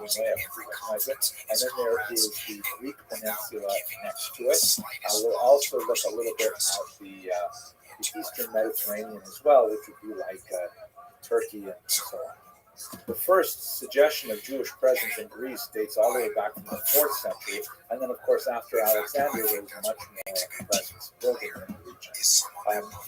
one way I recognize it. And then there is the Greek peninsula next to it. We'll also look a little bit at the Eastern Mediterranean as well, which would be like Turkey and so on. The first suggestion of Jewish presence in Greece dates all the way back from the 4th century, and then, of course, after Alexander, there was much more presence building in the region.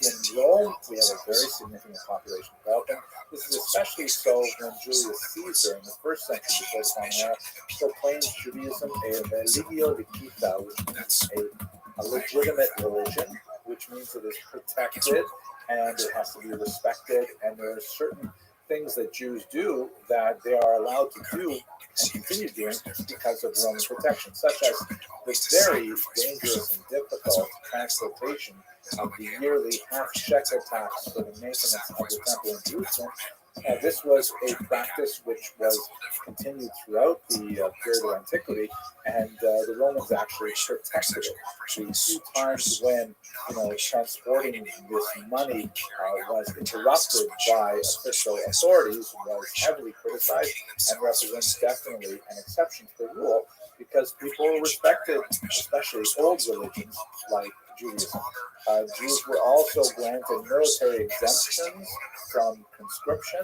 In Rome, we have a very significant population developing. This is especially so when Julius Caesar, in the 1st century before the Common Era, proclaims Judaism a religio licita, which means a legitimate religion, which means it is protected and it has to be respected, and there are certain things that Jews do that they are allowed to do and continue doing because of Roman protection, such as the very dangerous and difficult transportation of the yearly half-shekel tax for the maintenance of the temple in Jerusalem. This was a practice which was continued throughout the period of antiquity, and the Romans actually protected it. The few times when transporting this money was interrupted by official authorities was heavily criticized and represents definitely an exception to the rule because people respected, especially old religions like Judaism. Jews were also granted military exemptions from conscription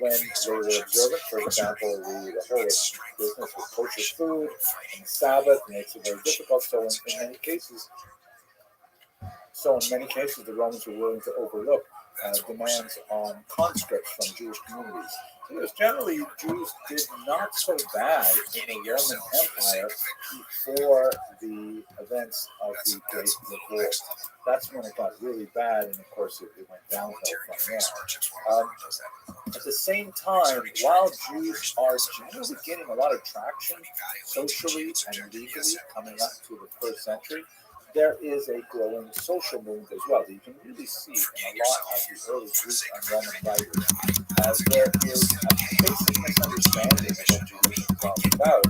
when they were observant. For example, the whole business with kosher food and Sabbath makes it very difficult. So in many cases, the Romans were willing to overlook demands on conscripts from Jewish communities. Because generally, Jews did not so bad in the Roman Empire before the events of the Great Revolt. That's when it got really bad, and of course, it went downhill from there. At the same time, while Jews are generally getting a lot of traction socially and legally coming up to the 1st century, there is a growing social movement as well that you can really see in a lot of the early Greek and Roman writers. There is a basic misunderstanding of what Judaism is all about.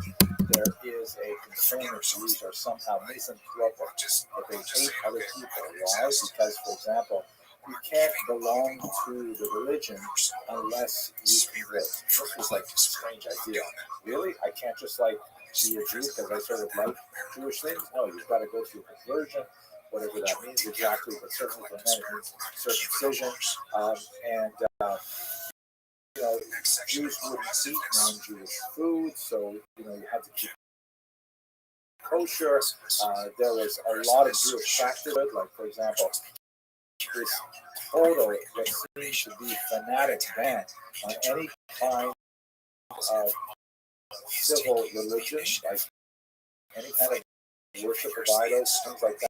There is a concern that Jews are somehow misanthropic, that they hate other people. Why? Because, for example, you can't belong to the religion unless you convert. This was like a strange idea. Really? I can't just be a Jew because I sort of like Jewish things? No, you've got to go through conversion, whatever that means exactly, but certainly for men it means circumcision. Jews wouldn't eat non-Jewish food, so you had to keep kosher. There was a lot of Jewish practice, like for example, this total what seems to be fanatic ban on any kind of civil religion, like any kind of worship of idols, things like that.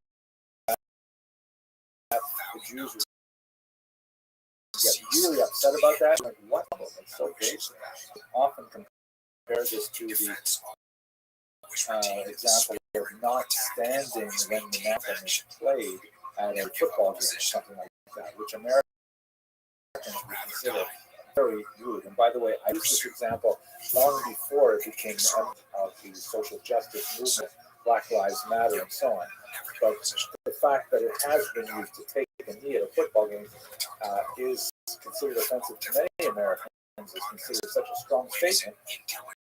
The Jews would get really upset about that. Like, what? It's so basic. Often compare this to the example of not standing when the anthem is played at a football game or something like that, which Americans would consider very rude. And by the way, I used this example long before it became of the social justice movement, Black Lives Matter, and so on. But the fact that it has been used to take a knee at a football game is considered offensive to many Americans, is considered such a strong statement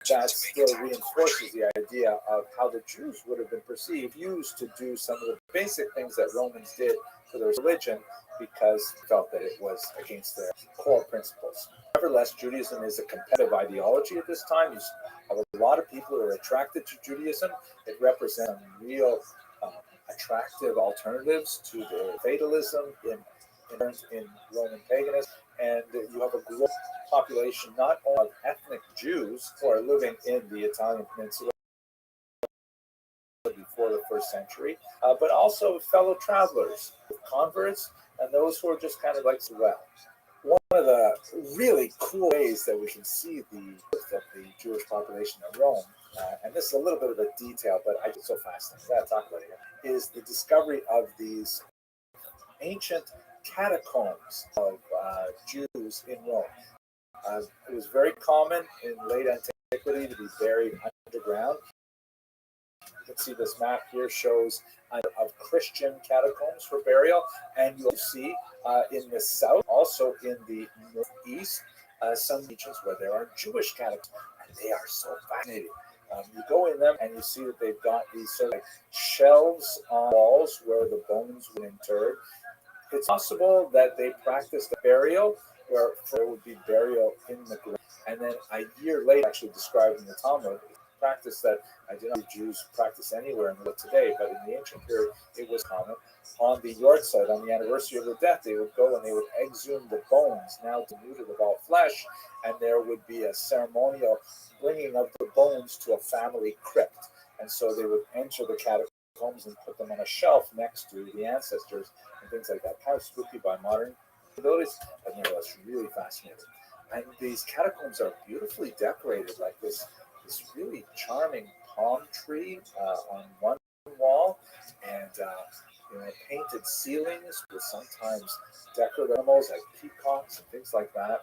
that still reinforces the idea of how the Jews would have been perceived, used to do some of the basic things that Romans did for their religion because they felt that it was against their core principles. Nevertheless, Judaism is a competitive ideology at this time. You have a lot of people who are attracted to Judaism. It represents real attractive alternatives to the fatalism in Roman paganism. And you have a global population not only of ethnic Jews who are living in the Italian peninsula before the 1st century, but also fellow travelers, converts, and those who are just kind of like well. One of the really cool ways that we can see the Jewish population in Rome, and this is a little bit of a detail, but I get so fascinating, I gotta talk about it, is the discovery of these ancient catacombs of Jews in Rome. It was very common in late antiquity to be buried underground. You can see this map here shows of Christian catacombs for burial, and you'll see in the south, also in the northeast, some regions where there are Jewish catacombs. They are so fascinating. You go in them and you see that they've got these sort of like shelves on walls where the bones were interred. It's possible that they practiced burial, where there would be burial in the ground, and then a year later, actually described in the Talmud, practice that I do not see Jews practice anywhere in the world today, but in the ancient period, it was common. On the yard side, on the anniversary of the death, they would go and they would exhume the bones, now denuded of all flesh, and there would be a ceremonial bringing of the bones to a family crypt. And so they would enter the catacombs and put them on a shelf next to the ancestors and things like that. Kind of spooky by modern abilities, but nevertheless really fascinating. And these catacombs are beautifully decorated, like this really charming palm tree on one wall, and painted ceilings with sometimes decorative animals like peacocks and things like that.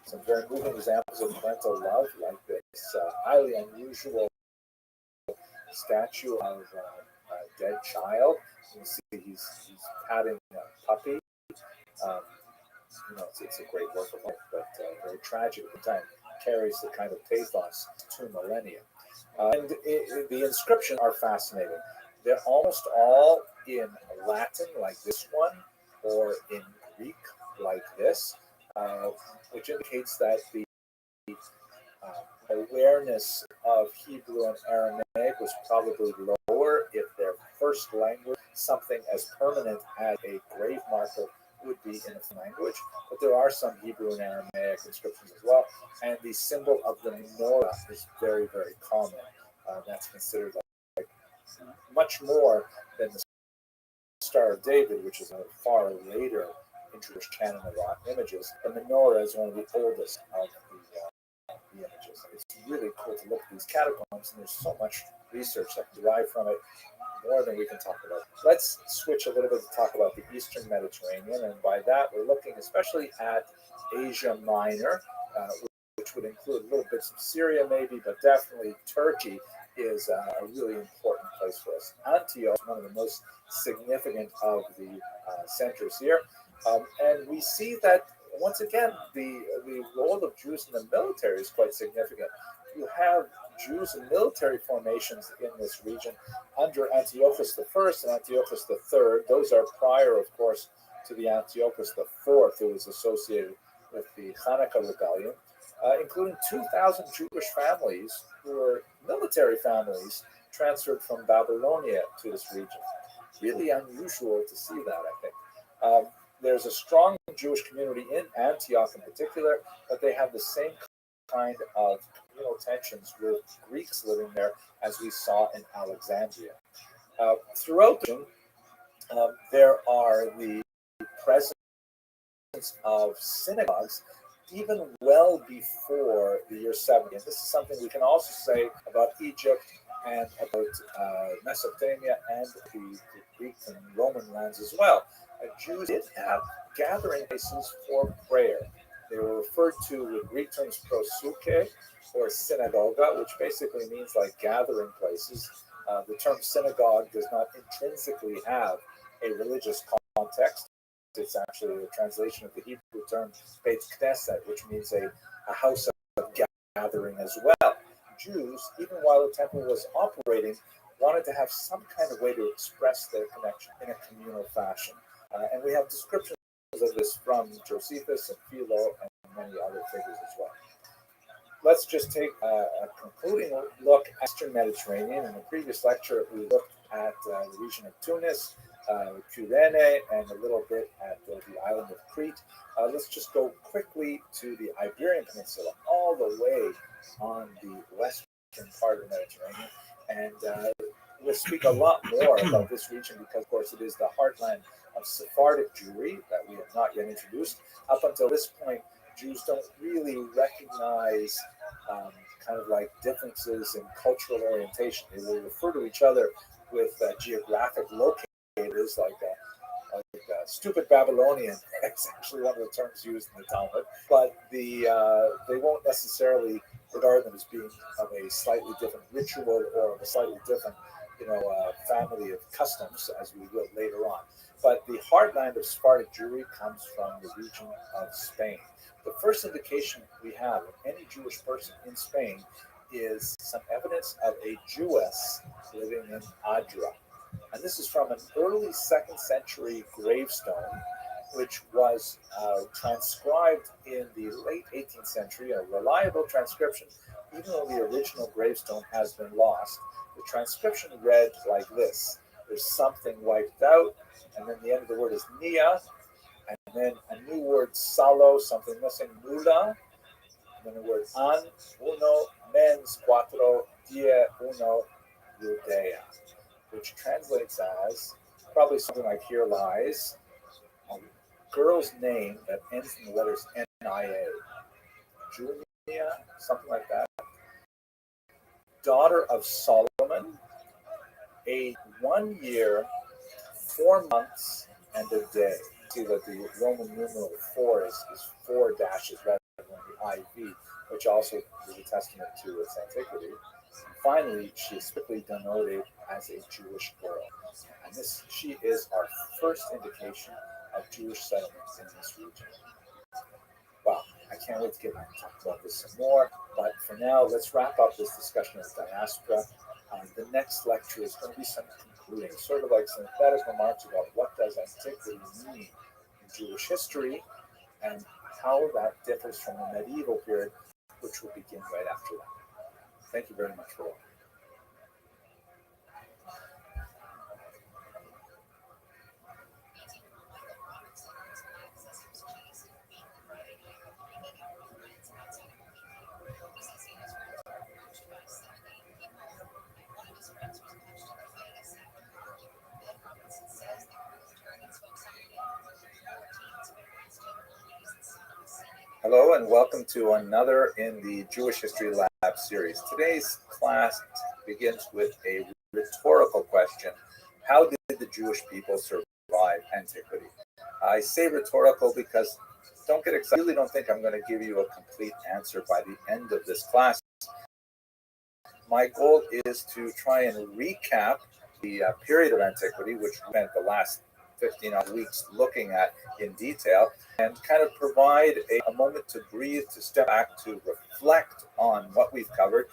Some very moving examples of parental love, like this highly unusual statue of a dead child. You see he's patting a puppy. Um, it's a great work of art, but very tragic at the time. Carries the kind of pathos to millennia. The inscriptions are fascinating. They're almost all in Latin, like this one, or in Greek, like this, which indicates that the awareness of Hebrew and Aramaic was probably lower if their first language, something as permanent as a grave marker, would be in a language. But there are some Hebrew and Aramaic inscriptions as well. And the symbol of the menorah is very, very common. That's considered like much more than the Star of David, which is a far later in Jewish canon of images. The menorah is one of the oldest of the images. It's really cool to look at these catacombs, and there's so much research that can derive from it, more than we can talk about. Let's switch a little bit to talk about the Eastern Mediterranean, and by that we're looking especially at Asia Minor, which would include little bits of Syria maybe, but definitely Turkey is a really important place for us. Antioch is one of the most significant of the centers here, and we see that once again the role of Jews in the military is quite significant. You have Jews in military formations in this region under Antiochus I and Antiochus III. Those are prior, of course, to the Antiochus IV, who was associated with the Hanukkah rebellion, including 2,000 Jewish families who were military families transferred from Babylonia to this region. Really unusual to see that, I think. There's a strong Jewish community in Antioch in particular, but they have the same kind of communal tensions with Greeks living there as we saw in Alexandria. Throughout the region, there are the presence of synagogues even well before the year 70. And this is something we can also say about Egypt and about Mesopotamia and the Greek and Roman lands as well. Jews did have gathering places for prayer. They were referred to with Greek terms prosuke or synagoga, which basically means like gathering places. The term synagogue does not intrinsically have a religious context. It's actually a translation of the Hebrew term Beit Knesset, which means a house of gathering as well. Jews, even while the temple was operating, wanted to have some kind of way to express their connection in a communal fashion. And we have descriptions of this from Josephus and Philo and many other figures as well. Let's just take a concluding look at the Eastern Mediterranean. In the previous lecture, we looked at the region of Tunis, Cyrene, and a little bit at the island of Crete. Let's just go quickly to the Iberian Peninsula, all the way on the western part of the Mediterranean. And we'll speak a lot more about this region because, of course, it is the heartland of Sephardic Jewry that we have not yet introduced. Up until this point, Jews don't really recognize kind of like differences in cultural orientation. They will refer to each other with geographic locators like stupid Babylonian. It's actually one of the terms used in the Talmud. But they won't necessarily regard them as being of a slightly different ritual or of a slightly different family of customs, as we will later on. But the heartland of Sephardic Jewry comes from the region of Spain. The first indication we have of any Jewish person in Spain is some evidence of a Jewess living in Adra. And this is from an early 2nd century gravestone, which was transcribed in the late 18th century, a reliable transcription, even though the original gravestone has been lost. The transcription read like this: there's something wiped out, and then the end of the word is nia, and then a new word salo, something missing, nula, and then the word an, uno, mens, cuatro, die, uno, judea, which translates as probably something like here lies a girl's name that ends in the letters N-I-A. Julia, something like that. Daughter of Solomon, a 1 year, 4 months, and a day. See that the Roman numeral 4 is 4 dashes rather than the IV, which also is a testament to its antiquity. And finally, she is strictly denoted as a Jewish girl. And she is our first indication of Jewish settlements in this region. Well, I can't wait to get back and talk about this some more, but for now, let's wrap up this discussion of diaspora. The next lecture is going to be some concluding, sort of like synthetic remarks about what does antiquity mean in Jewish history and how that differs from the medieval period, which will begin right after that. Thank you very much for watching. Hello and welcome to another in the Jewish History Lab series. Today's class begins with a rhetorical question. How did the Jewish people survive antiquity? I say rhetorical because don't get excited. I really don't think I'm going to give you a complete answer by the end of this class. My goal is to try and recap the period of antiquity, which we spent the last 15 weeks looking at in detail, and kind of provide a moment to breathe, to step back, to reflect on what we've covered,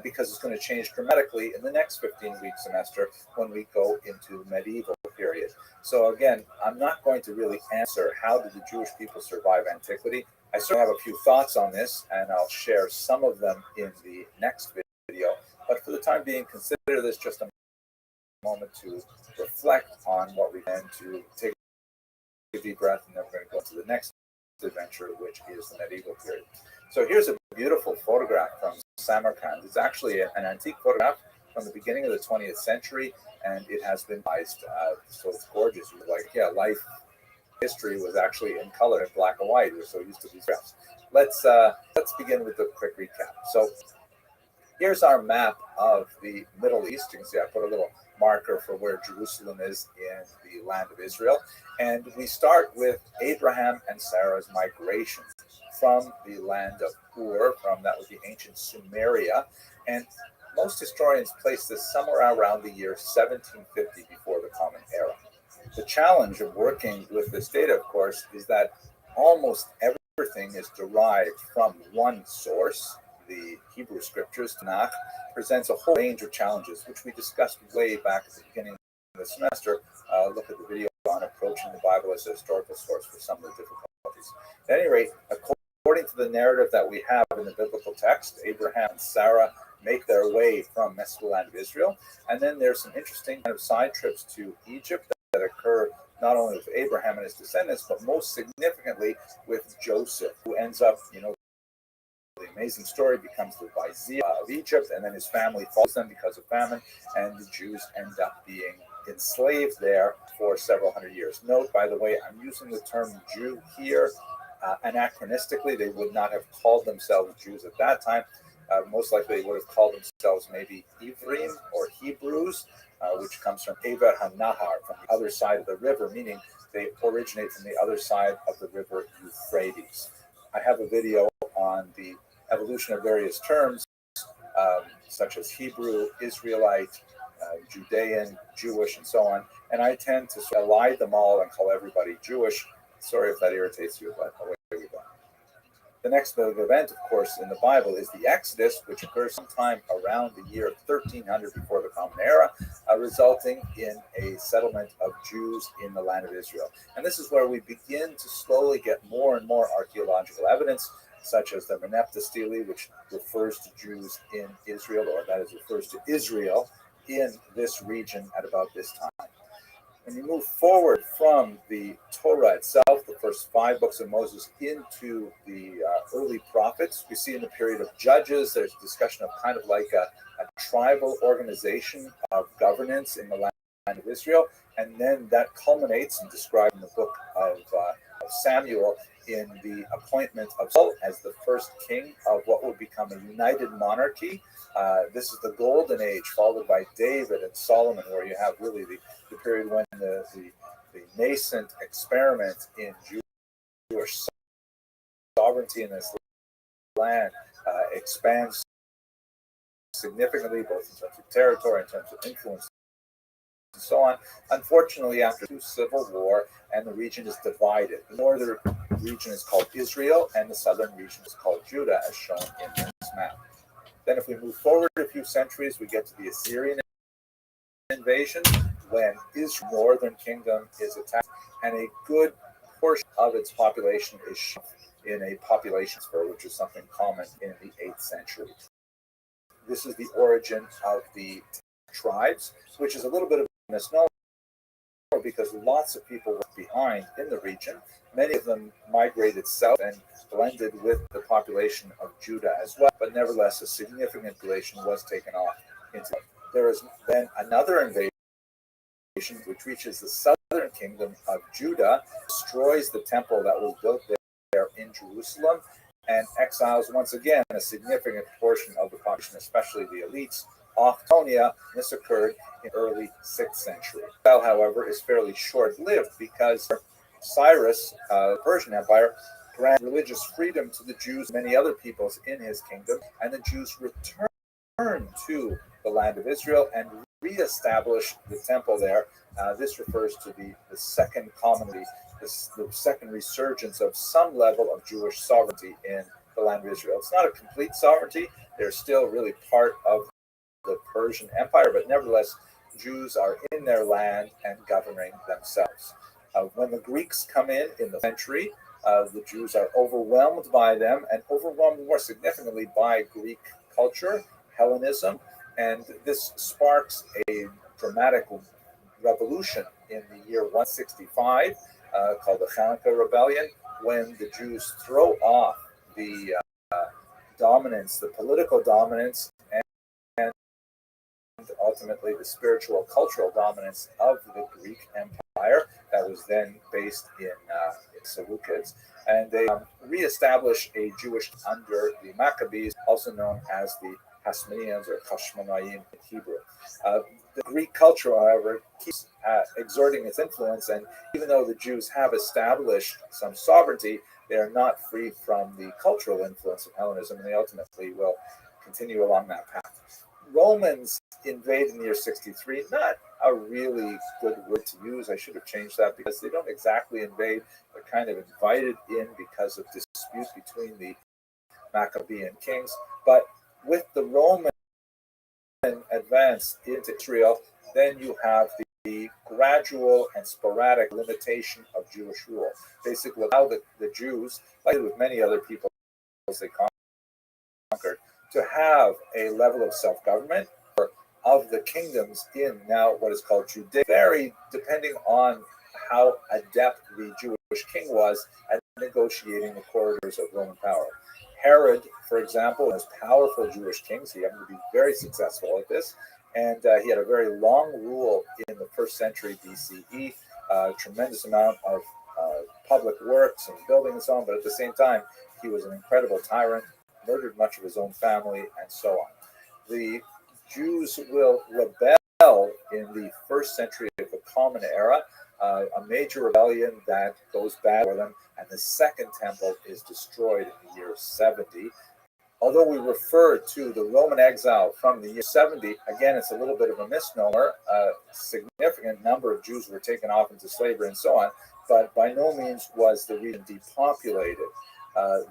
because it's going to change dramatically in the next 15-week semester when we go into the medieval period. So again, I'm not going to really answer how did the Jewish people survive antiquity. I certainly have a few thoughts on this, and I'll share some of them in the next video. But for the time being, consider this just a moment to reflect on what we can, to take a deep breath, and then we're going to go to the next adventure, which is the medieval period. So here's a beautiful photograph from Samarkand. It's actually an antique photograph from the beginning of the 20th century, and it has been revised, so it's gorgeous. Like, yeah, life history was actually in color, in black and white. We're so used to these graphs. Let's begin with a quick recap. So here's our map of the Middle East. You can see I put a little marker for where Jerusalem is in the land of Israel. And we start with Abraham and Sarah's migration from the land of Ur, that was the ancient Sumeria. And most historians place this somewhere around the year 1750 before the Common Era. The challenge of working with this data, of course, is that almost everything is derived from one source. The Hebrew scriptures, Tanakh, presents a whole range of challenges, which we discussed way back at the beginning of the semester. Look at the video on approaching the Bible as a historical source for some of the difficulties. At any rate, according to the narrative that we have in the biblical text, Abraham and Sarah make their way from the land of Israel. And then there's some interesting kind of side trips to Egypt that occur not only with Abraham and his descendants, but most significantly with Joseph, who ends up, the amazing story, becomes the vizier of Egypt, and then his family follows them because of famine, and the Jews end up being enslaved there for several hundred years. Note, by the way, I'm using the term Jew here anachronistically. They would not have called themselves Jews at that time. Most likely they would have called themselves maybe Ivrim or Hebrews, which comes from Ever HaNahar, from the other side of the river, meaning they originate from the other side of the river Euphrates. I have a video on the evolution of various terms, such as Hebrew, Israelite, Judean, Jewish, and so on. And I tend to elide them all and call everybody Jewish. Sorry if that irritates you, but away we go. The next big event, of course, in the Bible is the Exodus, which occurs sometime around the year 1300 before the Common Era, resulting in a settlement of Jews in the land of Israel. And this is where we begin to slowly get more and more archaeological evidence, such as the Merneptah stele, which refers to Jews in Israel, or that is, refers to Israel in this region at about this time. When you move forward from the Torah itself, the first 5 books of Moses, into the early prophets, we see in the period of Judges, there's discussion of kind of like a tribal organization of governance in the land of Israel. And then that culminates and described in the book of Samuel in the appointment of Saul as the first king of what would become a united monarchy. This is the golden age, followed by David and Solomon, where you have really the period when the nascent experiment in Jewish sovereignty in this land expands significantly, both in terms of territory, in terms of influence, and so on. Unfortunately, after the Civil War, and the region is divided. The northern region is called Israel, and the southern region is called Judah, as shown in this map. Then if we move forward a few centuries, we get to the Assyrian invasion, when Israel's northern kingdom is attacked, and a good portion of its population is shown in a population spur, which is something common in the 8th century. This is the origin of the tribes, which is a little bit of a misnomer because lots of people were behind in the region. Many of them migrated south and blended with the population of Judah as well, but nevertheless a significant population was taken off into it. There is then another invasion which reaches the southern kingdom of Judah, destroys the temple that was built there in Jerusalem, and exiles once again a significant portion of the population, especially the elites, off Tonia. This occurred in early 6th century. Exile, however, is fairly short-lived because Cyrus, the Persian Empire, granted religious freedom to the Jews and many other peoples in his kingdom, and the Jews returned to the land of Israel and re-established the temple there. This refers to the second commonly, the second resurgence of some level of Jewish sovereignty in the land of Israel. It's not a complete sovereignty. They're still really part of the Persian Empire, but nevertheless, Jews are in their land and governing themselves. When the Greeks come in the century, the Jews are overwhelmed by them and overwhelmed more significantly by Greek culture, Hellenism, and this sparks a dramatic revolution in the year 165 called the Hanukkah Rebellion, when the Jews throw off the dominance, the political dominance, and ultimately the spiritual, cultural dominance of the Greek Empire that was then based in Seleucids. And they reestablish a Jewish under the Maccabees, also known as the Hasmoneans or Hashmonaim in Hebrew. The Greek culture, however, keeps exerting its influence, and even though the Jews have established some sovereignty, they are not free from the cultural influence of Hellenism, and they ultimately will continue along that path. Romans invade in the year 63, not a really good word to use. I should have changed that because they don't exactly invade. They're kind of invited in because of dispute between the Maccabean kings. But with the Roman advance into Israel, then you have the gradual and sporadic limitation of Jewish rule. Basically, allow the Jews, like with many other people they conquered, to have a level of self-government of the kingdoms in now what is called Judea, vary depending on how adept the Jewish king was at negotiating the corridors of Roman power. Herod, for example, was powerful Jewish kings. He happened to be very successful at this, and he had a very long rule in the 1st century BCE, tremendous amount of public works and building and so on, but at the same time, he was an incredible tyrant, murdered much of his own family, and so on. The Jews will rebel in the 1st century of the Common Era, a major rebellion that goes bad for them, and the Second Temple is destroyed in the year 70. Although we refer to the Roman exile from the year 70, again, it's a little bit of a misnomer. A significant number of Jews were taken off into slavery and so on, but by no means was the region depopulated.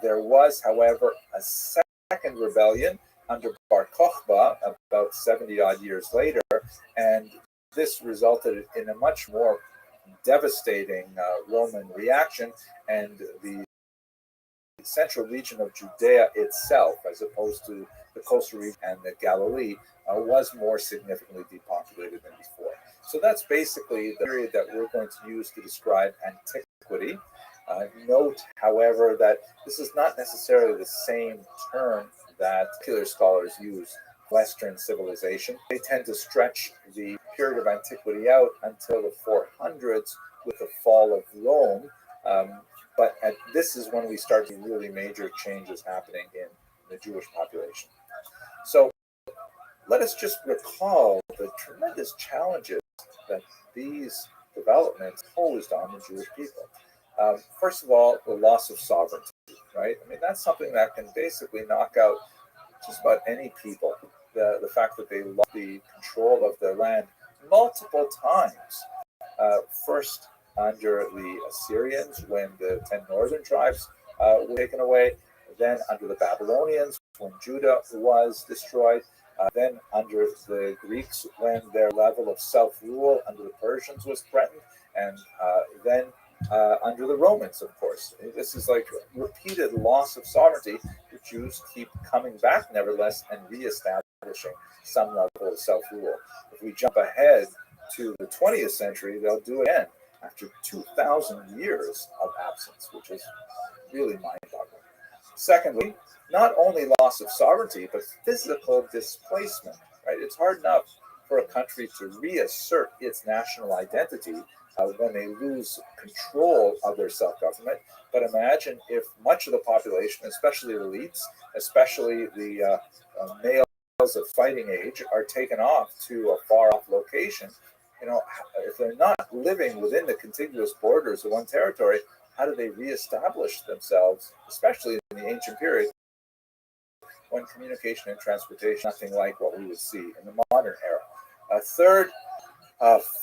There was, however, a second rebellion under Bar Kokhba about 70 odd years later, and this resulted in a much more devastating Roman reaction, and the central region of Judea itself, as opposed to the coastal region and the Galilee, was more significantly depopulated than before. So that's basically the period that we're going to use to describe antiquity. Note, however, that this is not necessarily the same term that secular scholars use. Western civilization. They tend to stretch the period of antiquity out until the 400s with the fall of Rome. But this is when we start to see really major changes happening in the Jewish population. So let us just recall the tremendous challenges that these developments posed on the Jewish people. First of all, the loss of sovereignty, right? I mean, that's something that can basically knock out just about any people. The fact that they lost the control of their land multiple times. First, under the Assyrians, when the 10 northern tribes were taken away, then under the Babylonians, when Judah was destroyed, then under the Greeks, when their level of self-rule under the Persians was threatened, and then under the Romans, of course. This is like repeated loss of sovereignty. The Jews keep coming back, nevertheless, and reestablishing some level of self-rule. If we jump ahead to the 20th century, they'll do it again after 2,000 years of absence, which is really mind-boggling. Secondly, not only loss of sovereignty, but physical displacement. Right? It's hard enough for a country to reassert its national identity when they lose control of their self-government. But imagine if much of the population, especially the elites, especially the males of fighting age, are taken off to a far-off location. You know, if they're not living within the contiguous borders of one territory, how do they reestablish themselves, especially in the ancient period, when communication and transportation nothing like what we would see in the modern era? Third,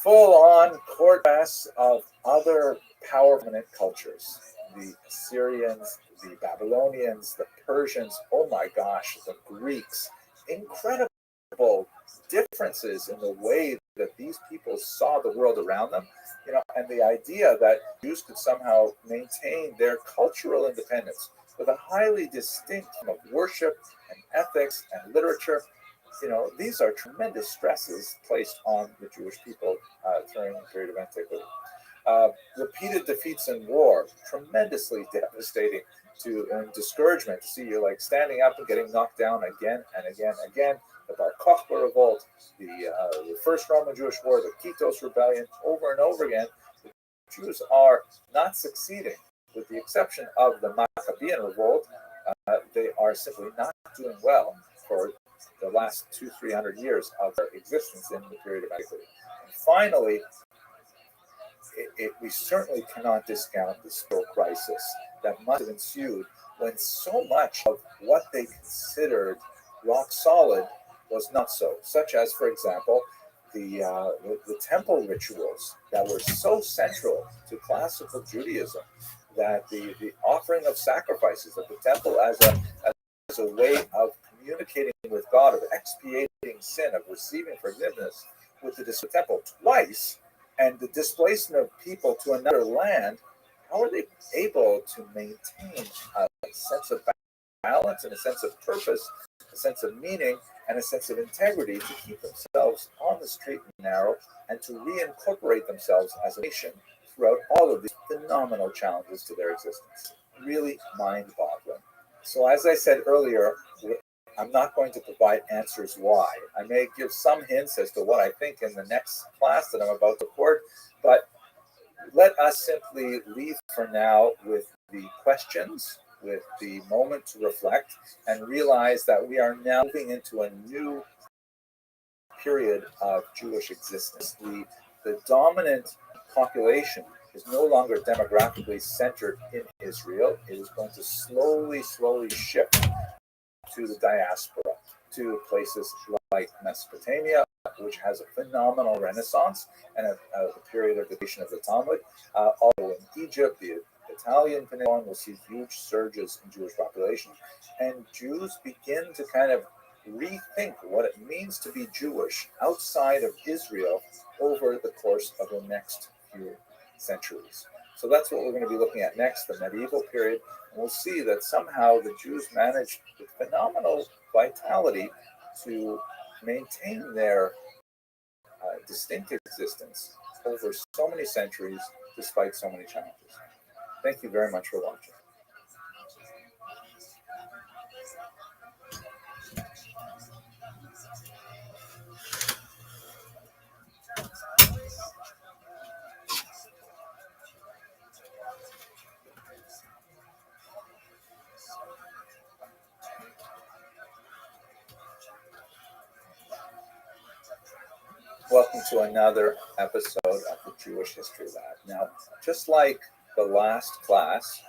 full-on court press of other powerful cultures. The Assyrians, the Babylonians, the Persians, oh my gosh, the Greeks. Incredible differences in the way that these people saw the world around them, you know, and the idea that Jews could somehow maintain their cultural independence with a highly distinct form of worship and ethics and literature. You know, these are tremendous stresses placed on the Jewish people during the period of antiquity. Repeated defeats in war, tremendously devastating and discouragement to see you like standing up and getting knocked down again and again and again. The Bar Kokhba revolt, the First Roman Jewish War, the Kitos rebellion, over and over again. The Jews are not succeeding, with the exception of the Maccabean revolt. They are simply not doing well for the last 200-300 years of their existence in the period of antiquity. And finally, we certainly cannot discount the spiritual crisis that must have ensued when so much of what they considered rock solid was not so, such as, for example, the temple rituals that were so central to classical Judaism, that the offering of sacrifices at the temple as a way of communicating with God, of expiating sin, of receiving forgiveness with the temple twice, and the displacement of people to another land. How are they able to maintain a sense of balance and a sense of purpose, a sense of meaning, and a sense of integrity to keep themselves on the straight and narrow and to reincorporate themselves as a nation throughout all of these phenomenal challenges to their existence? Really mind-boggling. So as I said earlier, I'm not going to provide answers why. I may give some hints as to what I think in the next class that I'm about to record, but let us simply leave for now with the questions, with the moment to reflect, and realize that we are now moving into a new period of Jewish existence. The dominant population is no longer demographically centered in Israel. It is going to slowly shift to the diaspora, to places like Mesopotamia, which has a phenomenal renaissance and a period of the creation of the Talmud. Also in Egypt, the Italian peninsula, we'll see huge surges in Jewish population, and Jews begin to kind of rethink what it means to be Jewish outside of Israel over the course of the next few centuries. So that's what we're going to be looking at next, the medieval period. And we'll see that somehow the Jews managed with phenomenal vitality to maintain their distinctive existence over so many centuries despite so many challenges. Thank you very much for watching. Welcome to another episode of the Jewish History Lab. Now, just like the last class,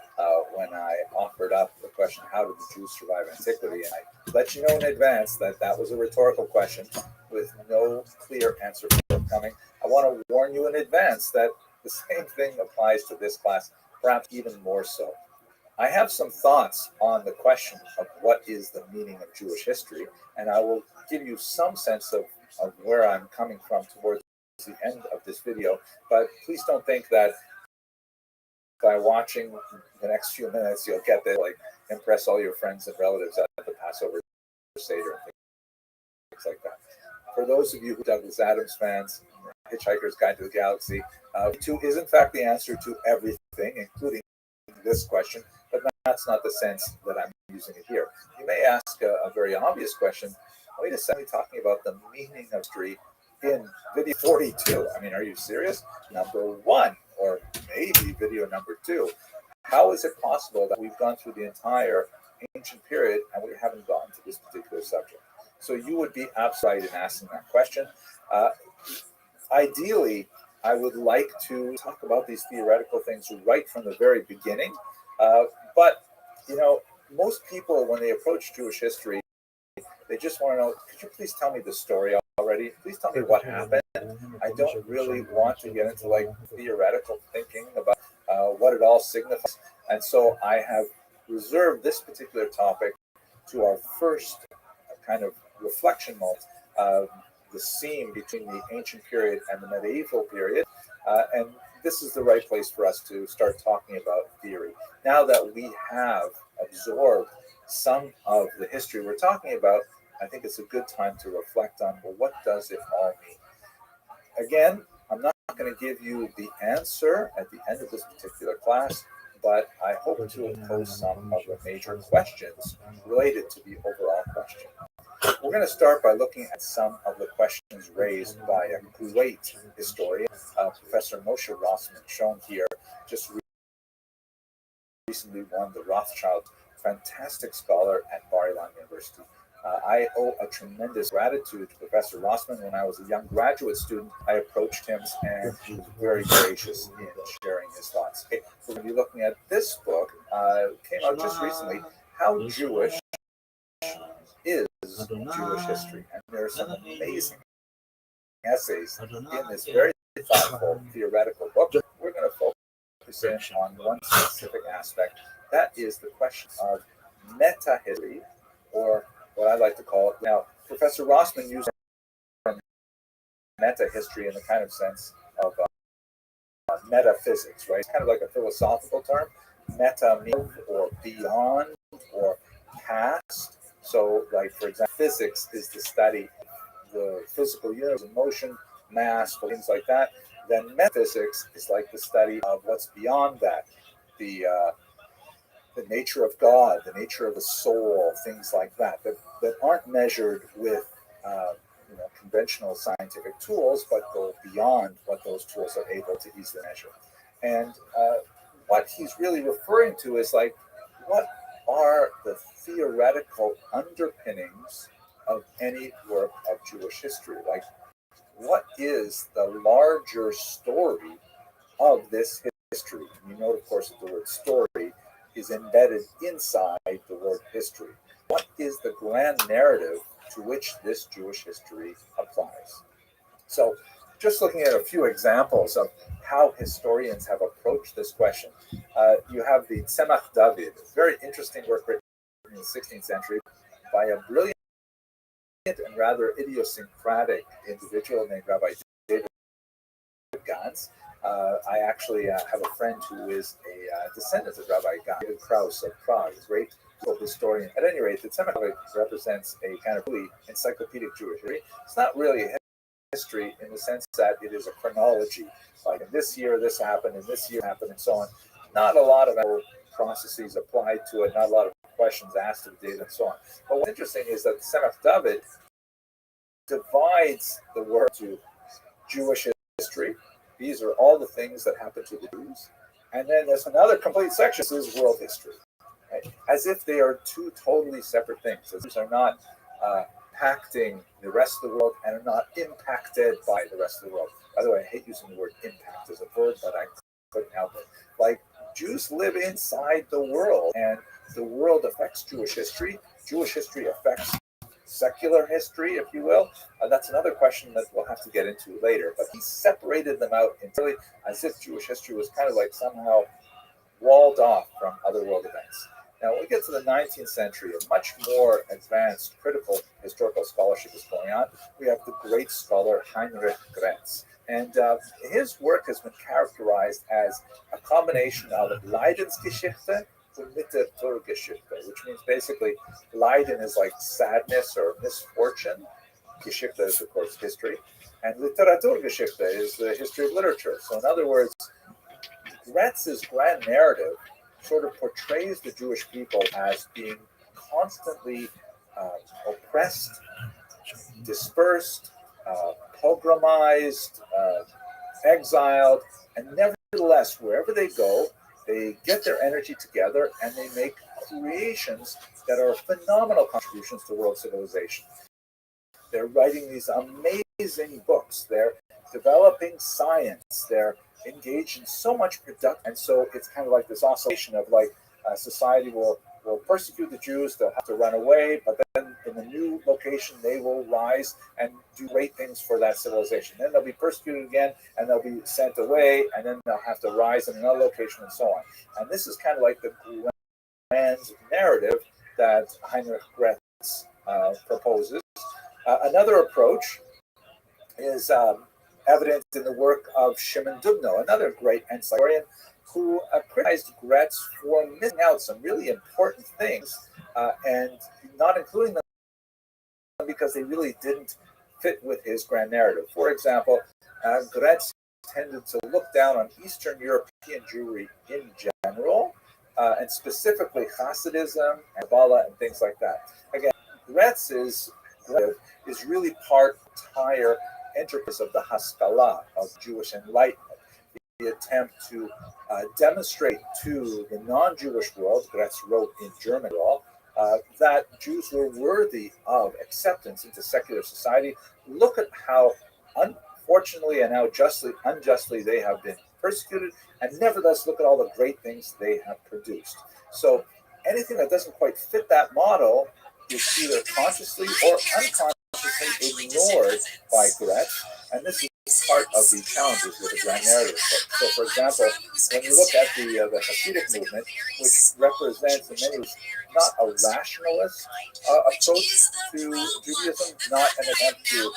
when I offered up the question, how did the Jews survive antiquity? And I let you know in advance that that was a rhetorical question with no clear answer forthcoming. I want to warn you in advance that the same thing applies to this class, perhaps even more so. I have some thoughts on the question of what is the meaning of Jewish history, and I will give you some sense of where I'm coming from towards the end of this video. But please don't think that by watching the next few minutes, you'll get to impress all your friends and relatives at the Passover Seder and things like that. For those of you who are Douglas Adams fans, Hitchhiker's Guide to the Galaxy, 2 is in fact the answer to everything, including this question, but that's not the sense that I'm using it here. You may ask a very obvious question. Wait a second, talking about the meaning of history in video 42. I mean, are you serious? Number 1, or maybe video number 2. How is it possible that we've gone through the entire ancient period and we haven't gone to this particular subject? So you would be absolutely right in asking that question. Ideally, I would like to talk about these theoretical things right from the very beginning. But, most people, when they approach Jewish history, they just want to know, could you please tell me the story already? Please tell me what happened. I don't really want to get into theoretical thinking about what it all signifies. And so I have reserved this particular topic to our first kind of reflection moment, the seam between the ancient period and the medieval period. And this is the right place for us to start talking about theory. Now that we have absorbed some of the history we're talking about, I think it's a good time to reflect on, well, what does it all mean? Again, I'm not going to give you the answer at the end of this particular class, but I hope to pose some of the major questions related to the overall question. We're going to start by looking at some of the questions raised by a great historian, Professor Moshe Rossman, shown here, just recently won the Rothschild, fantastic scholar at Bar-Ilan University. I owe a tremendous gratitude to Professor Rossman. When I was a young graduate student, I approached him and he was very gracious in sharing his thoughts. Okay, we're going to be looking at this book, came out just recently, How Jewish is Jewish History. And there are some amazing essays in this very thoughtful theoretical book. We're going to focus in on one specific aspect. That is the question of meta-history, or what I like to call it. Now, Professor Rossman used meta-history in the kind of sense of metaphysics, right? It's kind of like a philosophical term. Meta means or beyond or past. So, for example, physics is the study of the physical universe, motion, mass, things like that. Then metaphysics is like the study of what's beyond that, the nature of God, the nature of the soul, things like that aren't measured with conventional scientific tools, but go beyond what those tools are able to easily measure. And what he's really referring to is what are the theoretical underpinnings of any work of Jewish history? What is the larger story of this history? You note, of course, that the word story is embedded inside the word history. What is the grand narrative to which this Jewish history applies? So, just looking at a few examples of how historians have approached this question. You have the Tzemach David, a very interesting work written in the 16th century by a brilliant and rather idiosyncratic individual named Rabbi David Gans. I actually have a friend who is a descendant of Rabbi Gans, David Krauss of Prague, a great historian. At any rate, the Tzemach David represents a kind of really encyclopedic Jewish history. It's not really a history in the sense that it is a chronology. Like in this year, this happened, and this year happened, and so on. Not a lot of processes applied to it, not a lot of questions asked of the data, and so on. But what's interesting is that Tzemach David divides the work to Jewish history. These are all the things that happen to the Jews. And then there's another complete section, this is world history. Right? As if they are two totally separate things. As these are not impacting the rest of the world and are not impacted by the rest of the world. By the way, I hate using the word impact as a verb, but I couldn't help it. Like, Jews live inside the world, and the world affects Jewish history. Jewish history affects secular history, if you will. That's another question that we'll have to get into later. But he separated them out entirely as if Jewish history was kind of like somehow walled off from other world events. Now, when we get to the 19th century, a much more advanced critical historical scholarship is going on. We have the great scholar Heinrich Gretz. And his work has been characterized as a combination of Leidensgeschichte and Literaturgeschichte, which means basically Leiden is like sadness or misfortune. Geschichte is, of course, history. And Literaturgeschichte is the history of literature. So in other words, Gretz's grand narrative sort of portrays the Jewish people as being constantly oppressed, dispersed, pogromized, exiled, and nevertheless, wherever they go, they get their energy together and they make creations that are phenomenal contributions to world civilization. They're writing these amazing books. They're developing science. They're engaged in so much production. And so it's kind of like this oscillation of like society will persecute the Jews, they'll have to run away, but then in the new location, they will rise and do great things for that civilization. Then they'll be persecuted again, and they'll be sent away, and then they'll have to rise in another location, and so on. And this is kind of like the grand narrative that Heinrich Gretz proposes. Another approach is evident in the work of Shimon Dubno, another great encyclopedian, who criticized Gretz for missing out some really important things and not including them because they really didn't fit with his grand narrative. For example, Gretz tended to look down on Eastern European Jewry in general, and specifically Hasidism and Kabbalah and things like that. Again, Gretz's is really part entire enterprise of the Haskalah, of Jewish enlightenment. The attempt to demonstrate to the non-Jewish world, Gretz wrote in German law, that Jews were worthy of acceptance into secular society. Look at how, unfortunately and now unjustly, they have been persecuted, and nevertheless, look at all the great things they have produced. So anything that doesn't quite fit that model is either consciously or unconsciously ignored by Gretz, and this is part of the challenges with the grand narrative. So, for example, when you look at the Hasidic movement, which represents in many ways not a rationalist approach to Judaism, not an attempt to,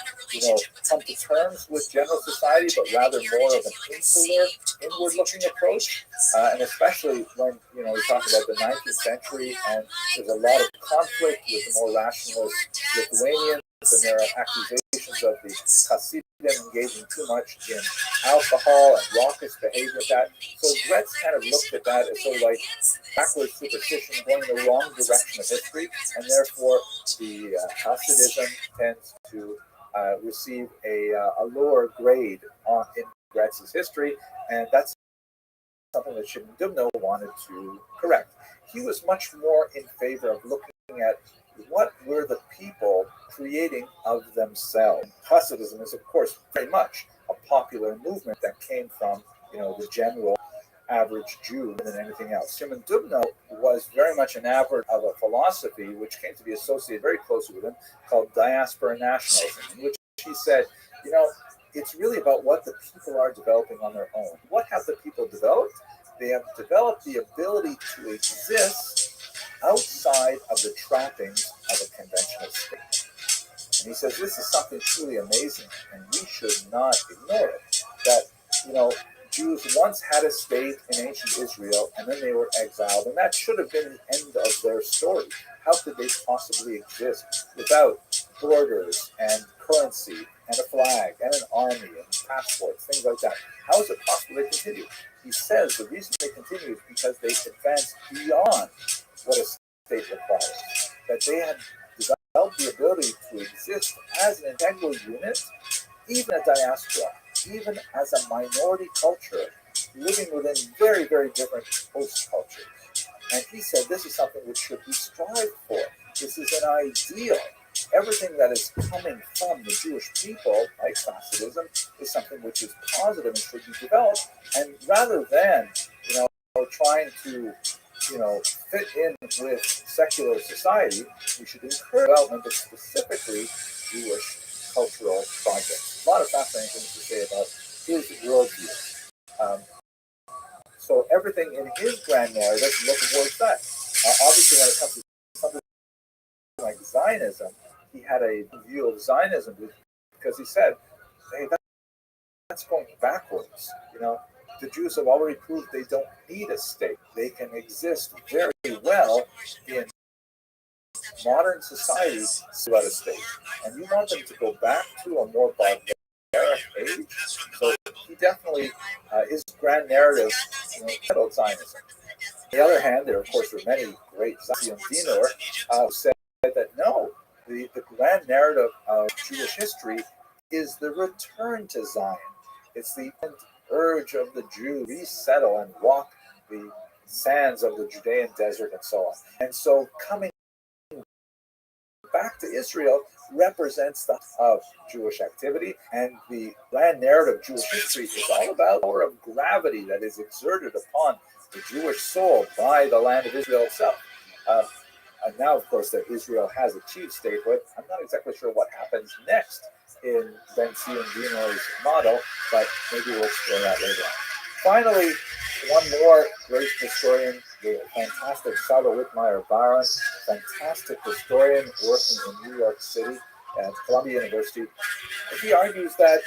come to terms with general society, but rather more of an insular, inward-looking approach. And especially when we talk about the 19th century, and there's a lot of conflict with the more rationalist Lithuanians, and there are accusations of the Hasidim engaging too much in alcohol and raucous behavior with that. So Gretz kind of looked at that as sort of like backward superstition going in the wrong direction of history, and therefore the Hasidism tends to receive a lower grade in Gretz's history, and that's something that Shimon Dubno wanted to correct. He was much more in favor of looking at what were the people creating of themselves. Hasidism is, of course, very much a popular movement that came from, the general average Jew more than anything else. Shimon Dubno was very much an advert of a philosophy which came to be associated very closely with him called diaspora nationalism, in which he said, it's really about what the people are developing on their own. What have the people developed? they have developed the ability to exist outside of the trappings of a conventional state. And he says this is something truly amazing, and we should not ignore it. That, you know, Jews once had a state in ancient Israel, and then they were exiled, and that should have been the end of their story. How could they possibly exist without borders and currency and a flag and an army and passports, things like that? How is it possible they continue? He says the reason they continue is because they advanced beyond what a state requires. That they had developed the ability to exist as an integral unit, even a diaspora, even as a minority culture, living within very, very different host cultures. And he said this is something which should be strived for. This is an ideal. Everything that is coming from the Jewish people, like Hasidism, is something which is positive and should be developed. And rather than, trying to, fit in with secular society, we should encourage development of specifically Jewish cultural projects. A lot of fascinating things to say about his worldview. So everything in his grand narrative looks towards that. Obviously, when it comes to something like Zionism, he had a view of Zionism because he said, "Hey, that's going backwards." The Jews have already proved they don't need a state; they can exist very well in modern society without a state. And you want them to go back to a more barbaric age. So he definitely, his grand narrative, about Zionism. On the other hand, there, of course, were many great Zion Dinor who said that no, the grand narrative of Jewish history is the return to Zion. It's the urge of the Jew to resettle and walk the sands of the Judean desert and so on. And so coming back to Israel represents the of Jewish activity, and the grand narrative of Jewish history is all about the power of gravity that is exerted upon the Jewish soul by the land of Israel itself. And now, of course, that Israel has achieved statehood, I'm not exactly sure what happens next in Ben Zion Dinor's model, but maybe we'll explore that later on. Finally, one more great historian, the fantastic Saba Whitmire Barron, fantastic historian working in New York City at Columbia University. He argues that,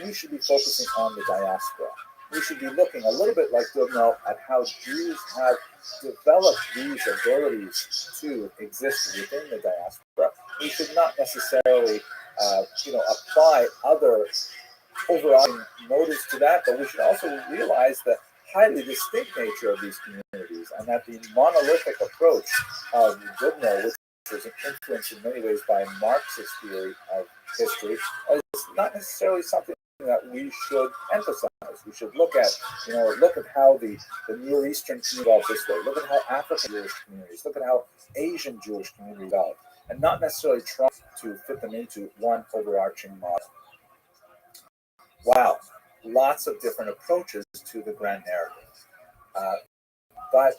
we should be focusing on the diaspora. We should be looking a little bit like Dubno at how Jews have developed these abilities to exist within the diaspora. We should not necessarily, apply other overarching motives to that, but we should also realize the highly distinct nature of these communities, and that the monolithic approach of Dubno, which was influenced in many ways by Marxist theory of history, is not necessarily something that we should emphasize. We should look at how the Near Eastern community developed this way. Look at how African Jewish communities, look at how Asian Jewish communities developed, and not necessarily try to fit them into one overarching model. Wow, lots of different approaches to the grand narrative. But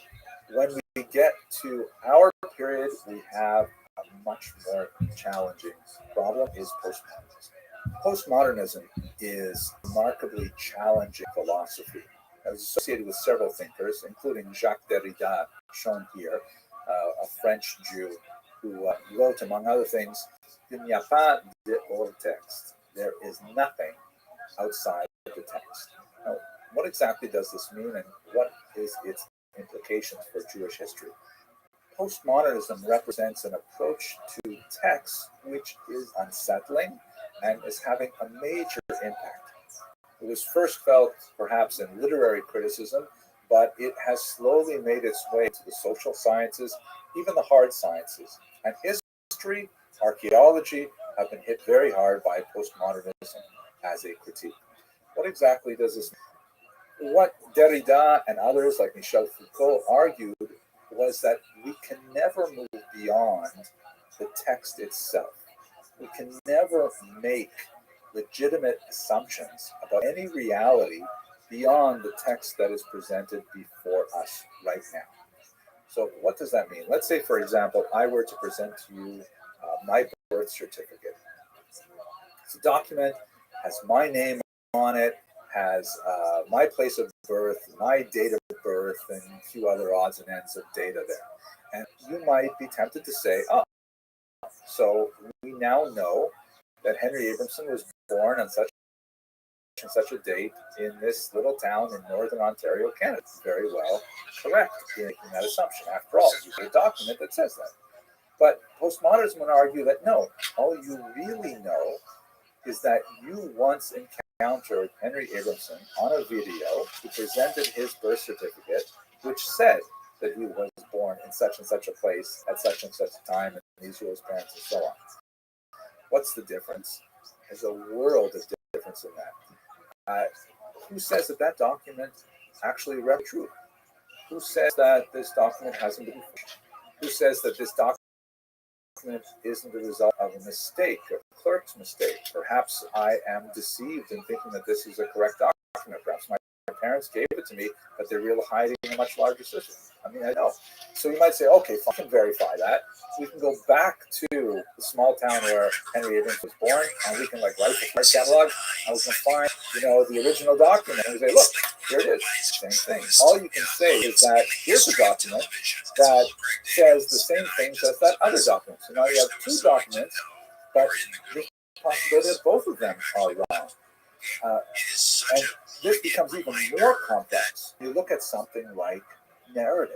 when we get to our period, we have a much more challenging problem, is postmodernism. Postmodernism is a remarkably challenging philosophy. It was associated with several thinkers, including Jacques Derrida, shown here, a French Jew who wrote, among other things, "Il n'y a pas de hors texte." There is nothing outside the text. Now, what exactly does this mean, and what is its implications for Jewish history? Postmodernism represents an approach to text which is unsettling and is having a major impact. It was first felt perhaps in literary criticism, but it has slowly made its way to the social sciences, even the hard sciences. And history, archaeology have been hit very hard by postmodernism as a critique. What exactly does this mean? What Derrida and others like Michel Foucault argued was that we can never move beyond the text itself. We can never make legitimate assumptions about any reality beyond the text that is presented before us right now. So what does that mean? Let's say, for example, I were to present to you my birth certificate. It's a document, has my name on it, has my place of birth, my date of birth, and a few other odds and ends of data there. And you might be tempted to say, oh, so we now know that Henry Abramson was born on such and such a date in this little town in northern Ontario, Canada. Very well correct in making that assumption. After all, you have a document that says that. But postmodernism would argue that no, all you really know is that you once encountered Henry Abramson on a video who presented his birth certificate, which said that he was born in such and such a place at such and such a time, and these were his parents, and so on. What's the difference? There's a world of difference in that. Who says that that document actually read true? Who says that this document hasn't been finished? Who says that this document isn't the result of a mistake, a clerk's mistake? Perhaps I am deceived in thinking that this is a correct document. Perhaps my parents gave it to me, but they're really hiding a much larger system. I mean, I know. So you might say, okay, I can verify that. We can go back to the small town where Henry Abramson was born, and we can like write the flight catalog, and we can find, the original document, and we say, look, here it is, same thing. All you can say is that here's a document that says the same things as that other document. So now you have two documents, but there's the possibility that both of them are wrong. And this becomes even more complex. You look at something like narrative.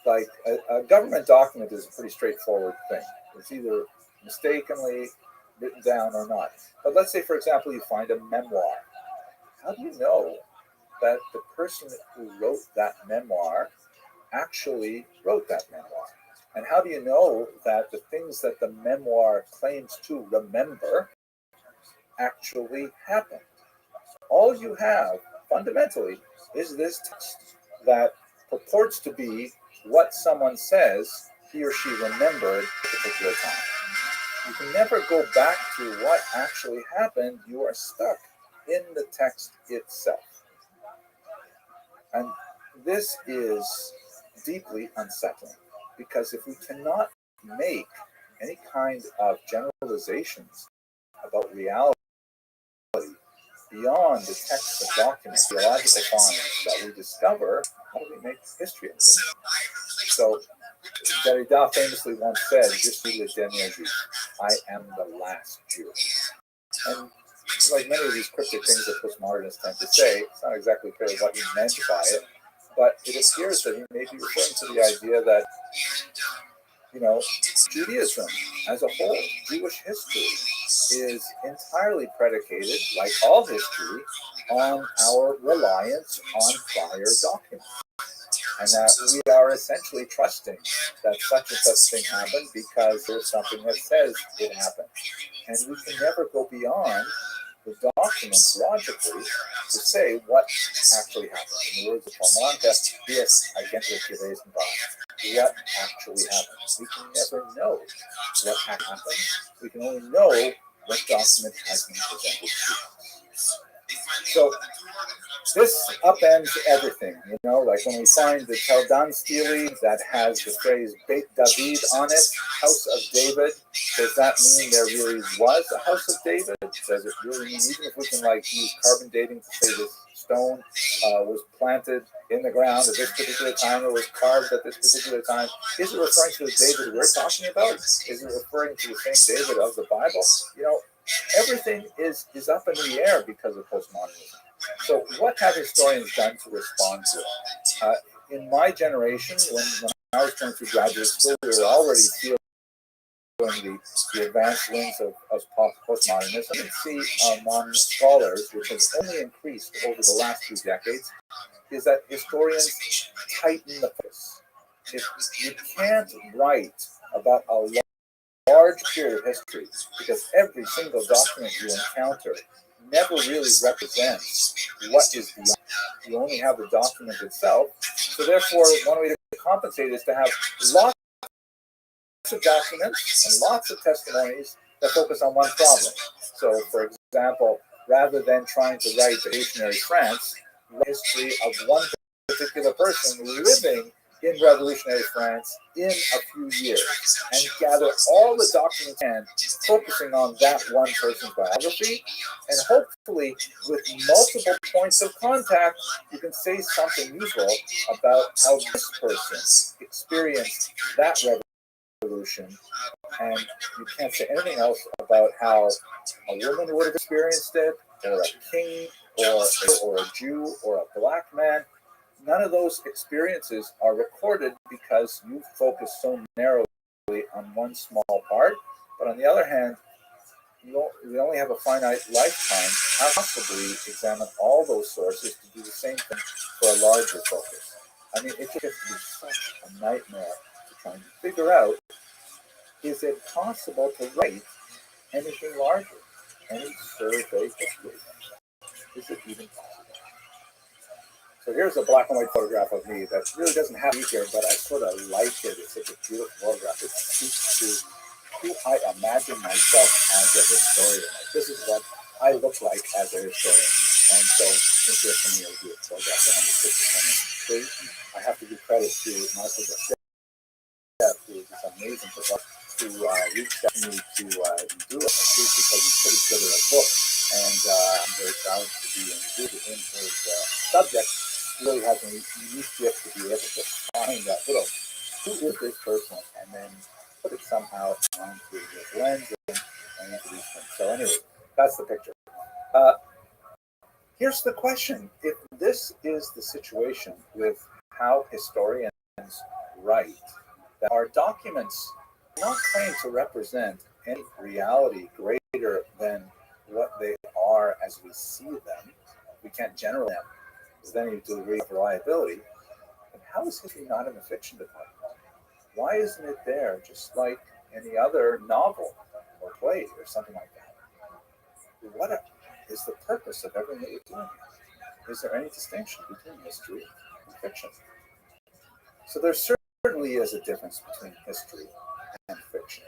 Like a government document is a pretty straightforward thing. It's either mistakenly written down or not. But let's say, for example, you find a memoir. How do you know that the person who wrote that memoir actually wrote that memoir? And how do you know that the things that the memoir claims to remember actually happened? All you have, fundamentally, is this text that purports to be what someone says he or she remembered at a particular time. You can never go back to what actually happened. You are stuck in the text itself. And this is deeply unsettling, because if we cannot make any kind of generalizations about reality beyond the text of documents, theological finds that we discover, how do we make history of this? So Derrida famously once said, "Je suis le dernier juif." I am the last Jew. And like many of these cryptic things that postmodernists tend to say, it's not exactly clear what he meant by it, but it appears that he may be referring to the idea that, Judaism as a whole, Jewish history, is entirely predicated, like all history, on our reliance on prior documents. And that we are essentially trusting that such and such thing happened because there's something that says it happened. And we can never go beyond the documents logically to say what actually happened. In the words of Palmanka, yes, I get what you're raising by. What actually happened? We can never know what happened. We can only know what document has been presented to us. So this upends everything, like when we find the Teldan stele that has the phrase Beit David on it, House of David, does that mean there really was a House of David? Does it really mean, even if we can use carbon dating to say this stone was planted in the ground at this particular time, or was carved at this particular time, is it referring to the David we're talking about? Is it referring to the same David of the Bible? Everything is up in the air because of postmodernism. So what have historians done to respond to it? In my generation, when I was going through graduate school, we were already feeling the advanced winds of postmodernism. You can see among scholars, which has only increased over the last few decades, is that historians tighten the focus. If you can't write about a large period of history, because every single document you encounter never really represents what is beyond. You only have the document itself. So therefore, one way to compensate is to have lots of documents and lots of testimonies that focus on one problem. So, for example, rather than trying to write the revolutionary France, the history of one particular person living in revolutionary France in a few years and gather all the documents and focusing on that one person's biography. And hopefully, with multiple points of contact, you can say something useful about how this person experienced that revolution. And you can't say anything else about how a woman would have experienced it, or a king, or a Jew, or a black man. None of those experiences are recorded because you focus so narrowly on one small part. But on the other hand, we only have a finite lifetime. How possibly examine all those sources to do the same thing for a larger focus? I mean, it just gets to be such a nightmare to try and figure out, is it possible to write anything larger? Any survey history? Is it even possible? So here's a black and white photograph of me that really doesn't have me here, but I sort of like it. It's such a beautiful photograph. It speaks to who I imagine myself as a historian. Like, this is what I look like as a historian. And so interestingly, I'll do a photograph that I'm the picture from it. So I have to give credit to Martha Garcia, who is this amazing photographer, who reached out to me to do a shoot because he put together a book. And I'm very proud to be included in his subject. He really has a unique gift to be able to find that little, who is this person, and then put it somehow onto his lens and introduce him. So anyway, that's the picture. Here's the question. If this is the situation with how historians write, that our documents do not claim to represent any reality greater than what they are as we see them. We can't generalize them with any degree of reliability. And how is history not in the fiction department? Why isn't it there just like any other novel or play or something like that? What is the purpose of everything that we're doing here? Is there any distinction between history and fiction? So there certainly is a difference between history and fiction.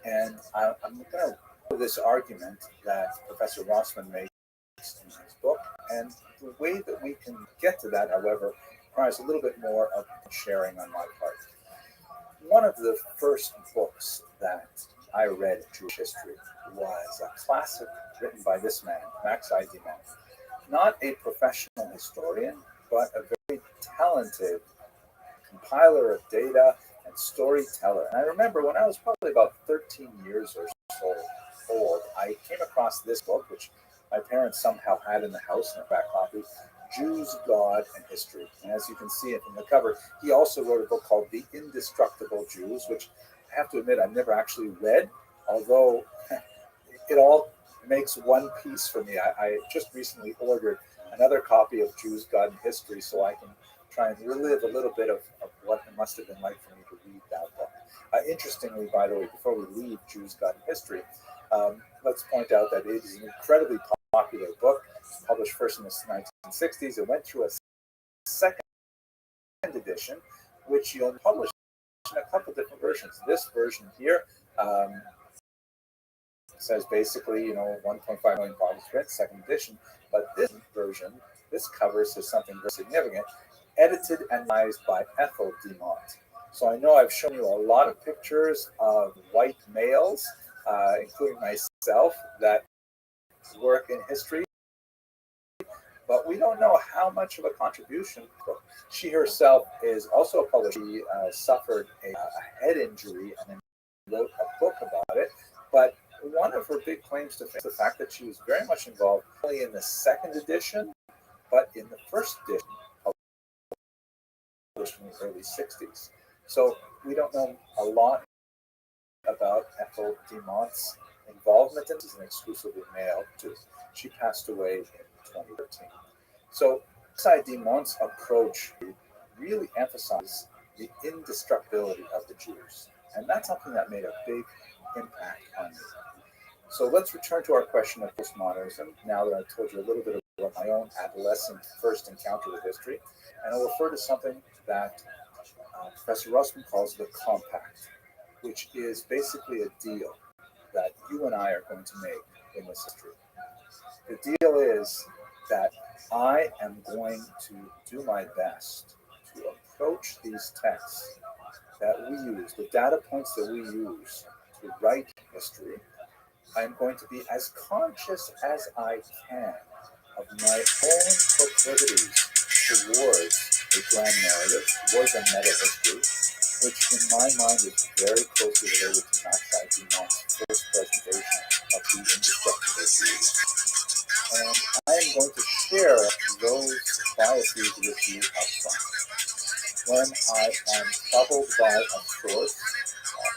And I'm going to do this argument that Professor Rossman makes in his book. And the way that we can get to that, however, requires a little bit more of sharing on my part. One of the first books that I read in Jewish history was a classic written by this man, Max Eidemann. Not a professional historian, but a very talented compiler of data and storyteller. And I remember when I was probably about 13 years or so old, I came across this book, which my parents somehow had in the house in a back copy, Jews, God, and History. And as you can see it from the cover, he also wrote a book called The Indestructible Jews, which I have to admit I've never actually read, although it all makes one piece for me. I just recently ordered another copy of Jews, God, and History so I can try and relive a little bit of what it must have been like for me to read that book. Interestingly, by the way, before we leave Jews, God, and History, let's point out that it is an incredibly popular book. It was published first in the 1960s. It went through a second edition, which you'll publish in a couple different versions. This version here says basically, 1.5 million copies print, second edition. But this version, this cover says something very significant, edited and revised by Ethel Demont. So I know I've shown you a lot of pictures of white males, including myself, that work in history, but we don't know how much of a contribution. She herself is also a publisher. She suffered a head injury and then wrote a book about it. But one of her big claims to fame is the fact that she was very much involved not only in the second edition, but in the first edition, published in the early 60s. So we don't know a lot about Ethel Demont's involvement in this. Is an exclusively male too. She passed away in 2013. So Demont's approach really emphasizes the indestructibility of the Jews. And that's something that made a big impact on me. So let's return to our question of postmodernism, now that I've told you a little bit about my own adolescent first encounter with history. And I'll refer to something that Professor Russman calls the compact, which is basically a deal that you and I are going to make in this history. The deal is that I am going to do my best to approach these texts that we use, the data points that we use to write history, I'm going to be as conscious as I can of my own proclivities towards a grand narrative, towards a meta history, which in my mind is very closely related to Max Idimon's first presentation of the indestructible series. And I am going to share those biases with you up front. When I am troubled by a source,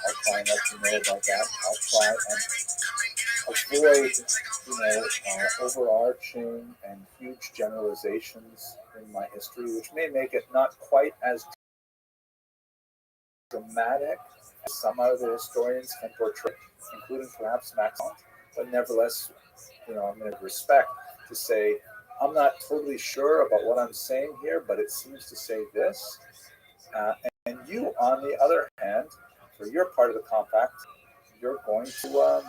I'll try and let you know about that. I'll try and avoid, overarching and huge generalizations in my history, which may make it not quite as dramatic as some other historians can portray, including perhaps Max, but nevertheless, I'm going to respect to say I'm not totally sure about what I'm saying here, but it seems to say this. And you, on the other hand, for your part of the compact, you're going to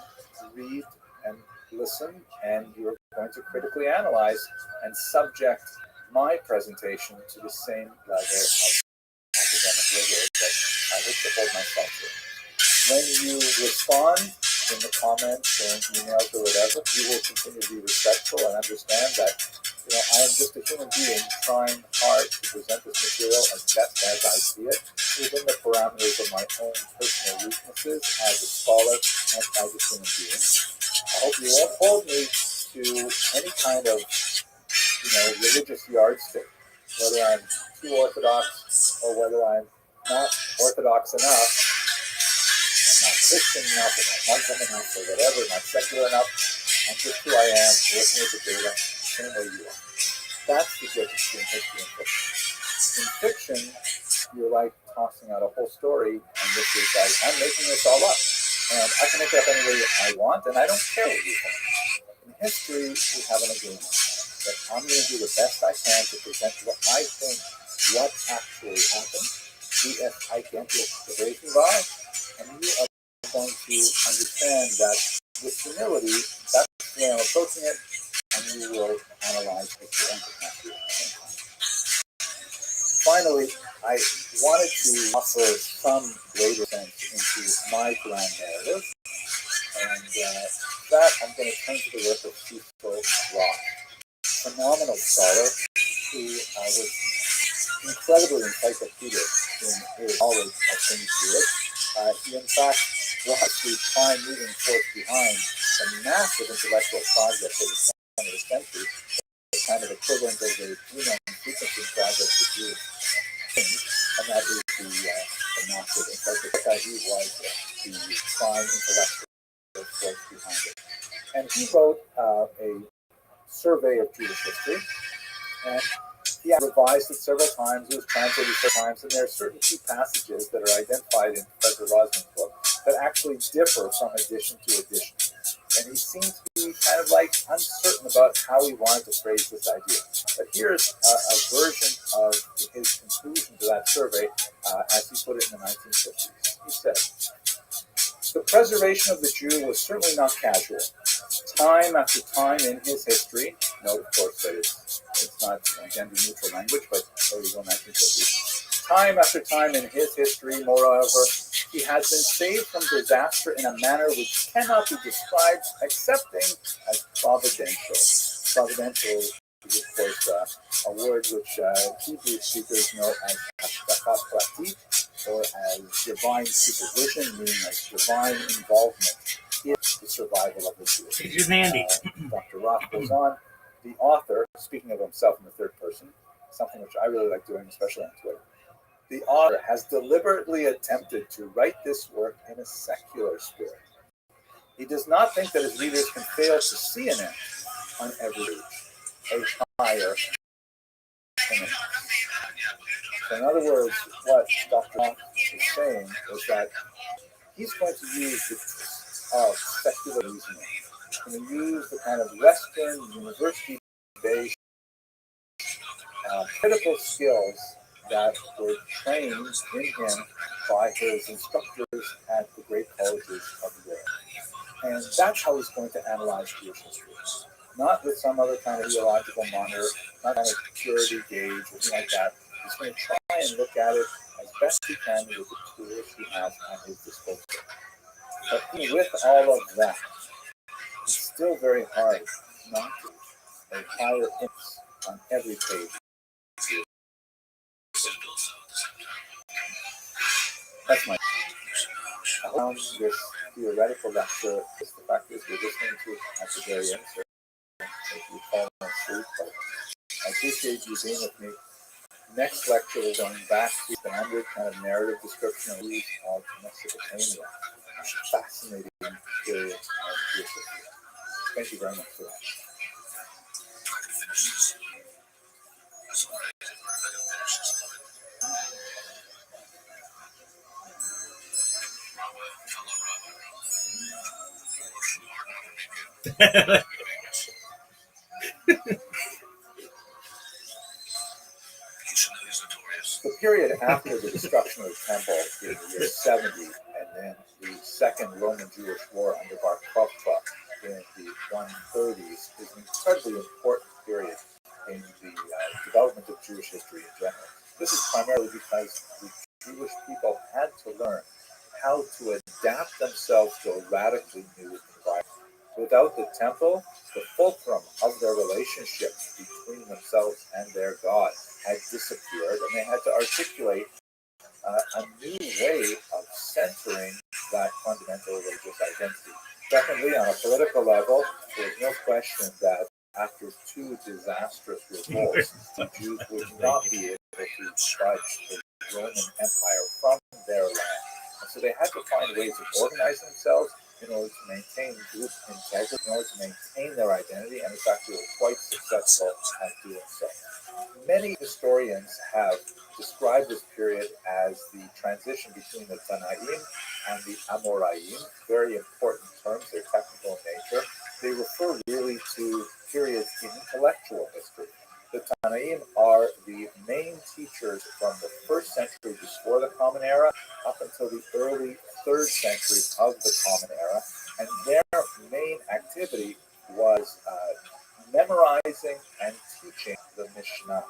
read and listen, and you're going to critically analyze and subject my presentation to the same level of academic rigor that I hope to hold myself to. When you respond in the comments or in emails or whatever, you will continue to be respectful and understand that I am just a human being trying hard to present this material as best as I see it within the parameters of my own personal weaknesses as a scholar and as a human being. I hope you won't hold me to any kind of religious yardstick, whether I'm too orthodox or whether I'm not orthodox enough, I'm not Christian enough, or not Muslim enough, or whatever, not secular enough. I'm just who I am, looking at the data, same way you are. That's the difference between history and fiction. In fiction, you're like tossing out a whole story, and this is like, I'm making this all up. And I can make it up any way I want, and I don't care what you think. In history, we have an agreement that I'm going to do the best I can to present what I think what actually happened, be as identical gewesen war, and you are going to understand that with humility, that's the way I'm approaching it, and you will analyze it to understand it. Finally, I wanted to offer some greater sense into my grand narrative, and that I'm going to turn to the work of Cecil Roth, phenomenal scholar who was incredibly encyclopedic in his knowledge of things to it. He, in fact, was the prime moving force behind the massive intellectual progress of the 20th century, the kind of equivalent of the genome sequencing project that you and that is the massive encyclopedia. He was the prime intellectual force behind it. And he wrote a survey of Jewish history, and he revised it several times, it was translated several times, and there are certain key passages that are identified in Professor Rosman's book that actually differ from edition to edition. And he seemed to be kind of like uncertain about how he wanted to phrase this idea. But here's a version of his conclusion to that survey as he put it in the 1950s. He said, "The preservation of the Jew was certainly not casual. Time after time in his history," note, of course, that it's not gender-neutral language, but there you go, 1950s. "Time after time in his history, moreover, he has been saved from disaster in a manner which cannot be described excepting as providential." Providential is, of course, a word which Hebrew speakers know as hashgacha pratit, or as divine supervision, meaning as divine involvement in the survival of the Jew. Dr. Roth goes on, the author, speaking of himself in the third person, something which I really like doing, especially on Twitter, the author has deliberately attempted to write this work in a secular spirit. He does not think that his readers can fail to see in it, on every page, a higher image. So in other words, what Dr. Roth is saying is that he's going to use the of secular reasoning. He's going to use the kind of Western university-based critical skills that were trained in him by his instructors at the great colleges of Europe. And that's how he's going to analyze Jewish history. Not with some other kind of theological monitor, not kind of purity gauge or anything like that. He's going to try and look at it as best he can with the tools he has at his disposal. But even with all of that, it's still very hard not to. They higher hints on every page. That's my around this theoretical lecture. The fact is, we're listening to it at the very end. So if you fall asleep, but I appreciate you being with me. Next lecture, we're going back to the standard kind of narrative description of use of Mesopotamia. Fascinating period of Jewish history. Thank you very much for that. The period after the destruction of the temple in the year 70, and then the Second Roman Jewish War under Bar Kokhba in the 130s, is an incredibly important period in the development of Jewish history in general. This is primarily because the Jewish people had to learn how to adapt themselves to a radically new environment. Without the temple, the fulcrum of their relationship between themselves and their God had disappeared, and they had to articulate a new way of centering that fundamental religious identity. Secondly, on a political level, there's no question that after two disastrous revolts, the Jews would not be able to budge the Roman Empire from their land. And so they had to find ways of organizing themselves in order to maintain group integrity, in order to maintain their identity, and in fact, they were quite successful at doing so. Many historians have described this period as the transition between the Tanaim and the Amoraim, very important terms, they're technical in nature. They refer really to periods in intellectual history. The Tanaim are the main teachers from the 1st century before the Common Era up until the early 3rd century of the Common Era, and their main activity was memorizing and teaching the Mishnah.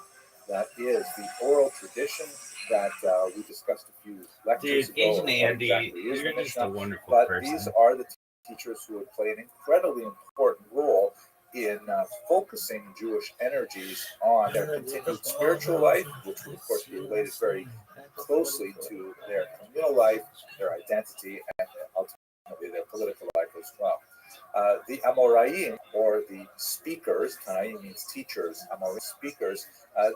That is the oral tradition that we discussed a few lectures ago. Dude, Andy, exactly you're just a wonderful but person. These are the teachers who would play an incredibly important role in focusing Jewish energies on their continued spiritual life, which would, of course, be related very closely to their communal life, their identity, and ultimately their political life as well. The Amoraim, or the speakers, Tanaim means teachers, Amoraim speakers,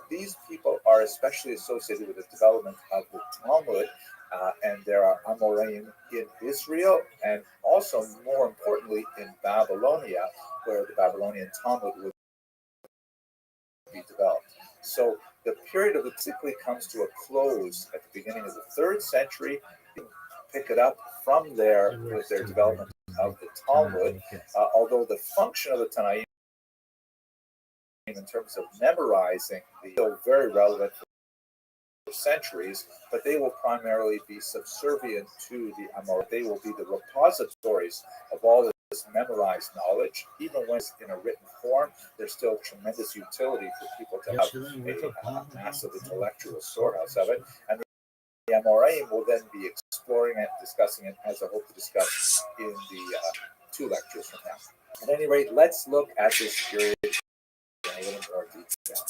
these people are especially associated with the development of the Talmud, and there are Amoraim in Israel, and also, more importantly, in Babylonia, where the Babylonian Talmud would be developed. So the period of the typically comes to a close at the beginning of the 3rd century. Pick it up from there with their development of the Talmud, although the function of the Tanaim in terms of memorizing is still very relevant for centuries, but they will primarily be subservient to the Amor. They will be the repositories of all this memorized knowledge. Even when it's in a written form, there's still tremendous utility for people to have a massive intellectual storehouse of it. And the Amoraim will then be exploring it, discussing it, as I hope to discuss in the 2 lectures from now. At any rate, let's look at this period in a little more detail.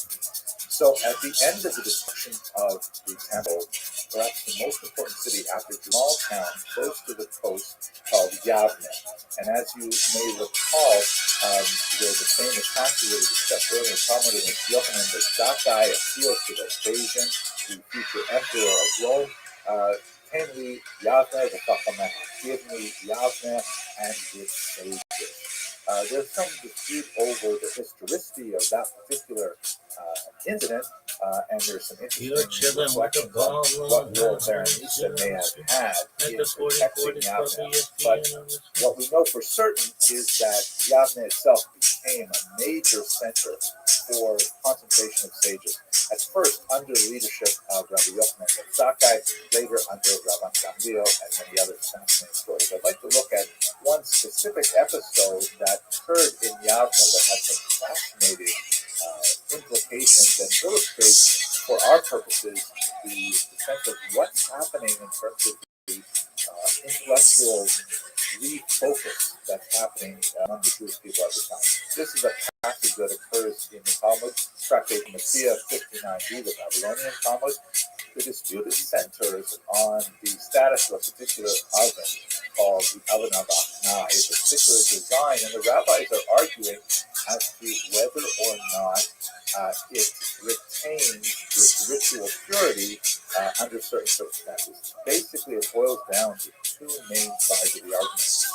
So, at the end of the destruction of the temple, perhaps the most important city after a small town close to the coast called Yavne. And as you may recall, there's a famous passage that we discussed earlier in Talmud in which Yochanan the Zakkai appeals to Vespasian, the future emperor of Rome. Can we Yavne the Chachameh? Give me Yavne and its sages. There's some dispute over the historicity of that particular incident, and there's some interesting reflections on what role Berenice may have had in protecting Yavne. But what we know for certain is that Yavne itself became a major center for concentration of sages. At first, under the leadership of Rabbi Yochanan ben Zakkai, later under Rabban Gamliel, and many other fascinating stories. I'd like to look at one specific episode that occurred in Yavne that had some fascinating implications and illustrates, for our purposes, the This is a passage that occurs in the Talmud, Tractate Messiah 59b, the Babylonian Talmud. The dispute centers on the status of a particular oven called the oven of Achna. It's a particular design, and the rabbis are arguing as to whether or not it retains its ritual purity under certain circumstances. Basically, it boils down to two main sides of the argument.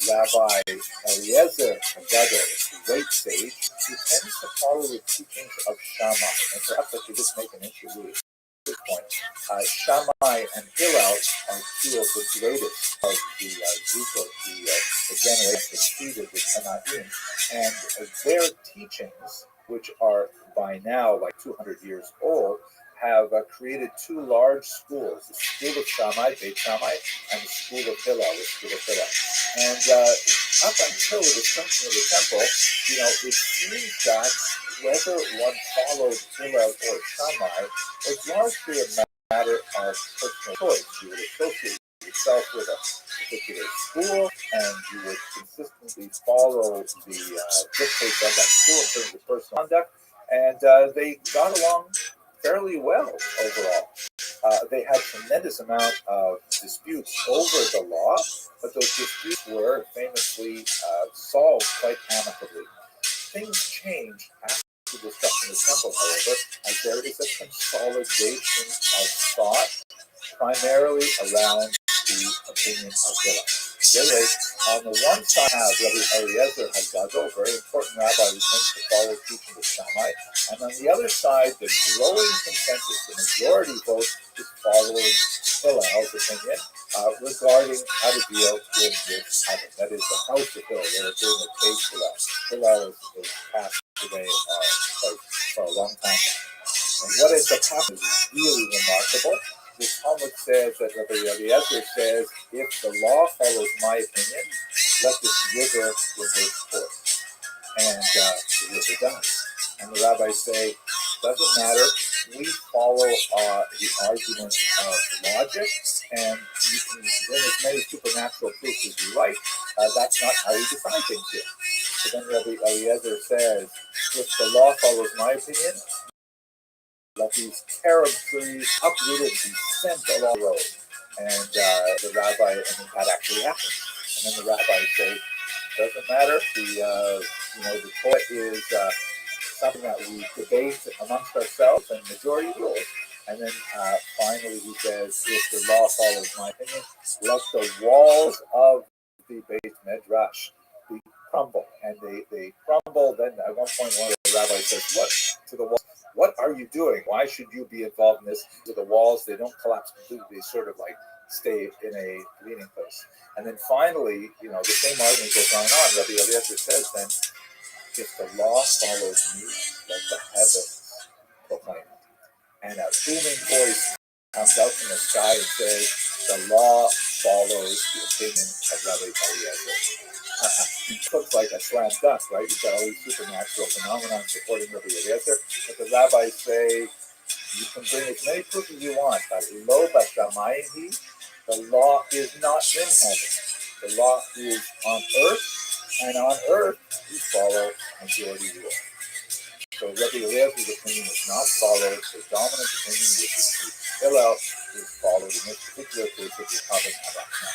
Rabbi Eliezer Gadol, the great sage, who tends to follow the teachings of Shammai, and perhaps I should just make an interlude at this point. Shammai and Hillel are two of the greatest of the group of the generation that succeeded the Tanaim, and their teachings, which are by now like 200 years old, have created two large schools: the school of Shammai, Beit Shammai, and the school of Hillel, the school of Hillel. And up until the destruction of the temple, it seems that whether one followed Hillel or Shammai was largely a matter of personal choice. You would associate yourself with a particular school, and you would consistently follow the dictates of that school in terms of personal conduct, and they got along fairly well overall. They had tremendous amount of disputes over the law, but those disputes were famously solved quite amicably. Things changed after the destruction of the temple, however, as there is a consolidation of thought, primarily around the opinion of Hillel. On the one side, Rabbi Eliezer Haggadol, very important rabbi who tends to follow teaching of Shammai, and on the other side, the growing consensus, the majority vote, is following Hillel's opinion regarding how to deal with this oven. That is the house of Hillel. They're doing a case for that. Hillel is passed away for a long time now. And what ends up happening is really remarkable. The Talmud says that Rabbi Eliezer says, if the law follows my opinion, let this river reverse course. And the river does. And the rabbis say, doesn't matter, we follow the argument of logic, and you can bring as many supernatural proofs as you like. That's not how we decide things here. So then Rabbi Eliezer says, if the law follows my opinion, let these carob trees uprooted and be sent along the road. And the rabbi, and that actually happened. And then the rabbi says, doesn't matter. The Torah is something that we debate amongst ourselves, and majority rules. And then finally he says, if the law follows my opinion, let the walls of the Beit Midrash be crumble. And they crumble. Then at one point one of the rabbis says, what to the walls? What are you doing? Why should you be involved in this? To the walls, they don't collapse completely. They sort of like stay in a leaning place. And then finally, the same argument goes on. Rabbi Eliezer says then, if the law follows me, let the heavens proclaim it. And a booming voice comes out from the sky and says, the law follows the opinion of Rabbi Eliezer. It looks like a slam dunk, right? You've got all these supernatural phenomena supporting Rabbi Eliezer, but the rabbis say you can bring as many proofs as you want. But lo bashamayim, the law is not in heaven. The law is on earth, and on earth we follow majority rule. So Rabbi Eliezer's opinion is not followed. The dominant opinion, which is Hillel, is followed in this particular case of the covenant of Achna.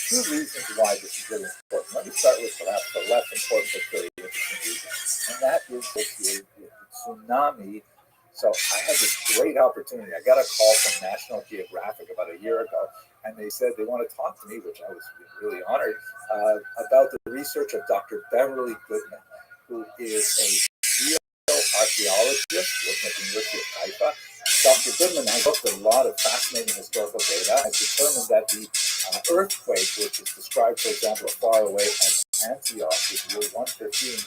Two reasons why this is really important. Let me start with perhaps the less important but very interesting reason, and that is associated with the tsunami. So I had this great opportunity. I got a call from National Geographic about a year ago, and they said they want to talk to me, which I was really honored, about the research of Dr. Beverly Goodman, who is a real archaeologist working at the University of Haifa. Dr. Goodman has looked at a lot of fascinating historical data and determined that the earthquake, which is described, for example, far away at Antioch in year 115,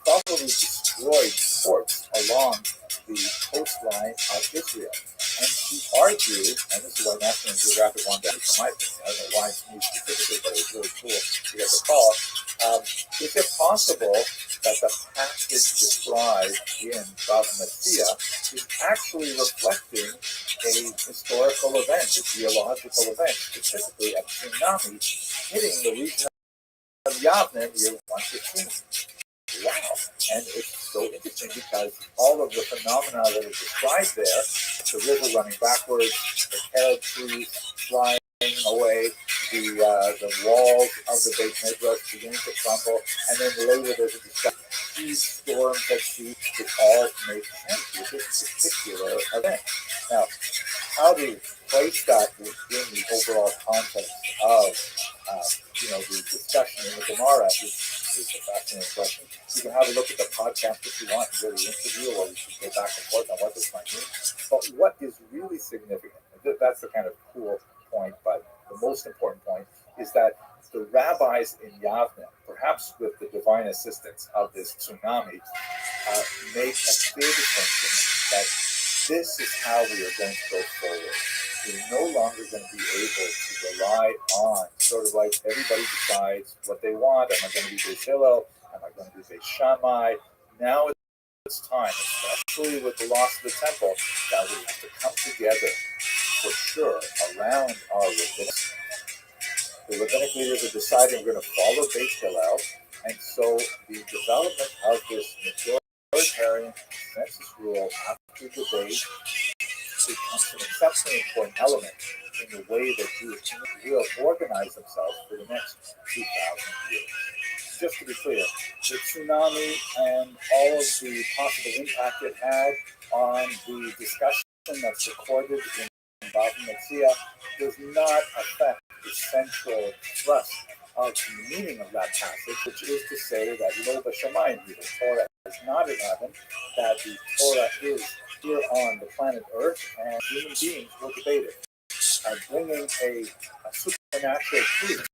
probably destroyed forts along the coastline of Israel. And she argued, and this is why National Geographic wanted to from my opinion, I don't know why it's me specifically, but it was really cool to get the call. Is it possible that the passage described in Bava Metzia is actually reflecting a historical event, a geological event, specifically a tsunami hitting the region of Yavne in year 115? And it's so interesting because all of the phenomena that are described there, the river running backwards, the carob trees flying away, the walls of the Beit Midrash beginning to crumble, and then later there's a discussion huge storms that see it all makes sense with this particular event. Now, how to place that within the overall context of the discussion in the Gemara is a fascinating question. You can have a look at the podcast if you want, really interview, or we can go back and forth on what this might mean. But what is really significant, that's the kind of cool point, but the most important point is that the rabbis in Yavne, perhaps with the divine assistance of this tsunami, make a clear distinction that this is how we are going to go forward. We're no longer going to be able to rely on sort of like everybody decides what they want. Am I going to be Beis Hillel? Am I going to be Beis Shammai? Now it's time, especially with the loss of the temple, that we have to come together for sure around our rabbinic. The rabbinic leaders are deciding we're going to follow Beis Hillel, and so the development of this majoritarian consensus rule after debate becomes an exceptionally important element in the way that Jewish will organize themselves for the next 2,000 years. Just to be clear, the tsunami and all of the possible impact it had on the discussion that's recorded in Bava Metzia does not affect the central thrust of the meaning of that passage, which is to say that Lo B'Shamayim, the Torah is not in heaven, that the Torah is here on the planet Earth, and human beings will debate it. Bringing a supernatural truth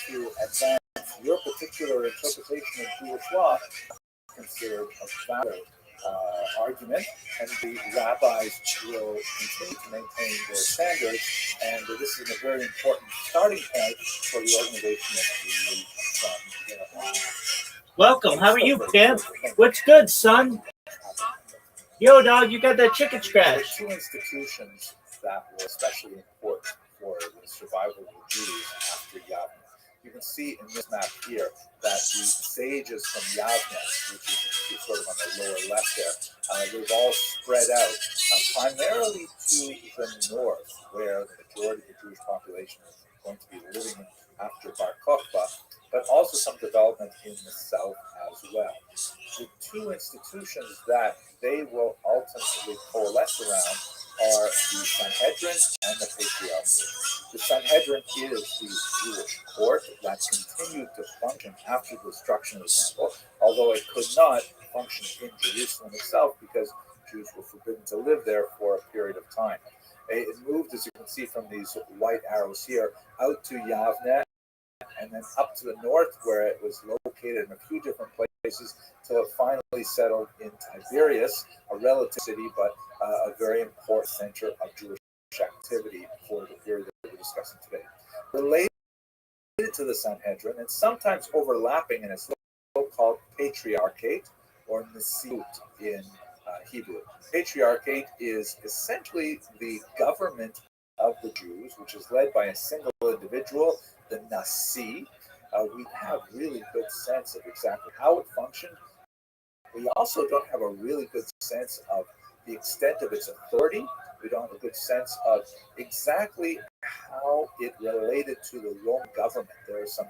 to advance your particular interpretation of Jewish law is considered a valid argument, and the rabbis will continue to maintain their standards, and this is a very important starting point for the organization of the from there on. Welcome. How are you, Pimp? What's good, son? Yo, dog, you got that chicken scratch. Two institutions that were especially important for the survival of the Jews after Yavne. You can see in this map here that the sages from Yavne, which is sort of on the lower left there, they've all spread out primarily to the north, where the majority of the Jewish population is going to be living after Bar Kokhba, but also some development in the south as well. The two institutions that they will ultimately coalesce around are the Sanhedrin and the Patriarchy. The Sanhedrin is the Jewish court that continued to function after the destruction of the temple, although it could not function in Jerusalem itself because Jews were forbidden to live there for a period of time. It moved, as you can see from these white arrows here, out to Yavne, and then up to the north, where it was located in a few different places till it finally settled in Tiberias, a relative city, but a very important center of Jewish activity for the period that we're discussing today. Related to the Sanhedrin, and sometimes overlapping in its so-called patriarchate, or Nesiut in Hebrew. Patriarchate is essentially the government of the Jews, which is led by a single individual, the Nasi. We have really good sense of exactly how it functioned. We also don't have a really good sense of the extent of its authority. We don't have a good sense of exactly how it related to the Roman government. There are some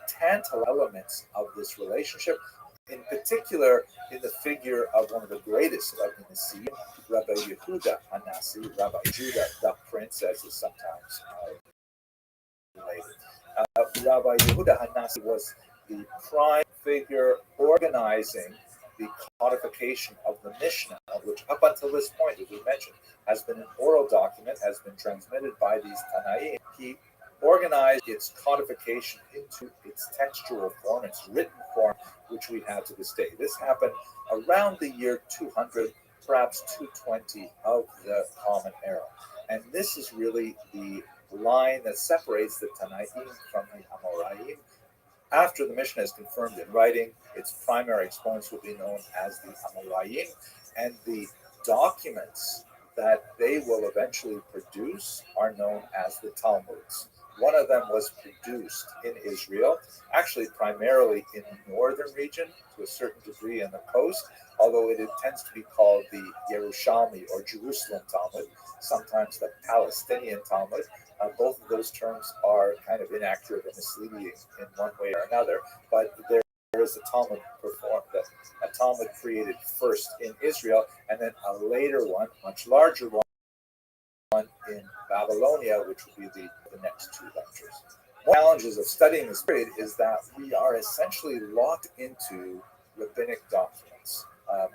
tantal elements of this relationship, in particular in the figure of one of the greatest of the Nasi, Rabbi Yehuda Hanasi, Rabbi Judah, the prince, as is sometimes related. Rabbi Yehuda Hanasi was the prime figure organizing the codification of the Mishnah, which up until this point, as we mentioned, has been an oral document, has been transmitted by these Tanaim. He organized its codification into its textual form, its written form, which we have to this day. This happened around the year 200, perhaps 220 of the Common Era. And this is really the line that separates the Tanaim from the Amoraim. After the Mishnah is confirmed in writing, its primary exponents will be known as the Amoraim, and the documents that they will eventually produce are known as the Talmuds. One of them was produced in Israel, actually primarily in the northern region, to a certain degree in the coast, although it tends to be called the Yerushalmi or Jerusalem Talmud, sometimes the Palestinian Talmud. Both of those terms are kind of inaccurate and misleading in one way or another, but there is a Talmud a Talmud created first in Israel, and then a later one, much larger one in Babylonia, which will be the next two lectures. One of the challenges of studying this period is that we are essentially locked into rabbinic documents.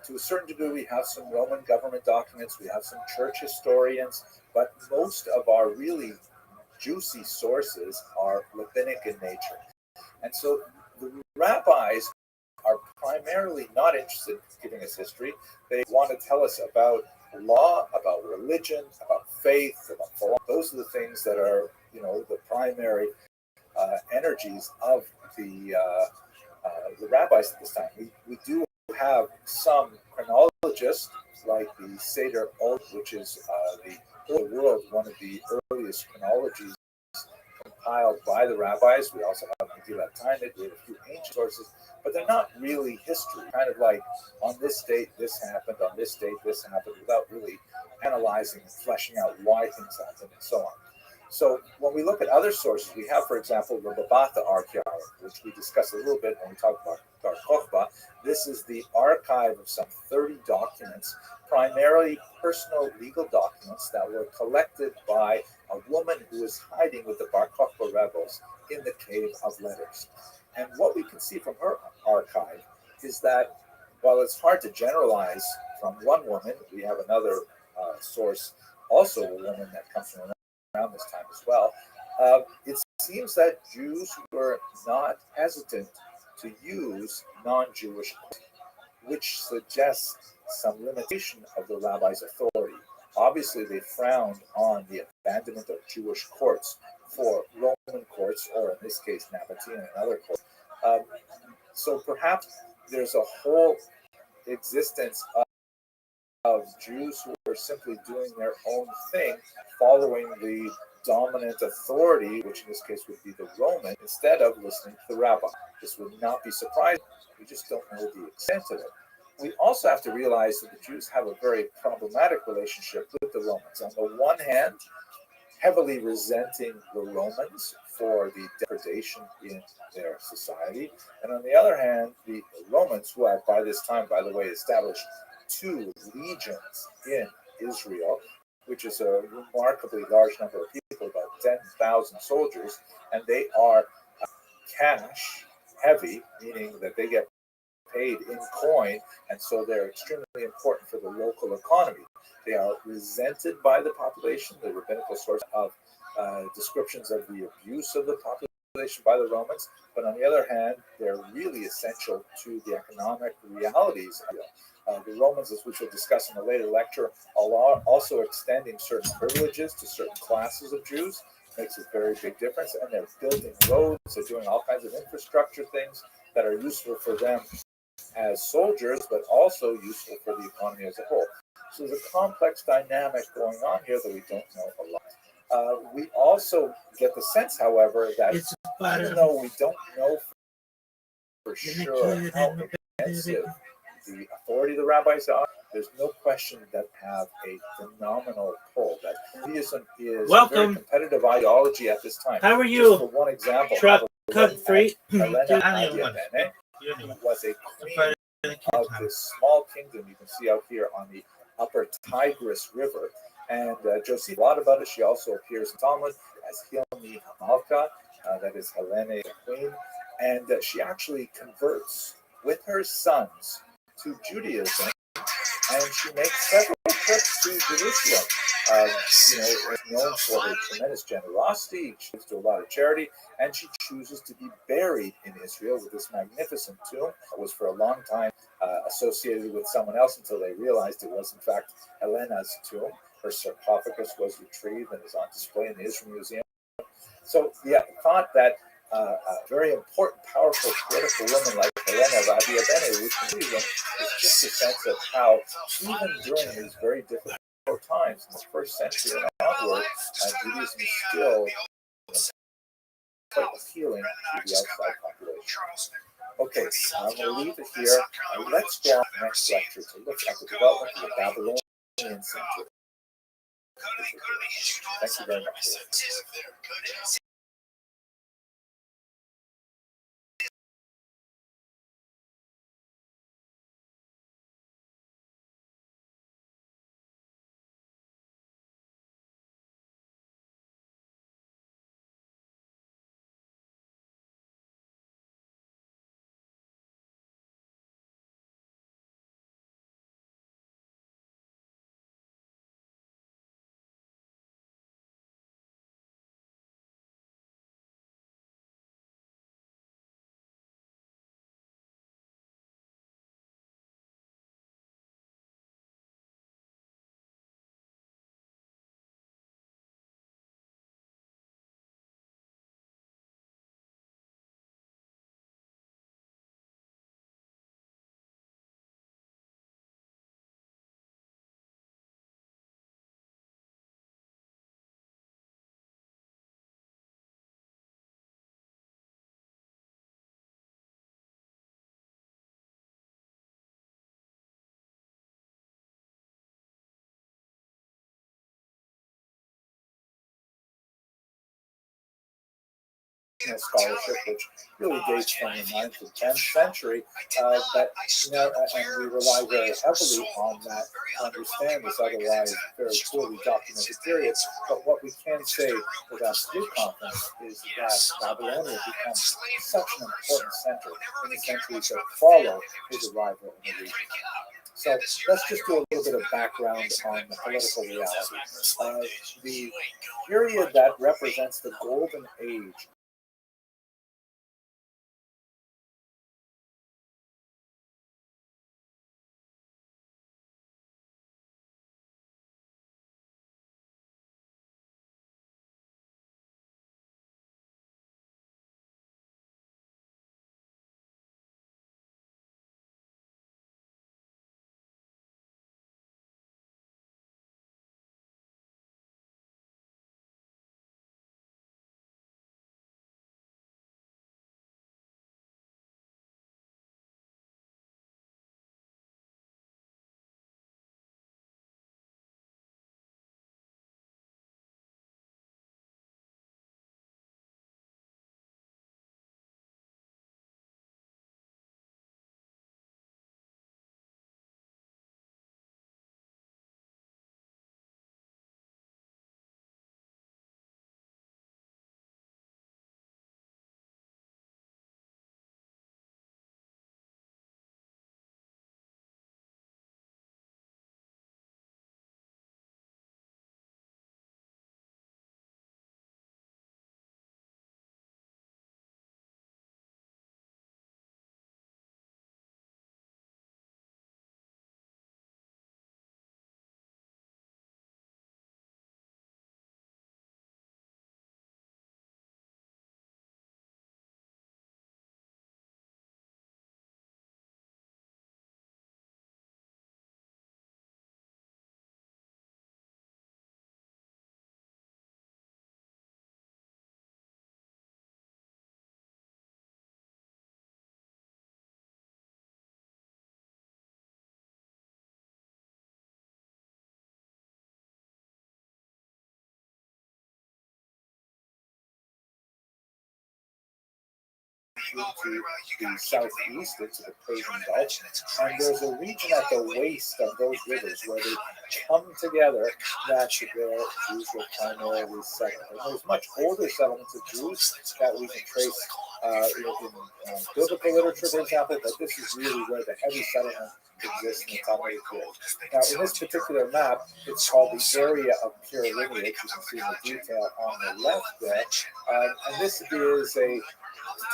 To a certain degree, we have some Roman government documents, we have some church historians, but most of our really juicy sources are rabbinic in nature. And so the rabbis are primarily not interested in giving us history. They want to tell us about law, about religion, about faith, about philosophy. Those are the things that are, the primary energies of the rabbis at this time. We do have some chronologists like the Seder Ol, which is the world, one of the earliest chronologies compiled by the rabbis. We also have Megillat Tainit. We have a few ancient sources, but they're not really history. Kind of like on this date this happened, on this date this happened, without really analyzing and fleshing out why things happened and so on. So when we look at other sources, we have, for example, the Babata archaeology, which we discussed a little bit when we talked about Bar Kokhba. This is the archive of some 30 documents, primarily personal legal documents that were collected by a woman who was hiding with the Bar Kokhba rebels in the Cave of Letters. And what we can see from her archive is that while it's hard to generalize from one woman, we have another source, also a woman that comes from around this time as well. It seems that Jews were not hesitant to use non-Jewish, which suggests some limitation of the rabbi's authority. Obviously, they frowned on the abandonment of Jewish courts for Roman courts, or in this case, Nabatean and other courts. So perhaps there's a whole existence of Jews who are simply doing their own thing, following the dominant authority, which in this case would be the Roman, instead of listening to the rabbi. This would not be surprising. We just don't know the extent of it. We also have to realize that the Jews have a very problematic relationship with the Romans. On the one hand, heavily resenting the Romans for the degradation in their society. And on the other hand, the Romans, who have by this time, by the way, established 2 legions in Israel, which is a remarkably large number of people, about 10,000 soldiers, and they are cash heavy, meaning that they get paid in coin, and so they're extremely important for the local economy. They are resented by the population. The rabbinical source of descriptions of the abuse of the population by the Romans, but on the other hand, they're really essential to the economic realities. The Romans, as we shall discuss in a later lecture, are also extending certain privileges to certain classes of Jews. Makes a very big difference, and they're building roads. They're doing all kinds of infrastructure things that are useful for them as soldiers, but also useful for the economy as a whole. So there's a complex dynamic going on here that we don't know a lot. We also get the sense, however, that even though we don't know for sure how extensive the authority of the rabbis are, there's no question that have a phenomenal pull. That Judaism is a very competitive ideology at this time. How are you? Just for one example, Truck cut free. Helena Adiabene was a queen of this small kingdom you can see out here on the upper Tigris River. And Josie, a lot about it. She also appears in Talmud as Hilmi Hamalka, that is Helene, the queen. And she actually converts with her sons to Judaism, and she makes several trips to Jerusalem. Is known for her tremendous generosity. She gives to a lot of charity, and she chooses to be buried in Israel with this magnificent tomb. It was for a long time associated with someone else until they realized it was in fact Helena's tomb. Her sarcophagus was retrieved and is on display in the Israel Museum. So thought that a very important, powerful, political woman like Helena of Adiabene would continue is just a sense of how, even during these very difficult times in the first century and onward, Judaism is still quite appealing to the outside population. Okay, I'm going to leave it here. Let's go on to the next lecture to look at the development of the Babylonian center. Thank you very much. Scholarship, which really dates from the 9th and 10th century, but and we rely very heavily on that to understand this otherwise very poorly documented period. But what we can say with absolute confidence is that Babylonia becomes such an important center in the centuries that follow his arrival in the region. So let's just do a little bit of background on the political reality. The period that represents the golden age to the southeast, into the Persian Gulf, and there's a region at the waist of those rivers where they come together that where Jews were primarily settled. And there's much older settlements of Jews that we can trace in biblical literature, for example, but this is really where the heavy settlement exists in the Talmudic period. Now, in this particular map, it's called the area of pure lineage. You can see the detail on the left there. And this is a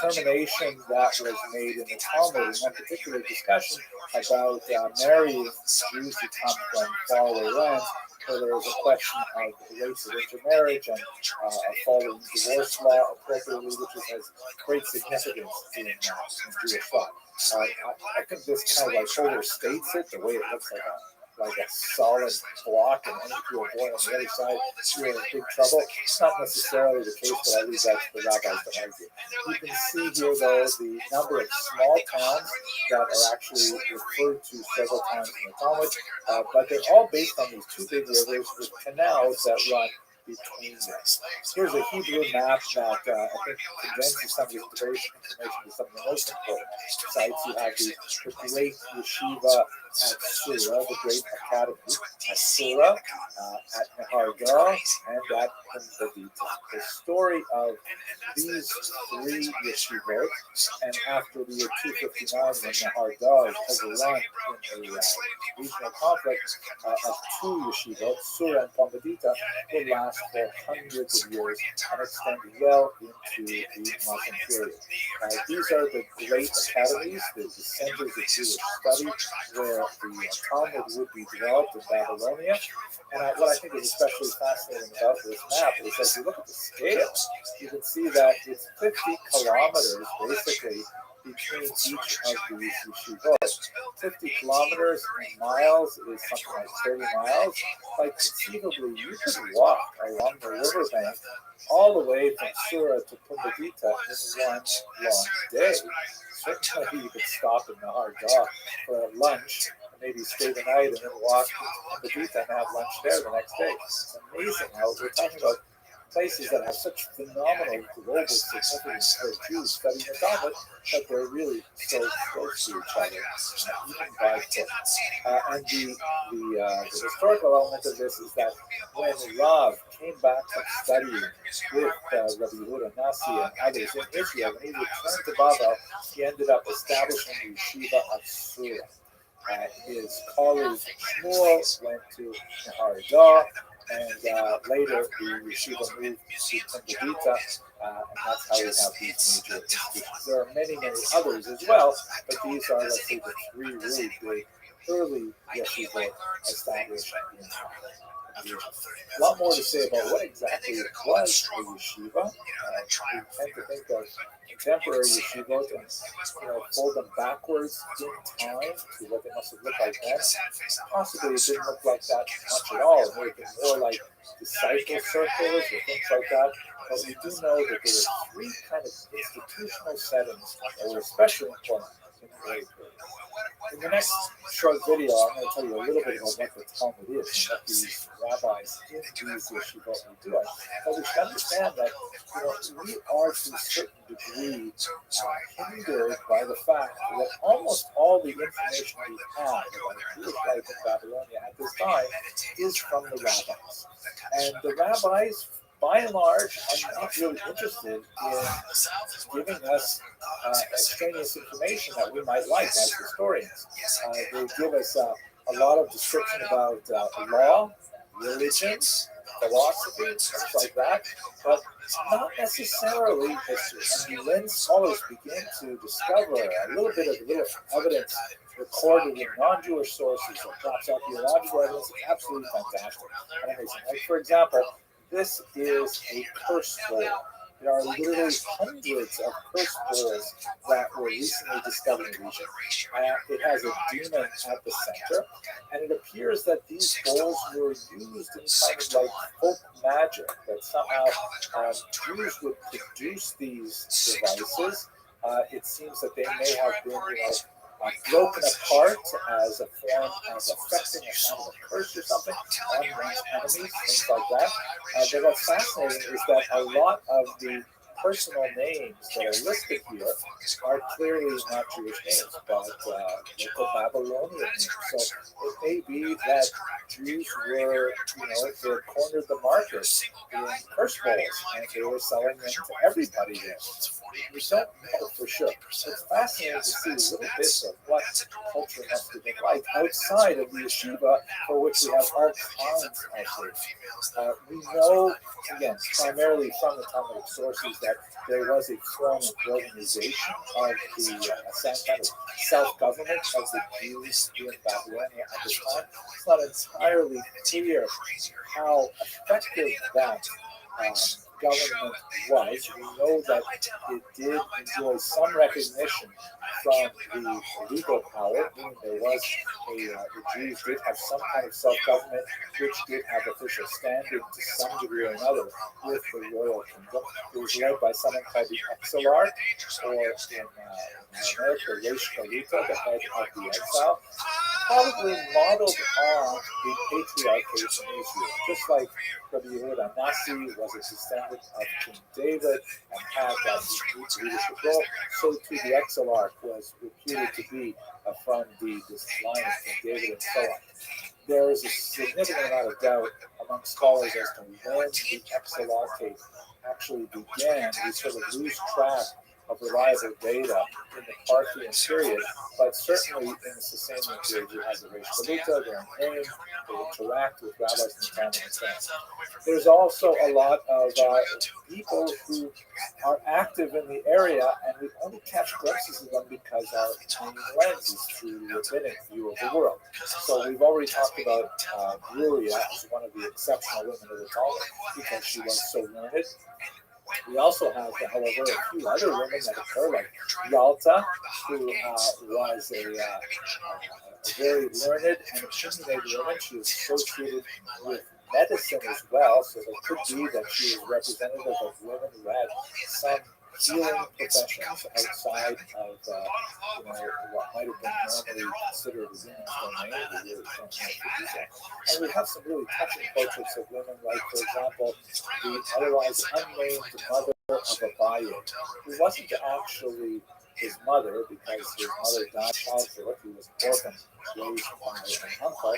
determination that was made in the Talmud in that particular discussion about marrying Jews who come from faraway lands, where there was a question of rates of intermarriage and following divorce law appropriately, which has great significance in Jewish thought. I think this kind of like overstates it, the way it looks like like a solid block and any to avoid on the other side, you're in big trouble. It's not necessarily the case, but I leave that to the rabbis to argue. You can see here, though, the number of small towns that are actually referred to several times in the Talmud, but they're all based on these two big rivers with canals that run between them. Here's a Hebrew map that I think condenses some of the information to some of the most important sites. You have the great yeshiva at Sura, the great academy at Sura, at Nehardar, and at Pumbedita. The story of these three yeshivot, and after the year 259, when Nehardar is overrun in a regional conflict of two yeshivot, Sura and Pumbedita, will last for hundreds of years and extend well into the Muslim period. These are the great academies, the centers of Jewish study, where the Talmud would be developed in Babylonia. And what I think is especially fascinating about this map is that if you look at the scale, you can see that it's 50 kilometers basically between each of these yeshivot. 50 kilometers in miles is something like 30 miles. Like conceivably, you could walk along the riverbank all the way from Sura to Pumbedita in one long day. Certainly, you could stop in Nahardar for lunch, maybe stay the night, and then walk to Pumbedita and have lunch there the next day. It's amazing how we're talking about places that have such phenomenal global significance for Jews studying the Talmud, but they're really so close to each other, even by foot. And the historical element of this is that when Rav came back from studying with Rabbi Yehuda Nasi and others in Israel, when he returned to Babel, he ended up establishing the yeshiva of Sura. His colleague Shmuel went to Nehardar, and later the yeshiva moved to Pumbedita, and that's how we have these major institutions. There are many, many others as well, but these are, let's say, the three really big early yeshivot established in the region. A lot more to say about what exactly it was a yeshiva. We tend to think of contemporary yeshivot and fold them backwards in time to what they must have looked like then. Possibly it didn't look like that much at all. It may have been more like disciple circles or things like that. But we do know that there were three kind of institutional settings that were especially important in the early period. In the next short video, I'm going to tell you a little bit about what the Talmud is and what these rabbis in these yeshivot will do. But we should understand that we are to a certain degree hindered by the fact that almost all the information we have about Jewish life in Babylonia at this time is from the rabbis. And the rabbis, by and large, are not really interested in giving us extraneous information that we might like as historians. They give us a lot of description about law, religion, philosophy, things like that, but not necessarily history. And when scholars begin to discover a little bit of evidence recorded in non-Jewish sources that crops up theological evidence, it's absolutely fantastic and amazing. Like, for example, this is a curse bowl. There are literally hundreds of curse bowls that were recently discovered in the region. It has a demon at the center, and it appears that these bowls were used in kind of like folk magic, that somehow Jews would produce these devices. It seems that they may have been, broken apart as a form of affecting a kind of a curse or something on one's enemies, things like that. But what's fascinating is that a lot of the personal names that are listed here are clearly not Jewish names, but local Babylonian names. So it may be that Jews were, they cornered the market in curse bowls, and they were selling them to everybody there. We don't know for sure. It's fascinating to see little bits of what culture must have been like outside of the yeshiva, for which we have all kinds of things. We know, again, primarily from the Talmudic sources, that there was a form of organization of the kind of self-government of the Jews in Babylonia at this time. It's not entirely clear how effective that government was. We know that it did enjoy some recognition from the legal power, meaning there was the Jews did have some kind of self-government, which did have official standing to some degree or another with the royal kingdom. It was led by someone called the Exilarch, or in America, Restream, the head of the exile, probably modeled on the patriarchate in Israel. Just like Rabbi Yehuda Nasi was a descendant of King David and had that unique leadership role, so too the Exilarch was reputed to be from this line of King David and so on. There is a significant amount of doubt among scholars as to when the Exilarchate actually began. We sort of lose track of reliable data in the Parthian period, but certainly in the Sasanian period, you have the Reish Galita, their name, they interact with rabbis in the town and so on. There's also a lot of people who are active in the area, and we only catch glimpses of them because our main lens is through the rabbinic view of the world. So we've already talked about Bruria as one of the exceptional women of the Talmud because she was so learned. We also have, however, a few other women that occur, like Yalta, who was a very learned and opinionated woman. She was associated with medicine as well, so it could be that she was representative of women who had some healing professions outside of what might have been normally considered a women's domain. We really don't know to do that. And we have some really touching portraits of women, like, for example, the otherwise unnamed mother of Abaye, who wasn't actually his mother because his mother died childbirth. He was an orphan raised by an uncle.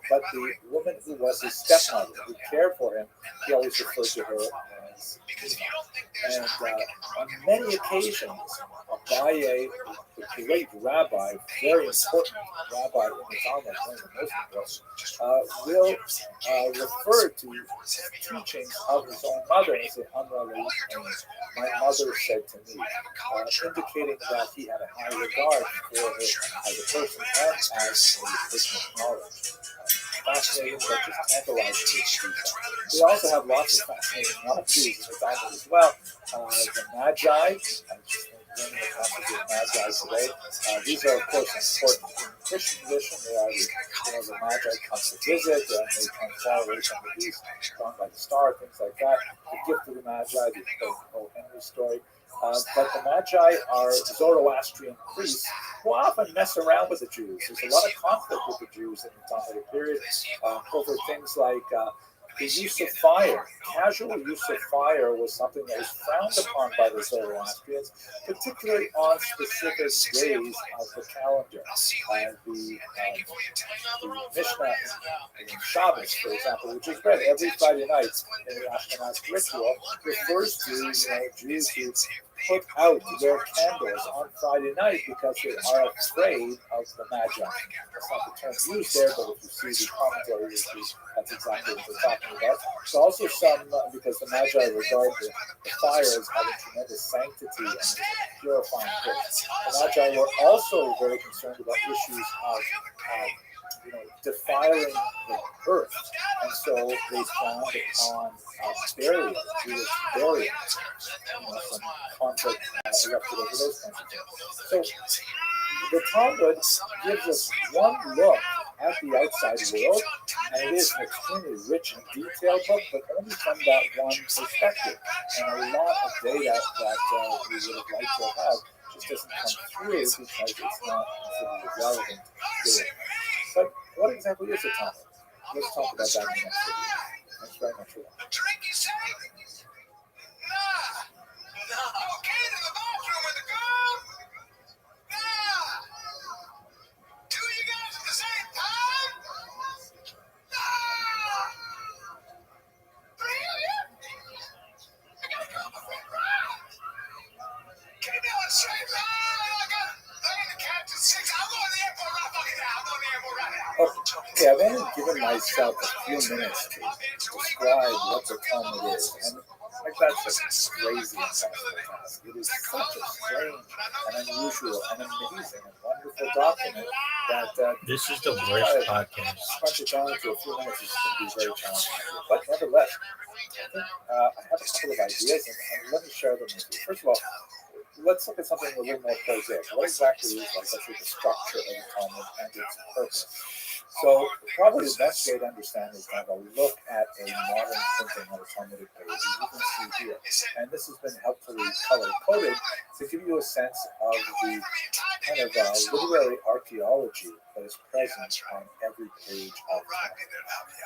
But the woman who was his stepmother, who cared for him, he always referred to her as Ima. And on many occasions, Abaye, the great rabbi, very important rabbi in the Talmud, one of the most important, will refer to teachings of his own mother and say, my mother said to me, indicating that he had a high regard for her as a person and as a personal knowledge. Fascinating, but just tantalizing to people. We also have lots of fascinating non-Jews in the Talmud as well. The Magi, learning the concept of Magi today. These are, of course, important in Christian tradition. They are the Magi come to visit, and they come far away from the east, drawn by the star, things like that. The gift of the Magi, the O. Henry story. But the Magi are Zoroastrian priests who often mess around with the Jews. There's a lot of conflict with the Jews in the Talmudic period over things like the use of fire. Casual use of fire was something that was frowned upon by the Zoroastrians, particularly on specific days of the calendar. The Mishnah in Shabbos, for example, which is read every Friday night in the Ashkenaz ritual, refers to Jews who put out their candles on Friday night because they are afraid of the Magi. That's not the term used there, but if you see the commentary, that's exactly what they're talking about. There's also some, because the Magi regard the fire as having tremendous sanctity and as a purifying force. The Magi were also very concerned about issues of defiling the earth, and so they frowned upon burial, Jewish burial. Some conflict erupted over those kinds of things. So the Talmud gives us one look at the outside world, and it is an extremely rich and detailed book, but only from that one perspective. And a lot of data that we would have liked to have just doesn't come through because it's not considered relevant data. But what exactly is the Talmud? Let's talk about that in the next video. Thanks very much for watching. Okay, I've only given myself a few minutes to describe what the Talmud is, and that's a crazy impossible task. It is such a strange and unusual and amazing and wonderful document that This is the worst podcast. crunch it down into a few minutes is going to be very challenging. But nevertheless, I have a couple of ideas, and let me share them with you. First of all, let's look at something a little more prosaic. What exactly is, like, let's say, the structure of the Talmud and its purpose? So probably the best way to understand is to have a look at a modern printing of a Talmudic page, as you can see here. And this has been helpfully color-coded to give you a sense of the kind of literary archaeology that is present on every page of Talmud.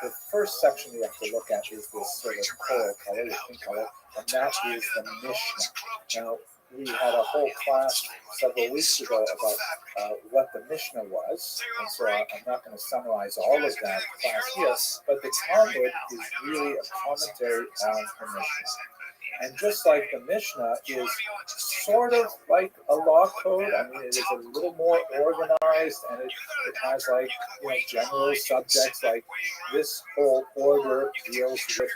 The first section we have to look at is this sort of coral color, the pink color, and that is the Mishnah. Now, we had a whole class several weeks ago about what the Mishnah was, and so I'm not going to summarize all of that class here, but the Talmud is really a commentary on the Mishnah. And just like the Mishnah is sort of like a law code, I mean, it is a little more organized, and it has, like, general subjects like this whole order deals with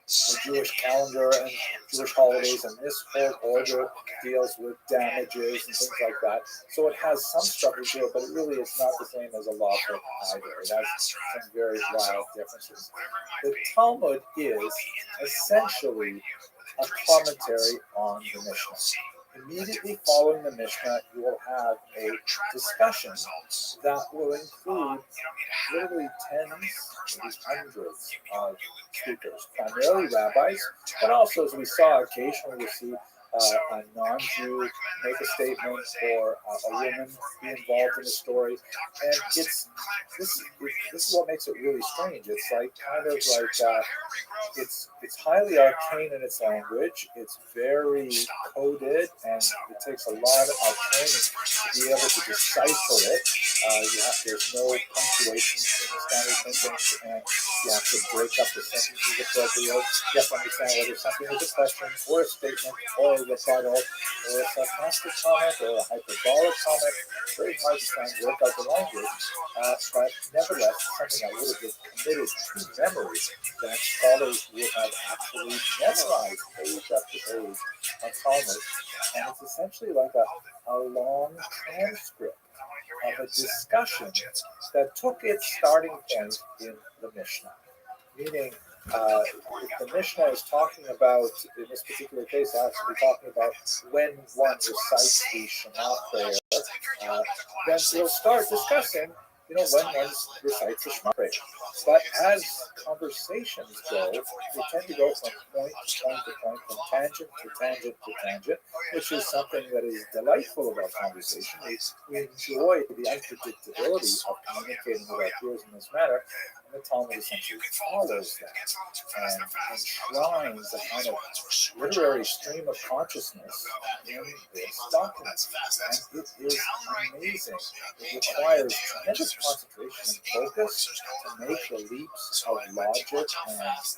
the Jewish calendar and Jewish holidays, and this whole order deals with damages and things like that. So it has some structure to it, but it really is not the same as a law book either. It has some very wild differences. The Talmud is essentially a commentary on the Mishnah. Immediately following the Mishnah, you will have a discussion that will include literally tens, maybe hundreds of speakers, primarily rabbis, but also, as we saw, occasionally we see a non-Jew make a statement, or a woman be involved in the story. And this is what makes it really strange. It's like kind of like it's highly arcane in its language. It's very coded, and it takes a lot of training to be able to decipher it. There's no punctuation in the standard sentence, and you have to break up the sentences appropriately. You have to understand whether something is a question, or a statement, or a rebuttal, or a sarcastic comment, or a hyperbolic comment. Very hard to try and work out the language, but nevertheless, something that would have been committed to memory, that scholars would have actually memorized page after page on Talmud. And it's essentially like a long transcript of a discussion that took its starting point in the Mishnah. Meaning, if the Mishnah is talking about, in this particular case, it has to be talking about when one recites the Shema prayer, then we'll start discussing, when one recites the Shema prayer. But as conversations go, we tend to go from point to point to point, from tangent to tangent to tangent, which is something that is delightful about conversation. We enjoy the unpredictability of communicating with our peers in this manner. And the Talmud essentially follows that and enshrines a kind of literary stream of consciousness in this document. And it is amazing. It requires tremendous concentration and focus to make the leaps of logic and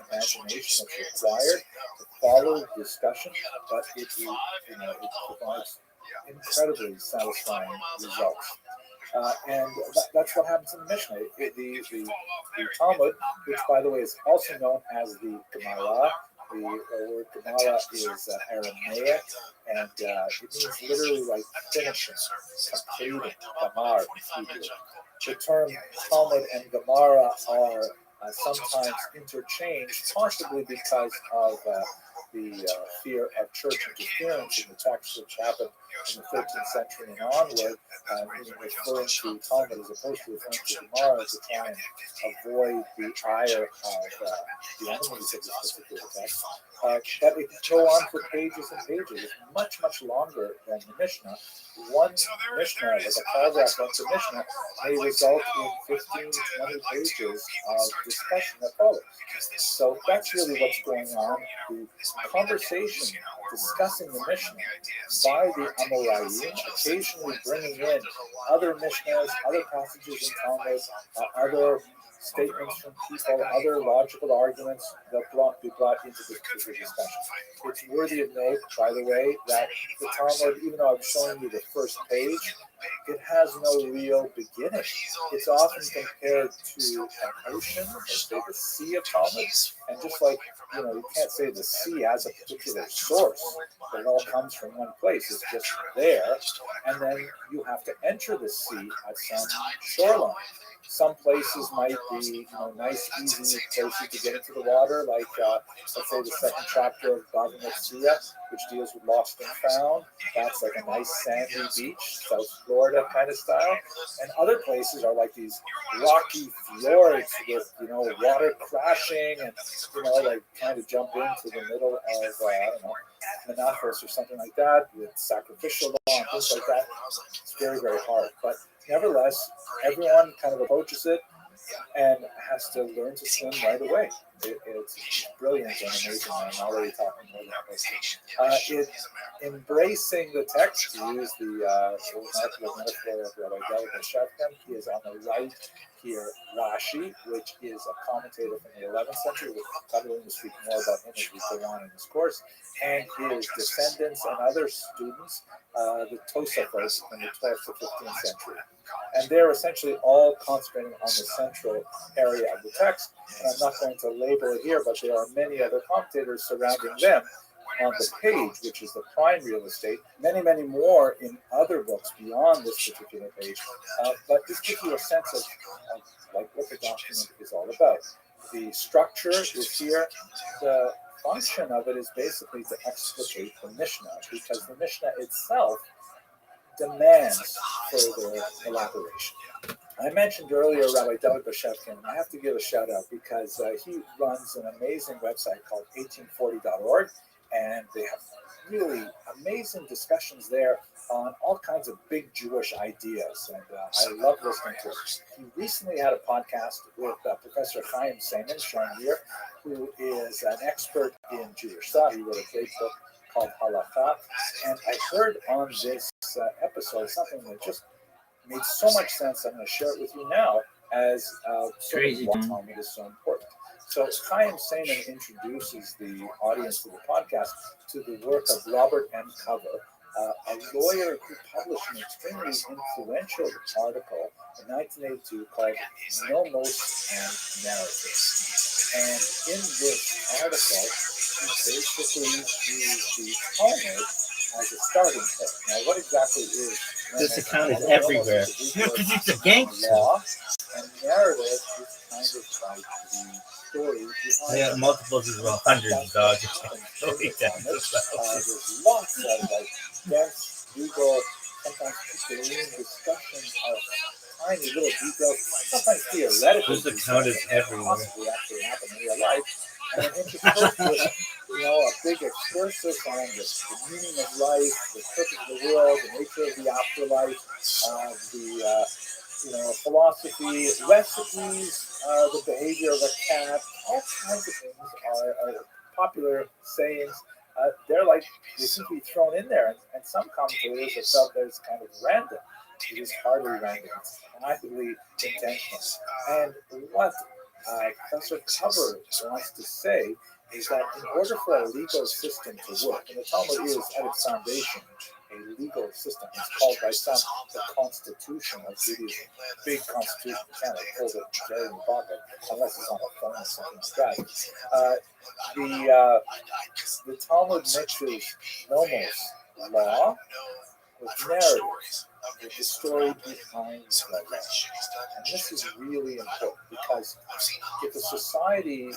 imagination that's required to follow the discussion, but it provides incredibly satisfying results. And that's what happens in the Mishnah. The Talmud, which, by the way, is also known as the Gemara. The word Gemara is Aramaic, and it means literally like finishing, completing, Gamar in Hebrew. The term Talmud and Gemara are sometimes interchanged, possibly because of the fear of church interference in the text, which happened in the 13th century and onward, meaning referring to Talmud as opposed to referring to Gemara to try and avoid the ire of the enemies of this particular text. But it could go on for pages and pages. It's much, much longer than the Mishnah. One Mishnah, like a paragraph of the Mishnah, may result in 15, 20 pages of discussion that follows. So that's really what's going on. The conversation discussing the Mishnah by the Amoraim, occasionally bringing in other Mishnahs, other passages in Talmud, other statements from people, other logical arguments that be brought into the discussion. It's worthy of note, by the way, that the Talmud, even though I'm showing you the first page, it has no real beginning. It's often compared to an ocean, or say the sea of Talmud, and just like, you can't say the sea has a particular source, but it all comes from one place. It's just there, and then you have to enter the sea at some shoreline. Some places might be, nice, easy places to get into the water, like, let's say the second chapter of Bava Metzia, which deals with lost and found. That's like a nice sandy beach, South Florida kind of style. And other places are like these rocky fjords with, water crashing and, like trying to jump into the middle of, I don't know, Menachos or something like that with sacrificial law and things like that. It's very, very hard. But nevertheless, everyone kind of approaches it and has to learn to swim right away. It's brilliant and amazing. I'm already talking more than this. Embracing the text, to use the remarkable metaphor of Rabbi David Shevkin, he is on the right here, Rashi, which is a commentator from the 11th century. We're probably going to speak more about him as we go on in this course. And his descendants and other students, the Tosafos from the 12th to 15th century. And they're essentially all concentrating on the central area of the text. And I'm not going to label it here, but there are many other commentators surrounding them on the page, which is the prime real estate. Many, many more in other books beyond this particular page. But this gives you a sense of like what the document is all about. The structure is here. The function of it is basically to explicate the Mishnah, because the Mishnah itself demands further elaboration. I mentioned earlier Rabbi David Bashevkin, and I have to give a shout out because he runs an amazing website called 1840.org, and they have really amazing discussions there on all kinds of big Jewish ideas, and I love listening to it. He recently had a podcast with Professor Chaim Seiman, shown here, who is an expert in Jewish thought. He wrote a great book called Halakha, and I heard on this episode something that just made so much sense. I'm going to share it with you now as Crazy. Why Talmud is so important. So Chaim Seiman introduces the audience to the podcast to the work of Robert M. Cover, a lawyer who published an extremely influential article in 1982 called Nomos and Narratives. And in this article, he basically used the Talmud as a starting point. Now, what exactly is this account is everywhere? Because it's a gangster. Law, and narrative is kind of like the story behind I got multiples as well, hundreds, dog. There's lots of like dense, legal, sometimes picayune discussions of tiny little details, sometimes theoretical. This account is everywhere. Possibly actually happen in real life. And then interspersed with, a big excursus on the meaning of life, the purpose of the world, the nature of the afterlife, the philosophy, recipes, the behavior of a cat, all kinds of things are popular sayings. They seem to be thrown in there, and some commentators have felt that it's kind of random. It is hardly random. It's actively intentional. And what Professor Cover wants to say is that in order for a legal system to work, and the Talmud is at its foundation a legal system, it's called by some the Constitution of Judaism. Big Constitution, you can't hold it very in the pocket unless it's on a phone or something like that. The Talmud mixes nomos, law, with narrative, with the story behind the law. And this is really important because if a society,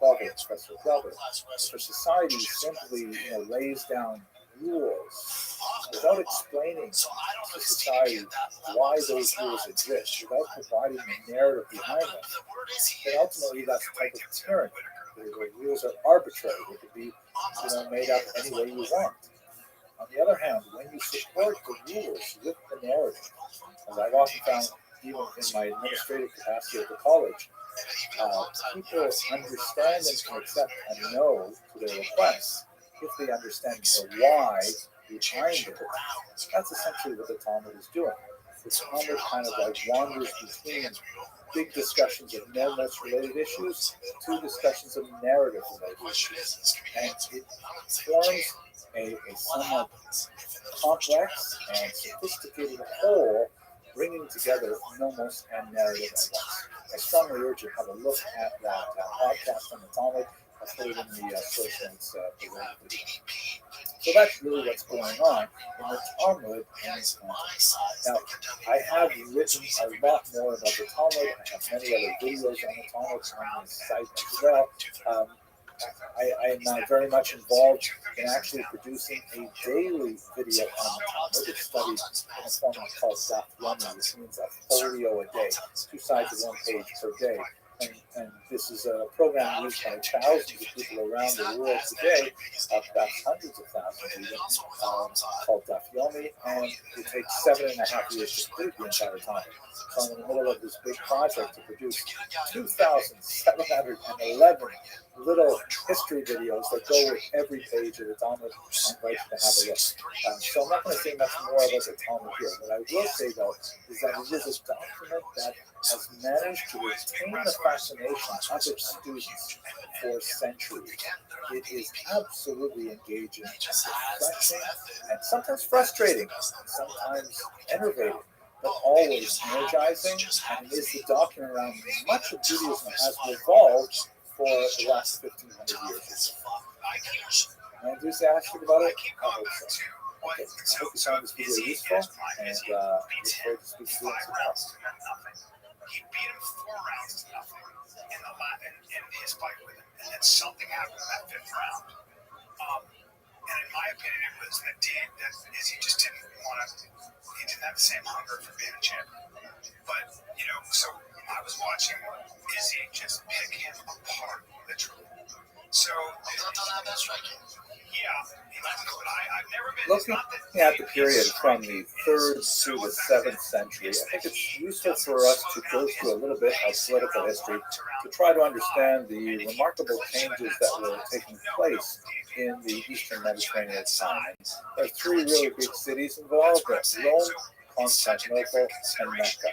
argues Professor Clever, if a society simply lays down rules without explaining to society why those rules exist, without providing the narrative behind them, then ultimately that's a type of tyranny. The rules are arbitrary. They could be made up any way you want. On the other hand, when you support the rules with the narrative, as I've often found even in my administrative capacity at the college, people understand and can accept and know to their requests if they understand the why behind it. That's essentially what the Talmud is doing. the Talmud kind of like wanders between big discussions of nomos-related issues to discussions of narrative-related issues. And it forms a somewhat complex and sophisticated whole, bringing together nomos and narrative at once. I strongly urge you to have a look at that podcast on the Talmud. I'll put it in the source links below the video. So that's really what's going on in the Talmud and its context. Now, I have written a lot more about the Talmud. I have many other videos on the Talmud on this site as well. I am now very much involved in actually producing a daily video on the Talmud. It's studied in a format called Daf Yomi, which means a folio a day, 2 sides of 1 page per day. And this is a program used by thousands of people around the world today, perhaps hundreds of thousands even, called Daf Yomi, and it takes 7.5 years to complete the entire time. So I'm in the middle of this big project to produce 2,711 little history videos that go with every page of the Talmud. I invite you to have a look. So I'm not going to say much more about the Talmud here. What I will say, though, is that it is a document that has managed to retain the fascination of its students for centuries. It is absolutely engaging and refreshing, and sometimes frustrating, sometimes enervating, but always energizing, and it is the document around much of Judaism has revolved for the last 1,500 years. Am I enthusiastic about it? I hope so. Okay, I hope you found this video useful, and look forward to speaking to you tomorrow. He beat him 4 rounds to nothing in his fight with him, and then something happened in that 5th round. And in my opinion, it was that Izzy just didn't want to. He didn't have the same hunger for being a champion. But so I was watching Izzy just pick him apart, literally. So not that striking. Yeah, but I've never been. Looking at the period from the 3rd to the 7th century, I think it's useful for us to go through a little bit of political history to try to understand the remarkable changes that were taking place in the Eastern Mediterranean at the time. There are 3 really big cities involved: Rome, Constantinople, and Mecca.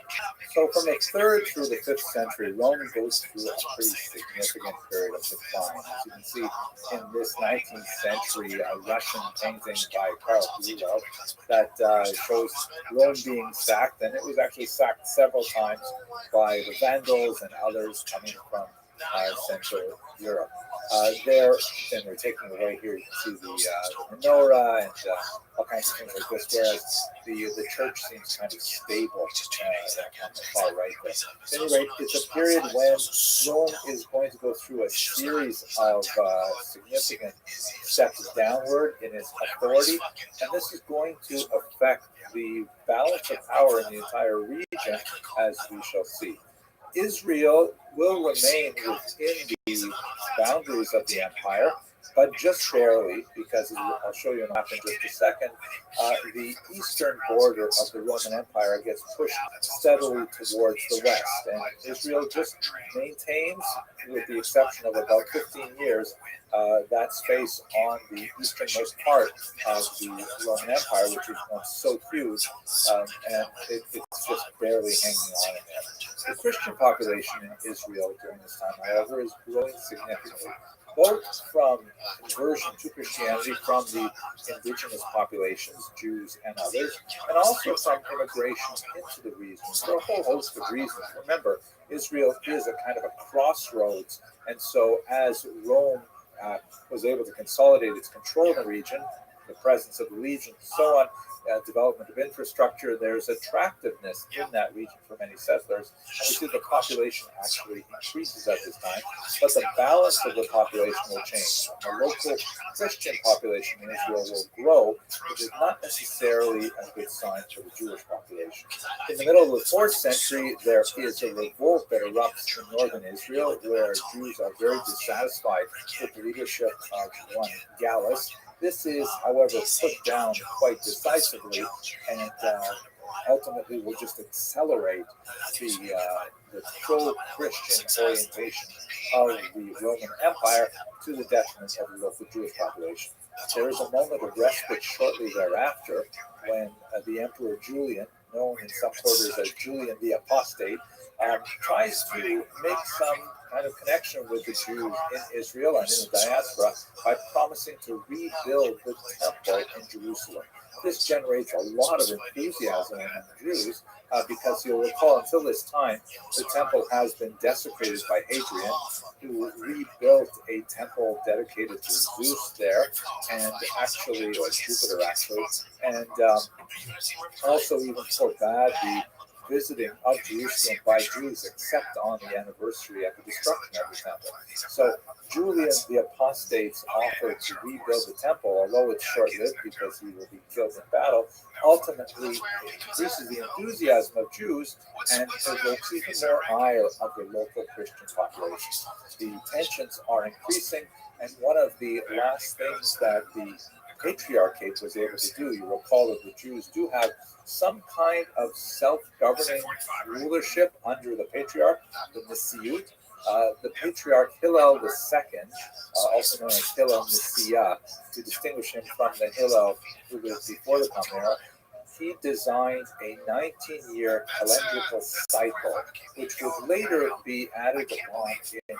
So from the 3rd through the 5th century, Rome goes through a pretty significant period of decline. As you can see in this 19th century Russian painting by Karl Bulov that shows Rome being sacked, and it was actually sacked several times by the Vandals and others coming from Central Europe. Then we're taking away here to the menorah and all kinds of things like this, whereas the church seems kind of stable on the far right there. At any rate, it's a period when Rome is going to go through a series of significant steps downward in its authority, and this is going to affect the balance of power in the entire region, as we shall see. Israel will remain within the boundaries of the empire, but just barely, because I'll show you a map in just a second, the eastern border of the Roman Empire gets pushed steadily towards the west, and Israel just maintains, with the exception of about 15 years, that space on the easternmost part of the Roman Empire, which was once so huge, and it's just barely hanging on in there. The Christian population in Israel during this time, however, is growing significantly, both from conversion to Christianity from the indigenous populations, Jews and others, and also from immigration into the region for a whole host of reasons. Remember, Israel is a kind of a crossroads, and so as Rome was able to consolidate its control in the region, the presence of the legion, and so on, development of infrastructure, there's attractiveness in that region for many settlers, and we see the population actually increases at this time, but the balance of the population will change. The local Christian population in Israel will grow, which is not necessarily a good sign for the Jewish population. In the middle of the 4th century, there is a revolt that erupts in northern Israel, where Jews are very dissatisfied with the leadership of one Gallus. This is, however, put down quite decisively, and ultimately will just accelerate the pro-Christian orientation of the Roman Empire to the detriment of the local Jewish population. There is a moment of respite shortly thereafter when the Emperor Julian known in some quarters as Julian the Apostate, tries to make some kind of connection with the Jews in Israel and in the diaspora by promising to rebuild the temple in Jerusalem. This generates a lot of enthusiasm among the Jews because you'll recall until this time the temple has been desecrated by Hadrian, who rebuilt a temple dedicated to Zeus there, and actually, or Jupiter actually, and also even forbade the visiting of Jerusalem by Jews except on the anniversary of the destruction of the temple. So Julian the Apostate's offer to rebuild the temple, although it's short-lived because he will be killed in battle, ultimately increases the enthusiasm of Jews and provokes even more ire of the local Christian population. The tensions are increasing, and one of the last things that the Patriarchate was able to do, you recall that the Jews do have some kind of self-governing rulership under the Patriarch, the Nisiut. The Patriarch Hillel II, also known as Hillel Nicaea, to distinguish him from the Hillel who lived before the Common Era, he designed a 19-year calendrical cycle, which would later be added upon in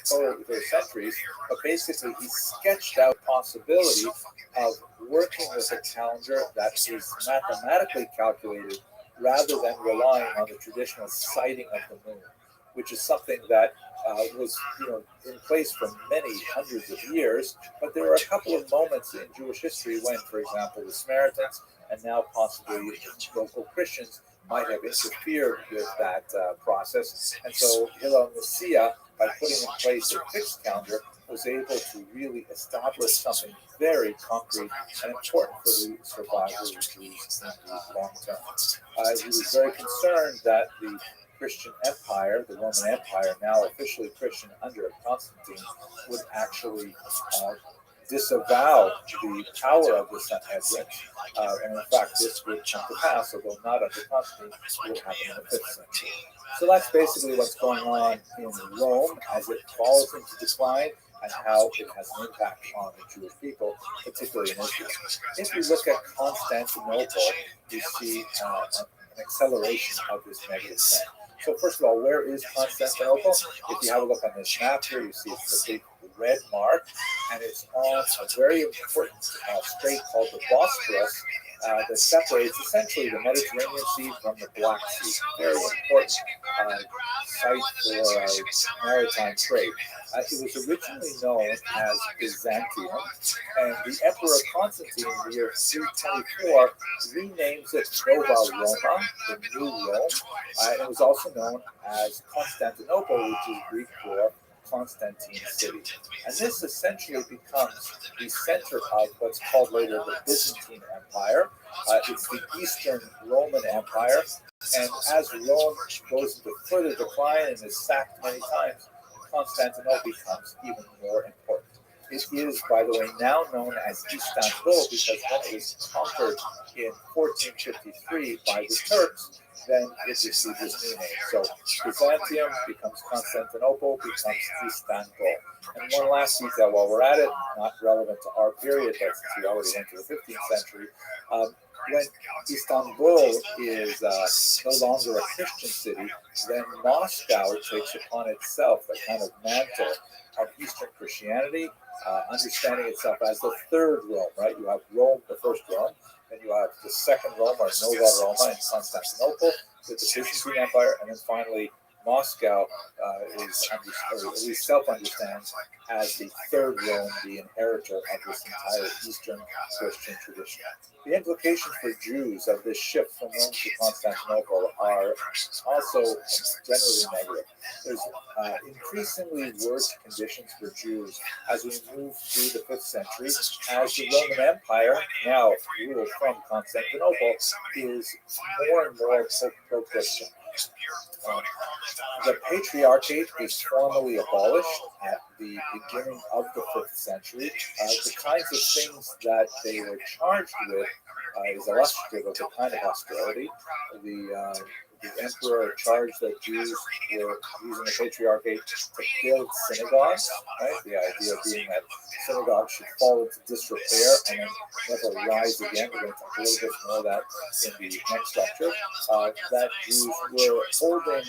further centuries. But basically, he sketched out the possibility of working with a calendar that is mathematically calculated rather than relying on the traditional sighting of the moon, which is something that was in place for many hundreds of years. But there are a couple of moments in Jewish history when, for example, the Samaritans and now possibly local Christians might have interfered with that process. And so Hillel Nicaea, by putting in place a fixed calendar, was able to really establish something very concrete and important for the survival of Jews in the long term. He was very concerned that the Christian Empire, the Roman Empire, now officially Christian under Constantine, would actually disavow the power of the Sanhedrin. And in fact, this would come to pass, although not under Constantine, will happen in the 5th century. So that's basically what's going on in Rome as it falls into decline and how it has an impact on the Jewish people, particularly in Israel. If we look at Constantinople, we see an acceleration of this negative trend. So first of all, where is Constantinople? If you have a look on this map here, you see it's the big red mark, and it's on a very important strait called the Bosporus that separates essentially the Mediterranean Sea from the Black Sea. Very important site for maritime trade. It was originally known as Byzantium, and the Emperor Constantine in the year 324 renames it Nova Roma, the New Rome, and it was also known as Constantinople, which is Greek for Constantine city. And this essentially becomes the center of what's called later the Byzantine Empire. It's the Eastern Roman Empire, and as Rome goes into further decline and is sacked many times, Constantinople becomes even more important. It is, by the way, now known as Istanbul because when it was conquered in 1453 by the Turks, then it received this new name. So Byzantium becomes Constantinople, becomes Istanbul. And one last detail while we're at it, not relevant to our period, but since we already went to the 15th century, when Istanbul is no longer a Christian city, then Moscow takes upon itself the kind of mantle of Eastern Christianity, understanding itself as the third Rome, right? You have Rome, the first Rome, then you have the second Rome, or Nova Roma in Constantinople, with the Byzantine Empire, and then finally Moscow is, or at least self-understands as the third Rome, the inheritor of this entire Eastern Christian tradition. The implications for Jews of this shift from Rome to Constantinople are also generally negative. There's increasingly worse conditions for Jews as we move through the 5th century, as the Roman Empire, now ruled from Constantinople, is more and more pro-Christian. The Patriarchate is formally abolished at the beginning of the 5th century. The kinds of things that they were charged with is illustrative of the kind of hostility. The emperor charged that Jews were using the patriarchate to build synagogues, right? The idea being that synagogues should fall into disrepair and then never rise again. We're going to talk a little bit more of that in the next lecture. That Jews were holding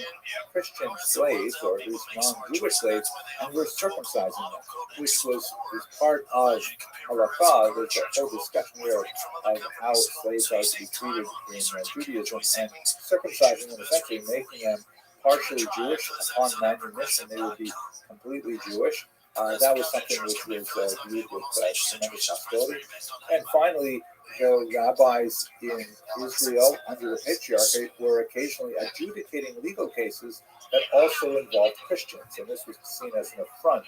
Christian slaves, or at least non-Jewish slaves, and were circumcising them, which was part of halakha. There's a whole discussion here of how slaves are to be treated in Judaism, and circumcising them, essentially making them partially Jewish. Upon manumission, they would be completely Jewish. That was something which was viewed with tremendous hostility. And finally, the rabbis in Israel under the patriarchate were occasionally adjudicating legal cases that also involved Christians, and this was seen as an affront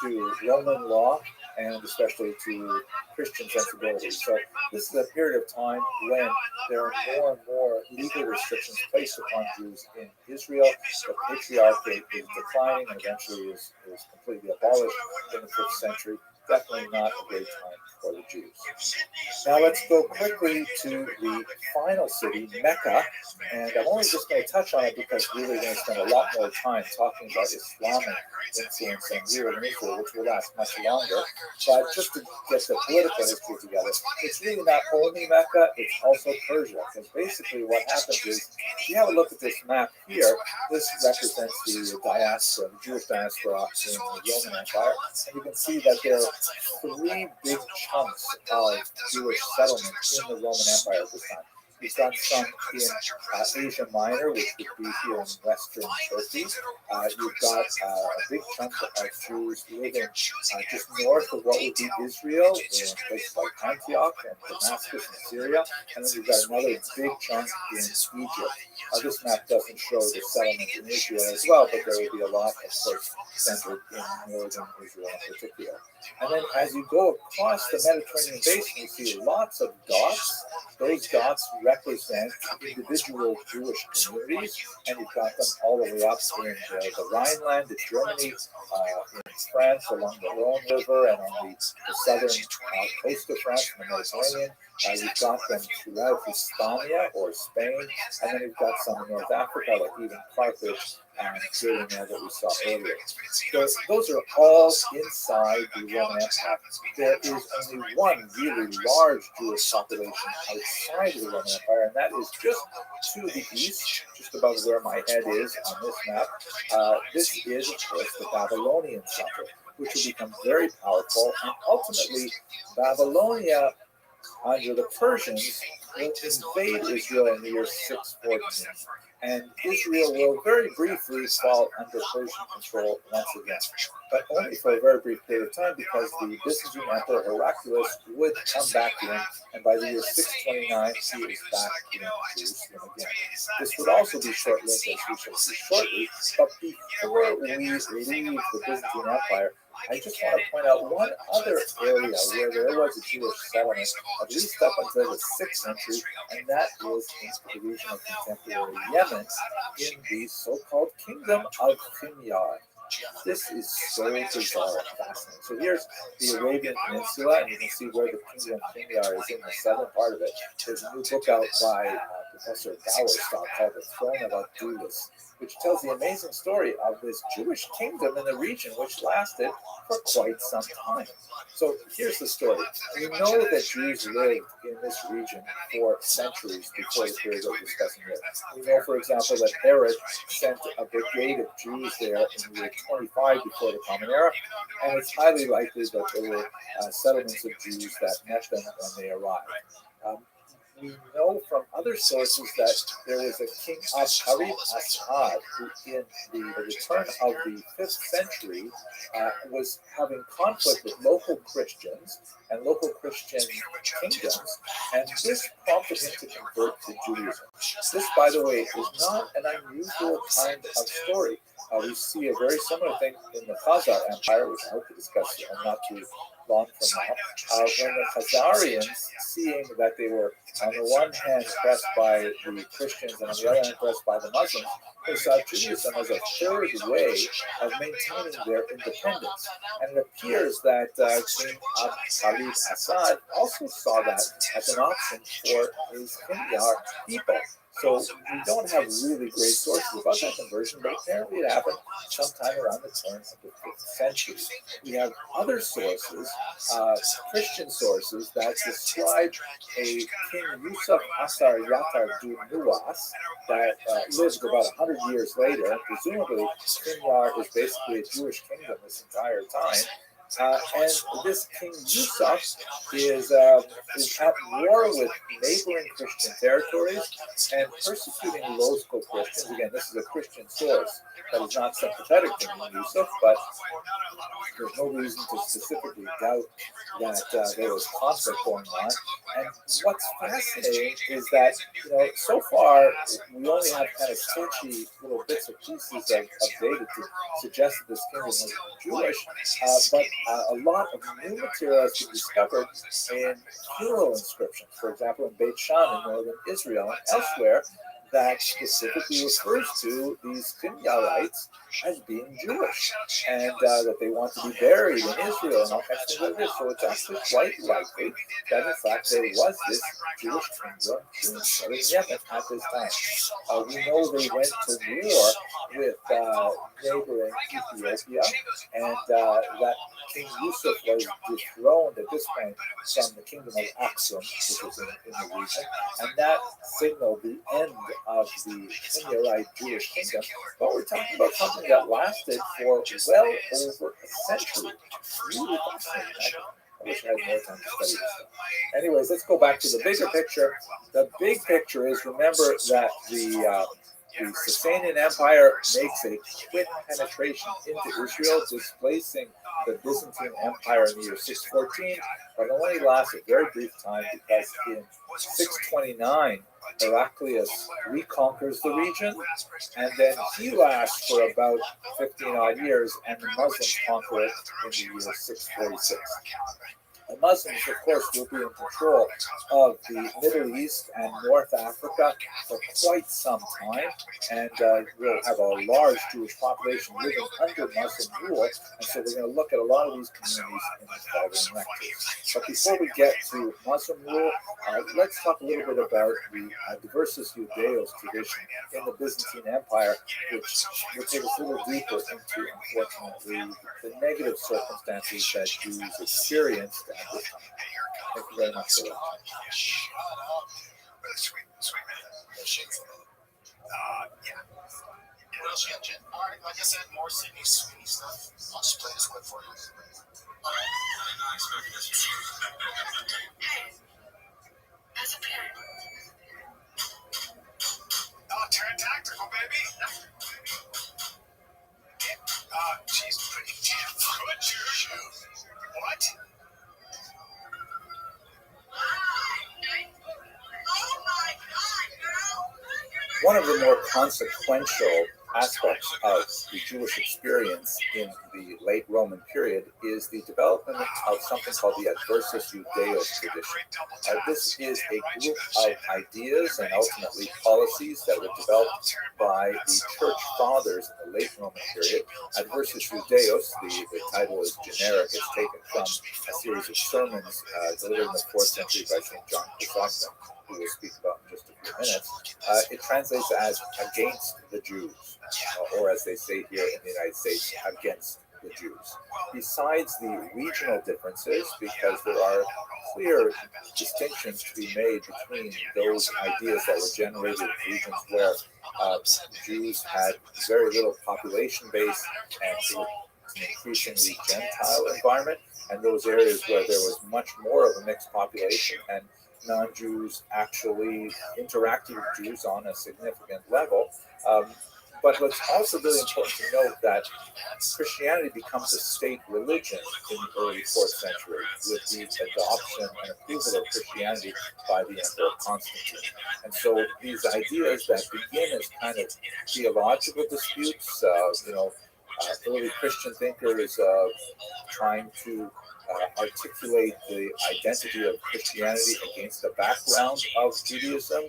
to Roman law and especially to Christian sensibilities. So this is a period of time when there are more and more legal restrictions placed upon Jews in Israel. The patriarchate is declining and eventually is completely abolished in the 5th century. Definitely not a great time for the Jews. Now let's go quickly to the final city, Mecca, and I'm only just going to touch on it because really we're going to spend a lot more time talking about Islamic influence and real Israel, which will last much longer. But just to get the political history together, it's really not only Mecca, it's also Persia, because basically what happens is, if you have a look at this map here, this represents the diaspora, the Jewish diaspora in the Roman Empire, and you can see that there are 3 big chunks of Jewish settlement in the Roman Empire at this time. You've got some in Asia Minor, which would be here in western Turkey. You've got a big chunk of Jews living just north of what would be Israel, in places like Antioch and Damascus and Syria. And then you've got another big chunk in Egypt. This map doesn't show the settlement in Israel as well, but there will be a lot, of course, centered in northern Israel in particular. And then as you go across the Mediterranean basin, you see lots of dots. Those dots represent individual Jewish communities, and you've got them all the way up in the Rhineland in Germany, in France along the Rhone River, and on the southern coast of France in the Mediterranean. You've got them throughout Hispania or Spain, and then you've got some in North Africa, like even Carthage and Syria that we saw earlier. So those are all inside the Roman Empire. There is only one really large Jewish population outside of the Roman Empire, and that is just to the east, just above where my head is on this map. This is, of course, the Babylonian center, which will become very powerful, and ultimately Babylonia under the Persians will invade Israel in the year 614. And Israel will very briefly fall under Persian control once again, but only for a very brief period of time, because the Byzantine Emperor Heraclius would come back in, and by the year 629, he is back in Jerusalem again. This would also be short-lived, as we shall see shortly, but before we leave the Byzantine Empire, I just want to point out one other area where there was a Jewish settlement, at least up until the 6th century, and that was in the region of contemporary Yemen, in the so-called Kingdom of Himyar. This is so bizarre and fascinating. So here's the Arabian Peninsula, and you can see where the Kingdom of Himyar is in the southern part of it. There's a new book out by Professor Bauerstock called The Throne of Abdullah, which tells the amazing story of this Jewish kingdom in the region, which lasted for quite some time. So here's the story. We know that Jews lived in this region for centuries before the period we're discussing here. We know, for example, that Herod sent a brigade of Jews there in the year 25 before the Common Era, and it's highly likely that there were settlements of Jews that met them when they arrived. We know from other sources that there was a king Asharif Assad who, in the return of the 5th century, was having conflict with local Christians and local Christian kingdoms, and this prompted him to convert to Judaism. This, by the way, is not an unusual kind of story. We see a very similar thing in the Khazar Empire, which I hope to discuss not too long from now, when the Khazarians, seeing that they were on the one hand pressed by the Christians and on the other hand pressed by the Muslims, they saw Judaism as a third way of maintaining their independence. And it appears that King Khalid Assad also saw that as an option for his Himyar people. So we don't have really great sources about that conversion, but apparently it happened sometime around the turn of the 5th century. We have other sources, Christian sources, that describe a King Yusuf Asar Yatar du Nuwas that lived about 100 years later. And presumably, Sinjar is basically a Jewish kingdom this entire time. And this King Yusuf is at war with neighboring Christian territories and persecuting local Christians. Again, this is a Christian source that is not sympathetic to King Yusuf, but there's no reason to specifically doubt that there was conflict going on. And what's fascinating is that, so far we only have kind of sketchy little bits and pieces of data to suggest that this kingdom was Jewish, but a lot of new material has been discovered in funeral inscriptions, for example, in Beit Shan in northern Israel and elsewhere, that specifically refers to these Kinyarites as being Jewish, and that they want to be buried in Israel and all kinds of things like this. So it's actually quite likely that in fact there was this Jewish kingdom in southern Yemen at this time. We know they went to war with neighboring Ethiopia, and that King Yusuf was dethroned at this point from the kingdom of Aksum, which was in the region, and that signaled the end of the Kinyarite Jewish kingdom. But we're talking about something that lasted for well over a century. Really fascinating. I wish I had more time to study this stuff. Anyways, let's go back to the bigger picture. The big picture is, remember that the Sasanian Empire makes a quick penetration into Israel, displacing the Byzantine Empire in the year 614, but it only lasts a very brief time because in 629, Heraclius reconquers the region, and then he lasts for about 15 odd years, and the Muslims conquer it in the year 646. The Muslims, of course, will be in control of the Middle East and North Africa for quite some time, and will have a large Jewish population living under Muslim rule. And so we're going to look at a lot of these communities in the following lectures. But before we get to Muslim rule, let's talk a little bit about the Diversus Judaeos tradition in the Byzantine Empire, which will take us a little deeper into, unfortunately, the negative circumstances that Jews experienced at this time. Thank you very much for watching. Alright, like I said, more Sydney Sweeney stuff. I'll just play this clip for you. Turn tactical, baby. She's pretty damn good, dude. What? One of the more consequential aspects of the Jewish experience in the late Roman period is the development of something called the Adversus Judaeos tradition. This is a group of ideas and ultimately policies that were developed by the church fathers in the late Roman period. Adversus Judaeos, the title is generic, it's taken from a series of sermons delivered in the 4th century by St. John Chrysostom, who we'll speak about in just a few minutes. It translates as against the Jews, or as they say here in the United States, against the Jews. Besides the regional differences, because there are clear distinctions to be made between those ideas that were generated in regions where Jews had very little population base and it was an increasingly Gentile environment, and those areas where there was much more of a mixed population and non-Jews actually interacted with Jews on a significant level. But what's also really important to note that Christianity becomes a state religion in the early 4th century with the adoption and approval of Christianity by the Emperor Constantine. And so these ideas that begin as kind of theological disputes, early Christian thinkers trying to articulate the identity of Christianity against the background of Judaism,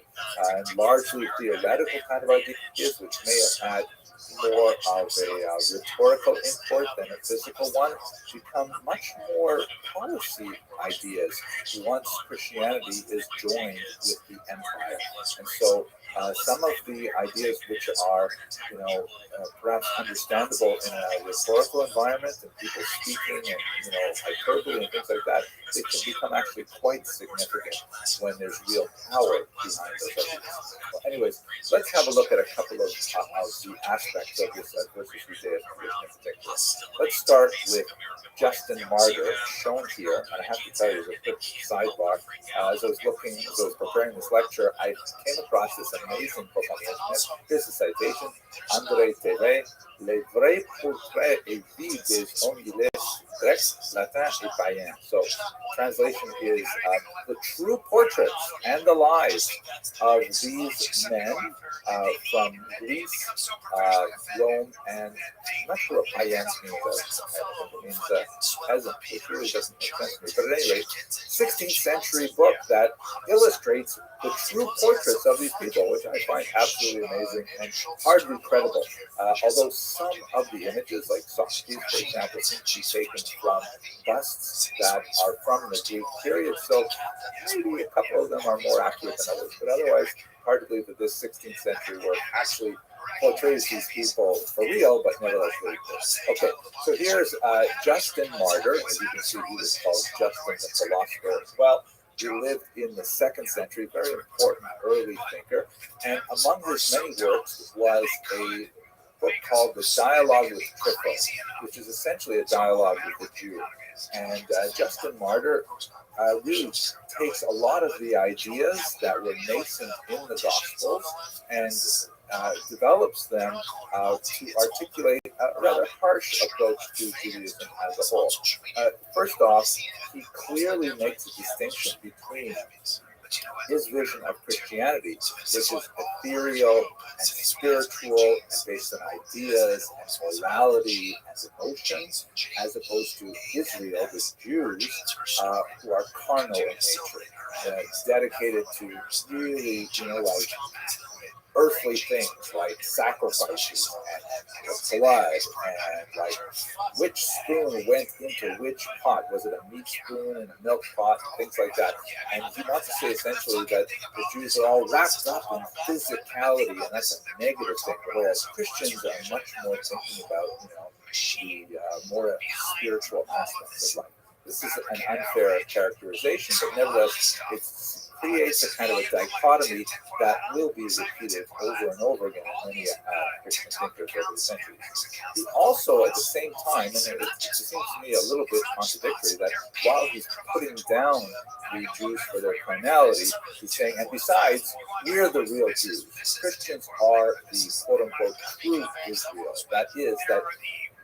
and largely theoretical kind of ideas, which may have had more of a rhetorical import than a physical one, become much more policy ideas once Christianity is joined with the empire. And so some of the ideas which are, perhaps understandable in a rhetorical environment and people speaking and, hyperbole and things like that, they can become actually quite significant when there's real power behind those ideas. Well, anyways, let's have a look at a couple of the aspects of this adversus Judaism in particular. Let's start with Justin Martyr, shown here, and I have to tell you, as a quick sidebar, as I was preparing this lecture, I came across this amazing book on the internet. Here's the citation: André Terre, Les vrais portraits et vies des Anglais, Grecs, Latins et Païens. So, translation is the true portraits and the lives of these men from Greece, Rome, and I'm not sure what païens means. I think it means peasant, which really doesn't make sense to me. But at any rate, 16th century book that illustrates the true portraits of these people, which I find absolutely amazing and hardly credible. Although some of the images, like Socrates, for example, seem to be taken from busts that are from the Greek period, so maybe a couple of them are more accurate than others. But otherwise, hard to believe that this 16th century work actually portrays these people for real, but nevertheless really good. Okay, so here's Justin Martyr. As you can see, he was called Justin the philosopher as well. He lived in the 2nd century, very important early thinker. And among his many works was a book called The Dialogue with Trypho, which is essentially a dialogue with the Jew. And Justin Martyr really takes a lot of the ideas that were nascent in the Gospels and develops them to articulate a rather harsh approach to Judaism as a whole. First off, he clearly makes a distinction between his vision of Christianity, which is ethereal and spiritual and based on ideas and morality and emotions, as opposed to Israel, the Jews, who are carnal in nature, dedicated to really, like earthly things like sacrifices and blood and like which spoon went into which pot. Was it a meat spoon and a milk pot, things like that. And he wants to say essentially that the Jews are all wrapped up in physicality, and that's a negative thing, whereas Christians are much more thinking about the more spiritual aspects of life. This is an unfair characterization, but nevertheless it creates a kind of a dichotomy that will be repeated over and over again in many Christian thinkers over the centuries. He also, at the same time, and it seems to me a little bit contradictory, that while he's putting down the Jews for their carnality, he's saying, and besides, we're the real Jews. Christians are the quote-unquote true Israel. That is, that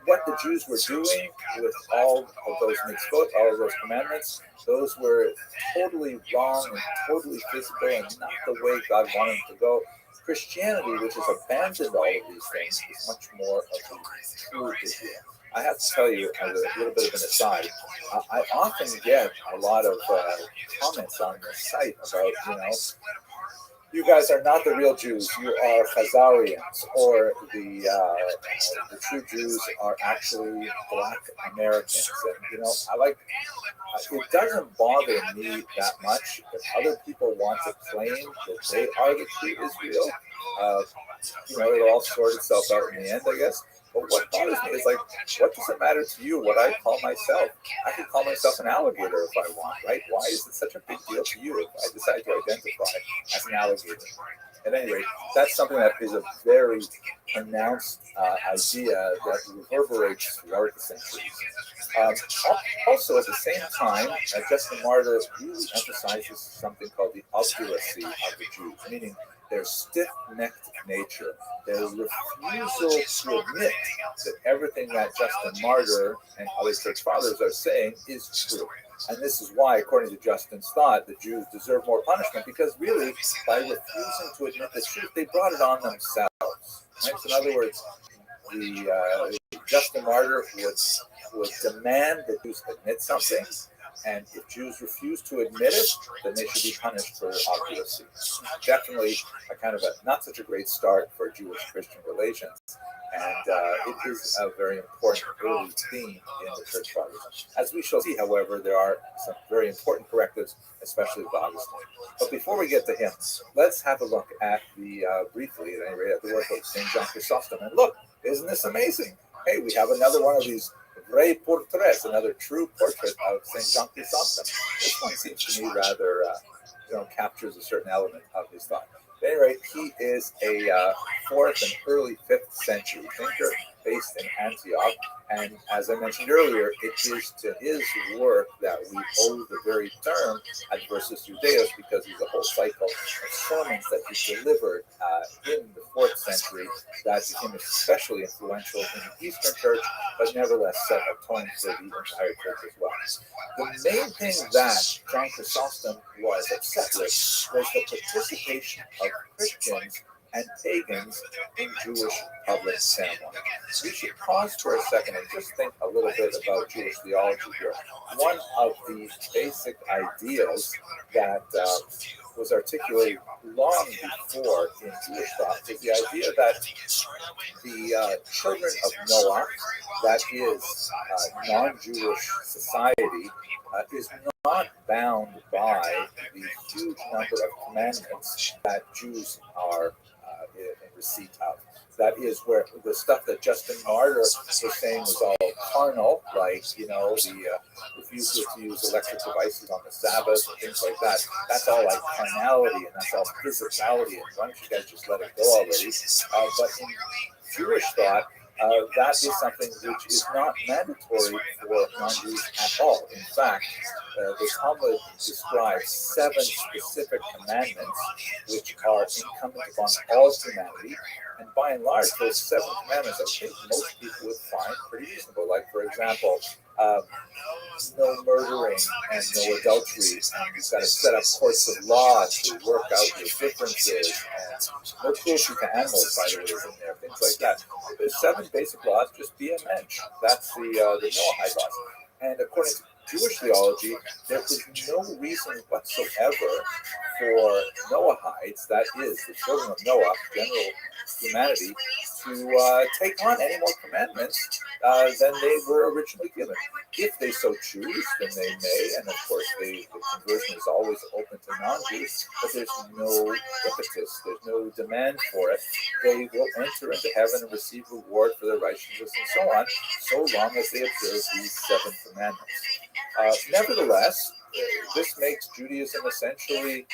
what the Jews were doing with all of those mitzvot, all of those commandments, those were totally wrong and totally physical and not the way God wanted them to go. Christianity, which has abandoned all of these things, is much more of the true Israel. I have to tell you, as a little bit of an aside, I often get a lot of comments on the site about, you guys are not the real Jews. You are Khazarians, or the true Jews are actually Black Americans. And I like. It doesn't bother me that much if other people want to claim that they are the true Israel. It'll all sort itself out in the end, I guess. But what bothers me is, what does it matter to you what I call myself? I can call myself an alligator if I want, right? Why is it such a big deal to you if I decide to identify as an alligator? At any rate, that's something that is a very pronounced idea that reverberates throughout the centuries. Also, at the same time, Justin Martyr really emphasizes something called the obduracy of the Jews, meaning their stiff-necked nature, their refusal to admit that everything that Justin Martyr and other church fathers are saying is true. And this is why, according to Justin's thought, the Jews deserve more punishment, because really, by refusing to admit the truth, they brought it on themselves. Right? So in other words, Justin Martyr would demand that Jews admit something, and if Jews refuse to admit it, then they should be punished for obduracy. Definitely a kind of not such a great start for Jewish-Christian relations. And it is a very important early theme in the Church Fathers. As we shall see, however, there are some very important correctives, especially with Augustine. But before we get to him, let's have a look at the, briefly at any rate, at the work of St. John Chrysostom. And look, isn't this amazing? Hey, we have another one of these vrai portraits, another true portrait of St. John Chrysostom. This one seems to me rather, captures a certain element of his thought. At any rate, he is a 4th and early 5th century thinker based in Antioch. And as I mentioned earlier, it is to his work that we owe the very term Adversus Judaeus, because he's a whole cycle of sermons that he delivered in the 4th century that became especially influential in the Eastern Church, but nevertheless set a tone for the entire church as well. The main thing that John Chrysostom was upset with was the participation of Christians and pagans in Jewish public ceremony. We should pause for a second and just think a little bit about Jewish theology here. One of the basic ideas that was articulated long before in Jewish thought is the idea that the children of Noah, that is non-Jewish society, is not bound by the huge number of commandments that Jews are in receipt of. That is where the stuff that Justin Martyr was saying was all carnal, like, the refusal to use electric devices on the Sabbath and things like that. That's all like carnality and that's all physicality. And why don't you guys just let it go already? But in Jewish thought, that is something which is not mandatory for non-Jews at all. In fact, the Talmud describes 7 specific commandments which are incumbent upon all humanity. And by and large, those 7 commandments, I think most people would find pretty reasonable. Like, for example, no murdering and no adultery. And you've got to set up courts of law to work out your differences. And no cruelty to animals, by the way, is in there. Things like that. There's 7 basic laws. Just be a mensch. That's the Noahide laws. And according to Jewish theology, there is no reason whatsoever for Noahides, that is, the children of Noah, general humanity, to take on any more commandments than they were originally given. If they so choose, then they may, and of course the conversion is always open to non-Jews, but there's no impetus, there's no demand for it. They will enter into heaven and receive reward for their righteousness and so on, so long as they observe these 7 commandments. Nevertheless, this makes Judaism essentially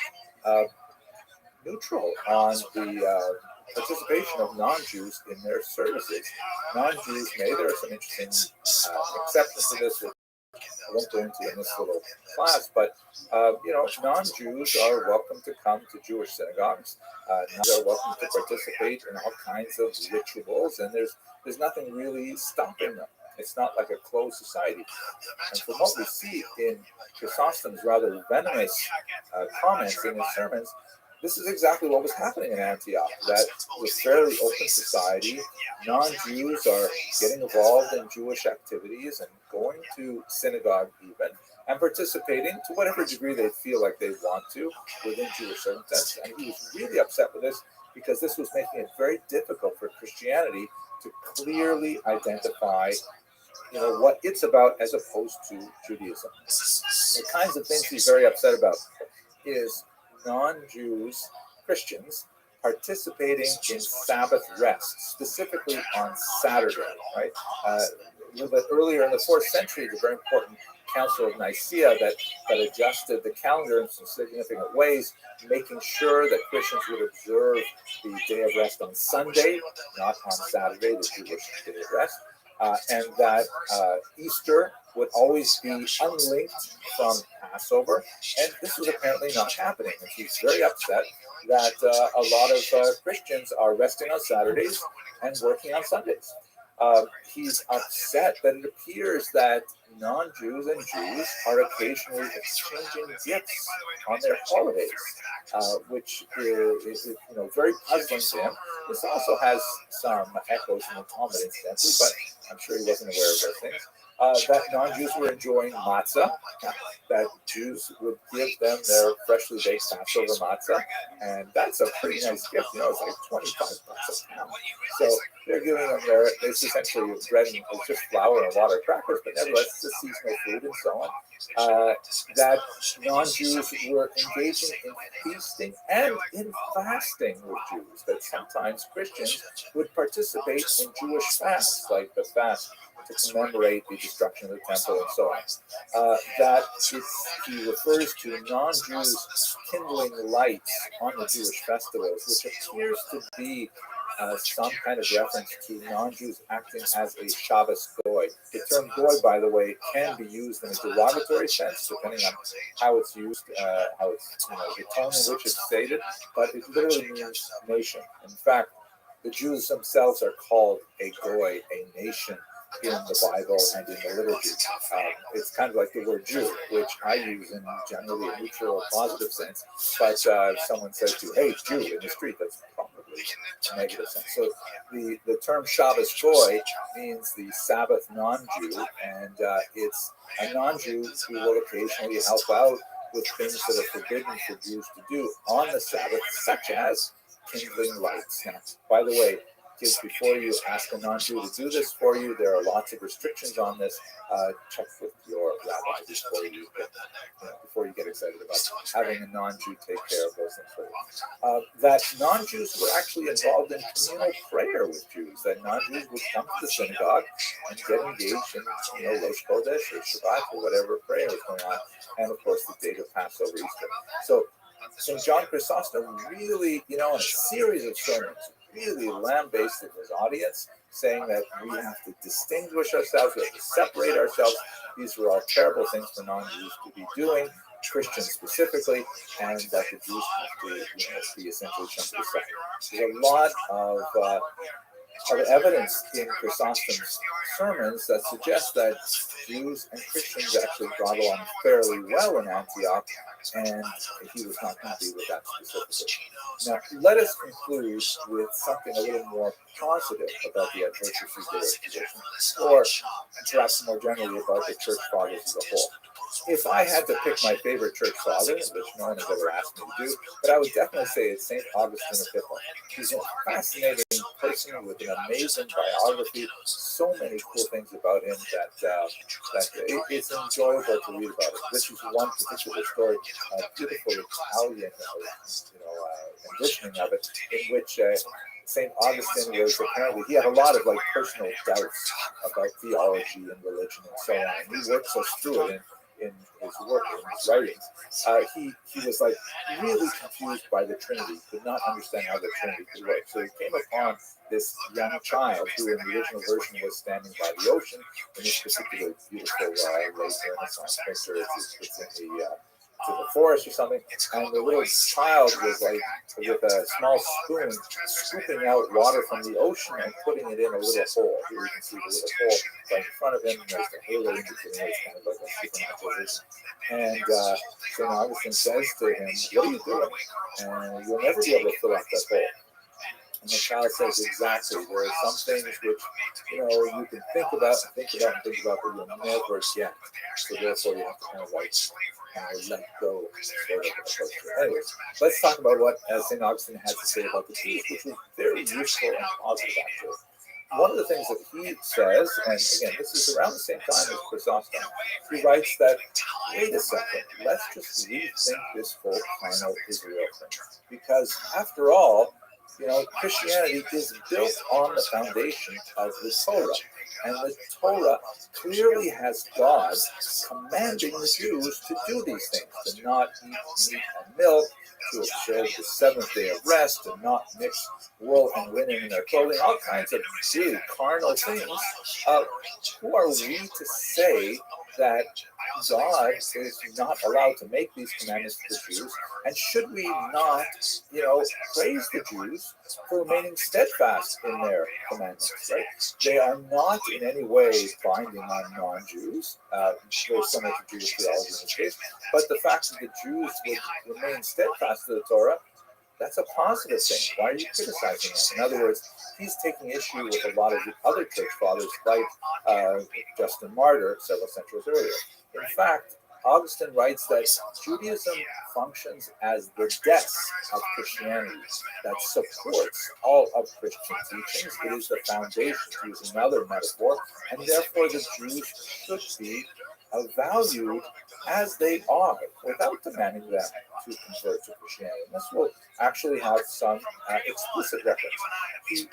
neutral on the participation of non-Jews in their services. Non-Jews may, there are some interesting exceptions to this, which I won't go into in this little class, but non-Jews are welcome to come to Jewish synagogues. They are welcome to participate in all kinds of rituals, and there's nothing really stopping them. It's not like a closed society. And from what we see in Chrysostom's rather venomous comments in his sermons, this is exactly what was happening in Antioch. That was a fairly open society. Non-Jews are getting involved in Jewish activities and going to synagogue even, and participating to whatever degree they feel like they want to within Jewish circumstances. And he was really upset with this because this was making it very difficult for Christianity to clearly identify what it's about as opposed to Judaism. The kinds of things he's very upset about is non-Jews, Christians, participating in Sabbath rest, specifically on Saturday, right? A little bit earlier in the 4th century, the very important Council of Nicaea that adjusted the calendar in some significant ways, making sure that Christians would observe the day of rest on Sunday, not on Saturday, the Jewish day of rest. And that Easter would always be unlinked from Passover, and this was apparently not happening. And he's very upset that a lot of Christians are resting on Saturdays and working on Sundays. He's upset that it appears that non-Jews and Jews are occasionally exchanging gifts on their holidays, which is very puzzling to him. This also has some echoes in the Talmud, incidentally, but I'm sure he wasn't aware of those things. That non-Jews were enjoying matzah, that Jews would give them their freshly baked Passover matzah, and that's a pretty nice gift. It's like $25 a pound. So they're giving them it's essentially bread and it's just flour and water crackers, but nevertheless it's a seasonal food and so on. That non-Jews were engaging in feasting and in fasting with Jews, that sometimes Christians would participate in Jewish fasts, like the fast to commemorate the destruction of the temple and so on. He refers to non-Jews kindling lights on the Jewish festivals, which appears to be some kind of reference to non-Jews acting as a Shabbos goy. The term goy, by the way, can be used in a derogatory sense, depending on how it's used, how it's, the tone in which it's stated, but it literally means nation. In fact, the Jews themselves are called a goy, a nation, in the Bible and in the liturgy. It's kind of like the word Jew, which I use in generally a neutral or positive sense, but if someone says to you, hey, Jew, in the street, that's probably a negative sense. So the term Shabbos Goy means the Sabbath non-Jew, and it's a non-Jew who will occasionally help out with things that are forbidden for Jews to do on the Sabbath, such as kindling lights. Now, by the way, kids, before you ask a non-Jew to do this for you, there are lots of restrictions on this. Check with your rabbi before you get excited about having a non-Jew take care of those things for you. That non-Jews were actually involved in communal prayer with Jews. That non-Jews would come to the synagogue and get engaged in, Rosh Chodesh or Shabbat or whatever prayer was going on, and of course the date of Passover, Easter. So St. John Chrysostom really, in a series of sermons, really lambasted his audience, saying that we have to distinguish ourselves, we have to separate ourselves. These were all terrible things for non-Jews to be doing, Christians specifically, and that the Jews have to, be essentially shunned to the side. There's a lot of evidence in Chrysostom's sermons that suggests that Jews and Christians actually got along fairly well in Antioch, and he was not happy with that specifically. Now, let us conclude with something a little more positive about the Adversus tradition, or perhaps more generally about the Church Fathers as a whole. If I had to pick my favorite church father, which no one has ever asked me to do, but I would definitely say it's St. Augustine of Hippo. He's a fascinating person with an amazing biography, so many cool things about him that it's enjoyable to read about it. This is one particular story, beautiful Italian conditioning of it, in which St. Augustine was apparently, he had a lot of personal doubts about theology and religion and so on. And he works us through it in his work, in his writings. He was really confused by the Trinity, could not understand how the Trinity could work. So he came upon this young child who in the original version was standing by the ocean in this particular beautiful late Renaissance picture. It's in the forest or something, and the little child was with a small spoon scooping out water from the ocean and putting it in a little hole. Here you can see the little hole right in front of him, and there's the halo in between. It's kind of like a supernatural vision. And St. Augustine says to him, what are you doing? And you'll never be able to fill up that hole. And the child says, exactly, there are some things which, you can think about, but you'll never get. So therefore you have to kind of let go sort of approach. Anyways, let's talk about what St. Augustine has to say about the Jews, which is very useful and positive actually. One of the things that he says, and again, this is around the same time as Chrysostom, he writes that, wait a second, let's just rethink this whole carnal Israel thing. Because after all, Christianity is built on the foundation of the Torah. And the Torah clearly has God commanding the Jews to do these things, to not eat meat and milk, to observe the seventh day of rest, to not mix wool and linen in their clothing, all kinds of really carnal things. Who are we to say that God is not allowed to make these commandments to the Jews? And should we not, praise the Jews for remaining steadfast in their commandments, right? They are not in any way binding on non-Jews. Very similar to Jewish theology in this case. But the fact that the Jews would remain steadfast to the Torah, that's a positive thing. Why are you criticizing that? In other words, he's taking issue with a lot of the other church fathers, like Justin Martyr several centuries earlier. In fact, Augustine writes that Judaism functions as the desk of Christianity that supports all of Christian teachings. It is the foundation, to use another metaphor, and therefore the Jews should be valued as they are, without demanding them to convert to Christianity. And this will actually have some explicit reference. He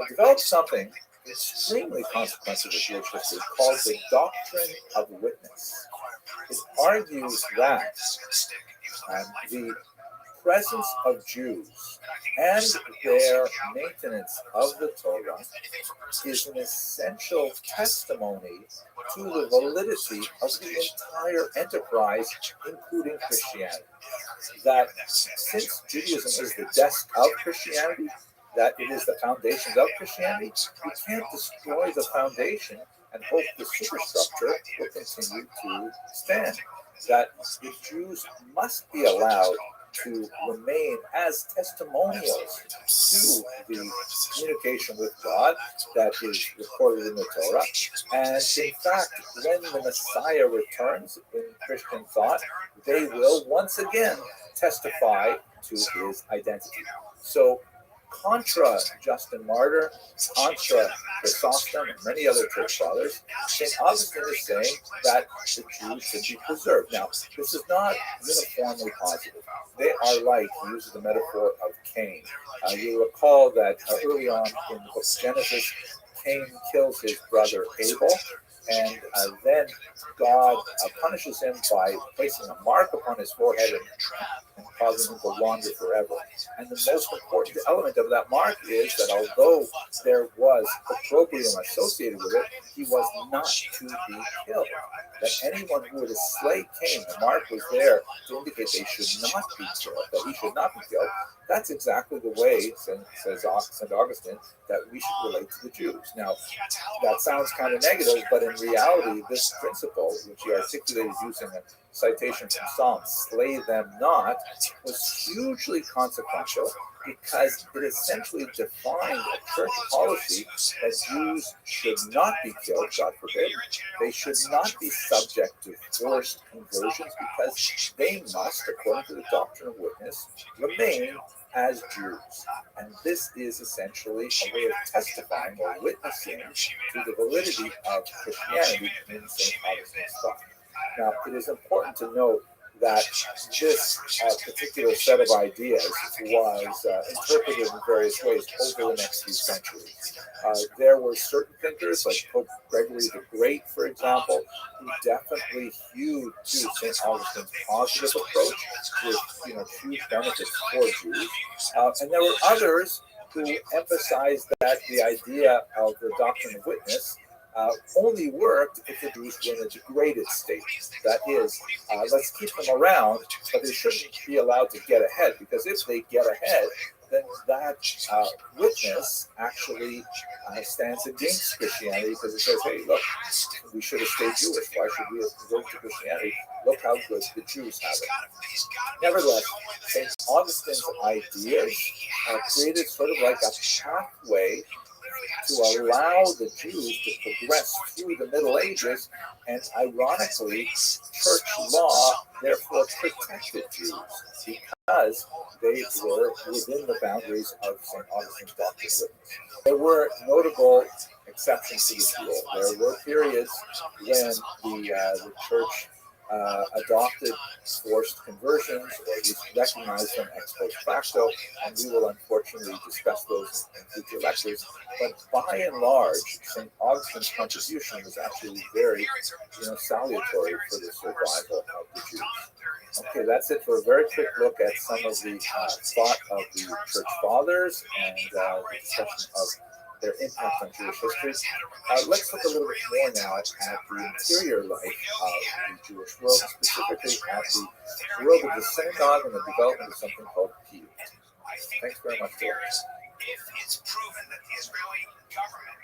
developed something extremely consequential with Jewish history called the doctrine of witness. It argues that the presence of Jews and their maintenance of the Torah is an essential testimony to the validity of the entire enterprise, including Christianity. That since Judaism is the desk of Christianity, that it is the foundations of Christianity, we can't destroy the foundation and hope the superstructure will continue to stand. That the Jews must be allowed to remain as testimonials to the communication with God that is recorded in the Torah. And in fact, when the Messiah returns in Christian thought, they will once again testify to his identity. So, contra Justin Martyr, contra Chrysostom, and many other church fathers, St. Augustine is saying that the Jews should be preserved. Now, this is not uniformly positive. They are like, he uses the metaphor of Cain. You recall that early on in the book of Genesis, Cain kills his brother Abel, and then God punishes him by placing a mark upon his forehead and causing him to wander forever. And the most important element of that mark is that although there was opprobrium associated with it, he was not to be killed. That anyone who would slay Cain, the mark was there to indicate they should not be killed, that he should not be killed. That's exactly the way, says St. Augustine, that we should relate to the Jews. Now, that sounds kind of negative, but in reality, this principle, which he articulated using a citation from Psalms, slay them not, was hugely consequential because it essentially defined a church policy that Jews should not be killed, God forbid. They should not be subject to forced conversions because they must, according to the doctrine of witness, remain as Jews. And this is essentially a way of testifying or witnessing to the validity of Christianity in St. Augustine's thought. Now, it is important to note that this particular set of ideas was interpreted in various ways over the next few centuries. There were certain thinkers, like Pope Gregory the Great, for example, who definitely hewed to St. Augustine's positive approach with huge benefits for Jews. And there were others who emphasized that the idea of the doctrine of witness only worked if the Jews were in a degraded state. That is, let's keep them around, but they shouldn't be allowed to get ahead, because if they get ahead, then that witness actually stands against Christianity, because it says, hey, look, we should have stayed Jewish. Why should we have converted to Christianity? Look how good the Jews have it. Nevertheless, St. Augustine's ideas created sort of like a pathway to allow the Jews to progress through the Middle Ages, and ironically, church law therefore protected Jews because they were within the boundaries of St. Augustine's doctrine. There were notable exceptions to this rule. There were periods when the church adopted forced conversions, or at least recognized them ex post facto, and we will unfortunately discuss those in future lectures. But by and large, St. Augustine's contribution was actually very, salutary for the survival of the Jews. Okay, that's it for a very quick look at some of the thought of the Church Fathers and the discussion of their impact on Jewish history. Let's look a little bit more now at the interior life of the Jewish world, specifically at the world of the synagogue and the development of something called Piyut. Thanks very much for watching. If it's proven that the Israeli government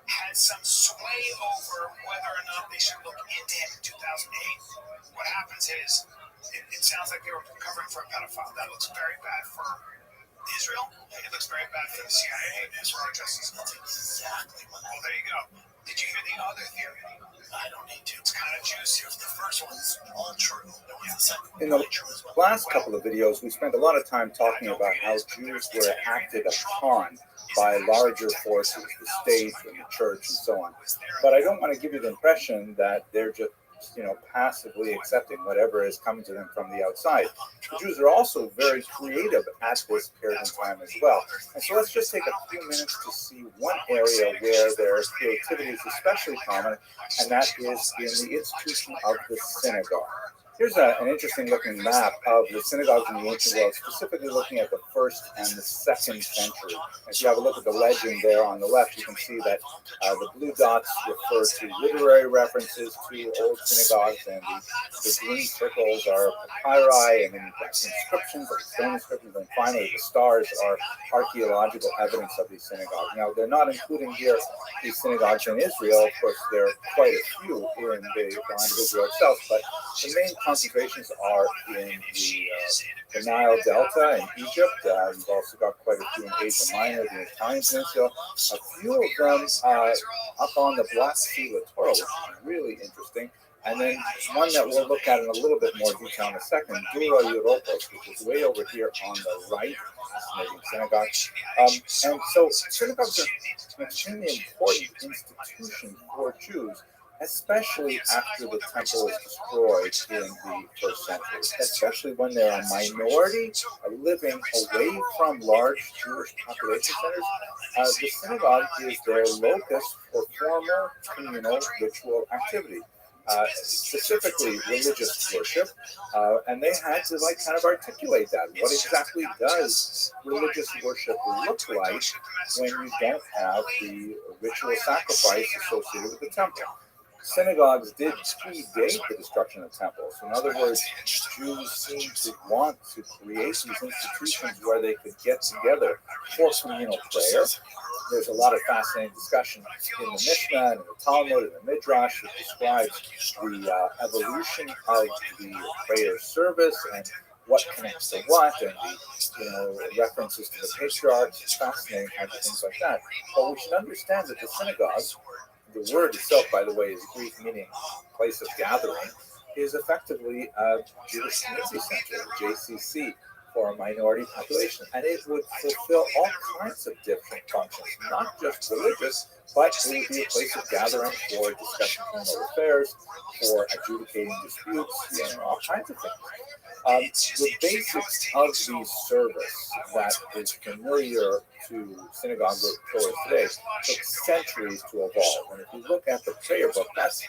had some sway over whether or not they should look into him in 2008, what happens is it sounds like they were covering for a pedophile. That looks very bad for Israel. It looks very bad for the CIA and for our justice. That's exactly what. Well, there you go. Did you hear the other theory? I don't need to. It's kind of juicy. The first one's all true. In the last couple of videos, we spent a lot of time talking about how Jews were acted upon by larger forces, the state and the church and so on. But I don't want to give you the impression that they're just, passively accepting whatever is coming to them from the outside. The Jews are also very creative at this period in time as well. And so let's just take a few minutes to see one area where their creativity is especially common, and that is in the institution of the synagogue. Here's an interesting looking map of the synagogues in the ancient world, specifically looking at the 1st and the 2nd century. If you have a look at the legend there on the left, you can see that the blue dots refer to literary references to old synagogues, and the green circles are papyri, and then you've got inscriptions, like stone inscriptions, and finally the stars are archaeological evidence of these synagogues. Now, they're not including here these synagogues in Israel. Of course, there are quite a few in the land of Israel itself, but the main concentrations are in the Nile Delta in Egypt. You've also got quite a few in Asia Minor, the Italian Peninsula. A few of them up on the Black Sea littoral, which is really interesting. And then one that we'll look at in a little bit more detail in a second, Dura Europos, which is way over here on the right, fascinating synagogue. And so synagogues are an extremely important institution for Jews, especially after the temple is destroyed in the 1st century, especially when they're a minority living away from large Jewish population centers. The synagogue is their locus for formal communal ritual activity. Specifically religious worship, and they had to kind of articulate that. What exactly does religious worship look like when you don't have the ritual sacrifice associated with the temple? Synagogues did predate the destruction of temples. In other words, Jews seem to want to create these institutions where they could get together for communal prayer. There's a lot of fascinating discussion in the Mishnah and in the Talmud and the Midrash that describes the evolution of the prayer service and what connects to what, and the references to the patriarchs, fascinating kinds of things like that. But we should understand that the synagogue, the word itself, by the way, is Greek meaning place of gathering, is effectively a Jewish community center, JCC, for a minority population. And it would fulfill all kinds of different functions, not just religious, but it would be a place of gathering for discussing criminal affairs, for adjudicating disputes, all kinds of things. The basics of the service that is familiar to synagogue goers today took centuries to evolve. And if you look at the prayer book, that's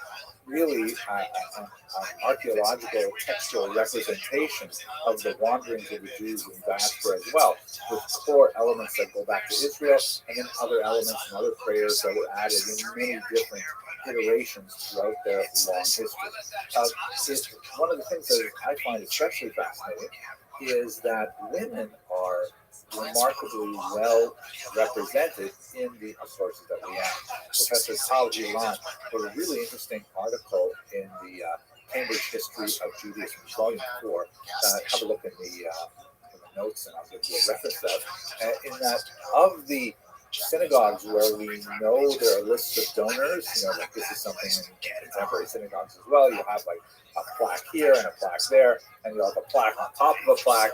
really an archaeological textual representation of the wanderings of the Jews in diaspora as well, with core elements that go back to Israel, and then other elements and other prayers that were added in many different iterations throughout their long history. One of the things that I find especially fascinating is that women are remarkably well represented in the sources that we have. Professor Tal Gilon wrote a really interesting article in the Cambridge History of Judaism, Volume 4. Have a look in the notes, and I'll give you a reference to that. In that, of the synagogues where we know there are lists of donors, like this is something in contemporary synagogues as well. You have like a plaque here and a plaque there, and you have a plaque on top of a plaque.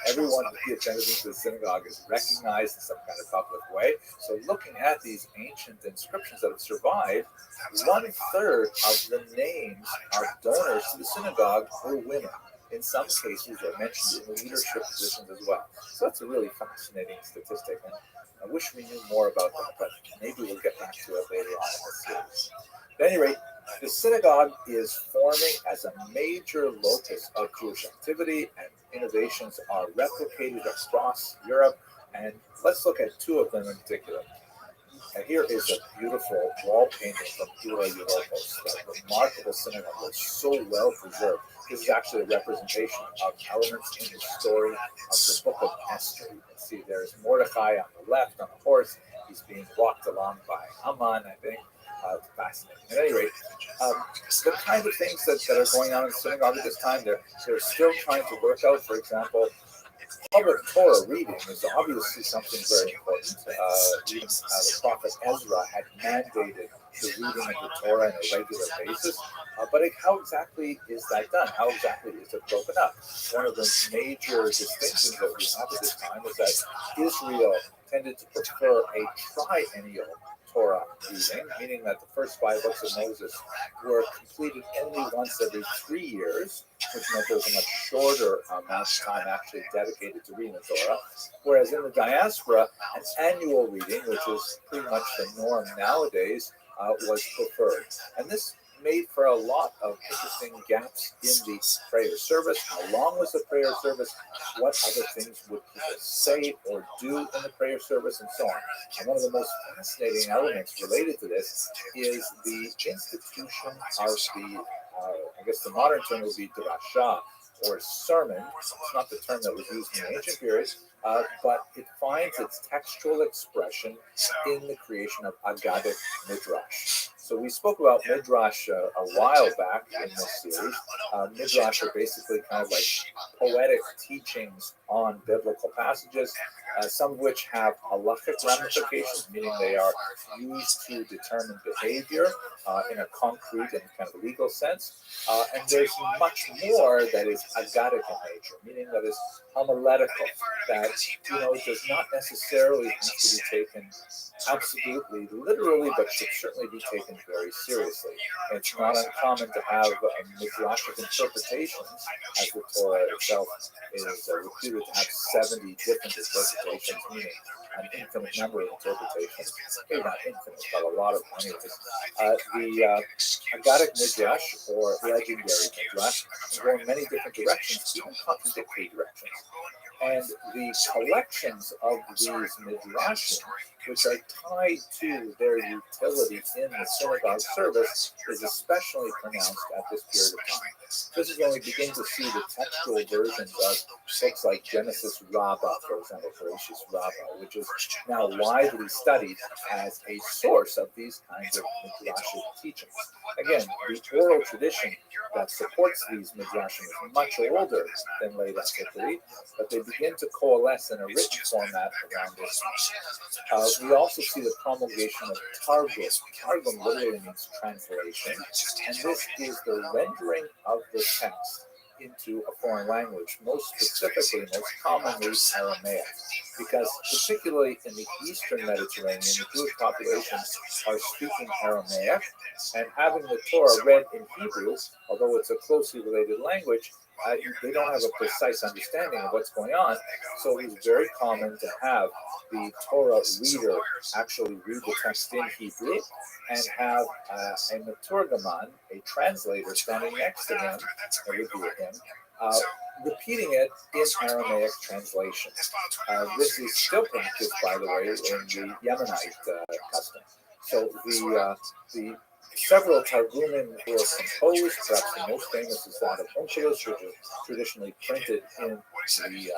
Everyone who gives anything to the synagogue is recognized in some kind of public way. So looking at these ancient inscriptions that have survived, 1/3 of the names of donors to the synagogue were women. In some cases, they're mentioned in leadership positions as well. So that's a really fascinating statistic. And I wish we knew more about that, but maybe we'll get back to it later on in the series. At any rate, the synagogue is forming as a major locus of Jewish activity, and innovations are replicated across Europe. And let's look at two of them in particular. And here is a beautiful wall painting from Dura Europos, that remarkable synagogue that's so well preserved. This is actually a representation of elements in the story of the book of Esther. You can see there's Mordecai on the left on a horse. He's being walked along by Haman, I think. It's fascinating. At any rate, the kind of things that are going on in the synagogue at this time, they're still trying to work out, for example, public Torah reading is obviously something very important. Even the prophet Ezra had mandated the reading of the Torah on a regular basis. But how exactly is that done? How exactly is it broken up? One of the major distinctions that we have at this time is that Israel tended to prefer a triennial Torah reading, meaning that the first 5 books of Moses were completed only once every 3 years, which meant there was a much shorter amount of time actually dedicated to reading the Torah. Whereas in the diaspora, an annual reading, which is pretty much the norm nowadays, was preferred. And this made for a lot of interesting gaps in the prayer service. How long was the prayer service? What other things would people say or do in the prayer service, and so on. And one of the most fascinating elements related to this is the institution of the, I guess the modern term would be drasha, or sermon. It's not the term that was used in the ancient period, but it finds its textual expression in the creation of Aggadic Midrash. So we spoke about Midrash a while back in this series. Midrash are basically kind of like poetic teachings on biblical passages, some of which have halachic ramifications, meaning they are used to determine behavior in a concrete and kind of legal sense. And there's much more that is Aggadic in nature, meaning that is homiletical, that does not necessarily have to be taken absolutely literally, but should certainly be taken very seriously. It's not uncommon to have midrashic interpretations, as the Torah itself is reputed to have 70 different interpretations, meaning an infinite number of interpretations. Maybe not infinite, but a lot of them. The Aggadic Midrash, or legendary Midrash, go in many different directions, even contradictory directions. And the collections of these midrashim, which are tied to their utility in the synagogue service, is especially pronounced at this period of time. This is when we begin to see the textual versions of books like Genesis Rabbah, for example, Bereshit Rabbah, which is now widely studied as a source of these kinds of midrashic teachings. Again, the oral tradition that supports these midrashim is much older than late antiquity, but they begin to coalesce in a written format around this time. We also see the promulgation of Targum. Targum literally means translation, and this is the rendering of the text into a foreign language, most specifically, most commonly Aramaic, because particularly in the Eastern Mediterranean, the Jewish populations are speaking Aramaic, and having the Torah read in Hebrew, although it's a closely related language, they don't have a precise understanding of what's going on, so it's very common to have the Torah reader actually read the text in Hebrew and have a Meturgaman, a translator, standing next to him, repeating it in Aramaic translation. This is still practiced, by the way, in the Yemenite custom. So the several Targumim were composed. Perhaps the most famous is that of Onkelos, which is traditionally printed in the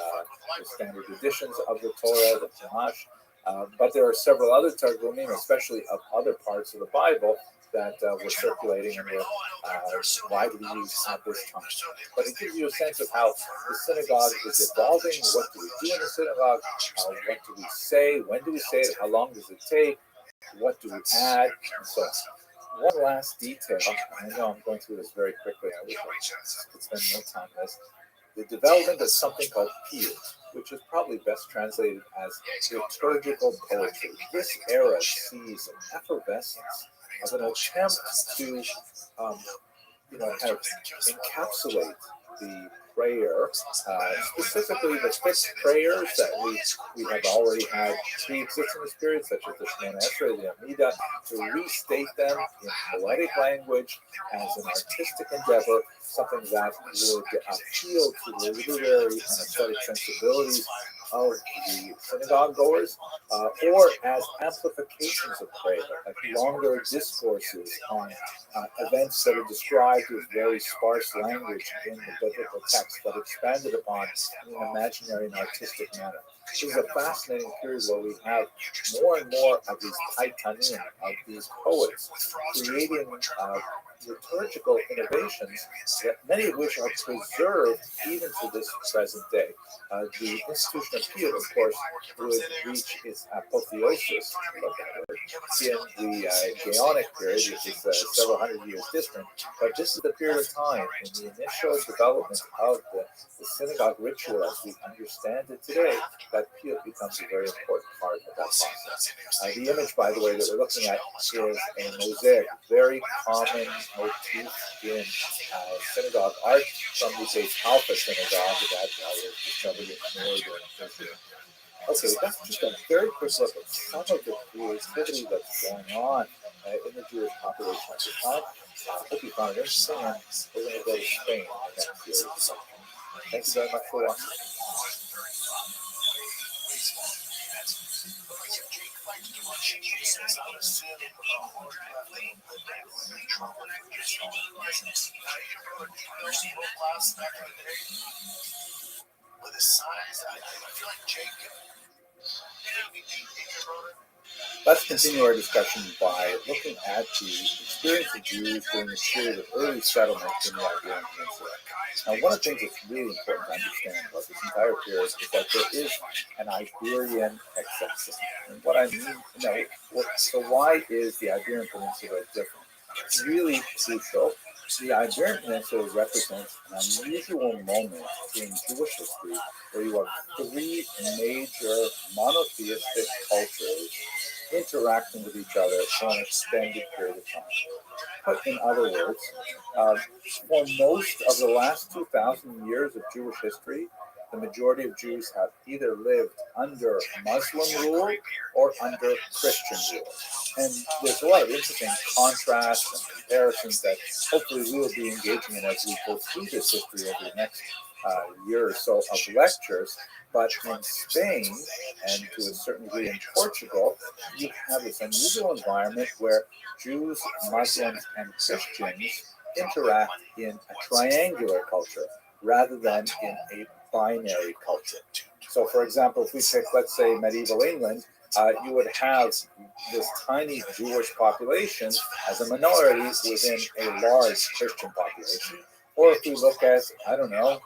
standard editions of the Torah, the Tanakh. But there are several other Targumim, especially of other parts of the Bible, that were circulating and were widely used at this time. But it gives you a sense of how the synagogue is evolving. What do we do in the synagogue? What do we say? When do we say it? How long does it take? What do we add? And so on. One last detail, I know I'm going through this very quickly, I wish I could spend more time on this. The development of something called piyut, which is probably best translated as liturgical poetry. This era sees an effervescence of an attempt to kind of encapsulate the prayer, specifically the fixed prayers that we have already had pre-existing in this period, such as the Shemona Esrei, the Amidah, to restate them in poetic language as an artistic endeavor, something that would appeal to the literary and aesthetic sensibilities of the synagogue goers, or as amplifications of prayer, like longer discourses on events that are described with very sparse language in the biblical text, but expanded upon in an imaginary and artistic manner. This is a fascinating period where we have more and more of these taitanim, of these poets, creating liturgical innovations, that many of which are preserved even to this present day. The institution of Kiev, of course, would reach its apotheosis in the Gaonic period, which is several hundred years distant. But this is the period of time in the initial development of the synagogue ritual as we understand it today, that Kiev becomes a very important part of that process. The image, by the way, that we're looking at is a mosaic, very common motif in synagogue art from the Beit Alpha synagogue that was discovered in northern Israel. Okay, that's just a very quick look at some of the creativity that's going on in the Jewish population at the time. I hope you found it interesting, and we're going to go to Spain next year. Thank you very much for watching. With his size, I feel like Jake. Let's continue our discussion by looking at the experience of Jews during the period of early settlement in the Iberian Peninsula. Now, one of the things that's really important to understand about this entire period is that there is an Iberian exception. And what I mean, so why is the Iberian Peninsula different? It's really crucial. The Iberian Peninsula represents an unusual moment in Jewish history where you have three major monotheistic cultures interacting with each other for an extended period of time. Put in other words, for most of the last 2,000 years of Jewish history, the majority of Jews have either lived under Muslim rule or under Christian rule. And there's a lot of interesting contrasts and comparisons that hopefully we will be engaging in as we go through this history over the next year or so of lectures. But in Spain, and to a certain degree in Portugal, you have this unusual environment where Jews, Muslims, and Christians interact in a triangular culture rather than in a binary culture. So, for example, if we take, let's say, medieval England, you would have this tiny Jewish population as a minority within a large Christian population. Or if we look at, I don't know,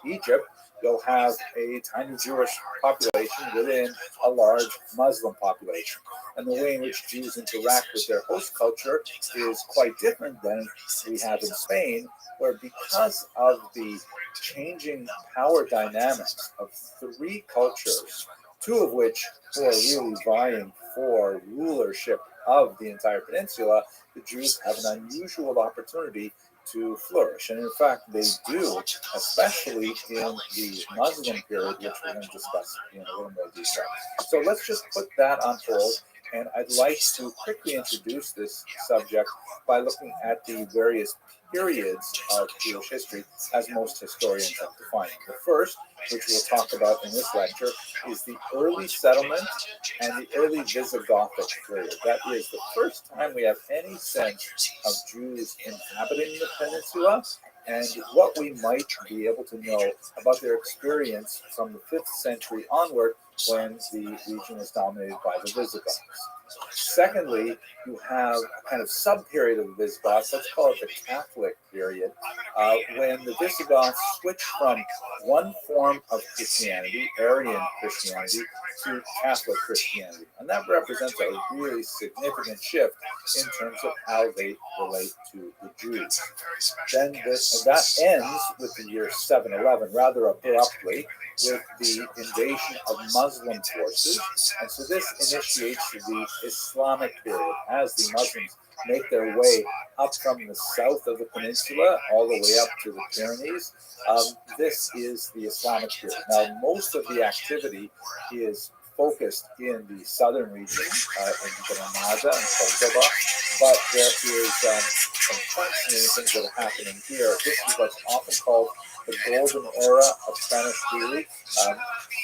Egypt, you'll have a tiny Jewish population within a large Muslim population. And the way in which Jews interact with their host culture is quite different than we have in Spain, where because of the changing power dynamics of three cultures, two of which who are really vying for rulership of the entire peninsula, the Jews have an unusual opportunity to flourish. And in fact, they do, especially in the Muslim period, which we're going to discuss in a little more detail. So let's just put that on hold. And I'd like to quickly introduce this subject by looking at the various periods of Jewish history as most historians have defined. The first, which we'll talk about in this lecture, is the early settlement and the early Visigothic period. That is the first time we have any sense of Jews inhabiting the peninsula and what we might be able to know about their experience from the 5th century onward, when the region was dominated by the Visigoths. Secondly, you have a kind of sub-period of the Visigoths, let's call it the Catholic period, when the Visigoths switched from one form of Christianity, Arian Christianity, to Catholic Christianity. And that represents a really significant shift in terms of how they relate to the Jews. Then that ends with the year 711, rather abruptly, with the invasion of Muslim forces. And so this initiates the Islamic period as the Muslims make their way up from the south of the peninsula all the way up to the Pyrenees. This is the Islamic period. Now, most of the activity is focused in the southern region, in Granada and Cordoba, but there is some fascinating things that are happening here. This is what's often called the golden era of Spanish theory.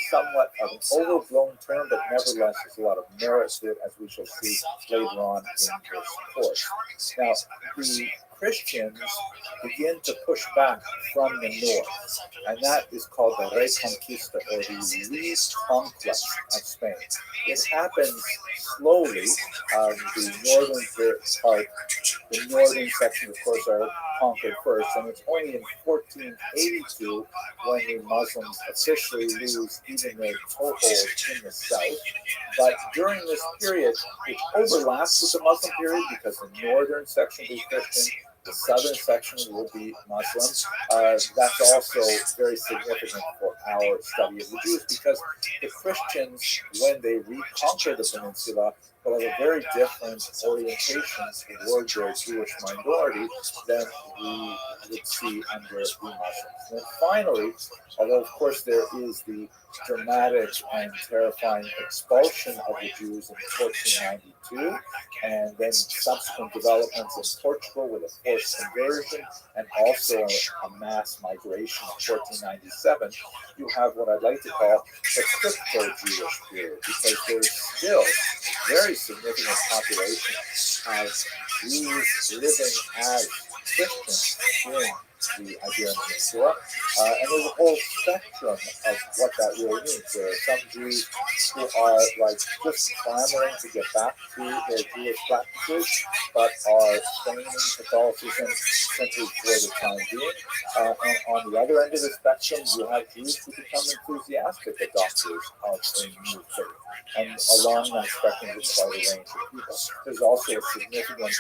Somewhat of an overblown term, but nevertheless there's a lot of merit to it, as we shall see later on in this course. Now, the Christians begin to push back from the north, and that is called the Reconquista, or the reconquest of Spain. It happens slowly. The northern section, of course, are conquered first, and it's only in 1482 when the Muslims officially lose even their toehold in the south. But during this period, which overlaps with the Muslim period because the northern section will be Christian, the southern section will be Muslim. That's also very significant for our study of the Jews, because the Christians, when they reconquer the peninsula, will have a very different orientation toward their Jewish minority than we would see under the Muslims. And finally, although of course there is the dramatic and terrifying expulsion of the Jews in 1492, and then subsequent developments in Portugal with a forced conversion and also a mass migration in 1497, you have what I'd like to call the crypto-Jewish period, because there's still very significant population of Jews living as Christians in the Iberian Peninsula, and there's a whole spectrum of what that really means. There are some Jews who are like just clamoring to get back to their Jewish practices, but are feigning Catholicism simply for the time being. And on the other end of the spectrum, you have Jews who become enthusiastic adopters of a new faith. And along that spectrum, there's quite a range of people. There's also a significant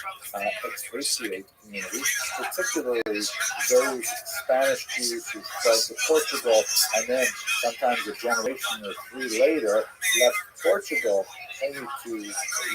expatriate community, particularly those Spanish Jews who fled to Portugal, and then sometimes a generation or three later left Portugal only to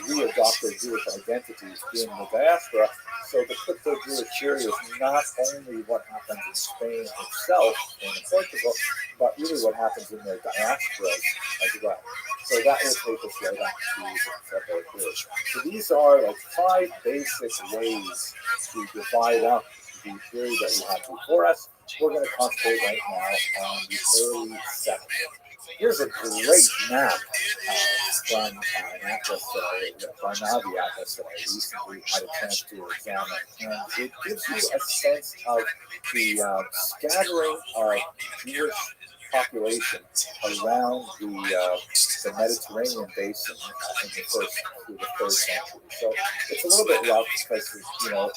readopt their Jewish identities in the diaspora. So the crypto-Jewish period is not only what happens in Spain itself and in Portugal, but really what happens in their diasporas as well. So that will take us right up to the February period. So these are like 5 basic ways to divide up the period that we have before us. We're going to concentrate right now on the early 70s. Here's a great map from an atlas from Navi Atlas that I recently had a chance to examine, and it gives you a sense of the scattering of Jewish population around the Mediterranean basin in the first through the 3rd century. So it's a little bit rough because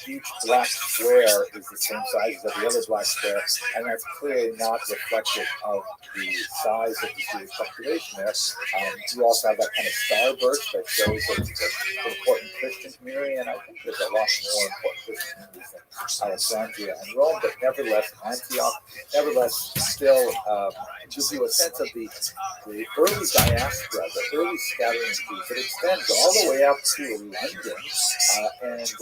each black square is the same size as every other black square, and that's clearly not reflective of the size of the Jewish population there. You also have that kind of starburst that shows that it's an important Christian community, and I think there's a lot more important Christian communities than Alexandria and Rome, but nevertheless Antioch, still gives you a sense of the early diaspora, the early scattering of Jews. It extends all the way up to London and into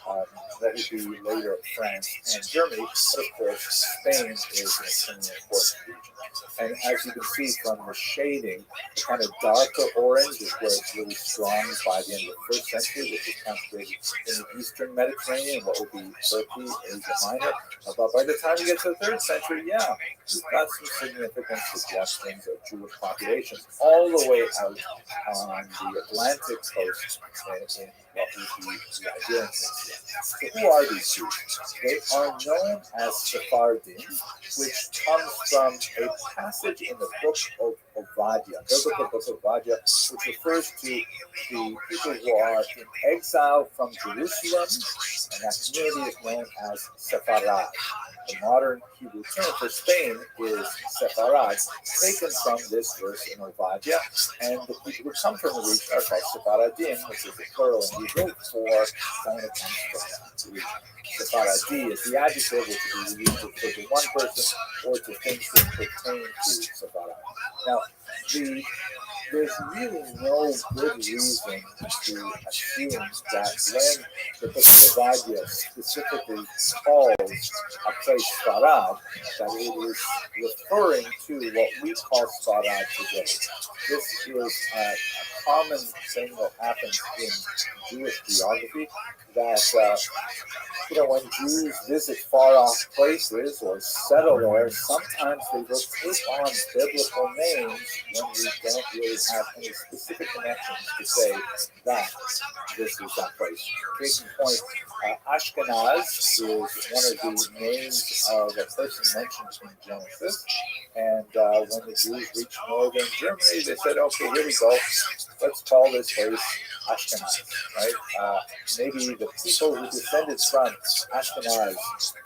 what would be later France and Germany, but of course Spain is an extremely important region. And as you can see from the shading, the kind of darker orange is where it's really strong by the end of the 1st century, which is concentrated in the Eastern Mediterranean, what would be Turkey, Asia Minor. But by the time you get to the 3rd century, you've got some significant suggestions of Jewish populations all the way out on the Atlantic coast in what would be the Iberian Peninsula. So who are these Jews? They are known as Sephardim, which comes from a passage in the book of Obadiah, biblical book of Obadiah, which refers to the people who are in exile from Jerusalem, and that community is known as Sepharad. The modern Hebrew term for Spain is Sepharad, taken from this verse in Obadiah, and the people who come from the region are called Sephardim, which is the plural in Hebrew for someone who comes from the region. Sepharadi is the adjective, which is used to refer to one person or to things that pertain to Sepharad. Now, there's really no good reason to assume that when the book of Obadiah specifically calls a place Sfarad, that it is referring to what we call Sfarad today. This is a common thing that happens in Jewish geography, that when Jews visit far-off places or settle there, sometimes they will take on biblical names when we don't really have any specific connections to say that this is that place. Case in point, Ashkenaz is one of the names of a person mentioned in Genesis. And when the Jews reached northern Germany, they said, okay, here we go. Let's call this place Ashkenaz, right? Maybe the people who descended from Ashkenaz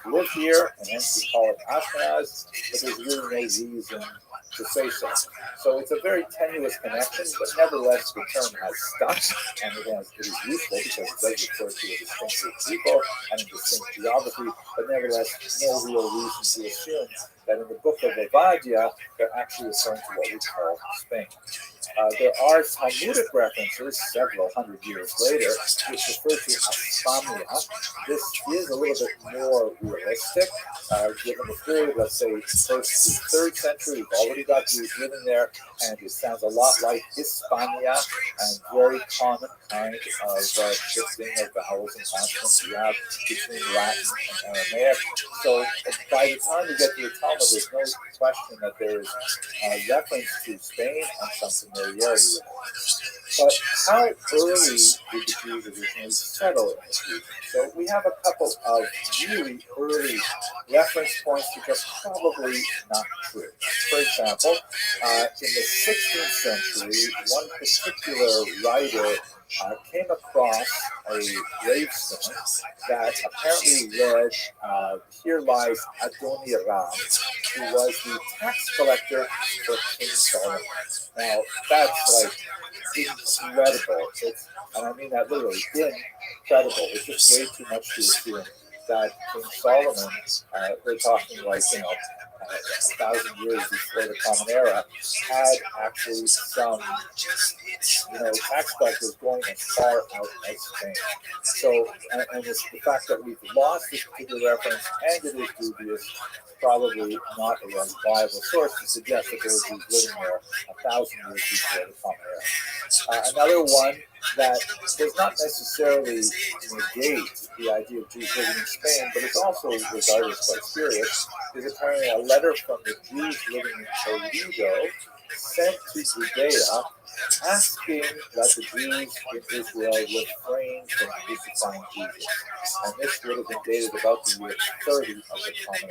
live here, and hence we call it Ashkenaz, but there's really no reason to say so. So it's a very tenuous connection, but nevertheless the term has stuck, and it is useful because it does refer to a distinct people and a distinct geography, but nevertheless no real reason to assume that in the book of Obadiah they're actually referring to what we call Spain. There are Talmudic references several hundred years later which refer to Hispania. This is a little bit more realistic, given the period, let's say, 1st to 3rd century. We've already got Jews living there, and it sounds a lot like Hispania, and very common kind of shifting of vowels and consonants we have between Latin and Aramaic. So by the time we get to the Talmud, there's no question that there is reference to Spain and some familiarity with it. But how early did the Jews originally settle in this region? So we have a couple of really early reference points which are probably not true. For example, in the 16th century, one particular writer came across a gravestone that apparently read, "Here lies Adoniram, who was the tax collector for King Solomon." Now, that's like incredible. And I mean that literally, incredible. It's just way too much to assume that King Solomon, we're talking like, 1,000 years before the Common Era, had actually some, tax collectors going as far out as Spain. So, and it's the fact that we've lost this particular reference, and it is dubious, probably not a reliable source to suggest that there was Jews living there 1,000 years before the Common Era. Another one that does not necessarily negate the idea of Jews living in Spain, but it's also regarded as quite serious, is apparently a letter from the Jews living in Toledo sent to Judea asking that the Jews in Israel refrain from crucifying Jesus. And this would have been dated about the year 30 of the Common Era.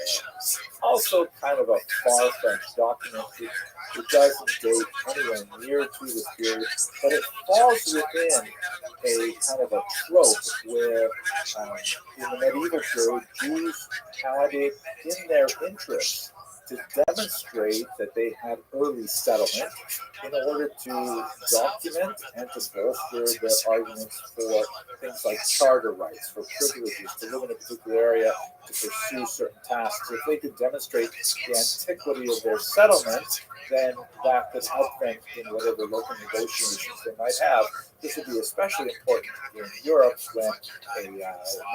Also kind of a far-fetched document. It doesn't date anywhere near to this period, but it falls within a kind of a trope where in the medieval period, Jews had it in their interest to demonstrate that they had early settlement in order to document and to bolster their arguments for things like charter rights, for privileges, to live in a particular area, to pursue certain tasks. If they could demonstrate the antiquity of their settlement, then that could help them in whatever local negotiations they might have. This would be especially important in Europe when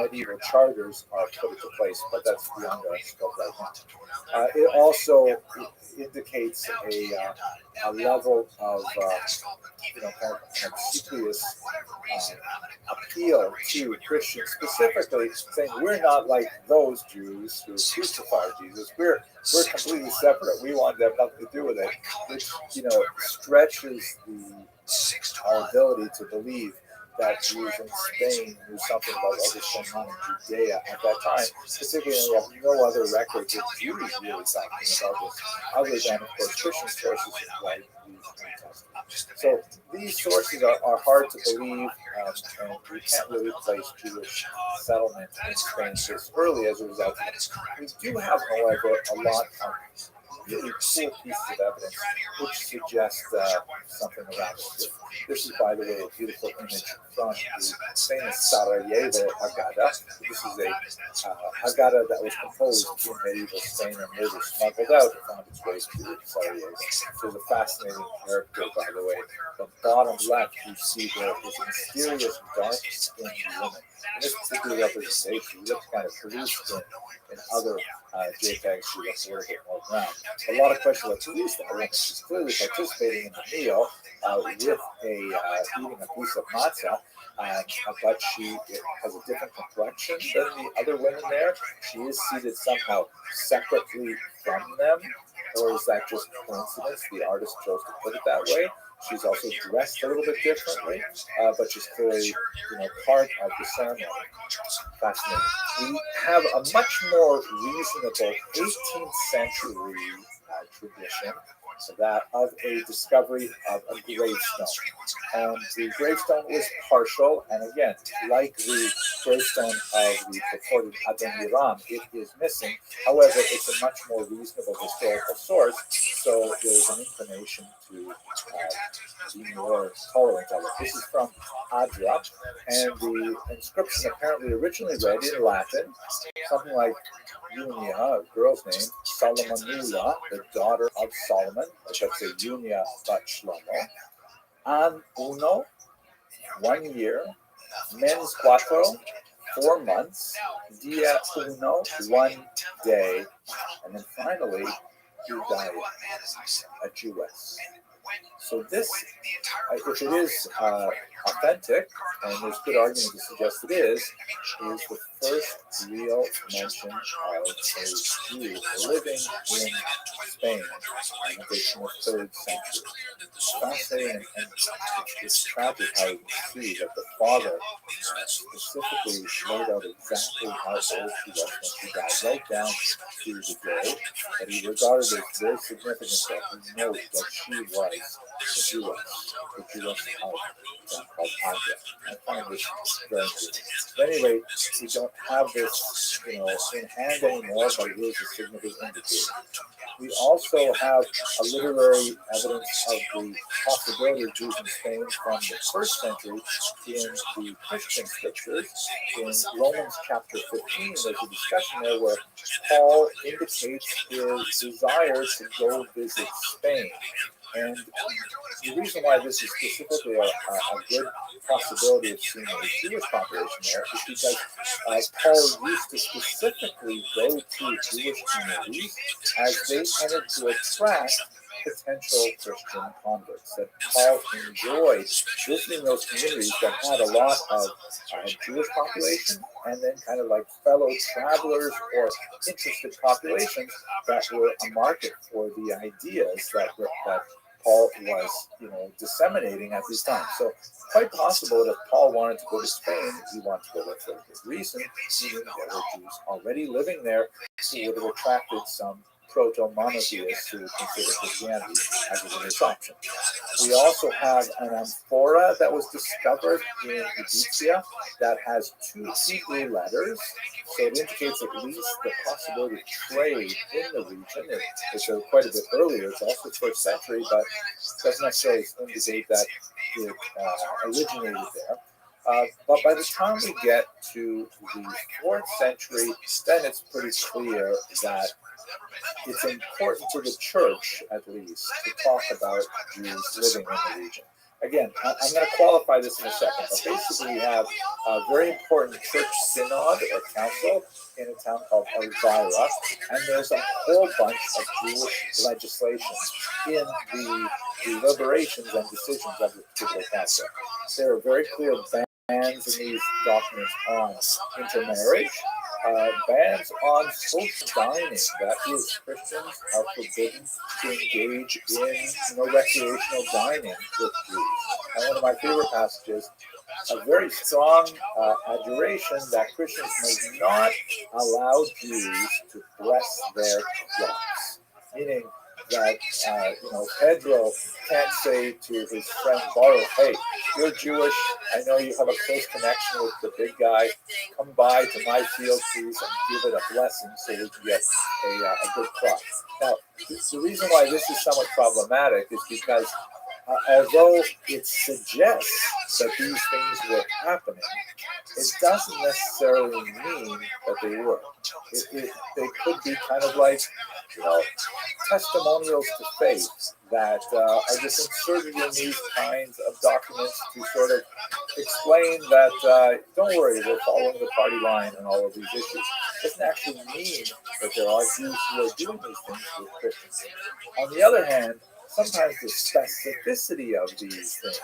medieval charters are put into place, but that's beyond our scope right now. It also indicates a level of kind of obsequious appeal to Christians, specifically saying we're not like those Jews who crucified Jesus. We're completely separate. We want to have nothing to do with it, which stretches our ability to believe that Jews in Spain knew something about what was going on in Judea at that time. Particularly, we have no other records of Jews really talking about this, other than, of course, Christian sources like the New Testament. So these sources are hard to believe, and we can't really place Jewish settlement in Spain as early as a result of it. We do have, however, a lot of really cool pieces of evidence which suggest something around this. This is, by the way, a beautiful image from the famous Sarajevo Haggadah. This is a Haggadah that was composed in medieval Spain and later smuggled out and found its way to Sarajevo. So it's a fascinating character, by the way. The bottom left, you see there is a mysterious dark-skinned woman. In this particular representation, looks kind of produced in other JPEGs. She looks a little bit more brown. A lot of questions about who is that woman. She's clearly participating in the meal with eating a piece of matzah, but she has a different complexion than the other women there. She is seated somehow separately from them, or is that just coincidence? The artist chose to put it that way. She's also dressed a little bit differently, but she's clearly, part of the ceremony. Fascinating. We have a much more reasonable 18th century tradition that of a discovery of a gravestone. And the gravestone is partial, and again, like the gravestone of the purported Adoniram, it is missing. However, it's a much more reasonable historical source, so there's an inclination to be more tolerant of it. This is from Adra, and the inscription apparently originally read in Latin, something like Unia, a girl's name, Solomonula, the daughter of Solomon, I should say Unia but Shlomo, An uno, 1 year, mens cuatro, 4 months, dia uno, 1 day, and then finally, Judea, a Jewess. So this, if it is authentic, and there's good argument to suggest it is the first real mention of a Jew living in Spain in the 3rd century. Fascinating, and it's tragic how you see that the father specifically laid out exactly how old she was when she died, right down to the day that he regarded as very significant that he knows that she was the Jewess of called Agra. I find this very interesting. But anyway, we don't have this, in hand anymore, but it is a significant indicator. We also have a literary evidence of the possibility of Jews in Spain from the 1st century in the Christian scriptures. In Romans chapter 15, there's a discussion there where Paul indicates his desire to go visit Spain. And the reason why this is specifically a good possibility of seeing a Jewish population there is because Paul used to specifically go to Jewish communities as they tended to attract potential Christian converts. That Paul enjoyed visiting those communities that had a lot of Jewish population, and then kind of like fellow travelers or interested populations that were a market for the ideas that Paul was, disseminating at these times. So quite possible that if Paul wanted to go to Spain, he wanted to go there for a good reason. Meaning there were Jews already living there who would have attracted some proto-monotheists who consider Christianity as a religious option. We also have an amphora that was discovered in Egyptia that has 2 Hebrew letters, so it indicates at least the possibility of trade in the region. It's quite a bit earlier. It's also 1st century, but doesn't necessarily indicate that it originated there. But by the time we get to the 4th century, then it's pretty clear that it's important to the church, at least, to talk about Jews living in the region. Again, I'm going to qualify this in a second, but basically we have a very important church synod or council in a town called Elvira, and there's a whole bunch of Jewish legislation in the deliberations and decisions of the particular council. There are very clear bans in these documents on intermarriage, bans on social dining. That is, Christians are forbidden to engage in recreational dining with Jews. And one of my favorite passages, a very strong adjuration that Christians may not allow Jews to bless their crops, meaning that Pedro can't say to his friend Baruch, "Hey, you're Jewish. I know you have a close connection with the big guy. Come by to my field, please, and give it a blessing so we can get a good crop." Now, the reason why this is somewhat problematic is because although it suggests that these things were happening, it doesn't necessarily mean that they were. They could be kind of like, testimonials to faith that are just inserted in these kinds of documents to sort of explain that, don't worry, we're following the party line and all of these issues. It doesn't actually mean that there are Jews who are doing these things with Christians. On the other hand, sometimes the specificity of these things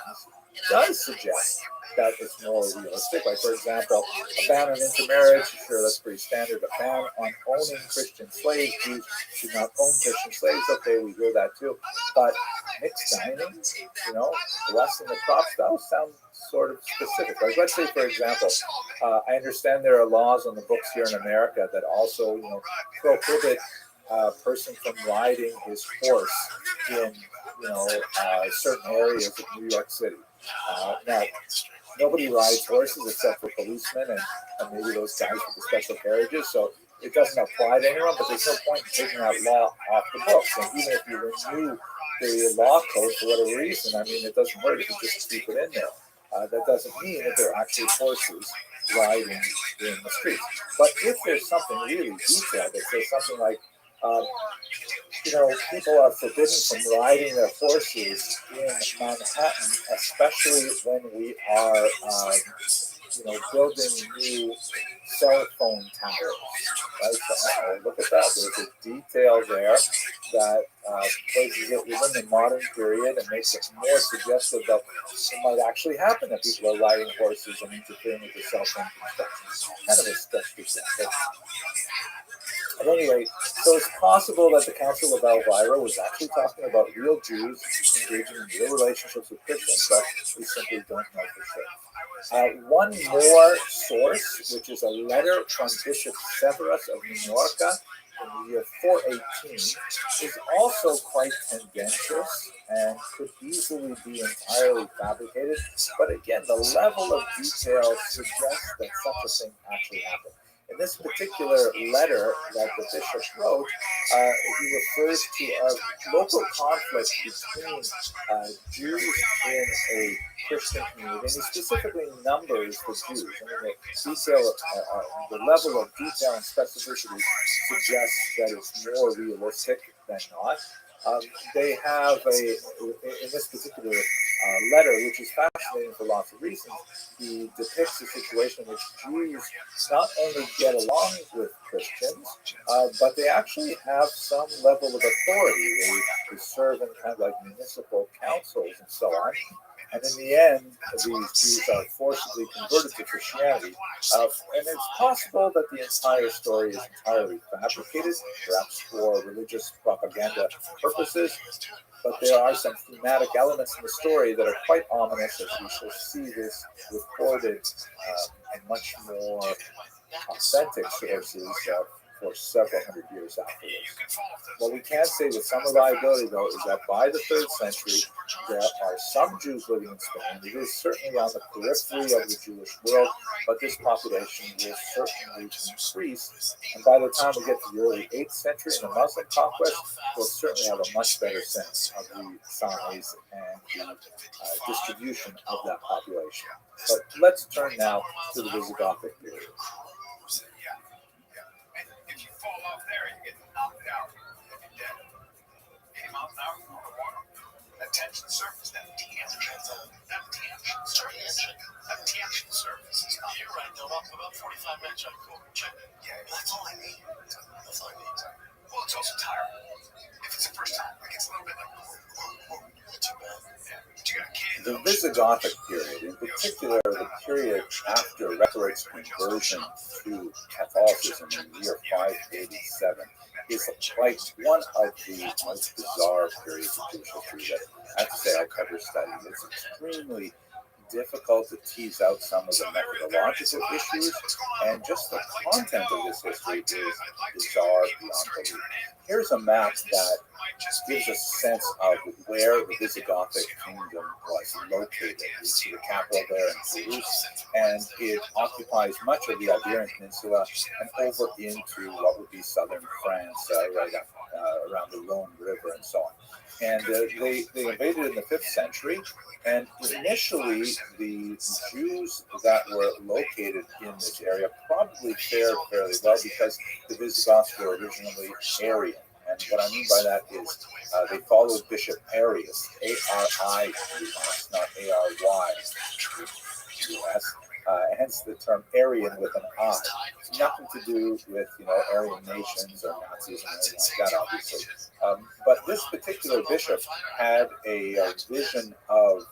does suggest that it's more realistic. Like, for example, a ban on intermarriage, sure, that's pretty standard. A ban on owning Christian slaves, Jews should not own Christian slaves. Okay, we hear that too. But mixed dining, blessing the crops, that would sound sort of specific. Like, let's say, for example, I understand there are laws on the books here in America that also, prohibit a person from riding his horse in, certain areas of New York City. Now, nobody rides horses except for policemen and maybe those guys with the special carriages. So it doesn't apply to anyone, but there's no point in taking that law off the books. And even if you renew the law code for whatever reason, I mean, it doesn't hurt if you just keep it in there. That doesn't mean that there are actually horses riding in the streets. But if there's something really detailed that says something like, people are forbidden from riding their horses in Manhattan, especially when we are, building new cell phone towers. Right? So, look at that. There's a detail there that places it within the modern period and makes it more suggestive that it might actually happen that people are riding horses and interfering with the cell phone construction. Kind of a stretched example. At any rate, so it's possible that the Council of Elvira was actually talking about real Jews engaging in real relationships with Christians, but we simply don't know for sure. One more source, which is a letter from Bishop Severus of Minorca in the year 418, is also quite tendentious and could easily be entirely fabricated. But again, the level of detail suggests that such a thing actually happened. In this particular letter that the bishop wrote, he refers to a local conflict between Jews in a Christian community, and he specifically numbers the Jews. I mean, the level of detail and specificity suggests that it's more realistic than not. They have in this particular letter, which is fascinating for lots of reasons, he depicts a situation in which Jews not only get along with Christians, but they actually have some level of authority. They serve in kind of like municipal councils and so on. And in the end, these Jews are forcibly converted to Christianity. And it's possible that the entire story is entirely fabricated, perhaps for religious propaganda purposes. But there are some thematic elements in the story that are quite ominous, as we shall see this recorded in much more authentic sources for several hundred years after this. What we can say with some reliability, though, is that by the 3rd century, there are some Jews living in Spain. It is certainly on the periphery of the Jewish world, but this population will certainly increase. And by the time we get to the early 8th century and the Muslim conquest, we'll certainly have a much better sense of the size and the distribution of that population. But let's turn now to the Visigothic period. Fall off there, you get knocked out. You're dead. Came out now on the water. That tension surface, that tension surface. You're right, though. About 45 minutes, I go check it. Yeah, that's all I need. That's all I need. Well, it's also tiring. If it's the first time, like it's a little bit like, not too bad. Yeah, but you got a kid. The Visigothic period, in particular, the period after Rhetoric's conversion to Catholicism in the year 587, is like one of the most bizarre periods of Jewish history that I have to say I've ever studied. It's extremely difficult to tease out some of the methodological issues, and just the content of this history is bizarre beyond belief. Here's a map that gives a sense of where the Visigothic kingdom was located. You see the capital there in Toulouse, and it occupies much of the Iberian Peninsula and over into what would be southern France, right up around the Rhone River and so on. And they invaded in the 5th century, and initially the Jews that were located in this area probably fared fairly well because the Visigoths were originally Arian. And what I mean by that is they followed Bishop Arius, A-R-I-U-S, not A-R-Y-U-S. Hence the term Aryan with an I. It's nothing to do with Aryan nations or Nazis or anything like that, obviously. But this particular bishop had a vision of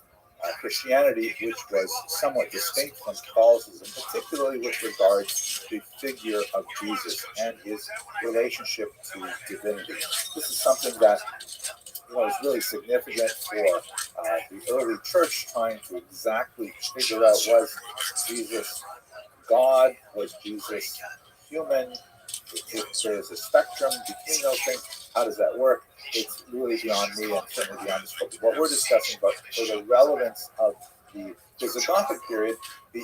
Christianity, which was somewhat distinct from Catholicism, particularly with regards to the figure of Jesus and his relationship to divinity. This is something that is really significant for the early church trying to exactly figure out, was Jesus God? Was Jesus human? If there's a spectrum between those things, how does that work? It's really beyond me and certainly beyond the scope of what we're discussing, but for the relevance of the Visigothic period, the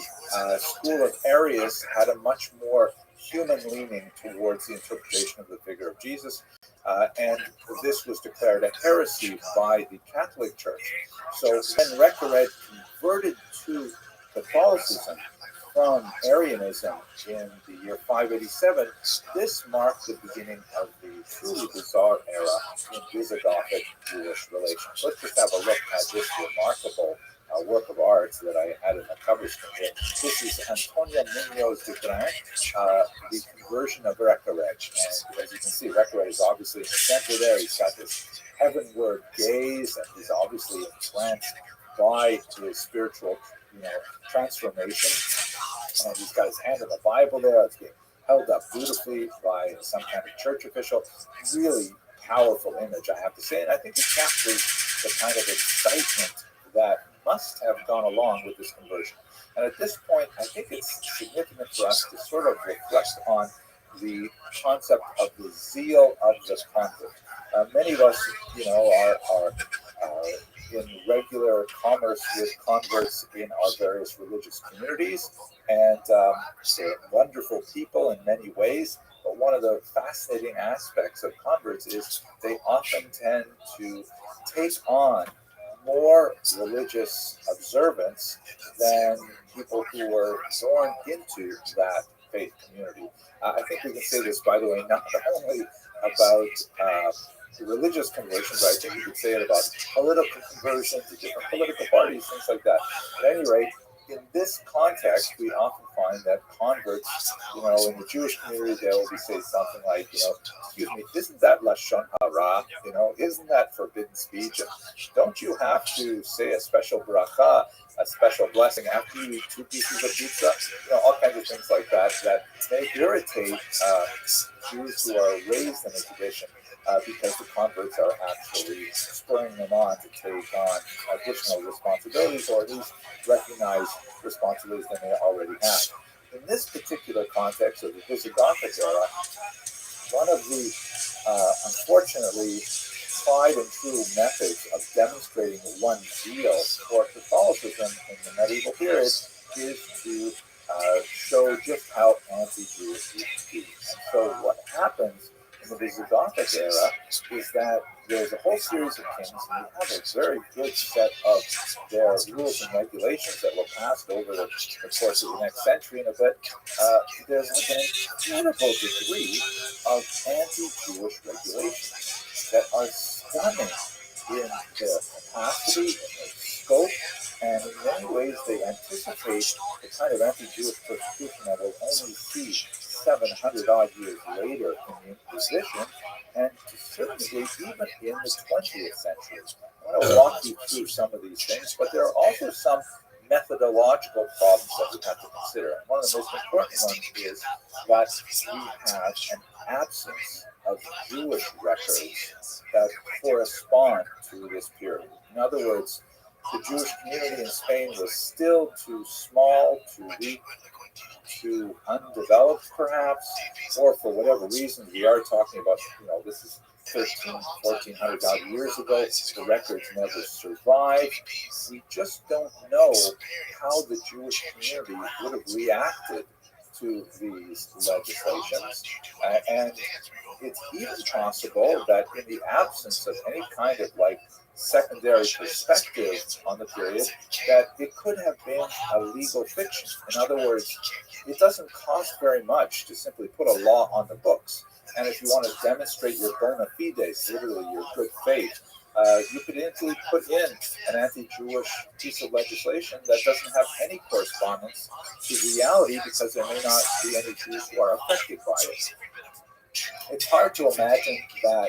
school of Arius had a much more human leaning towards the interpretation of the figure of Jesus, and this was declared a heresy by the Catholic Church. So when Recared converted to Catholicism from Arianism in the year 587, this marked the beginning of the truly bizarre era in Visigothic Jewish relations. Let's just have a look at this remarkable work of art that I had in the cover screen here. This is Antonio Munoz de Gran, the conversion of Recared. And as you can see, Recared is obviously in the center there. He's got this heavenward gaze, and he's obviously entranced by his spiritual transformation. And he's got his hand in the Bible there. It's being held up beautifully by some kind of church official. Really powerful image, I have to say. And I think it captures the kind of excitement that must have gone along with this conversion. And at this point, I think it's significant for us to sort of reflect on the concept of the zeal of the convert. Many of us, are in regular commerce with converts in our various religious communities, and they're wonderful people in many ways. But one of the fascinating aspects of converts is they often tend to take on more religious observance than people who were born into that faith community. I think we can say this, by the way, not only about religious conversions, I think you could say it about political conversions to different political parties, things like that. At any rate, in this context, we often find that converts, in the Jewish community, they will be saying something like, excuse me, isn't that lashon hara? Isn't that forbidden speech? And don't you have to say a special bracha, a special blessing after you eat 2 pieces of pizza? All kinds of things like that may irritate Jews who are raised in a tradition. Because the converts are actually spurring them on to take on additional responsibilities, or at least recognize responsibilities that they already have. In this particular context of the Visigothic era, one of the, unfortunately, tried and true methods of demonstrating one's zeal for Catholicism in the medieval period is to show just how anti-Jewish you can be. And so what happens in the Visigothic era is that there's a whole series of kings, and we have a very good set of their rules and regulations that were passed over the course of the next century and a bit. There's like an incredible degree of anti-Jewish regulations that are stunning in their capacity, in their scope, and in many ways they anticipate the kind of anti-Jewish persecution that we'll only see 700 odd years later in the Inquisition, and to a certain degree even in the 20th century. I want to walk you through some of these things, but there are also some methodological problems that we have to consider. And one of the most important ones is that we have an absence of Jewish records that correspond to this period. In other words, the Jewish community in Spain was still too small, too weak, too undeveloped perhaps, or for whatever reason, we are talking about, this is 1,400 odd years ago, the records never survived. We just don't know how the Jewish community would have reacted to these legislations. And it's even possible that in the absence of any kind of secondary perspective on the period, that it could have been a legal fiction. In other words, it doesn't cost very much to simply put a law on the books. And if you want to demonstrate your bona fides, literally your good faith, you could easily put in an anti-Jewish piece of legislation that doesn't have any correspondence to reality, because there may not be any Jews who are affected by it. It's hard to imagine that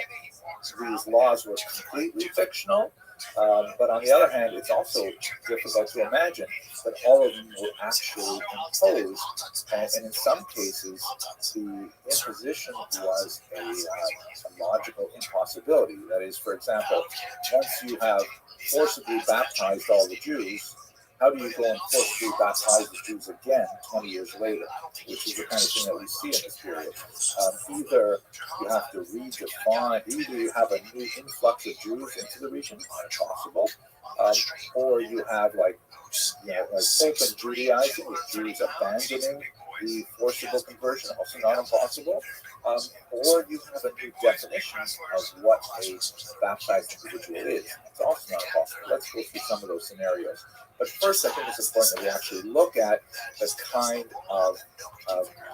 these laws were completely fictional, But on the other hand, it's also difficult to imagine that all of them were actually imposed, and in some cases, the imposition was a logical impossibility. That is, for example, once you have forcibly baptized all the Jews, how do you go and forcibly baptize the Jews again 20 years later, which is the kind of thing that we see in this period? Either you have to redefine, either you have a new influx of Jews into the region, possible, or you have like open Judaizing, with Jews abandoning the forcible conversion, also not impossible, or you have a new definition of what a baptized individual is. It's also not impossible. Let's go through some of those scenarios. But first, I think it's important that we actually look at the kind of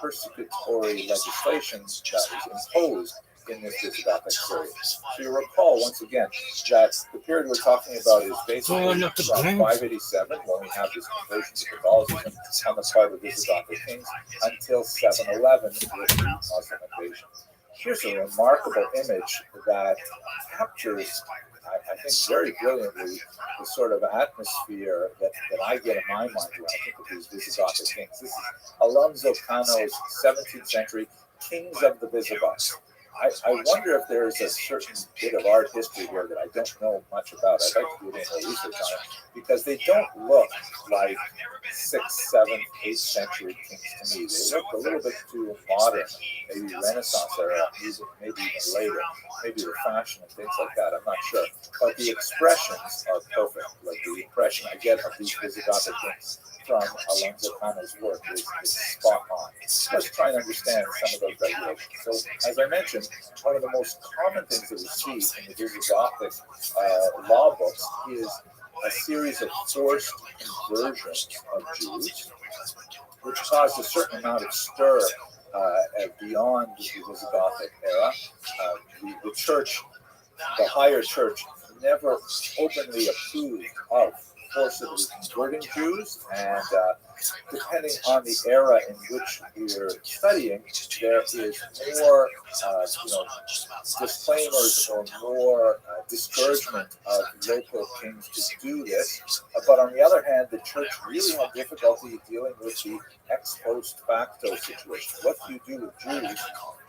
persecutory legislation that was imposed in this Visigothic period. So you recall, once again, that the period we're talking about is basically from 587, when we have this conversion to Catholicism on the part of the Visigothic kings, until 711 with the Muslim invasion. Here's a remarkable image that captures, I think, very brilliantly the sort of atmosphere that I get in my mind when I think of these Visigothic kings. This is Alonso Cano's 17th century Kings of the Visigoths. I wonder if there's a certain bit of art history here that I don't know much about. I'd like to do a little research on it, because they don't look like 6th, 7th, 8th century kings to me. They look a little bit too modern, maybe Renaissance era music, maybe even later, maybe the fashion and things like that. I'm not sure. But the expressions are perfect. Like the impression I get of these Visigothic kings from Alonso Cano's work is spot on. Let's try and understand some of those regulations. So, as I mentioned, one of the most common things that we see in the Visigothic law books is a series of forced conversions of Jews, which caused a certain amount of stir beyond the Visigothic era. The church, the higher church, never openly approved of forcibly converting Jews, and depending on the era in which we're studying, there is more, disclaimers or more discouragement of local kings to do this. But on the other hand, the church really had difficulty dealing with the ex post facto situation. What do you do with Jews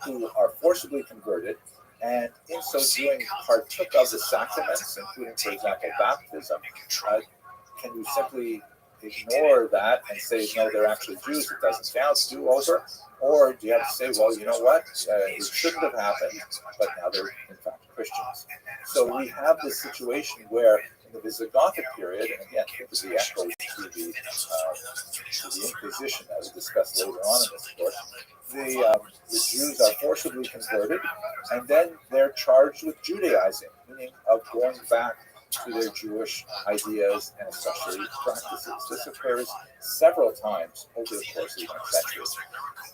who are forcibly converted, and in so doing partook of the sacraments, including, for example, baptism? Can you simply ignore that and say, no, they're actually Jews, it doesn't count, do over? Or do you have to say, well, you know what, it shouldn't have happened, but now they're in fact Christians? So we have this situation where in the Visigothic period, and again, think of the echoes to the Inquisition that we'll discuss later on in this course, the Jews are forcibly converted, and then they're charged with Judaizing, meaning of going back to their Jewish ideas and especially practices. This occurs several times over the course of the centuries.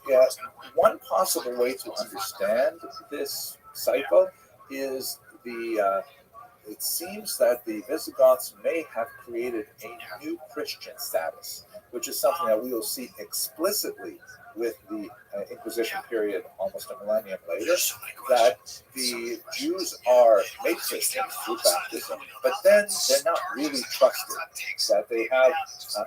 Yeah, one possible way to understand this cycle is it seems that the Visigoths may have created a new Christian status, which is something that we will see explicitly with the Inquisition period almost a millennium later, that the Jews are made Christians through baptism, but then they're not really trusted, that they have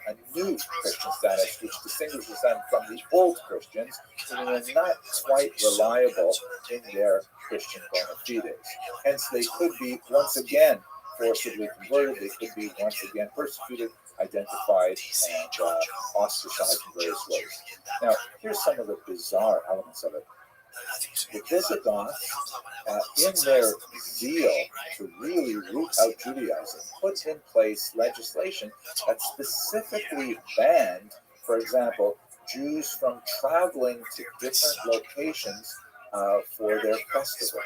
a new Christian status which distinguishes them from the old Christians, who are not quite reliable in their Christian bona fides. Hence, they could be once again forcibly converted, they could be once again persecuted, identified, and ostracized in various ways. Now, here's some of the bizarre elements of it. The Visigoths, in their zeal to really root out Judaism, put in place legislation that specifically banned, for example, Jews from traveling to different locations for their festivals.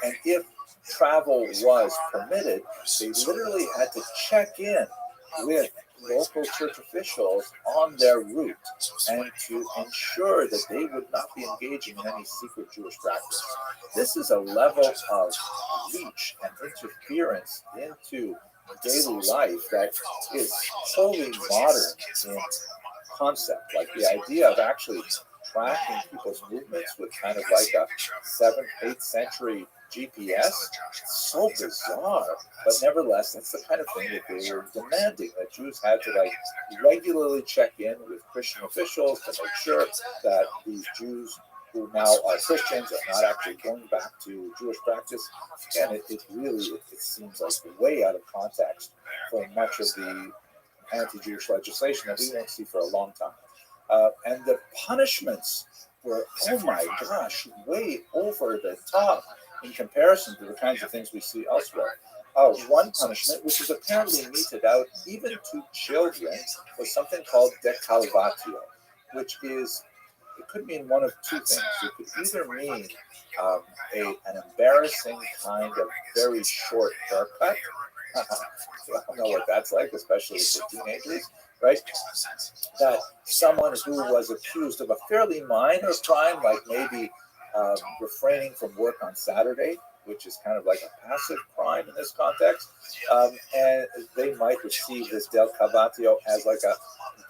And if travel was permitted, they literally had to check in with local church officials on their route and to ensure that they would not be engaging in any secret Jewish practice. This is a level of reach and interference into daily life that is totally modern in concept. Like the idea of actually tracking people's movements with kind of like a 7th, 8th century GPS. So bizarre, but nevertheless, that's the kind of thing that they were demanding. That Jews had to like regularly check in with Christian officials to make sure that these Jews who now are Christians are not actually going back to Jewish practice. And it really it seems like way out of context for much of the anti-Jewish legislation that we won't see for a long time. And the punishments were, oh my gosh, way over the top in comparison to the kinds of things we see elsewhere. One punishment, which is apparently meted out even to children, was something called decalvatio, which is, it could mean one of two things. It could either mean an embarrassing kind of very short haircut. I don't know what that's like, especially for teenagers, right? That someone who was accused of a fairly minor crime, like maybe refraining from work on Saturday, which is kind of like a passive crime in this context, and they might receive this del cavatio as like a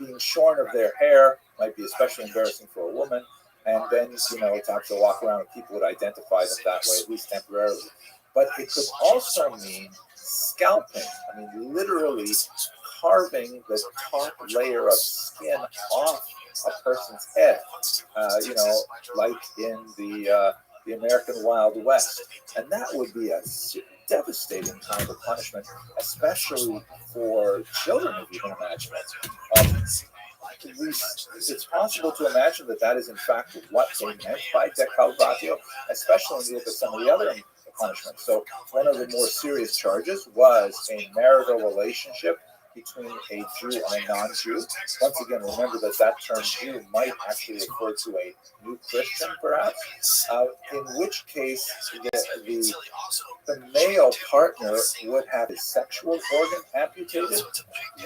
being shorn of their hair, might be especially embarrassing for a woman, and then to have to walk around and people would identify them that way, at least temporarily. But it could also mean scalping. I mean, literally carving the top layer of skin off a person's head. Like in the American Wild West, and that would be a devastating kind of punishment, especially for children, if you can imagine it. It's possible to imagine that is in fact what they meant by decalvatio, especially when you look at some of the other punishments. So one of the more serious charges was a marital relationship between a Jew and a non-Jew. Once again, remember that term Jew might actually refer to a new Christian, perhaps, in which case the male partner would have his sexual organ amputated,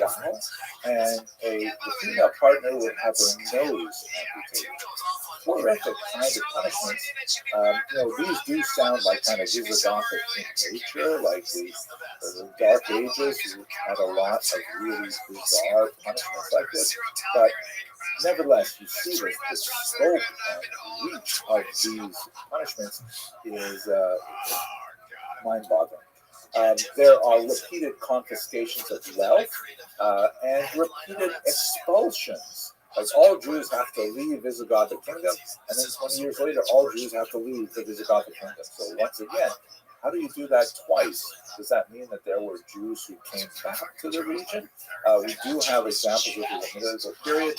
wow, and the female partner would have her nose amputated. Horrific kind of punishments. These do sound like kind of Visigoth in nature, like the Dark Ages had a lot of really bizarre punishments like this. But nevertheless, you see the scope and reach of these punishments is mind-boggling. There are repeated confiscations of wealth and repeated expulsions. Like all Jews have to leave Visigothic kingdom, and then 20 years later, all Jews have to leave the Visigothic kingdom. So once again, how do you do that twice? Does that mean that there were Jews who came back to the region? We do have examples of the medieval period.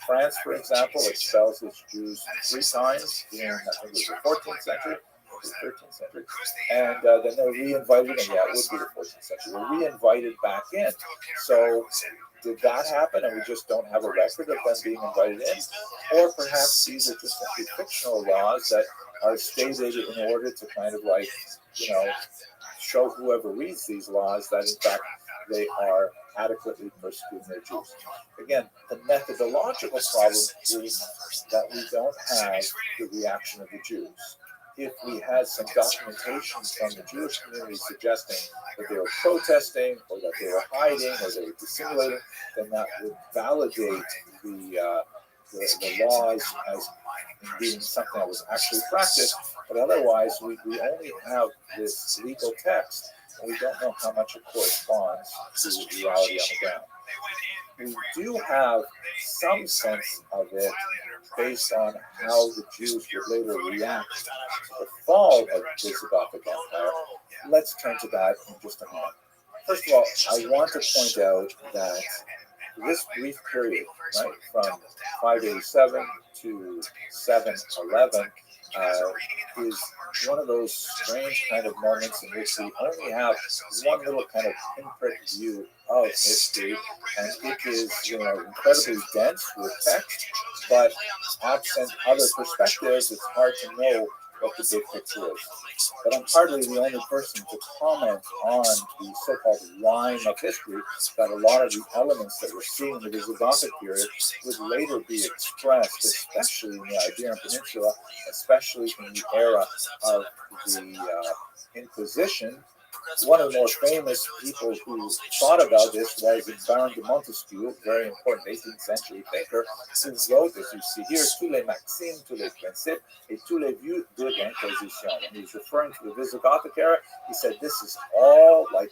France, for example, expels its Jews 3 times in, I think it was the 14th century. The 13th century, and then they're re-invited, and yeah, it would be the 14th century. They're re-invited back in. So did that happen, and we just don't have a record of them being invited in? Or perhaps these are just simply fictional laws that are stated in order to kind of like, show whoever reads these laws that in fact they are adequately persecuting their Jews. Again, the methodological problem is that we don't have the reaction of the Jews. If we had some documentation from the Jewish community suggesting that they were protesting or that they were hiding or they were dissimulating, then that would validate the laws as being something that was actually practiced. But otherwise, we only have this legal text, and we don't know how much it corresponds to reality on the ground. We do have some sense of it based on how the Jews would later react to the fall of the Visigothic Empire. Let's turn to that in just a minute. First of all, I want to point out that this brief period, right, from 587 to 711, is one of those strange kind of moments in which we only have one little kind of pinprick view of history, and it is incredibly dense with text, but absent other perspectives, it's hard to know what the big picture is. But I'm hardly the only person to comment on the so-called line of history, that a lot of the elements that we're seeing in the Visigothic period would later be expressed, especially in the Iberian Peninsula, especially in the era of the Inquisition, one of the more famous people who thought about this was Baron de Montesquieu, a very important 18th century thinker, who wrote, as you see here, tous les maximes, tous les principes, et tous les vues de l'Inquisition. When he was referring to the Visigothic era, he said this is all like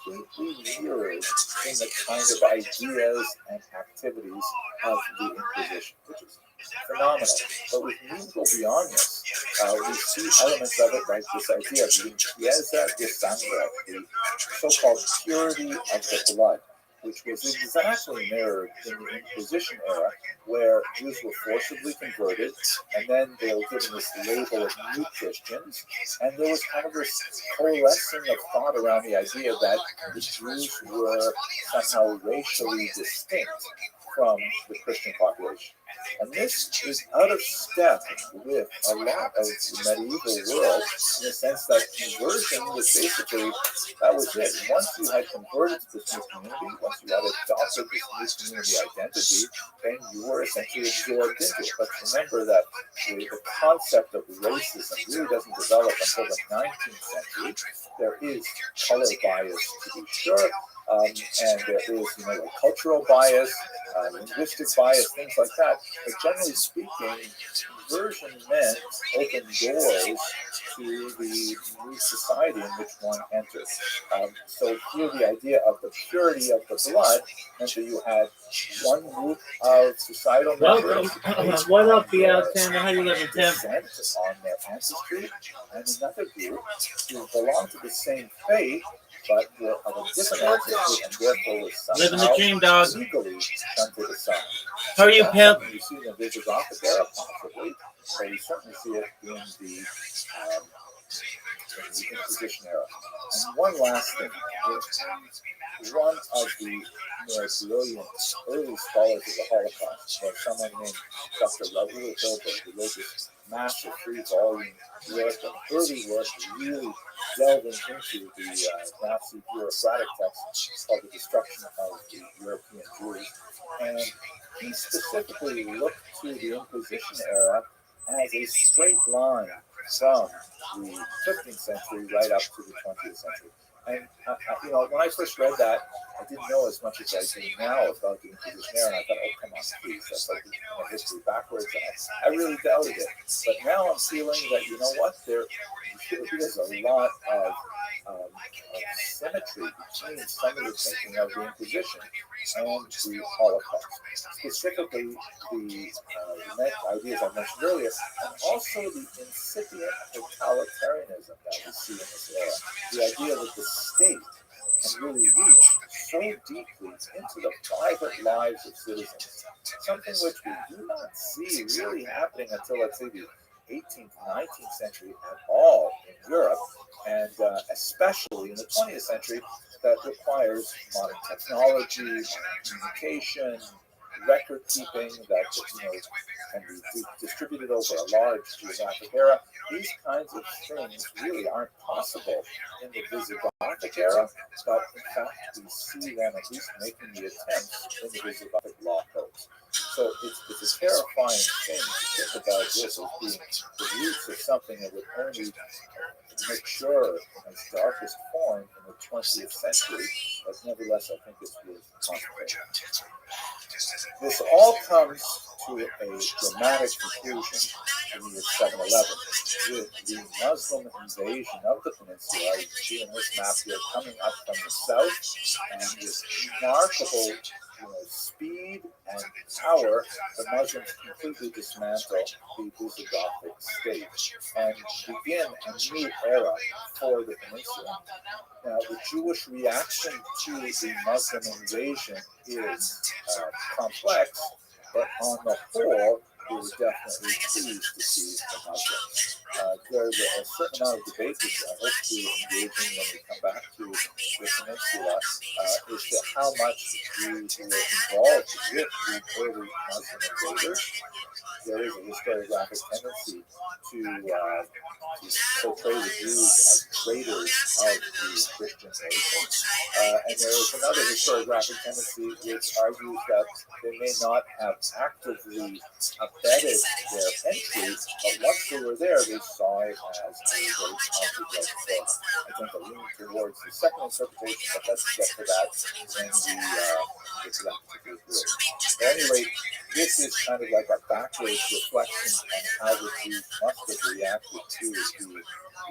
completely mirrored in the kind of ideas and activities of the Inquisition, which is phenomenal. But we need to go beyond this. We see elements of it like this idea of limpieza de sangre, the so-called purity of the blood, which was exactly mirrored in the Inquisition era, where Jews were forcibly converted, and then they were given this label of new Christians, and there was kind of this coalescing of thought around the idea that the Jews were somehow racially distinct from the Christian population. And this is out of step with a lot of the medieval world, in the sense that conversion was basically, that was it. Once you had converted to this new community, once you had adopted this new community identity, then you were essentially absorbed into it. But remember that the concept of racism really doesn't develop until the 19th century. There is color bias, to be sure, and there is, like cultural bias, linguistic bias, things like that. But generally speaking, conversion meant open doors to the new society in which one enters. So here the idea of the purity of the blood meant that you had one group of societal members. What up, Alexander? How you living, Tim? On their ancestry, and another group who belonged to the same faith, but were of a different ancestry, and therefore was somehow living the dream, dog. legally shunted aside. How are you, pimp? You see in the Visigothic era, possibly, but you certainly see it in the Inquisition era. And one last thing, one of the more brilliant early scholars of the Holocaust was someone named Dr. Raoul Hilberg, who wrote this massive 3-volume work of early work, really delving into the Nazi bureaucratic text called The Destruction of the European Jews. And he specifically looked to the Inquisition era as a straight line from the 15th century right up to the 20th century. And, when I first read that, I didn't know as much as I do now about the Inquisition era, and I thought, oh, come on, please, that's like history backwards. And I really doubted it. But now I'm feeling that, you know what, there's a lot of symmetry between some of the thinking of the Inquisition and the Holocaust. Specifically, the ideas I mentioned earlier, and also the incipient totalitarianism that we see in this era. The idea that the state can really reach so deeply into the private lives of citizens, something which we do not see really happening until, let's say, the 18th, 19th century at all in Europe, and especially in the 20th century, that requires modern technology, modern communication, record keeping that can be distributed over a large geographic area. These kinds of things really aren't possible in the Visigothic era, but in fact we see them at least making the attempts in the Visigothic law codes. So it's a terrifying thing to think about this as being the roots of something that would only mature in its darkest form in the 20th century, but nevertheless I think it's worth contemplating. This all comes to a dramatic conclusion in the year 711 with the Muslim invasion of the peninsula. You see in this map here coming up from the south, and this remarkable speed and power, the Muslims completely dismantle the Visigothic state and begin a new era for the peninsula. Now, the Jewish reaction to the Muslim invasion is complex, but on the whole, we were definitely pleased to see the Muslims. There's a certain amount of debate, which I hope to engage in when we come back to the peninsula, as to how much Jews were involved with the early Muslim invaders. There is a historiographic tendency to portray the Jews as traitors of the Christian nation. And there is another historiographic tendency which argues that they may not have actively abetted their entry, but once they were there, they saw it as a very positive book. So I tend to lean towards the second interpretation, but let's get to that when we get to that particular period. But anyway, this is kind of like a backwards reflection on how the Jews must have reacted to the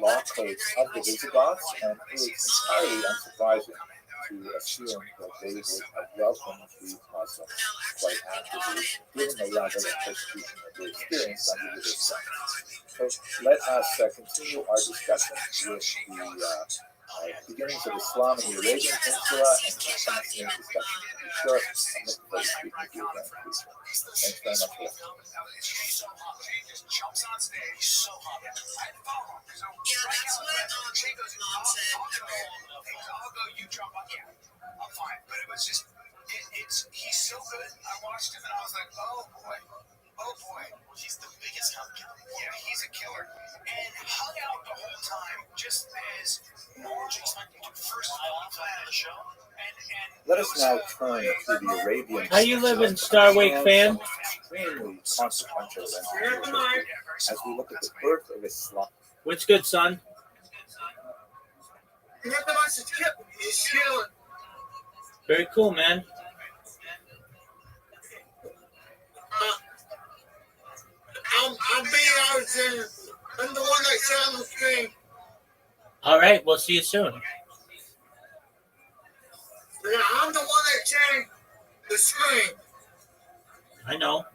law codes of the Visigoths, and it is entirely unsurprising to assume that they would have welcomed the Muslims quite actively, given the level of persecution that they experienced under the Visigoths. So let us continue our discussion with the beginnings of Islam in the Arabian Peninsula and some fascinating discussion. To be sure, I'm looking forward to speaking with you again in the future. Thanks very much for listening. Yeah, that's what Mom said. I'll go, you jump on. Yeah, I'm fine. But it was just, he's so good. I watched him and I was like, oh boy. He's the biggest hunk killer. Yeah, he's a killer. And hung out the whole time just as normal expecting to first of all plan the show. Let us now turn to the Arabian. How you living, Starwake fan? Extremely consequential events in Jewish history as we look at the birth of Islam. What's good, son? Very cool, man. I'm being Alexander. I'm the one that shot on the screen. All right, we'll see you soon. Yeah, I'm the one that changed the screen. I know.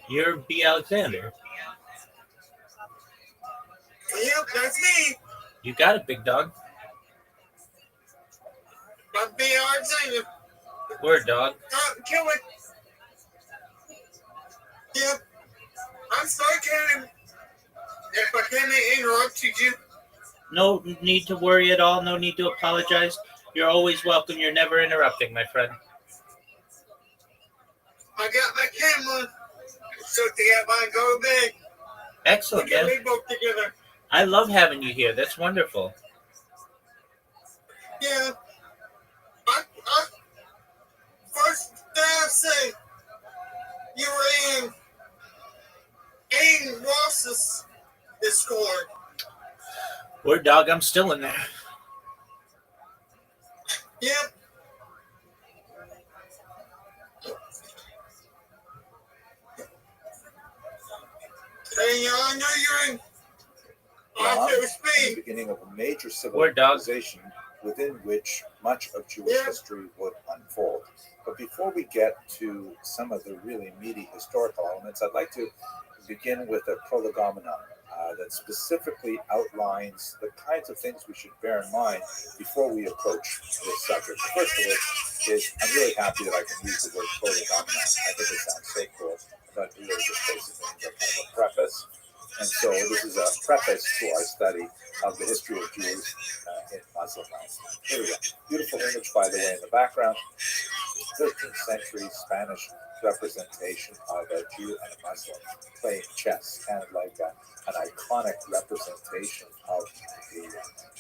You're B. Alexander. Yep, that's me. You got it, big dog. I'm B. Alexander. Word, dog. Kill it. Yep. I'm sorry, Kevin. If I came and interrupted you. No need to worry at all. No need to apologize. You're always welcome. You're never interrupting, my friend. I got my camera. So together I go to bed. Excellent, We can man. leave both together. I love having you here. That's wonderful. Yeah. First thing I say, you were in Aiden Ross's Discord. Word, dog. I'm still in there. Yep. Hey, I know you're in Officer The Speed. beginning of a major Word, dog. civilization within which much of Jewish Yeah. history would unfold. But before we get to some of the really meaty historical elements, I'd like to begin with a prolegomenon that specifically outlines the kinds of things we should bear in mind before we approach this subject. The first of which is, I'm really happy that I can use the word prolegomenon. I think it sounds so cool, but it really just basically means a kind of a preface. And so this is a preface to our study of the history of Jews in Muslim lands. Here we go. Beautiful image, by the way, in the background. 13th century Spanish representation of a Jew and a Muslim playing chess, kind of like an iconic representation of the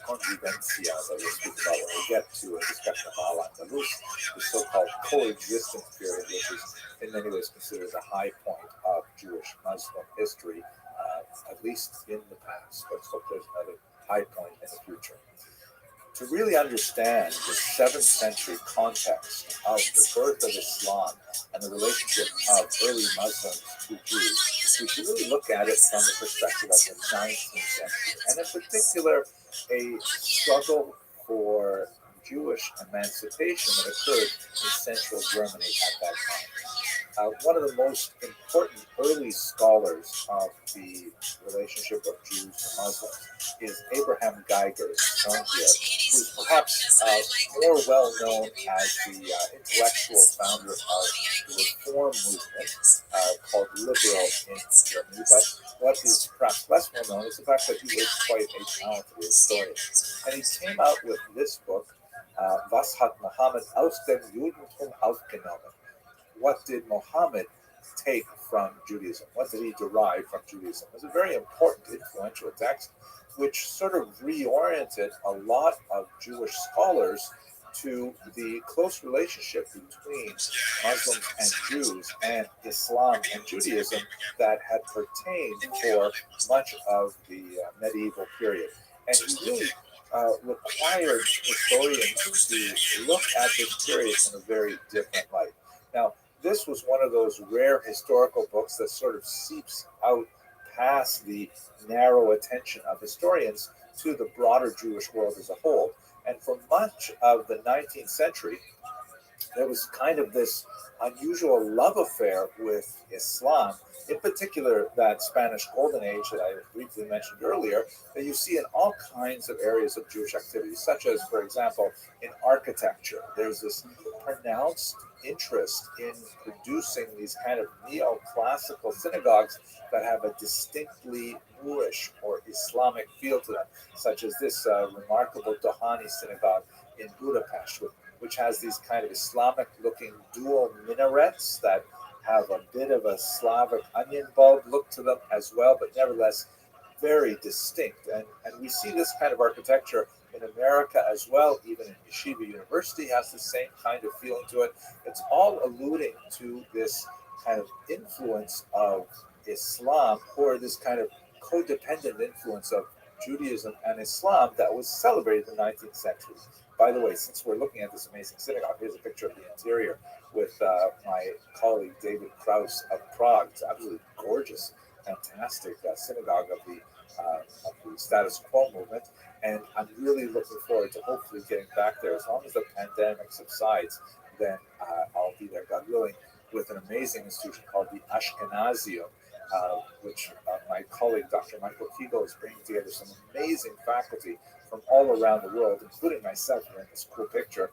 convivencia that we'll speak about when we get to a discussion of Al-Andalus, the so-called coexistence period, which is in many ways considered the high point of Jewish-Muslim history, at least in the past. Let's hope there's another high point in the future. To really understand the 7th century context of the birth of Islam and the relationship of early Muslims to Jews, we should really look at it from the perspective of the 19th century, and in particular, a struggle for Jewish emancipation that occurred in central Germany at that time. One of the most important early scholars of the relationship of Jews to Muslims is Abraham Geiger, shown here, who's perhaps more well known as the intellectual founder of the Reform movement called Liberal in Germany. But what is perhaps less well known is the fact that he was quite a talented historian. And he came out with this book, Was hat Mohammed aus dem Judentum aufgenommen? What did Muhammad take from Judaism? What did he derive from Judaism? It was a very important, influential text, which sort of reoriented a lot of Jewish scholars to the close relationship between Muslims and Jews and Islam and Judaism that had pertained for much of the medieval period. And he really required historians to look at this period in a very different light. Now, this was one of those rare historical books that sort of seeps out past the narrow attention of historians to the broader Jewish world as a whole. And for much of the 19th century, there was kind of this unusual love affair with Islam, in particular that Spanish Golden Age that I briefly mentioned earlier, that you see in all kinds of areas of Jewish activity, such as, for example, in architecture. There's this pronounced interest in producing these kind of neoclassical synagogues that have a distinctly Moorish or Islamic feel to them, such as this remarkable Dohani synagogue in Budapest, which has these kind of Islamic looking dual minarets that have a bit of a Slavic onion bulb look to them as well, but nevertheless very distinct. And we see this kind of architecture in America as well. Even in Yeshiva University has the same kind of feeling to it. It's all alluding to this kind of influence of Islam, or this kind of codependent influence of Judaism and Islam that was celebrated in the 19th century. By the way, since we're looking at this amazing synagogue, here's a picture of the interior with my colleague David Krauss of Prague. It's absolutely gorgeous, fantastic synagogue of the status quo movement. And I'm really looking forward to hopefully getting back there. As long as the pandemic subsides, then I'll be there, God willing, with an amazing institution called the Ashkenazium, which my colleague Dr. Michael Kegel is bringing together some amazing faculty from all around the world, including myself in this cool picture,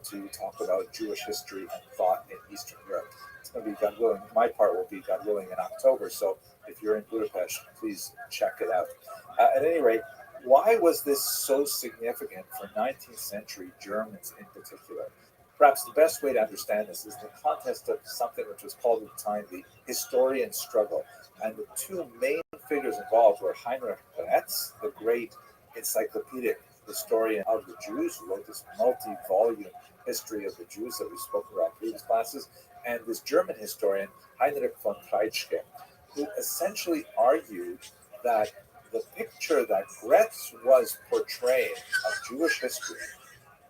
to talk about Jewish history and thought in Eastern Europe. It's going to be, God willing, my part will be, God willing, in October. So if you're in Budapest, please check it out. At any rate, why was this so significant for 19th century Germans in particular? Perhaps the best way to understand this is in the context of something which was called at the time the historian struggle. And the two main figures involved were Heinrich Gretz, the great encyclopedic historian of the Jews, who wrote this multi-volume history of the Jews that we've spoken about in previous classes, and this German historian, Heinrich von Treitschke, who essentially argued that the picture that Gretz was portraying of Jewish history,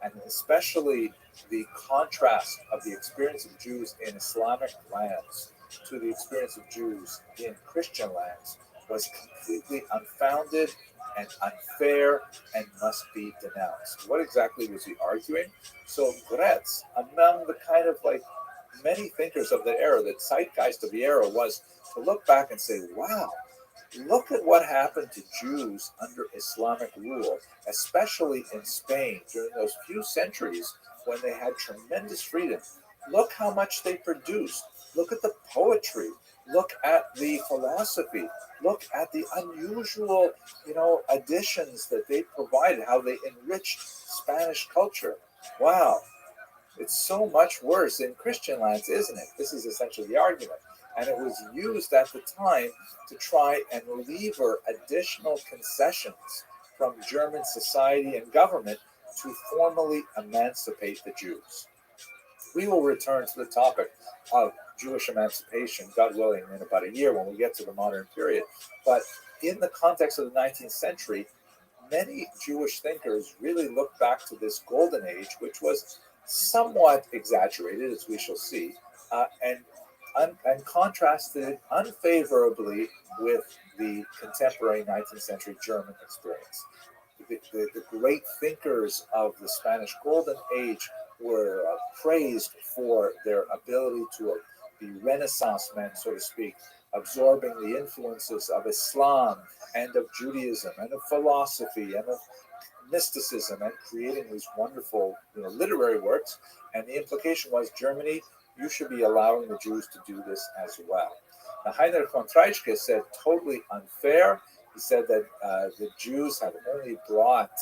and especially the contrast of the experience of Jews in Islamic lands to the experience of Jews in Christian lands, was completely unfounded and unfair and must be denounced. What exactly was he arguing? So Gretz, among the kind of like many thinkers of the era, the zeitgeist of the era was to look back and say, wow, look at what happened to Jews under Islamic rule, especially in Spain during those few centuries when they had tremendous freedom. Look how much they produced. Look at the poetry. Look at the philosophy. Look at the unusual, additions that they provided, how they enriched Spanish culture. Wow, it's so much worse in Christian lands, isn't it? This is essentially the argument. And it was used at the time to try and lever additional concessions from German society and government to formally emancipate the Jews. We will return to the topic of Jewish emancipation, God willing, in about a year when we get to the modern period. But in the context of the 19th century, many Jewish thinkers really look back to this golden age, which was somewhat exaggerated, as we shall see, and contrasted it unfavorably with the contemporary 19th century German experience. The great thinkers of the Spanish Golden Age were praised for their ability to be Renaissance men, so to speak, absorbing the influences of Islam and of Judaism and of philosophy and of mysticism and creating these wonderful literary works. And the implication was, Germany, you should be allowing the Jews to do this as well. Now, Heinrich von Treitschke said totally unfair. He said that the Jews have only brought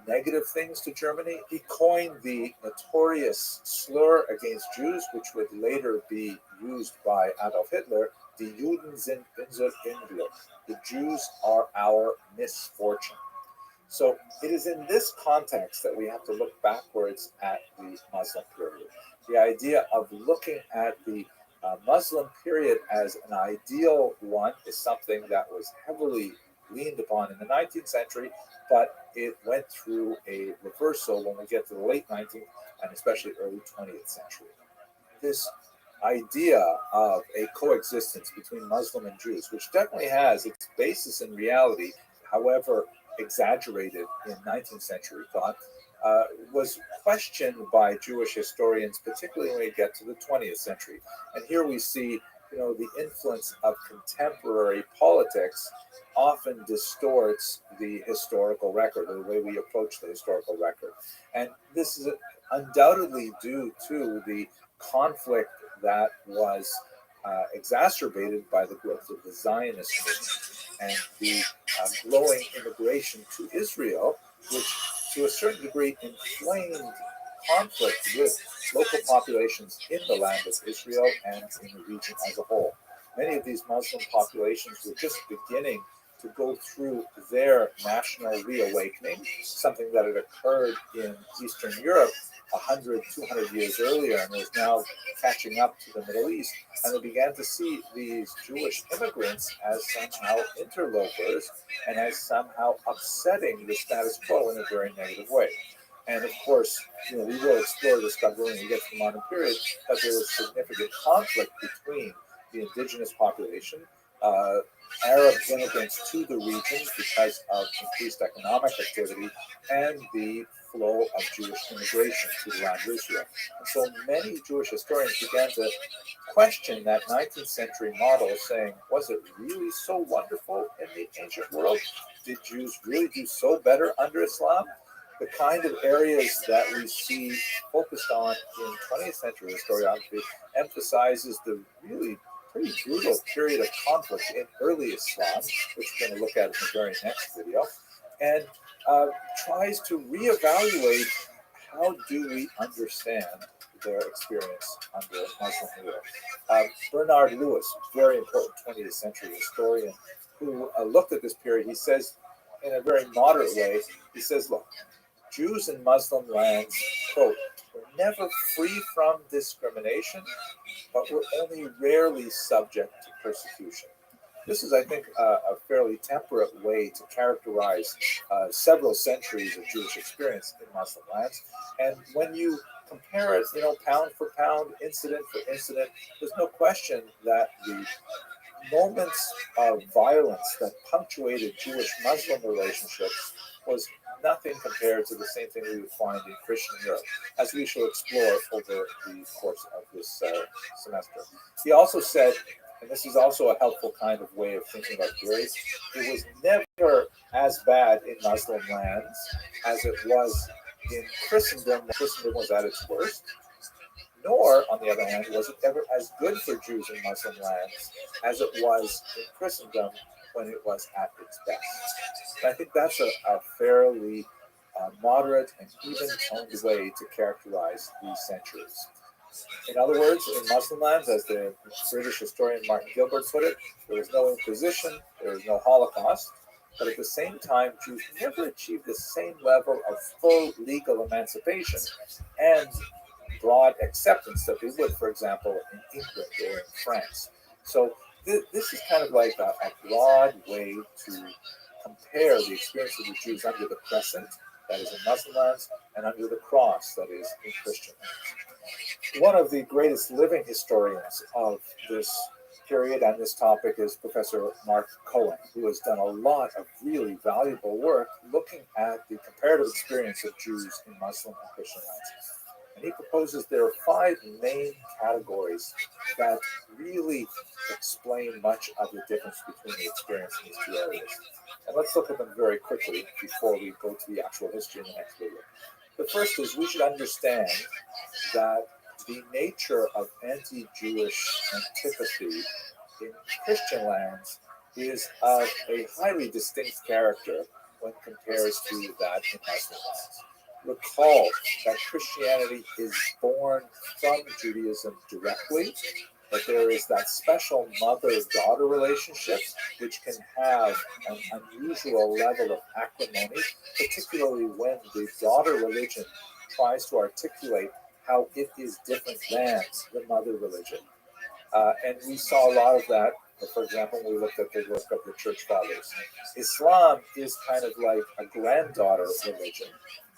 negative things to Germany. He coined the notorious slur against Jews, which would later be used by Adolf Hitler, Die Juden sind unser Unglück. The Jews are our misfortune. So it is in this context that we have to look backwards at the Muslim period. The idea of looking at the Muslim period as an ideal one is something that was heavily leaned upon in the 19th century, but it went through a reversal when we get to the late 19th and especially early 20th century. This idea of a coexistence between Muslim and Jews, which definitely has its basis in reality, however exaggerated in 19th century thought, was questioned by Jewish historians, particularly when we get to the 20th century. And here we see, the influence of contemporary politics often distorts the historical record, or the way we approach the historical record. And this is undoubtedly due to the conflict that was exacerbated by the growth of the Zionist movement and the growing immigration to Israel, which to a certain degree inflamed conflict with local populations in the land of Israel and in the region as a whole. Many of these Muslim populations were just beginning to go through their national reawakening, something that had occurred in Eastern Europe 100, 200 years earlier and was now catching up to the Middle East. And they began to see these Jewish immigrants as somehow interlopers and as somehow upsetting the status quo in a very negative way. And of course, we will explore this stuff when we get to the modern period, but there was significant conflict between the indigenous population, Arab immigrants to the region because of increased economic activity, and the flow of Jewish immigration to the land of Israel. And so many Jewish historians began to question that 19th century model, saying, was it really so wonderful in the ancient world? Did Jews really do so better under Islam? The kind of areas that we see focused on in 20th century historiography emphasizes the really pretty brutal period of conflict in early Islam, which we're going to look at in the very next video, and tries to reevaluate how do we understand their experience under Muslim rule. Bernard Lewis, very important 20th century historian, who looked at this period, he says, in a very moderate way, he says, look, Jews in Muslim lands, quote, were never free from discrimination, but were only rarely subject to persecution. This is, I think, a fairly temperate way to characterize several centuries of Jewish experience in Muslim lands. And when you compare it, pound for pound, incident for incident, there's no question that the moments of violence that punctuated Jewish-Muslim relationships was nothing compared to the same thing we would find in Christian Europe, as we shall explore over the course of this semester. He also said, and this is also a helpful kind of way of thinking about theory, it was never as bad in Muslim lands as it was in Christendom when Christendom was at its worst, nor, on the other hand, was it ever as good for Jews in Muslim lands as it was in Christendom when it was at its best. And I think that's a fairly moderate and even-toned way to characterize these centuries. In other words, in Muslim lands, as the British historian Martin Gilbert put it, there was no Inquisition, there was no Holocaust, but at the same time, Jews never achieved the same level of full legal emancipation and broad acceptance that they would, for example, in England or in France. So this is kind of like a broad way to compare the experience of the Jews under the crescent, that is in Muslim lands, and under the cross, that is in Christian lands. One of the greatest living historians of this period and this topic is Professor Mark Cohen, who has done a lot of really valuable work looking at the comparative experience of Jews in Muslim and Christian lands. And he proposes there are 5 main categories that really explain much of the difference between the experience in these 2 areas. And let's look at them very quickly before we go to the actual history in the next video. The first is we should understand that the nature of anti-Jewish antipathy in Christian lands is of a highly distinct character when compared to that in Muslim lands. Recall that Christianity is born from Judaism directly, but there is that special mother-daughter relationship which can have an unusual level of acrimony, particularly when the daughter religion tries to articulate how it is different than the mother religion. And we saw a lot of that, for example, when we looked at the work of the church fathers. Islam is kind of like a granddaughter religion.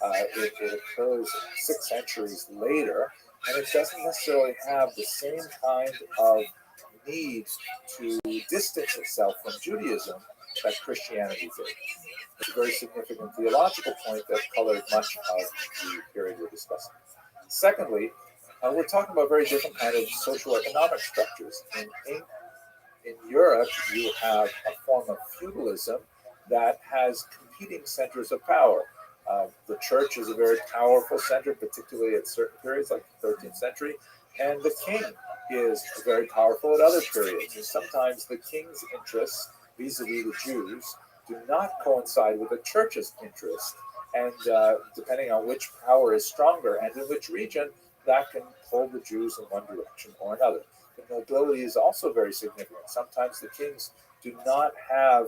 It occurs 6 centuries later, and it doesn't necessarily have the same kind of need to distance itself from Judaism that Christianity did. It's a very significant theological point that colored much of the period we're discussing. Secondly, we're talking about very different kind of social economic structures. In Europe, you have a form of feudalism that has competing centers of power. The church is a very powerful center, particularly at certain periods, like the 13th century, and the king is very powerful at other periods. And sometimes the king's interests vis-a-vis the Jews do not coincide with the church's interest. And depending on which power is stronger and in which region, that can pull the Jews in one direction or another. The nobility is also very significant. Sometimes the kings do not have,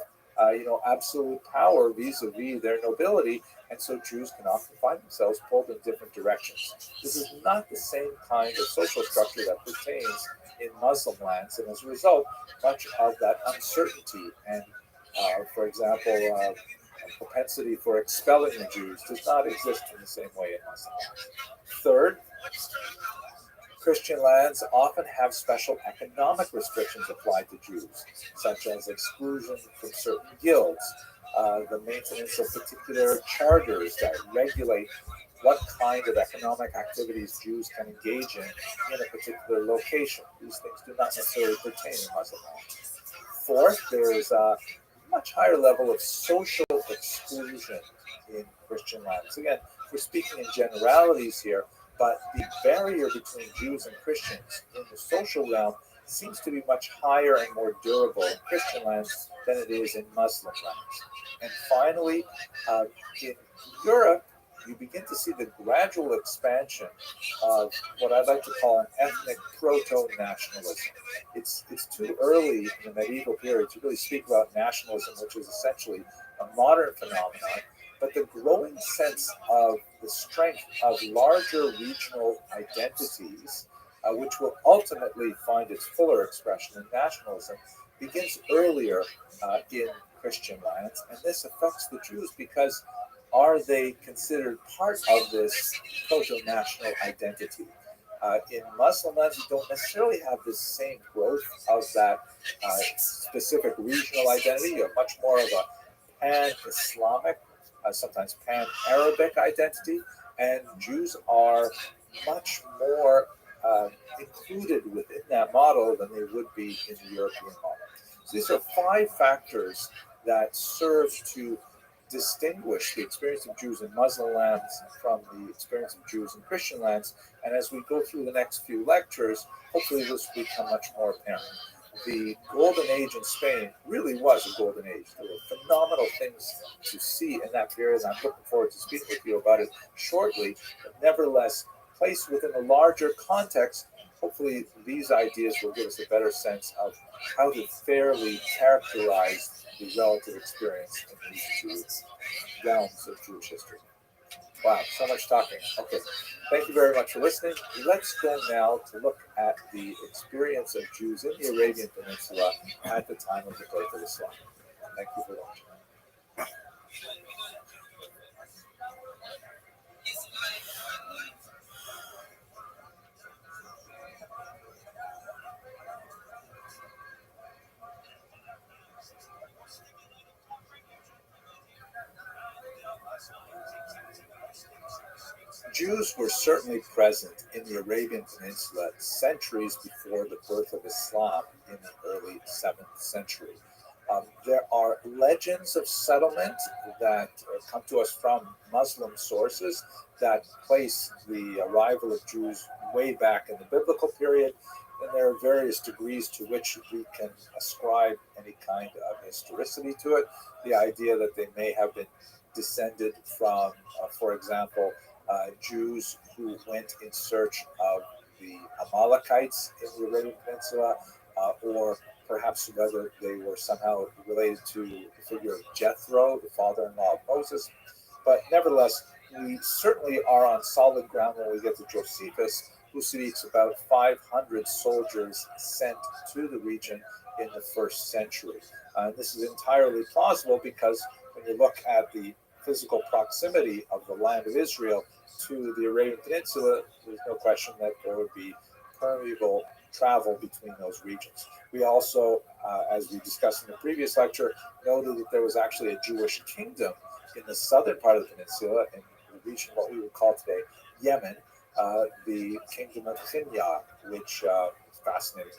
absolute power vis-a-vis their nobility, and so Jews can often find themselves pulled in different directions. This is not the same kind of social structure that pertains in Muslim lands, and as a result, much of that uncertainty and, for example, a propensity for expelling the Jews does not exist in the same way in Muslim lands. Third, Christian lands often have special economic restrictions applied to Jews, such as exclusion from certain guilds, the maintenance of particular charters that regulate what kind of economic activities Jews can engage in a particular location. These things do not necessarily pertain in Muslim lands. Fourth, there is a much higher level of social exclusion in Christian lands. Again, we're speaking in generalities here, but the barrier between Jews and Christians in the social realm seems to be much higher and more durable in Christian lands than it is in Muslim lands. And finally, in Europe, you begin to see the gradual expansion of what I'd like to call an ethnic proto-nationalism. It's too early in the medieval period to really speak about nationalism, which is essentially a modern phenomenon, but the growing sense of the strength of larger regional identities, which will ultimately find its fuller expression in nationalism, begins earlier in Christian lands, and this affects the Jews because are they considered part of this proto-national identity? In Muslim lands, you don't necessarily have the same growth of that specific regional identity. You have much more of a pan-Islamic, sometimes pan-Arabic identity, and Jews are much more included within that model than they would be in the European model. So these are 5 factors that serve to distinguish the experience of Jews in Muslim lands from the experience of Jews in Christian lands. And as we go through the next few lectures, hopefully this will become much more apparent. The golden age in Spain really was a golden age. There were phenomenal things to see in that period, and I'm looking forward to speaking with you about it shortly. But nevertheless, placed within a larger context, hopefully these ideas will give us a better sense of how to fairly characterize the relative experience in these 2 realms of Jewish history. Wow, so much talking. Okay, thank you very much for listening. Let's go now to look at the experience of Jews in the Arabian Peninsula at the time of the birth of Islam. Thank you for watching. Jews were certainly present in the Arabian Peninsula centuries before the birth of Islam in the early 7th century. There are legends of settlement that come to us from Muslim sources that place the arrival of Jews way back in the biblical period, and there are various degrees to which we can ascribe any kind of historicity to it. The idea that they may have been descended from, for example, Jews who went in search of the Amalekites in the Arabian Peninsula, or perhaps whether they were somehow related to the figure of Jethro, the father-in-law of Moses. But nevertheless, we certainly are on solid ground when we get to Josephus, who speaks about 500 soldiers sent to the region in the first century. This is entirely plausible because when you look at the physical proximity of the land of Israel to the Arabian Peninsula, there's no question that there would be permeable travel between those regions. We also, as we discussed in the previous lecture, noted that there was actually a Jewish kingdom in the southern part of the peninsula, in the region what we would call today Yemen, the kingdom of Himyar, which is fascinating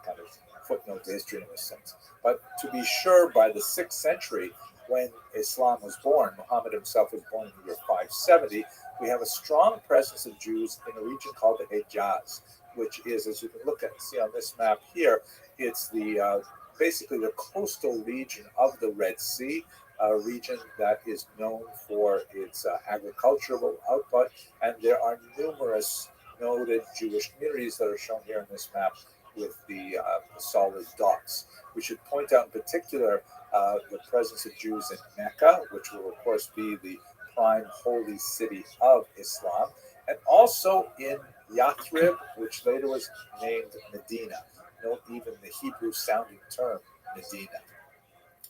kind of footnote to history in this sense. But to be sure, by the 6th century, when Islam was born, Muhammad himself was born in the year 570, we have a strong presence of Jews in a region called the Hejaz, which is, as you can look at and see on this map here, it's the basically the coastal region of the Red Sea, a region that is known for its agricultural output, and there are numerous noted Jewish communities that are shown here in this map with the solid dots. We should point out in particular the presence of Jews in Mecca, which will of course be the prime holy city of Islam, and also in Yathrib, which later was named Medina. Note even the Hebrew sounding term Medina,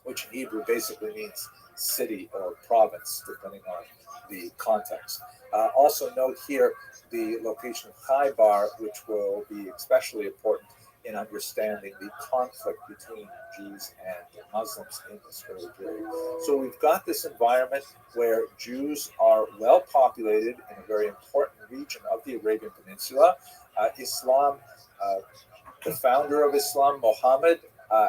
which in Hebrew basically means city or province, depending on the context. Also note here the location of Khaybar, which will be especially important in understanding the conflict between Jews and Muslims in this early period. So we've got this environment where Jews are well populated in a very important region of the Arabian Peninsula. Islam, the founder of Islam, Muhammad,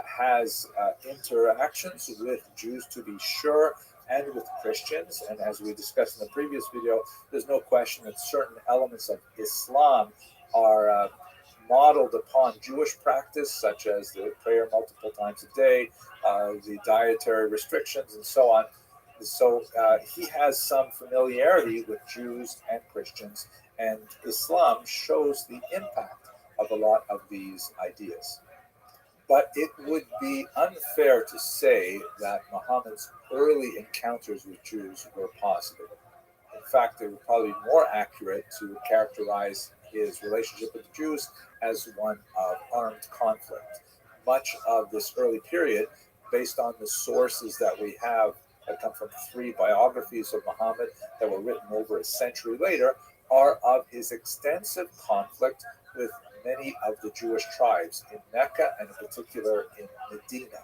has interactions with Jews, to be sure, and with Christians. And as we discussed in the previous video, there's no question that certain elements of Islam are modeled upon Jewish practice, such as the prayer multiple times a day, the dietary restrictions, and so on. So he has some familiarity with Jews and Christians, and Islam shows the impact of a lot of these ideas. But it would be unfair to say that Muhammad's early encounters with Jews were positive. In fact, it would probably be more accurate to characterize his relationship with the Jews as one of armed conflict. Much of this early period, based on the sources that we have that come from 3 biographies of Muhammad that were written over a century later, are of his extensive conflict with many of the Jewish tribes in Mecca and in particular in Medina.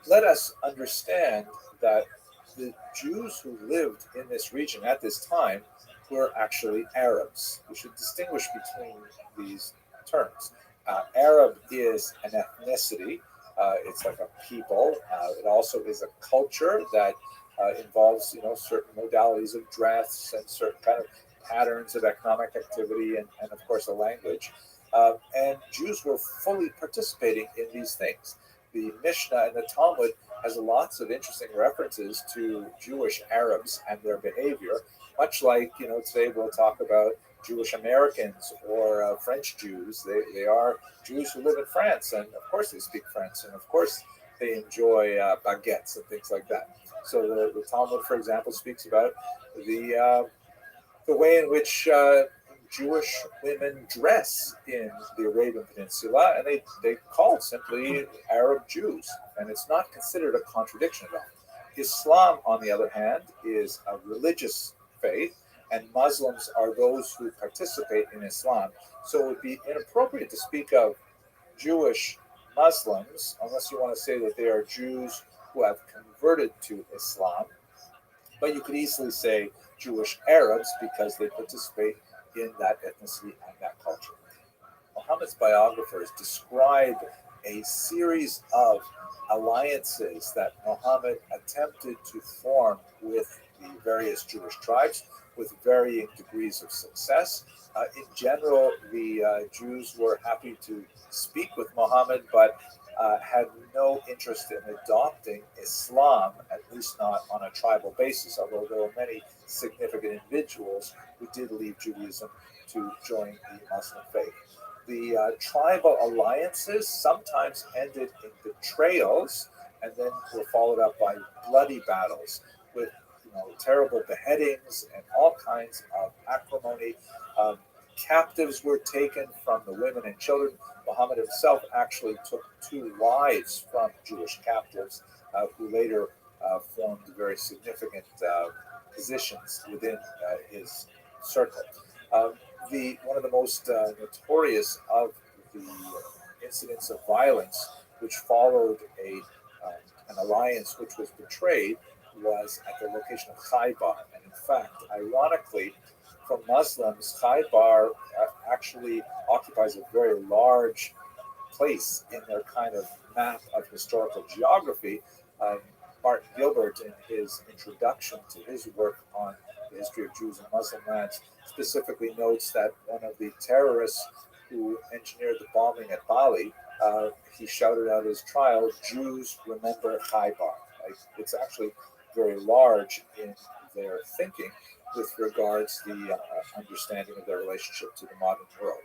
Let us understand that the Jews who lived in this region at this time were actually Arabs. We should distinguish between these terms. Arab is an ethnicity. It's like a people. It also is a culture that involves, certain modalities of dress and certain kind of patterns of economic activity, and of course a language. And Jews were fully participating in these things. The Mishnah and the Talmud has lots of interesting references to Jewish Arabs and their behavior, much like, today we'll talk about Jewish Americans or French Jews. They are Jews who live in France, and of course they speak French, and of course they enjoy baguettes and things like that. So the Talmud, for example, speaks about the way in which Jewish women dress in the Arabian Peninsula, and they call it simply Arab Jews, and it's not considered a contradiction at all. Islam, on the other hand, is a religious faith, and Muslims are those who participate in Islam. So it would be inappropriate to speak of Jewish Muslims unless you want to say that they are Jews who have converted to Islam. But you could easily say Jewish Arabs because they participate in that ethnicity and that culture. Muhammad's biographers describe a series of alliances that Muhammad attempted to form with the various Jewish tribes with varying degrees of success. In general, the Jews were happy to speak with Muhammad, but had no interest in adopting Islam, at least not on a tribal basis, although there were many significant individuals who did leave Judaism to join the Muslim faith. The tribal alliances sometimes ended in betrayals and then were followed up by bloody battles with terrible beheadings and all kinds of acrimony. Um, Captives were taken from the women and children. Muhammad himself actually took two wives from Jewish captives who later formed very significant positions within his circle. Um, One of the most notorious of the incidents of violence, which followed an alliance which was betrayed, was at the location of Khaybar. And in fact, ironically, for Muslims, Khaybar actually occupies a very large place in their kind of map of historical geography. Um, Martin Gilbert, in his introduction to his work on the history of Jews and Muslim lands, specifically notes that one of the terrorists who engineered the bombing at Bali, he shouted out his trial, "Jews remember Khaybar." Like, it's actually very large in their thinking with regards to the understanding of their relationship to the modern world.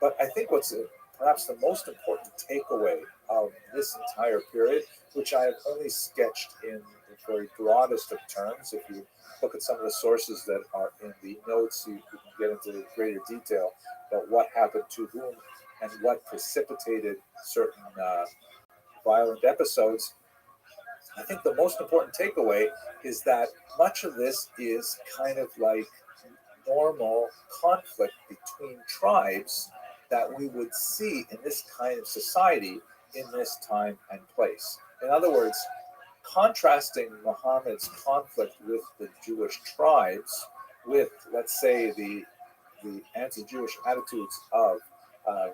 But I think what's perhaps the most important takeaway of this entire period, which I have only sketched in the very broadest of terms, if you look at some of the sources that are in the notes, you can get into greater detail about what happened to whom and what precipitated certain violent episodes. I think the most important takeaway is that much of this is kind of like normal conflict between tribes that we would see in this kind of society in this time and place. In other words, contrasting Muhammad's conflict with the Jewish tribes with, let's say, the anti-Jewish attitudes of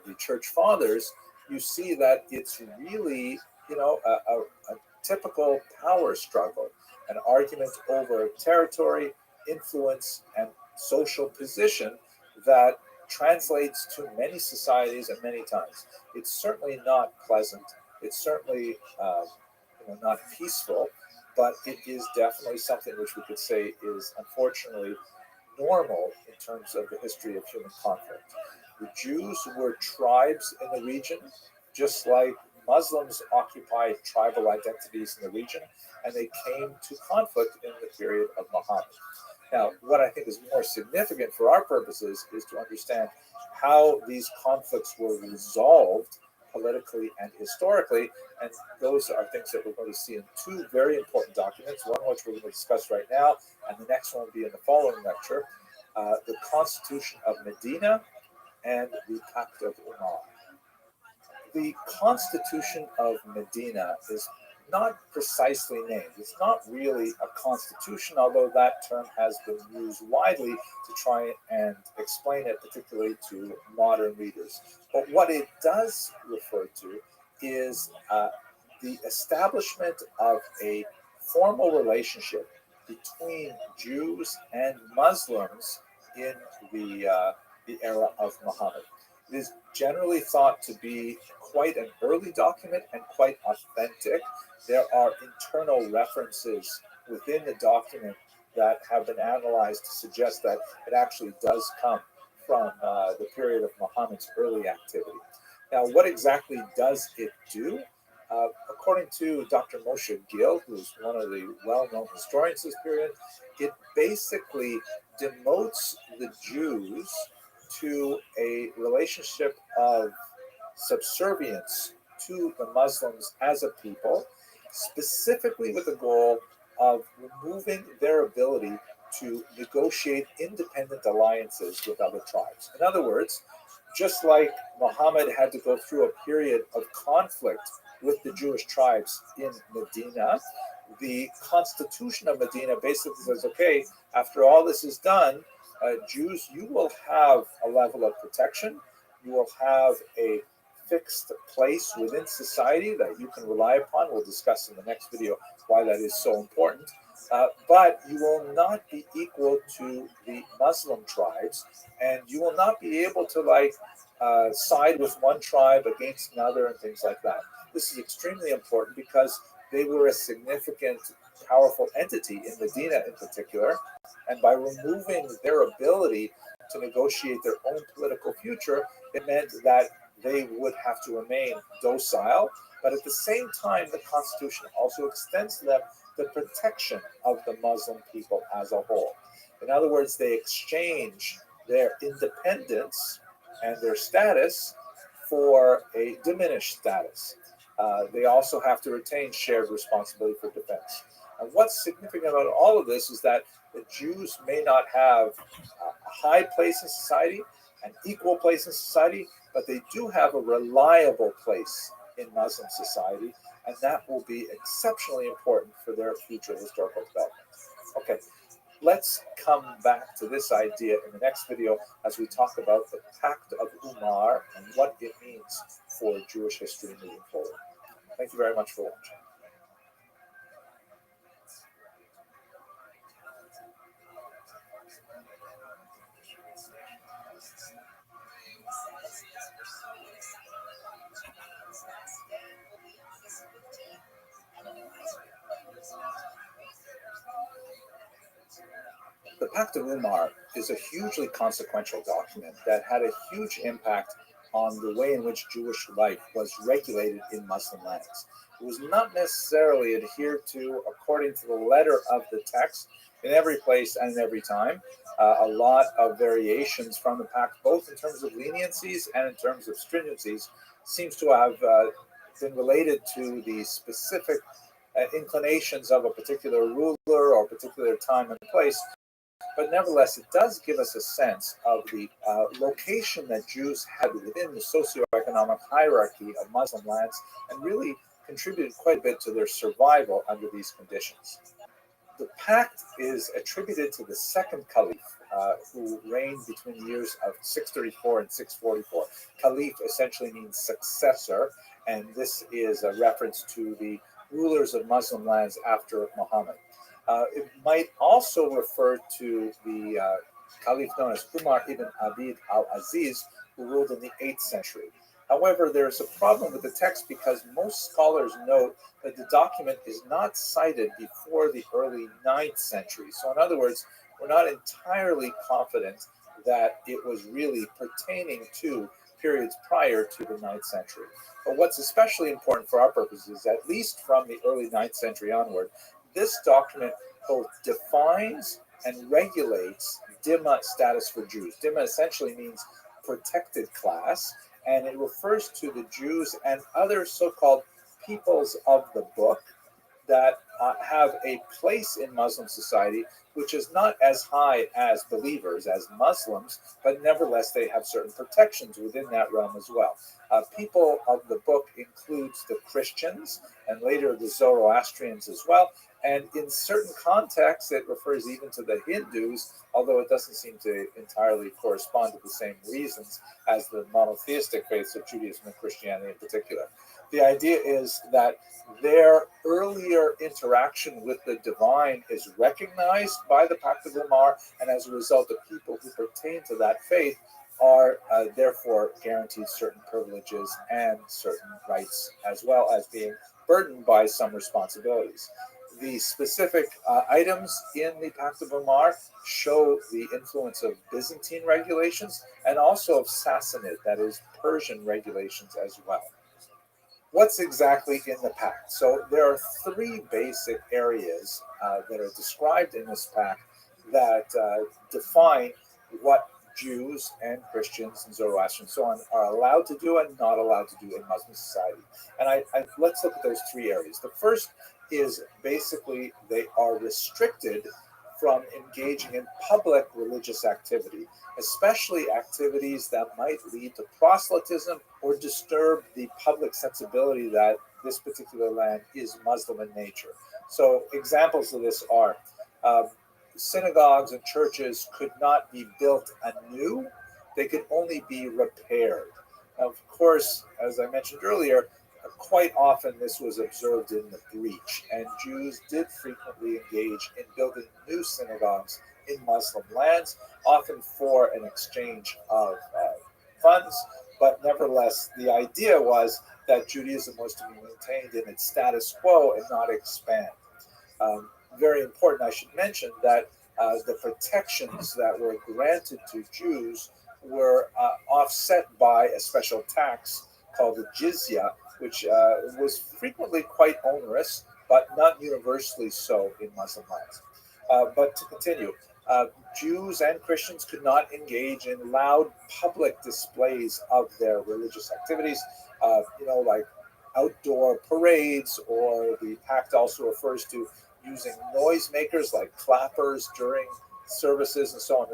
the church fathers, you see that it's really, a typical power struggle, an argument over territory, influence, and social position that translates to many societies and many times. It's certainly not pleasant. It's certainly not peaceful, but it is definitely something which we could say is unfortunately normal in terms of the history of human conflict. The Jews were tribes in the region, just like Muslims occupied tribal identities in the region, and they came to conflict in the period of Muhammad. Now, what I think is more significant for our purposes is to understand how these conflicts were resolved politically and historically, and those are things that we're going to see in two very important documents, one which we're going to discuss right now, and the next one will be in the following lecture, the Constitution of Medina and the Pact of Umar. The Constitution of Medina is not precisely named. It's not really a constitution, although that term has been used widely to try and explain it, particularly to modern readers. But what it does refer to is the establishment of a formal relationship between Jews and Muslims in the era of Muhammad. It is generally thought to be quite an early document and quite authentic. There are internal references within the document that have been analyzed to suggest that it actually does come from the period of Muhammad's early activity. Now, what exactly does it do? According to Dr. Moshe Gil, who's one of the well-known historians of this period, it basically demotes the Jews to a relationship of subservience to the Muslims as a people, specifically with the goal of removing their ability to negotiate independent alliances with other tribes. In other words, just like Muhammad had to go through a period of conflict with the Jewish tribes in Medina, the Constitution of Medina basically says, okay, after all this is done, Jews, you will have a level of protection. You will have a fixed place within society that you can rely upon. We'll discuss in the next video why that is so important. But you will not be equal to the Muslim tribes, and you will not be able to side with one tribe against another and things like that. This is extremely important because they were a significant, powerful entity in Medina in particular, and by removing their ability to negotiate their own political future, it meant that they would have to remain docile, but at the same time, the Constitution also extends to them the protection of the Muslim people as a whole. In other words, they exchange their independence and their status for a diminished status. They also have to retain shared responsibility for defense. And what's significant about all of this is that the Jews may not have a high place in society, an equal place in society, but they do have a reliable place in Muslim society, and that will be exceptionally important for their future historical development. Okay, let's come back to this idea in the next video as we talk about the Pact of Umar and what it means for Jewish history moving forward. Thank you very much for watching. The Pact of Umar is a hugely consequential document that had a huge impact on the way in which Jewish life was regulated in Muslim lands. It was not necessarily adhered to according to the letter of the text in every place and every time. A lot of variations from the pact, both in terms of leniencies and in terms of stringencies, seems to have been related to the specific inclinations of a particular ruler or particular time and place. But nevertheless, it does give us a sense of the location that Jews had within the socioeconomic hierarchy of Muslim lands and really contributed quite a bit to their survival under these conditions. The pact is attributed to the second caliph, who reigned between the years of 634 and 644. Caliph essentially means successor, and this is a reference to the rulers of Muslim lands after Muhammad. It might also refer to the caliph known as Umar ibn Abd al-Aziz, who ruled in the 8th century. However, there's a problem with the text because most scholars note that the document is not cited before the early 9th century. So in other words, we're not entirely confident that it was really pertaining to periods prior to the 9th century. But what's especially important for our purposes, at least from the early 9th century onward, this document both defines and regulates dhimma status for Jews. Dhimma essentially means protected class, and it refers to the Jews and other so-called peoples of the book that have a place in Muslim society which is not as high as believers, as Muslims, but nevertheless they have certain protections within that realm as well. People of the book includes the Christians and later the Zoroastrians as well. And in certain contexts, it refers even to the Hindus, although it doesn't seem to entirely correspond to the same reasons as the monotheistic faiths of Judaism and Christianity in particular. The idea is that their earlier interaction with the divine is recognized by the Pact of Umar, and as a result, the people who pertain to that faith are therefore guaranteed certain privileges and certain rights, as well as being burdened by some responsibilities. The specific items in the Pact of Umar show the influence of Byzantine regulations and also of Sassanid, that is, Persian regulations as well. What's exactly in the pact? So there are three basic areas that are described in this pact that define what Jews and Christians and Zoroastrians and so on are allowed to do and not allowed to do in Muslim society. And let's look at those three areas. The first is basically they are restricted from engaging in public religious activity, especially activities that might lead to proselytism or disturb the public sensibility that this particular land is Muslim in nature. So examples of this are synagogues and churches could not be built anew. They could only be repaired. Of course, as I mentioned earlier, quite often this was observed in the breach, and Jews did frequently engage in building new synagogues in Muslim lands, often for an exchange of funds, but nevertheless, the idea was that Judaism was to be maintained in its status quo and not expand. Very important, I should mention that the protections that were granted to Jews were offset by a special tax called the jizya, which was frequently quite onerous, but not universally so in Muslim lands. But to continue, Jews and Christians could not engage in loud public displays of their religious activities, like outdoor parades, or the pact also refers to using noisemakers like clappers during services and so on.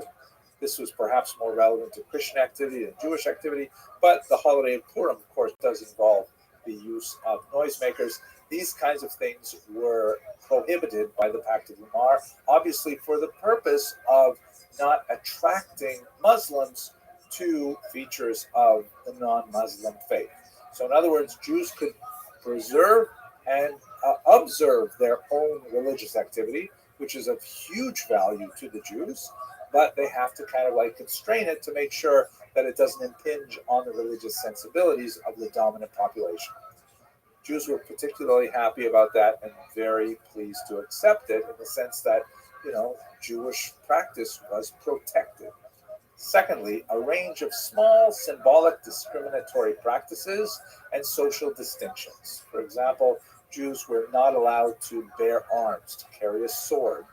This was perhaps more relevant to Christian activity than Jewish activity, but the holiday of Purim, of course, does involve the use of noisemakers. These kinds of things were prohibited by the Pact of Umar, obviously for the purpose of not attracting Muslims to features of the non-Muslim faith. So in other words, Jews could preserve and observe their own religious activity, which is of huge value to the Jews, but they have to kind of like constrain it to make sure that it doesn't impinge on the religious sensibilities of the dominant population. Jews were particularly happy about that and very pleased to accept it in the sense that, Jewish practice was protected. Secondly, a range of small symbolic discriminatory practices and social distinctions. For example, Jews were not allowed to bear arms, to carry a sword,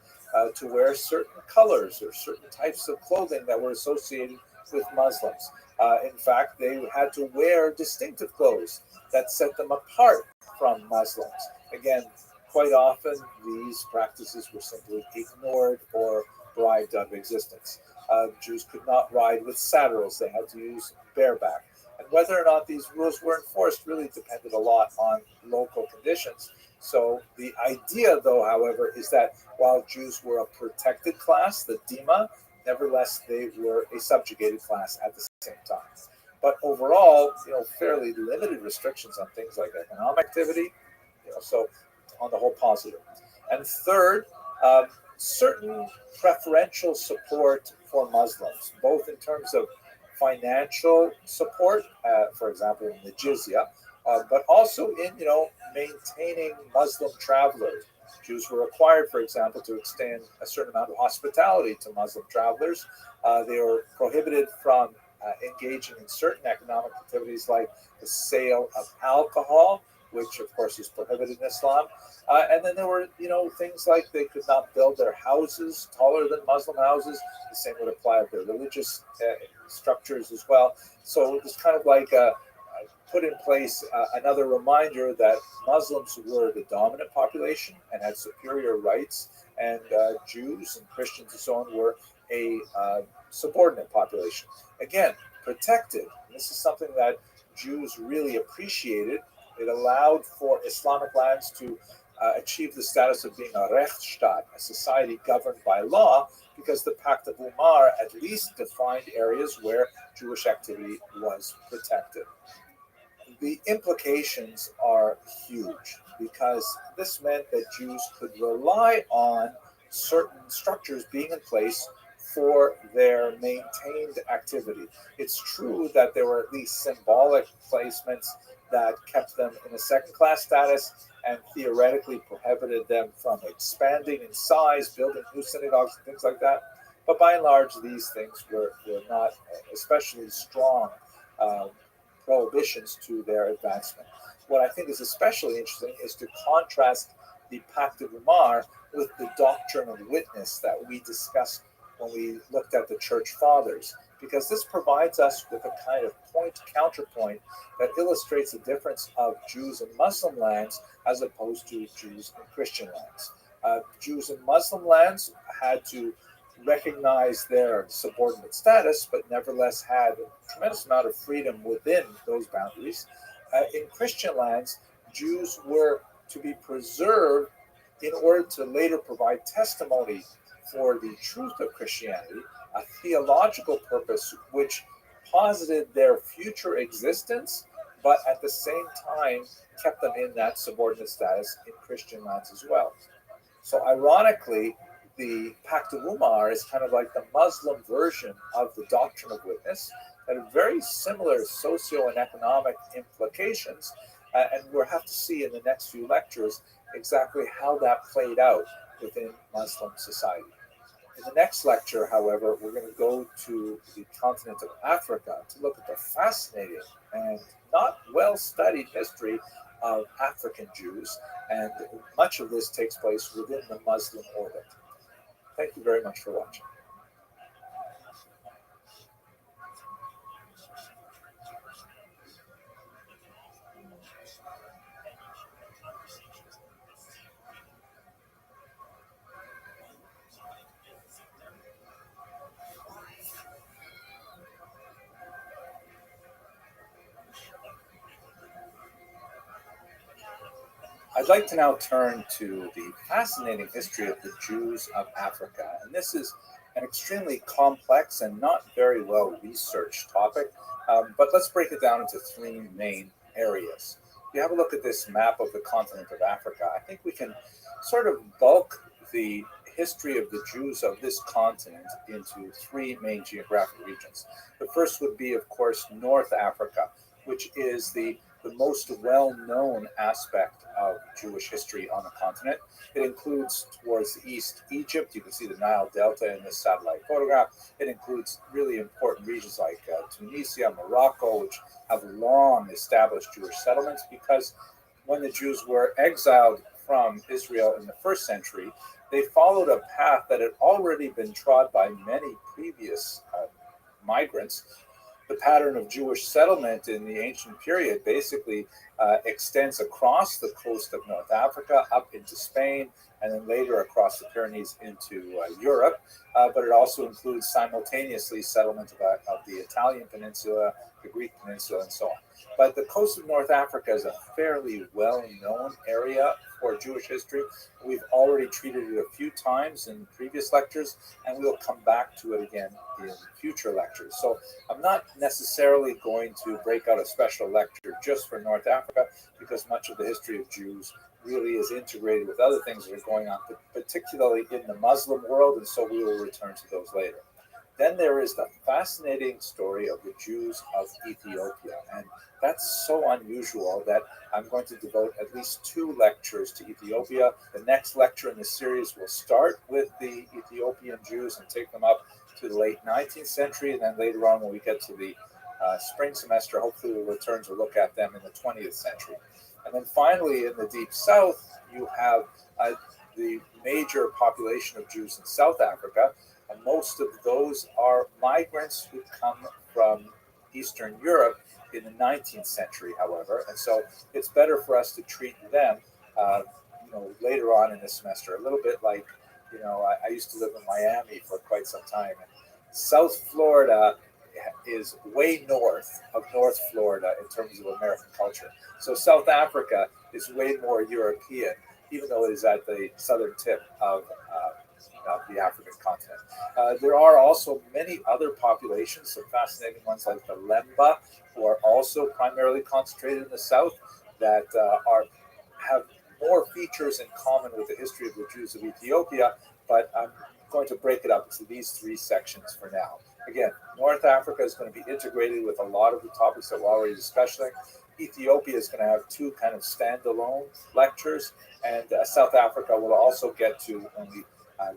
to wear certain colors or certain types of clothing that were associated with Muslims. In fact, they had to wear distinctive clothes that set them apart from Muslims. Again, quite often these practices were simply ignored or bribed out of existence. Jews could not ride with saddles, they had to use bareback. And whether or not these rules were enforced really depended a lot on local conditions. So the idea, though, however, is that while Jews were a protected class, the Dima, nevertheless they were a subjugated class at the same time. But overall, fairly limited restrictions on things like economic activity, so on the whole positive. And third, certain preferential support for Muslims, both in terms of financial support, for example, in the jizya, but also in maintaining Muslim travelers. Jews were required, for example, to extend a certain amount of hospitality to Muslim travelers. They were prohibited from engaging in certain economic activities like the sale of alcohol, which of course is prohibited in Islam. And then there were, things like they could not build their houses taller than Muslim houses. The same would apply to their religious structures as well. So it was kind of like put in place another reminder that Muslims were the dominant population and had superior rights, and Jews and Christians and so on were a subordinate population. Again, protected. This is something that Jews really appreciated. It allowed for Islamic lands to achieve the status of being a Rechtsstaat, a society governed by law, because the Pact of Umar at least defined areas where Jewish activity was protected. The implications are huge because this meant that Jews could rely on certain structures being in place for their maintained activity. It's true that there were at least symbolic placements that kept them in a second-class status and theoretically prohibited them from expanding in size, building new synagogues and things like that. But by and large, these things were not especially strong prohibitions to their advancement. What I think is especially interesting is to contrast the Pact of Umar with the doctrine of witness that we discussed when we looked at the church fathers, because this provides us with a kind of point-counterpoint that illustrates the difference of Jews in Muslim lands as opposed to Jews in Christian lands. Jews in Muslim lands had to recognize their subordinate status, but nevertheless had a tremendous amount of freedom within those boundaries. In Christian lands, Jews were to be preserved in order to later provide testimony for the truth of Christianity, a theological purpose which posited their future existence, but at the same time kept them in that subordinate status in Christian lands as well. So ironically, the Pact of Umar is kind of like the Muslim version of the doctrine of witness that have very similar socio and economic implications, and we'll have to see in the next few lectures exactly how that played out within Muslim society. the next lecture, however, we're going to go to the continent of Africa to look at the fascinating and not well-studied history of African Jews, and much of this takes place within the Muslim orbit. Thank you very much for watching. I'd like to now turn to the fascinating history of the Jews of Africa. And this is an extremely complex and not very well researched topic, but let's break it down into three main areas. If you have a look at this map of the continent of Africa, I think we can sort of bulk the history of the Jews of this continent into three main geographic regions. The first would be, of course, North Africa, which is the most well-known aspect of Jewish history on the continent. It includes towards the east Egypt. You can see the Nile Delta in this satellite photograph. It includes really important regions like Tunisia, Morocco, which have long established Jewish settlements, because when the Jews were exiled from Israel in the first century, they followed a path that had already been trod by many previous migrants. The pattern of Jewish settlement in the ancient period basically extends across the coast of North Africa up into Spain, and then later across the Pyrenees into Europe. But it also includes simultaneously settlement of the Italian peninsula, the Greek peninsula, and so on. But the coast of North Africa is a fairly well-known area for Jewish history. We've already treated it a few times in previous lectures, and we'll come back to it again in future lectures. So I'm not necessarily going to break out a special lecture just for North Africa, because much of the history of Jews really is integrated with other things that are going on, particularly in the Muslim world, and so we will return to those later. Then there is the fascinating story of the Jews of Ethiopia, and that's so unusual that I'm going to devote at least 2 lectures to Ethiopia. The next lecture in the series will start with the Ethiopian Jews and take them up to the late 19th century, and then later on when we get to the spring semester, hopefully we'll return to look at them in the 20th century. And then finally, in the Deep South, you have the major population of Jews in South Africa. And most of those are migrants who come from Eastern Europe in the 19th century, however. And so it's better for us to treat them later on in the semester. A little bit like, I used to live in Miami for quite some time. And South Florida is way north of North Florida in terms of American culture. So South Africa is way more European, even though it is at the southern tip of the African continent. There are also many other populations, some fascinating ones like the Lemba, who are also primarily concentrated in the south, that have more features in common with the history of the Jews of Ethiopia, but I'm going to break it up into these 3 sections for now. Again, North Africa is going to be integrated with a lot of the topics that we're already discussing. Ethiopia is going to have 2 kind of standalone lectures, and South Africa will also get to when we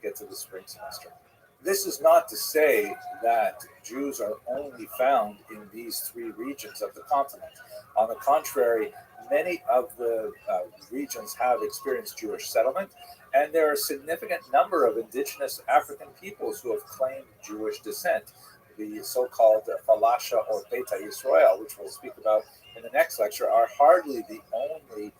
get to the spring semester. This is not to say that Jews are only found in these 3 regions of the continent. On the contrary, many of the regions have experienced Jewish settlement, and there are a significant number of indigenous African peoples who have claimed Jewish descent. The so-called Falasha or Beta Yisrael, which we'll speak about in the next lecture, are hardly the only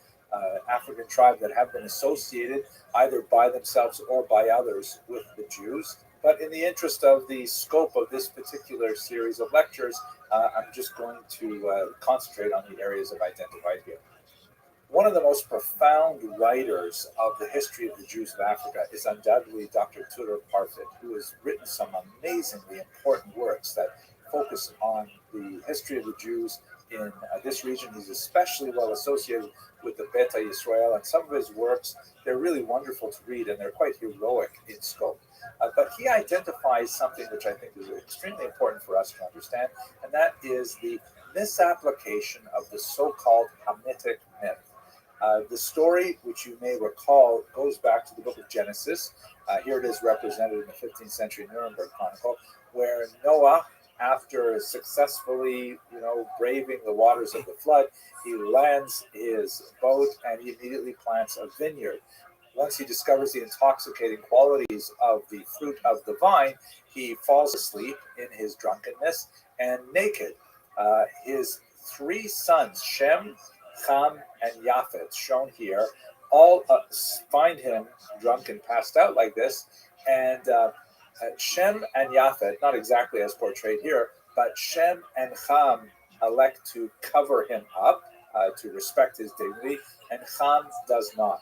African tribe that have been associated either by themselves or by others with the Jews. But in the interest of the scope of this particular series of lectures, I'm just going to concentrate on the areas I've identified here. One of the most profound writers of the history of the Jews of Africa is undoubtedly Dr. Tudor Parfit, who has written some amazingly important works that focus on the history of the Jews in this region. He's especially well associated with the Beta Yisrael, and some of his works, they're really wonderful to read, and they're quite heroic in scope. But he identifies something which I think is extremely important for us to understand, and that is the misapplication of the so-called Hamitic myth. The story, which you may recall, goes back to the book of Genesis. Here it is represented in the 15th century Nuremberg Chronicle, where Noah, after successfully, braving the waters of the flood, he lands his boat and he immediately plants a vineyard. Once he discovers the intoxicating qualities of the fruit of the vine, he falls asleep in his drunkenness and naked. His three sons, Shem, Ham, and Japheth, shown here, all find him drunk and passed out like this. And Shem and Japheth, not exactly as portrayed here, but Shem and Ham elect to cover him up to respect his dignity, and Ham does not.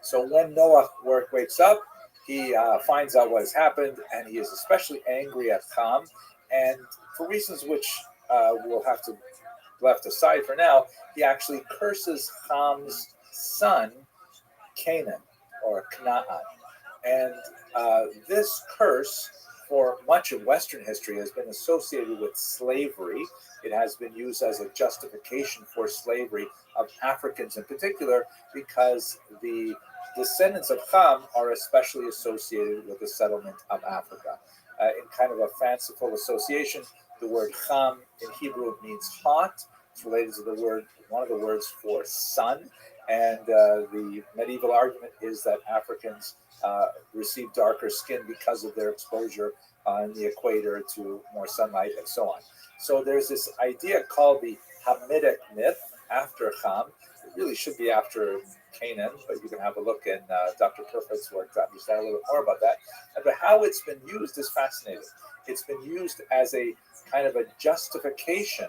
So when Noah wakes up, he finds out what has happened, and he is especially angry at Ham. And for reasons which we'll have to left aside for now, he actually curses Ham's son, Canaan, or Canaan. And this curse, for much of Western history, has been associated with slavery. It has been used as a justification for slavery of Africans in particular, because the descendants of Ham are especially associated with the settlement of Africa. In kind of a fanciful association, the word Ham in Hebrew means hot. It's related to one of the words for sun. And the medieval argument is that Africans receive darker skin because of their exposure on the equator to more sunlight and so on. So there's this idea called the Hamitic myth after Ham. It really should be after Canaan, but you can have a look in Dr. Perfect's work to understand a little bit more about that. But how it's been used is fascinating. It's been used as a kind of a justification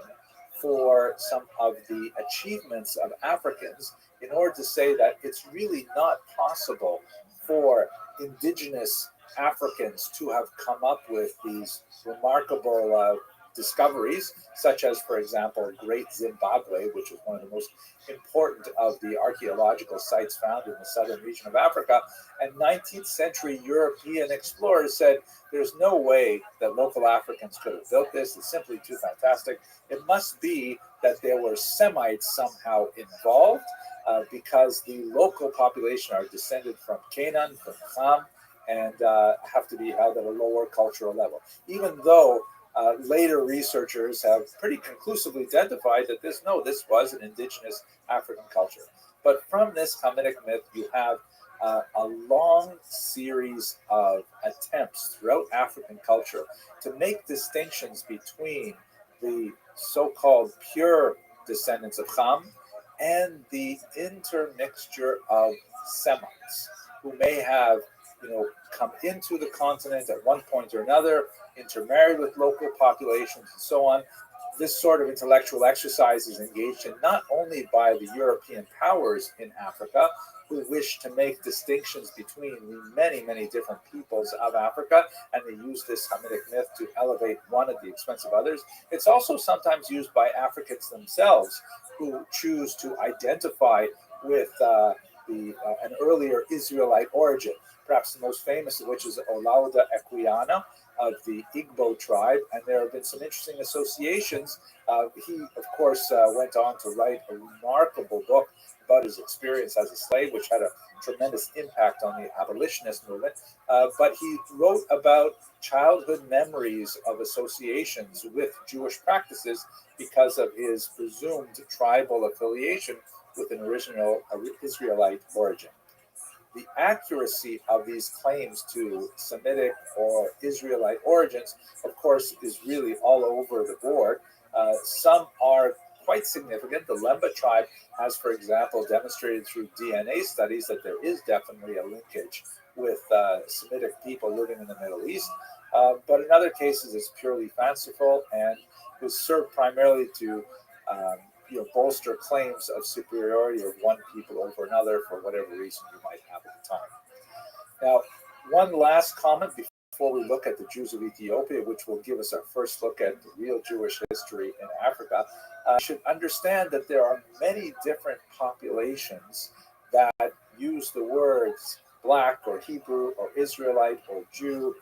for some of the achievements of Africans in order to say that it's really not possible for indigenous Africans to have come up with these remarkable discoveries, such as, for example, Great Zimbabwe, which is one of the most important of the archaeological sites found in the southern region of Africa. And 19th century European explorers said, there's no way that local Africans could have built this. It's simply too fantastic. It must be that there were Semites somehow involved, because the local population are descended from Canaan, from Ham, and have to be held at a lower cultural level. Even though later researchers have pretty conclusively identified that this was an indigenous African culture. But from this Hamitic myth, you have a long series of attempts throughout African culture to make distinctions between the so-called pure descendants of Ham and the intermixture of Semites who may have, come into the continent at one point or another, intermarried with local populations and so on. This sort of intellectual exercise is engaged in not only by the European powers in Africa, who wish to make distinctions between the many, many different peoples of Africa, and they use this Hamitic myth to elevate one at the expense of others. It's also sometimes used by Africans themselves who choose to identify with an earlier Israelite origin, perhaps the most famous of which is Olaudah Equiana of the Igbo tribe, and there have been some interesting associations. He, of course, went on to write a remarkable book about his experience as a slave, which had a tremendous impact on the abolitionist movement. But he wrote about childhood memories of associations with Jewish practices because of his presumed tribal affiliation with an original Israelite origin. The accuracy of these claims to Semitic or Israelite origins, of course, is really all over the board. Some are quite significant. The Lemba tribe has, for example, demonstrated through DNA studies that there is definitely a linkage with Semitic people living in the Middle East. But in other cases, it's purely fanciful and was served primarily to bolster claims of superiority of one people over another for whatever reason you might have at the time. Now, one last comment before we look at the Jews of Ethiopia, which will give us our first look at the real Jewish history in Africa. You should understand that there are many different populations that use the words Black or Hebrew or Israelite or Jew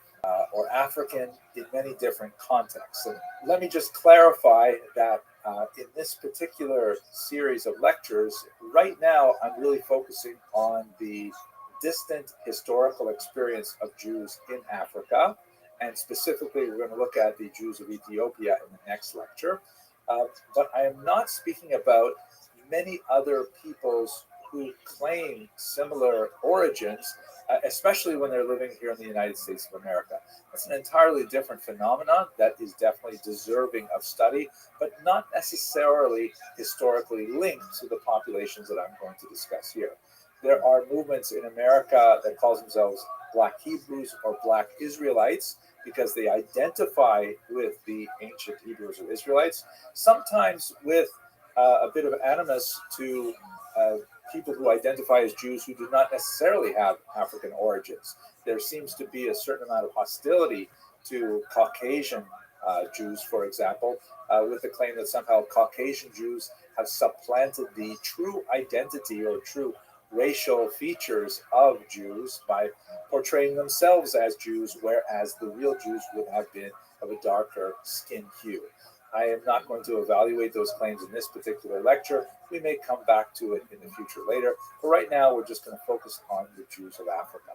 or African in many different contexts. And let me just clarify that In this particular series of lectures, right now I'm really focusing on the distant historical experience of Jews in Africa. And specifically, we're going to look at the Jews of Ethiopia in the next lecture. But I am not speaking about many other peoples who claim similar origins, especially when they're living here in the United States of America. It's an entirely different phenomenon that is definitely deserving of study, but not necessarily historically linked to the populations that I'm going to discuss here. There are movements in America that call themselves Black Hebrews or Black Israelites because they identify with the ancient Hebrews or Israelites, sometimes with a bit of animus to people who identify as Jews who do not necessarily have African origins. There seems to be a certain amount of hostility to Caucasian Jews, for example, with the claim that somehow Caucasian Jews have supplanted the true identity or true racial features of Jews by portraying themselves as Jews, whereas the real Jews would have been of a darker skin hue. I am not going to evaluate those claims in this particular lecture. We may come back to it in the future later, but right now we're just going to focus on the Jews of Africa.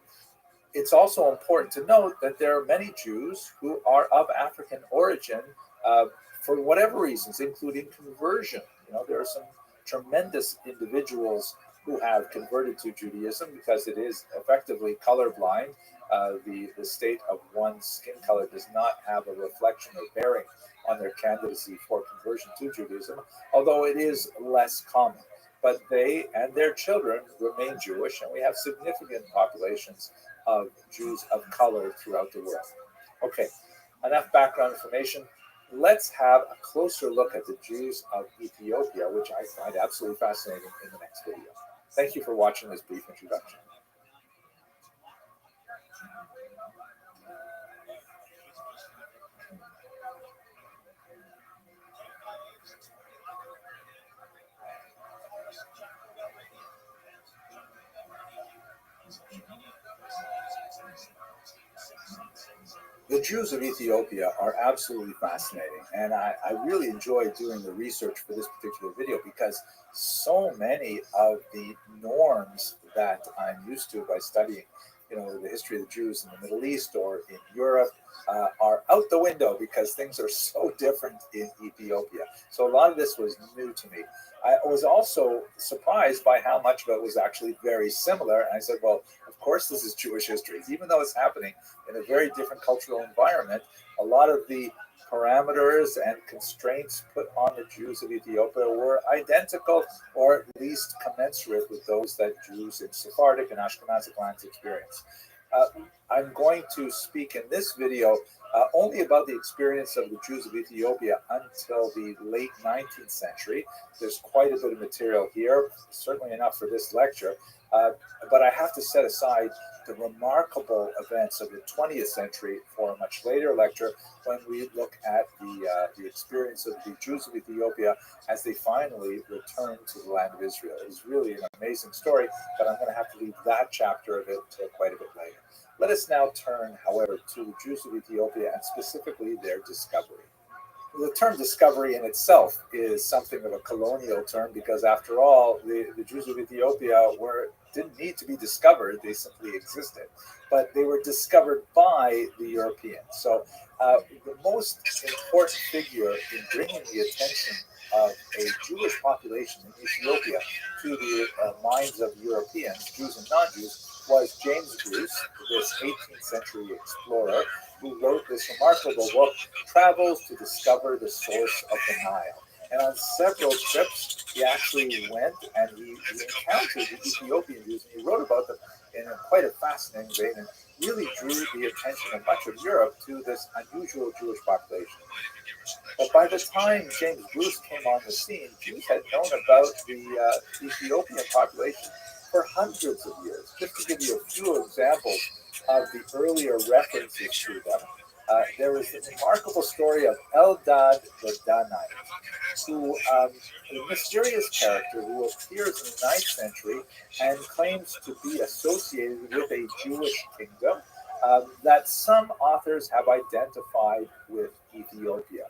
It's also important to note that there are many Jews who are of African origin for whatever reasons, including conversion. There are some tremendous individuals who have converted to Judaism because it is effectively colorblind. The state of one's skin color does not have a reflection or bearing on their candidacy for conversion to Judaism, although it is less common. But they and their children remain Jewish, and we have significant populations of Jews of color throughout the world. Okay, enough background information. Let's have a closer look at the Jews of Ethiopia, which I find absolutely fascinating, in the next video. Thank you for watching this brief introduction. The Jews of Ethiopia are absolutely fascinating, and I really enjoy doing the research for this particular video because so many of the norms that I'm used to by studying, the history of the Jews in the Middle East or in Europe are out the window because things are so different in Ethiopia. So a lot of this was new to me. I was also surprised by how much of it was actually very similar. And I said, well, of course this is Jewish history. Even though it's happening in a very different cultural environment, a lot of the parameters and constraints put on the Jews of Ethiopia were identical or at least commensurate with those that Jews in Sephardic and Ashkenazic lands experience. I'm going to speak in this video only about the experience of the Jews of Ethiopia until the late 19th century. There's quite a bit of material here, certainly enough for this lecture, but I have to set aside the remarkable events of the 20th century for a much later lecture when we look at the experience of the Jews of Ethiopia as they finally returned to the land of Israel. It is really an amazing story, but I'm going to have to leave that chapter of it to quite a bit later. Let us now turn, however, to the Jews of Ethiopia and specifically their discovery. The term discovery in itself is something of a colonial term because, after all, the Jews of Ethiopia didn't need to be discovered. They simply existed. But they were discovered by the Europeans. So the most important figure in bringing the attention of a Jewish population in Ethiopia to the minds of Europeans, Jews and non-Jews, was James Bruce, this 18th century explorer, who wrote this remarkable book, Travels to Discover the Source of the Nile. And on several trips, he actually went and he encountered the Ethiopian Jews, and he wrote about them in quite a fascinating vein and really drew the attention of much of Europe to this unusual Jewish population. But by the time James Bruce came on the scene, Jews had known about the Ethiopian population for hundreds of years. Just to give you a few examples of the earlier references to them, there was the remarkable story of Eldad the Danite, who a mysterious character who appears in the 9th century and claims to be associated with a Jewish kingdom that some authors have identified with Ethiopia.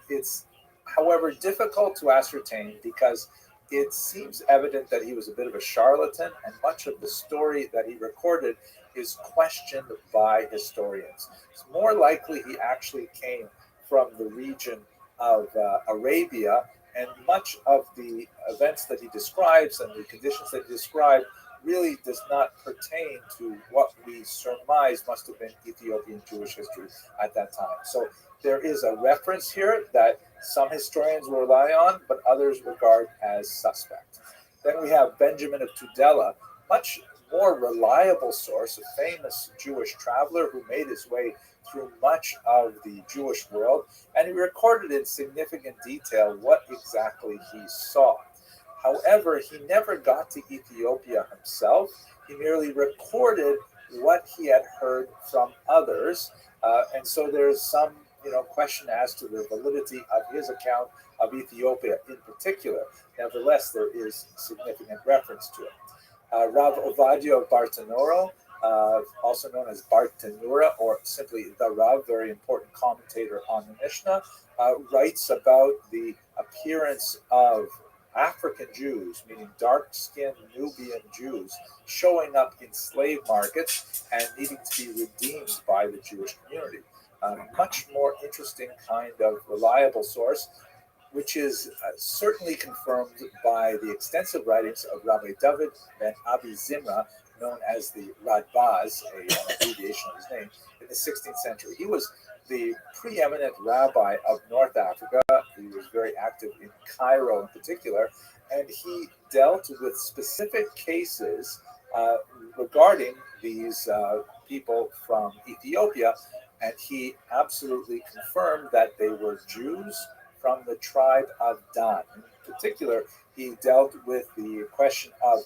It's however, difficult to ascertain because it seems evident that he was a bit of a charlatan, and much of the story that he recorded is questioned by historians. It's more likely he actually came from the region of Arabia, and much of the events that he describes and the conditions that he described really does not pertain to what we surmise must have been Ethiopian Jewish history at that time. So there is a reference here that some historians will rely on, but others regard as suspect. Then we have Benjamin of Tudela, much more reliable source, a famous Jewish traveler who made his way through much of the Jewish world, and he recorded in significant detail what exactly he saw. However, he never got to Ethiopia himself. He merely recorded what he had heard from others, and so there's some question as to the validity of his account of Ethiopia in particular. Nevertheless, there is significant reference to it. Rav Ovadia of Bartanura, also known as Bartanura or simply the Rav, very important commentator on the Mishnah, writes about the appearance of African Jews, meaning dark-skinned Nubian Jews, showing up in slave markets and needing to be redeemed by the Jewish community. Much more interesting kind of reliable source, which is certainly confirmed by the extensive writings of Rabbi David ben Abi Zimra, known as the Radbaz, an abbreviation of his name, in the 16th century. He was the preeminent rabbi of North Africa. He was very active in Cairo in particular, and he dealt with specific cases regarding these people from Ethiopia, and he absolutely confirmed that they were Jews from the tribe of Dan. In particular, he dealt with the question of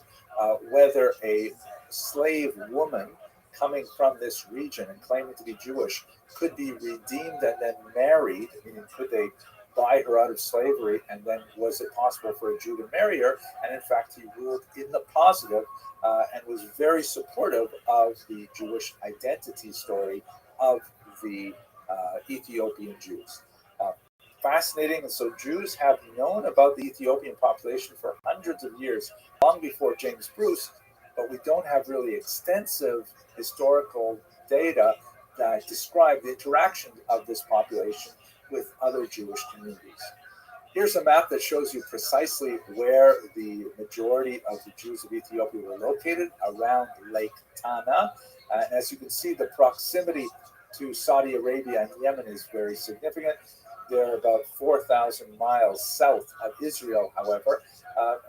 whether a slave woman coming from this region and claiming to be Jewish could be redeemed and then married, meaning could they buy her out of slavery, and then was it possible for a Jew to marry her? And in fact, he ruled in the positive and was very supportive of the Jewish identity story of the Ethiopian Jews. Fascinating. And so Jews have known about the Ethiopian population for hundreds of years, long before James Bruce, but we don't have really extensive historical data that describe the interaction of this population with other Jewish communities. Here's a map that shows you precisely where the majority of the Jews of Ethiopia were located, around Lake Tana. And as you can see, the proximity to Saudi Arabia and Yemen is very significant. They're about 4,000 miles south of Israel, however.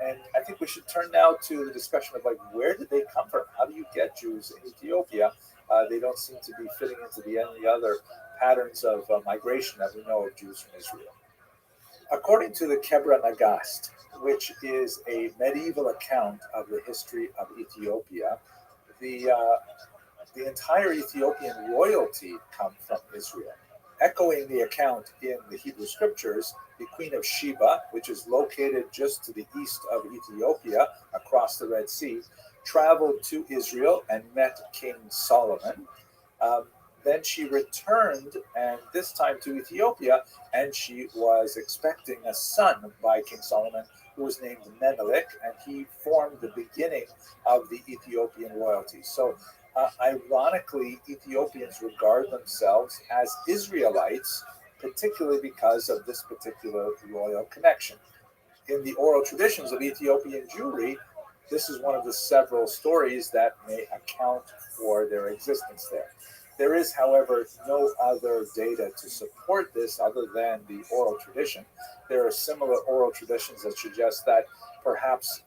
And I think we should turn now to the discussion of where did they come from? How do you get Jews in Ethiopia? They don't seem to be fitting into any other patterns of migration that we know of Jews from Israel. According to the Kebra Nagast, which is a medieval account of the history of Ethiopia, the entire Ethiopian royalty come from Israel. Echoing the account in the Hebrew scriptures, the Queen of Sheba, which is located just to the east of Ethiopia across the Red Sea, traveled to Israel and met King Solomon. Then she returned, and this time to Ethiopia, and she was expecting a son by King Solomon, who was named Menelik, and he formed the beginning of the Ethiopian royalty. So ironically, Ethiopians regard themselves as Israelites, particularly because of this particular royal connection. In the oral traditions of Ethiopian Jewry, this is one of the several stories that may account for their existence there. There is, however, no other data to support this other than the oral tradition. There are similar oral traditions that suggest that perhaps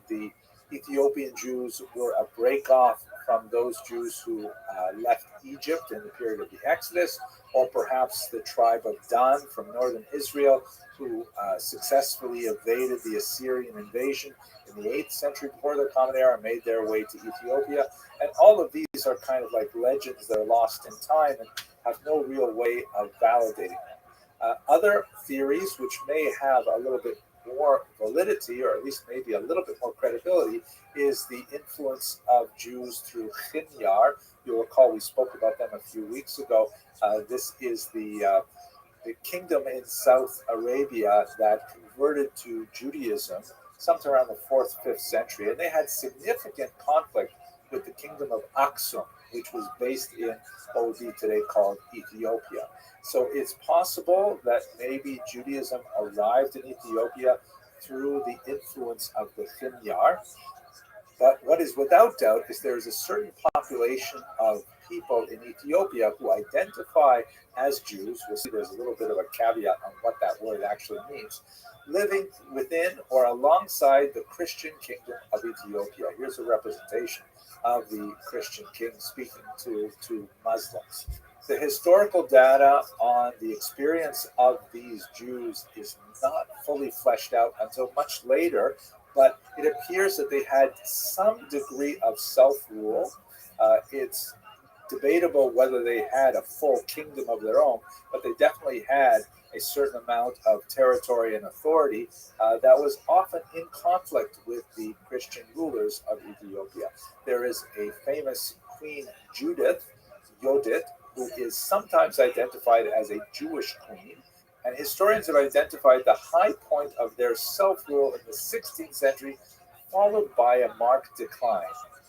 the Ethiopian Jews were a break-off from those Jews who left Egypt in the period of the Exodus, or perhaps the tribe of Dan from northern Israel who successfully evaded the Assyrian invasion in the 8th century before the Common Era, made their way to Ethiopia. And all of these are kind of like legends that are lost in time and have no real way of validating them. Other theories, which may have a little bit more validity, or at least maybe a little bit more credibility, is the influence of Jews through Chinyar. You'll recall we spoke about them a few weeks ago. This is the the kingdom in South Arabia that converted to Judaism sometime around the 4th, 5th century, and they had significant conflict with the kingdom of Aksum, which was based in what would be today called Ethiopia. So it's possible that maybe Judaism arrived in Ethiopia through the influence of the Fimyar. But what is without doubt is there is a certain population of people in Ethiopia who identify as Jews. We'll see there's a little bit of a caveat on what that word actually means, living within or alongside the Christian kingdom of Ethiopia. Here's a representation of the Christian king speaking to Muslims. The historical data on the experience of these Jews is not fully fleshed out until much later, but it appears that they had some degree of self-rule. It's debatable whether they had a full kingdom of their own, but they definitely had a certain amount of territory and authority that was often in conflict with the Christian rulers of Ethiopia. There is a famous Queen Yodit, who is sometimes identified as a Jewish queen, and historians have identified the high point of their self-rule in the 16th century, followed by a marked decline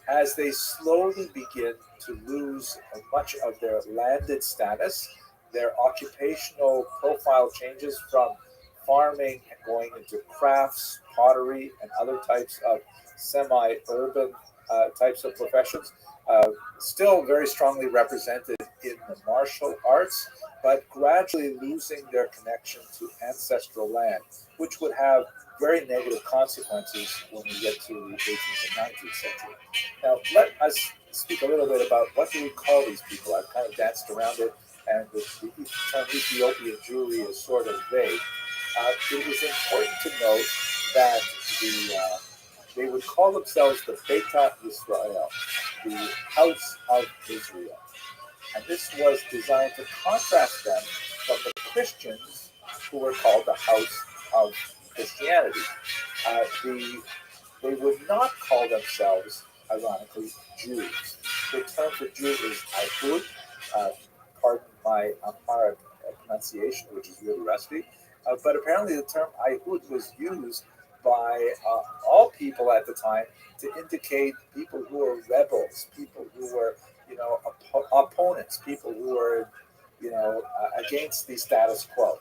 as they slowly begin to lose much of their landed status. Their occupational profile changes from farming and going into crafts, pottery, and other types of semi-urban types of professions. Still very strongly represented in the martial arts, but gradually losing their connection to ancestral land, which would have very negative consequences when we get to the 18th and 19th century. Now, let us speak a little bit about what do we call these people. I've kind of danced around it, and the term Ethiopian Jewry is sort of vague. It is important to note that they would call themselves the Beta Israel, the House of Israel. And this was designed to contrast them from the Christians who were called the House of Christianity. They would not call themselves, ironically, Jews. The term for Jew is Ayhud. Pardon my Amharic pronunciation, which is really rusty. But apparently the term Ayhud was used by all people at the time to indicate people who were rebels, people who were, opponents, people who were, against the status quo.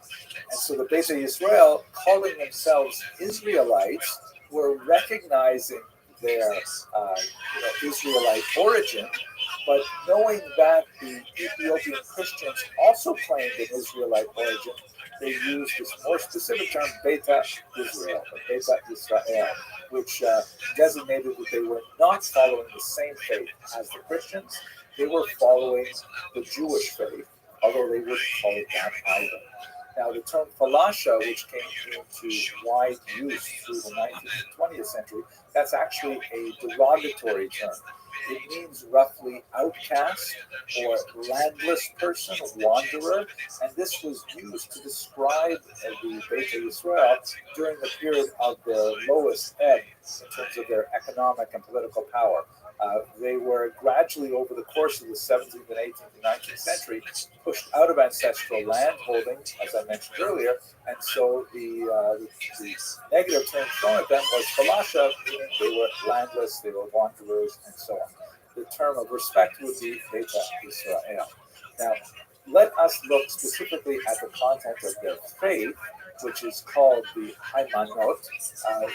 And so the Beta Israel, calling themselves Israelites, were recognizing their, Israelite origin, but knowing that the Ethiopian Christians also claimed an Israelite origin, they used this more specific term, Beta Israel, or Beta Israel, which designated that they were not following the same faith as the Christians. They were following the Jewish faith, although they wouldn't call it that either. Now, the term falasha, which came into wide use through the 19th and 20th century, that's actually a derogatory term. It means roughly outcast or landless person, wanderer, and this was used to describe the Beta Israel during the period of their lowest ebb in terms of their economic and political power. They were gradually, over the course of the 17th and 18th and 19th century, pushed out of ancestral land holdings, as I mentioned earlier, and so the negative term thrown at them was falasha, meaning they were landless, they were wanderers, and so on. The term of respect would be Beta Israel. Now, let us look specifically at the content of their faith, which is called the Haymanot,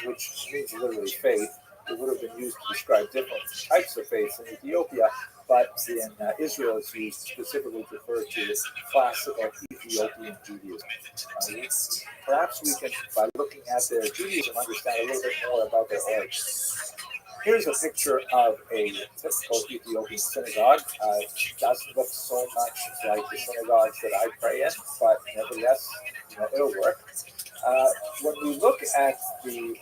which means literally faith. It would have been used to describe different types of faiths in Ethiopia, but in Israel it's used specifically to refer to classical Ethiopian Judaism. Perhaps we can, by looking at their Judaism, understand a little bit more about their origins. Here's a picture of a typical Ethiopian synagogue. It doesn't look so much like the synagogues that I pray in, but nevertheless, it'll work. When we look at the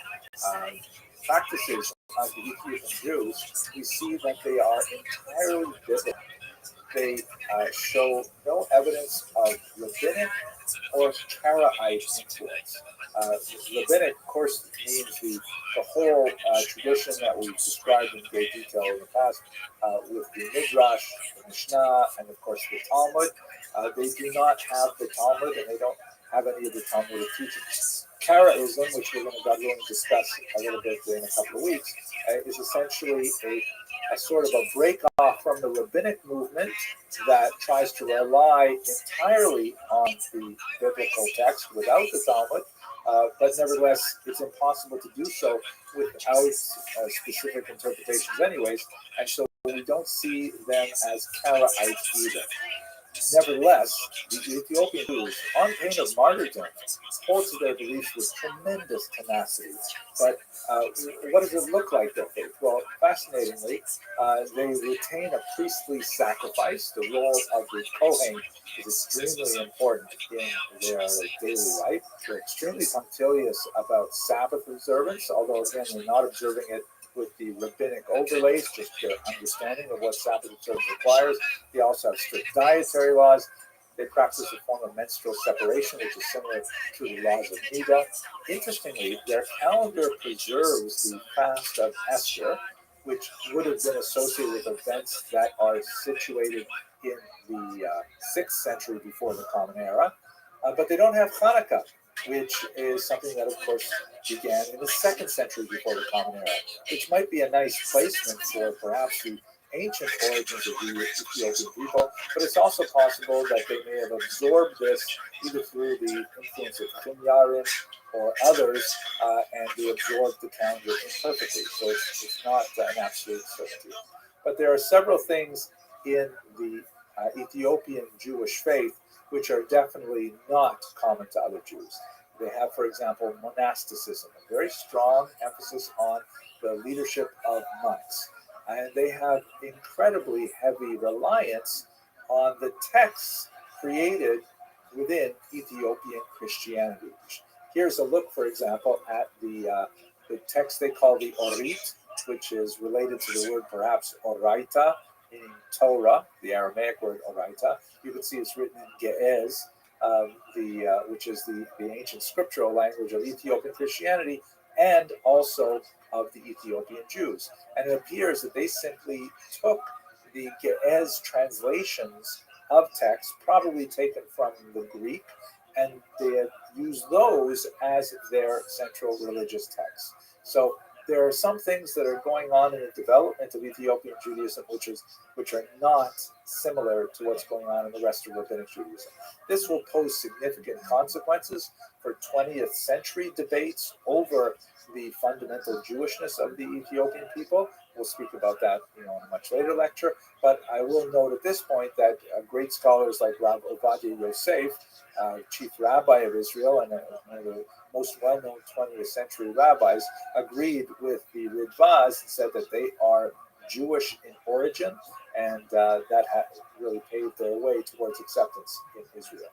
practices of the Ethiopian Jews, we see that they are entirely biblical. They show no evidence of rabbinic or Karaite influence. Rabbinic, of course, means the whole tradition that we've described in great detail in the past, with the Midrash, the Mishnah, and of course the Talmud. They do not have the Talmud, and they don't have any of the Talmudic teachings. Karaism, which we're going to God willing discuss a little bit in a couple of weeks, is essentially a sort of a break off from the rabbinic movement that tries to rely entirely on the biblical text without the Talmud, but nevertheless, it's impossible to do so without specific interpretations anyways, and so we don't see them as Karaites either. Nevertheless, the Ethiopian Jews, on pain of martyrdom, hold to their beliefs with tremendous tenacity. But what does it look like, their faith? Well, fascinatingly, they retain a priestly sacrifice. The role of the Kohen is extremely important in their daily life. They're extremely punctilious about Sabbath observance, although, again, they're not observing it with the rabbinic overlays, just their understanding of what Sabbath observance requires. They also have strict dietary laws. They practice a form of menstrual separation, which is similar to the laws of Nida. Interestingly, their calendar preserves the fast of Esther, which would have been associated with events that are situated in the 6th century before the Common Era. But they don't have Hanukkah, which is something that, of course, began in the 2nd century before the Common Era, which might be a nice placement for perhaps the ancient origins of the Ethiopian people, but it's also possible that they may have absorbed this either through the influence of Qumran or others, and they absorbed the calendar imperfectly. So it's not an absolute certainty. But there are several things in the Ethiopian Jewish faith which are definitely not common to other Jews. They have, for example, monasticism, a very strong emphasis on the leadership of monks. And they have incredibly heavy reliance on the texts created within Ethiopian Christianity. Here's a look, for example, at the text they call the Orit, which is related to the word perhaps Oraita, meaning Torah, the Aramaic word Oraita. You can see it's written in Ge'ez, which is the ancient scriptural language of Ethiopian Christianity and also of the Ethiopian Jews. And it appears that they simply took the Ge'ez translations of text, probably taken from the Greek, and they had used those as their central religious text. So there are some things that are going on in the development of Ethiopian Judaism which are not similar to what's going on in the rest of Rabbinic Judaism. This will pose significant consequences for 20th century debates over the fundamental Jewishness of the Ethiopian people. We'll speak about that, in a much later lecture. But I will note at this point that great scholars like Rav Ovadia Yosef, chief rabbi of Israel and one of the most well-known 20th century rabbis, agreed with the Ridvaz and said that they are Jewish in origin, and that really paved their way towards acceptance in Israel.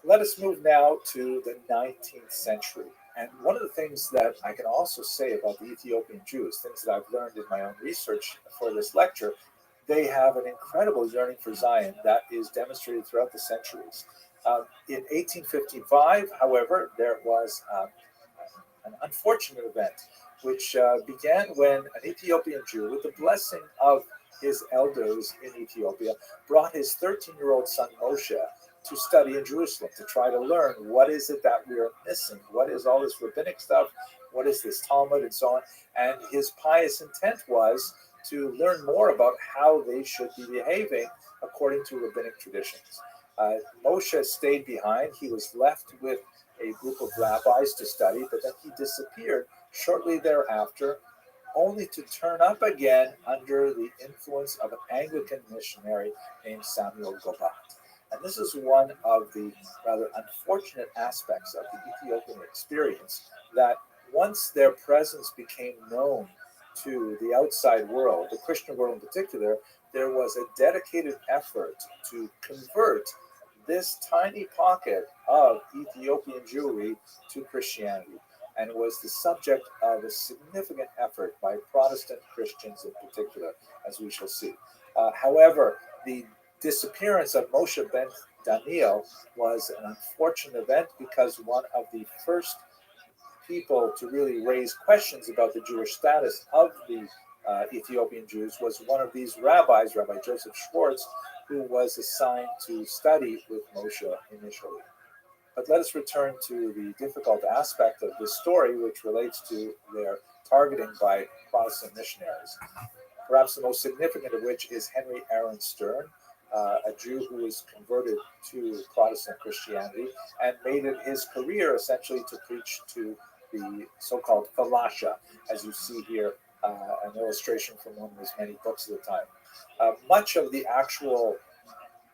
Let us move now to the 19th century. And one of the things that I can also say about the Ethiopian Jews, things that I've learned in my own research for this lecture, they have an incredible yearning for Zion that is demonstrated throughout the centuries. In 1855, however, there was an unfortunate event which began when an Ethiopian Jew, with the blessing of his elders in Ethiopia, brought his 13-year-old son Moshe to study in Jerusalem, to try to learn what is it that we are missing, what is all this rabbinic stuff, what is this Talmud, and so on. And his pious intent was to learn more about how they should be behaving according to rabbinic traditions. Moshe stayed behind. He was left with a group of rabbis to study, but then he disappeared shortly thereafter, only to turn up again under the influence of an Anglican missionary named Samuel Gobat. And this is one of the rather unfortunate aspects of the Ethiopian experience, that once their presence became known to the outside world, the Christian world in particular, there was a dedicated effort to convert this tiny pocket of Ethiopian Jewry to Christianity, and was the subject of a significant effort by Protestant Christians in particular, as we shall see. However, the disappearance of Moshe ben Daniel was an unfortunate event because one of the first people to really raise questions about the Jewish status of the Ethiopian Jews was one of these rabbis, Rabbi Joseph Schwartz, who was assigned to study with Moshe initially. But let us return to the difficult aspect of this story, which relates to their targeting by Protestant missionaries. Perhaps the most significant of which is Henry Aaron Stern, a Jew who was converted to Protestant Christianity and made it his career essentially to preach to the so-called falasha, as you see here, an illustration from one of his many books at the time. Much of the actual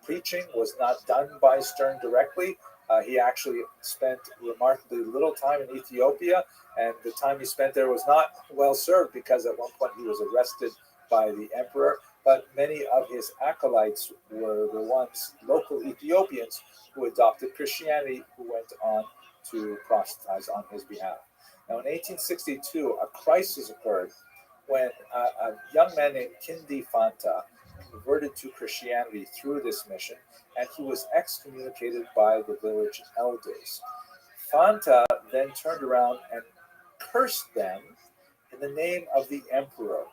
preaching was not done by Stern directly. He actually spent remarkably little time in Ethiopia, and the time he spent there was not well served because at one point he was arrested by the emperor. But many of his acolytes were the ones, local Ethiopians, who adopted Christianity, who went on to proselytize on his behalf. Now, in 1862, a crisis occurred when a young man named Kindi Fanta converted to Christianity through this mission, and he was excommunicated by the village elders. Fanta then turned around and cursed them in the name of the emperor.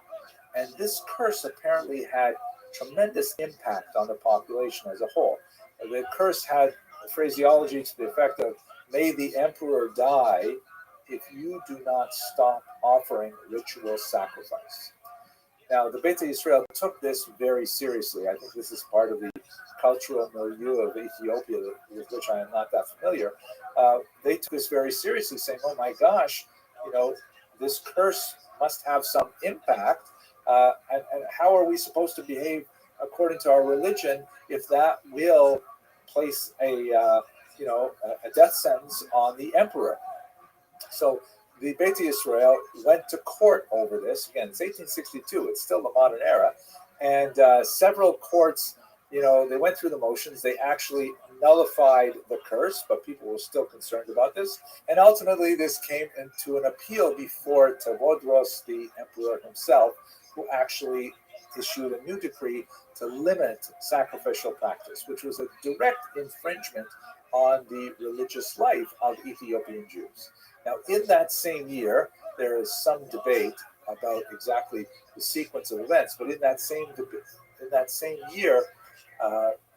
And this curse apparently had tremendous impact on the population as a whole. The curse had phraseology to the effect of, "May the emperor die if you do not stop offering ritual sacrifice." Now, the Beta Israel took this very seriously. I think this is part of the cultural milieu of Ethiopia, with which I am not that familiar. They took this very seriously, saying, "Oh my gosh, this curse must have some impact. And how are we supposed to behave according to our religion if that will place a death sentence on the emperor?" So the Beit Israel went to court over this. Again, it's 1862. It's still the modern era. And several courts, they went through the motions. They actually nullified the curse, but people were still concerned about this. And ultimately, this came into an appeal before Tavodros, the emperor himself, who actually issued a new decree to limit sacrificial practice, which was a direct infringement on the religious life of Ethiopian Jews. Now, in that same year, there is some debate about exactly the sequence of events, but in that same year,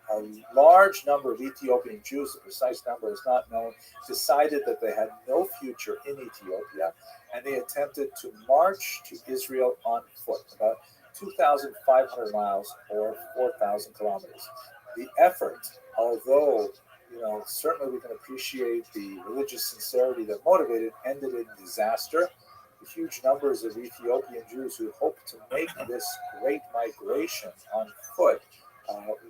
a large number of Ethiopian Jews, the precise number is not known, decided that they had no future in Ethiopia, and they attempted to march to Israel on foot, about 2,500 miles or 4,000 kilometers. The effort, although certainly we can appreciate the religious sincerity that motivated, ended in disaster. The huge numbers of Ethiopian Jews who hoped to make this great migration on foot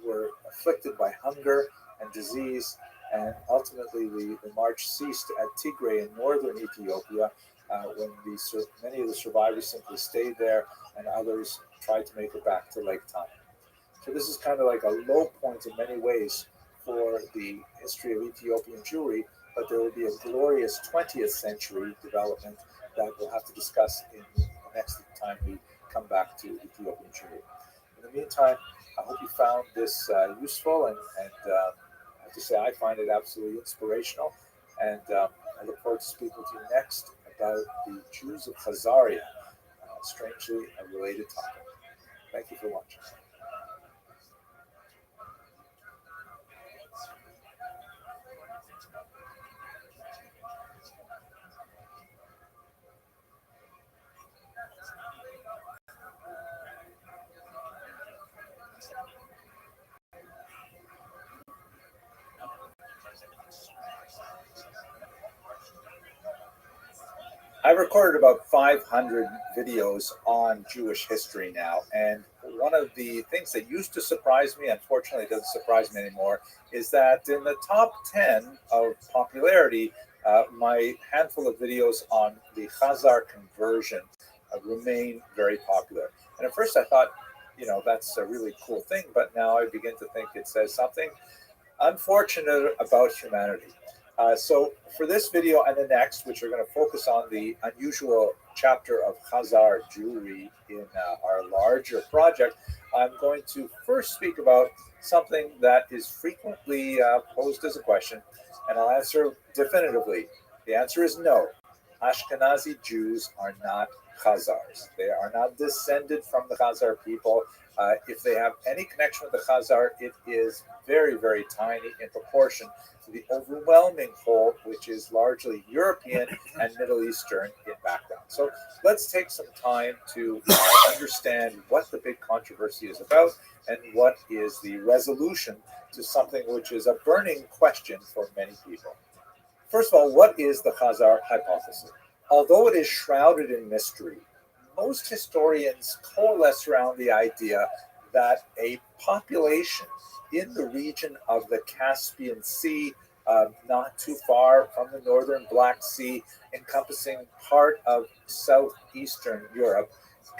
were afflicted by hunger and disease, and ultimately the march ceased at Tigray in northern Ethiopia when many of the survivors simply stayed there and others tried to make it back to Lake Time. So this is kind of like a low point in many ways for the history of Ethiopian Jewry, but there will be a glorious 20th century development that we'll have to discuss in the next time we come back to Ethiopian Jewry. In the meantime, I hope you found this useful, and I have to say I find it absolutely inspirational, and I look forward to speaking with you next about the Jews of Khazaria, strangely a related topic. Thank you for watching. I've recorded about 500 videos on Jewish history now, and one of the things that used to surprise me, unfortunately doesn't surprise me anymore, is that in the top 10 of popularity, my handful of videos on the Khazar conversion remain very popular. And at first I thought, that's a really cool thing, but now I begin to think it says something unfortunate about humanity. So for this video and the next, which are going to focus on the unusual chapter of Khazar Jewry in our larger project, I'm going to first speak about something that is frequently posed as a question, and I'll answer definitively. The answer is no. Ashkenazi Jews are not Khazars. They are not descended from the Khazar people. If they have any connection with the Khazar, it is very, very tiny in proportion to the overwhelming whole, which is largely European and Middle Eastern in background. So let's take some time to understand what the big controversy is about and what is the resolution to something which is a burning question for many people. First of all, what is the Khazar hypothesis? Although it is shrouded in mystery, most historians coalesce around the idea that a population in the region of the Caspian Sea, not too far from the northern Black Sea, encompassing part of southeastern Europe,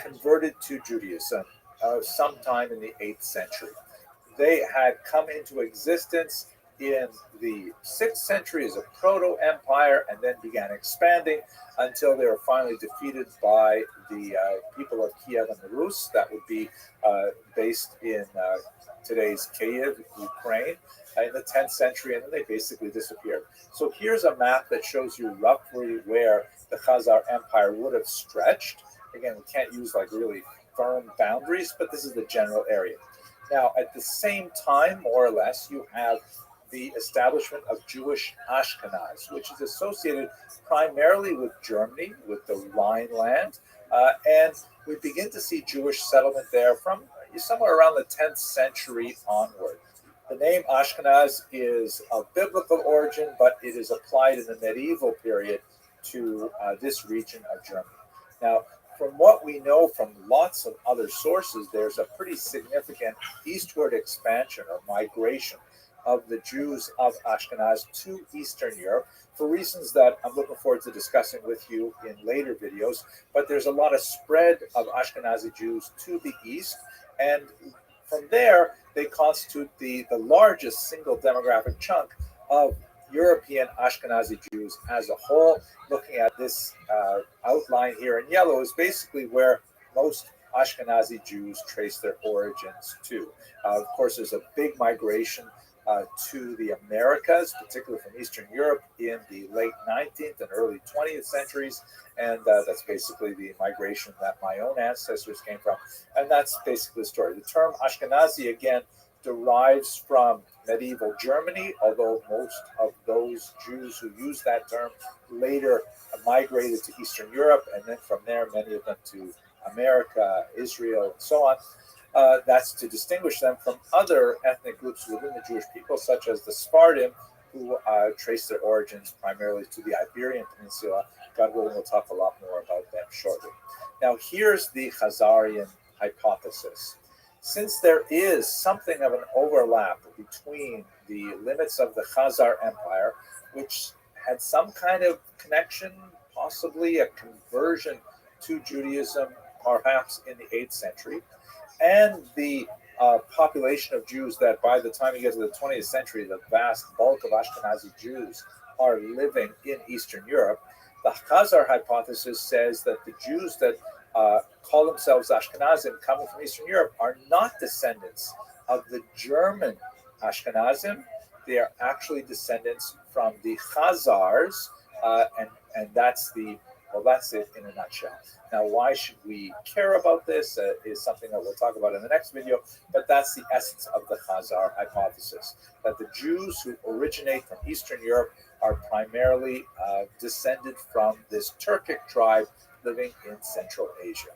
converted to Judaism sometime in the 8th century. They had come into existence in the 6th century as a proto-empire and then began expanding until they were finally defeated by the people of Kiev and the Rus. That would be based in today's Kyiv, Ukraine, in the 10th century, and then they basically disappeared. So here's a map that shows you roughly where the Khazar Empire would have stretched. Again, we can't use like really firm boundaries, but this is the general area. Now, at the same time, more or less, you have the establishment of Jewish Ashkenaz, which is associated primarily with Germany, with the Rhineland, and we begin to see Jewish settlement there from somewhere around the 10th century onward. The name Ashkenaz is of biblical origin, but it is applied in the medieval period to this region of Germany. Now, from what we know from lots of other sources, there's a pretty significant eastward expansion or migration of the Jews of Ashkenaz to Eastern Europe for reasons that I'm looking forward to discussing with you in later videos. But there's a lot of spread of Ashkenazi Jews to the east, and from there, they constitute the largest single demographic chunk of European Ashkenazi Jews as a whole. Looking at this outline here in yellow is basically where most Ashkenazi Jews trace their origins to. Of course, there's a big migration to the Americas, particularly from Eastern Europe in the late 19th and early 20th centuries. And that's basically the migration that my own ancestors came from. And that's basically the story. The term Ashkenazi, again, derives from medieval Germany, although most of those Jews who used that term later migrated to Eastern Europe, and then from there, many of them to America, Israel, and so on. That's to distinguish them from other ethnic groups within the Jewish people, such as the Sephardim, who trace their origins primarily to the Iberian Peninsula. God willing, we'll talk a lot more about them shortly. Now, here's the Khazarian hypothesis. Since there is something of an overlap between the limits of the Khazar Empire, which had some kind of connection, possibly a conversion to Judaism, perhaps in the 8th century, and the population of Jews that by the time you get to the 20th century, the vast bulk of Ashkenazi Jews are living in Eastern Europe, the Khazar hypothesis says that the Jews that call themselves Ashkenazim coming from Eastern Europe are not descendants of the German Ashkenazim. They are actually descendants from the Khazars, and that's it in a nutshell. Now, why should we care about this is something that we'll talk about in the next video, but that's the essence of the Khazar hypothesis, that the Jews who originate from Eastern Europe are primarily descended from this Turkic tribe living in Central Asia.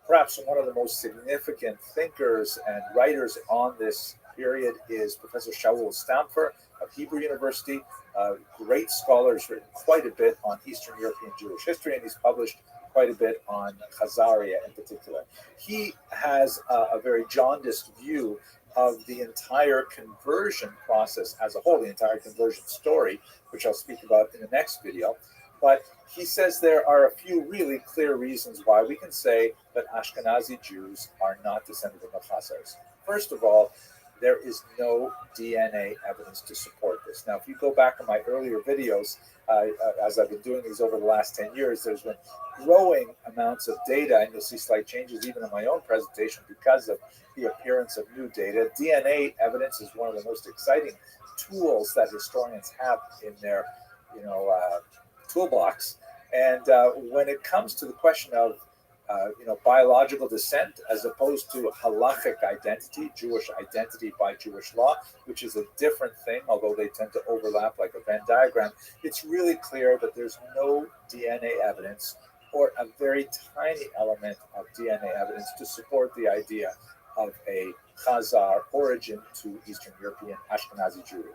Perhaps one of the most significant thinkers and writers on this period is Professor Shaul Stamfer of Hebrew University. Great scholar, has written quite a bit on Eastern European Jewish history, and he's published quite a bit on Khazaria in particular. He has a very jaundiced view of the entire conversion process as a whole, the entire conversion story, which I'll speak about in the next video. But he says there are a few really clear reasons why we can say that Ashkenazi Jews are not descended from the Khazars. First of all, there is no DNA evidence to support this. Now, if you go back in my earlier videos, as I've been doing these over the last 10 years, there's been growing amounts of data, and you'll see slight changes even in my own presentation because of the appearance of new data. DNA evidence is one of the most exciting tools that historians have in their toolbox. And when it comes to the question of biological descent as opposed to halachic identity, Jewish identity by Jewish law, which is a different thing, although they tend to overlap like a Venn diagram, it's really clear that there's no DNA evidence or a very tiny element of DNA evidence to support the idea of a Khazar origin to Eastern European Ashkenazi Jewry.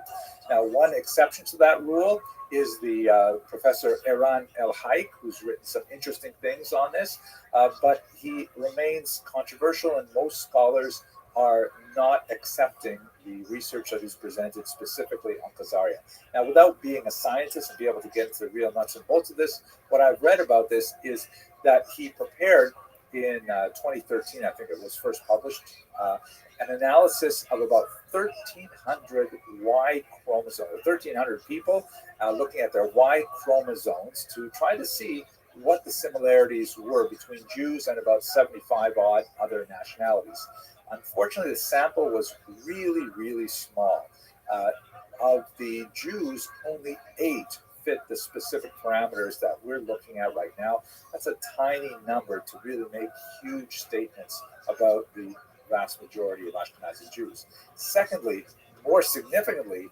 Now, one exception to that rule is the Professor Eran El-Haik, who's written some interesting things on this, but he remains controversial, and most scholars are not accepting the research that he's presented specifically on Khazaria. Now, without being a scientist and be able to get into the real nuts and bolts of this, what I've read about this is that he prepared in 2013, I think it was first published, an analysis of about 1,300 Y chromosomes, 1,300 people looking at their Y chromosomes to try to see what the similarities were between Jews and about 75 odd other nationalities. Unfortunately, the sample was really, really small. Of the Jews, only 8 fit the specific parameters that we're looking at right now. That's a tiny number to really make huge statements about the vast majority of Ashkenazi Jews. Secondly, more significantly,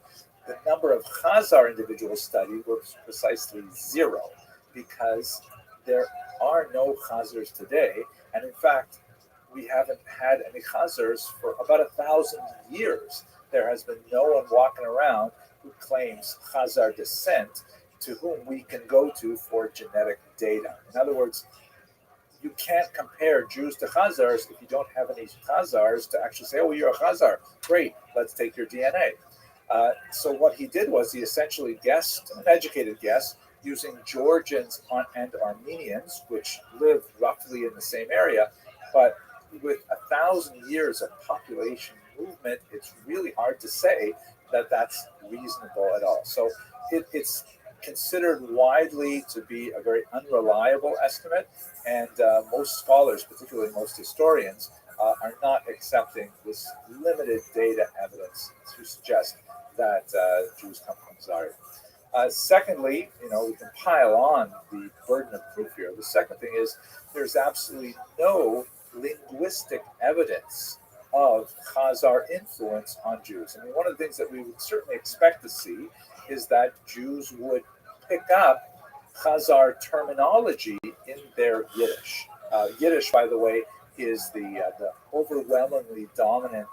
the number of Khazar individuals studied was precisely 0, because there are no Khazars today, and in fact, we haven't had any Khazars for about 1,000 years. There has been no one walking around who claims Khazar descent to whom we can go to for genetic data. In other words, you can't compare Jews to Khazars if you don't have any Khazars to actually say, oh, you're a Khazar. Great, let's take your DNA. So what he did was he essentially guessed, an educated guess, using Georgians and Armenians, which live roughly in the same area, but with 1,000 years of population movement, it's really hard to say that that's reasonable at all. So it's considered widely to be a very unreliable estimate, and most scholars, particularly most historians, are not accepting this limited data evidence to suggest that Jews come from Zaria. Secondly, we can pile on the burden of proof here. The second thing is there's absolutely no linguistic evidence of Khazar influence on Jews. I mean, one of the things that we would certainly expect to see is that Jews would pick up Khazar terminology in their Yiddish. Yiddish, by the way, is the overwhelmingly dominant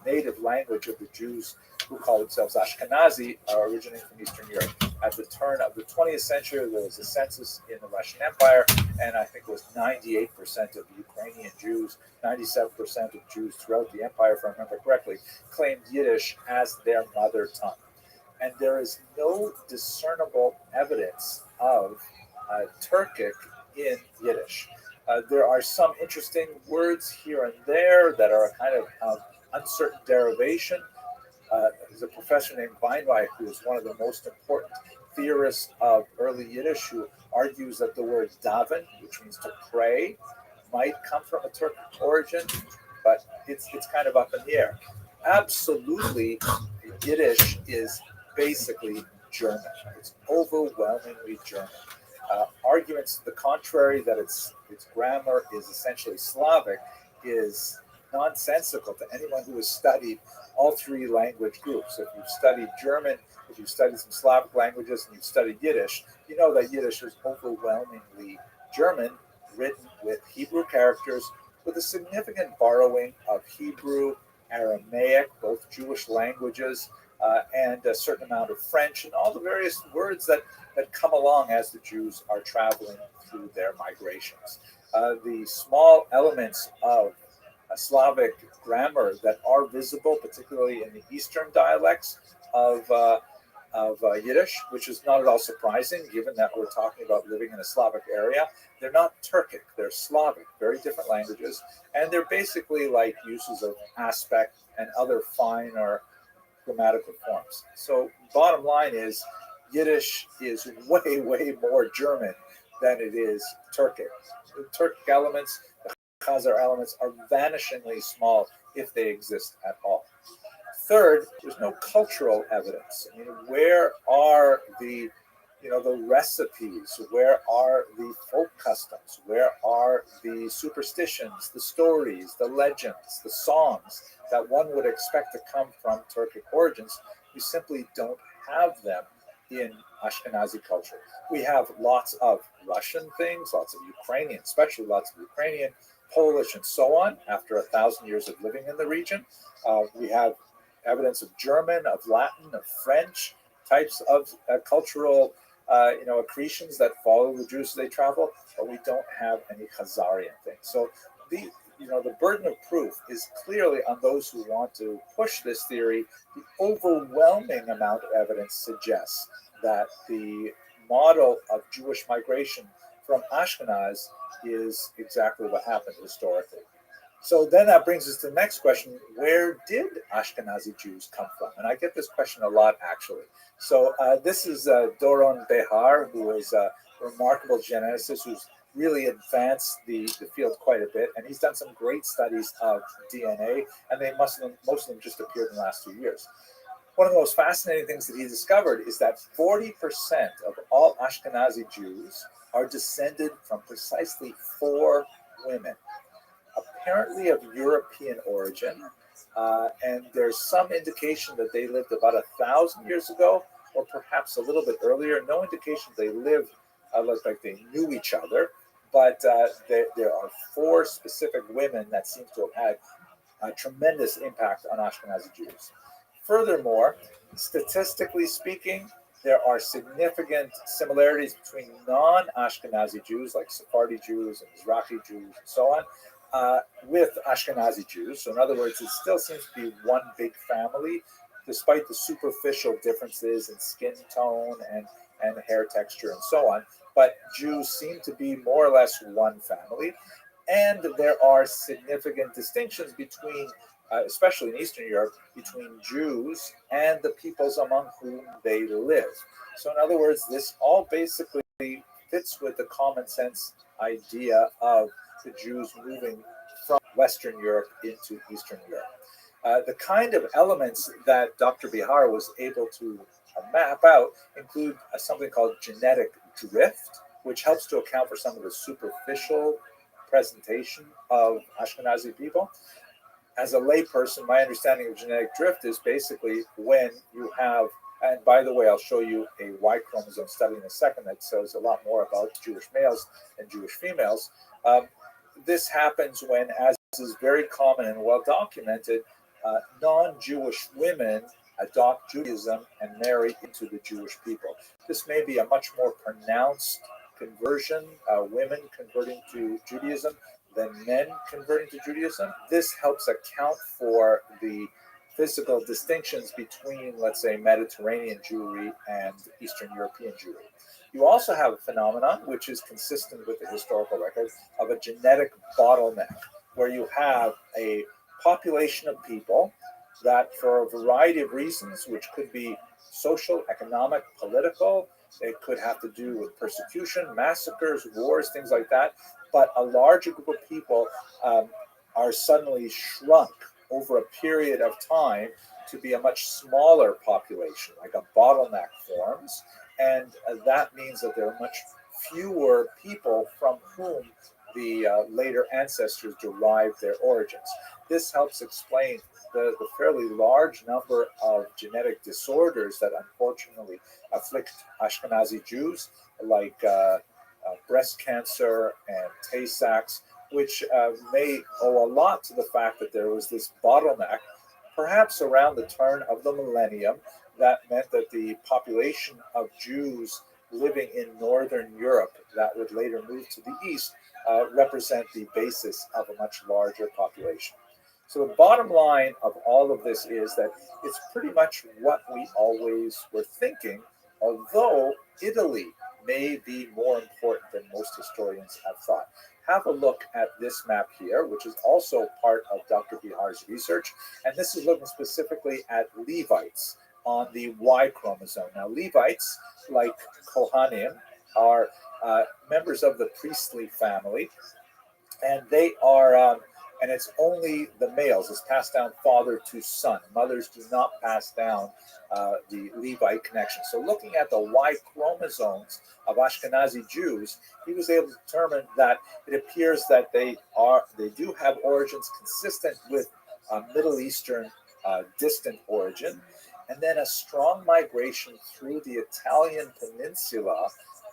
native language of the Jews who call themselves Ashkenazi, originating from Eastern Europe. At the turn of the 20th century, there was a census in the Russian Empire, and I think it was 98% of Ukrainian Jews, 97% of Jews throughout the empire, if I remember correctly, claimed Yiddish as their mother tongue. And there is no discernible evidence of Turkic in Yiddish. There are some interesting words here and there that are a kind of uncertain derivation. There's a professor named Weinreich, who is one of the most important theorists of early Yiddish, who argues that the word daven, which means to pray, might come from a Turkic origin, but it's kind of up in the air. Absolutely, Yiddish is basically German. It's overwhelmingly German. Arguments to the contrary, that its grammar is essentially Slavic, is nonsensical to anyone who has studied all 3 language groups. If you've studied German, if you've studied some Slavic languages, and you've studied Yiddish, you know that Yiddish is overwhelmingly German, written with Hebrew characters, with a significant borrowing of Hebrew, Aramaic, both Jewish languages, and a certain amount of French, and all the various words that come along as the Jews are traveling through their migrations. The small elements of Slavic grammar that are visible, particularly in the Eastern dialects of Yiddish, which is not at all surprising given that we're talking about living in a Slavic area. They're not Turkic, they're Slavic, very different languages, and they're basically like uses of aspect and other fine or grammatical forms. So bottom line is Yiddish is way, way more German than it is Turkic. The Turkic elements, the Khazar elements, are vanishingly small if they exist at all. Third, there's no cultural evidence. I mean, where are the the recipes? Where are the folk customs? Where are the superstitions, the stories, the legends, the songs that one would expect to come from Turkic origins? We simply don't have them in Ashkenazi culture. We have lots of Russian things, lots of Ukrainian, especially lots of Ukrainian, Polish, and so on, after 1,000 years of living in the region. We have evidence of German, of Latin, of French types of cultural accretions that follow the Jews as they travel, but we don't have any Khazarian things. So the burden of proof is clearly on those who want to push this theory. The overwhelming amount of evidence suggests that the model of Jewish migration from Ashkenaz is exactly what happened historically. So then that brings us to the next question: where did Ashkenazi Jews come from? And I get this question a lot, actually. So this is Doron Behar, who is a remarkable geneticist who's really advanced the field quite a bit, and he's done some great studies of DNA, and most of them just appeared in the last 2 years. One of the most fascinating things that he discovered is that 40% of all Ashkenazi Jews are descended from precisely 4 women, apparently of European origin, and there's some indication that they lived about 1,000 years ago, or perhaps a little bit earlier. No indication they lived like they knew each other, but there are 4 specific women that seem to have had a tremendous impact on Ashkenazi Jews. Furthermore, statistically speaking, there are significant similarities between non-Ashkenazi Jews, like Sephardi Jews and Mizrahi Jews and so on, with Ashkenazi Jews. So in other words, it still seems to be one big family, despite the superficial differences in skin tone and hair texture and so on. But Jews seem to be more or less one family. And there are significant distinctions between, especially in Eastern Europe, between Jews and the peoples among whom they live. So in other words, this all basically fits with the common sense idea of the Jews moving from Western Europe into Eastern Europe. The kind of elements that Dr. Bihar was able to map out include something called genetic drift, which helps to account for some of the superficial presentation of Ashkenazi people. As a layperson, my understanding of genetic drift is basically when you have, and by the way, I'll show you a Y chromosome study in a second that says a lot more about Jewish males and Jewish females. This happens when, as is very common and well documented, non-Jewish women adopt Judaism and marry into the Jewish people. This may be a much more pronounced conversion, women converting to Judaism than men converting to Judaism. This helps account for the physical distinctions between, let's say, Mediterranean Jewry and Eastern European Jewry. You also have a phenomenon which is consistent with the historical record of a genetic bottleneck, where you have a population of people that, for a variety of reasons, which could be social, economic, political, it could have to do with persecution, massacres, wars, things like that, but a larger group of people are suddenly shrunk over a period of time to be a much smaller population, like a bottleneck forms, and that means that there are much fewer people from whom the later ancestors derived their origins. This helps explain the fairly large number of genetic disorders that unfortunately afflict Ashkenazi Jews, like breast cancer and Tay-Sachs, which may owe a lot to the fact that there was this bottleneck, perhaps around the turn of the millennium, that meant that the population of Jews living in Northern Europe that would later move to the east represent the basis of a much larger population. So the bottom line of all of this is that it's pretty much what we always were thinking, although Italy may be more important than most historians have thought. Have a look at this map here, which is also part of Dr. Bihar's research, and this is looking specifically at Levites on the Y chromosome. Now, Levites, like Kohanim, are members of the priestly family, and they are and it's only the males. It's passed down father to son. Mothers do not pass down the Levite connection. So looking at the Y chromosomes of Ashkenazi Jews, he was able to determine that it appears that they do have origins consistent with Middle Eastern distant origin, and then a strong migration through the Italian peninsula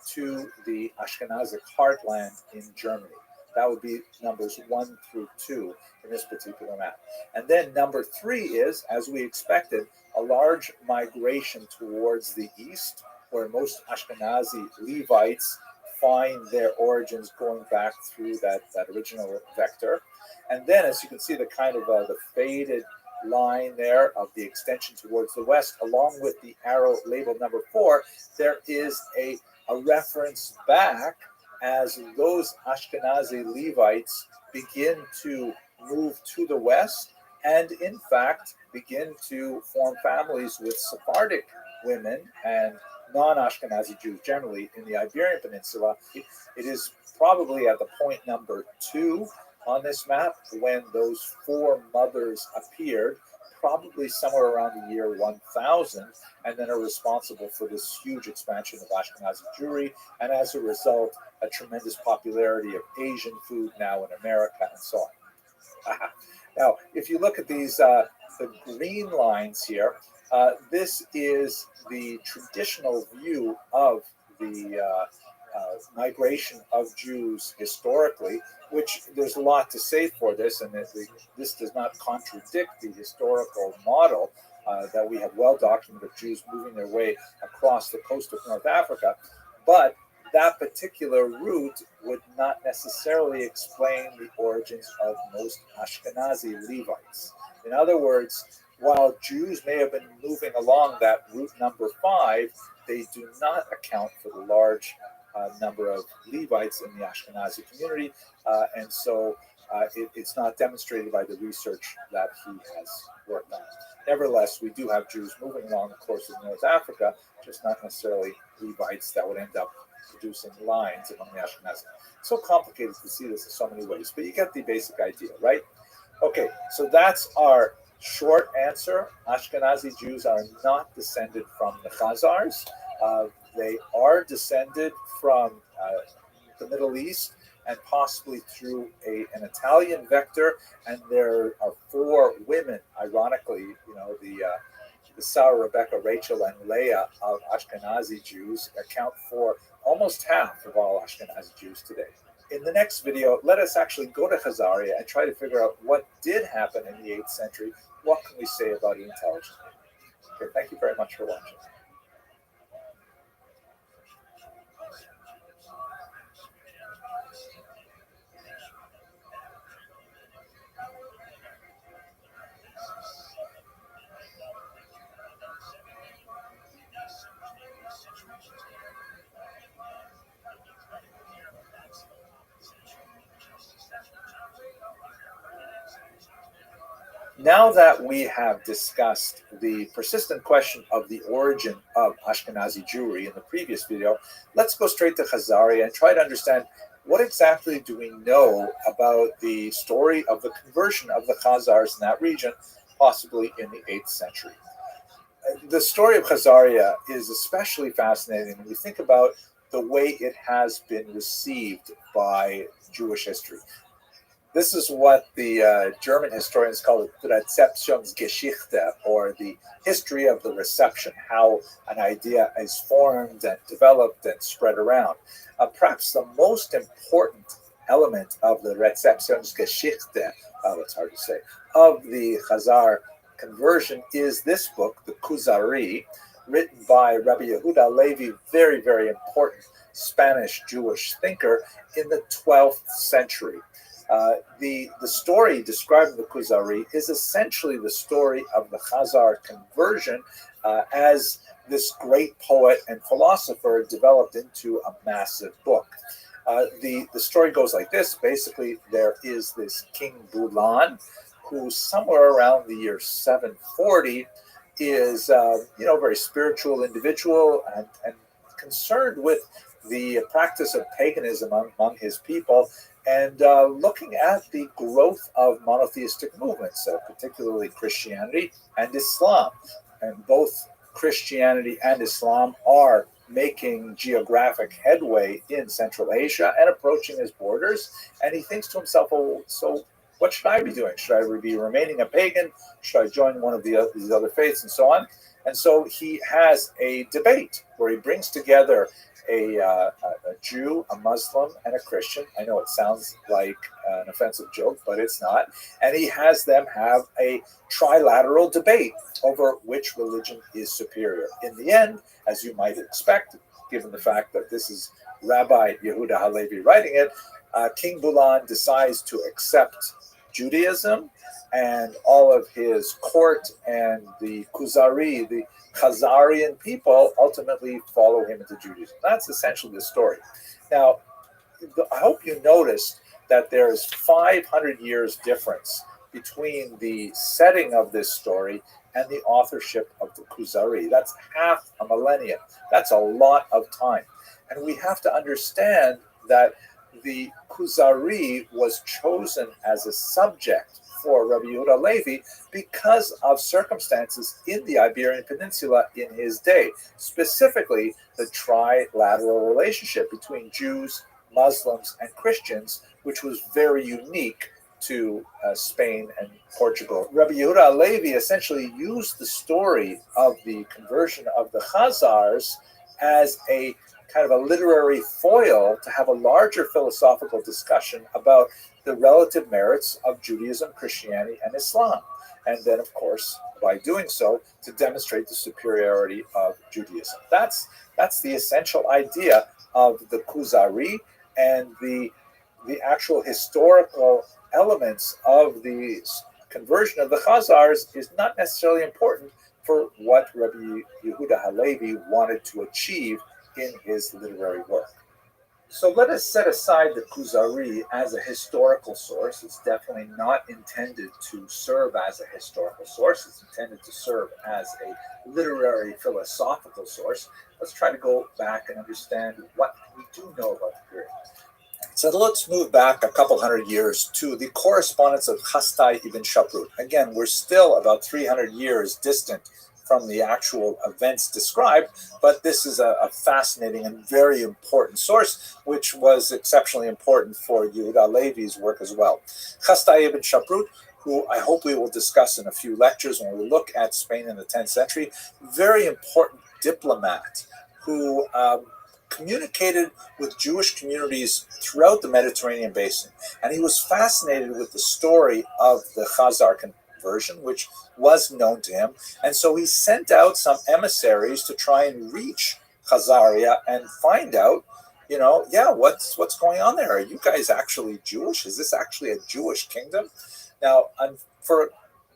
to the Ashkenazic heartland in Germany. That would be numbers 1 through 2 in this particular map. And then number 3 is, as we expected, a large migration towards the east, where most Ashkenazi Levites find their origins going back through that original vector. And then, as you can see, the kind of the faded line there of the extension towards the west, along with the arrow labeled number 4, there is a reference back as those Ashkenazi Levites begin to move to the west and, in fact, begin to form families with Sephardic women and non-Ashkenazi Jews generally in the Iberian Peninsula. It is probably at the point number 2 on this map when those 4 mothers appeared, probably somewhere around the year 1000, and then are responsible for this huge expansion of Ashkenazi Jewry, and as a result, a tremendous popularity of Asian food now in America and so on. Now, if you look at these, the green lines here, this is the traditional view of the migration of Jews historically, which there's a lot to say for this, and this does not contradict the historical model that we have well documented of Jews moving their way across the coast of North Africa. But that particular route would not necessarily explain the origins of most Ashkenazi Levites. In other words, while Jews may have been moving along that route number 5, they do not account for the large number of Levites in the Ashkenazi community, and so it's not demonstrated by the research that he has worked on. Nevertheless, we do have Jews moving along the coast of North Africa, just not necessarily Levites that would end up producing lines among the Ashkenazi. It's so complicated to see this in so many ways, but you get the basic idea, right? Okay, so that's our short answer. Ashkenazi Jews are not descended from the Khazars. They are descended from the Middle East and possibly through an Italian vector. And there are 4 women, ironically, the Sarah, Rebecca, Rachel, and Leah of Ashkenazi Jews account for almost half of all Ashkenazi Jews today. In the next video, let us actually go to Khazaria and try to figure out what did happen in the 8th century. What can we say about it intelligently? Okay, thank you very much for watching. Now that we have discussed the persistent question of the origin of Ashkenazi Jewry in the previous video, let's go straight to Khazaria and try to understand what exactly do we know about the story of the conversion of the Khazars in that region, possibly in the 8th century. The story of Khazaria is especially fascinating when you think about the way it has been received by Jewish history. This is what the German historians call it Rezeptionsgeschichte, or the history of the reception, how an idea is formed and developed and spread around. Perhaps the most important element of the Rezeptionsgeschichte, it's hard to say, of the Khazar conversion is this book, the Kuzari, written by Rabbi Yehuda Levi, very, very important Spanish Jewish thinker in the 12th century. The story described in the Kuzari is essentially the story of the Khazar conversion as this great poet and philosopher developed into a massive book. The story goes like this. Basically, there is this King Bulan, who somewhere around the year 740 is a very spiritual individual and concerned with the practice of paganism among his people. and looking at the growth of monotheistic movements, particularly Christianity and Islam. And both Christianity and Islam are making geographic headway in Central Asia and approaching his borders. And he thinks to himself, oh, so what should I be doing? Should I be remaining a pagan? Should I join one of these other faiths and so on? And so he has a debate where he brings together a Jew, a Muslim, and a Christian. I know it sounds like an offensive joke, but it's not. And he has them have a trilateral debate over which religion is superior. In the end, as you might expect, given the fact that this is Rabbi Yehuda Halevi writing it, King Bulan decides to accept Judaism, and all of his court and the Kuzari, the Khazarian people, ultimately follow him into Judaism. That's essentially the story. Now, I hope you noticed that there's 500 years difference between the setting of this story and the authorship of the Kuzari. That's half a millennium. That's a lot of time. And we have to understand that the Kuzari was chosen as a subject for Rabbi Yehuda Levi because of circumstances in the Iberian Peninsula in his day, specifically the trilateral relationship between Jews, Muslims, and Christians, which was very unique to Spain and Portugal. Rabbi Yehuda Levi essentially used the story of the conversion of the Khazars as a kind of a literary foil to have a larger philosophical discussion about the relative merits of Judaism, Christianity, and Islam. And then, of course, by doing so, to demonstrate the superiority of Judaism. That's the essential idea of the Kuzari, and the actual historical elements of the conversion of the Khazars is not necessarily important for what Rabbi Yehuda Halevi wanted to achieve in his literary work. So let us set aside the Kuzari as a historical source. It's definitely not intended to serve as a historical source. It's intended to serve as a literary philosophical source. Let's try to go back and understand what we do know about the period. So let's move back a couple hundred years to the correspondence of Chastai ibn Shaprut. Again, we're still about 300 years distant from the actual events described, but this is a fascinating and very important source, which was exceptionally important for Yehuda Levi's work as well. Chastai ibn Shaprut, who I hope we will discuss in a few lectures when we look at Spain in the 10th century, very important diplomat who communicated with Jewish communities throughout the Mediterranean basin. And he was fascinated with the story of the Khazar conversion, which was known to him. And so he sent out some emissaries to try and reach Khazaria and find out, what's going on there? Are you guys actually Jewish? Is this actually a Jewish kingdom? Now, for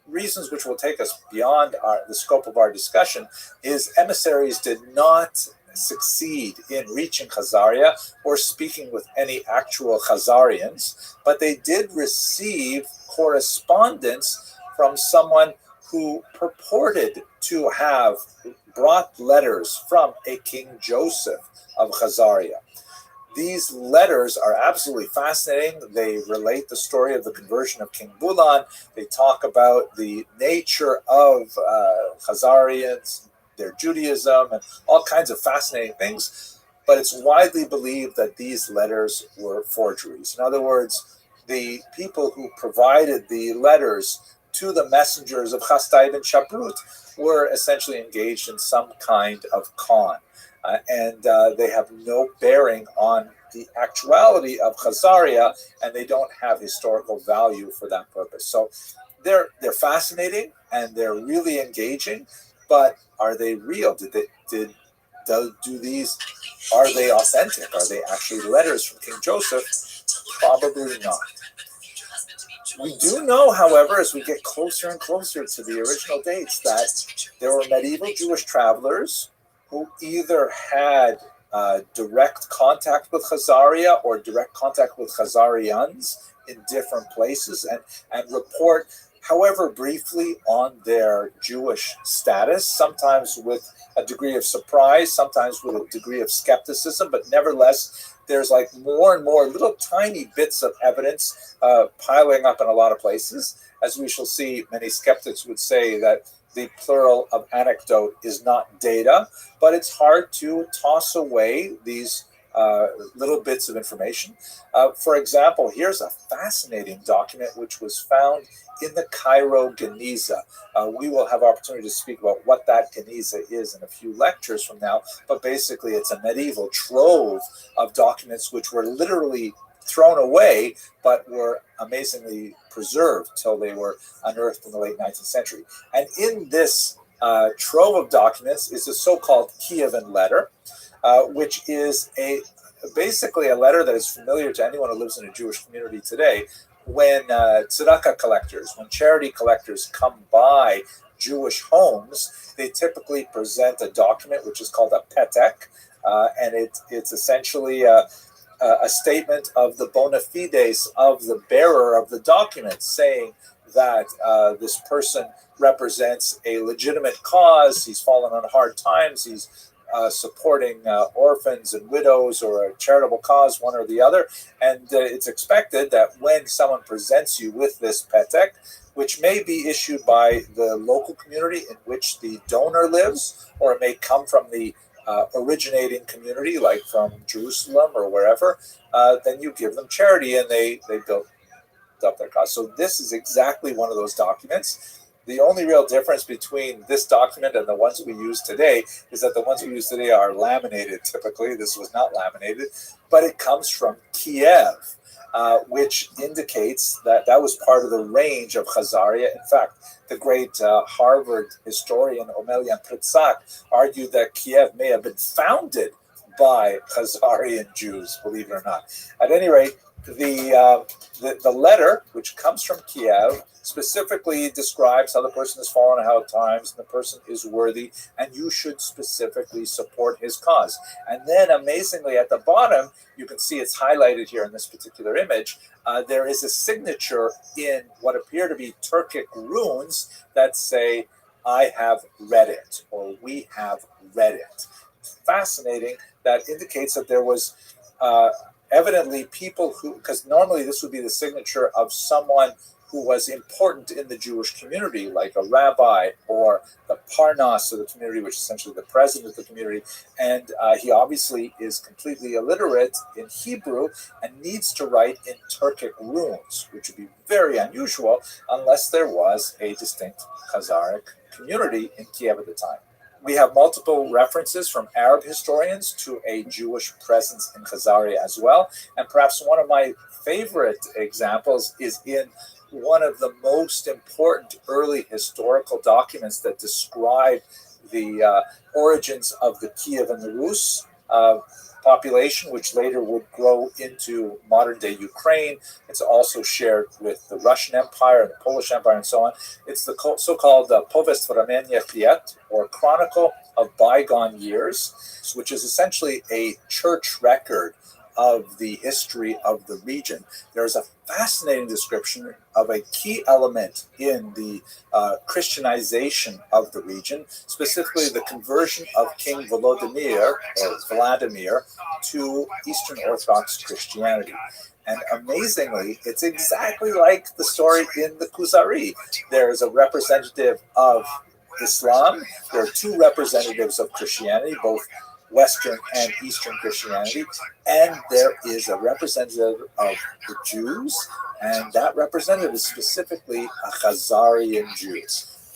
reasons which will take us beyond the scope of our discussion, his emissaries did not succeed in reaching Khazaria or speaking with any actual Khazarians, but they did receive correspondence from someone who purported to have brought letters from a King Joseph of Khazaria. These letters are absolutely fascinating. They relate the story of the conversion of King Bulan. They talk about the nature of Khazarians, their Judaism, and all kinds of fascinating things. But it's widely believed that these letters were forgeries. In other words, the people who provided the letters to the messengers of Chastai ibn Shaprut were essentially engaged in some kind of con. And they have no bearing on the actuality of Khazaria, and they don't have historical value for that purpose. So they're fascinating and they're really engaging, but are they real? Are they authentic? Are they actually letters from King Joseph? Probably not. We do know, however, as we get closer and closer to the original dates, that there were medieval Jewish travelers who either had direct contact with Khazaria or direct contact with Khazarians in different places and report however briefly, on their Jewish status, sometimes with a degree of surprise, sometimes with a degree of skepticism, but nevertheless, there's like more and more little tiny bits of evidence piling up in a lot of places. As we shall see, many skeptics would say that the plural of anecdote is not data, but it's hard to toss away these little bits of information. For example, here's a fascinating document which was found in the Cairo Geniza. We will have opportunity to speak about what that Geniza is in a few lectures from now, but basically it's a medieval trove of documents which were literally thrown away, but were amazingly preserved till they were unearthed in the late 19th century. And in this trove of documents is the so-called Kievan letter, which is basically a letter that is familiar to anyone who lives in a Jewish community today. When tzedakah collectors, when charity collectors come by Jewish homes, they typically present a document which is called a petek, and it's essentially a statement of the bona fides of the bearer of the document, saying that this person represents a legitimate cause, he's fallen on hard times, he's supporting orphans and widows, or a charitable cause, one or the other. And it's expected that when someone presents you with this petek, which may be issued by the local community in which the donor lives, or it may come from the originating community, like from Jerusalem or wherever, then you give them charity and they build up their cause. So this is exactly one of those documents. The only real difference between this document and the ones we use today is that the ones we use today are laminated typically. This was not laminated, but it comes from Kiev, which indicates that that was part of the range of Khazaria. In fact, the great Harvard historian Omelian Pritsak argued that Kiev may have been founded by Khazarian Jews, believe it or not. At any rate, the letter, which comes from Kiev, specifically describes how the person has fallen on hard times and the person is worthy, and you should specifically support his cause. And then, amazingly, at the bottom, you can see it's highlighted here in this particular image. There is a signature in what appear to be Turkic runes that say, "I have read it," or "We have read it." Fascinating. That indicates that there was evidently people who, because normally this would be the signature of someone who was important in the Jewish community, like a rabbi or the parnas of the community, which is essentially the president of the community. And he obviously is completely illiterate in Hebrew and needs to write in Turkic runes, which would be very unusual unless there was a distinct Khazaric community in Kiev at the time. We have multiple references from Arab historians to a Jewish presence in Khazaria as well. And perhaps one of my favorite examples is in one of the most important early historical documents that describe the origins of the Kiev and the Rus population, which later would grow into modern-day Ukraine. It's also shared with the Russian Empire and the Polish Empire and so on. It's the so-called Povest Vremenia Chiet, or Chronicle of Bygone Years, which is essentially a church record of the history of the region. There's a fascinating description of a key element in the Christianization of the region, specifically the conversion of King Volodymyr, or Vladimir, to Eastern Orthodox Christianity. And amazingly, it's exactly like the story in the Kuzari. There is a representative of Islam. There are two representatives of Christianity, both Western and Eastern Christianity, and there is a representative of the Jews, and that representative is specifically a Khazarian Jew.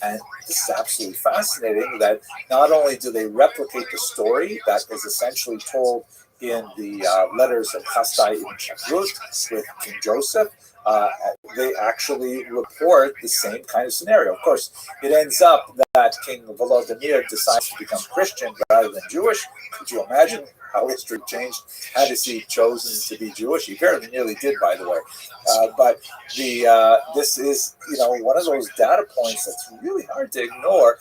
And this is absolutely fascinating that not only do they replicate the story that is essentially told in the letters of Chasdai ibn Shakrut with King Joseph, they actually report the same kind of scenario. Of course, it ends up that King Volodymyr decides to become Christian rather than Jewish. Could you imagine how history changed had he chosen to be Jewish? He very nearly did, by the way. But this is, one of those data points that's really hard to ignore.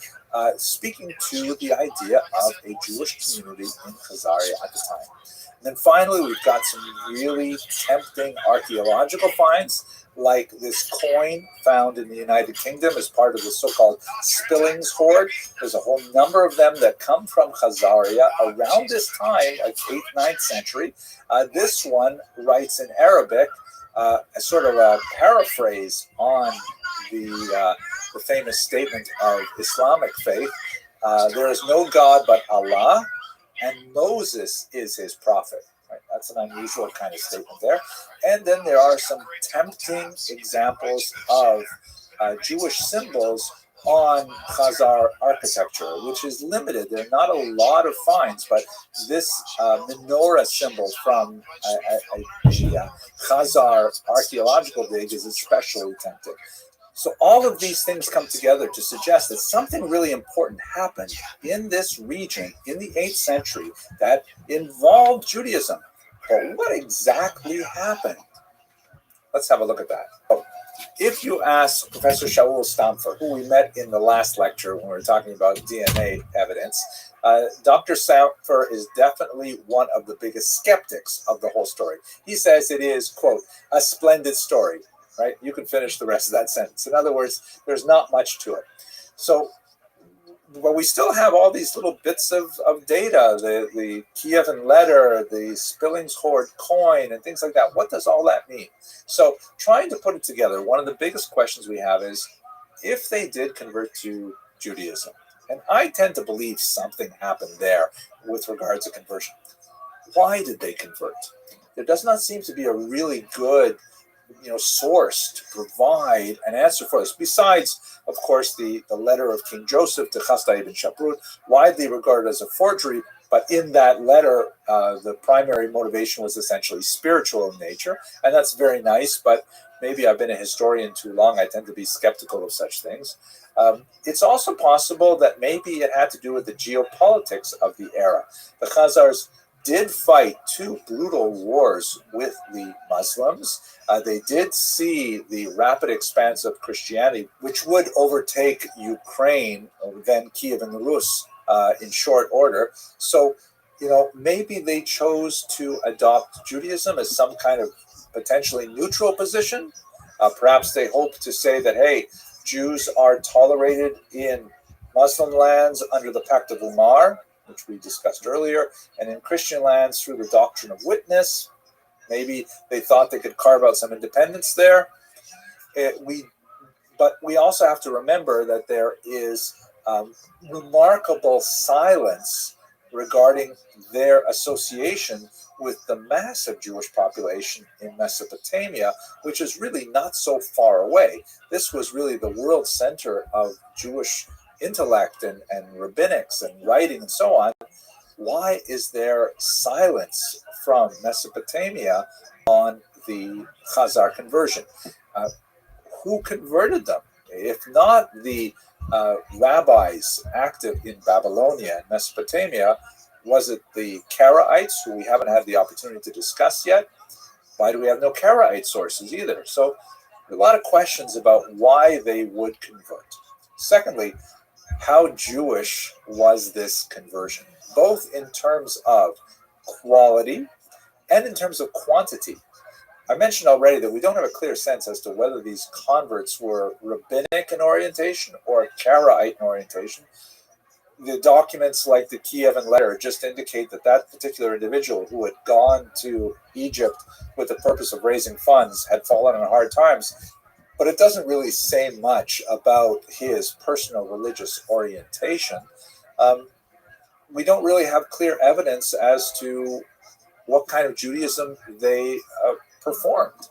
speaking to the idea of a Jewish community in Khazaria at the time. And then finally, we've got some really tempting archaeological finds, like this coin found in the United Kingdom as part of the so-called Spillings hoard. There's a whole number of them that come from Khazaria around this time, like 8th, 9th century. This one writes in Arabic, a sort of a paraphrase on the famous statement of Islamic faith. There is no God but Allah, and Moses is his prophet. Right? That's an unusual kind of statement there. And then there are some tempting examples of Jewish symbols on Khazar architecture, which is limited. There are not a lot of finds, but this menorah symbol from a Khazar archaeological dig is especially tempting. So all of these things come together to suggest that something really important happened in this region in the 8th century that involved Judaism. But what exactly happened? Let's have a look at that. If you ask Professor Shaul Stampfer, who we met in the last lecture when we were talking about DNA evidence, Dr. Stampfer is definitely one of the biggest skeptics of the whole story. He says it is, quote, a splendid story. Right? You can finish the rest of that sentence. In other words, there's not much to it. So, but we still have all these little bits of data, the Kievan letter, the Spillings hoard coin, and things like that. What does all that mean? So, trying to put it together, one of the biggest questions we have is, if they did convert to Judaism, and I tend to believe something happened there with regard to conversion, why did they convert? There does not seem to be a really good source to provide an answer for this. Besides, of course, the letter of King Joseph to Chasdai ibn Shaprut, widely regarded as a forgery, but in that letter, the primary motivation was essentially spiritual in nature, and that's very nice, but maybe I've been a historian too long. I tend to be skeptical of such things. It's also possible that maybe it had to do with the geopolitics of the era. The Khazars did fight two brutal wars with the Muslims. They did see the rapid expanse of Christianity, which would overtake Ukraine, then Kiev and Rus, in short order. So, maybe they chose to adopt Judaism as some kind of potentially neutral position. Perhaps they hoped to say that, hey, Jews are tolerated in Muslim lands under the Pact of Umar, which we discussed earlier, and in Christian lands through the doctrine of witness. Maybe they thought they could carve out some independence there. But we also have to remember that there is remarkable silence regarding their association with the massive Jewish population in Mesopotamia, which is really not so far away. This was really the world center of Jewish intellect and rabbinics and writing and so on. Why is there silence from Mesopotamia on the Khazar conversion? Who converted them? If not the rabbis active in Babylonia and Mesopotamia, was it the Karaites, who we haven't had the opportunity to discuss yet? Why do we have no Karaite sources either? So a lot of questions about why they would convert. Secondly, how Jewish was this conversion, both in terms of quality and in terms of quantity? I mentioned already that we don't have a clear sense as to whether these converts were rabbinic in orientation or Karaite in orientation. The documents like the Kievan letter just indicate that that particular individual who had gone to Egypt with the purpose of raising funds had fallen on hard times. But it doesn't really say much about his personal religious orientation. We don't really have clear evidence as to what kind of Judaism they performed.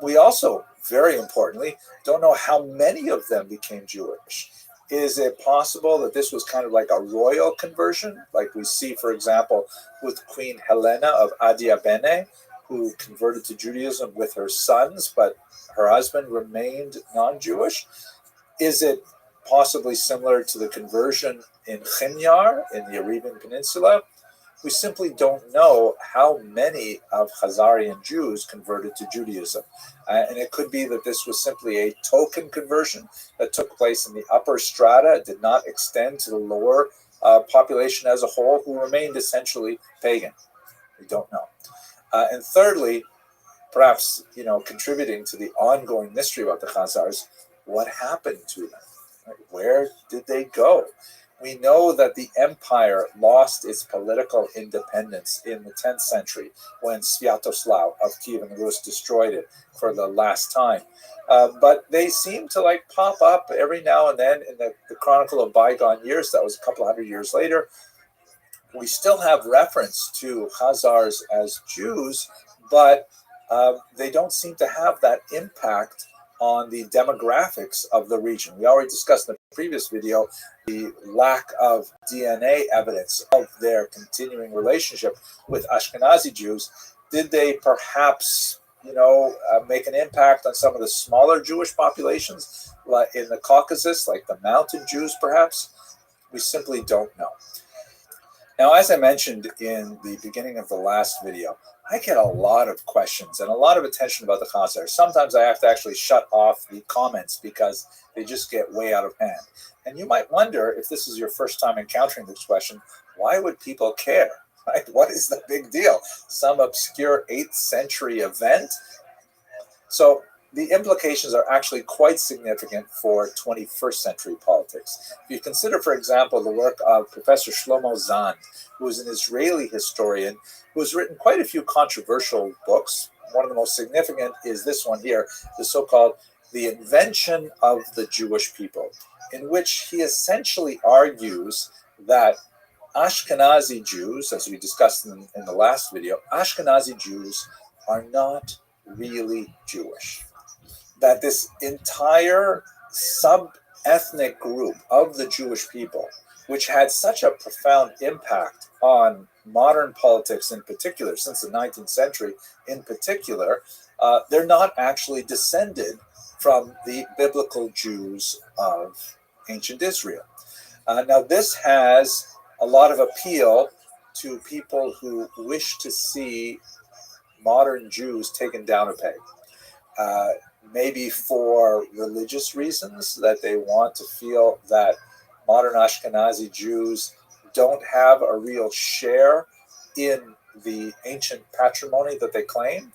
We also, very importantly, don't know how many of them became Jewish. Is it possible that this was kind of like a royal conversion, like we see, for example, with Queen Helena of Adiabene, who converted to Judaism with her sons, but her husband remained non-Jewish? Is it possibly similar to the conversion in Chimyar in the Arabian Peninsula? We simply don't know how many of Khazarian Jews converted to Judaism. And it could be that this was simply a token conversion that took place in the upper strata. It did not extend to the lower population as a whole, who remained essentially pagan. We don't know. And thirdly, perhaps, contributing to the ongoing mystery about the Khazars, what happened to them? Right? Where did they go? We know that the empire lost its political independence in the 10th century when Sviatoslav of Kiev and Rus destroyed it for the last time. But they seem to pop up every now and then in the Chronicle of Bygone Years. That was a couple hundred years later. We still have reference to Khazars as Jews, but they don't seem to have that impact on the demographics of the region. We already discussed in the previous video the lack of DNA evidence of their continuing relationship with Ashkenazi Jews. Did they perhaps, make an impact on some of the smaller Jewish populations in the Caucasus, like the mountain Jews perhaps? We simply don't know. Now, as I mentioned in the beginning of the last video, I get a lot of questions and a lot of attention about the Khazars. Sometimes I have to actually shut off the comments because they just get way out of hand. And you might wonder, if this is your first time encountering this question, why would people care? Right? What is the big deal? Some obscure 8th century event? So the implications are actually quite significant for 21st century politics. If you consider, for example, the work of Professor Shlomo Zahn, who is an Israeli historian who has written quite a few controversial books. One of the most significant is this one here, the so-called The Invention of the Jewish People, in which he essentially argues that Ashkenazi Jews, as we discussed in the last video, Ashkenazi Jews are not really Jewish. That this entire sub-ethnic group of the Jewish people, which had such a profound impact on modern politics in particular, since the 19th century in particular, they're not actually descended from the biblical Jews of ancient Israel. Now, this has a lot of appeal to people who wish to see modern Jews taken down a peg. Maybe for religious reasons, that they want to feel that modern Ashkenazi Jews don't have a real share in the ancient patrimony that they claim.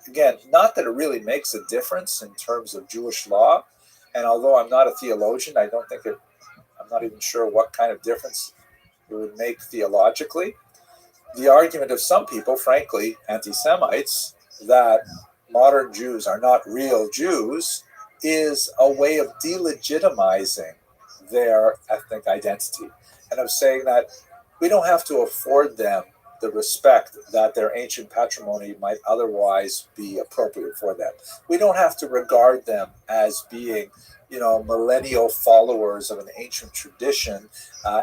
Again, not that it really makes a difference in terms of Jewish law. And although I'm not a theologian, I'm not even sure what kind of difference it would make theologically. The argument of some people, frankly, anti-Semites, that modern Jews are not real Jews is a way of delegitimizing their ethnic identity and of saying that we don't have to afford them the respect that their ancient patrimony might otherwise be appropriate for them. We don't have to regard them as being, millennial followers of an ancient tradition,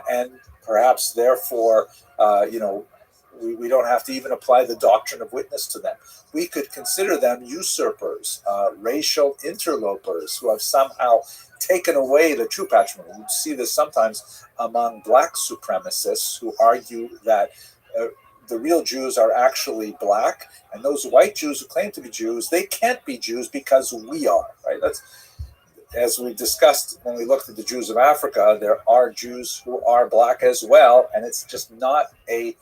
and perhaps therefore, we don't have to even apply the doctrine of witness to them. We could consider them usurpers, racial interlopers who have somehow taken away the true patrimony. You see this sometimes among black supremacists who argue that the real Jews are actually black, and those white Jews who claim to be Jews, they can't be Jews because we are, right? That's, as we discussed when we looked at the Jews of Africa, there are Jews who are black as well, and it's just not a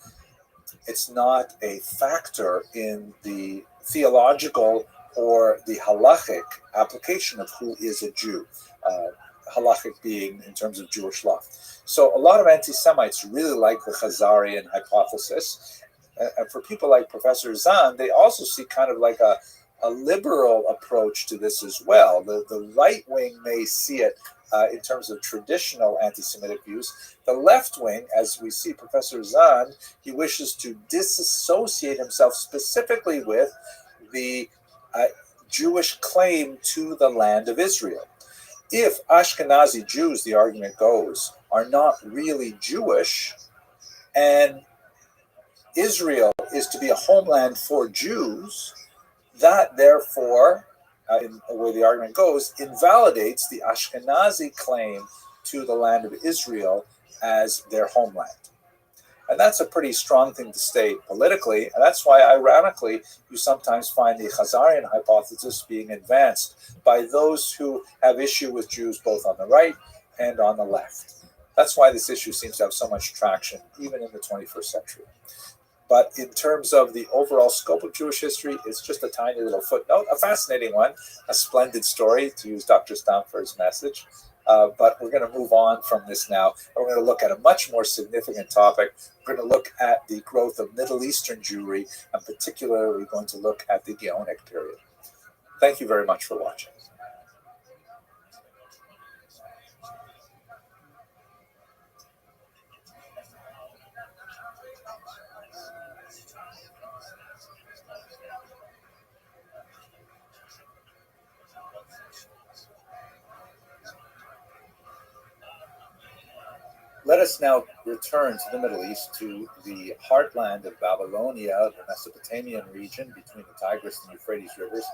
factor in the theological or the halachic application of who is a Jew, halachic being in terms of Jewish law. So a lot of anti-Semites really like the Khazarian hypothesis. And for people like Professor Zahn, they also see kind of like a liberal approach to this as well. The right wing may see it in terms of traditional anti-Semitic views. The left wing, as we see Professor Zahn, he wishes to disassociate himself specifically with the Jewish claim to the land of Israel. If Ashkenazi Jews, the argument goes, are not really Jewish, and Israel is to be a homeland for Jews, that therefore, in the way the argument goes, invalidates the Ashkenazi claim to the land of Israel as their homeland. And that's a pretty strong thing to state politically. And that's why, ironically, you sometimes find the Khazarian hypothesis being advanced by those who have issue with Jews both on the right and on the left. That's why this issue seems to have so much traction, even in the 21st century. But in terms of the overall scope of Jewish history, it's just a tiny little footnote, a fascinating one, a splendid story, to use Dr. Stamford's message. But we're going to move on from this now. We're going to look at a much more significant topic. We're going to look at the growth of Middle Eastern Jewry, and particularly we're going to look at the Gaonic period. Thank you very much for watching. Let us now return to the Middle East, to the heartland of Babylonia, the Mesopotamian region between the Tigris and Euphrates rivers,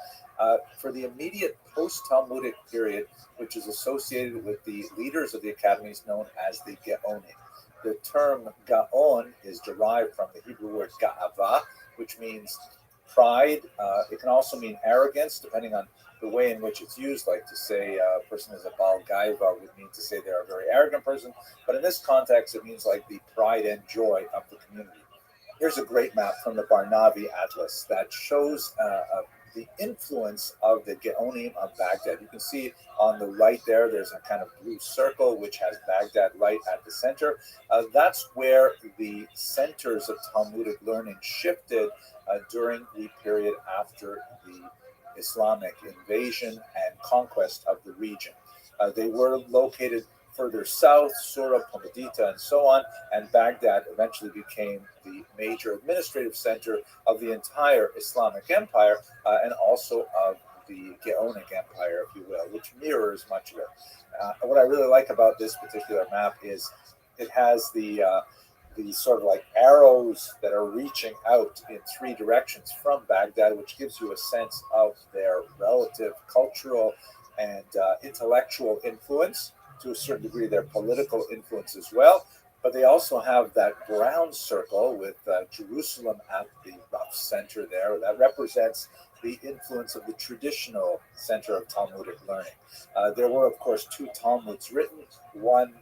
for the immediate post-Talmudic period, which is associated with the leaders of the academies known as the Gaonim. The term Gaon is derived from the Hebrew word Ga'ava, which means pride. It can also mean arrogance, depending on the way in which it's used. Like to say a person is a Baal Gaiva would mean to say they're a very arrogant person. But in this context, it means like the pride and joy of the community. Here's a great map from the Barnavi Atlas that shows the influence of the Gaonim of Baghdad. You can see on the right there's a kind of blue circle which has Baghdad right at the center. That's where the centers of Talmudic learning shifted during the period after the Islamic invasion and conquest of the region. They were located further south, Sura, Pomodita, and so on, and Baghdad eventually became the major administrative center of the entire Islamic empire and also of the Gaonic Empire, if you will, which mirrors much of it. What I really like about this particular map is it has the sort of like arrows that are reaching out in three directions from Baghdad, which gives you a sense of their relative cultural and intellectual influence, to a certain degree their political influence as well. But they also have that brown circle with Jerusalem at the rough center there. That represents the influence of the traditional center of Talmudic learning. There were, of course, two Talmuds written, one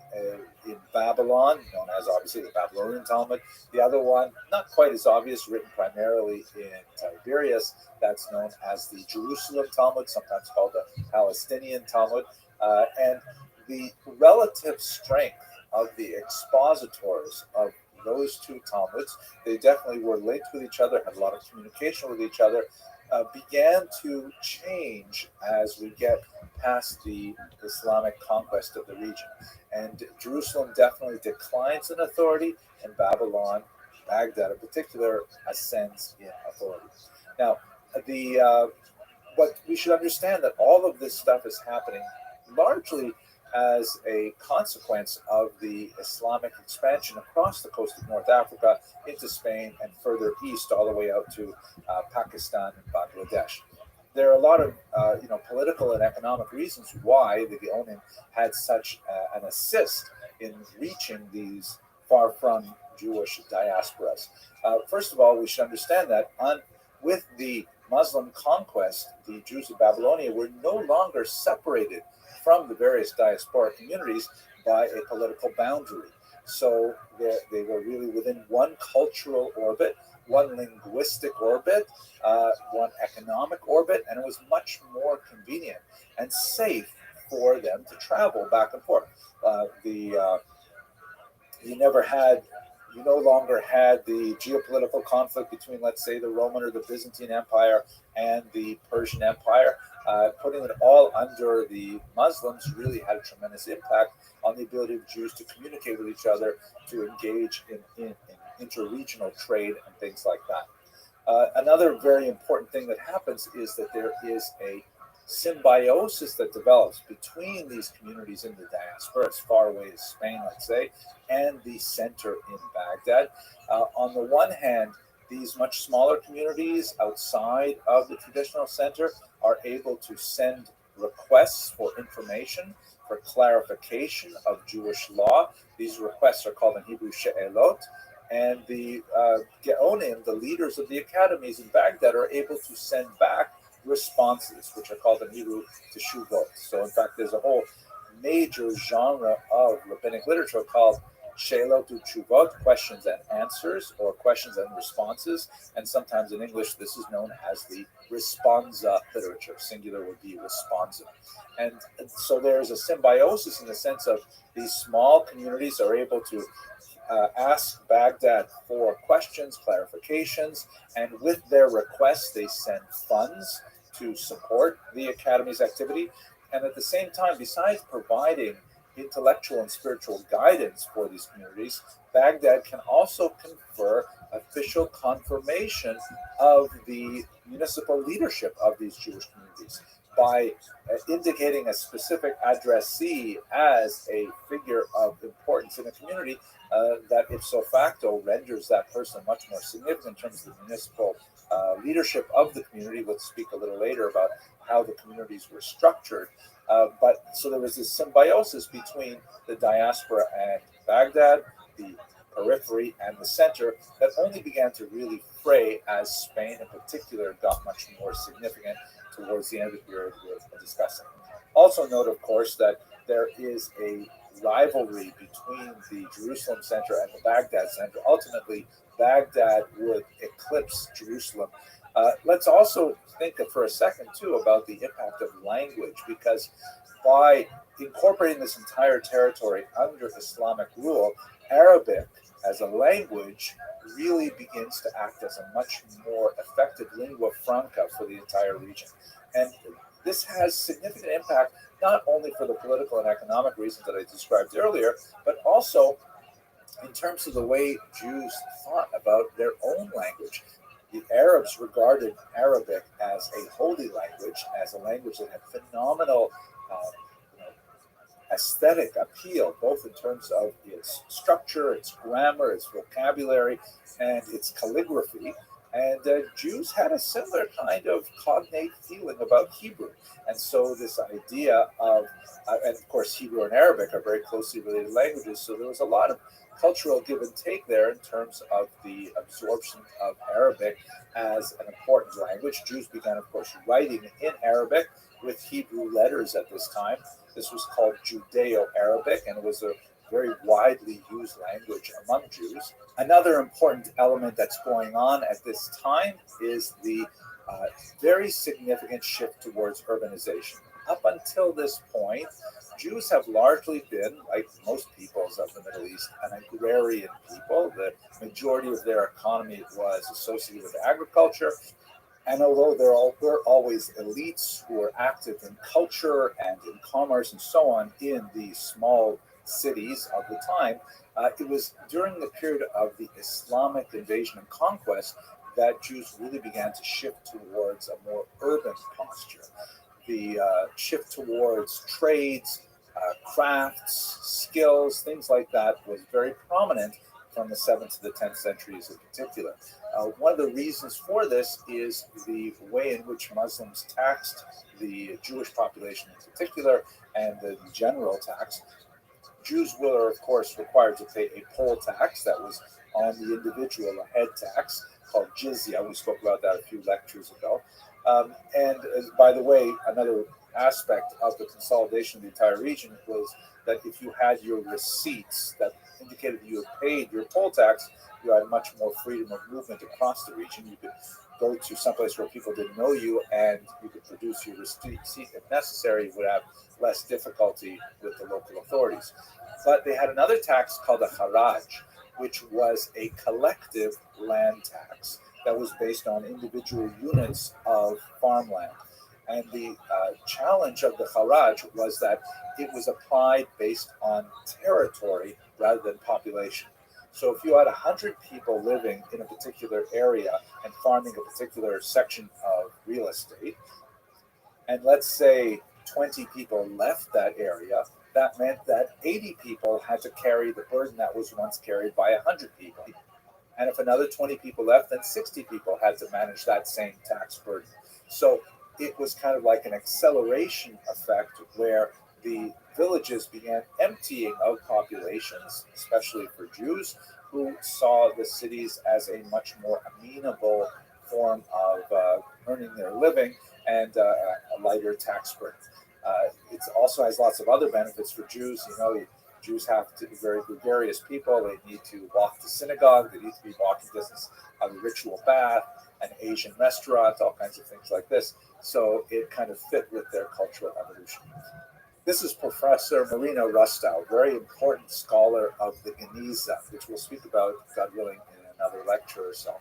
in Babylon, known as obviously the Babylonian Talmud, the other one, not quite as obvious, written primarily in Tiberias, that's known as the Jerusalem Talmud, sometimes called the Palestinian Talmud. And the relative strength of the expositors of those two Talmuds, they definitely were linked with each other, had a lot of communication with each other, began to change as we get past the Islamic conquest of the region. And Jerusalem definitely declines in authority, and Babylon, Baghdad in particular, ascends in authority. Now, but we should understand that all of this stuff is happening largely as a consequence of the Islamic expansion across the coast of North Africa into Spain and further east all the way out to Pakistan and Bangladesh. There are a lot of political and economic reasons why the Gaonim had such an assist in reaching these far from Jewish diasporas. First of all, we should understand that with the Muslim conquest, the Jews of Babylonia were no longer separated from the various diasporic communities by a political boundary. So they were really within one cultural orbit, one linguistic orbit, one economic orbit, and it was much more convenient and safe for them to travel back and forth. You no longer had the geopolitical conflict between, let's say, the Roman or the Byzantine Empire and the Persian Empire. Putting it all under the Muslims really had a tremendous impact on the ability of Jews to communicate with each other, to engage in interregional trade and things like that. Another very important thing that happens is that there is a symbiosis that develops between these communities in the diaspora, as far away as Spain, let's say, and the center in Baghdad. On the one hand, these much smaller communities outside of the traditional center are able to send requests for information, for clarification of Jewish law. These requests are called in Hebrew she'elot, And the Geonim, the leaders of the academies in Baghdad, are able to send back responses, which are called in Hebrew teshuvot. So, in fact, there's a whole major genre of rabbinic literature called Sheilot Utshuvot, questions and answers, or questions and responses. And sometimes in English, this is known as the responsa literature. Singular would be responsa. And so there's a symbiosis in the sense of these small communities are able to ask Baghdad for questions, clarifications, and with their requests, they send funds to support the academy's activity. And at the same time, besides providing intellectual and spiritual guidance for these communities, Baghdad can also confer official confirmation of the municipal leadership of these Jewish communities by indicating a specific addressee as a figure of importance in a community. That ipso facto renders that person much more significant in terms of the municipal leadership of the community. We'll speak a little later about how the communities were structured. But so there was this symbiosis between the diaspora and Baghdad, the periphery and the center, that only began to really fray as Spain in particular got much more significant towards the end of the period we're discussing. Also note, of course, that there is a rivalry between the Jerusalem center and the Baghdad center. Ultimately, Baghdad would eclipse Jerusalem. Let's also think for a second, too, about the impact of language, because by incorporating this entire territory under Islamic rule, Arabic as a language really begins to act as a much more effective lingua franca for the entire region. And this has significant impact not only for the political and economic reasons that I described earlier, but also in terms of the way Jews thought about their own language. The Arabs regarded Arabic as a holy language, as a language that had phenomenal aesthetic appeal, both in terms of its structure, its grammar, its vocabulary, and its calligraphy. And Jews had a similar kind of cognate feeling about Hebrew. And so this idea of, and of course, Hebrew and Arabic are very closely related languages. So there was a lot of cultural give and take there in terms of the absorption of Arabic as an important language. Jews began, of course, writing in Arabic with Hebrew letters at this time. This was called Judeo-Arabic, and it was a very widely used language among Jews. Another important element that's going on at this time is the very significant shift towards urbanization. Up until this point, Jews have largely been, like most peoples of the Middle East, an agrarian people. The majority of their economy was associated with agriculture. And although there were always elites who were active in culture and in commerce and so on in these small cities of the time, it was during the period of the Islamic invasion and conquest that Jews really began to shift towards a more urban posture. The shift towards trades, crafts, skills, things like that was very prominent from the 7th to the 10th centuries in particular. One of the reasons for this is the way in which Muslims taxed the Jewish population in particular and the general tax. Jews were, of course, required to pay a poll tax that was on the individual, a head tax called jizya. We spoke about that a few lectures ago. And by the way, another aspect of the consolidation of the entire region was that if you had your receipts that indicated that you had paid your poll tax, you had much more freedom of movement across the region. You could go to someplace where people didn't know you and you could produce your receipt if necessary. You would have less difficulty with the local authorities. But they had another tax called a haraj, which was a collective land tax that was based on individual units of farmland. And the challenge of the haraj was that it was applied based on territory rather than population. So if you had 100 people living in a particular area and farming a particular section of real estate, and let's say 20 people left that area, that meant that 80 people had to carry the burden that was once carried by 100 people. And if another 20 people left, then 60 people had to manage that same tax burden. So it was kind of like an acceleration effect where the villages began emptying of populations, especially for Jews, who saw the cities as a much more amenable form of earning their living and a lighter tax burden. It also has lots of other benefits for Jews. You know, Jews have to be very gregarious people. They need to walk to synagogue. They need to be walking distance, have a ritual bath, an Asian restaurant, all kinds of things like this. So it kind of fit with their cultural evolution. This is Professor Marina Rustow, very important scholar of the Geniza, which we'll speak about, God willing, in another lecture or so.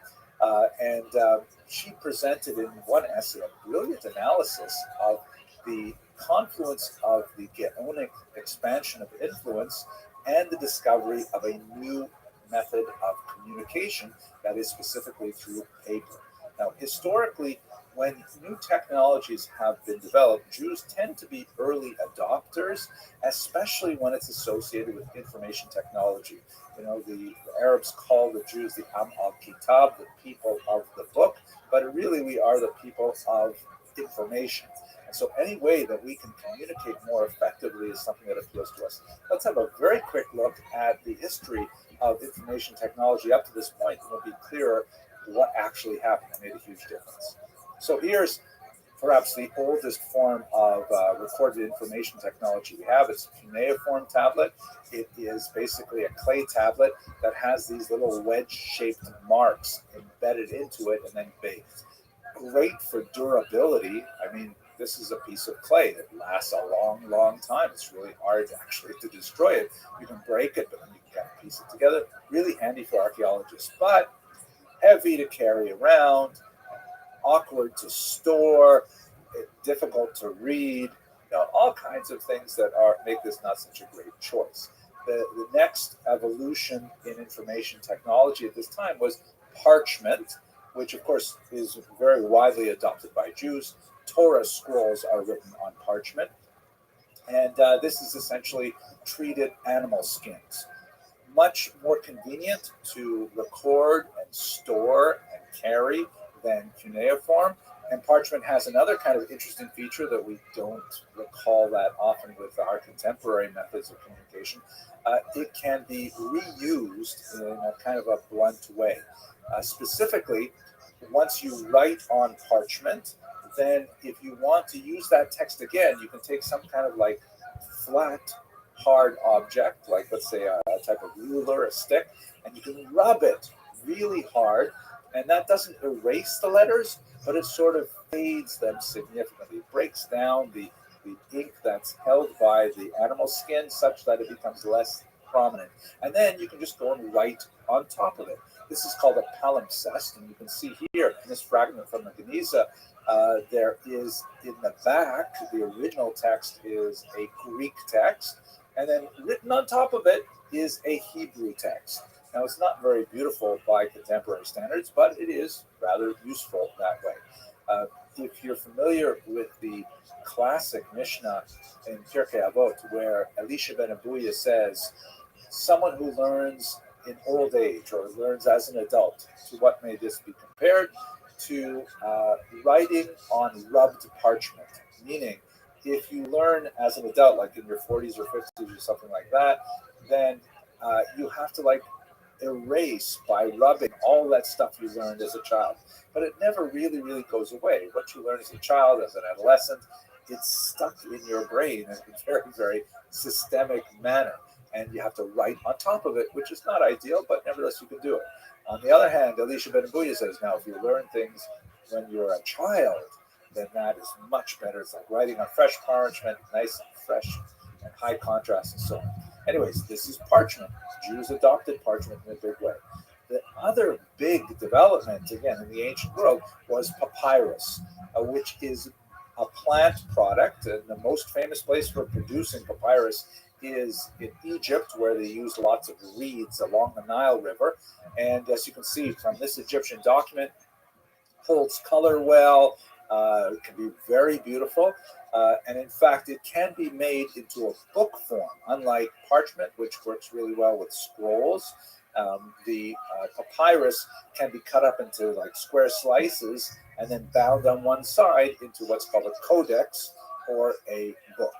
And she presented in one essay a brilliant analysis of the confluence of the Gaonic expansion of influence and the discovery of a new method of communication that is specifically through paper. Now, historically, when new technologies have been developed, Jews tend to be early adopters, especially when it's associated with information technology. You know, the Arabs call the Jews the Am al-Kitab, the people of the book, but really we are the people of information. And so any way that we can communicate more effectively is something that appeals to us. Let's have a very quick look at the history of information technology up to this point, and it'll be clearer what actually happened that made a huge difference. So here's perhaps the oldest form of recorded information technology we have. It's a cuneiform tablet. It is basically a clay tablet that has these little wedge-shaped marks embedded into it and then baked. Great for durability. I mean, this is a piece of clay that lasts a long, long time. It's really hard actually to destroy it. You can break it, but then you can kind of piece it together. Really handy for archaeologists, but heavy to carry around, awkward to store, difficult to read, all kinds of things that make this not such a great choice. The next evolution in information technology at this time was parchment, which of course is very widely adopted by Jews. Torah scrolls are written on parchment, and this is essentially treated animal skins. Much more convenient to record and store and carry than cuneiform. And parchment has another kind of interesting feature that we don't recall that often with our contemporary methods of communication. It can be reused in a kind of a blunt way. Specifically, once you write on parchment, then if you want to use that text again, you can take some kind of like flat, hard object, like let's say a type of ruler, a stick, and you can rub it really hard, and that doesn't erase the letters, but it sort of fades them significantly. It breaks down the ink that's held by the animal skin such that it becomes less prominent. And then you can just go and write on top of it. This is called a palimpsest, and you can see here in this fragment from the Geniza, there is in the back, the original text is a Greek text, and then written on top of it is a Hebrew text. Now, it's not very beautiful by contemporary standards, but it is rather useful that way. If you're familiar with the classic Mishnah in Pirkei Avot, where Elisha ben Abuya says, someone who learns in old age or learns as an adult, to what may this be compared? To writing on rubbed parchment, meaning if you learn as an adult, like in your 40s or 50s or something like that, then you have to like erase by rubbing all that stuff you learned as a child. But it never really, really goes away. What you learn as a child, as an adolescent, it's stuck in your brain in a very, very systemic manner. And you have to write on top of it, which is not ideal, but nevertheless you can do it. On the other hand, Elisha ben Abuya says, now if you learn things when you're a child, then that is much better. It's like writing on fresh parchment, nice and fresh and high contrast and so on. Anyways, this is parchment. Jews adopted parchment in a big way. The other big development, again, in the ancient world was papyrus, which is a plant product. And the most famous place for producing papyrus is in Egypt, where they used lots of reeds along the Nile River. And as you can see from this Egyptian document, holds color well, it can be very beautiful. And in fact, it can be made into a book form, unlike parchment, which works really well with scrolls. The papyrus can be cut up into like square slices and then bound on one side into what's called a codex or a book.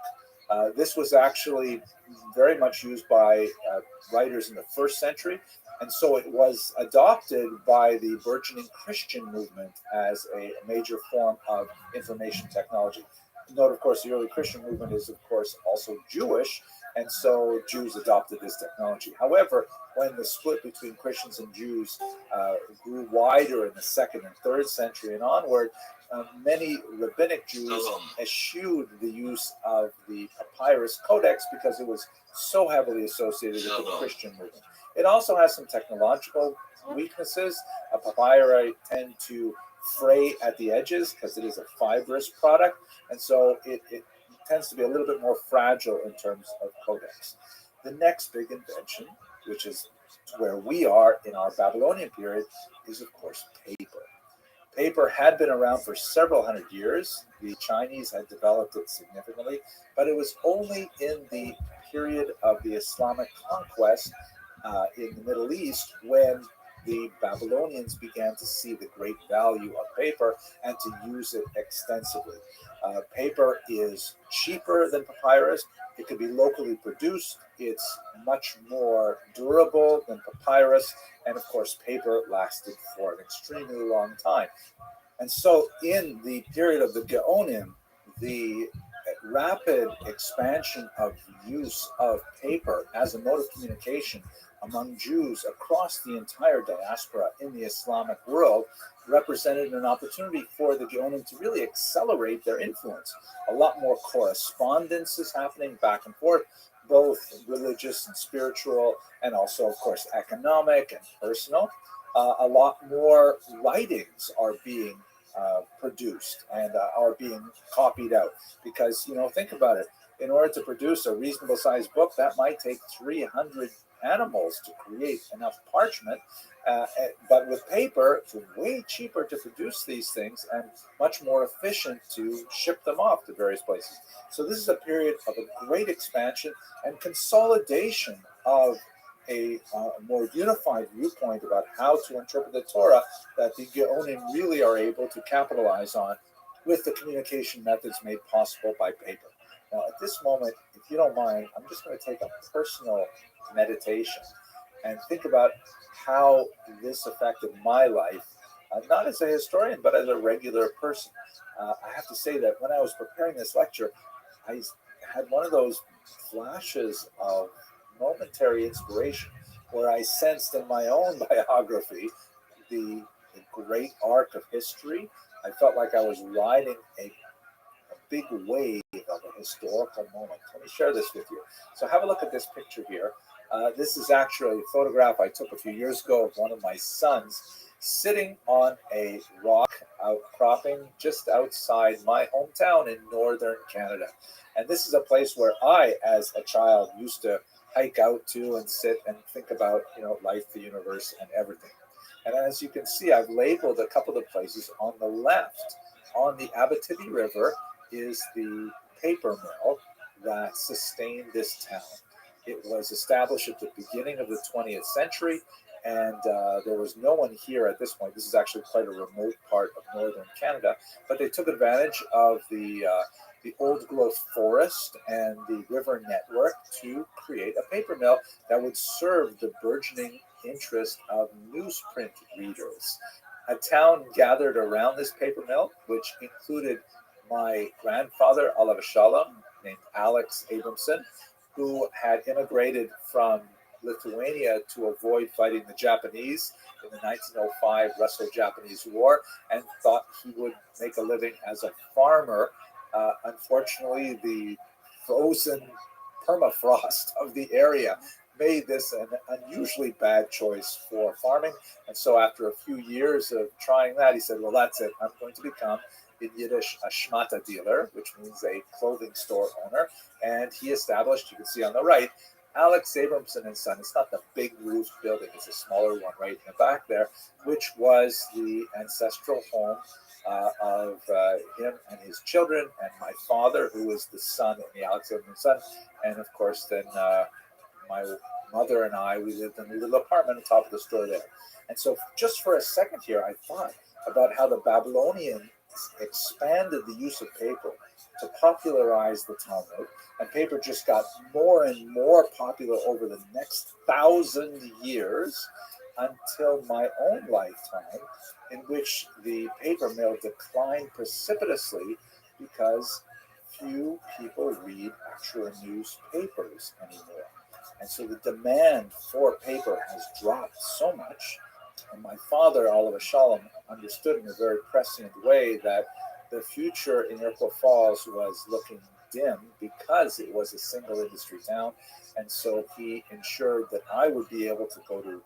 This was actually very much used by writers in the 1st century, And so it was adopted by the burgeoning Christian movement as a major form of information technology. Note, of course, the early Christian movement is, of course, also Jewish, and so Jews adopted this technology. However, when the split between Christians and Jews grew wider in the 2nd and 3rd century and onward, many rabbinic Jews eschewed the use of the papyrus codex because it was so heavily associated with the Christian movement. It also has some technological weaknesses. Papyri tend to fray at the edges because it is a fibrous product, and so it tends to be a little bit more fragile in terms of codex. The next big invention, which is where we are in our Babylonian period, is of course paper. Paper had been around for several hundred years. The Chinese had developed it significantly, but it was only in the period of the Islamic conquest in the Middle East when the Babylonians began to see the great value of paper and to use it extensively. Paper is cheaper than papyrus. It can be locally produced. It's much more durable than papyrus. And of course, paper lasted for an extremely long time. And so in the period of the Geonim, the rapid expansion of use of paper as a mode of communication among Jews across the entire diaspora in the Islamic world represented an opportunity for the Geonim to really accelerate their influence. A lot more correspondence is happening back and forth, both religious and spiritual, and also, of course, economic and personal. A lot more writings are being produced and are being copied out because, think about it. In order to produce a reasonable sized book, that might take 300 animals to create enough parchment. But with paper, it's way cheaper to produce these things and much more efficient to ship them off to various places. So this is a period of a great expansion and consolidation of a more unified viewpoint about how to interpret the Torah that the Geonim really are able to capitalize on with the communication methods made possible by paper. Now, at this moment, if you don't mind, I'm just going to take a personal meditation and think about how this affected my life, not as a historian, but as a regular person. I have to say that when I was preparing this lecture, I had one of those flashes of momentary inspiration where I sensed in my own biography the great arc of history. I felt like I was riding a big wave of a historical moment. Let me share this with you. So have a look at this picture here. This is actually a photograph I took a few years ago of one of my sons sitting on a rock outcropping just outside my hometown in northern Canada. And this is a place where I, as a child, used to hike out to and sit and think about, life, the universe, and everything. And as you can see, I've labeled a couple of places. On the left, on the Abitibi River, is the paper mill that sustained this town. It was established at the beginning of the 20th century, and there was no one here at this point. This is actually quite a remote part of northern Canada, but they took advantage of the old growth forest and the river network to create a paper mill that would serve the burgeoning interest of newsprint readers. A town gathered around this paper mill, which included my grandfather, Alav Shalom, named Alex Abramson, who had immigrated from Lithuania to avoid fighting the Japanese in the 1905 Russo-Japanese War and thought he would make a living as a farmer. Unfortunately, the frozen permafrost of the area made this an unusually bad choice for farming. And so after a few years of trying that, he said, well, that's it. I'm going to become, in Yiddish, a shmata dealer, which means a clothing store owner. And he established, you can see on the right, Alex Abramson and Son. It's not the big roof building, it's a smaller one right in the back there, which was the ancestral home of him and his children, and my father, who was the son of the Alex Abramson son. And of course, then my mother and I, we lived in a little apartment on top of the store there. And so just for a second here, I thought about how the Babylonians expanded the use of paper to popularize the Talmud, and paper just got more and more popular over the next 1,000 years until my own lifetime, in which the paper mill declined precipitously because few people read actual newspapers anymore. And so the demand for paper has dropped so much. And my father, Oliver Shalom, understood in a very prescient way that the future in Iroquois Falls was looking dim because it was a single industry town. And so he ensured that I would be able to go to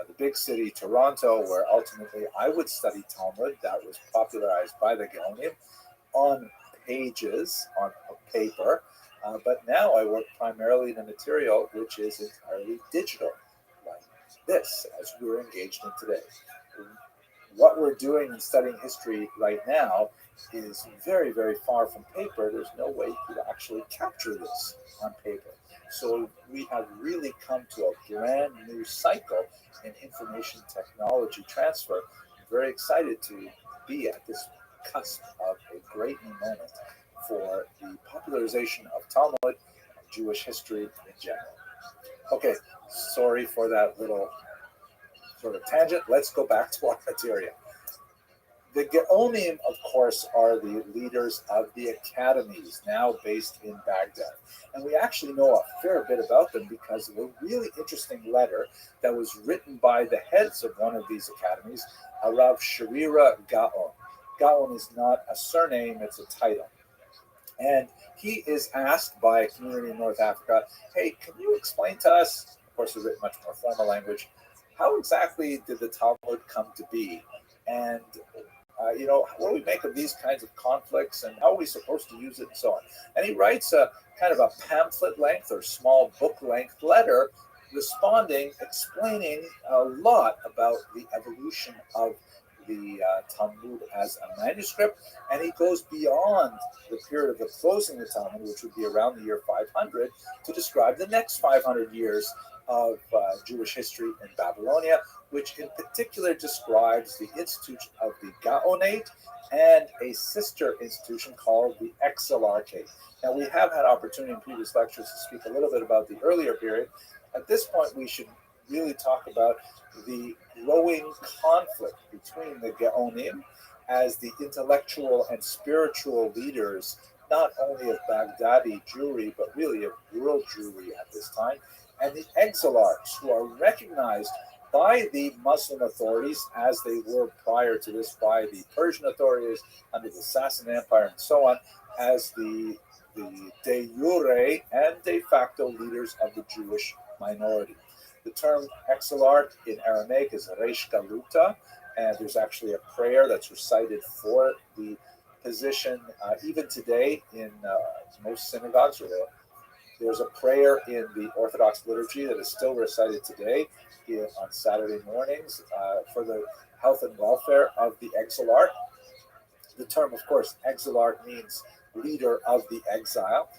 the big city, Toronto, where ultimately I would study Talmud that was popularized by the Gaonim on pages, on paper. But now I work primarily in a material which is entirely digital, like this, as we're engaged in today. What we're doing in studying history right now is very, very far from paper. There's no way you could actually capture this on paper. So we have really come to a brand new cycle in information technology transfer. I'm very excited to be at this cusp of a great new moment for the popularization of Talmud and Jewish history in general. Okay, sorry for that little sort of tangent. Let's go back to our material. The Geonim, of course, are the leaders of the academies now based in Baghdad. And we actually know a fair bit about them because of a really interesting letter that was written by the heads of one of these academies, Rav Sharira Gaon. Gaon is not a surname, it's a title. And he is asked by a community in North Africa, hey, can you explain to us, of course, it's written much more formal language, how exactly did the Talmud come to be? And what do we make of these kinds of conflicts and how are we supposed to use it and so on? And he writes a kind of a pamphlet length or small book length letter responding, explaining a lot about the evolution of the Talmud as a manuscript. And he goes beyond the period of the closing of the Talmud, which would be around the year 500, to describe the next 500 years of Jewish history in Babylonia, which in particular describes the institution of the Gaonate and a sister institution called the Exilarchate. Now, we have had opportunity in previous lectures to speak a little bit about the earlier period. At this point, we should really talk about the growing conflict between the Gaonim as the intellectual and spiritual leaders, not only of Baghdadi Jewry, but really of world Jewry at this time, and the exilarchs, who are recognized by the Muslim authorities, as they were prior to this by the Persian authorities under the Sassanid Empire and so on, as the de jure and de facto leaders of the Jewish minority. The term exilarch in Aramaic is Reish Galuta, and there's actually a prayer that's recited for the position even today in most synagogues. There's a prayer in the Orthodox liturgy that is still recited today on Saturday mornings for the health and welfare of the exilarch. The term, of course, exilarch means leader of the exile.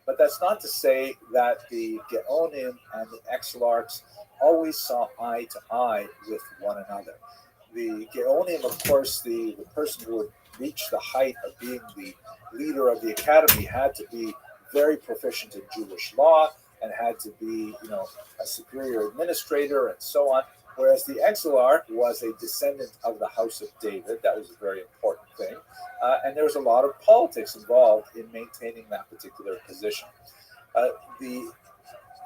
But that's not to say that the Geonim and the exilarchs always saw eye to eye with one another. The Geonim, of course, the person who would reach the height of being the leader of the academy had to be very proficient in Jewish law and had to be, a superior administrator and so on. Whereas the exilarch was a descendant of the house of David. That was a very important thing. And there was a lot of politics involved in maintaining that particular position.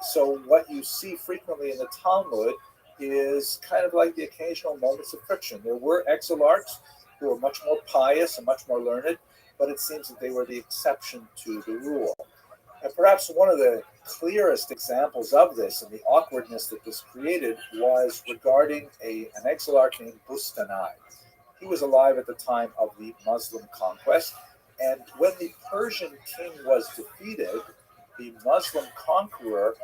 So what you see frequently in the Talmud is kind of like the occasional moments of friction. There were exilarchs who were much more pious and much more learned, but it seems that they were the exception to the rule. And perhaps one of the clearest examples of this and the awkwardness that this created was regarding an exilarch named Bustanai. He was alive at the time of the Muslim conquest, and when the Persian king was defeated, the Muslim conqueror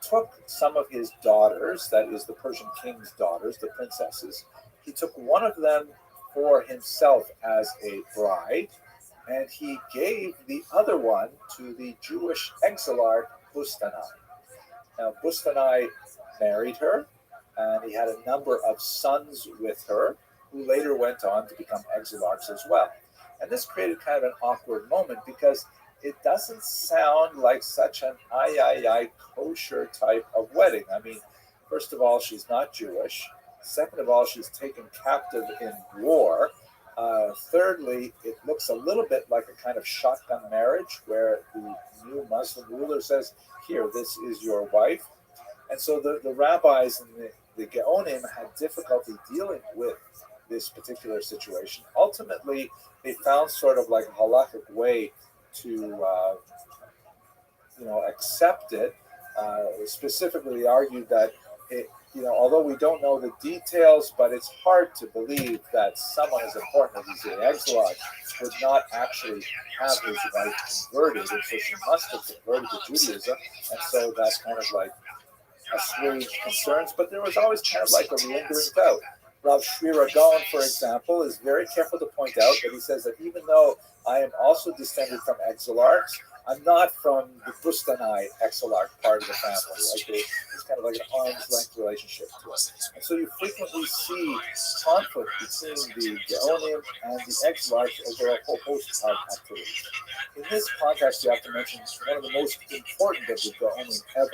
took some of his daughters, that is the Persian king's daughters, the princesses. He took one of them for himself as a bride, and he gave the other one to the Jewish exilarch Bustanai. Now, Bustanai married her, and he had a number of sons with her, who later went on to become exilarchs as well. And this created kind of an awkward moment because it doesn't sound like such an I kosher type of wedding. I mean, first of all, she's not Jewish. Second of all, she's taken captive in war. Thirdly, it looks a little bit like a kind of shotgun marriage where the new Muslim ruler says, here, this is your wife. And so the rabbis and the Geonim had difficulty dealing with this particular situation. Ultimately, they found sort of like a halakhic way to accept it. Specifically, they argued that although we don't know the details, but it's hard to believe that someone as important as the Exarch would not actually have his wife converted, and so she must have converted to Judaism, and so that's kind of like assuaged concerns. But there was always kind of like a lingering doubt. Rav Shira Gaon, for example, is very careful to point out that he says that even though I am also descended from exilarchs, I'm not from the Bustanai exilarch part of the family. Like it's kind of like an arm's length relationship to it. And so you frequently see conflict between the Geonim and the exilarchs over a whole host of activities. In this context, you have to mention one of the most important of the Geonim ever,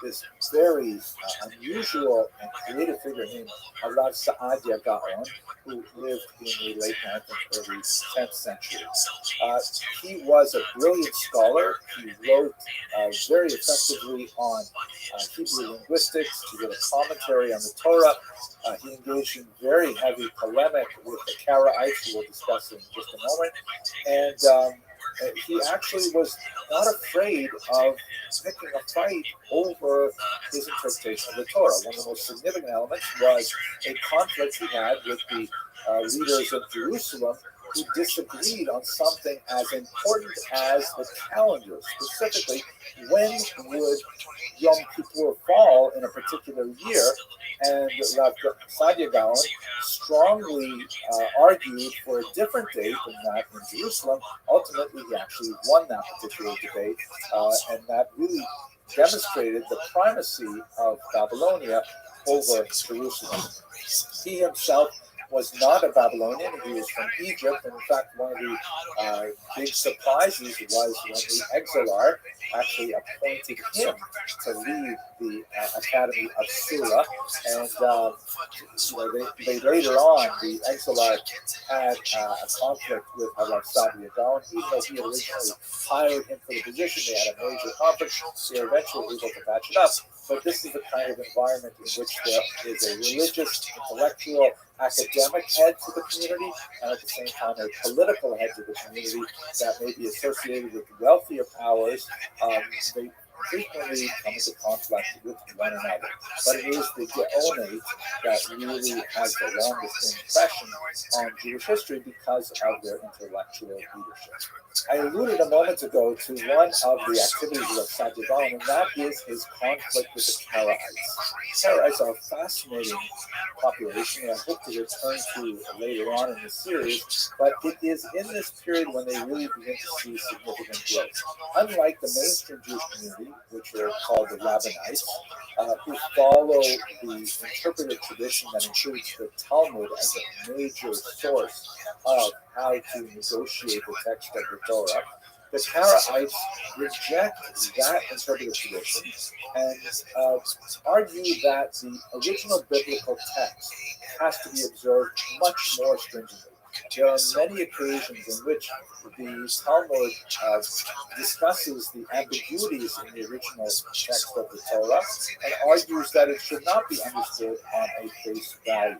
this very unusual and creative figure named Rav Saadia Gaon, who lived in the late 9th and early 10th century. He was a brilliant scholar. He wrote very effectively on Hebrew linguistics. He wrote a commentary on the Torah. He engaged in very heavy polemic with the Karaites, who we'll discuss in just a moment. And he actually was not afraid of picking a fight over his interpretation of the Torah. One of the most significant elements was a conflict he had with the leaders of Jerusalem, who disagreed on something as important as the calendar. Specifically, when would Yom Kippur fall in a particular year? And Rav Saadia Gaon strongly argued for a different date than that in Jerusalem. Ultimately, he actually won that particular debate, and that really demonstrated the primacy of Babylonia over Jerusalem. He himself was not a Babylonian. He was from Egypt. And in fact, one of the big surprises was when the Exilarch actually appointed him to lead the Academy of Sura. And they later on, the Exilarch had a conflict with Rav Saadia Gaon. Even though he had originally hired him for the position, they had a major conflict. They were eventually able to patch it up. But this is the kind of environment in which there is a religious, intellectual, academic head to the community, and at the same time a political head to the community that may be associated with wealthier powers. They frequently come into conflict with one another. But it is the Geonate that really has the longest impression on Jewish history because of their intellectual leadership. I alluded a moment ago to one of the activities of Saadia Gaon, and that is his conflict with the Karaites. Karaites are a fascinating population, and I hope to return to later on in the series, but it is in this period when they really begin to see significant growth. Unlike the mainstream Jewish community, which are called the Rabbinites, who follow the interpretive tradition that includes the Talmud as a major source of how to negotiate the text of the Torah, the Karaites reject that interpretive tradition and argue that the original biblical text has to be observed much more stringently. There are many occasions in which the Talmud discusses the ambiguities in the original text of the Torah and argues that it should not be understood on a face value.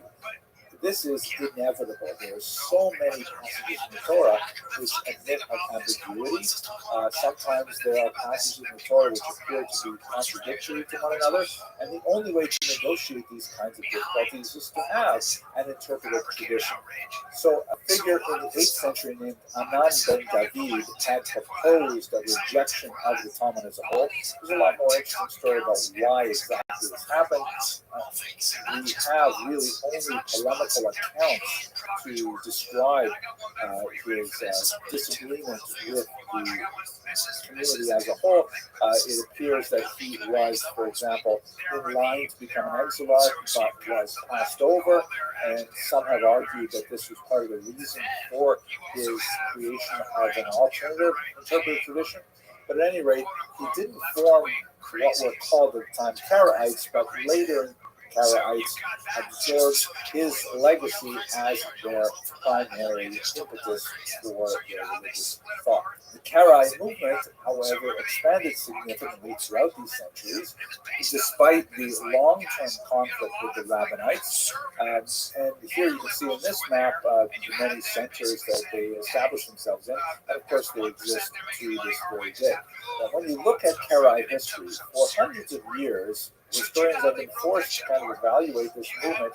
This is inevitable. There are so many passages in the Torah which admit of ambiguity. Sometimes there are passages in the Torah which appear to be contradictory to one another, and the only way to negotiate these kinds of difficulties is to have an interpretive tradition. So a figure in the 8th century named Anan ben David had proposed a rejection of the Talmud as a whole. There's a lot more interesting story about why exactly this happened. We have really only polemical multiple accounts to describe his disagreement with the community as a whole. It appears that he was, for example, in line to become an exarch, but was passed over, and some have argued that this was part of the reason for his creation of an alternative interpretive tradition. But at any rate, he didn't form what were called at the time Karaites, but later Karaites absorbed his legacy as their primary impetus for their religious thought. The Karaite movement, however, expanded significantly throughout these centuries, despite the long-term conflict with the Rabbinites. And here you can see in this map the many centers that they established themselves in, and of course they exist to this very day. Now, when you look at Karaite history, for hundreds of years, historians have been forced to kind of evaluate this movement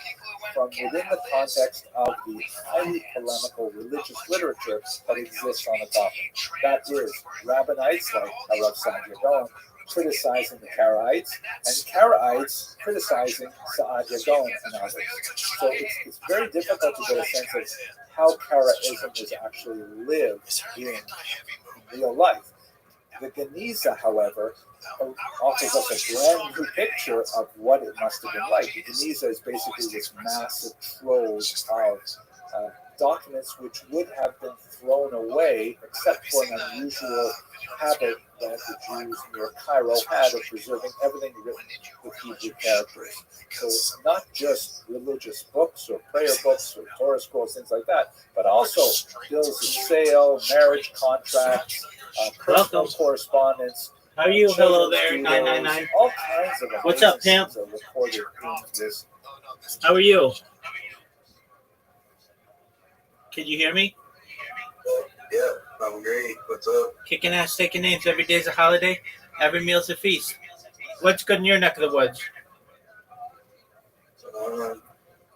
from within the context of the highly polemical religious literature that exists on the topic. That is, Rabbinites like Harav Saadia Gaon criticizing the Karaites, and Karaites criticizing Saadia Gaon and others. So it's very difficult to get a sense of how Karaism is actually lived in real life. The Geniza, however, offers us a brand new picture of what it must have been like. The Geniza is basically this massive trove of documents which would have been thrown away, except for an unusual habit that the Jews near Cairo had of preserving everything written with Hebrew characters. So it's not just religious books or prayer books or Torah scrolls, things like that, but also bills of sale, marriage contracts, personal correspondence. How are you? Hello there, 999. All kinds of What's up, Pam? recorded in this. How are you? Can you hear me? Yeah, I'm great. What's up? Kicking ass, taking names. Every day's a holiday. Every meal's a feast. What's good in your neck of the woods?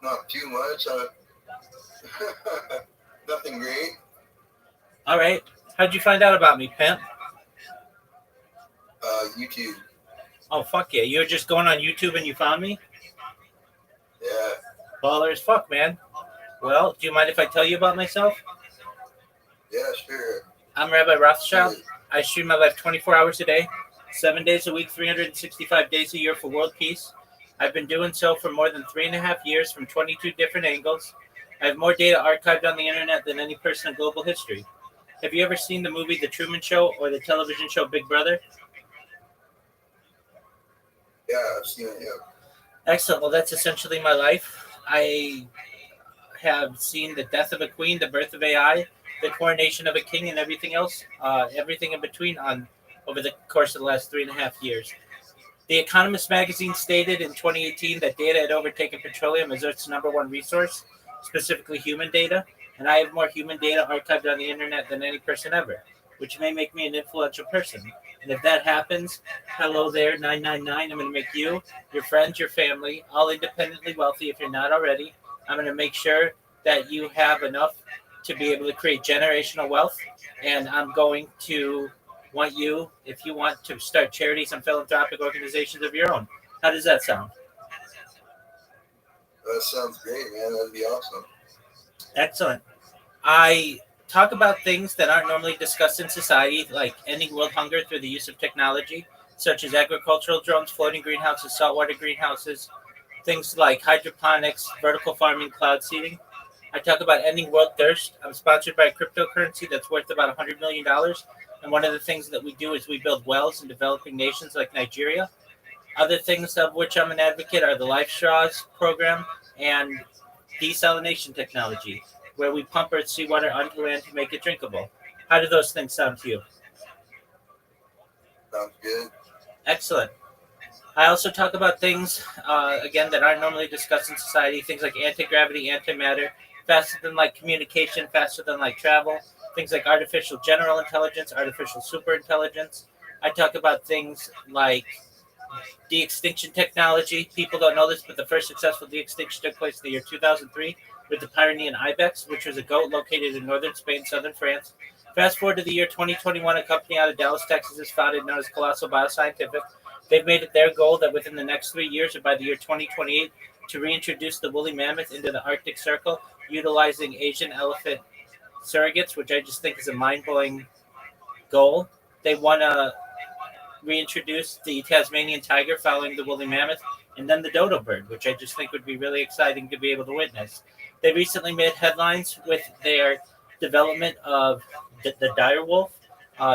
Not too much. Nothing great. All right. How'd you find out about me, pimp? YouTube. Oh, fuck yeah. You were just going on YouTube and you found me? Yeah. Baller as fuck, man. Well, do you mind if I tell you about myself? Yeah, sure. I'm Rabbi Rothschild. I stream my life 24 hours a day, 7 days a week, 365 days a year for world peace. I've been doing so for more than 3.5 years from 22 different angles. I have more data archived on the internet than any person in global history. Have you ever seen the movie The Truman Show or the television show Big Brother? Yeah, I've seen it, yeah. Excellent. Well, that's essentially my life. I have seen the death of a queen, the birth of AI, the coronation of a king, and everything else, everything in between over the course of the last 3.5 years. The Economist magazine stated in 2018 that data had overtaken petroleum as Earth's number one resource, specifically human data, and I have more human data archived on the internet than any person ever, which may make me an influential person. And if that happens, hello there, 999. I'm going to make you, your friends, your family, all independently wealthy if you're not already. I'm going to make sure that you have enough to be able to create generational wealth. And I'm going to want you, if you want to start charities and philanthropic organizations of your own. How does that sound? That sounds great, man. That'd be awesome. Excellent. I talk about things that aren't normally discussed in society, like ending world hunger through the use of technology, such as agricultural drones, floating greenhouses, saltwater greenhouses, things like hydroponics, vertical farming, cloud seeding. I talk about ending world thirst. I'm sponsored by a cryptocurrency that's worth about $100 million. And one of the things that we do is we build wells in developing nations like Nigeria. Other things of which I'm an advocate are the Life Straws program and desalination technology, where we pump Earth's seawater onto land to make it drinkable. How do those things sound to you? Sounds good. Excellent. I also talk about things, again, that aren't normally discussed in society, things like anti-gravity, antimatter, faster than light communication, faster than light travel, things like artificial general intelligence, artificial superintelligence. I talk about things like de-extinction technology. People don't know this, but the first successful de-extinction took place in the year 2003 with the Pyrenean ibex, which was a goat located in northern Spain, southern France. Fast forward to the year 2021, a company out of Dallas, Texas is founded known as Colossal Bioscientific. They've made it their goal that within the next 3 years, or by the year 2028, to reintroduce the woolly mammoth into the Arctic Circle, utilizing Asian elephant surrogates, which I just think is a mind-blowing goal. They want to reintroduce the Tasmanian tiger following the woolly mammoth, and then the dodo bird, which I just think would be really exciting to be able to witness. They recently made headlines with their development of the dire wolf.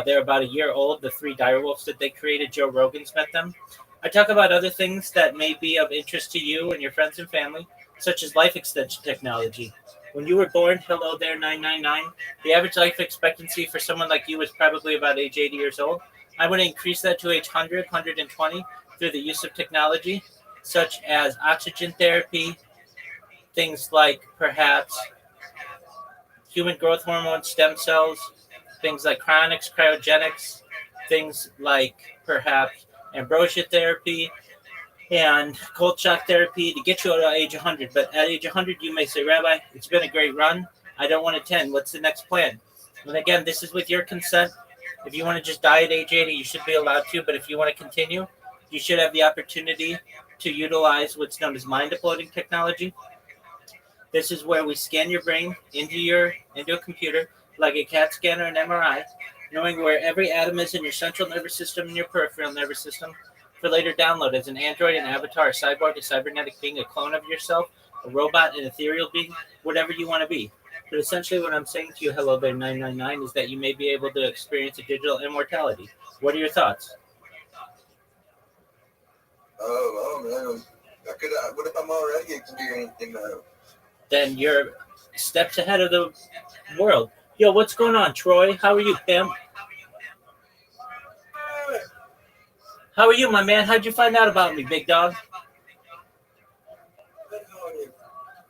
They're about a year old, the three dire wolves that they created. Joe Rogan's met them. I talk about other things that may be of interest to you and your friends and family, such as life extension technology. When you were born, hello there, 999, the average life expectancy for someone like you is probably about age 80 years old. I want to increase that to age 100, 120 through the use of technology, such as oxygen therapy, things like perhaps human growth hormone stem cells, things like cryonics, cryogenics, things like perhaps ambrosia therapy and cold shock therapy to get you to age 100. But at age 100, you may say, Rabbi, it's been a great run. I don't want to 10. What's the next plan? And again, this is with your consent. If you want to just die at age 80, you should be allowed to. But if you want to continue, you should have the opportunity to utilize what's known as mind uploading technology. This is where we scan your brain into a computer, like a CAT scan or an MRI, knowing where every atom is in your central nervous system and your peripheral nervous system, for later download as an android, an avatar, a cyborg, a cybernetic being, a clone of yourself, a robot, an ethereal being, whatever you want to be. But essentially what I'm saying to you, hello there, 999, is that you may be able to experience a digital immortality. What are your thoughts? Oh, man. What if I'm already experiencing that? Then you're steps ahead of the world. Yo, what's going on, Troy? How are you, Pam? How are you, my man? How'd you find out about me, big dog?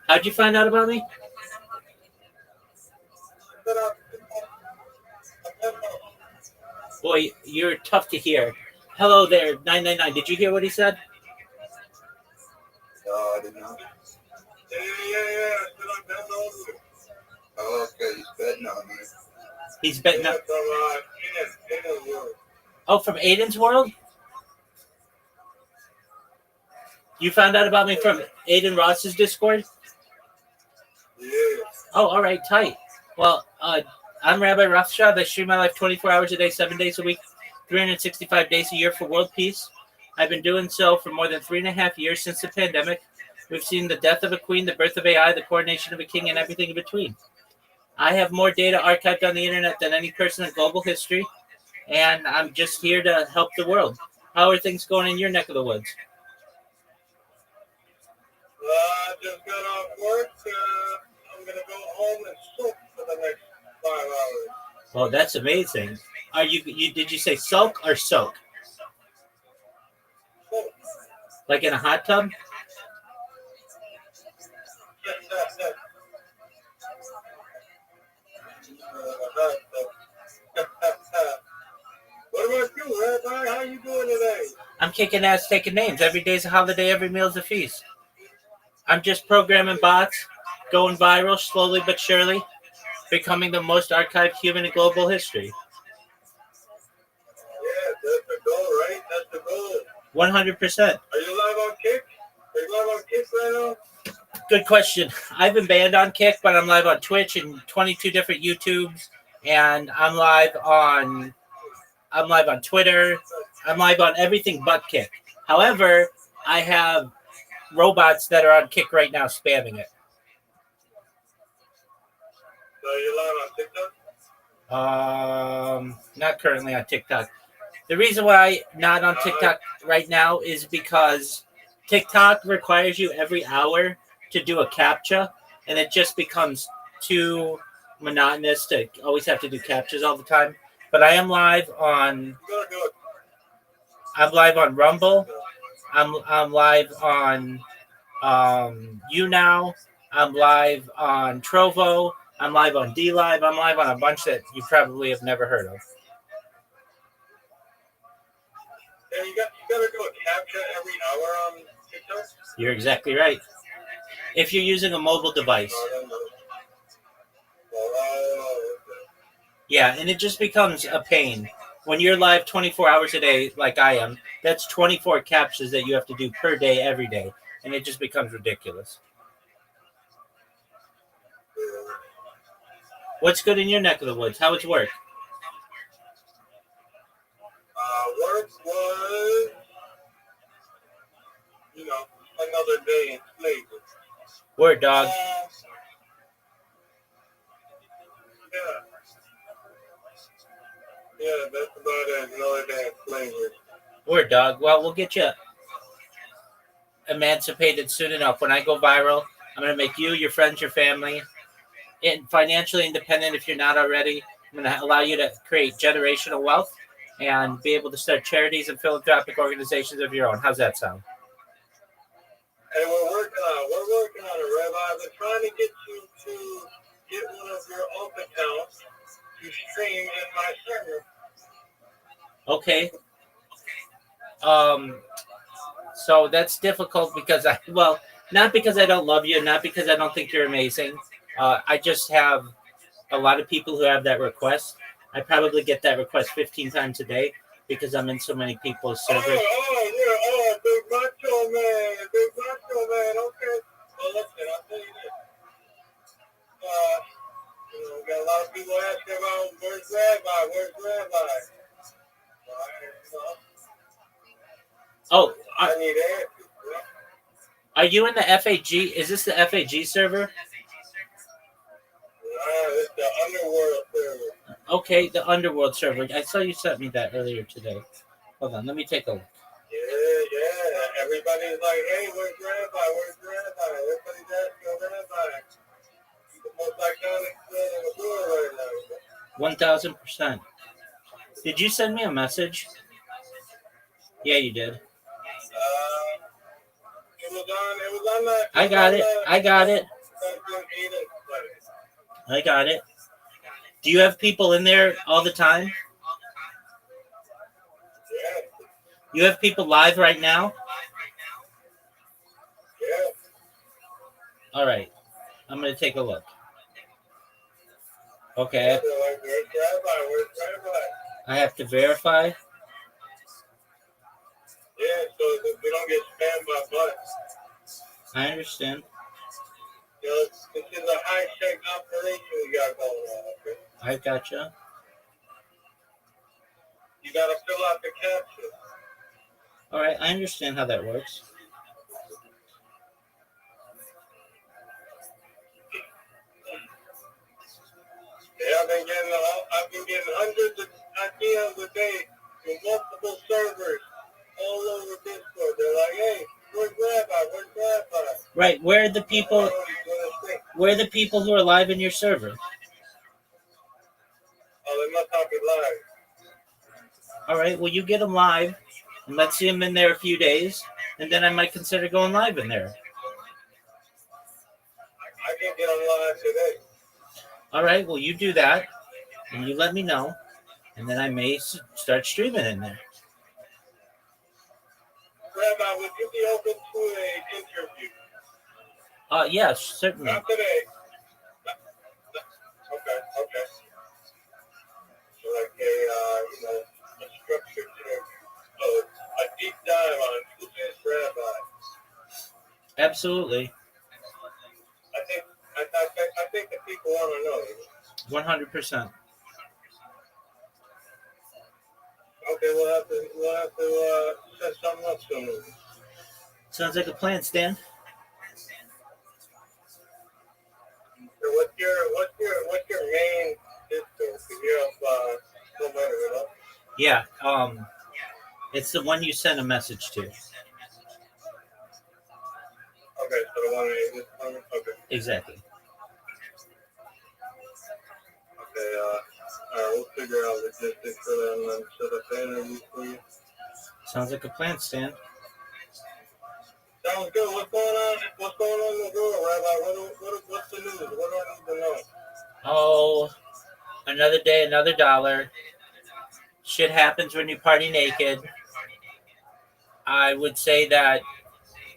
How'd you find out about me? Boy, you're tough to hear. Hello there, 999. Did you hear what he said? No, I did not. Yeah. Oh, okay, he's betting on me. He's betting up. Oh, from Aiden's World? You found out about me from Aiden Ross's Discord? Yeah. Oh, all right, tight. Well, I'm Rabbi Rothschild. I stream my life 24 hours a day, 7 days a week, 365 days a year for world peace. I've been doing so for more than 3.5 years since the pandemic. We've seen the death of a queen, the birth of AI, the coronation of a king, and everything in between. I have more data archived on the internet than any person in global history, and I'm just here to help the world. How are things going in your neck of the woods? I just got off work. I'm going to go home and soak for the next 5 hours. Well, that's amazing. Are you did you say sulk or soak? Soak. Like in a hot tub? What about you, Rabbi? How you doing today? I'm kicking ass, taking names. Every day's a holiday, every meal's a feast. I'm just programming bots, going viral slowly but surely, becoming the most archived human in global history. Yeah, that's the goal, right? That's the goal. 100%. Are you live on Kick? Are you live on Kick right now? Good question. I've been banned on Kick, but I'm live on Twitch and 22 different YouTubes, and I'm live on Twitter. I'm live on everything but Kick. However, I have robots that are on Kick right now spamming it. So you live on TikTok? Not currently on TikTok. The reason why I'm not on TikTok right now is because TikTok requires you every hour to do a CAPTCHA, and it just becomes too monotonous to always have to do CAPTCHAs all the time. But I am live on. I'm live on Rumble. I'm live on YouNow. I'm live on Trovo. I'm live on DLive. I'm live on a bunch that you probably have never heard of. Yeah, you gotta do a capture every hour on TikTok? You're exactly right. If you're using a mobile device. Yeah, and it just becomes a pain. When you're live 24 hours a day, like I am, that's 24 captures that you have to do per day, every day. and it just becomes ridiculous. What's good in your neck of the woods? How was work? Work was, another day in slavery. Word, dog. Yeah. Yeah, that's about it. Another day in slavery. Word, dog. Well, we'll get you emancipated soon enough. When I go viral, I'm going to make you, your friends, your family, and financially independent if you're not already. I'm going to allow you to create generational wealth and be able to start charities and philanthropic organizations of your own. How's that sound? And we're working on it, Rabbi. I've been trying to get you to get one of your alt accounts to stream in my server. Okay. So that's difficult because not because I don't love you, not because I don't think you're amazing. I just have a lot of people who have that request. I probably get that request 15 times a day because I'm in so many people's servers. Big macho man. Okay. Well, listen, I'll tell you this. We got a lot of people asking about where's Rabbi? Oh, I need answers. Are you in the FAG? Is this the FAG server? It's the underworld server. Okay, the underworld server. I saw you sent me that earlier today. Hold on, let me take a look. Yeah. Everybody's like, hey, where's Rabbi? Everybody's asking Rabbi. He's the most iconic man in the world right now. 1000%. Did you send me a message? Yeah, you did. It was on that. I got it. Do you have people in there all the time? Yeah. You have people live right now? Yeah. All right. I'm going to take a look. Okay. Where's Rabbi? I have to verify. Yeah, so we don't get spammed by bots. I understand. This is a high-tech operation we got going on, okay? I gotcha. You got to fill out the caption. All right, I understand how that works. Yeah, I've been getting hundreds of ideas a day from multiple servers all over Discord. They're like, hey, where's Rabbi? Right, where are the people who are live in your server? Oh, they must not be live. All right, well, you get them live, and let's see them in there a few days, and then I might consider going live in there. I can get them live today. All right, well, you do that, and you let me know, and then I may start streaming in there. Rabbi, would you be open to an interview? Yes, certainly. Not today. Okay. So like a structured interview. A deep dive on who is Rabbi. Absolutely. I think the people want to know. 100%. Okay, we'll have to set something up soon. Sounds like a plan, Stan. So what's your main Discord? You have so many, you know? Yeah, it's the one you sent a message to. Okay, so the one in this okay. Exactly. Okay, all right, we'll figure out logistics for that and then set up the interview for you. Sounds like a plan, Stan. Sounds good. What's going on in the world, Rabbi? What's the news? What do I need to know? Oh, another day, another dollar. Shit happens when you party naked. I would say that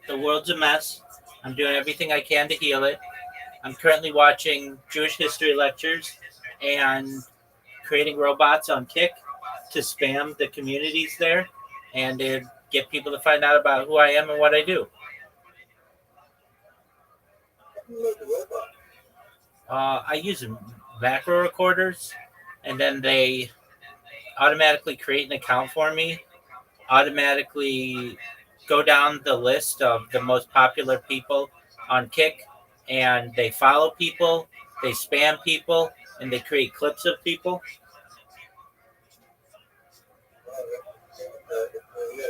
the world's a mess. I'm doing everything I can to heal it. I'm currently watching Jewish history lectures and creating robots on Kick to spam the communities there and to get people to find out about who I am and what I do. Like a robot. I use macro recorders, and then they automatically create an account for me, automatically go down the list of the most popular people on Kick, and they follow people, they spam people, and they create clips of people. Yeah.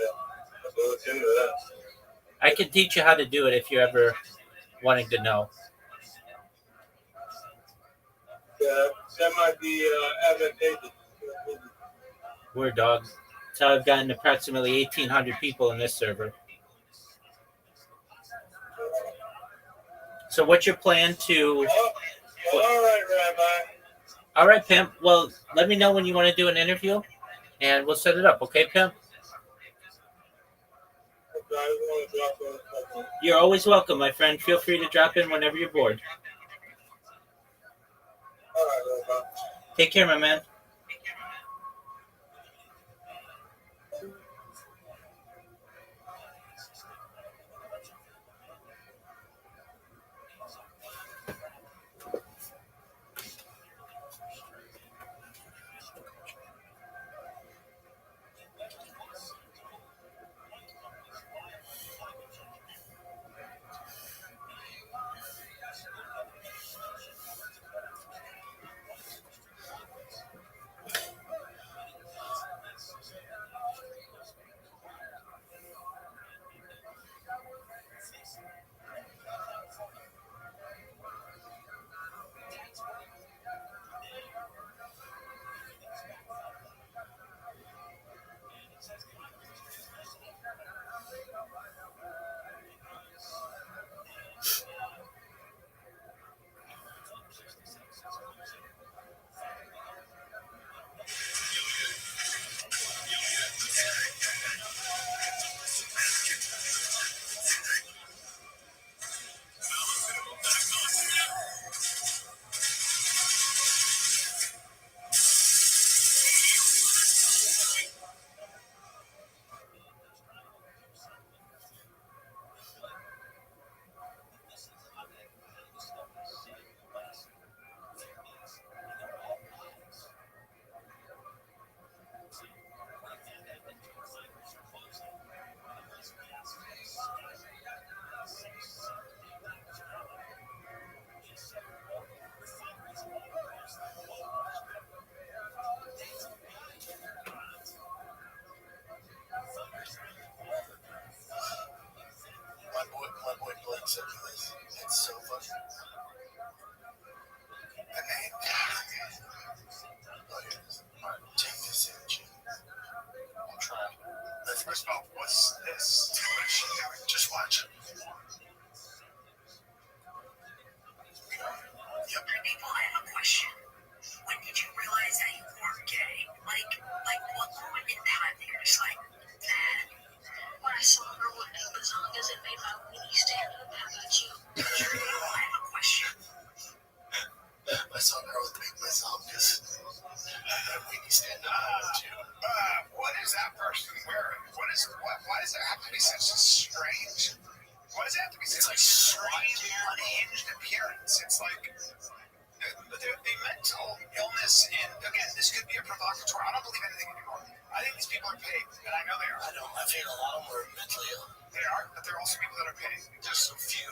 I'll look into that. I can teach you how to do it if you're ever wanting to know. Yeah, that might be advantageous. We're dog. So I've gotten approximately 1,800 people in this server. So what's your plan to... All right, Rabbi. All right, Pimp. Well, let me know when you want to do an interview, and we'll set it up. Okay, Pimp? Okay, I just want to drop on. You're always welcome, my friend. Feel free to drop in whenever you're bored. All right, Rabbi. Take care, my man. My boy Blake said this. It's so funny. And they, oh, yeah. Take this energy. I'll try. First of all, what's this? What is she doing? Just watch. Yep. People, I have a question. When did you realize that you weren't gay? Like what moment in time that you're just like, man? When I saw her with the bazongas and made my weenie stand up, how about you? I have a question. I saw a girl with big bazongas and a weenie stand up. How about you? What is that person wearing? Why does there have to be such a strange? Why does it have to be such a strange, unhinged appearance? It's like the mental illness, and again, this could be a provocateur. I don't believe anything anymore. I think these people are paid, and I know they are. I think a lot of them are mentally ill. They are, but there are also people that are paid. Just a few.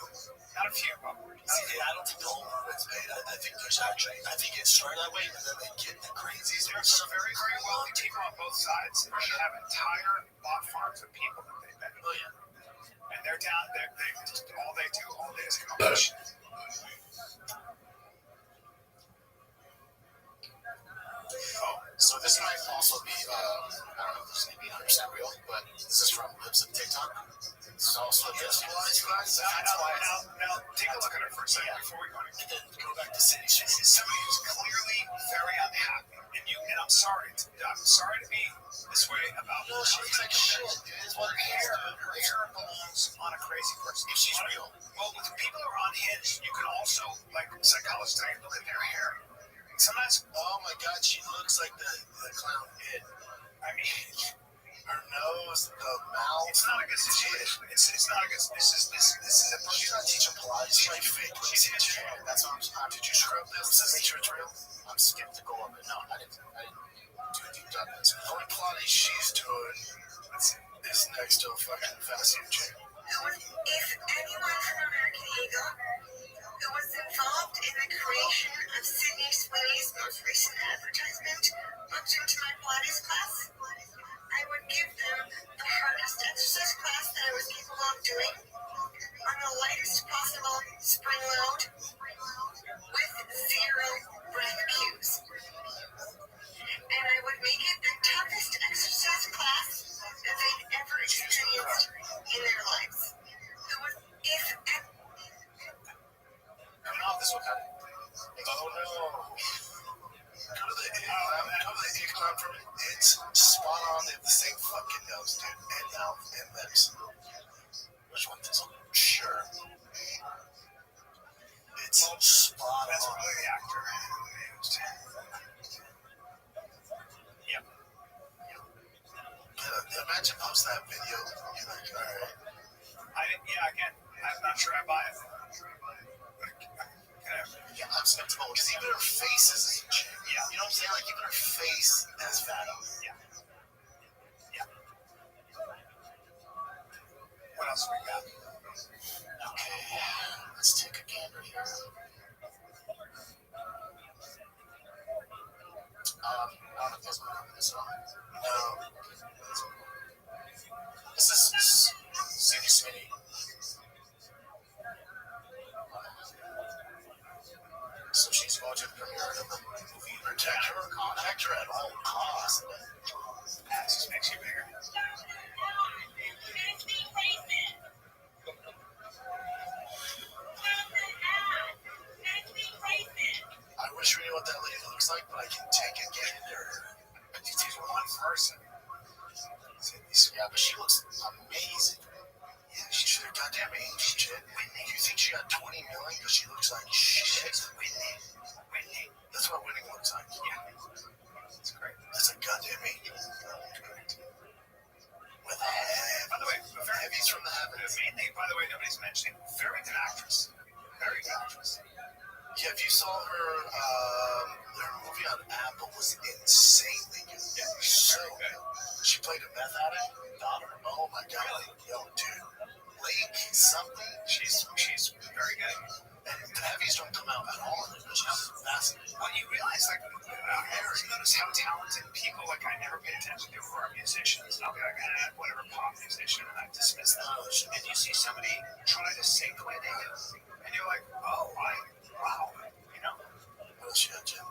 Not a few, but I don't think the whole movement's paid. I think there's actually, I think it started that way, and then they get the crazies. There's some very, very wealthy people on both sides that have entire bot farms of people that they pay. Oh, yeah. And they're down there. They just, all they do all day is competition. Oh, so this might also be, I don't know if this is going to be 100% real, but this is from Lips of TikTok. This is also just you guys. Now, take a look at it for a second before we go on. And then go back to City Street. Somebody who's clearly very unhappy. And I'm sorry to be this way about her. She's like shit, dude. It's what her hair belongs on a crazy person. If she's real. Well, with people who are unhinged, you can also, like psychologists, look at their hair. Sometimes, oh my God, she looks like the clown did. I mean, her nose, the mouth. It's not a good situation. It's not a good. This is a. She's not teaching Pilates. She's like fake. She's teaching. That's what I'm saying. Did you scrub this to make sure it's real? I'm skeptical of it. No, I didn't do a deep dive. The only Pilates she's doing is next to a fucking fantasy gym. If anyone from American Eagle who was involved in the creation of Sydney Sweeney's most recent advertisement looked into my Pilates class, I would give them the hardest exercise class that I was capable of doing on the lightest possible spring load with zero breath cues. And I would make it the toughest exercise class that they'd ever experienced in their lives. If Coming off this one, oh no. Go to the incline from it. It's spot on. They have the same fucking nose, dude. And mouth and lips. Which one is it? Sure. It's spot on. That's really the actor who used. Yep. Imagine post that video. You're like, alright. I'm not sure I buy it. Yeah, I'm skeptical because even her face is you know what I'm saying? Like even her face has fat on it. Yeah. What else we got? Okay, let's take a gander here. I don't know if there's one on this one. No. This is Sydney Sweeney. So she's going to the premiere of the movie. Protect her, contact her at all costs. That just makes you bigger. I wish we knew what that lady looks like, but I can take a gander. But you take one person. Yeah, but she looks amazing. Yeah, she should have goddamn aged shit. You think she got 20 million because she looks like shit? Whitney. That's what winning looks like. Yeah. That's great. That's a goddamn age. With heavy. By the way, heavies from the heavens. The main thing, by the way, nobody's mentioning. Very good actress. Very good actress. Yeah, if you saw her movie on Apple was insanely good. Yeah, so good. She played a meth addict daughter. Oh my god. Really? Yo, dude. Lake something. She's very good. And the heavies don't come out at all in it, which is fascinating. Well, you realize, like, you notice how talented people, like, I never paid attention to who are musicians. And I'll be like, whatever, pop musician, and I dismiss them. And you see somebody try to sing the way they do, and you're like, oh, wow, you know? Well, shit, Jim.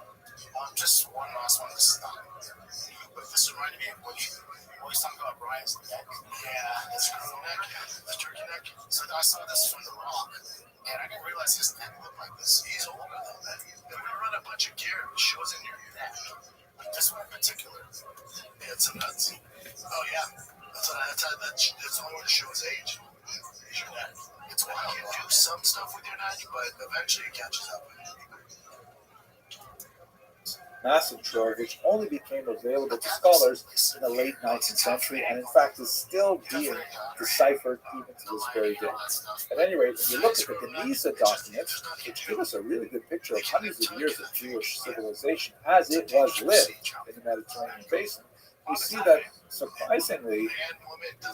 Just one last one. This reminded me of when you always talk about Brian's neck. Yeah, his criminal neck, the turkey neck. So I saw this from The Rock, and I didn't realize his neck looked like this. He's older than that. Then we run a bunch of gear and it shows in your neck. Like this one in particular. Yeah, it's a nuts. Oh, yeah. That's the only way to show his age. Is your neck. It's wild. You can do some stuff with your neck, but eventually it catches up with you. Massive trove, which only became available to scholars in the late 19th century and in fact is still being deciphered even to this very day. At any rate, when you look at the Geniza documents, which give us a really good picture of hundreds of years of Jewish civilization as it was lived in the Mediterranean basin, we see that, surprisingly,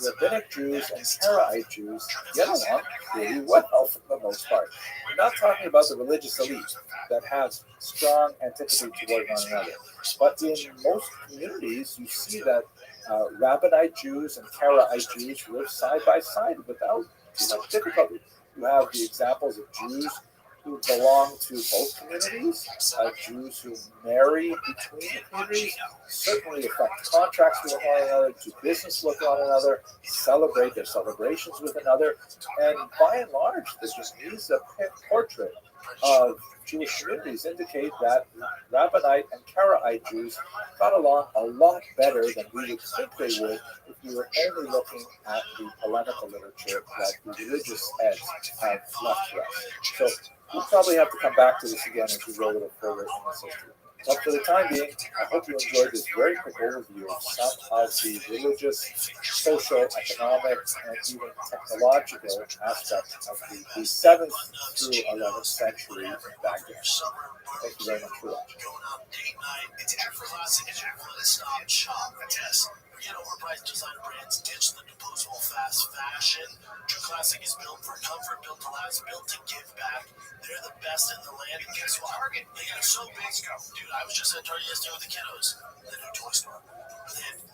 Rabbinic Jews and Karaite Jews get along pretty well for the most part. We're not talking about the religious elite that has strong antipathy toward one another. But in most communities, you see that Rabbinite Jews and Karaite Jews live side by side without too much difficulty. You have the examples of Jews who belong to both communities, Jews who marry between the communities, certainly affect contracts with one another, do business with one another, celebrate their celebrations with another, and by and large, the Geniza portrait of Jewish communities indicate that Rabbinite and Karaite Jews got along a lot better than we would think they would if we were only looking at the polemical literature that the religious heads have left to us. So we'll probably have to come back to this again as we go a little further in this history. But for the time being, I hope you enjoyed this very quick overview of some of the religious, social, economic, and even technological aspects of the 7th through 11th century in Baghdad. Thank you very much for watching. Going out date night. It's effortless. It's effortless. Stop shop. Test. Forget overpriced designer brands. Ditch the disposable fast fashion. True Classic is built for comfort, built to last, built to give back. They're the best in the land. And guess what? Target. They got so big. Dude, I was just at Target yesterday with the kiddos. The new toy store.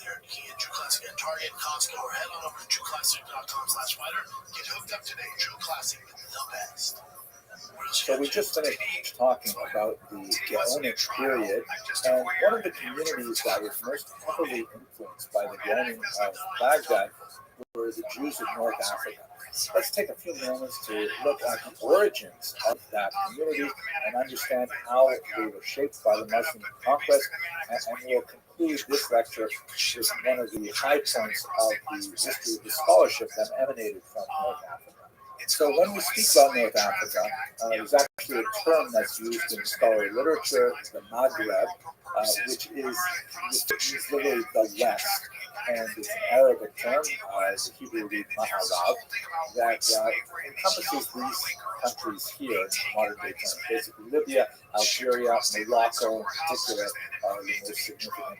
They're key at True Classic at Target, Costco, or head on over to trueclassic.com/fighter. Get hooked up today. True Classic, the best. So we just finished talking about the Gaonic period, and one of the communities that was most heavily influenced by the Gaoning of Baghdad were the Jews of North Africa. Let's take a few moments to look at the origins of that community and understand how they were shaped by the Muslim conquest, and we'll conclude this lecture with one of the high points of the history of the scholarship that emanated from North Africa. So when we speak about North Africa, there's actually a term that's used in scholarly literature, the Maghreb, which is literally the West, and it's an Arabic term, the Hebrew read Maharab, that encompasses these countries here in modern-day terms. Basically, Libya, Algeria, Morocco, in particular, are the most significant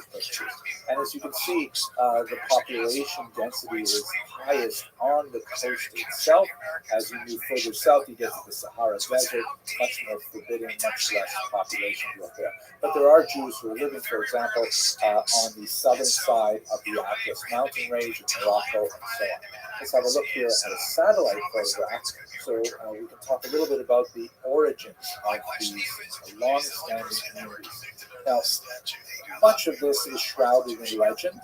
Jewish countries. And as you can see, the population density is highest on the coast itself. As you move further south, you get to the Sahara Desert, much more forbidding, much less population growth there. But there are Jews who are living, for example, on the southern side of the Atlas mountain range in Morocco and so on. Let's have a look here at a satellite photograph so we can talk a little bit about the origins of these long-standing communities. Now, much of this is shrouded in legend.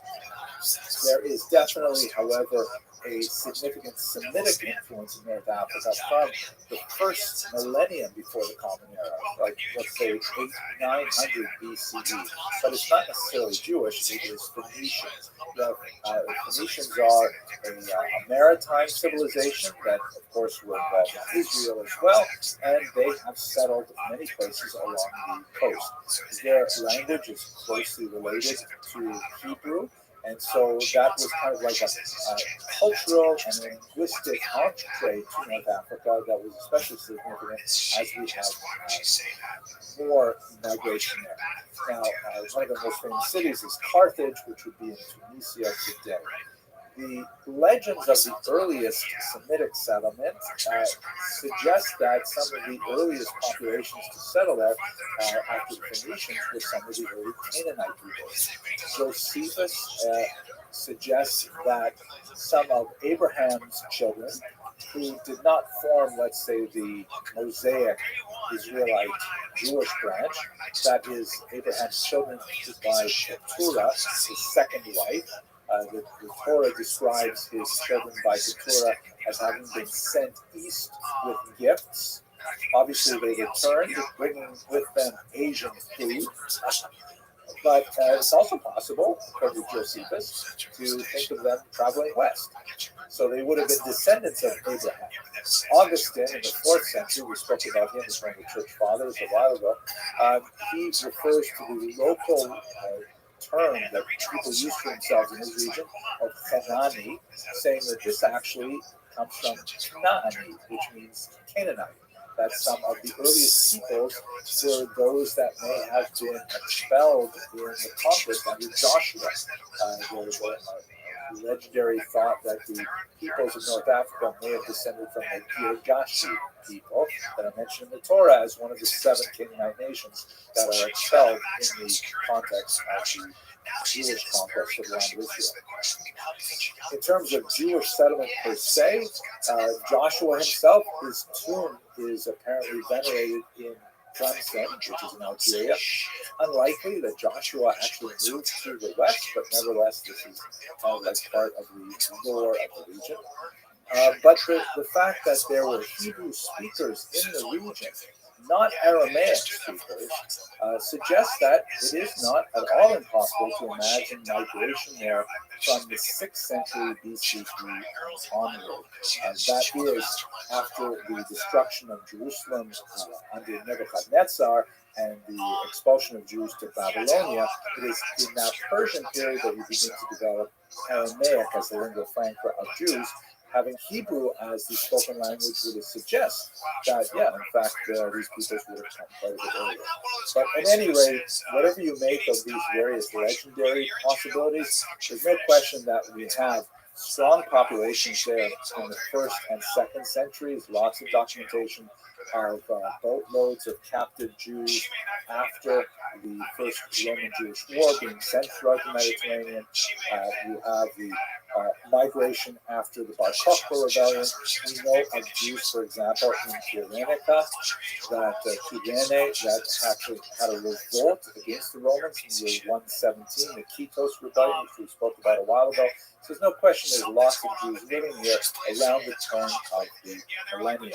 There is definitely, however, a significant Semitic influence in North Africa from the first millennium before the Common Era, like let's say 900 BCE. But it's not necessarily Jewish, it is Phoenician. The Phoenicians are a maritime civilization that, of course, were involved in Israel as well, and they have settled many places along the coast. Their language is closely related to Hebrew. And so that was kind of like a cultural and linguistic entree to North Africa that was especially significant as we have more migration there. Now, one of the most famous cities is Carthage, which would be in Tunisia today. The legends of the earliest Semitic settlement suggest that some of the earliest populations to settle there after the Phoenicians were some of the early Canaanite peoples. Josephus suggests that some of Abraham's children, who did not form, let's say, the Mosaic Israelite Jewish branch, that is, Abraham's children by Keturah, his second wife. The Torah describes his children by Keturah as having been sent east with gifts. Obviously, they returned, bringing with them Asian food. But it's also possible, according to Josephus, to think of them traveling west. So they would have been descendants of Abraham. Augustine, in the 4th century, we spoke about him as one of the church fathers a while ago, he refers to the local term that people use for themselves in his region of Canaani, saying that this actually comes from Canaani, which means Canaanite. That some of the earliest peoples were those that may have been expelled in the conquest under Joshua. There was a legendary thought that the peoples of North Africa may have descended from the Girgashi people that are mentioned in the Torah as one of the 7 Canaanite nations that are expelled in the context of the Jewish conquest of the land of Israel. In terms of Jewish settlement per se, Joshua himself, his tomb is apparently venerated in Tlemcen, which is in Algeria. Unlikely that Joshua actually moved to the west, but nevertheless, this is like part of the lore of the region. But the fact that there were Hebrew speakers in the region not Aramaic speakers, suggests that it is not at all impossible to imagine migration there from the 6th century BCE onward. That is, after the destruction of Jerusalem under Nebuchadnezzar and the expulsion of Jews to Babylonia, it is in that Persian period that you begin to develop Aramaic as the lingua franca of Jews. Having Hebrew as the spoken language would suggest that, yeah, in fact, these peoples would have come quite a bit earlier. But at any rate, whatever you make of these various legendary possibilities, there's no question that we have strong populations there in the 1st and 2nd centuries, lots of documentation of boatloads of captive Jews after the First Roman-Jewish War being sent throughout the Mediterranean. You have the migration after the Bar Kokhba rebellion. We know of Jews, for example, in Cyrenaica, that that actually had a revolt against the Romans in the year 117, the Kitos rebellion, which we spoke about a while ago. So there's no question there's lots of Jews living here around the turn of the millennium.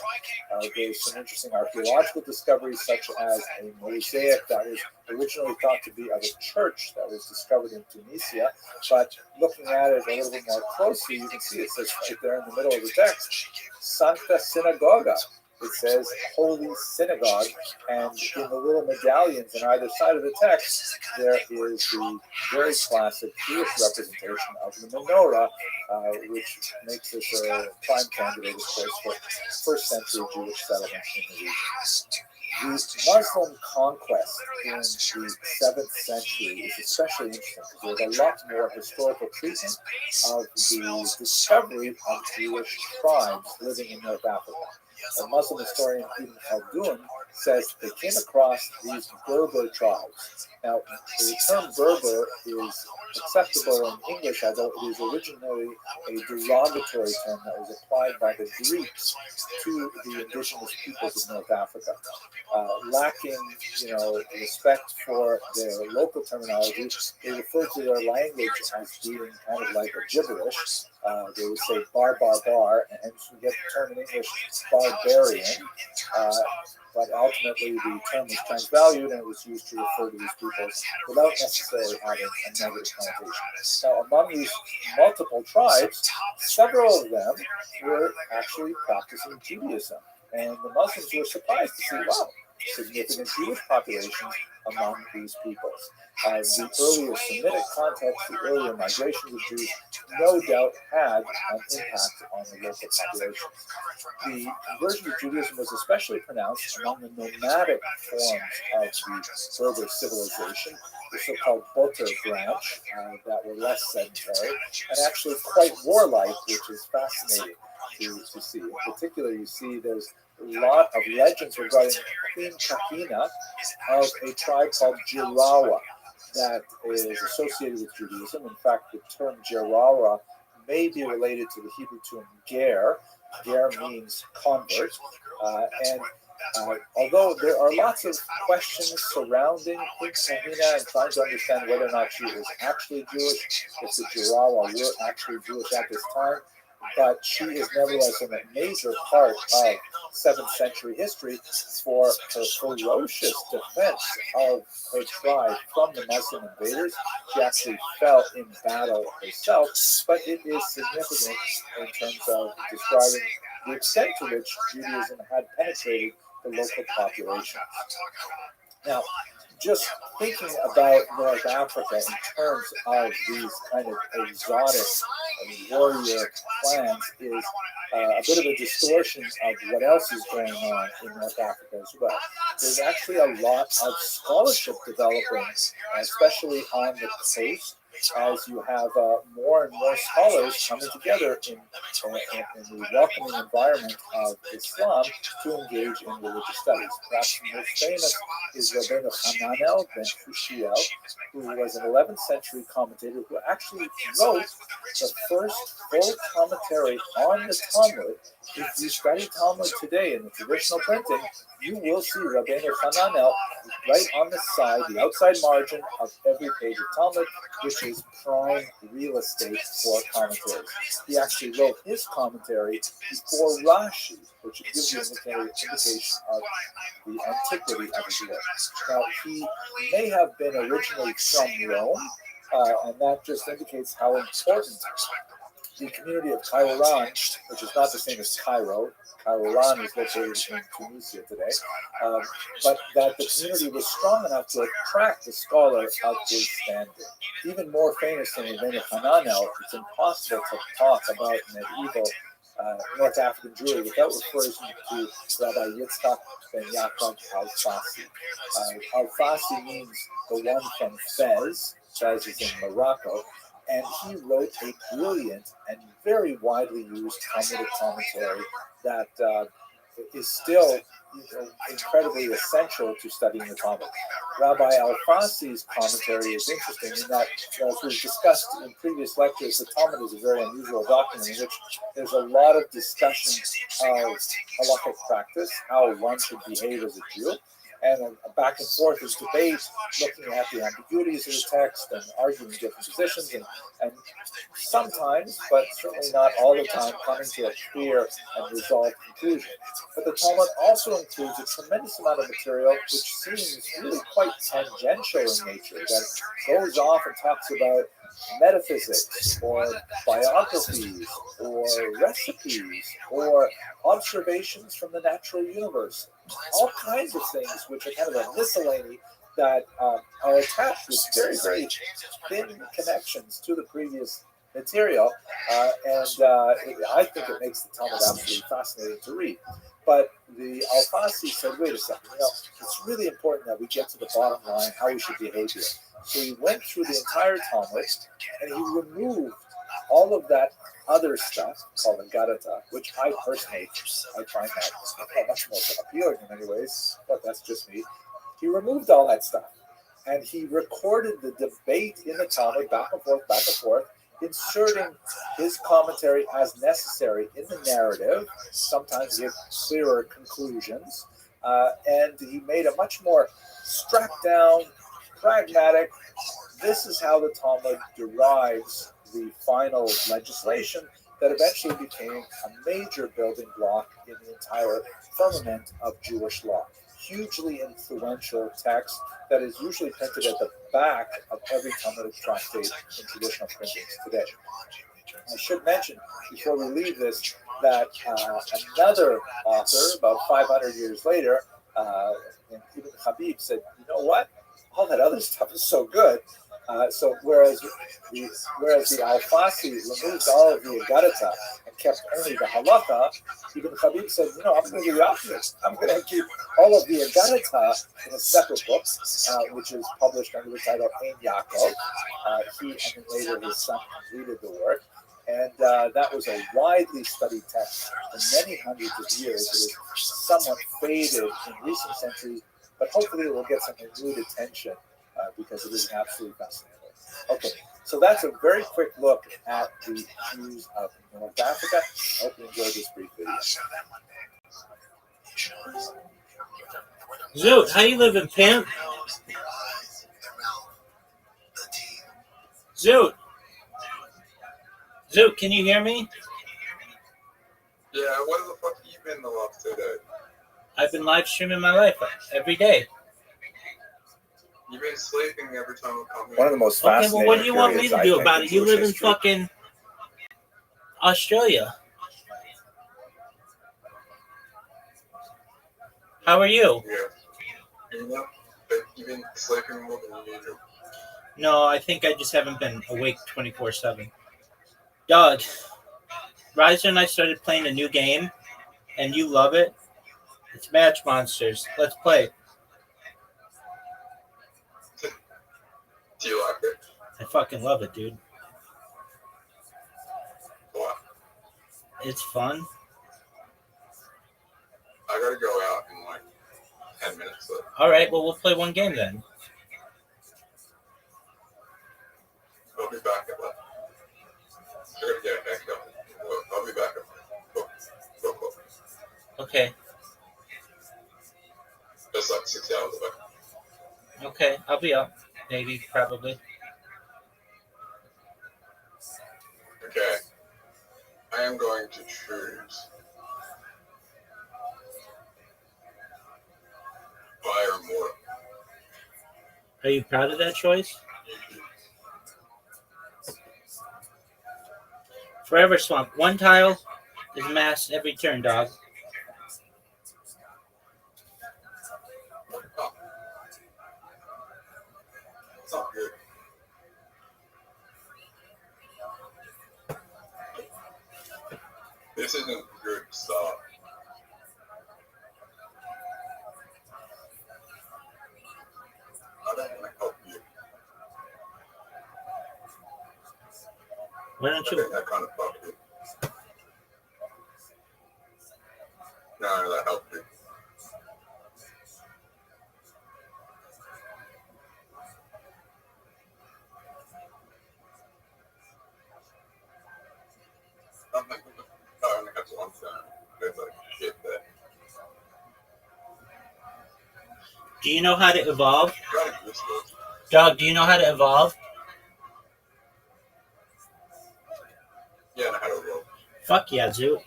There's some interesting archaeological discoveries, such as a mosaic that was originally thought to be of a church that was discovered in Tunisia, but looking at it a little bit more closely, you can see it says right there in the middle of the text, Sancta Synagoga. It says Holy Synagogue, and in the little medallions on either side of the text, there is the very classic Jewish representation of the menorah, which makes this a prime candidate, of course, for 1st century Jewish settlement in the region. The Muslim conquest in the 7th century is especially interesting because there's a lot more historical treatment of the discovery of Jewish tribes living in North Africa. A Muslim historian, Ibn Khaldun, says they came across these Berber tribes. Now, the term Berber is acceptable in English, although it is originally a derogatory term that was applied by the Greeks to the indigenous peoples of North Africa. Lacking, respect for their local terminology, they referred to their language as being kind of like a gibberish. They would say bar, and hence we get the term in English barbarian. But ultimately the term was transvalued and it was used to refer to these peoples without necessarily having a negative connotation. Now, among these multiple tribes, several of them were actually practicing Judaism. And the Muslims were surprised to see, wow, significant Jewish populations among these peoples. The earlier Semitic context, the earlier migrations of Jews, no doubt had an impact on the local populations. The conversion to Judaism was especially pronounced among the nomadic forms of the Berber civilization, the so-called Boter branch, that were less sedentary, and actually quite warlike, which is fascinating to see. In particular, you see there's a lot of legends regarding Queen Kahina of a tribe called Jirawa that is associated with Judaism. In fact, the term Jirawa may be related to the Hebrew term ger. Ger means convert. Although there are lots of questions surrounding Queen Kahina and trying to understand whether or not she was actually Jewish, if the Jirawa were actually Jewish at this time, but she is nevertheless a major part of 7th century history for her ferocious defense of her tribe from the Muslim invaders. She actually fell in battle herself, but it is significant in terms of describing the extent to which Judaism had penetrated the local population. Now, just thinking about North Africa in terms of these kind of exotic warrior clans is a bit of a distortion of what else is going on in North Africa as well. There's actually a lot of scholarship developing, especially on the coast, as you have more and more scholars coming together in the welcoming environment of Islam to engage in religious studies. Perhaps the most famous is Rabbeinu Hananel ben Hushiel, who was an 11th century commentator who actually wrote the first full commentary on the Talmud. If you study Talmud today in the traditional printing, you will see Rabbeinu Hananel right on the side, the outside margin of every page of Talmud, which is prime real estate for commentaries. He actually wrote his commentary before Rashi, which gives you an indication of the antiquity of his work. Now, he may have been originally from Rome, and that just indicates how important the community of Kairouan, which is not the same as Cairo. Kairouan is located in Tunisia today, but that the community was strong enough to attract a scholar of his standing. Even more famous than Rabbeinu Hananel, it's impossible to talk about medieval North African Jewry without referring to Rabbi Yitzchak ben Yaakov Al-Fasi. Al-Fasi means the one from Fez. Fez is in Morocco. And he wrote a brilliant and very widely used Talmudic commentary that is still incredibly essential to studying the Talmud. Rabbi Al-Fasi's commentary is interesting in that, as we've discussed in previous lectures, the Talmud is a very unusual document in which there's a lot of discussion of halakhic practice, how one should behave as a Jew, and a back and forth is debate, looking at the ambiguities of the text and arguing different positions, and sometimes, but certainly not all the time, coming to a clear and resolved conclusion. But the Talmud also includes a tremendous amount of material which seems really quite tangential in nature, that goes off and talks about metaphysics or biographies or recipes or observations from the natural universe. All kinds of things which are kind of a miscellany that are attached with very, very thin connections to the previous material. I think it makes the Talmud absolutely fascinating to read. But the Al-Fasi said, wait a second, it's really important that we get to the bottom line, how we should behave here. So he went through the entire Talmud, and he removed all of that other stuff called the Gadata, which I personally, I find that much more appealing in many ways, but that's just me. He removed all that stuff, and he recorded the debate in the Talmud back and forth, inserting his commentary as necessary in the narrative, sometimes with clearer conclusions, and he made a much more strapped down, pragmatic, this is how the Talmud derives the final legislation that eventually became a major building block in the entire firmament of Jewish law. Hugely influential text that is usually printed at the back of every Talmudic tractate in traditional printings today. I should mention, before we leave this, that another author, about 500 years later, Ibn Habib, said, you know what? All that other stuff is so good. So whereas the Al-Fasi removed all of the Agadata and kept only the Halacha, Ibn Habib said, I'm going to do the opposite. I'm going to keep all of the Agadata in a separate book, which is published under the title Ein Yaakov. He and then later his son completed the work. And that was a widely studied text for many hundreds of years. It was somewhat faded in recent centuries, but hopefully it will get some renewed attention because it is absolutely fascinating. Okay, so that's a very quick look at the Jews of North Africa. I hope you enjoyed this brief video. Zoot, how you living, pimp? Zoot, can you hear me? Yeah, what the fuck have you been the last 2 days? I've been live streaming my life every day. You've been sleeping every time I come here. One of the most fascinating. Okay, well, what do you want me to do about it? You live in fucking Australia. How are you? Yeah. You've been sleeping more than usual. No, I think I just haven't been awake 24/7. Dog, Riser and I started playing a new game, and you love it. It's Match Monsters. Let's play. Do you like it? I fucking love it, dude. What? It's fun. I gotta go out in like 10 minutes. So. All right, well, we'll play one game then. I'll be back at like. I gotta get a haircut. I'll be back at 4 o'clock. Okay. That's like 6 hours away. Okay, I'll be up. Maybe, probably. Fire more. Are you proud of that choice? Forever Swamp. One tile is mass every turn, dog. It's not good. This isn't good stuff. I don't want to help you. Why I don't think you? that kind of fucked you. No, that helped you. I'm like, I only have one time. There's like shit that. Do you know how to evolve? Try to use those. Dog, do you know how to evolve? Yeah, and I had a rope. Fuck yeah, Zoo.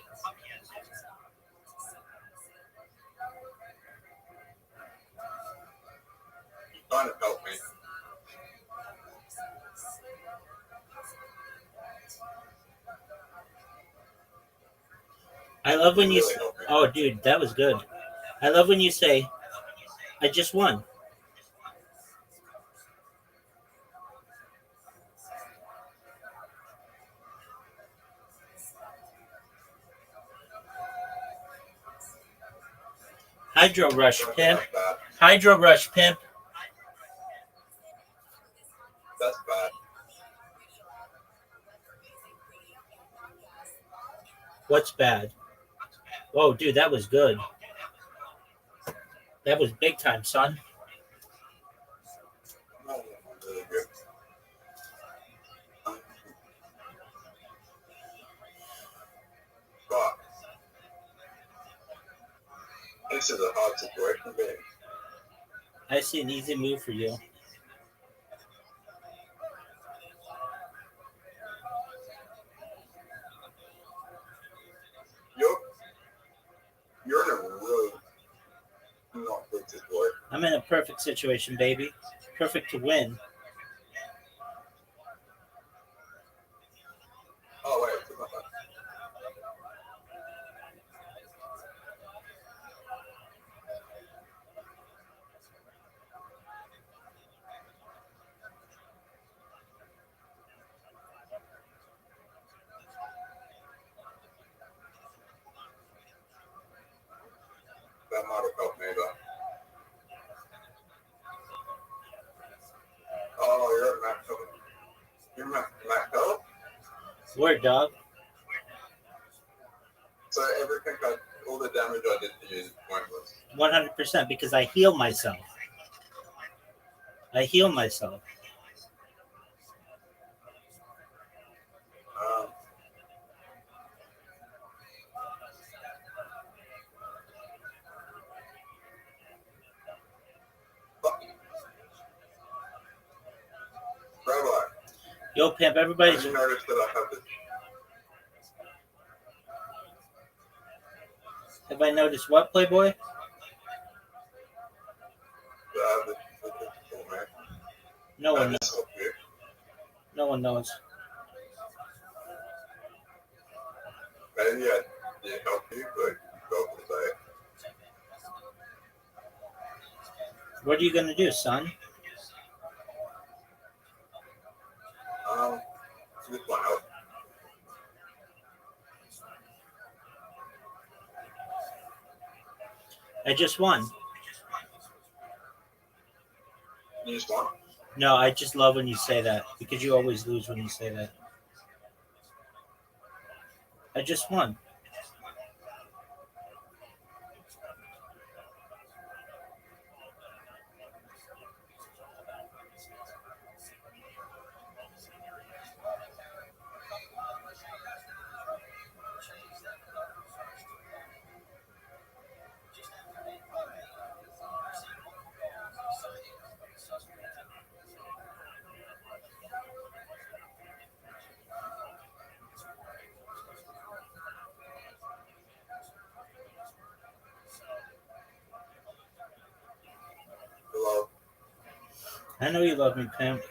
Trying to help me. I love when you. Really helped me. Oh, dude, that was good. I love when you say, "I just won." Hydro Rush, pimp. That's bad. Hydro Rush, pimp. That's bad. What's bad? Whoa, dude, that was good. That was big time, son. No, really good. Fuck. This is a hard situation, baby. I see an easy move for you. You're in a really not good situation. I'm in a perfect situation, baby. Perfect to win. Oh, wait. It's not bad. That might have helped me, though. Oh, you're at max health. You're max health? Word, dog. So everything, all the damage I did to you is pointless. 100% because I heal myself. I heal myself. Um, fuck. Rabbi, Yo, pimp, have everybody's. you noticed that I have this? Have I noticed what, Playboy? That I have this oh, man. No I one knows. just help you. No one knows. Maybe I did help you, but you felt to say. What are you gonna do, son? Just want help. I just won. You just want? No, I just love when you say that because you always lose when you say that. I just won. I know you love me, pimp.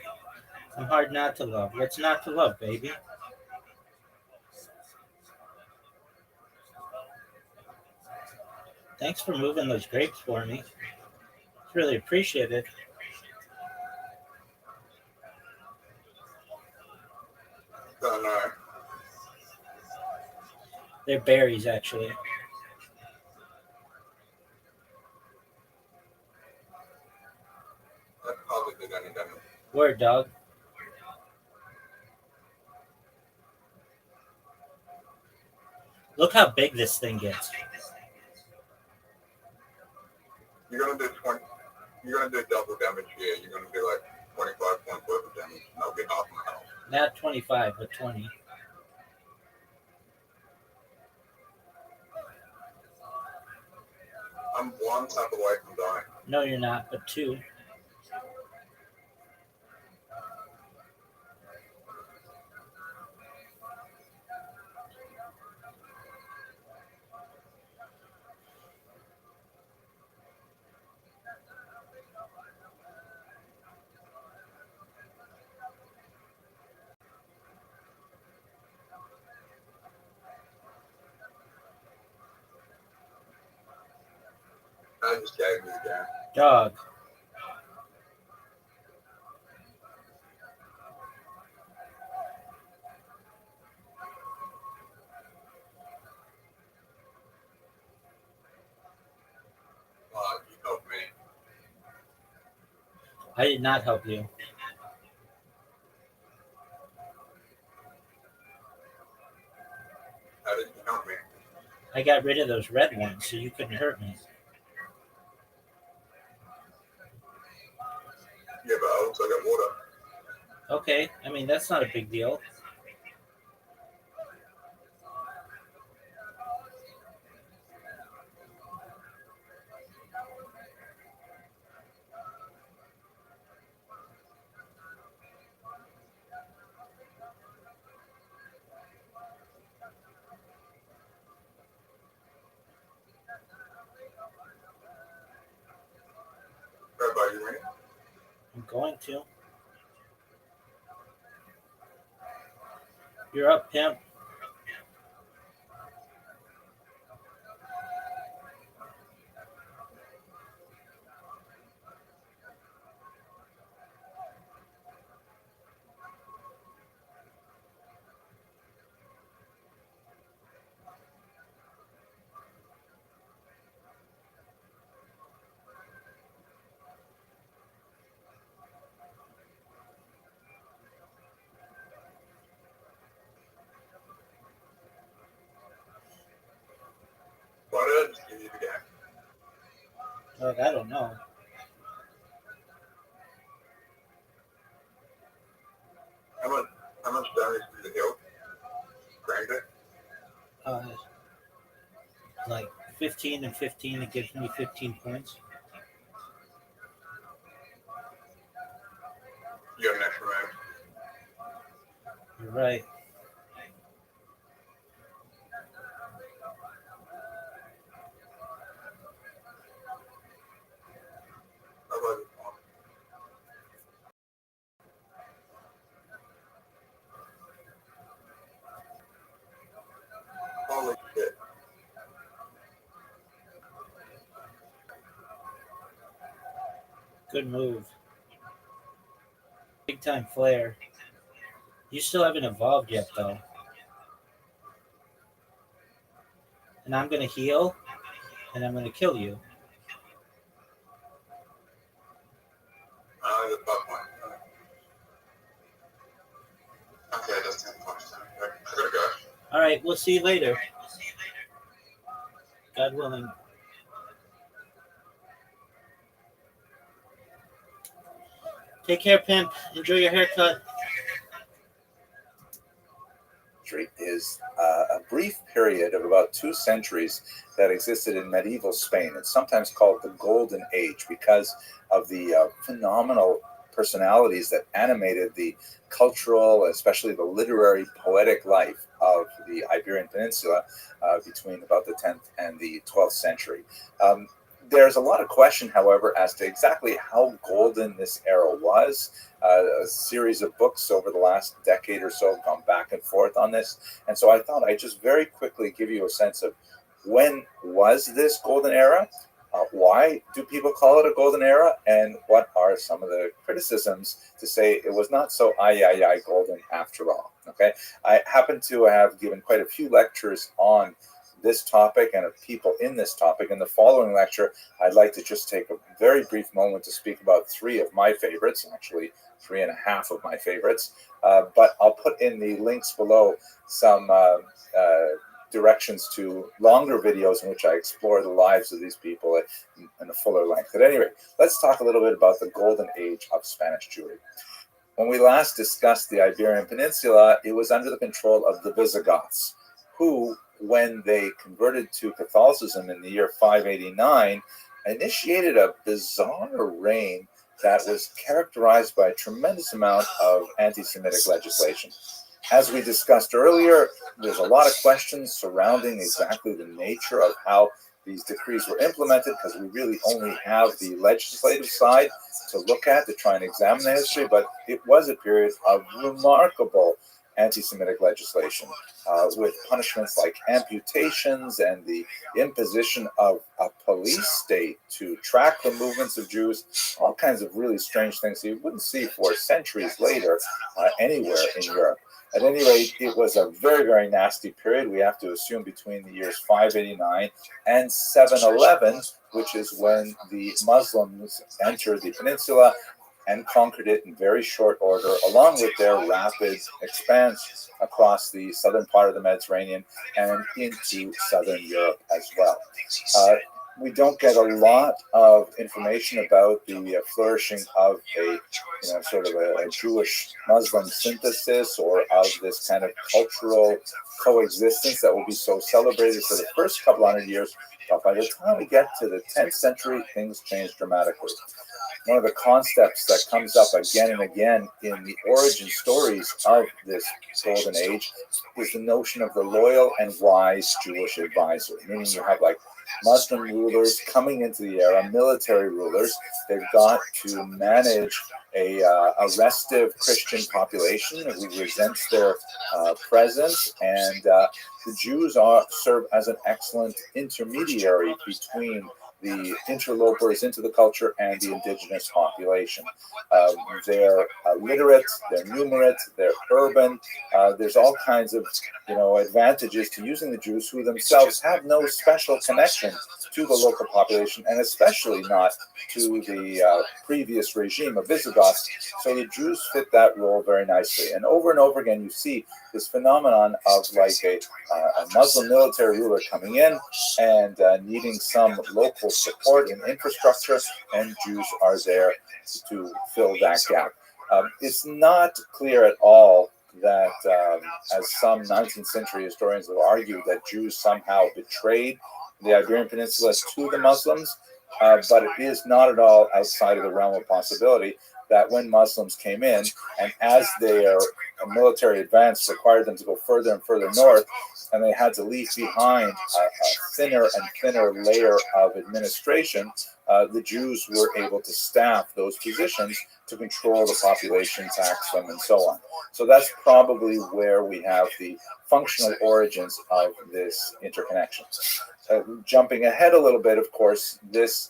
I'm hard not to love. What's not to love, baby? Thanks for moving those grapes for me. It's really appreciated. Don't know. They're berries, actually. That probably did any damage. Word, dog. Look how big this thing gets. You're gonna do 20. You're gonna do double damage here. You're gonna do like 25 points worth of damage, and that'll be half my health. Not 25, but 20. I'm one tap away from dying. No, you're not, but 2. I just gave me again. Dog. You helped me. I did not help you. How did you help me? I got rid of those red ones so you couldn't hurt me. Yeah, but I also got water. Okay, I mean, that's not a big deal. How about you, Winnie? I'm going to. You're up, pimp. Why did I just give you the game? Dog, I don't know. How much damage did it heal? Cranked it? Uh, like 15 and 15, it gives me 15 points. You got an extra move. You're right. How about this one? Holy shit. Good move. Big time flare. You still haven't evolved yet, though. And I'm going to heal, and I'm going to kill you. The buff one. Okay, that's 10 points. I gotta go. All right, we'll see you later. God willing. Take care, pimp. Enjoy your haircut. Is a brief period of about 2 centuries that existed in medieval Spain. It's sometimes called the Golden Age because of the phenomenal personalities that animated the cultural, especially the literary, poetic life of the Iberian Peninsula between about the 10th and the 12th century. There's a lot of question, however, as to exactly how golden this era was. A series of books over the last decade or so have gone back and forth on this. And so I thought I'd just very quickly give you a sense of when was this golden era? Why do people call it a golden era? And what are some of the criticisms to say it was not so golden after all? Okay, I happen to have given quite a few lectures on this topic and of people in this topic. In the following lecture, I'd like to just take a very brief moment to speak about three of my favorites, actually 3.5 of my favorites. But I'll put in the links below some directions to longer videos in which I explore the lives of these people in a fuller length. At any rate, let's talk a little bit about the golden age of Spanish Jewry. When we last discussed the Iberian Peninsula, it was under the control of the Visigoths, who, when they converted to Catholicism in the year 589, initiated a bizarre reign that was characterized by a tremendous amount of anti-Semitic legislation. As we discussed earlier, there's a lot of questions surrounding exactly the nature of how these decrees were implemented, because we really only have the legislative side to look at to try and examine the history, but it was a period of remarkable anti-Semitic legislation, with punishments like amputations and the imposition of a police state to track the movements of Jews, all kinds of really strange things you wouldn't see for centuries later anywhere in Europe. At any rate, it was a very, very nasty period. We have to assume between the years 589 and 711, which is when the Muslims entered the peninsula and conquered it in very short order, along with their rapid expanse across the southern part of the Mediterranean and into southern Europe as well. We don't get a lot of information about the flourishing of a, sort of a Jewish Muslim synthesis, or of this kind of cultural coexistence that will be so celebrated for the first couple hundred years. But by the time we get to the 10th century, things change dramatically. One of the concepts that comes up again and again in the origin stories of this golden age is the notion of the loyal and wise Jewish advisor, meaning you have like Muslim rulers coming into the era, military rulers. They've got to manage a restive Christian population who resents their presence, and the Jews serve as an excellent intermediary between the interlopers into the culture and the indigenous population. They're literate, they're numerate, they're urban. There's all kinds of advantages to using the Jews, who themselves have no special connection to the local population, and especially not to the previous regime of Visigoths. So the Jews fit that role very nicely. And over again, you see this phenomenon of like a Muslim military ruler coming in and needing some local support and infrastructure, and Jews are there to fill that gap. It's not clear at all that, as some 19th century historians have argued, that Jews somehow betrayed the Iberian Peninsula to the Muslims, but it is not at all outside of the realm of possibility that when Muslims came in, and as their military advance required them to go further and further north, and they had to leave behind a thinner and thinner layer of administration, the Jews were able to staff those positions to control the population, tax them, and so on. So that's probably where we have the functional origins of this interconnection. Jumping ahead a little bit, of course, this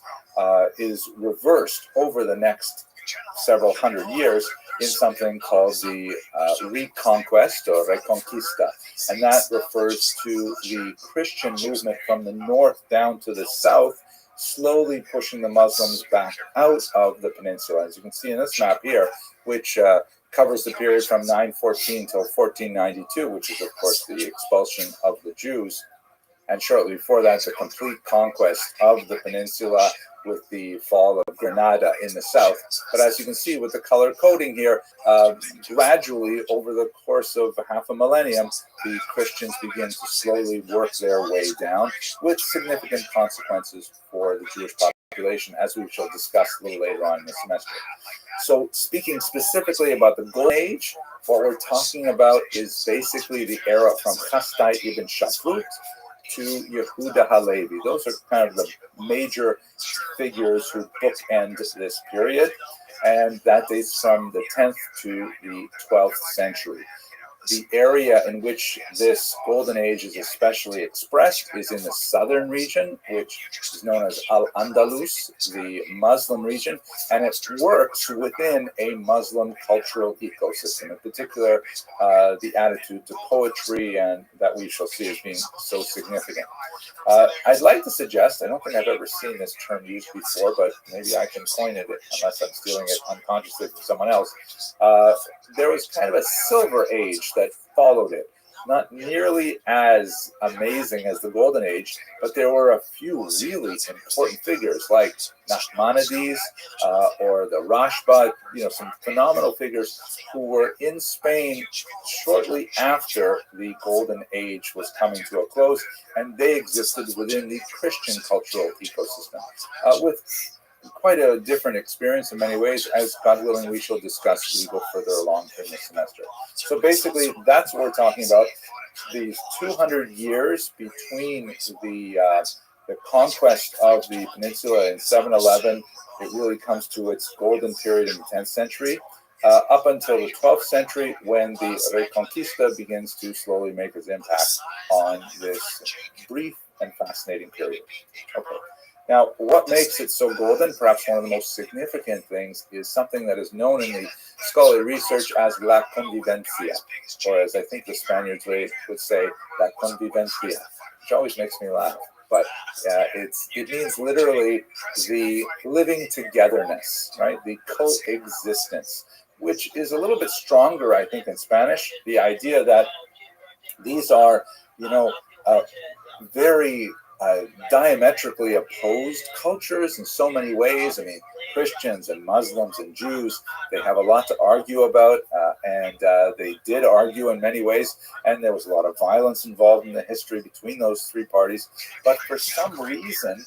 is reversed over the next several hundred years in something called the Reconquest or Reconquista, and that refers to the Christian movement from the north down to the south, slowly pushing the Muslims back out of the peninsula. As you can see in this map here, which covers the period from 914 till 1492, which is, of course, the expulsion of the Jews. And shortly before that, the complete conquest of the peninsula with the fall of Granada in the south. But as you can see with the color coding here, gradually over the course of half a millennium, the Christians begin to slowly work their way down, with significant consequences for the Jewish population, as we shall discuss a little later on in the semester. So speaking specifically about the Golden Age, what we're talking about is basically the era from Chastai ibn Shafrut to Yehuda Halevi. Those are kind of the major figures who bookend this period, and that dates from the 10th to the 12th century. The area in which this golden age is especially expressed is in the southern region, which is known as Al-Andalus, the Muslim region, and it works within a Muslim cultural ecosystem, in particular the attitude to poetry, and that we shall see as being so significant. I'd like to suggest, I don't think I've ever seen this term used before, but maybe I can coin it unless I'm stealing it unconsciously from someone else. There was kind of a silver age that followed it. Not nearly as amazing as the Golden Age, but there were a few really important figures like Nachmanides or the Rashba, some phenomenal figures who were in Spain shortly after the Golden Age was coming to a close, and they existed within the Christian cultural ecosystem with quite a different experience in many ways. As God willing, we shall discuss as we go further along in this semester. So basically, that's what we're talking about. These 200 years between the conquest of the peninsula in 711, it really comes to its golden period in the 10th century, up until the 12th century, when the Reconquista begins to slowly make its impact on this brief and fascinating period. Okay. Now, what makes it so golden, perhaps one of the most significant things, is something that is known in the scholarly research as la convivencia, or as I think the Spaniards would say, la convivencia, which always makes me laugh. But it means literally the living togetherness, right? The coexistence, which is a little bit stronger, I think, in Spanish. The idea that these are, very diametrically opposed cultures in so many ways. I mean, Christians and Muslims and Jews, they have a lot to argue about, and they did argue in many ways, and there was a lot of violence involved in the history between those three parties. But for some reason,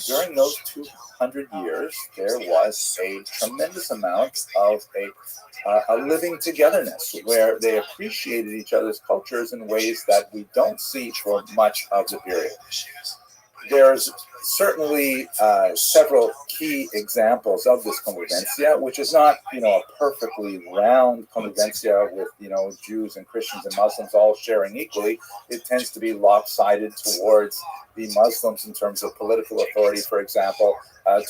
during those 200 years, there was a tremendous amount of a living togetherness where they appreciated each other's cultures in ways that we don't see for much of the period. There's certainly several key examples of this convivencia, which is not, a perfectly round convivencia with, Jews and Christians and Muslims all sharing equally. It tends to be lopsided towards the Muslims in terms of political authority, for example,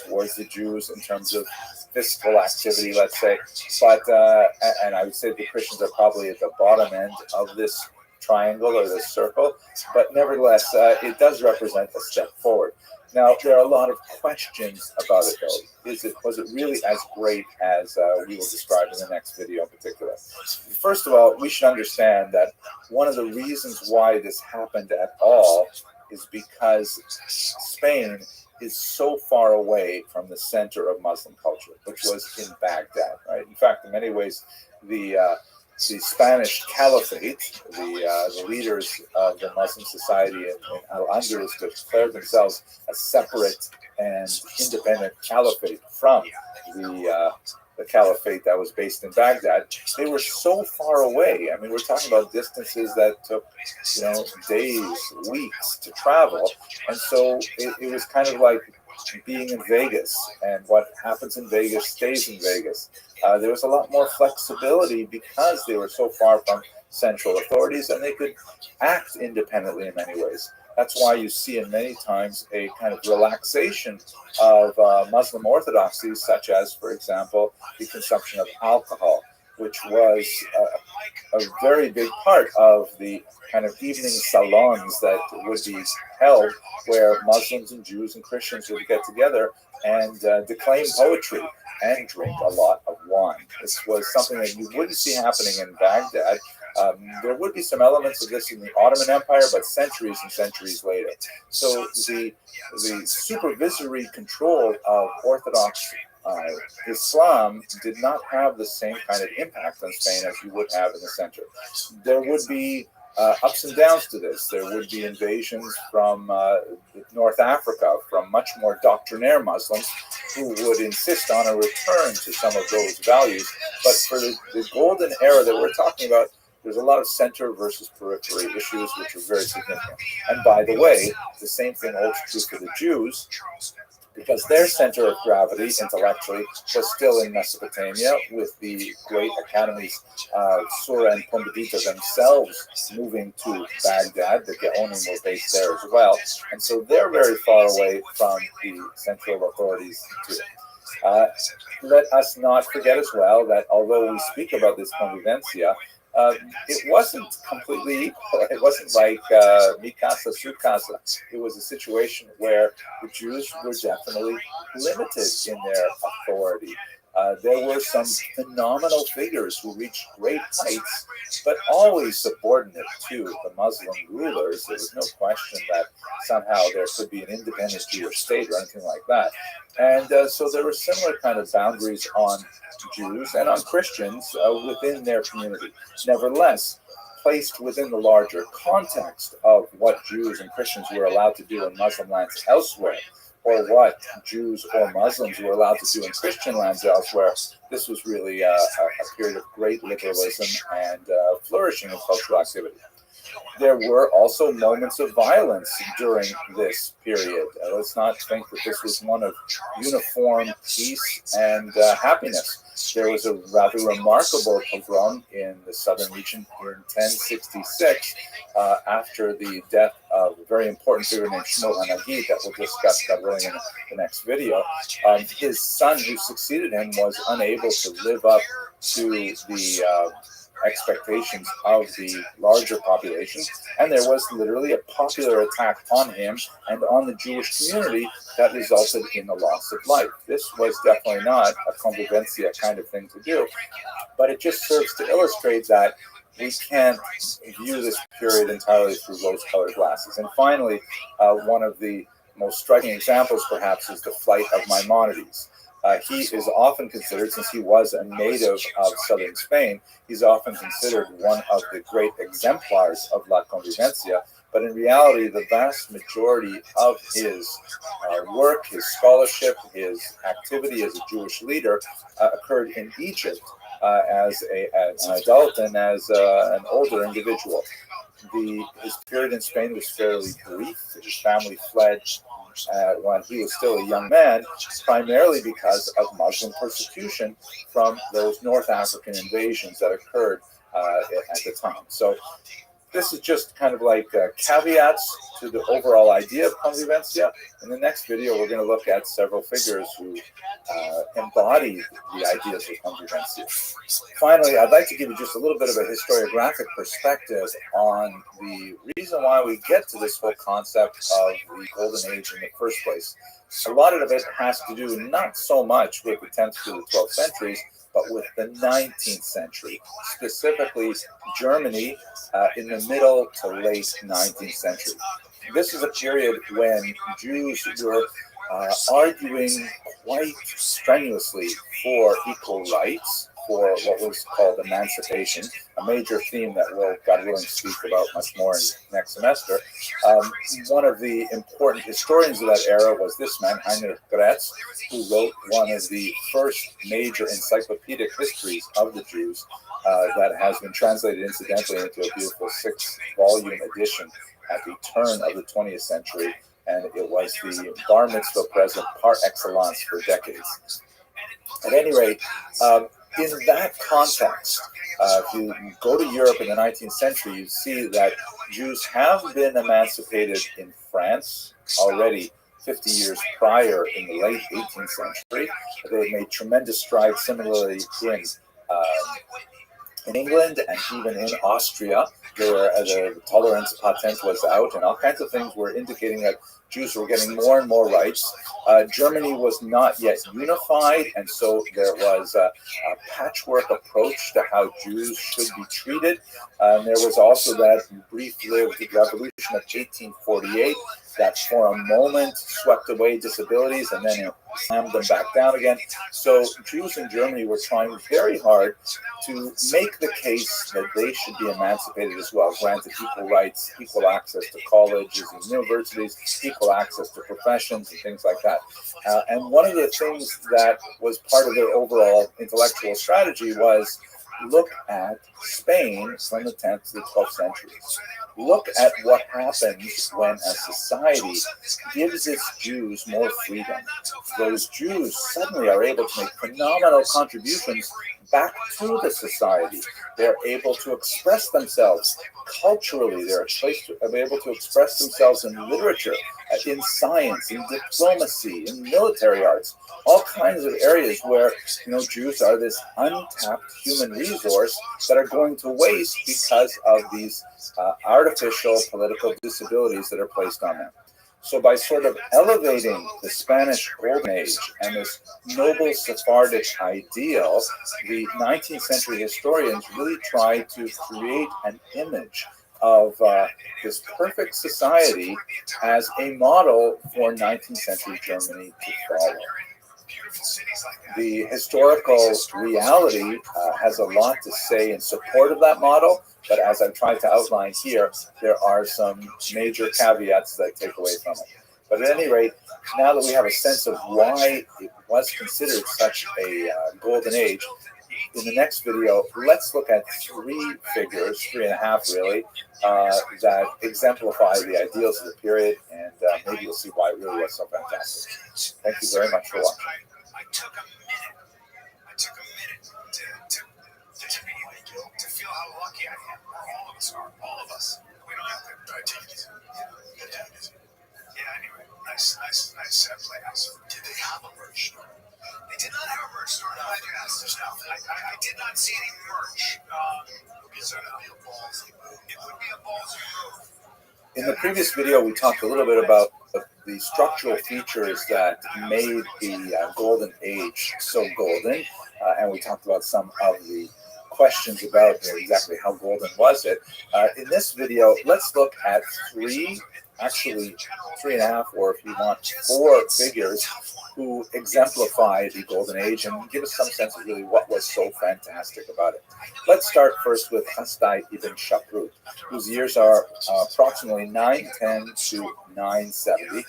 towards the Jews in terms of fiscal activity, let's say. But, and I would say the Christians are probably at the bottom end of this triangle or this circle, but nevertheless, it does represent a step forward. Now, there are a lot of questions about it, though. Was it really as great as we will describe in the next video in particular? First of all, we should understand that one of the reasons why this happened at all is because Spain is so far away from the center of Muslim culture, which was in Baghdad, right? In fact, in many ways, the Spanish Caliphate, the leaders of the Muslim society in Al-Andalus, declared themselves a separate and independent caliphate from the caliphate that was based in Baghdad. They were so far away. I mean, we're talking about distances that took, days, weeks to travel. And so it was kind of like being in Vegas, and what happens in Vegas stays in Vegas. There was a lot more flexibility because they were so far from central authorities, and they could act independently in many ways. That's why you see in many times a kind of relaxation of Muslim orthodoxies, such as, for example, the consumption of alcohol, which was a very big part of the kind of evening salons that would be held, where Muslims and Jews and Christians would get together and declaim poetry and drink a lot of wine. This was something that you wouldn't see happening in Baghdad. There would be some elements of this in the Ottoman Empire, but centuries and centuries later. So the supervisory control of Orthodox Islam did not have the same kind of impact on Spain as you would have in the center. There would be ups and downs to this. There would be invasions from North Africa, from much more doctrinaire Muslims who would insist on a return to some of those values. But for the golden era that we're talking about, there's a lot of center versus periphery issues, which are very significant. And by the way, the same thing holds true for the Jews, because their center of gravity intellectually was still in Mesopotamia, with the great academies, Sura and Pumbedita themselves moving to Baghdad. The Gaonim were based there as well. And so they're very far away from the central authorities too. Let us not forget as well that although we speak about this convivencia, it wasn't completely equal. It wasn't like mi casa, su casa. It was a situation where the Jews were definitely limited in their authority. There were some phenomenal figures who reached great heights, but always subordinate to the Muslim rulers. There was no question that somehow there could be an independent Jewish state or anything like that. And so there were similar kind of boundaries on Jews and on Christians within their community. Nevertheless, placed within the larger context of what Jews and Christians were allowed to do in Muslim lands elsewhere, or what Jews or Muslims were allowed to do in Christian lands elsewhere, this was really a period of great liberalism and flourishing of cultural activity. There were also moments of violence during this period. Let's not think that this was one of uniform peace and happiness. There was a rather remarkable pogrom in the southern region in 1066 after the death of a very important figure named Shmuel Hanagi that we'll discuss covering in the next video. His son, who succeeded him, was unable to live up to the expectations of the larger population, and there was literally a popular attack on him and on the Jewish community that resulted in the loss of life. This was definitely not a convivencia kind of thing to do, but it just serves to illustrate that we can't view this period entirely through rose-colored glasses. And finally, one of the most striking examples, perhaps, is the flight of Maimonides. He is often considered, since he was a native of southern Spain, he's often considered one of the great exemplars of La Convivencia. But in reality, the vast majority of his work, his scholarship, his activity as a Jewish leader occurred in Egypt as an adult and as an older individual. His period in Spain was fairly brief. His family fled when he was still a young man, primarily because of Muslim persecution from those North African invasions that occurred at the time. So this is just kind of like caveats to the overall idea of convivencia. In the next video, we're going to look at several figures who embody the ideas of convivencia. Finally, I'd like to give you just a little bit of a historiographic perspective on the reason why we get to this whole concept of the Golden Age in the first place. A lot of it has to do not so much with the 10th to the 12th centuries, but with the 19th century, specifically Germany in the middle to late 19th century. This is a period when Jews were arguing quite strenuously for equal rights, for what was called emancipation, a major theme that we'll, God willing, speak about much more in next semester. One of the important historians of that era was this man, Heinrich Gretz, who wrote one of the first major encyclopedic histories of the Jews that has been translated incidentally into a beautiful 6-volume edition at the turn of the 20th century, and it was the bar mitzvah present par excellence for decades. At any rate, in that context, if you go to Europe in the 19th century, you see that Jews have been emancipated in France already 50 years prior in the late 18th century. They made tremendous strides similarly in England and even in Austria, where the tolerance patent was out, and all kinds of things were indicating that Jews were getting more and more rights. Germany was not yet unified, and so there was a patchwork approach to how Jews should be treated. There was also that brief-lived revolution of 1848 that for a moment swept away disabilities and then slammed them back down again. So Jews in Germany were trying very hard to make the case that they should be emancipated as well, granted equal rights, equal access to colleges and universities, equal access to professions and things like that. And one of the things that was part of their overall intellectual strategy was look at Spain from the 10th to the 12th centuries. Look at what happens when a society gives its Jews more freedom. Those Jews suddenly are able to make phenomenal contributions back to the society. They're able to express themselves culturally. They're able to express themselves in literature, in science, in diplomacy, in military arts, all kinds of areas where Jews are this untapped human resource that are going to waste because of these artificial political disabilities that are placed on them. So by sort of elevating the Spanish Golden Age and this noble Sephardic ideal, the 19th century historians really tried to create an image of this perfect society as a model for 19th century Germany to follow. The historical reality has a lot to say in support of that model, but as I've tried to outline here, there are some major caveats that take away from it. But at any rate, now that we have a sense of why it was considered such a golden age, in the next video, let's look at three figures, 3.5 really, that exemplify the ideals of the period, and maybe you'll see why it really was so fantastic. Thank you very much for watching. I took a minute to feel how lucky I am. All of us are. All of us. We don't have to take it easy. Yeah, anyway, nice playhouse. Did they have a merch store? They did not have a merch store. No, I did not see any merch. So no. It would be a ballsy move. In the previous video, we talked a little bit about the structural features that made the Golden Age so golden, and we talked about some of the questions about exactly how golden was it. In this video, let's look at actually 3.5, or if you want, 4 figures who exemplify the Golden Age and give us some sense of really what was so fantastic about it. Let's start first with Hasdai ibn Shaprut, whose years are approximately 910 to 970.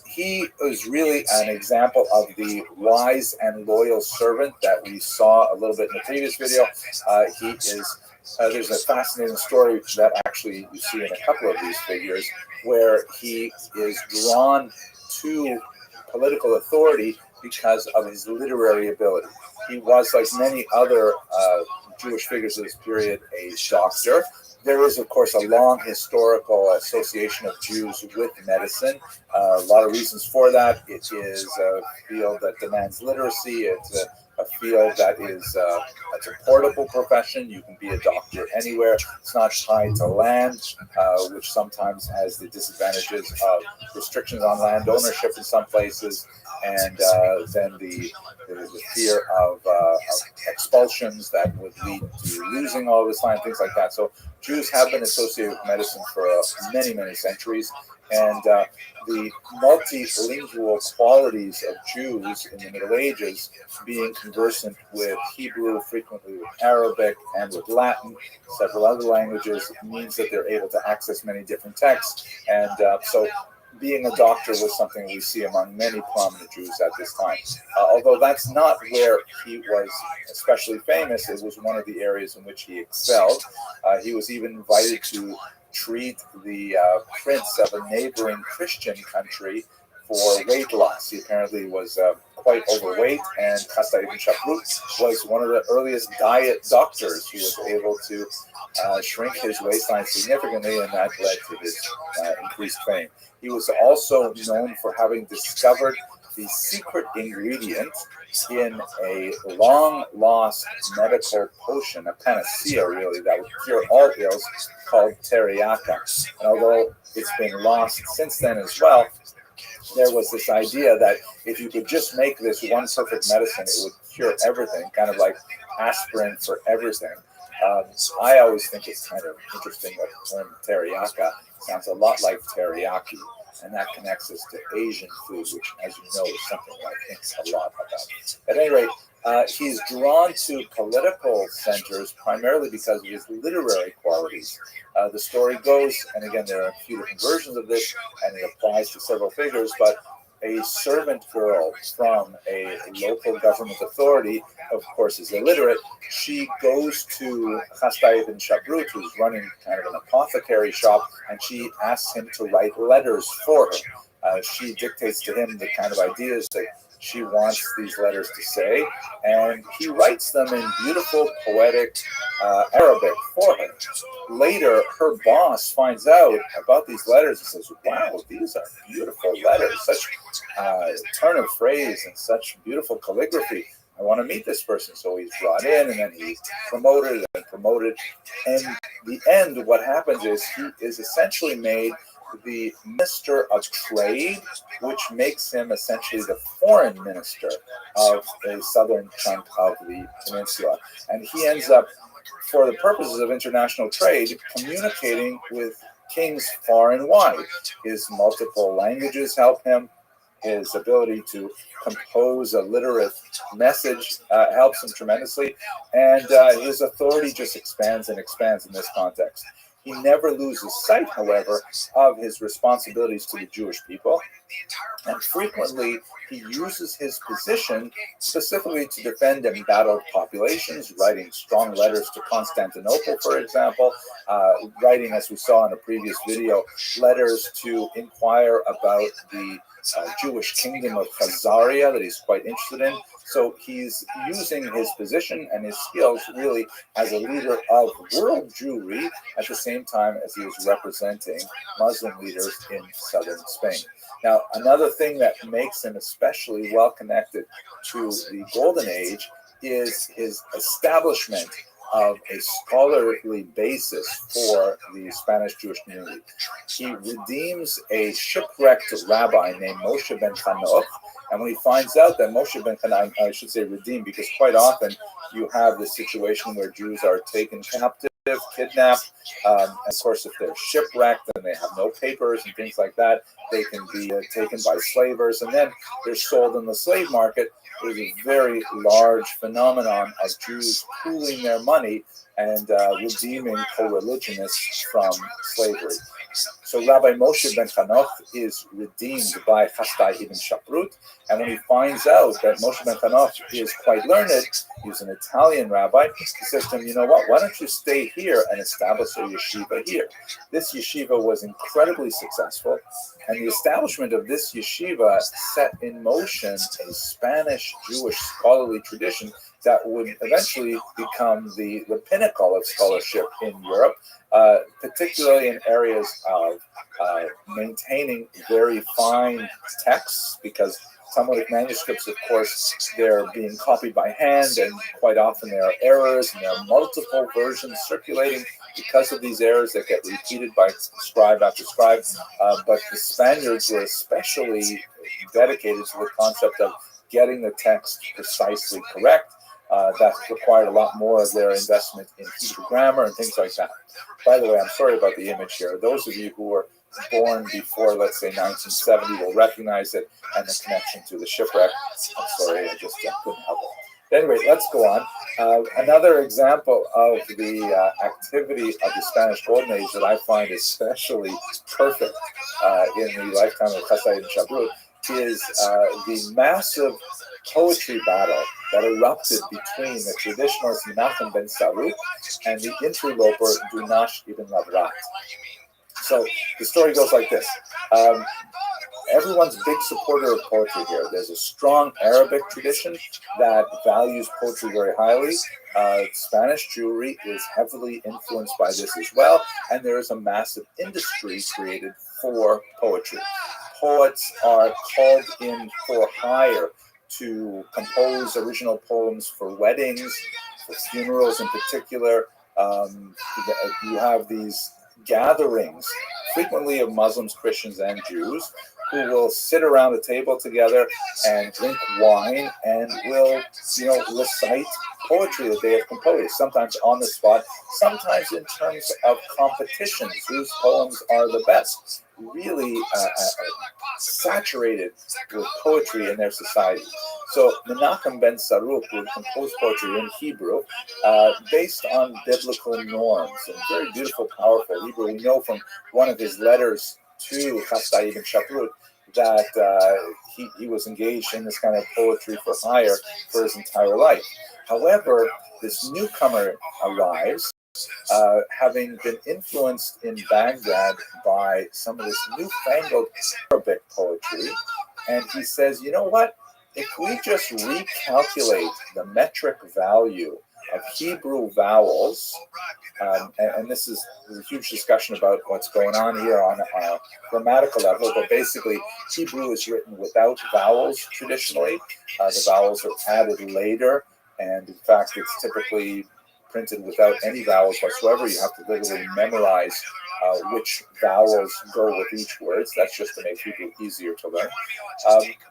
He is really an example of the wise and loyal servant that we saw a little bit in the previous video. There's a fascinating story that actually you see in a couple of these figures where he is drawn to political authority because of his literary ability. He was, like many other Jewish figures of this period, a doctor. There is, of course, a long historical association of Jews with medicine. A lot of reasons for that. It is a field that demands literacy. It's a field that is it's a portable profession. You can be a doctor anywhere. It's not tied to land, which sometimes has the disadvantages of restrictions on land ownership in some places, and then the fear of expulsions that would lead to losing all this land, things like that. So Jews have been associated with medicine for many, many centuries, and the multilingual qualities of Jews in the Middle Ages, being conversant with Hebrew, frequently with Arabic, and with Latin, several other languages, means that they're able to access many different texts. And so being a doctor was something we see among many prominent Jews at this time. Although that's not where he was especially famous, it was one of the areas in which he excelled. He was even invited to treat the prince of a neighboring Christian country for weight loss. He apparently was quite overweight, and Hasdai ibn Shaprut was one of the earliest diet doctors who was able to shrink his waistline significantly, and that led to his increased fame. He was also known for having discovered the secret ingredient in a long-lost medical potion, a panacea really, that would cure all ills, called teriaca. And although it's been lost since then as well, there was this idea that if you could just make this one perfect medicine, it would cure everything, kind of like aspirin for everything. I always think it's kind of interesting that the term teriaca sounds a lot like teriyaki, and that connects us to Asian food, which, as you know, is something I think a lot about. At any rate, he's drawn to political centers primarily because of his literary qualities. The story goes, and again, there are a few different versions of this, and it applies to several figures, but a servant girl from a local government authority, of course, is illiterate. She goes to Chastai ibn Shabrut, who's running kind of an apothecary shop, and she asks him to write letters for her. She dictates to him the kind of ideas that she wants these letters to say, and he writes them in beautiful, poetic Arabic for her. Later, her boss finds out about these letters and says, wow, these are beautiful letters, such turn of phrase and such beautiful calligraphy. I want to meet this person. So he's brought in, and then he's promoted and promoted. And the end, what happens is he is essentially made the Minister of Trade, which makes him essentially the foreign minister of the southern chunk of the peninsula. And he ends up, for the purposes of international trade, communicating with kings far and wide. His multiple languages help him. His ability to compose a literate message helps him tremendously. And his authority just expands and expands in this context. He never loses sight, however, of his responsibilities to the Jewish people. And frequently, he uses his position specifically to defend embattled populations, writing strong letters to Constantinople, for example, writing, as we saw in a previous video, letters to inquire about the Jewish kingdom of Khazaria that he's quite interested in. So he's using his position and his skills really as a leader of world Jewry at the same time as he was representing Muslim leaders in southern Spain. Now, another thing that makes him especially well connected to the Golden Age is his establishment of a scholarly basis for the Spanish Jewish community. He redeems a shipwrecked rabbi named Moshe ben Chanoch, and when he finds out that Moshe ben Chanoch, I should say redeemed, because quite often you have this situation where Jews are taken captive, kidnapped, and of course if they're shipwrecked and they have no papers and things like that, they can be taken by slavers, and then they're sold in the slave market. There's a very large phenomenon of Jews pooling their money and redeeming co-religionists from slavery. So Rabbi Moshe ben Chanoch is redeemed by Chastai ibn Shabrut, and when he finds out that Moshe ben Chanoch is quite learned, he's an Italian rabbi, he says to him, you know what, why don't you stay here and establish a yeshiva here? This yeshiva was incredibly successful, and the establishment of this yeshiva set in motion a Spanish Jewish scholarly tradition that would eventually become the pinnacle of scholarship in Europe, particularly in areas of maintaining very fine texts, because Talmudic manuscripts, of course, they're being copied by hand, and quite often there are errors, and there are multiple versions circulating because of these errors that get repeated by scribe after scribe. But the Spaniards were especially dedicated to the concept of getting the text precisely correct. That required a lot more of their investment in Hebrew grammar and things like that. By the way, I'm sorry about the image here. Those of you who were born before, let's say, 1970 will recognize it and the connection to the shipwreck. I'm sorry, I just couldn't help it. Anyway, let's go on. Another example of the activity of the Spanish Golden Age that I find especially perfect in the lifetime of Chasai and Shabrut is the massive poetry battle that erupted between the traditionalist Menachem ben Saruk and the interloper Dunash ibn Labrat. So the story goes like this. Everyone's a big supporter of poetry here. There's a strong Arabic tradition that values poetry very highly. Spanish Jewry is heavily influenced by this as well, and there is a massive industry created for poetry. Poets are called in for hire to compose original poems for weddings, for funerals in particular. You have these gatherings, frequently of Muslims, Christians, and Jews, who will sit around a table together and drink wine and will, recite poetry that they have composed, sometimes on the spot, sometimes in terms of competitions, whose poems are the best, really saturated with poetry in their society. So Menachem ben Saruk would compose poetry in Hebrew based on biblical norms, and very beautiful, powerful Hebrew. We know from one of his letters to Chastai ibn Shabrut that he was engaged in this kind of poetry for hire for his entire life. However, this newcomer arrives, having been influenced in Baghdad by some of this newfangled Arabic poetry, and he says, you know what? If we just recalculate the metric value of Hebrew vowels, and this is a huge discussion about what's going on here on a grammatical level, but basically Hebrew is written without vowels traditionally. The vowels are added later, and in fact it's typically printed without any vowels whatsoever. You have to literally memorize which vowels go with each word. That's just to make Hebrew easier to learn.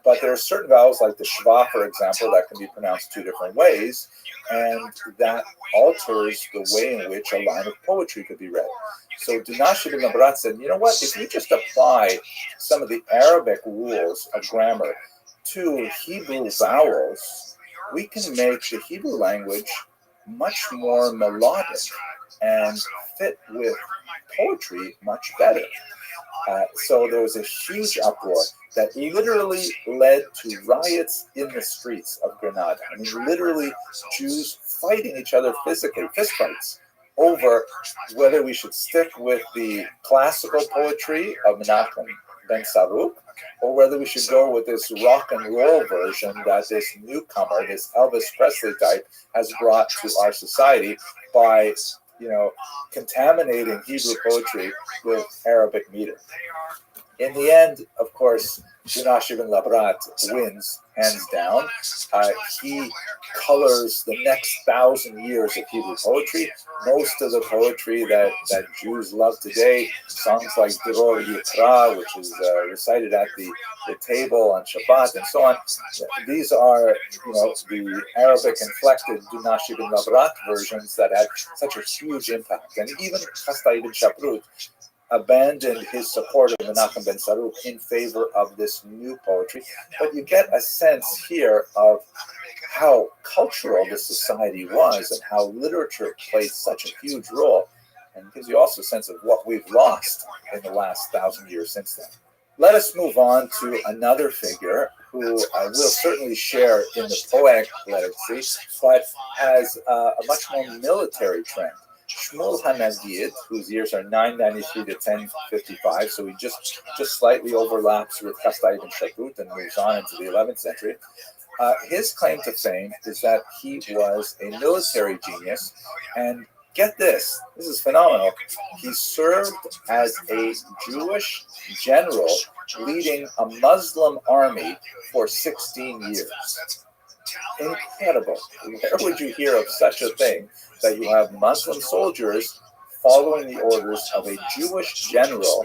But there are certain vowels, like the shva, for example, that can be pronounced two different ways, and that alters the way in which a line of poetry could be read. So Dunash ibn Nabrat said, you know what, if we just apply some of the Arabic rules of grammar to Hebrew vowels, we can make the Hebrew language much more melodic and fit with poetry much better. So there was a huge uproar that literally led to riots in the streets of Granada. I mean, literally Jews fighting each other physically, fistfights, over whether we should stick with the classical poetry of Menachem ben Saruk, or whether we should go with this rock and roll version that this newcomer, this Elvis Presley type, has brought to our society by, contaminating Hebrew poetry with Arabic meter. In the end, of course, Dunash ibn Labrat wins, hands down. He colors the next 1,000 years of Hebrew poetry. Most of the poetry that Jews love today, songs like Diror Yikra, which is recited at the table on Shabbat, and so on. These are, the Arabic inflected Dunash ibn Labrat versions that had such a huge impact. And even Chasta ibn Shaprut abandoned his support of Menachem ben Saruk in favor of this new poetry. But you get a sense here of how cultural this society was and how literature played such a huge role, and gives you also a sense of what we've lost in the last 1,000 years since then. Let us move on to another figure who will certainly share in the poetic legacy, but has a much more military trend. Shmuel HaNagid, whose years are 993 to 1055, so he just slightly overlaps with Chasta ibn Shaprut and moves on into the 11th century. His claim to fame is that he was a military genius, and get this is phenomenal. He served as a Jewish general leading a Muslim army for 16 years. Incredible. Where would you hear of such a thing, that you have Muslim soldiers following the orders of a Jewish general,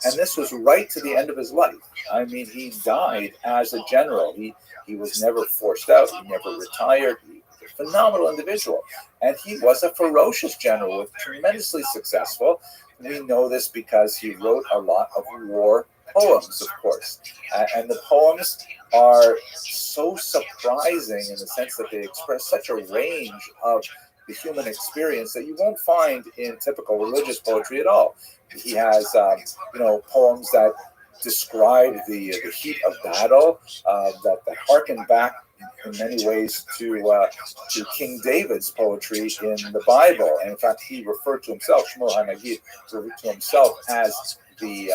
and this was right to the end of his life. I mean, he died as a general. He was never forced out. He never retired. He was a phenomenal individual. And he was a ferocious general, with tremendously successful. We know this because he wrote a lot of war poems, of course. And the poems are so surprising in the sense that they express such a range of the human experience that you won't find in typical religious poetry at all. He has, poems that describe the heat of battle, that harken back in many ways to King David's poetry in the Bible. And in fact, he referred to himself, Shmuel HaNagid, referred to himself as the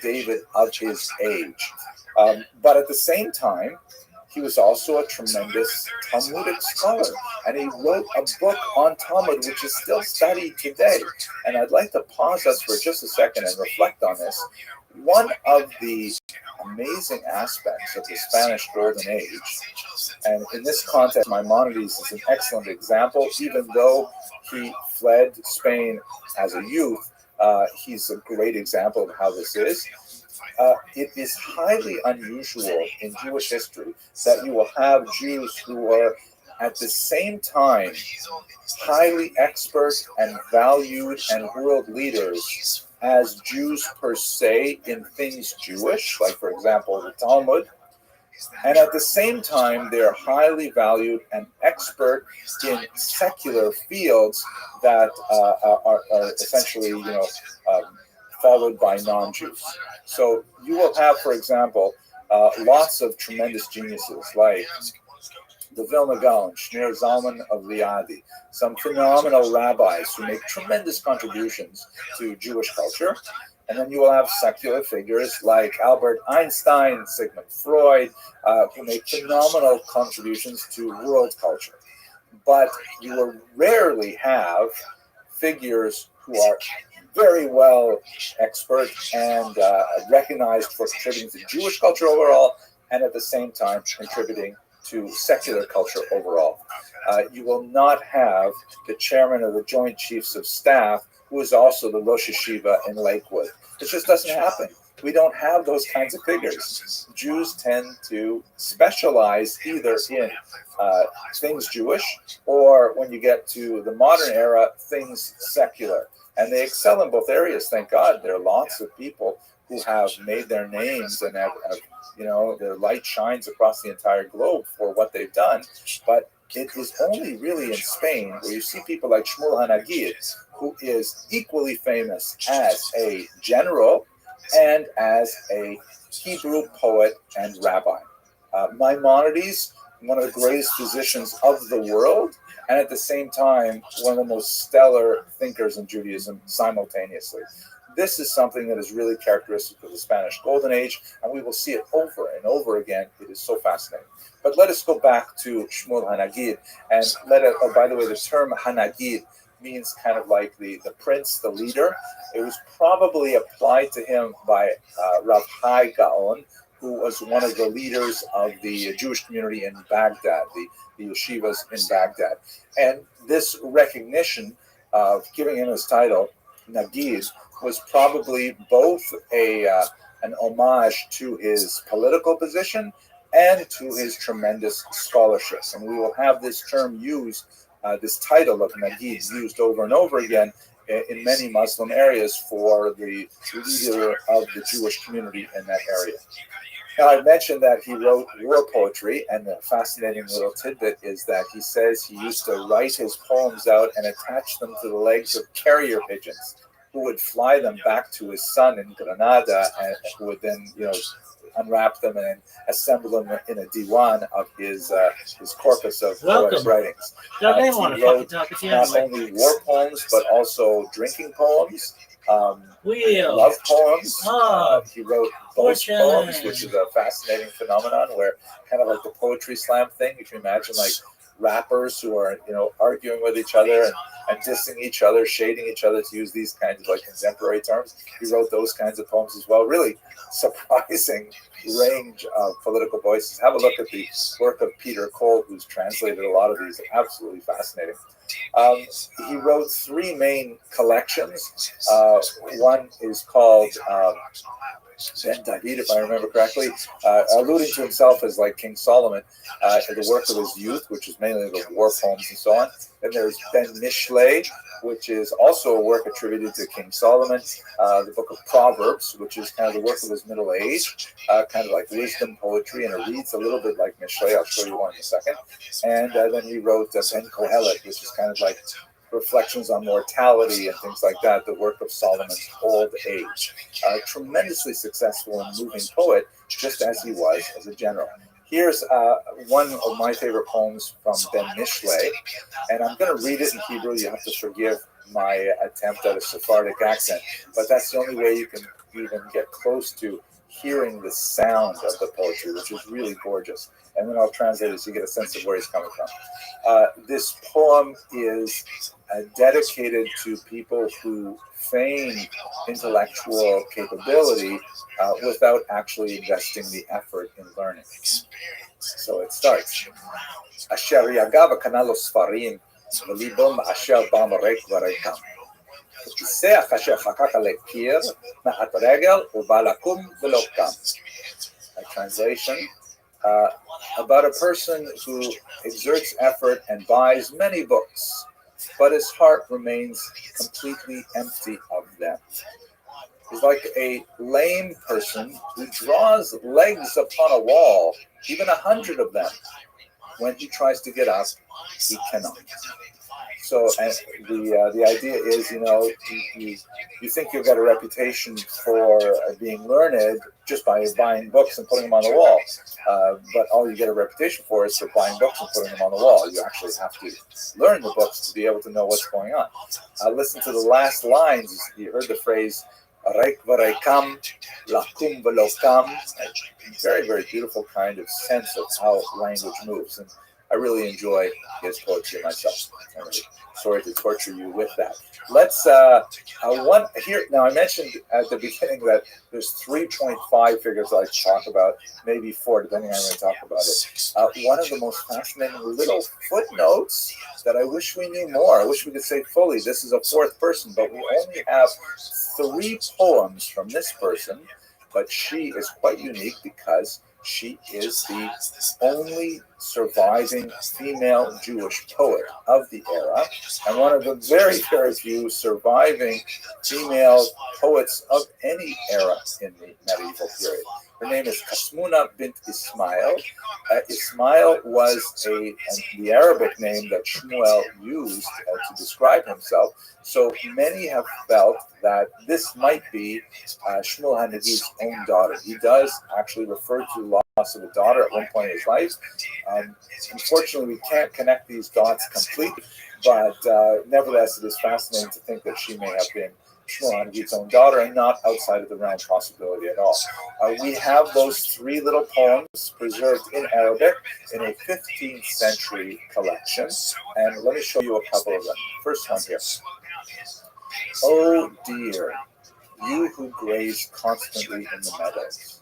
David of his age. But at the same time, he was also a tremendous Talmudic scholar, and he wrote a book on Talmud, which is still studied today. And I'd like to pause us for just a second and reflect on this. One of the amazing aspects of the Spanish Golden Age, and in this context, Maimonides is an excellent example. Even though he fled Spain as a youth, he's a great example of how this is. It is highly unusual in Jewish history that you will have Jews who are at the same time highly expert and valued and world leaders as Jews per se in things Jewish, like, for example, the Talmud. And at the same time, they're highly valued and expert in secular fields that are essentially, followed by non-Jews. So you will have, for example, lots of tremendous geniuses like the Vilna Gaon, Shneur Zalman of Liadi, some phenomenal rabbis who make tremendous contributions to Jewish culture. And then you will have secular figures like Albert Einstein, Sigmund Freud, who make phenomenal contributions to world culture. But you will rarely have figures who are very well expert and recognized for contributing to Jewish culture overall, and at the same time contributing to secular culture overall. You will not have the chairman of the Joint Chiefs of Staff, who is also the Rosh Yeshiva in Lakewood. It just doesn't happen. We don't have those kinds of figures. Jews tend to specialize either in things Jewish, or when you get to the modern era, things secular. And they excel in both areas, thank God. There are lots of people who have made their names and have their light shines across the entire globe for what they've done. But it is only really in Spain where you see people like Shmuel Hanagid, who is equally famous as a general and as a Hebrew poet and rabbi. Maimonides, one of the greatest physicians of the world, and at the same time, one of the most stellar thinkers in Judaism simultaneously. This is something that is really characteristic of the Spanish Golden Age, and we will see it over and over again. It is so fascinating. But let us go back to Shmuel Hanagid, and by the way, the term Hanagid means kind of like the prince, the leader. It was probably applied to him by Rav Hai Gaon, who was one of the leaders of the Jewish community in Baghdad, the yeshivas in Baghdad. And this recognition of giving him his title, Nagid, was probably both an homage to his political position and to his tremendous scholarship. And we will have this term used, this title of Nagid, used over and over again in many Muslim areas for the leader of the Jewish community in that area. Now, I mentioned that he wrote war poetry, and the fascinating little tidbit is that he says he used to write his poems out and attach them to the legs of carrier pigeons, who would fly them back to his son in Granada, and who would then, unwrap them and assemble them in a diwan of his corpus of poetic writings. He wrote not only war poems, but also drinking poems, love poems. He wrote boast poems, which is a fascinating phenomenon where kind of like the poetry slam thing. You can imagine like rappers who are, arguing with each other and dissing each other, shading each other, to use these kinds of like contemporary terms. He wrote those kinds of poems as well. Really surprising range of political voices. Have a look at the work of Peter Cole, who's translated a lot of these. Absolutely fascinating. He wrote three main collections. One is called Ben David, if I remember correctly, alluding to himself as like King Solomon, the work of his youth, which is mainly the war poems and so on. Then there's Ben Mishlei, which is also a work attributed to King Solomon, the book of Proverbs, which is kind of the work of his middle age, kind of like wisdom poetry, and it reads a little bit like Mishlei. I'll show you one in a second. And then he wrote Ben Kohelet, which is kind of like reflections on mortality and things like that, the work of Solomon's old age. Tremendously successful and moving poet, just as he was as a general. Here's one of my favorite poems from Ben Mishlei, and I'm going to read it in Hebrew. You have to forgive my attempt at a Sephardic accent, but that's the only way you can even get close to hearing the sound of the poetry, which is really gorgeous. And then I'll translate it so you get a sense of where he's coming from. This poem is dedicated to people who feign intellectual capability without actually investing the effort in learning. So it starts. Asher yagav kanalo sfarim v'libom asher b'amarek v'rekam. Kiseach asher chakak lekir ma'at regel u'ba lakum v'lo kam. A translation. About a person who exerts effort and buys many books, but his heart remains completely empty of them. He's like a lame person who draws legs upon a wall, even 100 of them. When he tries to get up, he cannot. So and the idea is, you think you've got a reputation for being learned just by buying books and putting them on the wall. But all you get a reputation for is for buying books and putting them on the wall. You actually have to learn the books to be able to know what's going on. Listen to the last lines. You heard the phrase, "Reik v'reikam, lakum v'lokam." Very, very beautiful kind of sense of how language moves. And I really enjoy his poetry myself. I'm really sorry to torture you with that. Let's one here now. I mentioned at the beginning that there's 3.5 figures I talk about, maybe 4, depending on when I talk about it. One of the most fascinating little footnotes that I wish we knew more. I wish we could say fully this is a 4th person, but we only have 3 poems from this person. But she is quite unique because she is the only surviving female Jewish poet of the era, and one of the very, very few surviving female poets of any era in the medieval period. Her name is Kasmuna bint Ismail. Ismail was the Arabic name that Shmuel used to describe himself. So many have felt that this might be Shmuel HaNagid's own daughter. He does actually refer to loss of a daughter at one point in his life. Unfortunately, we can't connect these dots completely, but nevertheless, it is fascinating to think that she may have been Shmuel HaNagid's own daughter and not outside of the realm possibility at all. We have those 3 little poems preserved in Arabic in a 15th century collection, and let me show you a couple of them. First one here. Oh dear, you who graze constantly in the meadows,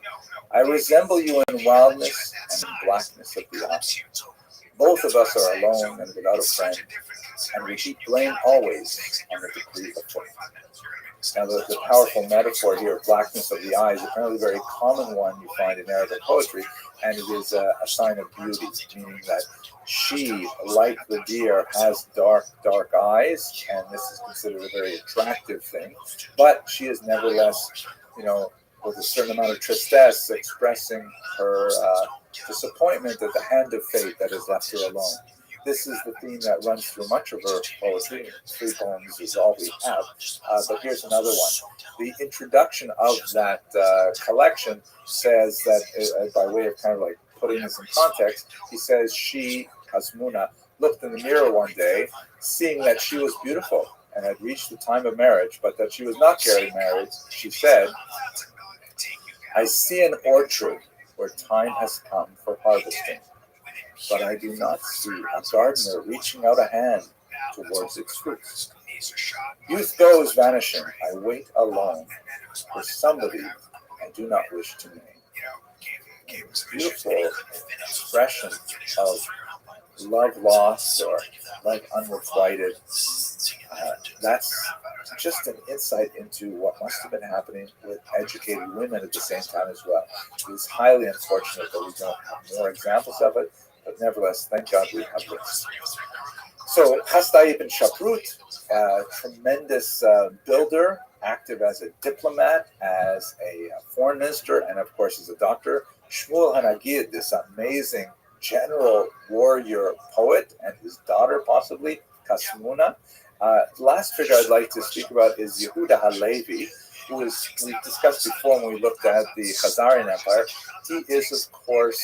I resemble you in wildness and in blackness of the eye. Both of us are alone and without a friend, and we keep blame always on the decree of fate. Now, the powerful metaphor here of blackness of the eye is apparently a very common one you find in Arabic poetry, and it is a sign of beauty, meaning that she, like the deer, has dark, dark eyes, and this is considered a very attractive thing, but she is nevertheless, with a certain amount of tristesse, expressing her disappointment at the hand of fate that has left her alone. This is the theme that runs through much of her poetry. 3 poems is all we have, but here's another one. The introduction of that collection says that, by way of kind of like putting this in context, he says she, Kasmuna, looked in the mirror one day, seeing that she was beautiful and had reached the time of marriage, but that she was not getting married. She said, I see an orchard where time has come for harvesting, but I do not see a gardener reaching out a hand towards its fruits. Youth goes vanishing. I wait alone for somebody I do not wish to name. Beautiful expression of love lost or love unrequited. That's just an insight into what must have been happening with educated women at the same time as well. It is highly unfortunate that we don't have more examples of it, but nevertheless, thank God we have this. So, Hasdai ibn Shaprut, tremendous builder, active as a diplomat, as a foreign minister, and of course as a doctor. Shmuel HaNagid, this amazing general warrior poet, and his daughter possibly, Kasmuna. Last figure I'd like to speak about is Yehuda HaLevi, who is, we discussed before when we looked at the Khazarian Empire. He is, of course,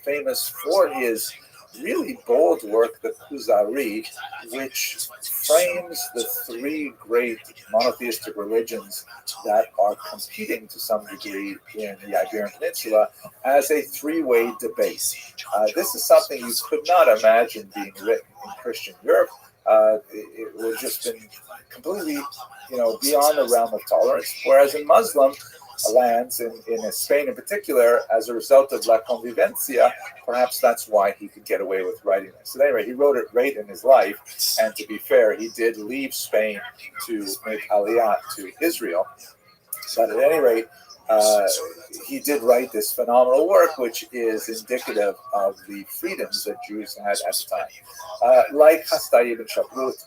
famous for his really bold work, the Kuzari, which frames the 3 great monotheistic religions that are competing to some degree in the Iberian Peninsula as a 3-way debate. This is something you could not imagine being written in Christian Europe. It would have just been completely, beyond the realm of tolerance. Whereas in Muslim lands, in Spain in particular, as a result of La Convivencia, perhaps that's why he could get away with writing this. At any rate, he wrote it late in his life, and to be fair, he did leave Spain to make Aliyah to Israel. But at any rate, he did write this phenomenal work, which is indicative of the freedoms that Jews had at the time. Like Hasdai ibn Shaprut,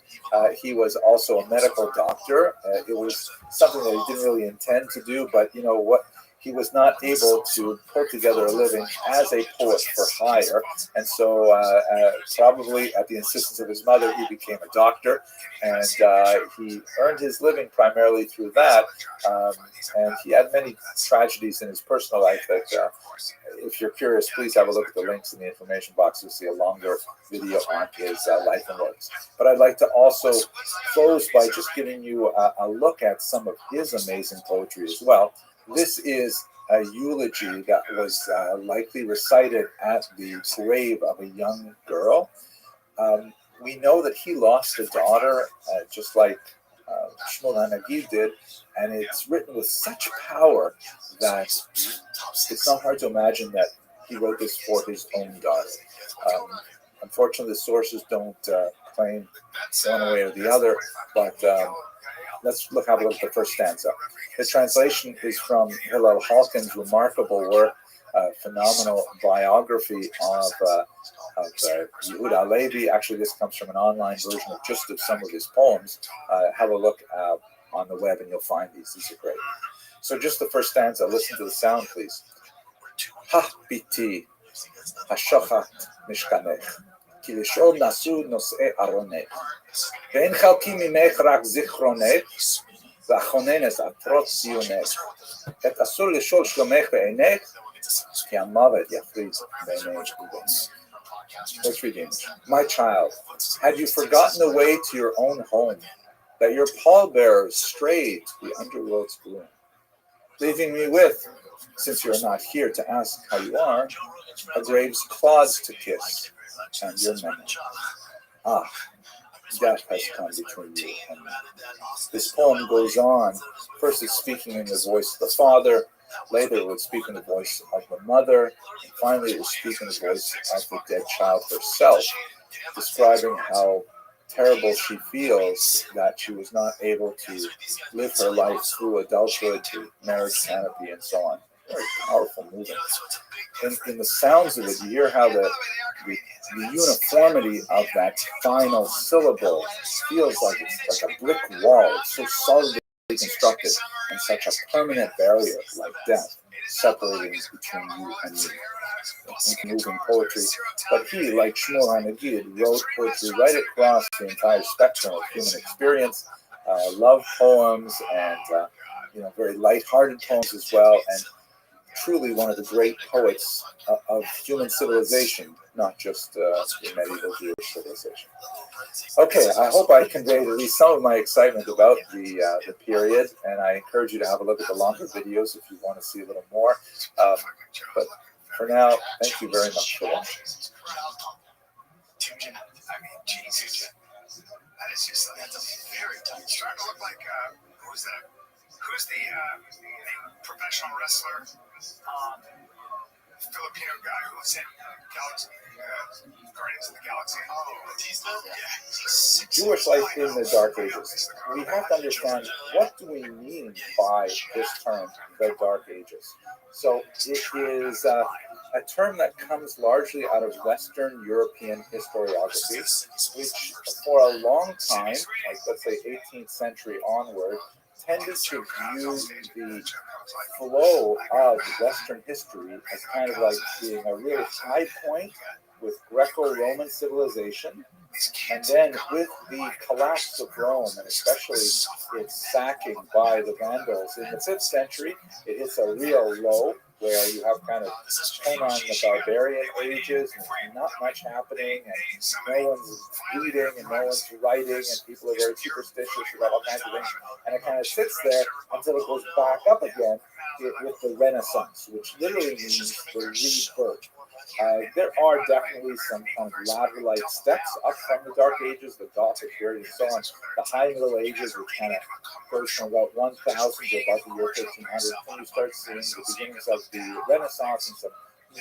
he was also a medical doctor. It was something that he didn't really intend to do, but what he was not able to put together a living as a poet for hire, and so probably at the insistence of his mother, he became a doctor, and he earned his living primarily through that. And he had many tragedies in his personal life that, if you're curious, please have a look at the links in the information box. You'll see a longer video on his life and works. But I'd like to also close by just giving you a look at some of his amazing poetry as well. This is a eulogy that was likely recited at the grave of a young girl. We know that he lost a daughter, just like Shmuel HaNagid did, and it's written with such power that it's not hard to imagine that he wrote this for his own daughter. Unfortunately, the sources don't claim one way or the other, but let's have a look at the first stanza. The translation is from Hillel Halkin's remarkable work, phenomenal biography of Yehuda Halevi. Actually, this comes from an online version of just of some of his poems. Have a look on the web and you'll find these. These are great. So just the first stanza, listen to the sound, please. Ha biti, hashochat mishkanech, ki lishol nasu nosei aronech, ve'en chalki mimech rak zichronech, ve'achonenes atrot zionech, et asur lishol shlomech ve'enech, ki hamavet yafrid ve'enech ubenech. Let's read the English. My child, had you forgotten the way to your own home, that your pallbearers strayed to the underworld's gloom, leaving me with, since you are not here to ask how you are, a grave's clods to kiss, and your memory. Ah, death has come between you and me. This poem goes on. First it's speaking in the voice of the father, later it would speak in the voice of the mother, and finally it would speak in the voice of the dead child herself, describing how terrible she feels that she was not able to live her life through adulthood to marriage canopy and so on. Very powerful movement. In the sounds of it, you hear how the uniformity of that final syllable feels like it's like a brick wall. It's so solidly constructed and such a permanent barrier like death separating between you and me. Moving poetry, but he, like Shmuel HaNagid, wrote poetry right across the entire spectrum of human experience, love poems and very light-hearted poems as well, and truly one of the great poets of human civilization, not just the medieval Jewish civilization. Okay, I hope I conveyed at least some of my excitement about the period, and I encourage you to have a look at the longer videos if you want to see a little more. But for now, thank you very much for watching. That is just, that's a very tough. It's starting to look like, who's the professional wrestler? Filipino guy who was in Galaxy, Guardians of the Galaxy. Oh, Batista? Yeah. Jewish life in the Dark Ages. We have to understand, what do we mean by this term, the Dark Ages? So it is a term that comes largely out of Western European historiography, which for a long time, like let's say 18th century onward, tended to view the flow of Western history as kind of like being a real high point with Greco-Roman civilization, and then with the collapse of Rome, and especially its sacking by the Vandals in the 5th century, it hits a real low where you have kind of turn on the barbarian ages and not much happening, and no one's reading and no one's writing, and people are very superstitious about all kinds of things, and it kind of sits there until it goes back up again with the Renaissance, which literally means the rebirth. There are definitely some kind of ladder-like steps up from the Dark Ages, the Gothic period, and so on. The High Middle Ages, which kind of goes from about 1000 to about the year 1300, and you start seeing the beginnings of the Renaissance and some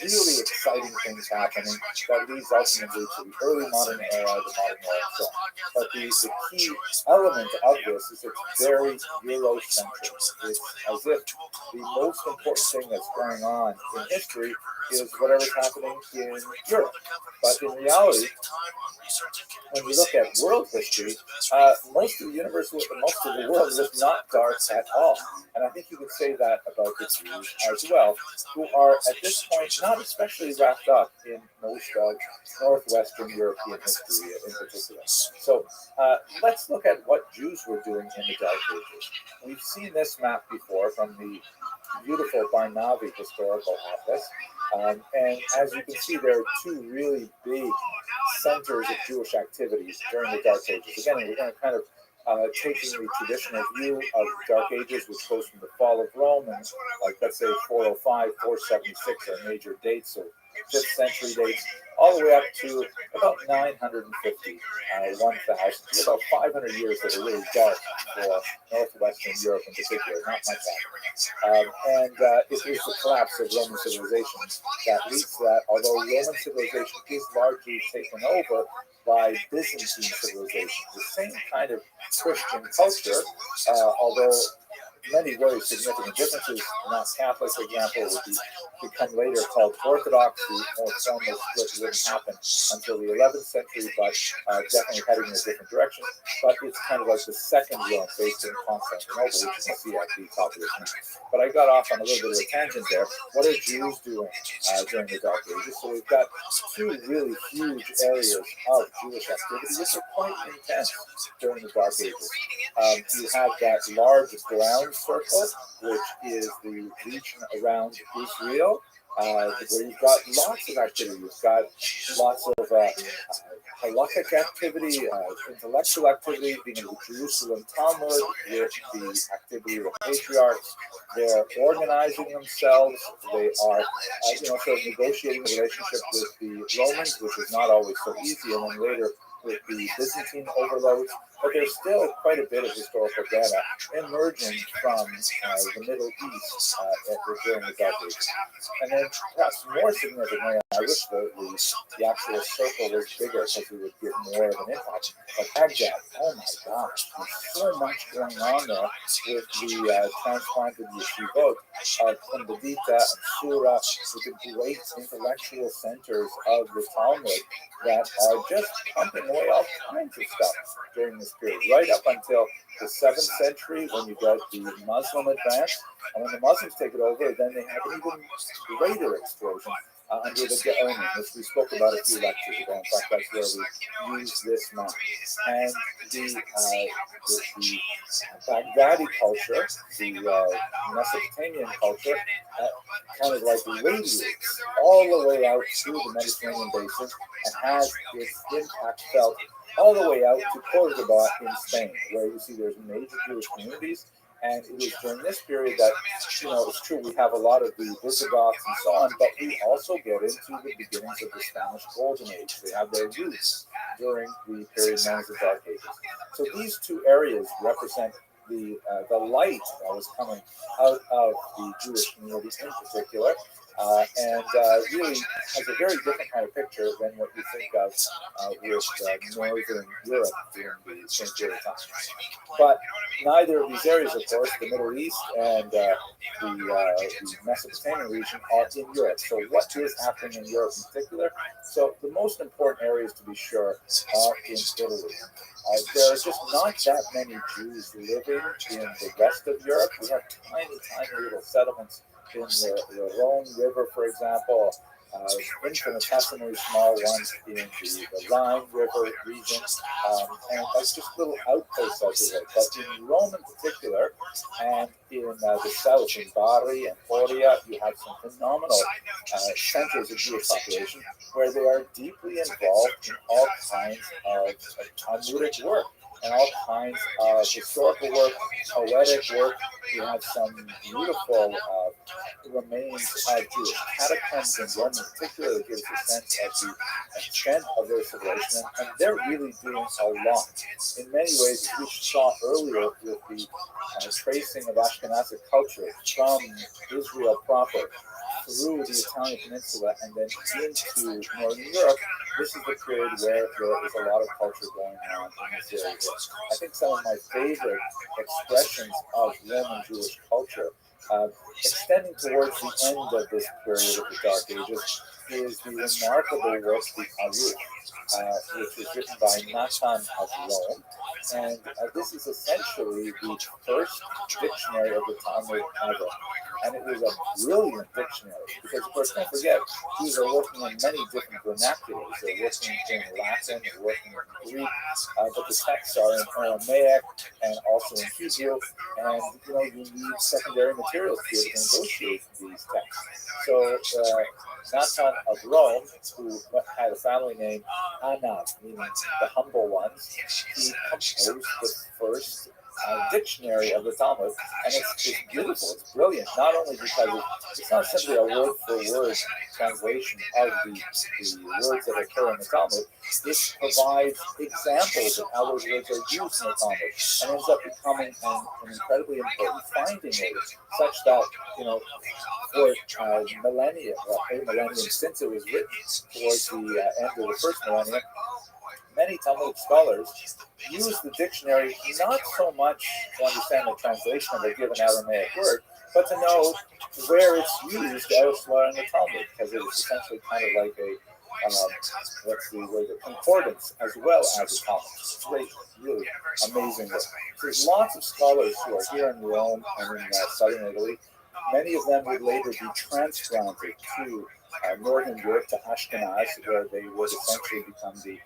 really exciting things happening that leads ultimately to the early modern era, the modern era, and so on. But the key element of this is it's very Eurocentric. It's as if the most important thing that's going on in history is whatever's happening in Europe. But in reality, when we look at world history, most of the universe, most of the world was not dark at all. And I think you could say that about the Jews as well, who are at this point not especially wrapped up in most of Northwestern European history in particular. So let's look at what Jews were doing in the Dark Ages. We've seen this map before from the beautiful Barnavi historical atlas. And as you can see, there are two really big centers of Jewish activities during the Dark Ages. Again, we're going to kind of taking the traditional view of the Dark Ages, which goes from the fall of Rome, and like let's say 405, 476 are major dates, or 5th century dates, all the way up to about 950, 1000, about 500 years that are really dark for Northwestern Europe in particular, not much happening. And it was the collapse of Roman civilization that leads to that, although Roman civilization is largely taken over by Byzantine civilization, the same kind of Christian culture, although many very significant differences. Not Catholic, for example, would become later called Orthodox. The more formal split wouldn't happen until the 11th century, but definitely heading in a different direction. But it's kind of like the second Rome based in Constantinople, which you can see at the top of this map. But I got off on a little bit of a tangent there. What are Jews doing during the Dark Ages? So we've got two really huge areas of Jewish activity, which are quite intense during the Dark Ages. You have that large ground circle, which is the region around Israel, where you've got lots of activity. You've got lots of halakhic activity, intellectual activity, being in the Jerusalem Talmud, with the activity of the patriarchs. They're organizing themselves. They are, sort of negotiating a relationship with the Romans, which is not always so easy, and then later with the Byzantine overloads. But there's still quite a bit of historical data emerging from the Middle East during the Dark Ages. And then perhaps more significantly, I wish the actual circle was bigger because it would give more of an impact. But Baghdad, oh my gosh, there's so much going on there with the transplanted yeshivot of Kundavita and Surah, with the great intellectual centers of the Talmud that are just pumping away all kinds of stuff during this period, right up until the 7th century when you get the Muslim advance. And when the Muslims take it over, then they have an even greater explosion under the Gaonim, which we spoke about a few lectures ago. In fact, that's where we use this map. And the Baghdadi culture, the Mesopotamian culture, kind of like radiates all the way out to the Mediterranean basin and has its impact felt all the way out to Cordoba in Spain, where you see there's major Jewish communities. And it is during this period that, it's true, we have a lot of the Visigoths and so on, but we also get into the beginnings of the Spanish Golden Age. They have their roots during the period known as the Dark Ages. So these two areas represent the light that was coming out of the Jewish community in particular, and really has a very different kind of picture than what you think of with Northern Europe during the same period of time. But neither of these areas, of course, the Middle East and the Mesopotamian region, are in Europe. So what is happening in Europe in particular? So the most important areas, to be sure, are in Italy. There are just not that many Jews living in the rest of Europe. We have tiny, tiny little settlements in the Rhone River, for example, infinitesimally small ones in the Rhine River region, and that's just little outposts, as it were. But in Rome in particular, and in the south, in Bari and Foria, you have some phenomenal centers of Jewish population where they are deeply involved in all kinds of Talmudic work and all kinds of historical work, poetic work. You have some beautiful remains of Jewish catacombs in Rome in particular that gives a sense of the extent of their civilization, and they're really doing a lot. In many ways, as we saw earlier with the tracing of Ashkenazic culture from Israel proper through the Italian peninsula and then into Northern Europe, this is the period where there is a lot of culture going on in this area. I think some of my favorite expressions of Roman Jewish culture Extending towards the end of this period of the Dark Ages is the remarkable work, the Aruch, which was written by Nathan of Rome. And this is essentially the first dictionary of the Talmud ever. And it was a brilliant dictionary because, of course, don't forget, Jews are working in many different vernaculars. They're working in Latin, they're working in Greek, but the texts are in Aramaic and also in Hebrew. And, you need secondary materials to be able to negotiate these texts. So, Nathan of Rome, who had a family name Anab, meaning the humble ones, he composed the first dictionary of the Talmud, and it's beautiful, it's brilliant, not only because it's not simply a word-for-word translation of the words that occur in the Talmud, it provides examples of how those words are used in the Talmud, and ends up becoming an incredibly important finding aid, such that, for millennia, a millennium since it was written towards the end of the first millennium, many Talmud scholars use the dictionary not so much to understand the translation of a given Aramaic word, but to know where it's used elsewhere in the Talmud, because it is essentially kind of like a what's the word, a concordance as well as a Talmud. It's really amazing work. There's lots of scholars who are here in Rome and in southern Italy. Many of them would later be transplanted to northern Europe, to Ashkenaz, where they would essentially become the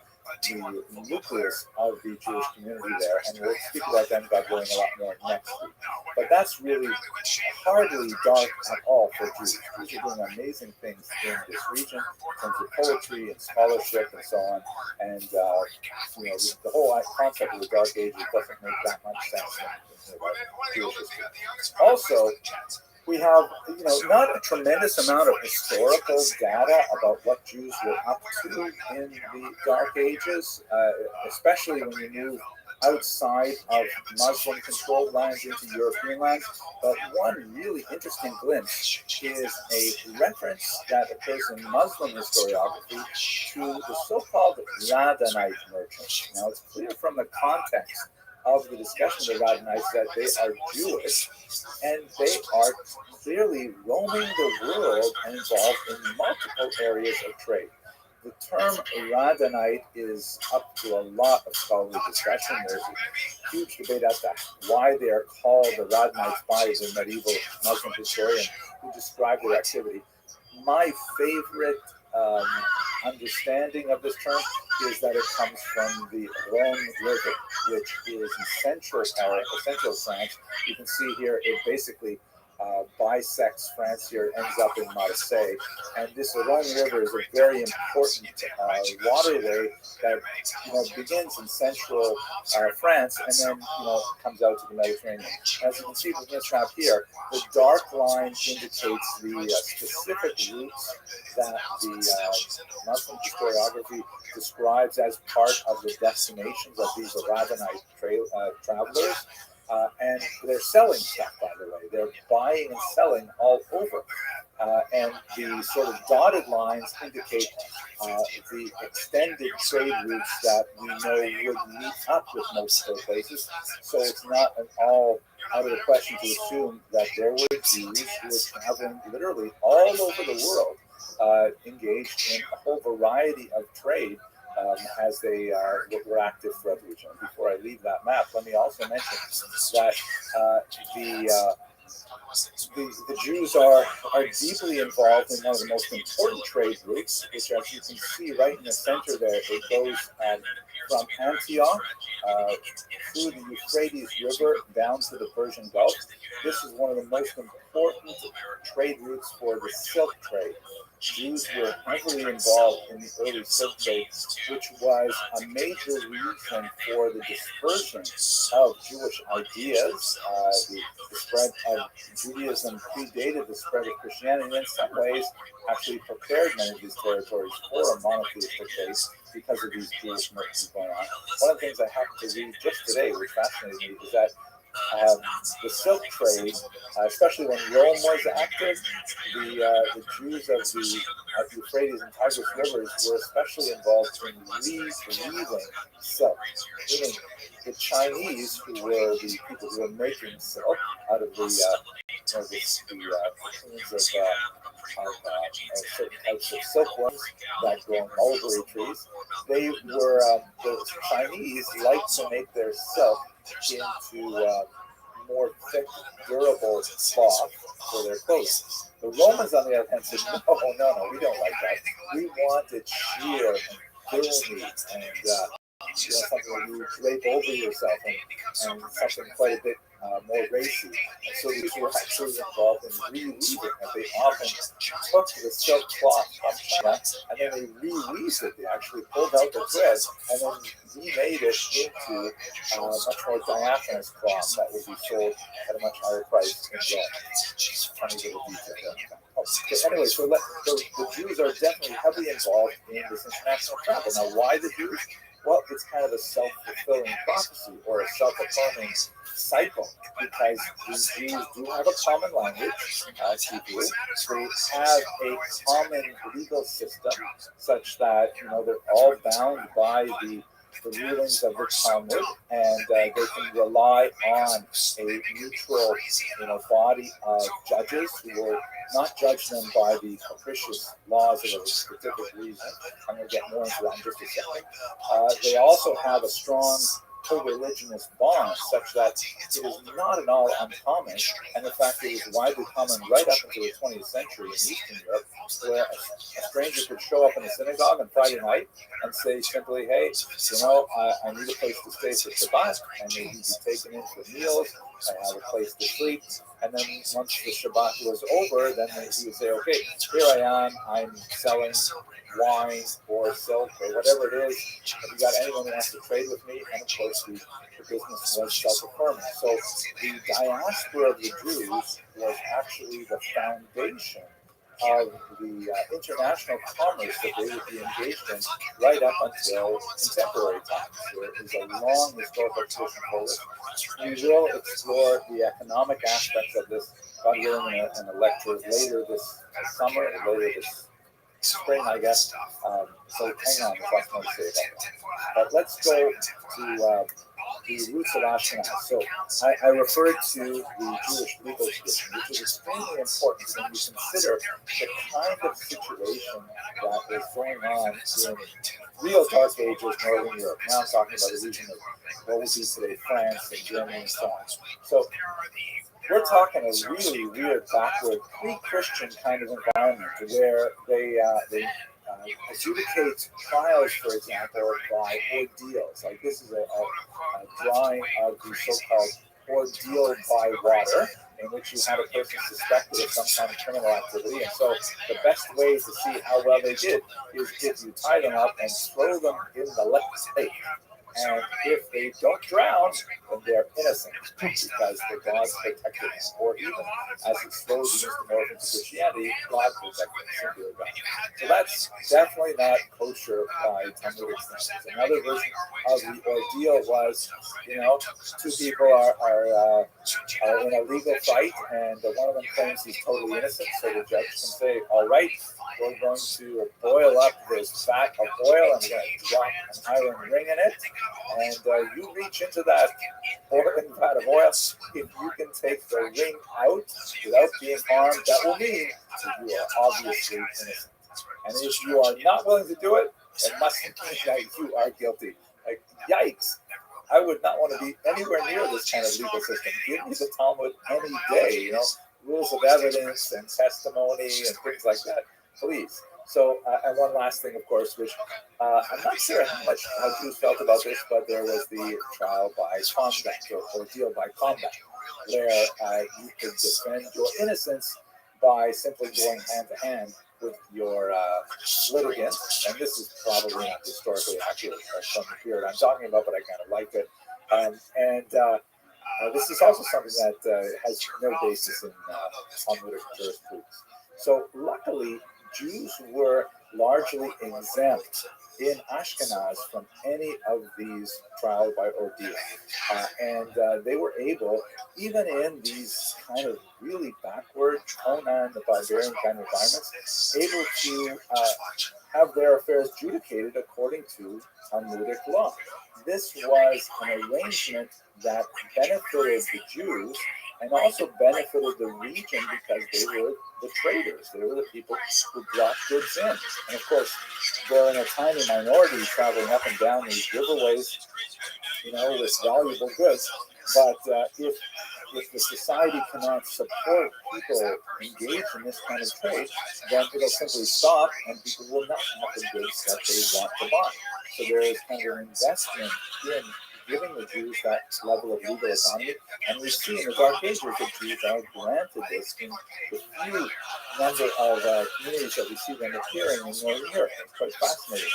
nucleus of the Jewish community there, and we'll speak about them by going a lot more next week. But that's really hardly dark at all for Jews. Jews are doing amazing things in this region in terms of poetry and scholarship and so on, and the whole concept of the Dark Ages doesn't make that much sense about Jewish history. Also, we have, not a tremendous amount of historical data about what Jews were up to in the Dark Ages, especially when you move outside of Muslim-controlled lands into European lands. But one really interesting glimpse is a reference that occurs in Muslim historiography to the so-called Radhanite merchants. Now, it's clear from the context of the discussion of the Radhanites that they are Jewish, and they are clearly roaming the world and involved in multiple areas of trade. The term Radhanite is up to a lot of scholarly discussion. There's a huge debate as to why they are called the Radhanites by the medieval Muslim historian who described their activity. My favorite understanding of this term is that it comes from the Rhone River, which is in central France. You can see here it basically bisects France here, ends up in Marseille. And this Rhone River is a very important waterway that begins in central France and then comes out to the Mediterranean. As you can see from this map here, the dark line indicates the specific routes that the Muslim historiography describes as part of the destinations of these Radhanite travelers. And they're selling stuff, by the way. They're buying and selling all over. And the sort of dotted lines indicate the extended trade routes that we know would meet up with most of those places. So it's not at all out of the question to assume that there were Jews who were traveling literally all over the world, engaged in a whole variety of trade as they were active throughout the region. Before I leave that map, let me also mention that the Jews are deeply involved in one of the most important trade routes, which, as you can see right in the center there, it goes from Antioch through the Euphrates River down to the Persian Gulf. This is one of the most important trade routes for the silk trade. Jews were heavily involved in the early silk trade, which was a major reason for the dispersion of Jewish ideas. The spread of Judaism predated the spread of Christianity, and in some ways actually prepared many of these territories for a monotheistic faith because of these Jewish merchants going on. One of the things I happened to read just today, which fascinated me, is that the silk trade, especially when Rome was active, the Jews of the Euphrates and Tigris rivers were especially involved in reweaving silk, meaning the Chinese, who were the people who were making silk out of the cocoons of certain types of silkworms that grow in mulberry trees. They were the Chinese liked to make their silk into more thick, durable cloth for their clothing. The Romans, on the other hand, said, no, we don't like that. We want it sheer and filmy and something that you drape over yourself and something quite a bit more racy. And so these were actually involved in reweaving it. They often took the silk cloth from China and then they reweaved it. They actually pulled out the thread and then remade it into much more diaphanous cloth that would be sold at a much higher price in Rome. Funny little detail there. Anyway, so the Jews are definitely heavily involved in this international travel. Now, why the Jews? Well, it's kind of a self-fulfilling prophecy or a self-affirming cycle because these Jews do have a common language, Hebrew. They have a common legal system such that they're all bound by the rulings of the Talmud, and they can rely on a neutral, body of judges who will not judge them by the capricious laws of a specific reason. I'm going to get more into that in just a second. They also have a strong co-religionist bond such that it is not at all uncommon, and in fact it was widely common right up until the 20th century in Eastern Europe, where a stranger could show up in a synagogue on Friday night and say simply, hey, I need a place to stay for Shabbat, and they'd be taken in for meals, I have a place to sleep, and then once the Shabbat was over, then he would say, okay, here I am, I'm selling wine or silk or whatever it is. Have you got anyone who wants to trade with me? And of course, the business was self-affirming. So the diaspora of the Jews was actually the foundation of the international commerce that they would be engaged in right up until contemporary times. There is a long historical tradition for this. We will explore the economic aspects of this, God willing, in a lecture later this summer, later this spring, I guess. So hang on, there's lots more to say about that. But let's go to the roots of Ashkenaz. So I referred to the Jewish legal tradition, which is extremely important when you consider the kind of situation that is going on in real dark ages Northern Europe. Now I'm talking about the region of what would be today France and Germany and so on. So we're talking a really weird, backward, pre-Christian kind of environment where they adjudicate trials, for example, by ordeals. Like this is a drawing of the so-called ordeal by water, in which you have a person suspected of some kind of criminal activity. And so the best way to see how well they did is if you tie them up and throw them in the lake. And if they don't drown, then they're innocent because the gods protected them. Or even as it slowly begins to morph into Christianity, God protected them. So that's definitely not kosher by Talmudic standards. Another version of the ordeal was, two people are in a legal fight, and one of them claims he's totally innocent. So the judge can say, all right, we're going to boil up this vat of oil, and we're going to drop an iron ring in it. And you reach into that vat of oil. If you can take the ring out without being harmed, that will mean that you are obviously innocent. And if you are not willing to do it, it must mean that you are guilty. Like, yikes. I would not want to be anywhere near this kind of legal system. Give me the Talmud any day, rules of evidence and testimony and things like that. Please. So, and one last thing, of course, which I'm not sure how Jews felt about this, but there was the trial by combat, or ordeal by combat, where you could defend your innocence by simply going hand to hand with your litigant. And this is probably not historically accurate from the period I'm talking about, but I kind of like it. This is also something that has no basis in Talmudic jurisprudence. So luckily, Jews were largely exempt in Ashkenaz from any of these trial by ordeal. And they were able, even in these kind of really backward, Conan the Barbarian kind of environments, able to have their affairs judicated according to Talmudic law. This was an arrangement that benefited the Jews and also benefited the region because they were the traders. They were the people who brought goods in. And of course, they're in a tiny minority traveling up and down these riverways, with valuable goods. But if the society cannot support people engaged in this kind of trade, then it'll simply stop and people will not have the goods that they want to buy. So there is kind of an investment in giving the Jews that level of legal autonomy. And we see in the Dark Ages that Jews are granted this in the few number of communities that we see them appearing in Northern Europe. It's quite fascinating.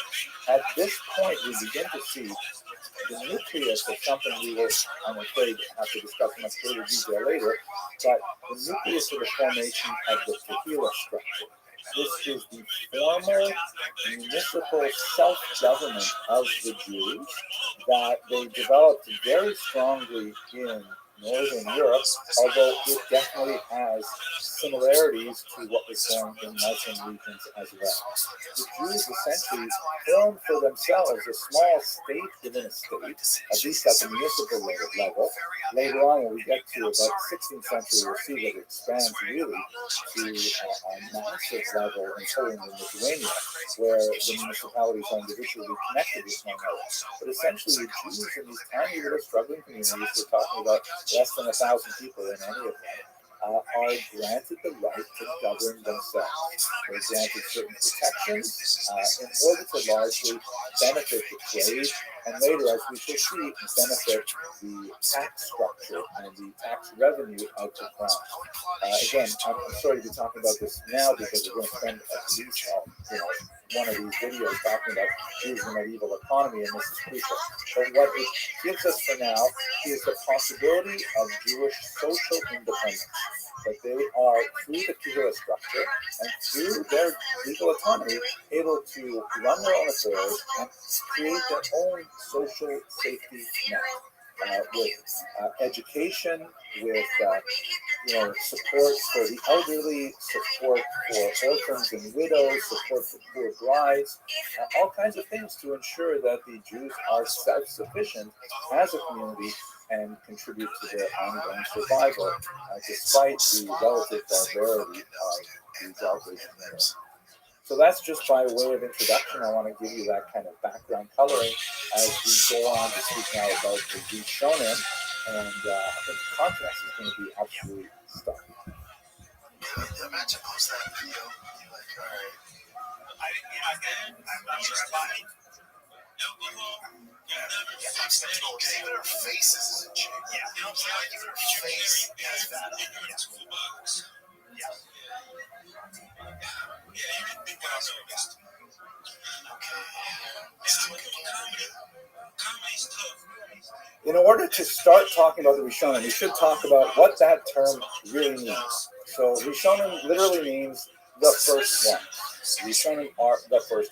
At this point, we begin to see the nucleus of something we will, I'm afraid, have to discuss in much greater detail later, but the nucleus of the formation of the Tehillah structure. This is the formal municipal self-government of the Jews that they developed very strongly in Northern Europe, although it definitely has similarities to what was going in Muslim regions as well. The Jews essentially formed for themselves a small state within a state, at least at the municipal level. Later on, when we get to about the 16th century, we'll see that it expands really to a massive level in Poland and Lithuania, where the municipalities are individually connected with one another. But essentially, the Jews in these tiny little struggling communities, we're talking about less than 1,000 people in any of them, are granted the right to govern themselves. They're granted certain protections in order to largely benefit the trade, and later, as we shall see, benefit the tax structure and the tax revenue of the crown. Again, I'm sorry to be talking about this now because we're going to spend at least one of these videos talking about Jews and medieval economy, and this is crucial. But what it gives us for now is the possibility of Jewish social independence. That they are, through the Tehillah structure and through their legal autonomy, able to run their own affairs and create their own social safety net. With education, with support for the elderly, support for orphans and widows, support for poor brides, all kinds of things to ensure that the Jews are self-sufficient as a community and contribute to their ongoing survival, despite the relative barbarity of these operations. So that's just by way of introduction. I want to give you that kind of background coloring as we go on to speak now about the Rishonim, and I think the contrast is going to be absolutely stunning. Imagine post that video. You're like, all right. I'm not sure I buy it. Even her faces is a chick. Yeah, you know what I'm saying? Like, even her face has that. Yeah. You can think what else we missed. Okay. Let's take a In order to start talking about the Rishonim, we should talk about what that term really means. So Rishonim literally means the first ones. Rishonim are the first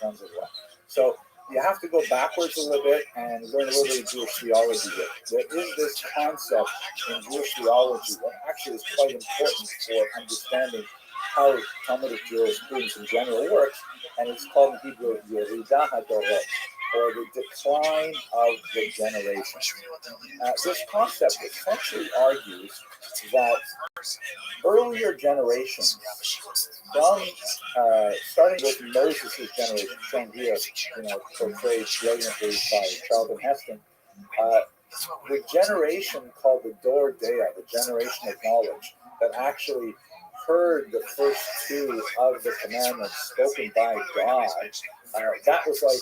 ones as well. So you have to go backwards a little bit and learn a little bit of Jewish theology here. There is this concept in Jewish theology that actually is quite important for understanding how Talmudic jurisprudence in general works, and it's called in Hebrew Yeridah HaDorot, or the decline of the generation. This concept essentially argues that earlier generations, from starting with Moses' generation, shown here, portrayed brilliantly by Charlton Heston, the generation called the Dor Dea, the generation of knowledge, that actually heard the first two of the commandments spoken by God, that was like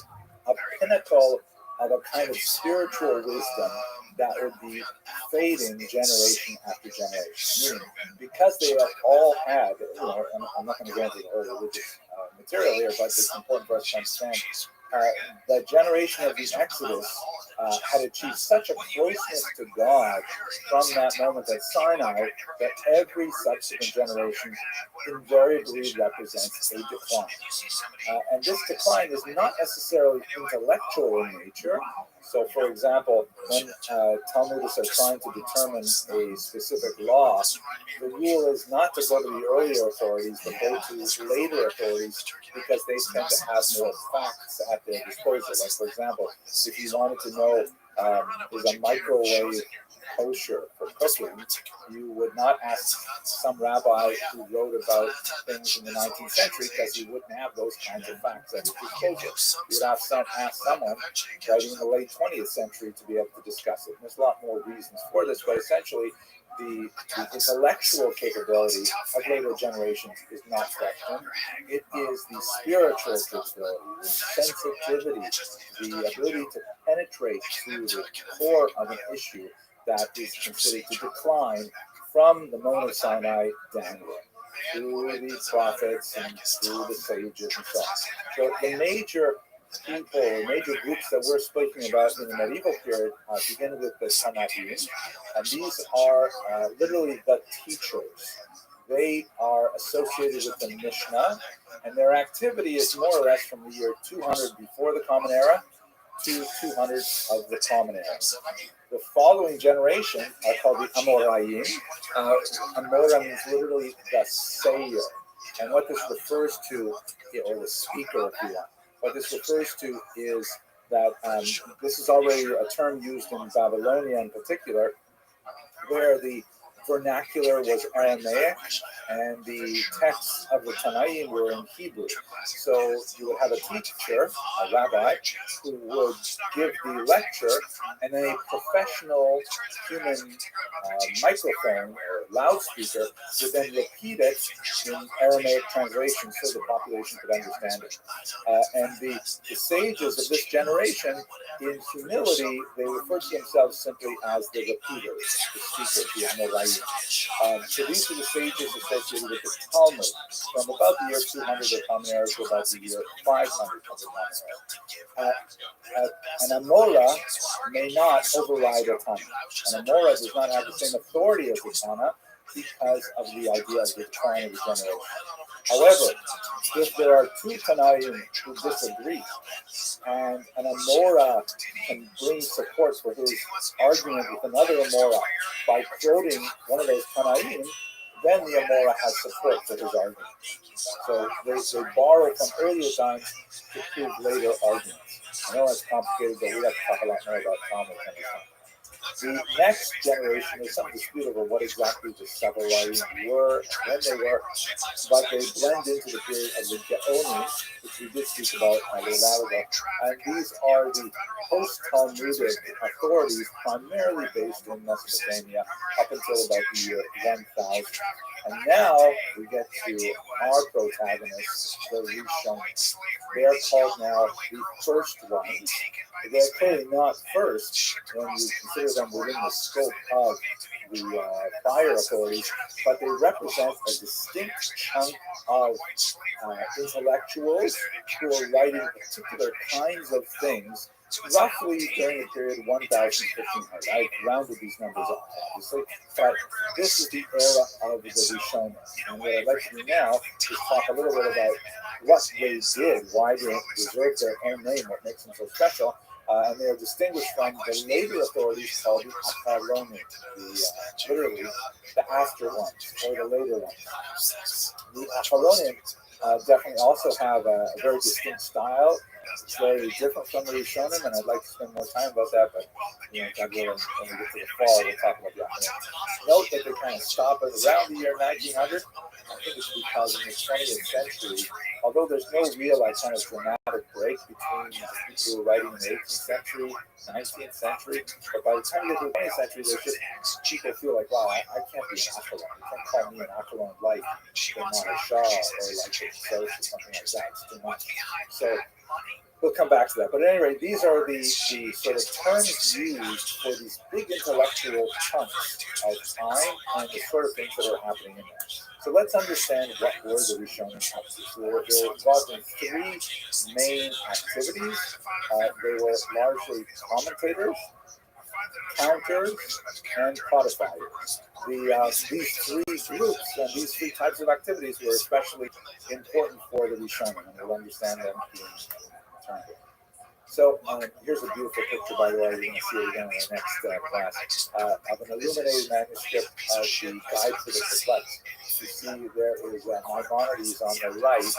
a pinnacle of a kind of spiritual wisdom that would be fading generation after generation. Meaning, because they have all had, I'm not going to go into the whole religious material here, but it's important for us to understand the generation of the Exodus had achieved such a closeness to God from that moment at Sinai that every subsequent generation invariably represents a decline. And this decline is not necessarily intellectual in nature. So, for example, when Talmudists are trying to determine a specific law, the rule is not to go to the earlier authorities, but go to later authorities because they tend to have more facts at their disposal. Like, for example, if you wanted to know is a microwave kosher for cooking, you would not ask some rabbi who wrote about things in the 19th century because he wouldn't have those kinds of facts at his disposal. You would ask someone writing in the late 20th century to be able to discuss it. And there's a lot more reasons for this, but essentially the intellectual capability of later generations is not questioned. It is the spiritual capability, the sensitivity, the ability to penetrate to the core of an issue that is considered to decline from the moment of Sinai downward, through the prophets and through the sages and so on. So the major people, major groups that we're speaking about in the medieval period begin with the Tanaim, and these are literally the teachers. They are associated with the Mishnah, and their activity is more or less from the year 200 before the Common Era to 200 of the Common Era. The following generation are called the Amoraim. Amora means literally the sayer. And what this refers to, or the speaker, if you want, what this refers to is that this is already a term used in Babylonia in particular, where the vernacular was Aramaic and the texts of the Tanaim were in Hebrew. So you would have a teacher, a rabbi, who would give the lecture, and then a professional human microphone or loudspeaker would then repeat it in Aramaic translation so the population could understand it. And the sages of this generation, in humility, they refer to themselves simply as the repeaters, the speakers, the Amoraim. So these are the sages associated with the Talmud from about the year 200 of the Common Era to about the year 500 of the Common Era. An Amora may not override a Tana. An Amora does not have the same authority as a Tana because of the idea of the decline of the generation. However, if there are two Tanaim who disagree, and an Amora can bring support for his argument with another Amora by quoting one of those Tanaim, then the Amora has support for his argument. So they borrow from earlier times to prove later arguments. I know it's complicated, but we have to talk a lot more about Talmud next time. The next generation is some dispute over what exactly the Savarim were and when they were, but they blend into the period of the Geonim, which we did speak about a little while ago. And these are the post-Talmudic authorities primarily based in Mesopotamia up until about the year 1000. And now we get to our protagonists, the Rishonim. They are called now the first ones. They're clearly not first when you consider them within the scope of the prior authorities, but they represent a distinct chunk of intellectuals who are writing particular kinds of things roughly during the period 1000 to 1500. I've rounded these numbers up, obviously, but this is the era of the Rishonim. And what I'd like to do now is talk a little bit about what they did, why they deserve their own name, what makes them so special. And they are distinguished from the later authorities called the Acharonim, literally the after ones, or the later ones. The Acharonim definitely also have a very distinct style. It's very different from the Rishonim, and I'd like to spend more time about that, but God willing, when we get to the fall, we'll talk about the Acharonim. Note that they kind of stop at around the year 1900. I think it's because in the 20th century, although there's no real kind of dramatic break between the people who were writing in the 18th century, 19th century, but by the time you get to the 20th century, there's just people feel like, wow, I can't be an Acharon. You can't call me an Acharon like the Mahashah or like the Sos or something like that. It's too much. So we'll come back to that. But at any rate, these are the sort of terms used for these big intellectual chunks of time and the sort of things that are happening in there. So let's understand what were the Rishonim up to. So they were involved in three main activities. They were largely commentators, counters, and codifiers. These three groups and these three types of activities were especially important for the Rishonim, and we'll understand them in turn. So here's a beautiful picture, by the way. You're going to see it again in the next class, of an illuminated manuscript of the Guide to the Perplexed. You see there is Maimonides on the right. He's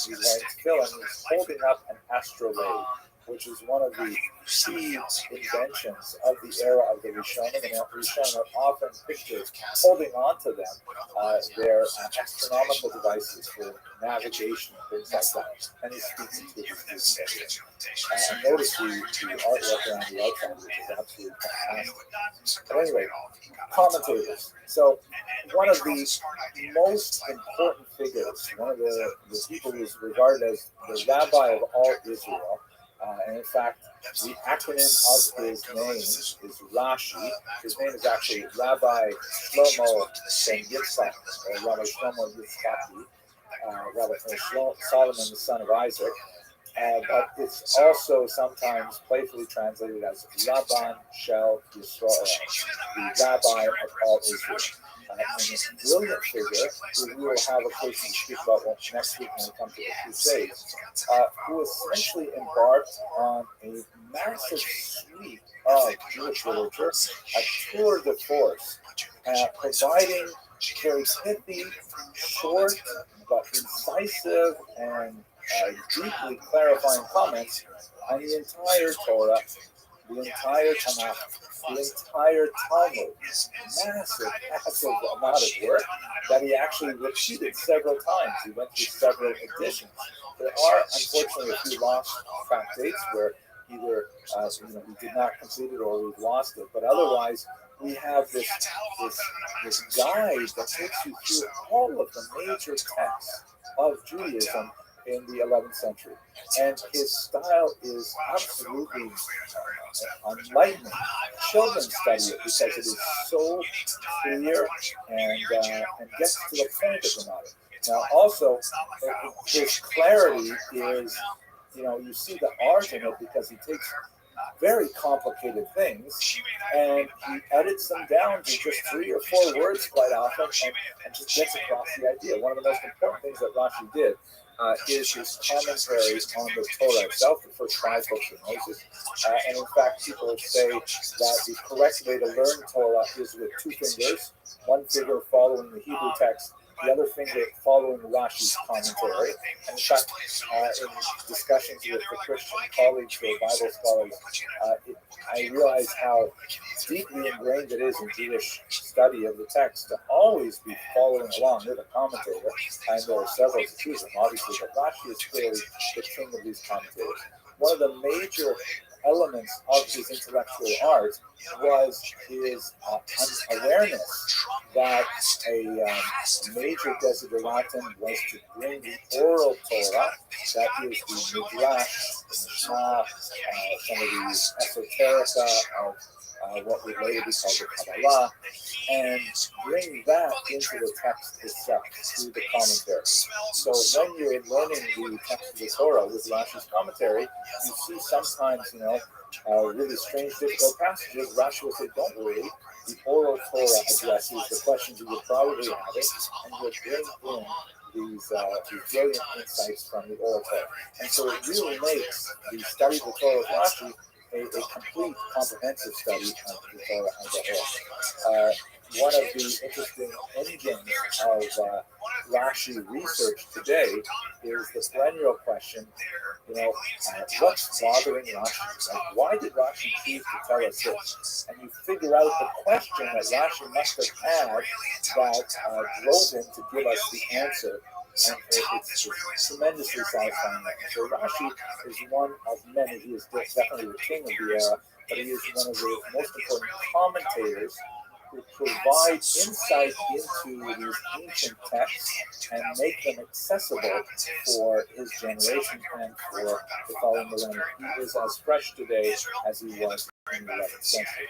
wearing tefillin, and he's holding up an astrolabe, which is one of the key inventions of the era of the Rishonim, and the Rishonim are often pictured holding on to them, their astronomical devices for navigation and things like that. And he's speaking to his students. And notice the artwork around the outside, which is absolutely fantastic. But anyway, commentators. So one of the most important figures, one of the people who is regarded as the rabbi of all Israel, and in fact, the acronym of his name is Rashi. His name is actually Rabbi Shlomo Ben Yitzchak, or Rabbi Shlomo Yitzchaki, Rabbi Solomon, the son of Isaac. But it's also sometimes playfully translated as Rabban Shel Yisrael, the rabbi of all Israel. And a brilliant figure who we will have occasion to speak about next week when we come to the Crusades, who essentially embarked on a massive sweep of Jewish literature, a tour de force, providing very pithy, short, but incisive and deeply clarifying comments on the entire Torah, the entire Tanakh, the entire Talmud. Massive amount of work that he actually repeated several times. He went through several editions. There are, unfortunately, a few lost fact dates where either he did not complete it or we've lost it. But otherwise, we have this guide that takes you through all of the major texts of Judaism in the 11th century. And his style is absolutely enlightening. Children study it because it is so clear and gets to the point of the matter. Now, also, his clarity is, you see the art in it because he takes very complicated things and he edits them down to just 3 or 4 words quite often and just gets across the idea. One of the most important things that Rashi did is his commentary on the Torah itself, the first 5 books of Moses. And in fact, people say that the correct way to learn Torah is with 2 fingers, one finger following the Hebrew text, the other finger following Rashi's commentary. And in fact, in discussions with the Christian colleagues or Bible scholars, I realize how deeply ingrained it is in Jewish study of the text to always be following along with a commentator. And there are several to choose from, obviously, but Rashi is clearly the king of these commentators. One of the major elements of his intellectual art was his awareness that a major desideratum was to bring the oral Torah, that is the Midrash, the Mishnah, some of the esoterica of what would later be called the Kabbalah, and bring that into the text itself through the commentary. So when you're learning the text of the Torah with Rashi's commentary, you see sometimes, really strange, difficult passages. Rashi will say, don't worry, the oral Torah addresses the questions you would probably have it, and will bring in these brilliant insights from the oral Torah. And so it really makes the study of the Torah of Rashi a complete, comprehensive study of the Torah as a whole. One of the interesting engines of Rashi research today is the perennial question, what's bothering Rashi? Like, why did Rashi choose to tell us this? And you figure out the question that Rashi must have had that drove him to give us the answer. And it's tremendously satisfying. So Rashi is one of many. He is definitely the king of the era, but he is one of the most important commentators who provide insight into these ancient texts and make them accessible for his generation and for the following millennium. He is as fresh today as he was in the 11th century.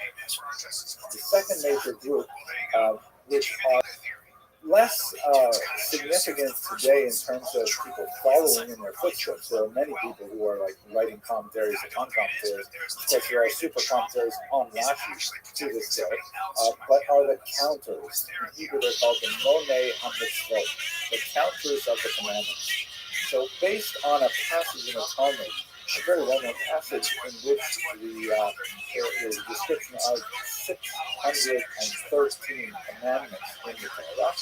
The second major group, which are less significant today in terms of people following in their footsteps. There are many people who are like writing commentaries and commentaries. Of course, there are super commentaries on Rashi to this day, but are the counters. In Hebrew, they're called the Monei HaMitzvot, the counters of the commandments. So, based on a passage in the Talmud, a very well-known passage in which there is a description of 613 commandments in the Torah,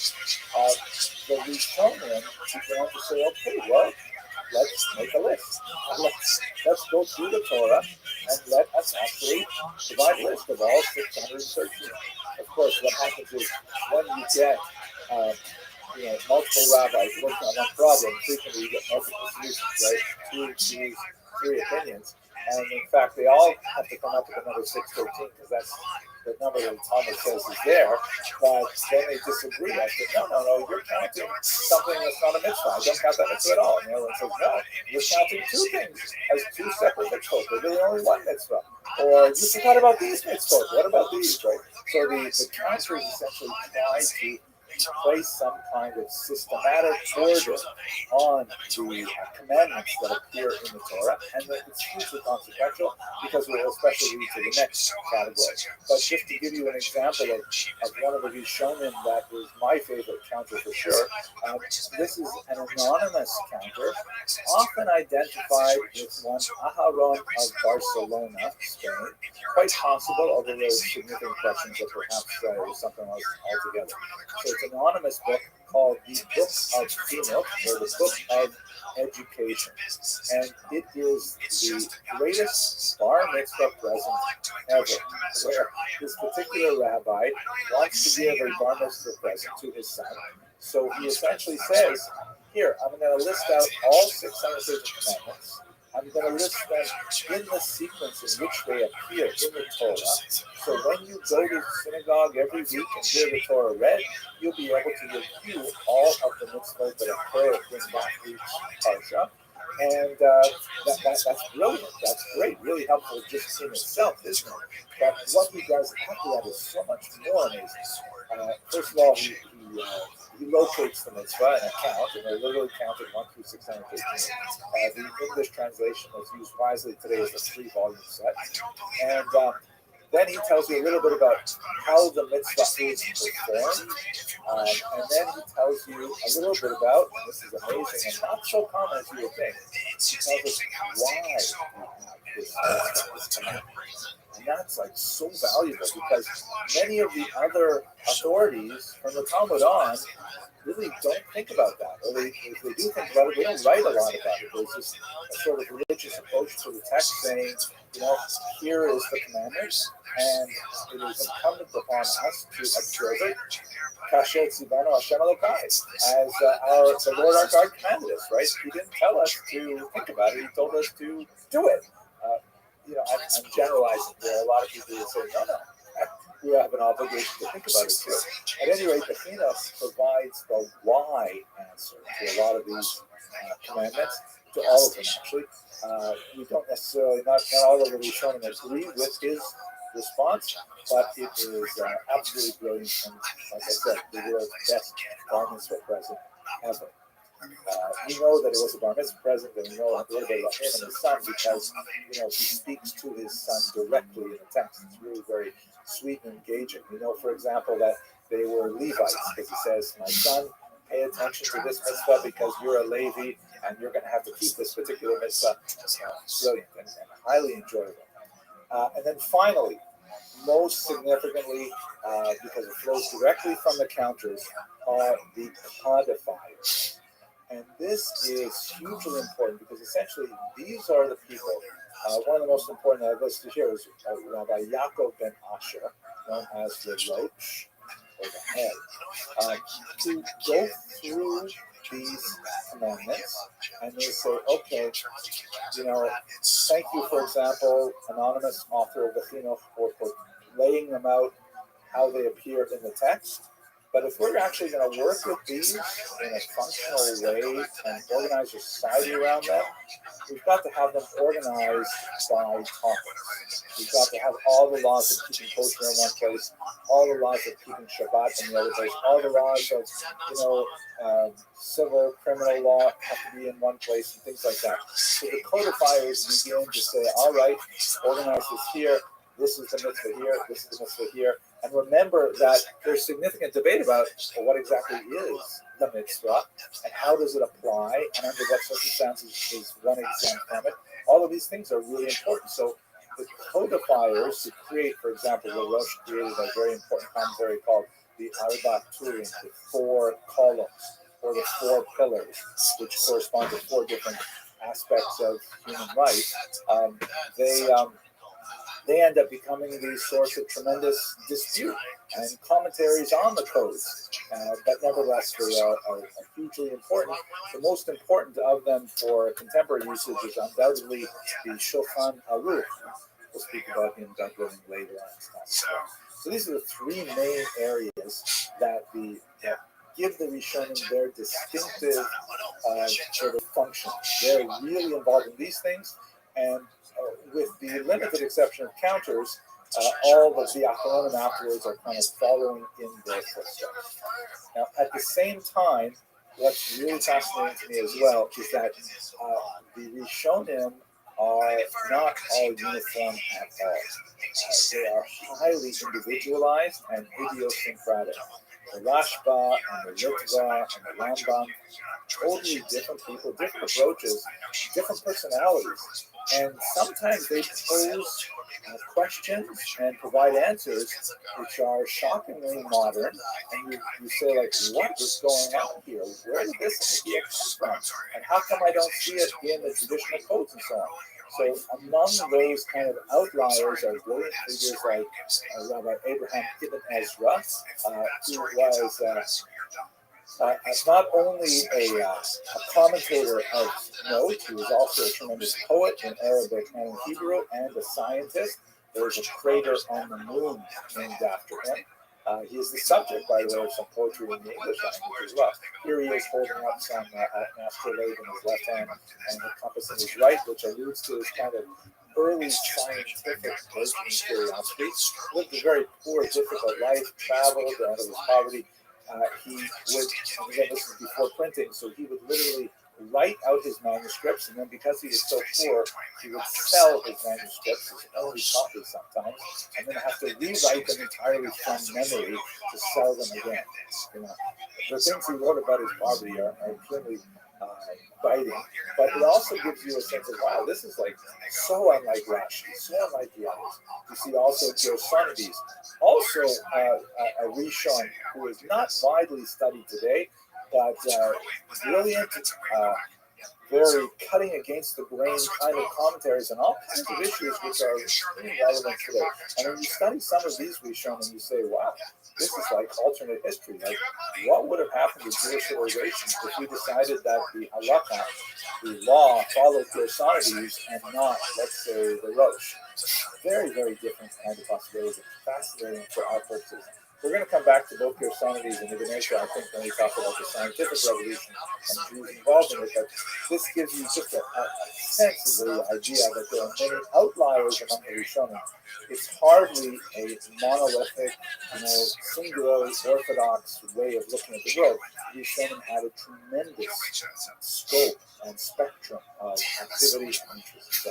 the Rishonim began to say, okay, well, let's make a list. Let's go through the Torah and let us actually provide a list of all 613. Of course, what happens is when you get multiple rabbis working on one problem, frequently you get multiple solutions, right? Three opinions. And in fact, they all have to come up with another 613 because that's the number that the Talmud says is there. But then they disagree. I said, no, you're counting something that's not a mitzvah. I don't count that mitzvah at all. And the other one says, no, you're counting two things as two separate mitzvahs. They're really only one mitzvah. Or you forgot about these mitzvahs. What about these, right? So the counters essentially try to place some kind of systematic order on the commandments that appear in the Torah, and that it's hugely consequential because it will especially lead to the next category. But just to give you an example of one of the Rishonim that is my favorite counter for sure, this is an anonymous counter, often identified with one Aharon of Barcelona, Spain. Quite possible, although there's significant questions that perhaps it was something else altogether. So it's an anonymous book called the Book of Chinuch, or the Book of Education. And it is the greatest bar mitzvah present ever, where this particular rabbi wants to give a bar mitzvah present to his son. So he essentially says, here, I'm going to list out all 613 commandments. I'm going to list them in the sequence in which they appear in the Torah. So when you go to synagogue every week and hear the Torah read, you'll be able to review all of the mitzvot that occur in that week's parsha. And that's brilliant. That's great. Really helpful just in itself, isn't it? But what he does after that is so much more amazing. First of all, he locates the mitzvah in a count, and they're literally counted 1 through 613. The English translation that's used wisely today is a 3-volume set. And then he tells you a little bit about how the mitzvah is performed. And then he tells you a little bit about, and this is amazing and not so common as you would think, he tells us why we have this commandment. And that's like so valuable because many of the other authorities from the Talmud on really don't think about that. Or if they do think about it, they don't write a lot about it. There's just a sort of religious approach to the text saying, here is the commandment, and it is incumbent upon us to observe it. Kashet Tzivanu Hashem Elokai, as the Lord our God commanded us, right? He didn't tell us to think about it, he told us to do it. I'm generalizing. There are a lot of people who say, no, we have an obligation to think about it too. At any rate, the Chinuch provides the why answer to a lot of these commandments, to all of them actually. We don't necessarily, not all of the Rishonim agree with his response, but it is absolutely brilliant, and like I said, the world's best bar mitzvah present ever. We know that it was a bar mitzvah present, and we know a little bit about him and his son because he speaks to his son directly in the text. It's really very sweet and engaging. We know, for example, that they were Levites because he says, "My son, pay attention to this mitzvah because you're a Levi and you're going to have to keep this particular mitzvah." Brilliant and highly enjoyable. And then finally, most significantly, because it flows directly from the counters, are the codifiers. And this is hugely important because essentially these are the people. One of the most important I've listed here is Rabbi Yaakov ben Asher, known as the Roach, or the head, to go through these commandments and they say, okay, thank you, for example, anonymous author of the Chinuch, for laying them out how they appear in the text. But if we're actually going to work with these in a functional way and organize a society around them, we've got to have them organized by topics. We've got to have all the laws of keeping kosher in one place, all the laws of keeping Shabbat in the other place, all the laws of, civil, criminal law have to be in one place and things like that. So the codifiers begin to say, all right, organize this here, this is the mitzvah here, this is the mitzvah here. And remember that there's significant debate about what exactly is the mitzvah and how does it apply and under what circumstances is one exempt from it. All of these things are really important. So the codifiers to create, for example, the Rosh created a very important commentary called the Arba Turim, the 4 columns or the 4 pillars, which correspond to 4 different aspects of human life. They end up becoming these sorts of tremendous dispute and commentaries on the codes. But nevertheless, they are hugely important. The most important of them for contemporary usage is undoubtedly the Shulchan Aruch. We'll speak about him, God willing, later on. So these are the 3 main areas that give the Rishonim their distinctive sort of function. They're really involved in these things, and with the limited exception of counters, all of the Acharonim afterwards are kind of following in their footsteps. Now, at the same time, what's really fascinating to me as well is that the Rishonim are not all uniform at all. They are highly individualized and idiosyncratic. The Rashba and the Ritva and the Rambam, totally different people, different approaches, different personalities. And sometimes they pose questions and provide answers which are shockingly modern. And you say, like, what is going on here? Where did this idea come from? And how come I don't see it in the traditional codes and so on? So among those kind of outliers are brilliant figures like Rabbi Abraham Ibn Ezra, who was not only a commentator of note, he was also a tremendous poet in Arabic and in Hebrew, and a scientist. There's a crater on the moon named after him. He is the subject, by the way, of some poetry in the English language as well. Here he is holding up some astrolabe in his left hand and a compass in his right, which alludes to his kind of early scientific curiosity. Lived a very poor, difficult life, traveled out of his poverty. He would, again, this is before printing, so he would literally write out his manuscripts, and then because he was so poor, he would sell his manuscripts, his only copy sometimes, and then have to rewrite them entirely from memory to sell them again. The things he wrote about his poverty are extremely biting, but it also gives you a sense of, wow, this is like so unlike Rashi, so unlike the others. You see also Gersonides, also a Rishon who is not widely studied today, but brilliant, very cutting against the grain kind of commentaries on all kinds of issues which are extremely relevant today. And when you study some of these Rishonim, and you say, wow, this is like alternate history. Like, what would have happened to Jewish civilization if we decided that the halakha, the law, followed Gersonides and not, let's say, the Rosh? Very, very different kind of possibilities. It's fascinating for our purposes. We're going to come back to both Gersonides and Ibn Ezra, I think, when we talk about the scientific revolution and Jews involved in it. But this gives you just a sense of the idea that there are many outliers among the Rishonim. It's hardly a monolithic, singular orthodox way of looking at the world. The Rishonim had a tremendous scope and spectrum of activity and interest.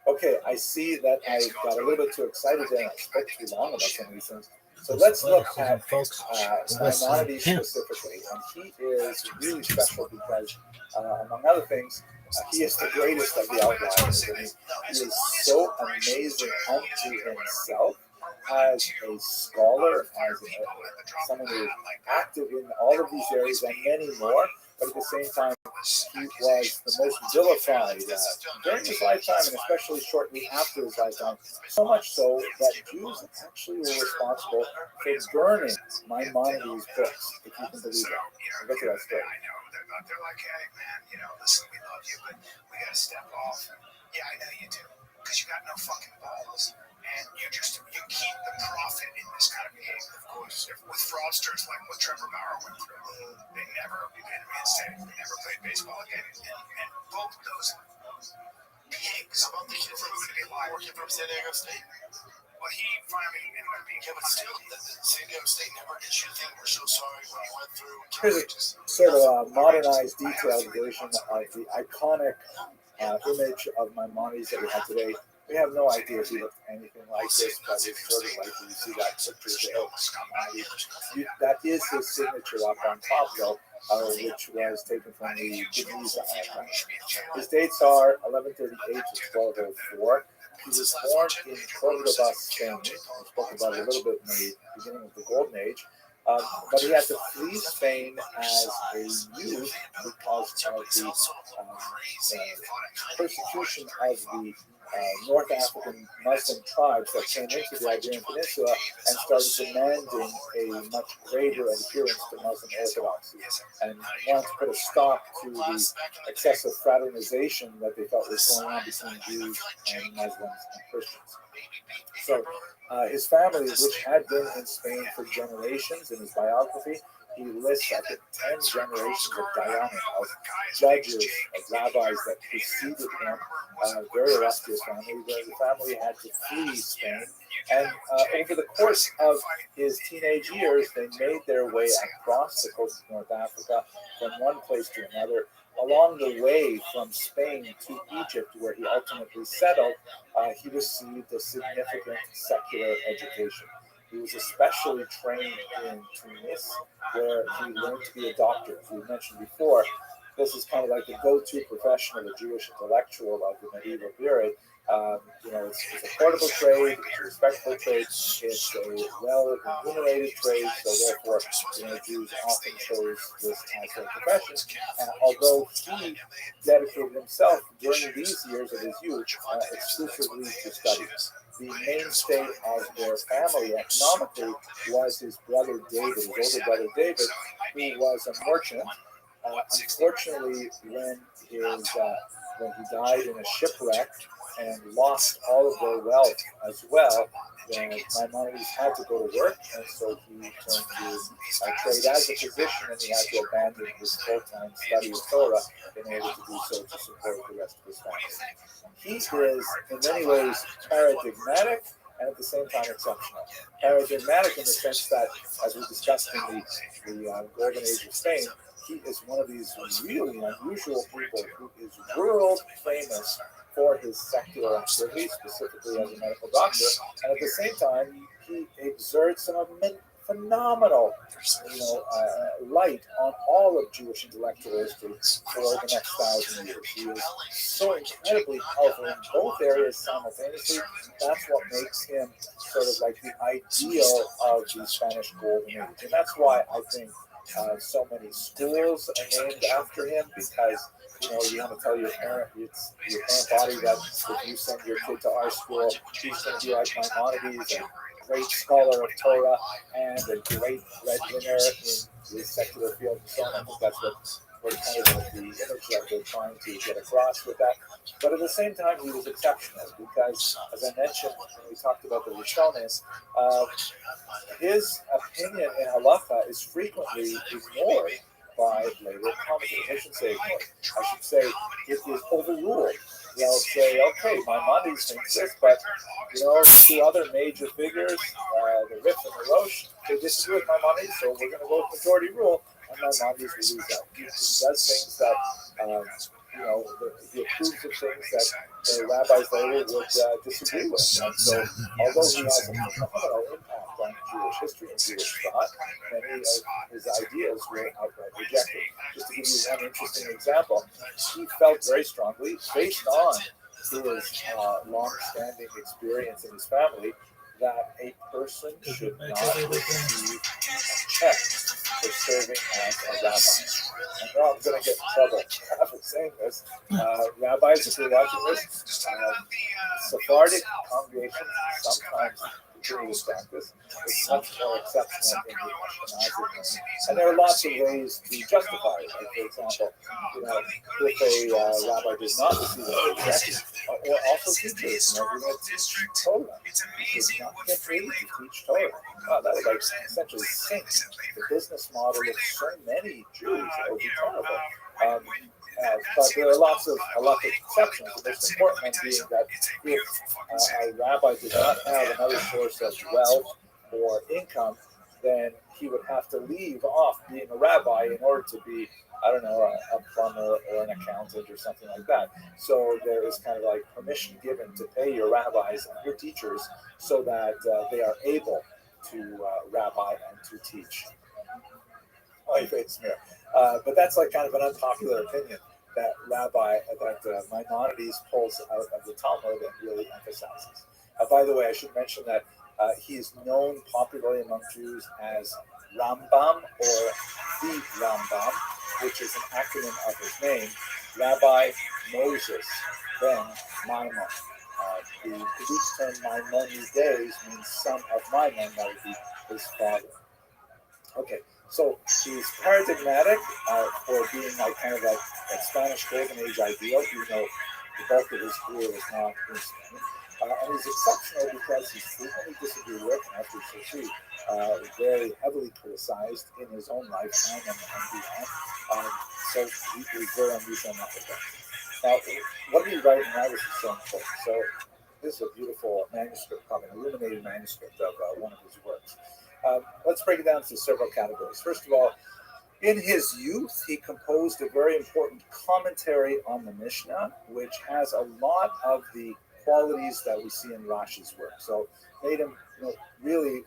Okay, I see that I got a little bit too excited there and I spoke too long about some of these things. So let's look at Maimonides specifically, and he is really special because, among other things, he is the greatest of the outliers. I mean, he is so amazing unto himself as a scholar, as someone who is active in all of these areas and many more. But at the same time, he was the most vilified during his lifetime, and especially shortly after his lifetime. So much so that Jews actually were responsible for burning Maimonides' books, if you can believe it. I'll get to that story. I know. They're like, hey, man, listen, we love you, but we got to step off. Yeah, I know you do, because you got no fucking balls. And you keep the profit in this kind of behavior, of course. With fraudsters like what Trevor Bauer went through, they never became reinstated. They never played baseball again. And both those from San Diego State. Well, he finally ended up being, but still, San Diego State never issued a thing. We're so sorry what he went through. Here's a sort of a modernized, detailed version of the iconic image of Maimonides that we have today. We have no idea if he looked anything like this, but it's sort of like you see that picture there. That is his signature up on top, though, which was taken from the Geneva archive. His dates are 1138 to 1204. He was born in Cordoba, Spain. I spoke about it a little bit in the beginning of the Golden Age. But he had to flee Spain as a youth because of the persecution of the North African Muslim tribes that came into the Iberian Peninsula and started demanding a much greater adherence to Muslim orthodoxy and wanted to put a stop to the excessive fraternization that they felt was going on between Jews and Muslims and Christians. So his family, which had been in Spain for generations, in his biography, he lists, I think, 10 generations of Dayanim, of judges, of rabbis that preceded him. Very illustrious family. The family had to flee Spain. And over the course of his teenage years, they made their way across the coast of North Africa from one place to another. Along the way from Spain to Egypt, where he ultimately settled, he received a significant secular education. He was especially trained in Tunis, where he learned to be a doctor. As we mentioned before, this is kind of like the go-to profession of a Jewish intellectual of the medieval period. It's a portable trade, it's a respectable trade, it's a well-remunerated trade, so therefore, Jews often chose this as their profession. Although he dedicated himself during these years of his youth exclusively to studies. The mainstay of their family economically was his brother David, his older brother David, who was a merchant. Unfortunately, when he died in a shipwreck and lost all of their wealth as well, then Maimonides had to go to work, and so he turned to trade as a physician, and he had to abandon his full-time study of Torah in order to do so to support the rest of his family. He is, in many ways, paradigmatic and at the same time exceptional. Paradigmatic in the sense that, as we discussed in the Golden Age of Spain, he is one of these really unusual people who is world famous for his secular activities, specifically as a medical doctor, and at the same time, he exerts some phenomenal, light on all of Jewish intellectual history for the next 1,000 years. He is so incredibly powerful in both areas simultaneously. That's what makes him sort of like the ideal of the Spanish Golden Age, and that's why I think so many schools are named after him, because you want to tell your parent, it's your parent body that if you send your kid to our school, he's going to be like Maimonides, a great scholar of Torah and a great breadwinner in the secular field and so on. I think that's what kind of the image that they're trying to get across with that. But at the same time, he was exceptional because, as I mentioned when we talked about the Rishonim, his opinion in halacha is frequently ignored by later commentators. I shouldn't say ignored. I should say it is overruled. They'll say, okay, Maimonides thinks this, but two other major figures, the Rif and the Rosh, they disagree with Maimonides, so we're going to go with majority rule, and Maimonides will lose out. He does things that, he approves of things that the rabbis later would disagree with. And so, although he has a phenomenal impact on Jewish history and Jewish thought, many of his ideas were outright rejected. Just to give you one interesting example, he felt very strongly, based on his long-standing experience in his family, that a person should not receive a check for serving as a rabbi. I know I'm going to get in trouble for saying this. Rabbis, if you're watching this, Sephardic congregations sometimes continue this practice. It's much more exceptional in the Ashkenazi. And there are lots of ways to justify it. Like, for example, if a rabbi does not receive a check, or also teachers, we might teach Torah. He does not get paid to teach Torah. That would essentially sink the business model of so many Jews. It would be terrible. But there are lots of exceptions. The most important one being that if a rabbi did not have another source of wealth or income, then he would have to leave off being a rabbi in order to be, I don't know, a plumber or an accountant or something like that. So there is kind of like permission given to pay your rabbis and your teachers so that they are able to rabbi and to teach. But that's like kind of an unpopular opinion that Maimonides pulls out of the Talmud and really emphasizes. By the way, I should mention that he is known popularly among Jews as Rambam or the Rambam, which is an acronym of his name, Rabbi Moses ben Maimon. The Greek term Maimonides means son of Maimon, that would be his father. Okay, so he's paradigmatic for being like kind of like that Spanish Golden Age ideal, even though the bulk of his career was not in Spain. And he's exceptional because he's frequently disagreed with, and as we shall see, very heavily criticized in his own lifetime and beyond. So he's very unusual in that regard. Now, what did he write, and why was he so important? So this is a beautiful manuscript, called an illuminated manuscript of one of his works. Let's break it down into several categories. First of all, in his youth, he composed a very important commentary on the Mishnah, which has a lot of the qualities that we see in Rashi's work. So made him really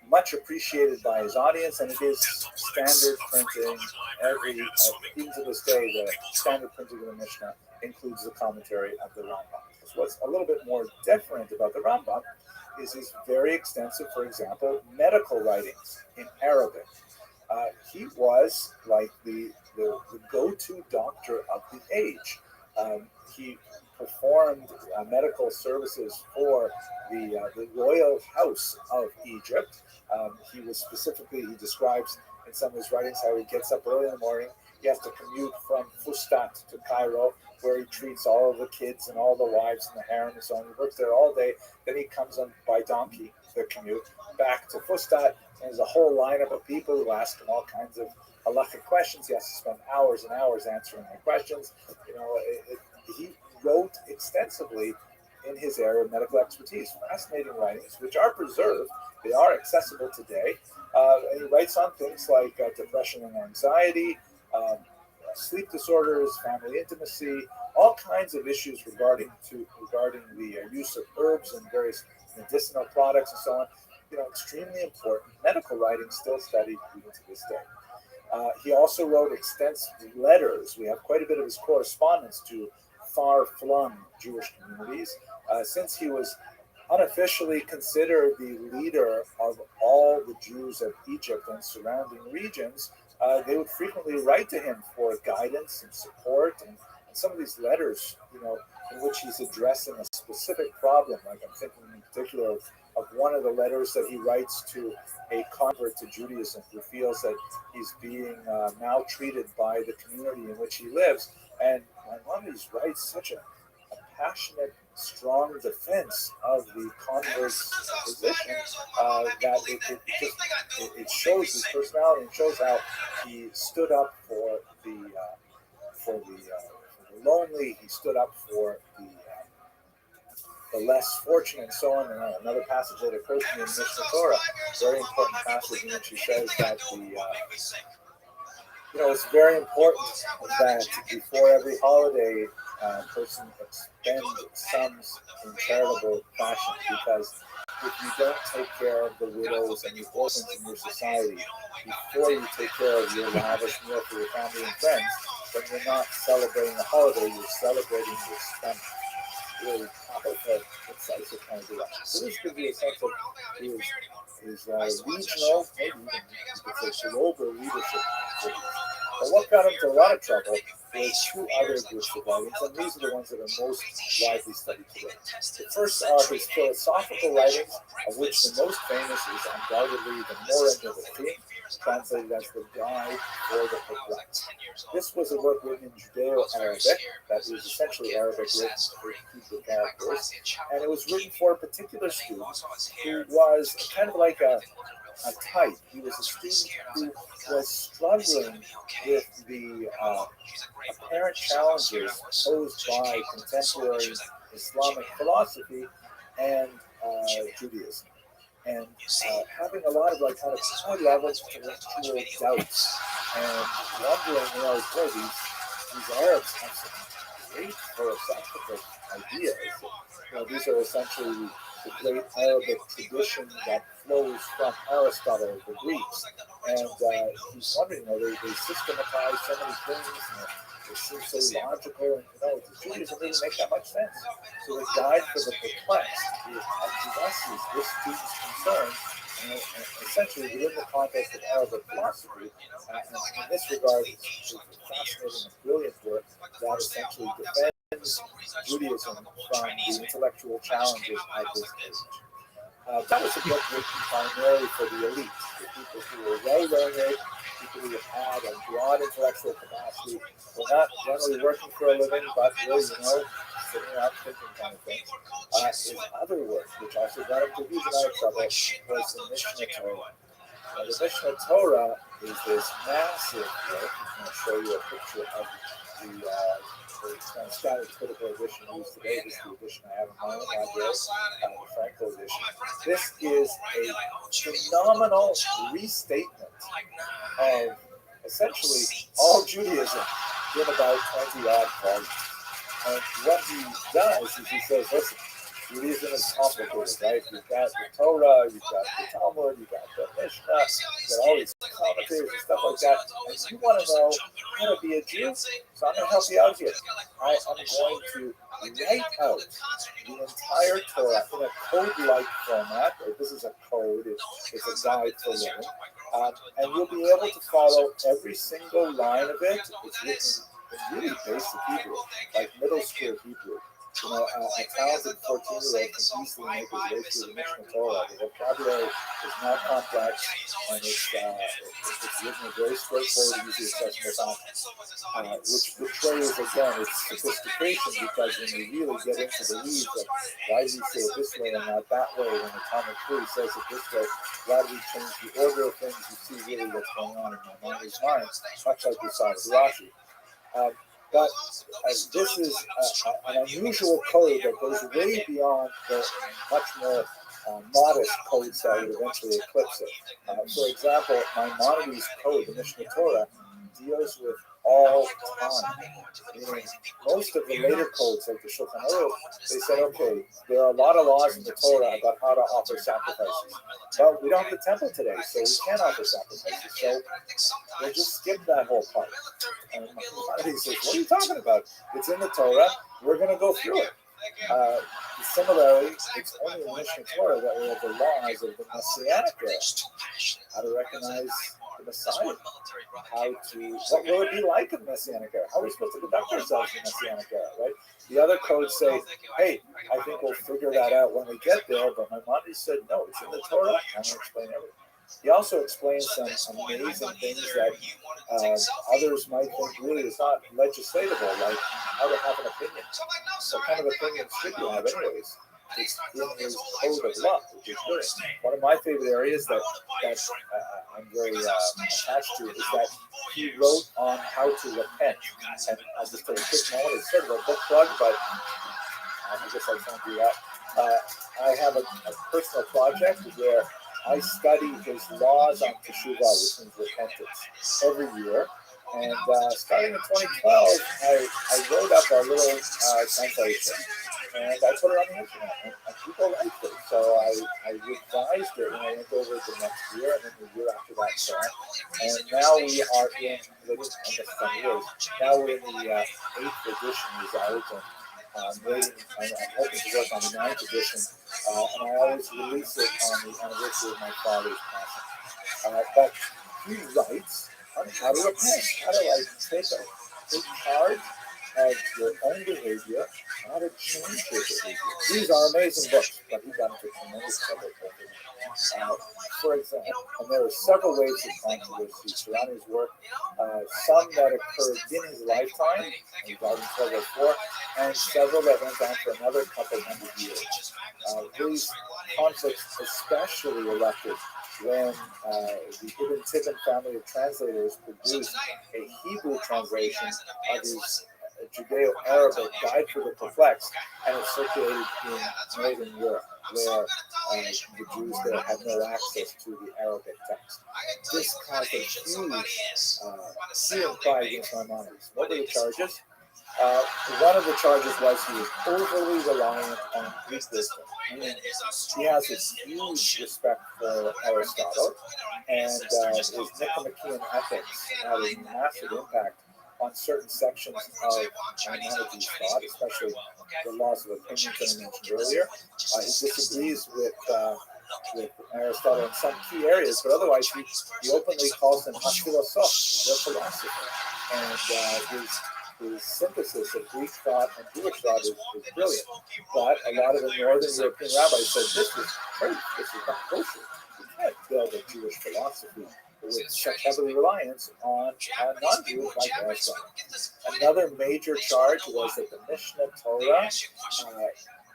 much appreciated by his audience, and it is standard printing. Even to this day, the standard printing of the Mishnah includes the commentary of the Rambam. So what's a little bit more different about the Rambam is his very extensive, for example, medical writings in Arabic. He was like the go-to doctor of the age. He performed medical services for the royal house of Egypt. He describes in some of his writings how he gets up early in the morning. He has to commute from Fustat to Cairo, where he treats all of the kids and all the wives in the harem and so on. He works there all day. Then he comes on by donkey, the commute, back to Fustat. And there's a whole lineup of people who ask him all kinds of halachic questions. He has to spend hours and hours answering their questions. He wrote extensively in his area of medical expertise. Fascinating writings, which are preserved. They are accessible today. And he writes on things like depression and anxiety, sleep disorders, family intimacy, all kinds of issues regarding the use of herbs and various medicinal products and so on. Extremely important medical writing, still studied even to this day. He also wrote extensive letters. We have quite a bit of his correspondence to far-flung Jewish communities, since he was unofficially considered the leader of all the Jews of Egypt and surrounding regions. They would frequently write to him for guidance and support, and some of these letters, in which he's addressing a specific problem. Like I'm thinking in particular of one of the letters that he writes to a convert to Judaism who feels that he's being maltreated by the community in which he lives. And Maimonides writes such a passionate, strong defense of the convert's position that it shows his personality and shows how he stood up for the lonely. He stood up for the less fortunate and so on. And another passage that occurs to me in Mishnah Torah, very important passage in which he says that it's very important that before every holiday, a person expend sums in charitable fashion, because if you don't take care of the widows and the orphans in your society before you take care of your lavish meal for your family and friends, then you're not celebrating the holiday, you're celebrating your stomach. Really powerful, incisive kind of direction. So this could be a sense of his regional, maybe even you could say global leadership. But what got him into a lot of trouble was two other groups of writings, and these are the ones that are most widely studied today. The first are his philosophical writings, of which the most famous is undoubtedly the Moran of the Theme, translated as the Guide for the Perplexed. This was a work written in Judeo-Arabic, that is essentially Arabic written for Hebrew characters, and it was written for a particular student who was kind of like a type. He was a student who was struggling with the apparent challenges posed by contemporary Islamic philosophy and Judaism, and having a lot of like kind of high level intellectual doubts and wondering, boy, these Arabs have some great philosophical ideas. These are essentially the great Arabic tradition that flows from Aristotle, the Greeks, and he's wondering, they systematize so many things, they seem so logical, and does Judaism really make that much sense? So the guide for the perplexed addresses this student's concerns, essentially within the context of Arabic philosophy, and in this regard, it's a fascinating and brilliant work that essentially defends Judaism from the intellectual challenges of this age. That was a book written primarily for the elite, the people who were well-learned, people who had a broad intellectual capacity, were not generally working for a living, but really, sitting around thinking kind of thing. His other work, which also got him to huge amount of trouble, was the Mishnah Torah. The Mishnah Torah is this massive work. I'm going to show you a picture of the kind of standard critical edition used today. This is the edition I have in my own library, the Franco edition. This is a phenomenal restatement of essentially all Judaism in about 20 odd volumes. And what he does is he says, listen, Judaism is complicated, right? You've got the Torah, you've got the Talmud, you've got the Mishnah, you've got all these commentaries and stuff like that. And you want to know how to be a Jew? So I'm going to help you out here. I am going to write out the entire Torah in a code-like format. This is a code, it's a guide for learning. And you'll be able to follow every single line of it. It's written in really basic Hebrew, like middle school Hebrew. A talented 14-year-old can easily make his way through the Mishnah Torah. The vocabulary is not complex, and it's written in a very straightforward, easy accessible font, which betrays, again, its sophistication, because when you really get into the weeds of why do we say it this way and not that way, when the Talmud truly says it this way, why do we change the order of things, you see really what's going on in my mind's mind, much like we saw with Rashi. But this is an unusual code that goes way beyond the much more modest codes that would eventually eclipse it. For example, Maimonides' code, the Mishnah Torah, deals with all time. Meaning, most of the later codes, like the Shulchan Aruch, they said, okay, there are a lot of laws in the Torah about how to offer sacrifices. Well, we don't have the temple today, so we can't offer sacrifices. So we'll just skip that whole part. And Maimonides says, what are you talking about? It's in the Torah. We're going to go through it. Similarly, it's only in the Mishnah Torah that we have the laws of the Messianic era. How to recognize the Messiah. What will it be like in the Messianic era? How are we supposed to conduct ourselves in the Messianic era, right? The other codes say, hey, I think we'll figure that out when we get there, but Maimonides said, no, it's in the Torah. I'm going to explain everything. He also explains some amazing things that others might think really is not legislatable, like how to have an opinion. What kind of opinion should you have anyways? It's in his code of love, which is good. One of my favorite areas that I'm very attached to is that he wrote on how to repent. And I'll just take a quick moment. It's sort of a book plug, but I guess I can't do that. I have a personal project where I study his laws on Teshuvah, which means repentance, every year. And starting in 2012, I wrote up a little translation, and I put it on the internet, and people liked it. So I revised it when I went over it the next year, and then the year after that, so on. And now we are in, almost 10 years, now we're in the 8th edition is out, and I'm hoping to work on the 9th edition, and I always release it on the anniversary of my father's passing. But he writes on how to repent, how to take charge of your own behavior, how to change your behavior. These are amazing books, but he got into tremendous trouble. For example, and there are several waves of controversy surrounding his work, some that occurred in his lifetime, in 2004, and several that went on for another couple hundred years. These conflicts especially erupted when the Ibn Tibbon family of translators produced a Hebrew translation of his Judeo-Arabic Guide for the Perplexed, and it circulated in Northern Europe, where the Jews there had no access to the Arabic text. This caused a huge cry against Maimonides. What were the charges? One of the charges was he was overly reliant on Greek wisdom. He has this huge respect for Aristotle, and his Nicomachean ethics had a massive impact on certain sections of Maimonides' thought, especially the laws of opinion that I mentioned earlier. He disagrees with Aristotle in some key areas, but otherwise he openly calls them philosophes, the philosopher, and his synthesis of Greek thought and Jewish thought is brilliant. But a lot of the Northern European rabbis said this is great, this is not kosher. You can't build a Jewish philosophy with such heavy reliance on non-Jews like Aristotle. Another major charge was that the Mishnah Torah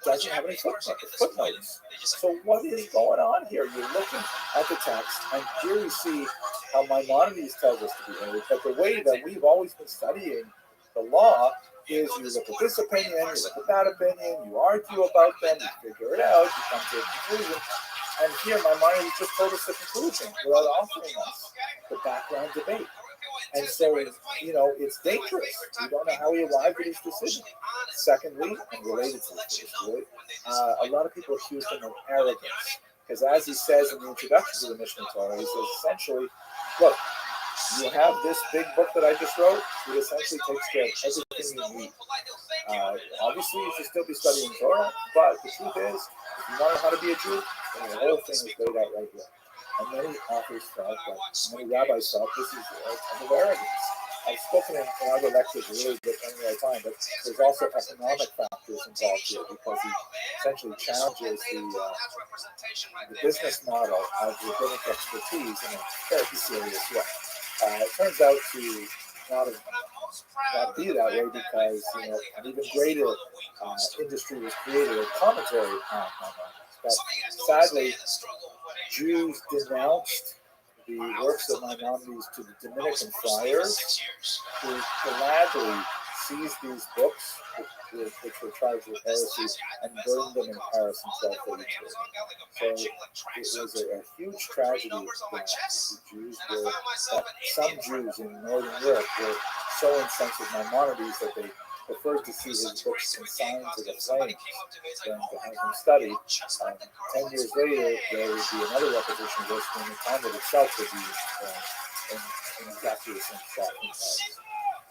doesn't have any footnotes. So what is going on here? You're looking at the text, and here we see how Maimonides tells us to behave, but the way that we've always been studying the law is you look at this opinion, you look at that opinion, you argue about them, you figure it out, you come to a conclusion. And here Maimonides just told us the conclusion without offering us the background debate. And so, it's dangerous. We don't know how he arrived at his decision. Secondly, and related to this, a lot of people accuse him of arrogance. Because as he says in the introduction to the Mishnah Torah, he says essentially, look, you have this big book that I just wrote, it essentially takes care of everything you need. Obviously, you should still be studying Torah, but the truth is, if you want to know how to be a Jew, then the whole thing is laid out right here. And many authors felt many rabbis felt this is a kind of arrogance. I've spoken in other lectures really good any other time, but there's also economic factors involved here because he essentially challenges the business model of rabbinic expertise in a very serious way. It turns out to not be that way because an even greater industry was created, a commentary on Maimonides. But sadly, Jews denounced the works of Maimonides to the Dominican friars, who gladly seized these books, which were charged with heresy, and burned them in Paris in 1232. So it was a huge tragedy that the Jews were, that some Jews in Northern Europe were so incensed with Maimonides that they preferred to see his books consigned to the flames than to have them studied. 10 years later, there would be another repetition of this when the Talmud itself would be in exactly the same spot.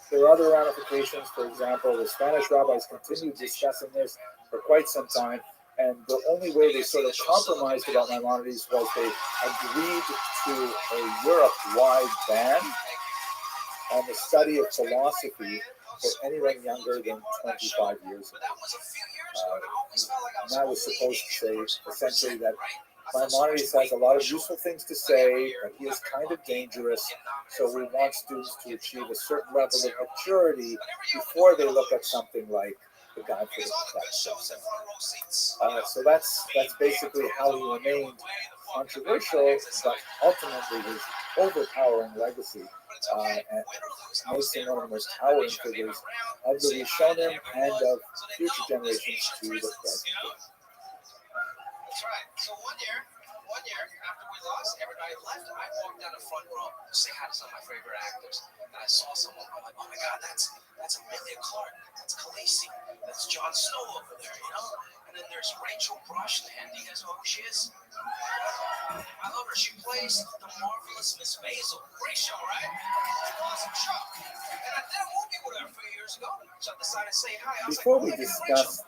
There are other ramifications. For example, the Spanish rabbis continued discussing this for quite some time, and the only way they sort of compromised about Maimonides was they agreed to a Europe-wide ban on the study of philosophy for anyone younger than 25 years old. And that was supposed to say essentially that Maimonides has a lot of useful things to say, but he is kind of dangerous, so we want students to achieve a certain level of maturity before they look at something like the Guide for the Perplexed. So that's basically how he remained controversial, but ultimately his overpowering legacy makes him one of the most towering figures of the Rishonim and of future generations to the present day. That's right. So one year after we lost, everybody left. I walked down the front row to say hi to some of my favorite actors, and I saw someone. I'm like, oh my God, that's Amelia Clark, that's Khaleesi, that's Jon Snow over there, And then there's Rachel Brosnahan. Do you guys know who she is? I love her. She plays the marvelous Miss Maisel. Great show, right? Awesome show. And I did a movie with her a few years ago, so I decided to say hi. Before we discuss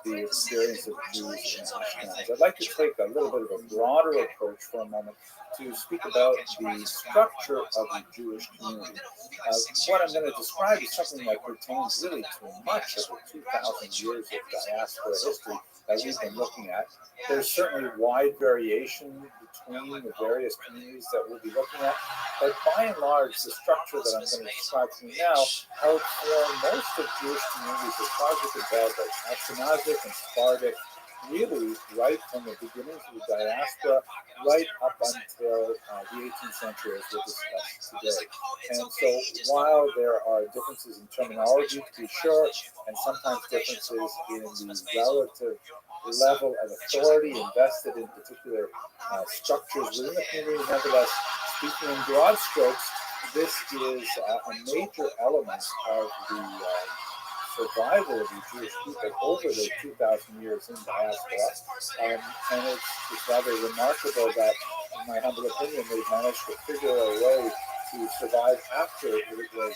the experience of Jews in Ashkenaz, I'd like to take a little bit of a broader approach for a moment to speak about the structure of the Jewish community. What I'm going to describe is something that pertains really to much of the 2,000 years of diaspora history that we've been looking at. There's certainly wide variation between the various communities that we'll be looking at, but by and large, the structure that I'm going to describe to you now helps form most of Jewish communities as far as we can tell, both Ashkenazic and Sephardic, really right from the beginnings of the diaspora, right up until the 18th century, as we'll discuss today. And so, while there are differences in terminology, to be sure, and sometimes differences in the relative level of authority invested in particular structures within the community, nevertheless, speaking in broad strokes, this is a major element of the survival of the Jewish people over the 2,000 years in diaspora. And it's rather remarkable that, in my humble opinion, they've managed to figure a way to survive after it was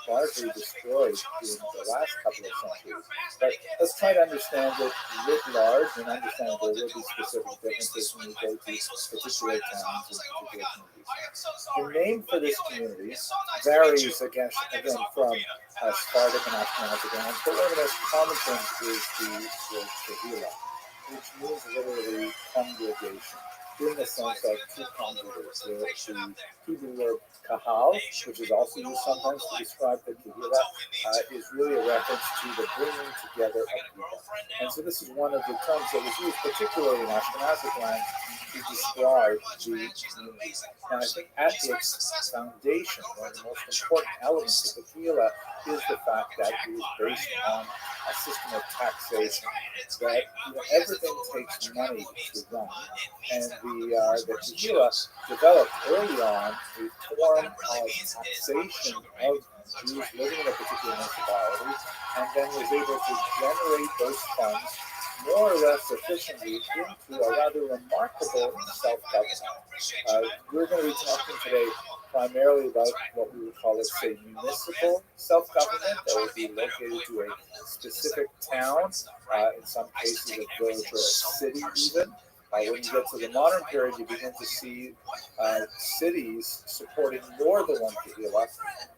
largely destroyed in the last couple of centuries. But let's try to understand it writ large and understand there will be specific differences when we go to particular towns and particular communities. The name for this community varies again from Sephardic and Ashkenazic lands, but one of the most common things is the word Kehillah, which means literally congregation, in the sense of to congregate. The Hebrew word kahal, which is also used sometimes to describe the Kehillah, is really a reference to the bringing together of people. And so this is one of the terms that was used, particularly in Ashkenazic lands, to describe the community. And I think at its foundation, one of the most important elements of the Kehillah is the fact that it is based on a system of taxation. That everything takes money to run, and the Kehillah developed early on a form of taxation of Jews living in a particular municipality, and then was able to generate those funds more or less efficiently into a rather remarkable self-government. We're going to be talking today primarily about what we would call, let's say, municipal self-government that would be located to a specific town, in some cases a village or a city even. When you get to the modern period, you begin to see cities supporting more than one Kehillah.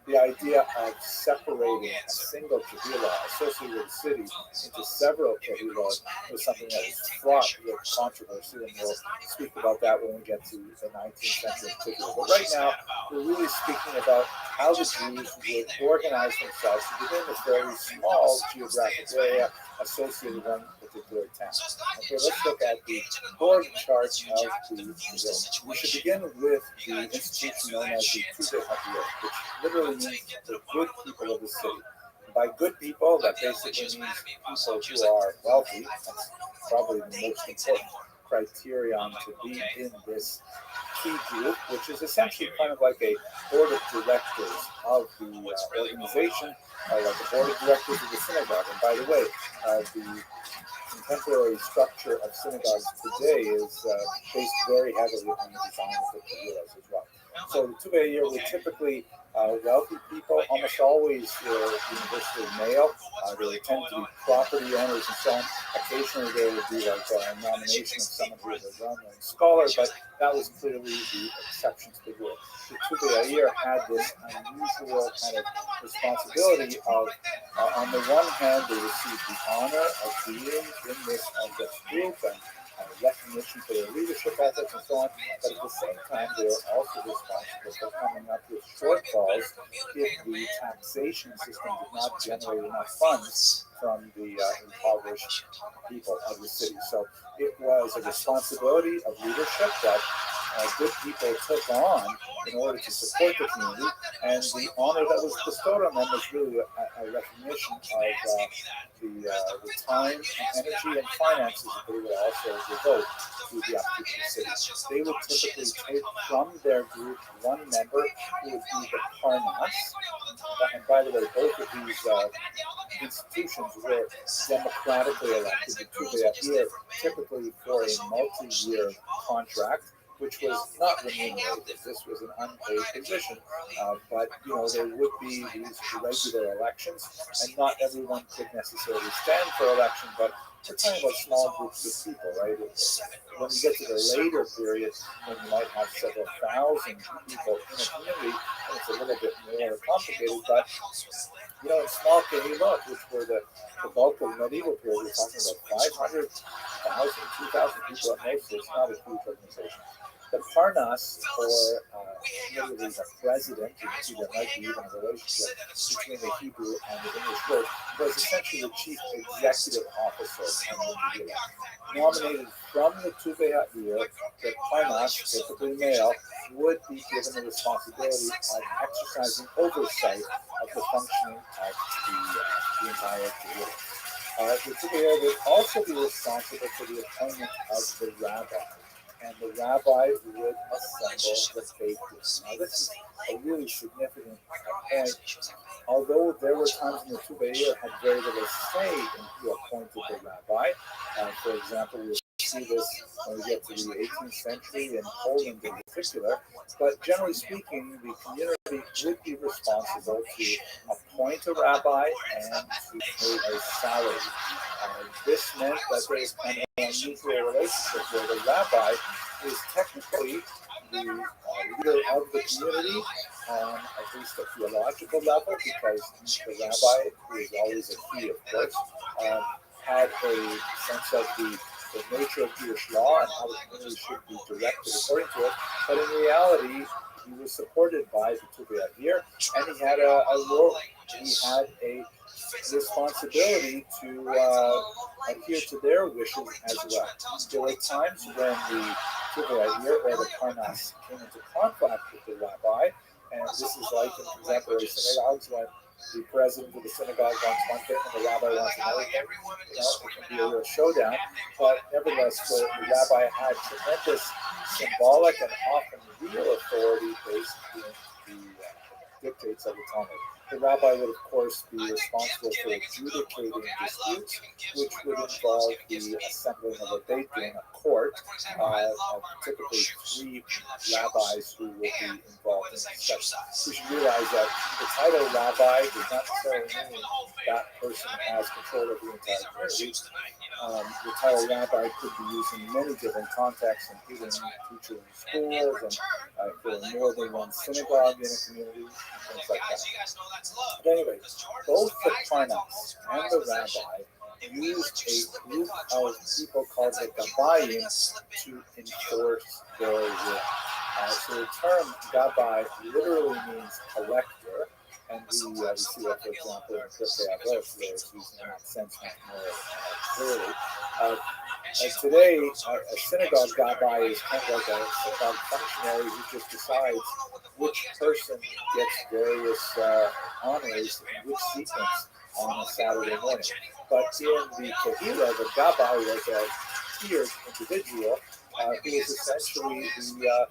The idea of separating a single Kehillah associated with a city into several Kehillahs was something that was fraught with controversy, and we'll speak about that when we get to the 19th century in particular. But right now, we're really speaking about how the Jews would organize themselves within a very small geographic area associated with one particular town. Okay, let's look at the board chart of the village. We should begin with the institution known as the Tuve Havir, which literally means the good people of the city. By good people, that basically means people who are wealthy. That's probably the most important criterion to be in this key group, which is essentially kind of like a board of directors of the organization, like the board of directors of the synagogue. And by the way, the contemporary structure of synagogues today is based very heavily on the design of the Kehillahs as well. So the Tuve Hayir were typically wealthy people, almost always universally male. They would tend to be property owners and so on. Occasionally there would be like a nomination of someone who was a well-known scholar, but that was clearly the exception to the rule. The Tuve Hayir had this unusual kind of responsibility of, on the one hand, they received the honor of being in this group and recognition for their leadership ethics and so on, but at the same time, they were also responsible for coming up with shortfalls if the taxation system did not generate enough funds from the impoverished people of the city. So it was a responsibility of leadership that good people took on in order to support the community, and the honor that was bestowed on them was really a recognition of the time, energy, and finances that they would also devote to the upkeep of the city. They would typically take from their group one member who would be the Parnas. And by the way, both of these institutions were democratically elected. The Tuve Hayir typically for a multi-year contract, which was not remunerated. This was an unpaid position, but there would be these regular elections, and not everyone could necessarily stand for election. But we're talking about small groups of people, right? When you get to the later period, when you might have several thousand people in a community, it's a little bit more complicated. But in small Kehillot, which were the bulk of the medieval period, we're talking about 500,000, 2,000 people at most. So it's not a huge organization. The Parnas, or literally the president, you can see there might be even a relationship between the Hebrew and the English word, was essentially the chief executive officer of the Kehillah. Nominated from the Tuvei Ha'ir, the Parnas, typically male, would be given the responsibility of exercising oversight of the functioning of the entire Kehillah. The Tuvei would also be responsible for the appointment of the rabbi, and the rabbi would assemble the faith group. Now, this is a really significant point. Although there were times when the Tuvei had very little say in who appointed the rabbi. For example, we see this when we get to the 18th century in Poland in particular. But generally speaking, the community would be responsible to appoint a rabbi and to pay a salary. This meant that there was kind of an unusual relationship where the rabbi is technically the leader of the community on at least a theological level, because the rabbi, who is always a he, of course, had a sense of the nature of Jewish law and how the community should be directed according to it. But in reality, he was supported by the Tuvei Ha'ir, and he had a role. He had a responsibility to adhere to their wishes as well. There were times when the Tuvei Ha'ir or the Parnas came into conflict with the rabbi, and this is like in contemporary synagogues when the president of the synagogue wants one thing and the rabbi wants another thing. It can be a real showdown, but nevertheless, the rabbi had tremendous symbolic and often real authority based in the dictates of the Talmud. The rabbi would, of course, be responsible for adjudicating disputes, which would involve the assembling of a Beit Din, a court, of typically 3 rabbis who would be involved in discussion. We should realize that the title rabbi does not necessarily mean that person has control of the entire community. The title rabbi could be used in many different contexts, including teacher in schools and for more than one synagogue in a community, and things like that. But anyway, both the Parnas and the rabbi used a group of people called the Gabayim to enforce their will. So the term Gabbai literally means collector, and we see that, for example, in Pirkei Avot, where it's used in that sense much more clearly. Today, a synagogue gabbai is kind of like a synagogue functionary who just decides which person gets various honors in which sequence on a Saturday morning. But in the Kehillah, the gabbai was a tiered individual who was essentially the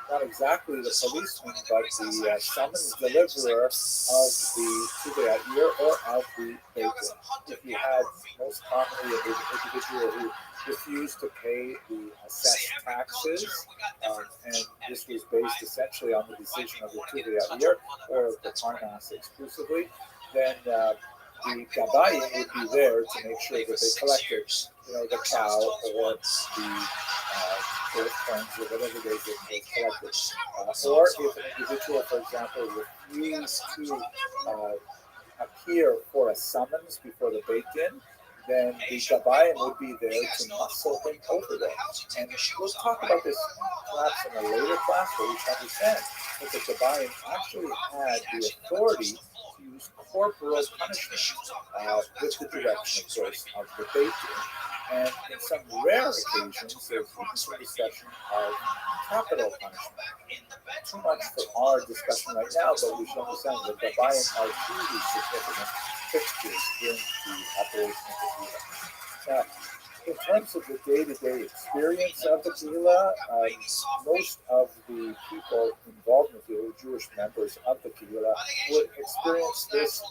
not exactly the policeman, but the summons deliverer of the Tuvei Ha'ir or of the Beit Din. If you had most commonly an individual who refused to pay the assessed taxes, and this was based essentially on the decision of the Tuvei Ha'ir or of the Parnas exclusively, then the Gabayim would be there to make sure that they collected, the cow or the coins or whatever they collected. Or if an individual, for example, refused to appear for a summons before the Beit Din, then the Gabayim would be there to muscle him over there. And we'll talk about this perhaps in a later class, but we should understand that the Gabayim actually had the authority to use corporal punishment with the direction, of course, of the Beit Din. And in some rare occasions, there's some discussion of capital punishment. Too much for our discussion right now, but we should understand that the Gabayim are truly significant fixtures in the operation of the Kehillah. Now, in terms of the day-to-day experience of the Kehillah, most of the people involved in the Kehillah, Jewish members of the Kehillah, would experience this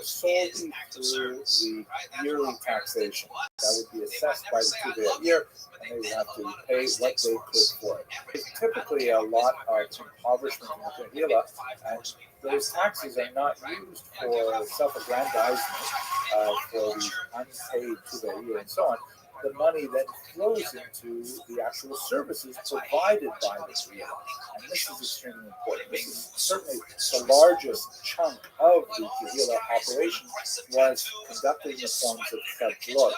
solely through the yearly taxation. That would be assessed by the Tuvei Ha'ir, and they would have to pay what they could for it. There's typically a lot of impoverishment in the Kehillah, and those taxes are not used for self-aggrandizement, for the unpaid Tuvei Ha'ir and so on. The money then flows into the actual services provided by the Kehillah. And this is extremely important. This is certainly the largest chunk of the Kehillah operation was conducted in the forms of chadlot.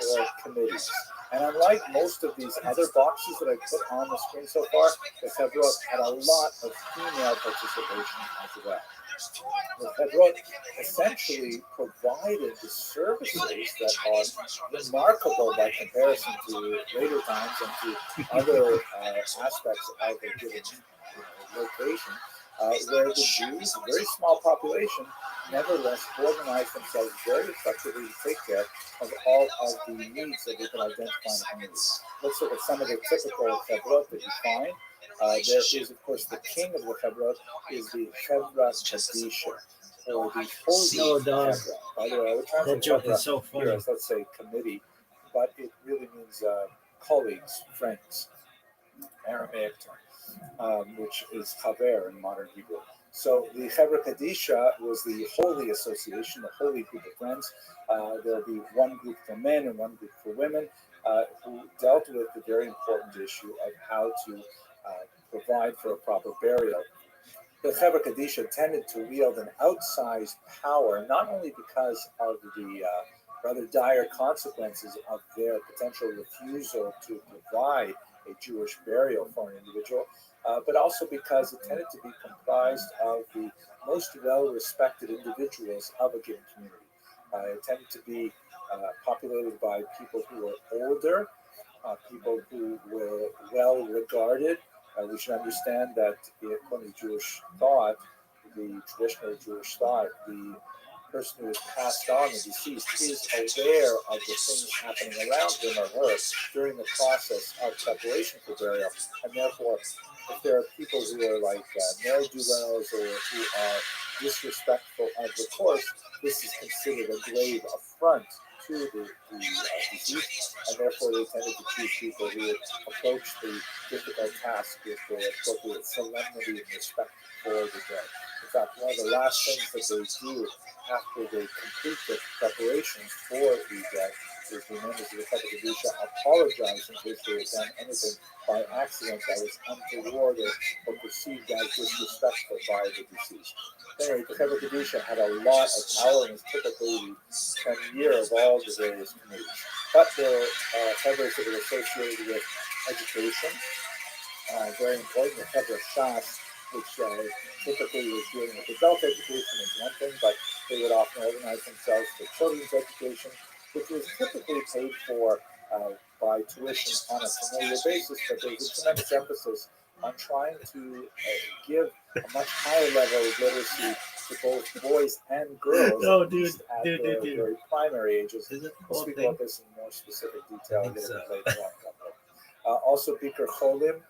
or committees. And unlike most of these other boxes that I put on the screen so far, the Chevrot had a lot of female participation as well. The Chevrot essentially provided the services that are remarkable by comparison to later times and to other aspects of a given location, where the Jews, a very small population, nevertheless organized themselves very effectively to take care of all of the needs that they could identify in communities. Let's look at some of the typical Chevrot that you find. There is, of course, the king of the Chevrot is the Chevra Kadisha, or the Holy Chevra. By the way, I would translate That joke Chevra is so funny. here as, let's say, committee, but it really means colleagues, friends, Aramaic term, which is Chaver in modern Hebrew. So the Chevra Kadisha was the holy association, the holy group of friends. There'll be one group for men and one group for women who dealt with the very important issue of how to provide for a proper burial. The Chevra Kadisha tended to wield an outsized power, not only because of the rather dire consequences of their potential refusal to provide a Jewish burial for an individual, but also because it tended to be comprised of the most well-respected individuals of a given community. It tended to be populated by people who were older, people who were well regarded. We should understand that according to Jewish thought, the traditional Jewish thought, the person who is passed on, the deceased, is aware of the things happening around him or her during the process of preparation for burial. And therefore, if there are people who are like ne'er-do-wells or who are disrespectful of the course, this is considered a grave affront to the deceased, and therefore they tended to choose people who would approach the difficult task with the appropriate solemnity and respect for the dead. In fact, one of the last things that they do after they complete the preparations for the dead is the members of the Chevra Kadisha apologize in case they have done anything by accident that was untoward or perceived as disrespectful by the deceased. Anyway, the Chevra Kadisha had a lot of power and was typically the premier of all the various committees. But there are Chevras that were associated with education, very important. The Chevra Shas, which typically was dealing with adult education, is one thing, but they would often organize themselves for children's education, which was typically paid for by tuition on a familiar basis, but there was a tremendous emphasis on trying to give a much higher level of literacy to both boys and girls, at their very primary ages. We'll speak about this in more specific detail a little bit later on. Also, Bikur Cholim,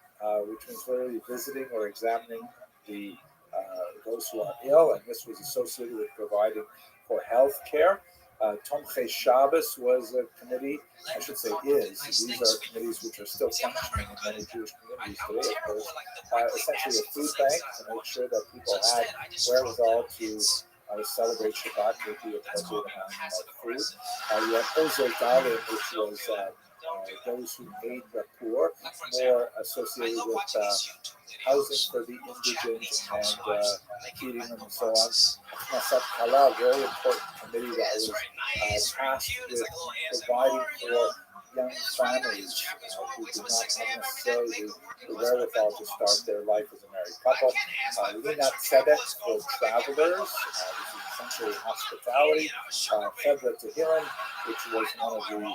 which means literally visiting or examining the those who are ill, and this was associated with providing for health care. Tomchei Shabbos was a committee, I should say is. These are committees which are still functioning in many Jewish communities today, of course. Essentially a food bank to make sure that people had wherewithal to celebrate Shabbat with the appropriate amount of food. You have Ozer Dalet, which was those who aid the poor, more associated with housing for the indigent and feeding them and so on. Masat Kala, very important committee that was tasked with providing for young families who did not have necessarily the wherewithal to start their life as a married couple. Linat Tzedek for travelers, which is essentially hospitality. Chevra Tehillim, which was one of the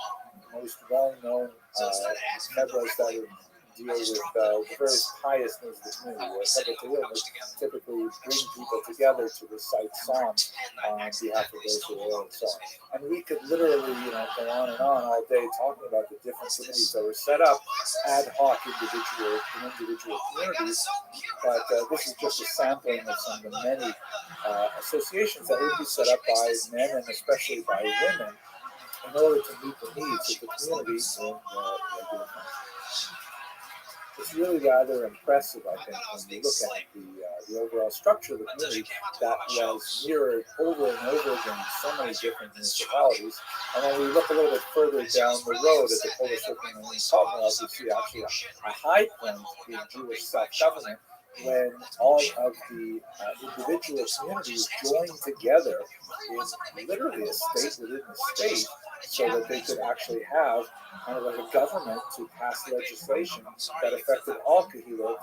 most well-known Chevras that would deal with the various pious needs of the community, where Chevra Tehillim would typically bring people together to recite psalms on behalf of those who are ill and so on. And we could literally, go on and on all day talking about the different committees that were set up ad hoc in individual communities. But this is just a sampling of some of the many associations that would be set up by men and especially by women in order to meet the needs of the community in regular function. It's really rather impressive, I think, when you look at the overall structure of the community that was mirrored over and over again in so many different municipalities. And when we look a little bit further down the road at the Polish Supreme Commonwealth, we see actually a high point in Jewish self-government when all of the individual communities joined together in literally a state within the state so that they could actually have kind of like a government to pass legislation that affected all Kahila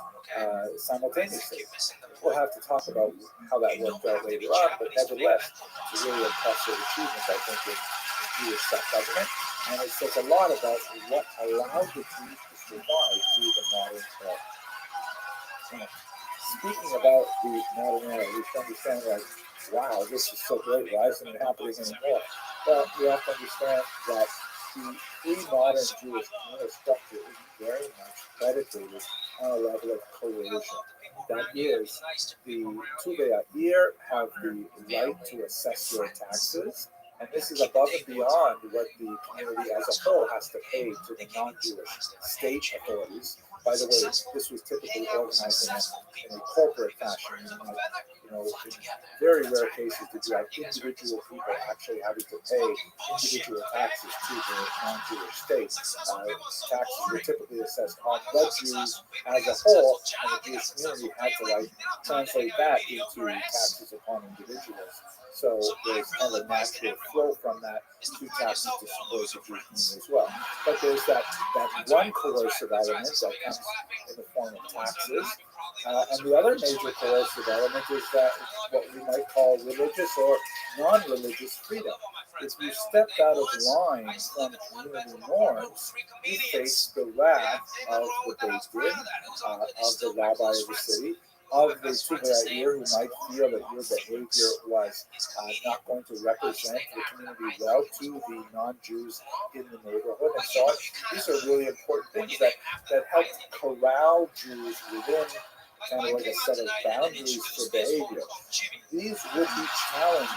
simultaneously. We'll have to talk about how that worked out later on, but nevertheless, it's a really impressive achievement, I think, in Jewish self-government, and it says a lot about what allowed the Jews to survive through the modern era. Now, speaking about the modern era, we should understand, like, wow, this is so great, why isn't it happening anymore? Well, we have to understand that the pre-modern Jewish communal structure is very much predicated on a level of coercion. That is, the Tuvei have the right to assess your taxes, and this is above and beyond what the community as a whole has to pay to the non-Jewish state authorities. By the way, this was typically organized in a corporate fashion. In very rare cases did you have individual people actually having to pay individual taxes to the non-Jewish state. Taxes were typically assessed on the Jews as a whole, and the Jewish community had to translate that into taxes upon individuals. So there's kind of a natural flow from that to taxes to support the Jewish community as well. But there's that one coercive element that comes in the form of taxes. And the other major coercive element is that what we might call religious or non-religious freedom. If you stepped out of line from community norms, you faced the wrath of the Beis Din, of the rabbi of the city, of the Tuvei who might feel that your behavior was not going to represent the community well to the non-Jews in the neighborhood and so on. These are really important things that help corral Jews within kind of like a set of boundaries for behavior. These would be challenged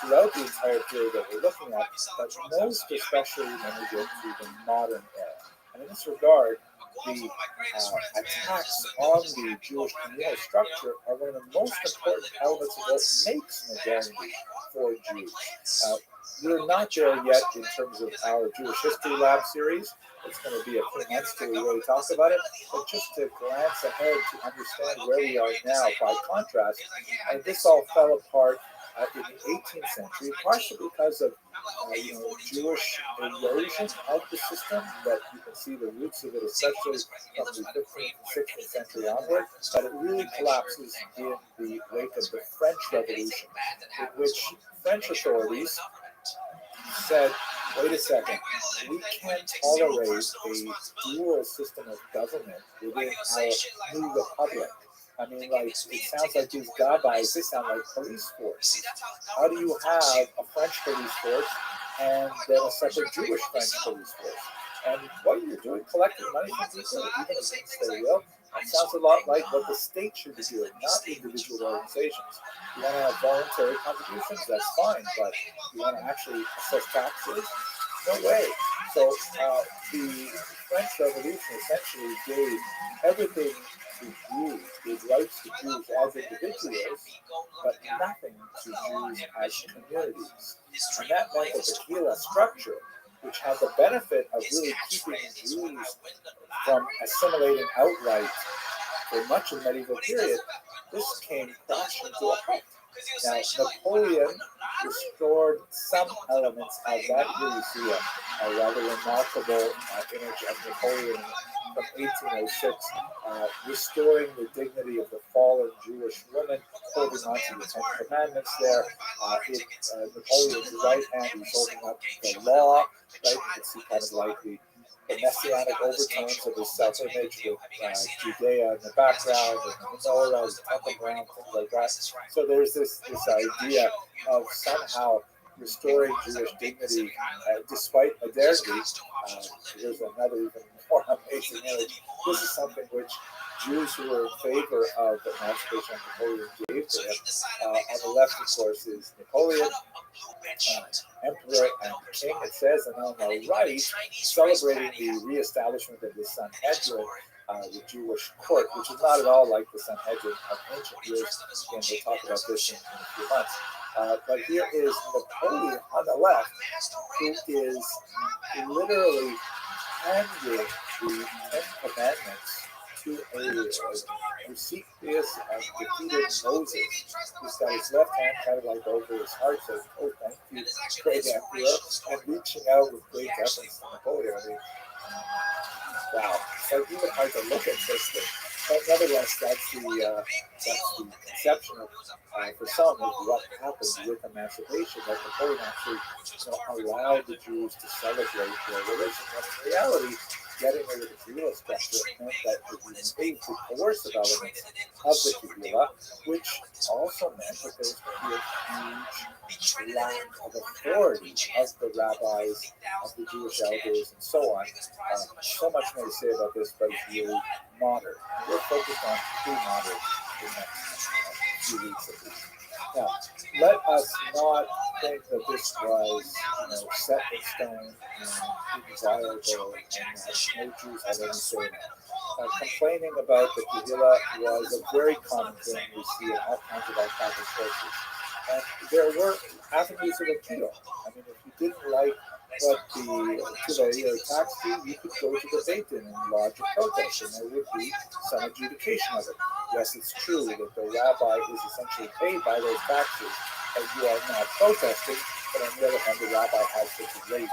throughout the entire period that we're looking at, but most especially when we get to the modern era. And in this regard, the attacks on the Jewish communal structure are one of the most important elements of what makes modernity for Jews. We're not there yet in terms of our Jewish History Lab series. It's going to be a few months till we really talk about it. But just to glance ahead to understand where we are now, by contrast, this all fell apart in the 18th century, partially because of Jewish erosion of the system, that you can see the roots of it, especially from the 15th and 16th century onward, but it really collapses in the wake of the French Revolution, in which French authorities said, wait a second, we can't tolerate a dual system of government within our new republic. I mean, it sounds like these gabais, they sound like police force. How do you have a French police force and then a separate Jewish French police force? And what you're doing, collecting money from people, even against their will, it sounds a lot like what the state should be doing, not individual organizations. You want to have voluntary contributions, that's fine, but you want to actually assess taxes? No way. So the French Revolution essentially gave everything to Jews, gave rights to Jews as individuals, but nothing to Jews as communities. And that meant that the Kehillah structure, which had the benefit of really keeping Jews from assimilating outright for much of the medieval period, this came crashing to a halt. Now, Napoleon restored some elements of that. Here you see a rather remarkable image of Napoleon from 1806, restoring the dignity of the fallen Jewish woman, holding on to the Ten Commandments there. Napoleon's right hand, he's holding up the law, right? You can see kind of like the messianic overtones of his self-image with Judea in the background, and the menorah, the temple ground, things like that. So there's this idea of somehow restoring Jewish dignity despite modernity. There's another even more amazing image. This is something which Jews who were in favor of the emancipation Napoleon gave to him. On the left, of course, is Napoleon, emperor and king, it says, and on the right, celebrating the reestablishment of the Sanhedrin, the Jewish court, which is not at all like the Sanhedrin of ancient years. Again, we'll talk about this in a few months. But here is Napoleon on the left, who is literally handing the Ten Commandments to Eusebius defeated Moses. He's got his left hand kind of like over his heart, says, "Oh, thank you, great emperor," and reaching out with great deference to Napoleon. I mean, wow, it's like even hard to look at this thing. But nevertheless, that's the conception of, for some, of what happened with emancipation, that Napoleon actually allowed the Jews to celebrate their religion. When in reality, getting rid of the Kehillah structure meant that it was made to coercive elements of the Kehillah, which also meant that there was going to be a huge lack of authority of the rabbis, of the Jewish elders, and so on. So much more to say about this, but it's really modern. We're focused on pre-modern in the next few weeks at least. Now, let us not think that this was set in stone and inviolable and that no Jews had any say in it. Complaining about the Kehillah was a very common thing we see in all kinds of archival sources. And there were avenues of appeal. I mean, if you didn't like what the Tulare taxed you, you could go to the Beit Din and lodge a protest, and there would be some adjudication of it. Yes, it's true that the rabbi is essentially paid by those taxes, and you are not protesting, but on the other hand, the rabbi has the great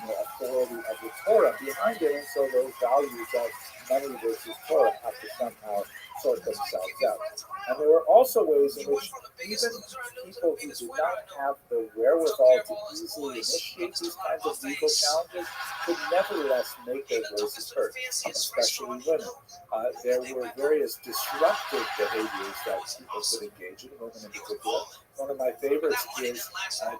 authority of the Torah behind it, and so those values of money versus Torah have to somehow sort themselves out. And there were also ways in which even people who did not have the wherewithal to easily initiate these kinds of legal challenges could nevertheless make their voices heard, especially women. There were various disruptive behaviors that people could engage in, women in particular. One of my favorites is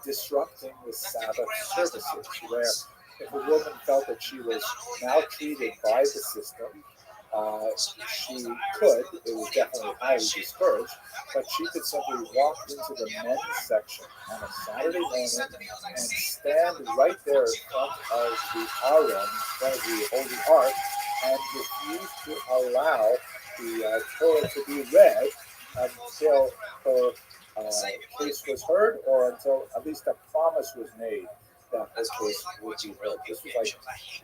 disrupting the Sabbath services, where if a woman felt that she was maltreated by the system, she could, it was definitely highly discouraged, but she could simply walk into the men's section on a Saturday morning and stand right there in front of the Aron, in front of the Holy Ark, and refuse to allow the Torah to be read until her case was heard, or until at least a promise was made that her case would be heard. This was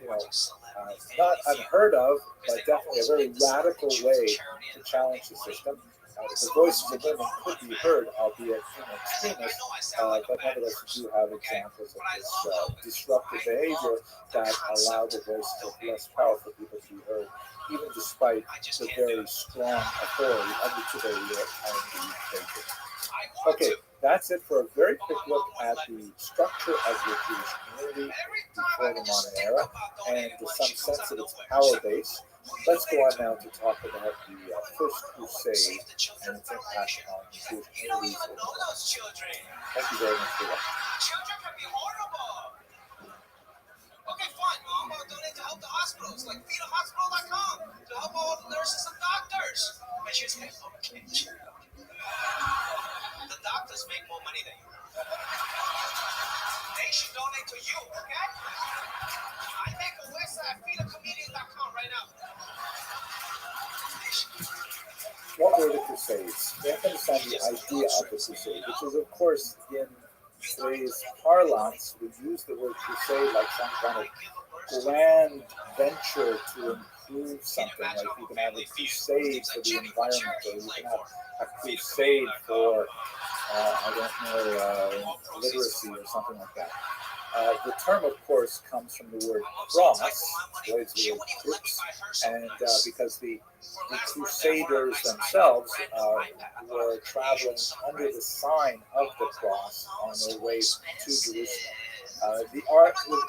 like, not unheard of, but definitely a very radical way to challenge the system. The voices of women could be heard, albeit extremist, but nevertheless you do have examples of this disruptive behavior that allow the voices of less powerful people to be heard, even despite the very strong authority of the Tudor and the Patriot. Okay, that's it for a very quick look at the structure of the Jewish community before the modern era and some sense of its power base. Let's go on now to talk about the First Crusade and its impact on the Jewish communities. Thank you very much for that. Children can be horrible. Okay, fine. Well, I'm going to donate to help the hospitals, like feedhospital.com, to help all the nurses and doctors. And she's like, okay, the doctors make more money than you. They should donate to you, okay? I make a website at feedacomedian.com right now. What were the Crusades? We have to understand the idea of the Crusade, which is, of course, in today's parlance, we use the word crusade like some kind of grand venture to improve something. Like you can have a crusade for the environment, or you can have a crusade for, literacy or something like that. The term, of course, comes from the word cross, it's the word crux, and because the Crusaders themselves were traveling under the sign of the cross on their way to Jerusalem.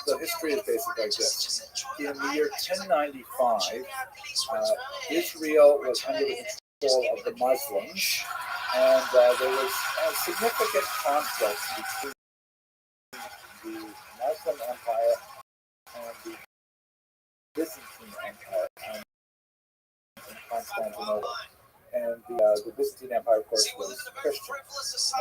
The history is basically like this. In the year 1095, Israel was under the control of the Muslims, and there was a significant conflict between the Muslim Empire and the Byzantine Empire in Constantinople. And the Byzantine Empire, of course, was Christian.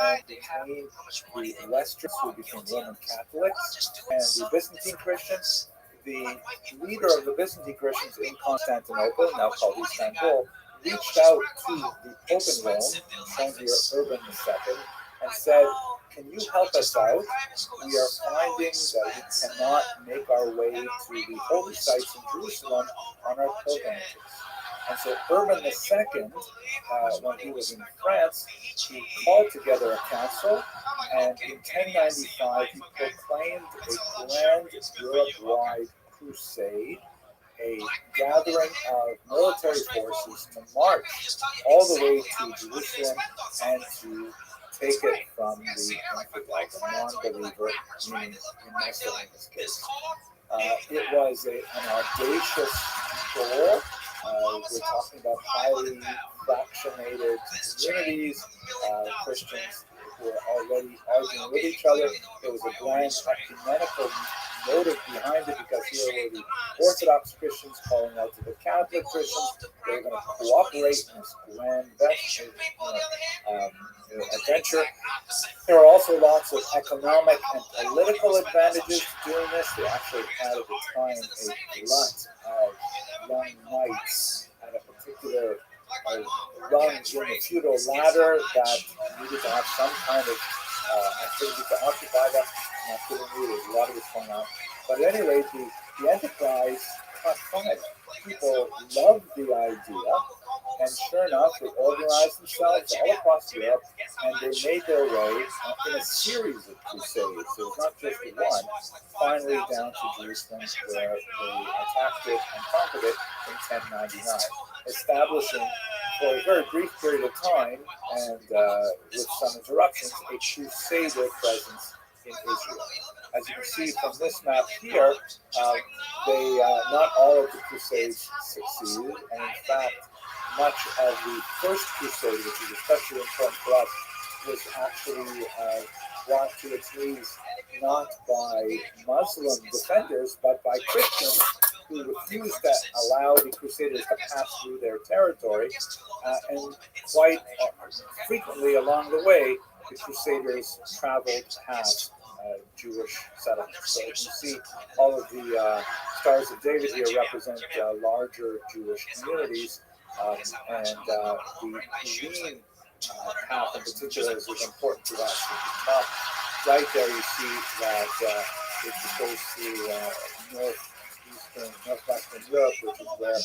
And between the Westerns, who became Roman Catholics, and the Byzantine Christians, the leader of the Byzantine Christians in Constantinople, now called Istanbul, reached out to the Pope in Rome, shown here Urban II, and said, can you help us out? We are finding that we cannot make our way to the holy sites in Jerusalem on our pilgrimages. And so Urban II, when he was in France, he called together a council, and in 1095 he proclaimed a grand Europe-wide crusade, a gathering of military forces to march all the way to Jerusalem and to take it from the infidel, the non-believer, meaning in Muslim in this case. It was an audacious goal. We're talking about highly fractionated communities, Christians who were already arguing with each other. There was a grand ecumenical motive behind it, because here were the Orthodox Christians calling out to the Catholic Christians. They were going to cooperate in this grand adventure. There are also lots of economic and political advantages to doing this. They actually had at the time a glut of young knights at a particular rung in the feudal ladder that needed to have some kind of activity to occupy them. I'm not kidding you, there's a lot of this going on. But at any rate, the enterprise caught fire. People loved the idea, and sure enough, they organized themselves all across Europe, and they made their way in a series of crusades. So it was not just one, finally down to Jerusalem, where they attacked it and conquered it in 1099, establishing for a very brief period of time, and with some interruptions, a crusader presence in Israel. As you can see from this map here, not all of the crusades succeeded, and in fact, much of the first crusade, which is especially important for us, was actually brought to its knees not by Muslim defenders, but by Christians who refused to allow the Crusaders to pass through their territory. And quite frequently along the way, the Crusaders traveled past Jewish settlements. So you can see all of the Stars of David here represent larger Jewish communities, and the Lean path in particular is important to us. At the top right there, you see that it goes through northwestern Europe, which is where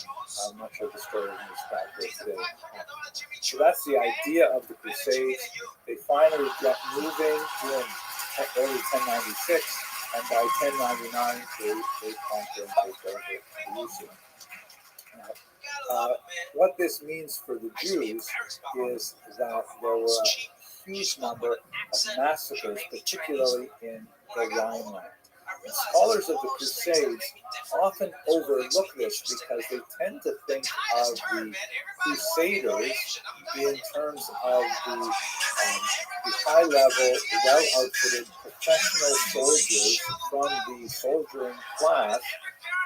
much of the story in this chapter today happened. So that's the idea of the Crusades. They finally get moving during early 1096, and by 1099 they conquer and take over Jerusalem. What this means for the Jews is that there were a huge number of massacres, particularly in the Rhineland. And scholars of the Crusades often overlook this because they tend to think of the Crusaders in terms of the high-level, well-outfitted professional soldiers from the soldiering class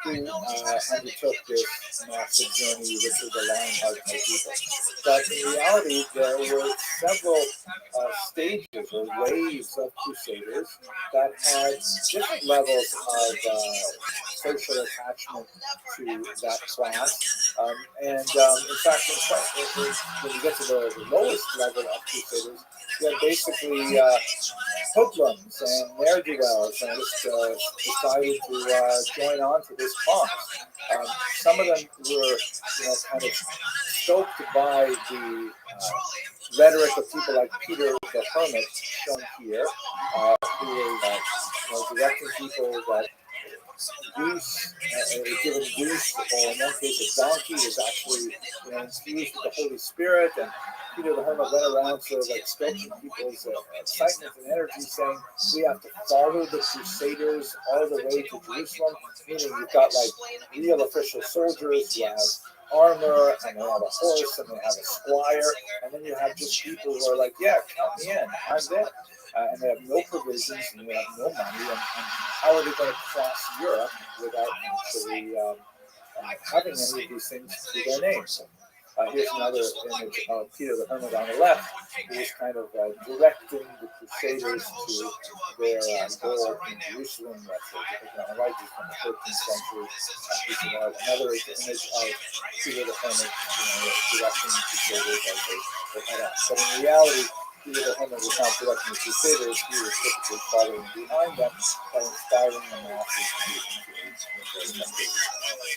who undertook this massive journey with the Lionheart type people. But in reality, there were several stages or waves of Crusaders that had different levels of social attachment to that class. In fact, when you get to the lowest level of Crusaders, you have basically hoodlums and ne'er-do-wells, and just decided to join on to this cause. Some of them were, kind of stoked by the rhetoric of people like Peter the Hermit, shown here, who was directing people that goose, a given goose, or in one case a donkey, was actually infused with the Holy Spirit, and Peter the Hermit went around sort of like stoking people's excitement and energy, saying we have to follow the Crusaders all the way to Jerusalem, meaning you've got like real official soldiers who have armor, and they have a horse, and they have a squire, and then you have just people who are like, yeah, count me in, I'm there. And they have no provisions, and they have no money, and how are they going to cross Europe without actually having any of these things to their names? Here's another image of Peter the Hermit on the left, who is kind of directing the Crusaders to their goal in Jerusalem. That's on the right, is from the 13th century. Another image of Peter the Hermit, directing the Crusaders as they head out. But in reality, Peter the Hermit was not directing the Crusaders; he was typically following behind them by inspiring the masses to engage in their activities.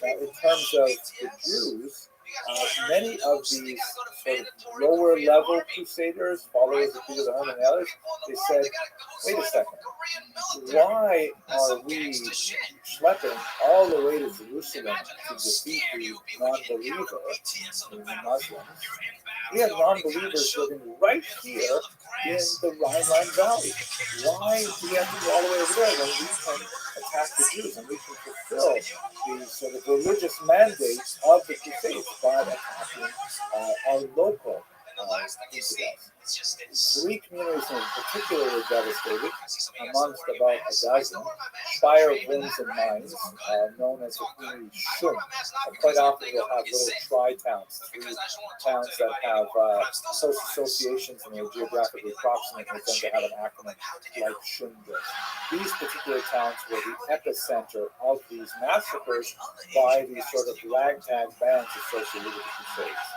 Now, in terms of the Jews, many of these sort of lower level crusaders, followers of Peter the Hermit and others, they said, wait a second, why are we schlepping all the way to Jerusalem to defeat the non-believer, the Muslims? We have non-believers living right here in the Rhineland Valley. Why do we have to go all the way over there when we can attack the Jews and we can fulfill the sort of religious mandate of the Crusades by attacking our local infidels? Greek communities in particular were devastated, amongst about a dozen. Speyer Winds and Mines, known as the community Shum. Quite often we'll have little tri-towns, three towns that have close associations and they're geographically proximate and tend to have an acronym like Shum does. These particular towns were the epicenter of these massacres by these sort of ragtag bands associated with the Crusades.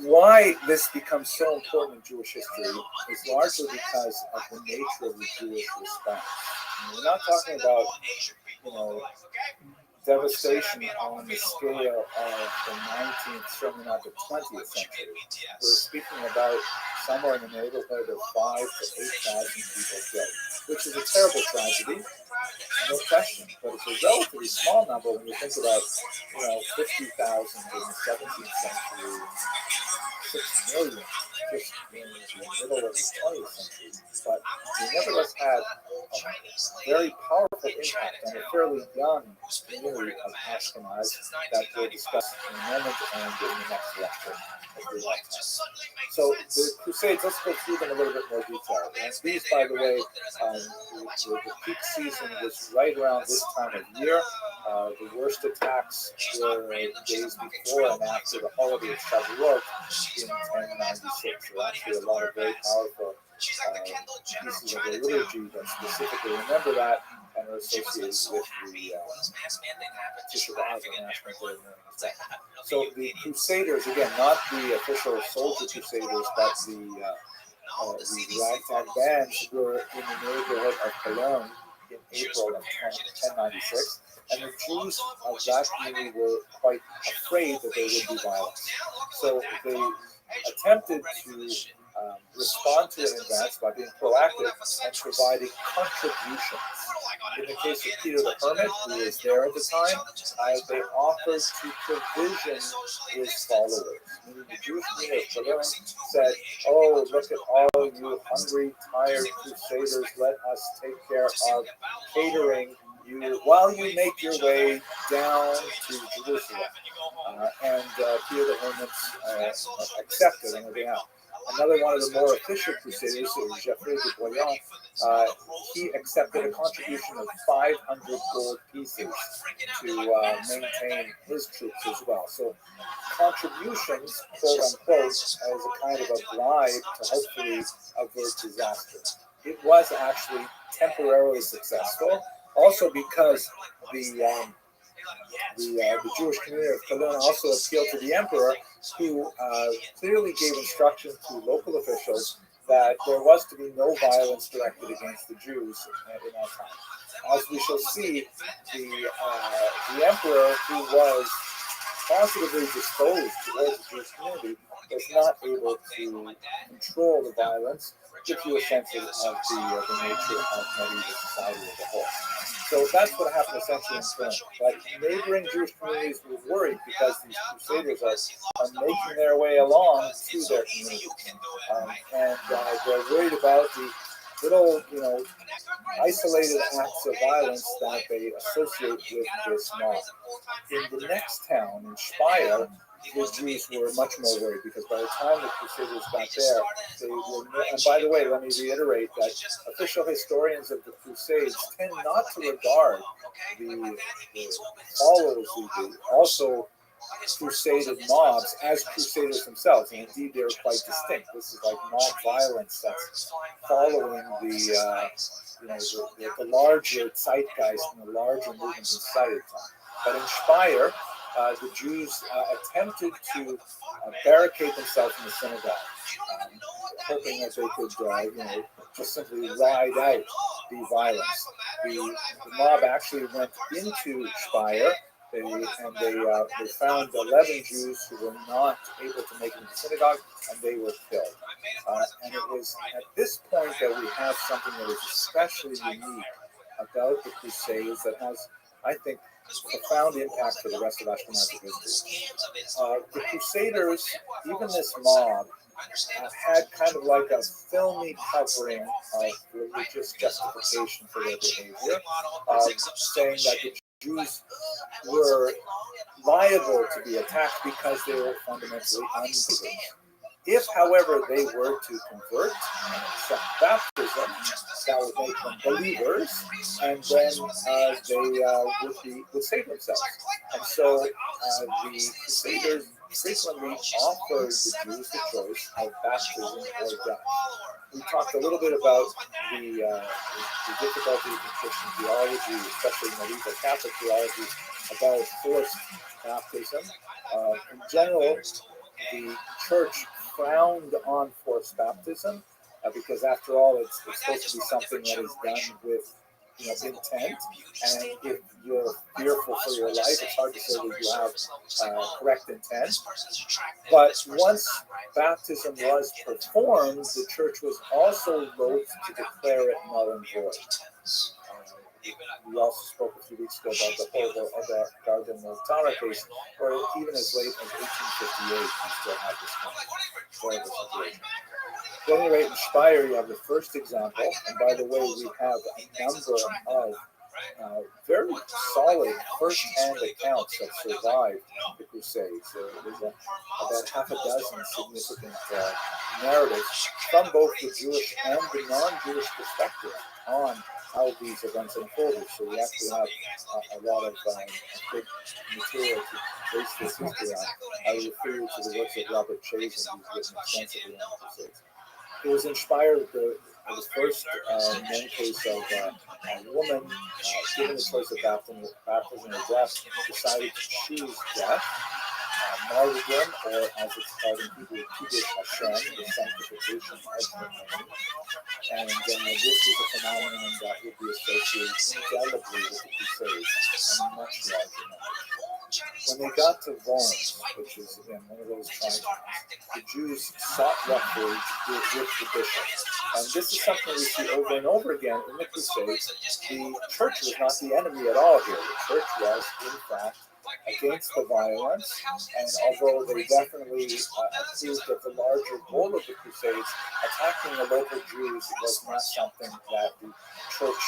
Why this becomes so important in Jewish history is largely because of the nature of the Jewish response. We're not talking about, devastation on the scale of the 19th, certainly not the 20th century. We're speaking about somewhere in the neighborhood of 5,000 to 8,000 people killed, which is a terrible tragedy, no question, but it's a relatively small number when you think about, 50,000 in the 17th century, 6 million just in the middle of the 20th century. But we nevertheless had a very powerful impact on a fairly young community of Ashkenaz that we'll discuss in a moment and in the next lecture. So the Crusades, let's go through them a little bit more detail. And these, by the way, the peak season was right around this time of year. The worst attacks were days before and after the holiday of Shavuot in 1096. There are actually a lot of very powerful pieces of the liturgy that specifically remember that and are associated with the Tisha B'Av and National Day of Mourning. So the Crusaders, again, not the official soldier Crusaders, but the ragtag bands were in the neighborhood of Cologne in April of 1096. And the Jews of that community were quite afraid that there would be violence. So they attempted to respond to it in advance by being proactive and providing contributions. In the case of Peter the Hermit, who was there at the time, they offered to provision his followers. Meaning the Jewish community of Cologne said, oh, look at all you hungry, tired crusaders, let us take care of catering you while you make your way down to Jerusalem. And Peter the Hermit accepted on their behalf. Another one of the more official crusaders, Geoffrey de Boyan, he accepted a contribution of 500 gold pieces to maintain his troops as well. So contributions, quote unquote, as a kind of a bribe to hopefully avert disaster. It was actually temporarily successful, also because the Jewish community of Cologne also appealed to the emperor, who clearly gave instructions to local officials that there was to be no violence directed against the Jews in that time. As we shall see, the emperor, who was positively disposed towards the Jewish community, was not able to control the violence, gives you a sense of the nature of medieval society as a whole. So that's what happened essentially in Spain. But neighboring Jewish communities were worried because these crusaders are making their way along to their communities. And they're worried about the little, isolated acts of violence that they associate with this mob. In the next town, in Speyer, the Jews were much more worried because by the time the Crusaders got there, they were. And by the way, let me reiterate that official historians of the Crusades tend not to regard the followers who also crusaded mobs as crusaders themselves, and indeed they're quite distinct. This is like mob violence that's following the larger zeitgeist and the larger movement in society at the time. But in Speyer, the Jews attempted to barricade themselves in the synagogue, hoping that they could, just simply ride out the violence. The mob actually went into Speyer They found 11 Jews who were not able to make it into the synagogue, and they were killed. And it was at this point that we have something that is especially unique about the Crusades that has, I think, profound impact for the rest of Ashkenazi history. The Crusaders, even this mob, had kind of like a filmy covering of religious justification for their behavior, saying that the Jews were liable to be attacked because they were fundamentally unbelievers. If, however, they were to convert and accept baptism, that would make them believers, and then they would save themselves. And so the Crusaders frequently offered the Jews the choice of baptism or death. We talked a little bit about the difficulties in Christian theology, especially medieval Catholic theology, about forced baptism. In general, the church frowned on forced baptism because, after all, it's supposed to be something that is done with intent. And if you're fearful for your life, it's hard to say that you have correct intent. But once baptism was performed, the church was also loath to declare it null and void. We also spoke a few weeks ago about the whole of the Garden of Tara case, where even as late as 1858, we still have this kind of horrible situation. At any rate, in Speyer, you have the first example, and by the way, we have a number of very solid first-hand accounts that survived the Crusades. There's about half a dozen significant narratives from both the Jewish and the non-Jewish perspective on how these events unfolded. So we actually have a lot of good material to base this history on. I refer you to the works of Robert Chase, and he's written extensively on the Crusades. It was inspired the first known case of a woman given the choice of baptism or death, decided to choose death, martyrdom, or as it's called in Hebrew, Kiddush Hashem, the sanctification of the name. And this is a phenomenon that would be associated indelibly with the Crusades and much larger numbers. When they got to Worms, which is again one of those tribes, the Jews sought refuge with the bishops. And this is something we see over and over again in the Crusades. The church was not the enemy at all here. The church was, in fact, against the violence, and although they definitely approved of the larger goal of the Crusades, attacking the local Jews was not something that the church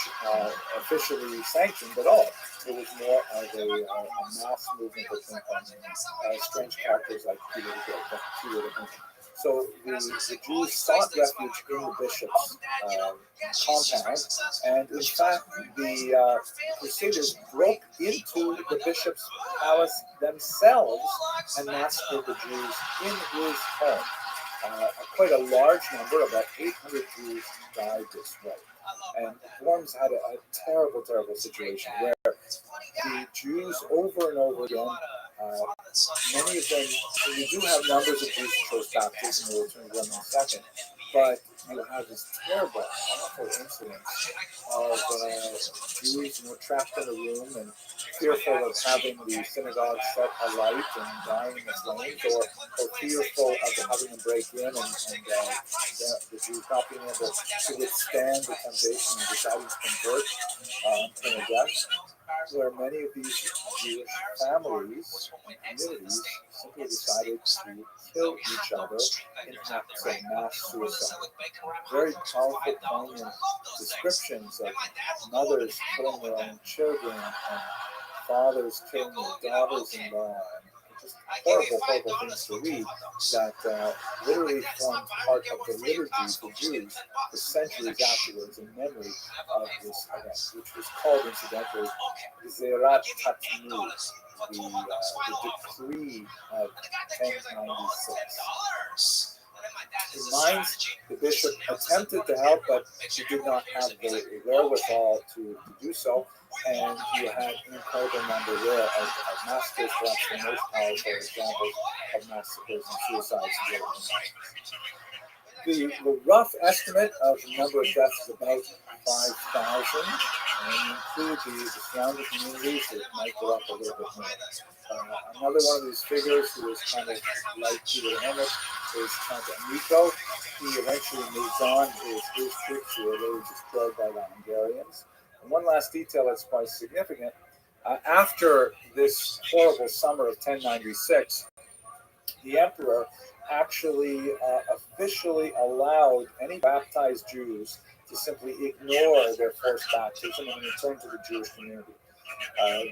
officially sanctioned at all. It was more of a mass movement that came from strange characters like Peter the Great. So the Jews sought refuge in the bishop's compound, and in fact, the Crusaders broke into the bishop's palace themselves and massacred the Jews in his home. Quite a large number, about 800 Jews died this way. And Worms had a terrible, terrible situation where the Jews over and over again, many of them, you do have numbers of Jews who chose baptism, we'll turn to them in a second, but you have this terrible, awful incident of Jews trapped in a room and fearful of having the synagogue set alight and dying in the flames, or fearful of having them break in and the Jews not being able to withstand the temptation and deciding to convert to a death, where many of these Jewish families and communities simply decided to kill each other in acts of mass suicide. Very powerful, poignant descriptions of mothers killing their own children and fathers killing their daughters-in-law, and just horrible, horrible things to read that literally formed part of the liturgy for Jews for centuries afterwards in memory of this event, which was called, incidentally, Zerat Tatnu, the decree of 1096. In Mainz, the bishop attempted to help, but he did not have the wherewithal to do so, and you had an incredible number there of massacres, perhaps the most powerful examples of massacres and suicides. The rough estimate of the number of deaths is about 5,000. And when you include the surrounding communities, it might go up a little bit more. Another one of these figures who was kind of like Peter Emmett is Count Amico. He eventually moves on. His troops were really destroyed by the Hungarians. And one last detail that's quite significant. After this horrible summer of 1096, the emperor actually officially allowed any baptized Jews to simply ignore their forced baptism and return to the Jewish community.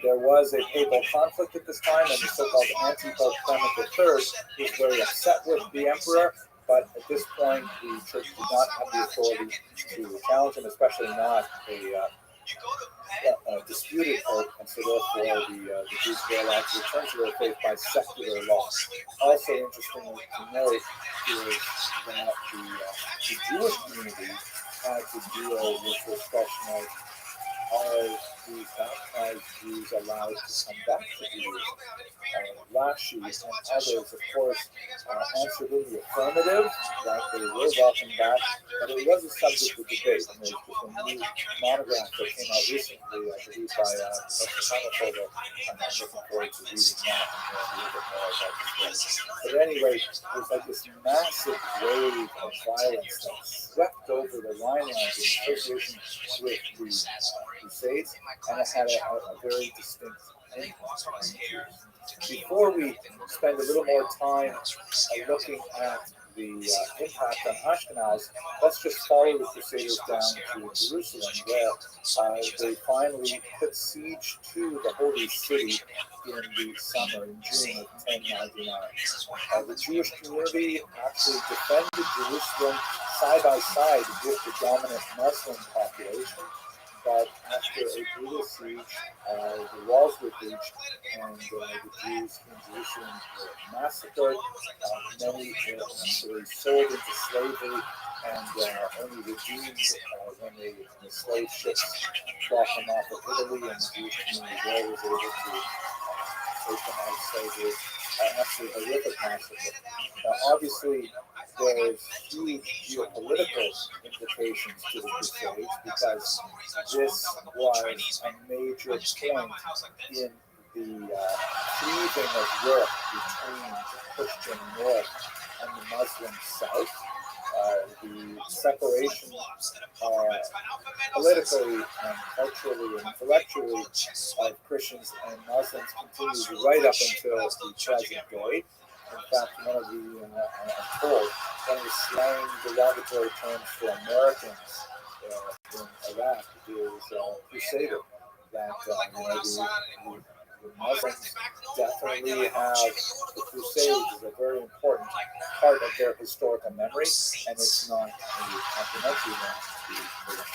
There was a papal conflict at this time, and the so-called anti-pope Clement III was very upset with the emperor. But at this point, the church did not have the authority to challenge him, especially not a disputed pope, and so therefore the Jews were allowed to return to their faith by secular law. Also interesting to note is that the Jewish community had to deal with this question of, are the baptized Jews allowed to come back to Judaism? Rashi and others, of course, answered in the affirmative, that they were welcome back, but it was a subject of debate. And there's just a new monograph that came out recently, I believe, by Professor Hamilton. I'm looking forward to reading that and hearing a little bit more about the story. But at any rate, there's like this massive wave of violence that swept over the Rhineland in association with the Crusades, and it had a very distinct impact. Before we spend a little more time looking at the impact on Ashkenaz, let's just follow the Crusaders down to Jerusalem, where they finally put siege to the Holy City in the summer, in June of 1099. The Jewish community actually defended Jerusalem side by side with the dominant Muslim population. But after a brutal siege, the walls were breached, and the Jews in Jerusalem were massacred. Many were actually sold into slavery, and only redeemed when the slave ships brought them off of Italy, and the Jewish community there was able to take them out of slavery. Absolutely horrific massacre. Now, obviously, there's huge geopolitical implications to the Crusades, because this was a major point in the cleaving of Europe between the Christian North and the Muslim South. The separation politically and culturally and intellectually of Christians and Muslims continues right up until the present day. In fact, one of the, I'm told, one of the slang derogatory terms for Americans in Iraq is crusader. That the Muslims definitely have the Crusades as a very important part of their historical memory, and it's not a complimentary one for them.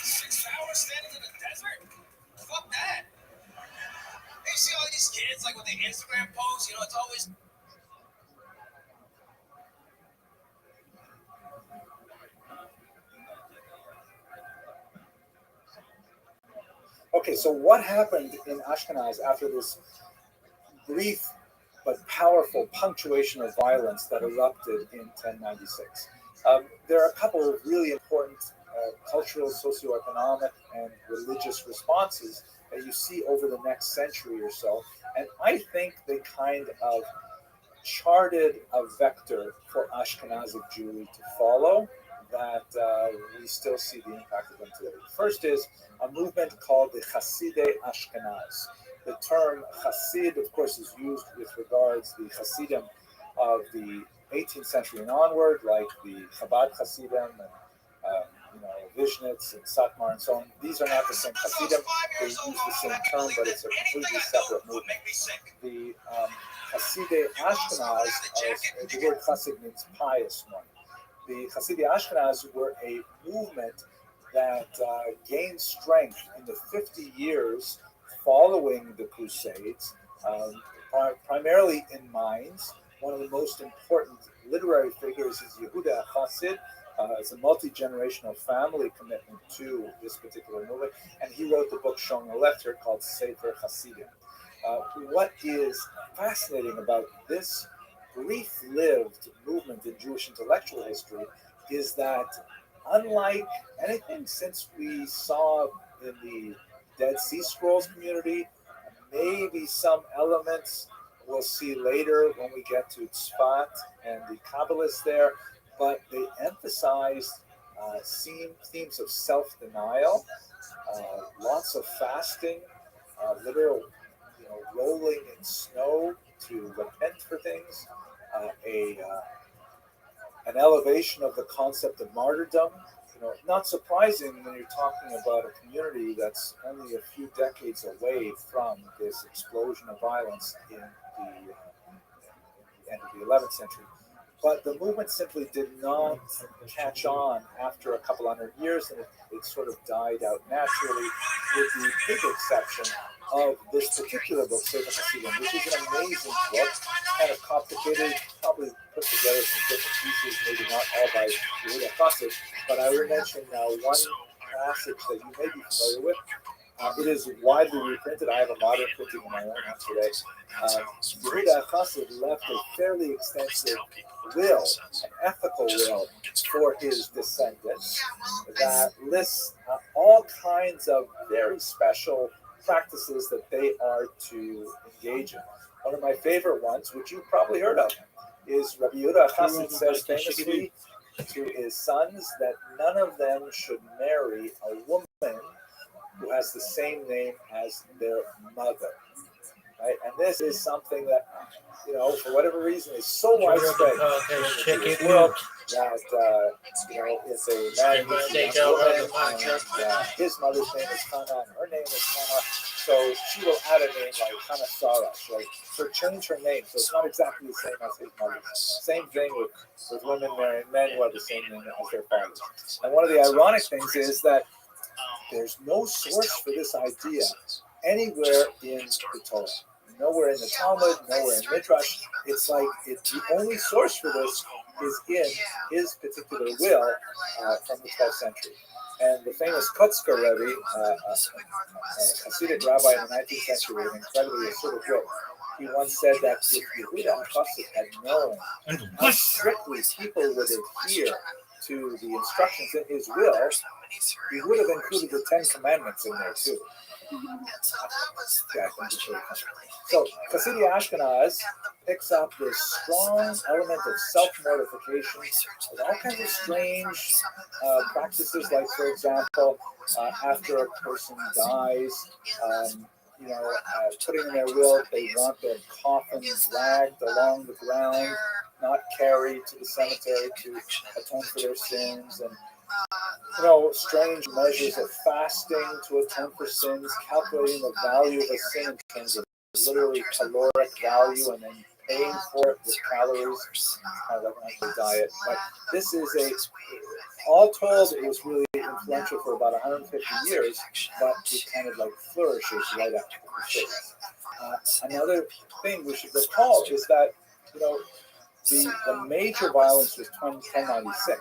6 hours standing in the desert? Fuck that. You see all these kids, like with the Instagram posts, it's always. Okay, so what happened in Ashkenaz after this brief but powerful punctuation of violence that erupted in 1096? There are a couple of really important cultural, socioeconomic, and religious responses that you see over the next century or so. And I think they kind of charted a vector for Ashkenazic Jewry to follow that we still see the impact of them today. First is a movement called the Hasidei Ashkenaz. The term Hasid, of course, is used with regards to the Hasidim of the 18th century and onward, like the Chabad Hasidim and Vishnitz and Satmar and so on. These are not the same Hasidim. They use the same term, but it's a completely separate movement. The Hasidei Ashkenaz, the word Hasid means pious one. The Hasidei Ashkenaz were a movement that gained strength in the 50 years following the Crusades, primarily in Mainz. One of the most important literary figures is Yehuda Hasid. It's a multi-generational family commitment to this particular movement, and he wrote the book shown on the left here called Sefer Hasidim. What is fascinating about this brief-lived movement in Jewish intellectual history is that unlike anything since we saw in the Dead Sea Scrolls community, maybe some elements we'll see later when we get to Tzfat and the Kabbalists there, but they emphasized themes of self-denial, lots of fasting, literal, rolling in snow to repent for things, an elevation of the concept of martyrdom. Not surprising when you're talking about a community that's only a few decades away from this explosion of violence in the end of the 11th century. But the movement simply did not catch on after a couple hundred years, and it sort of died out naturally, with the big exception of this particular book, Sefer Hasidim, which is an amazing book, kind of complicated, probably put together from different pieces, maybe not all by Yehuda Chassid, but I will mention one passage that you may be familiar with. It is widely reprinted. I have a modern printing of my own today. Yehuda Chassid left a fairly extensive will, an ethical will for his descendants that lists all kinds of very special practices that they are to engage in. One of my favorite ones, which you've probably heard of, is Rabbi Yehuda Chassid says famously to his sons that none of them should marry a woman who has the same name as their mother. Right? And this is something that, for whatever reason, is so widespread in the Jewish world that, if a man meets a young woman and his mother's name is Hannah and her name is Hannah, so she will add a name like Hannah Sarash, right? So change her name, so it's not exactly the same as his mother's. Same thing with women marrying men who have the same name as their fathers. And one of the ironic things is that there's no source for this idea anywhere in the Torah. Nowhere in the Talmud, nowhere in Midrash. It's like the only source for this is in his particular will from the 12th century. And the famous Kotzker Rebbe, a Hasidic rabbi in the 19th century, an incredibly assertive wit, he once said that if Yehuda Chassid had known how strictly people would adhere to the instructions in his will, he would have included the 10 Commandments in there too. So Hasidic Ashkenaz picks up this strong element of self-mortification with all kinds of strange practices, like, for example, after a person dies, putting in their will, they want their coffin dragged along the ground, not carried to the cemetery to atone for their sins, and strange measures of fasting to atone for sins, calculating the value of a sin in terms of literally caloric value, and then paying for it with calories, kind of like a diet. But this is all told, it was really influential for about 150 years, but it kind of like flourishes right after the Crusades. Another thing we should recall is that, the major violence was 1096,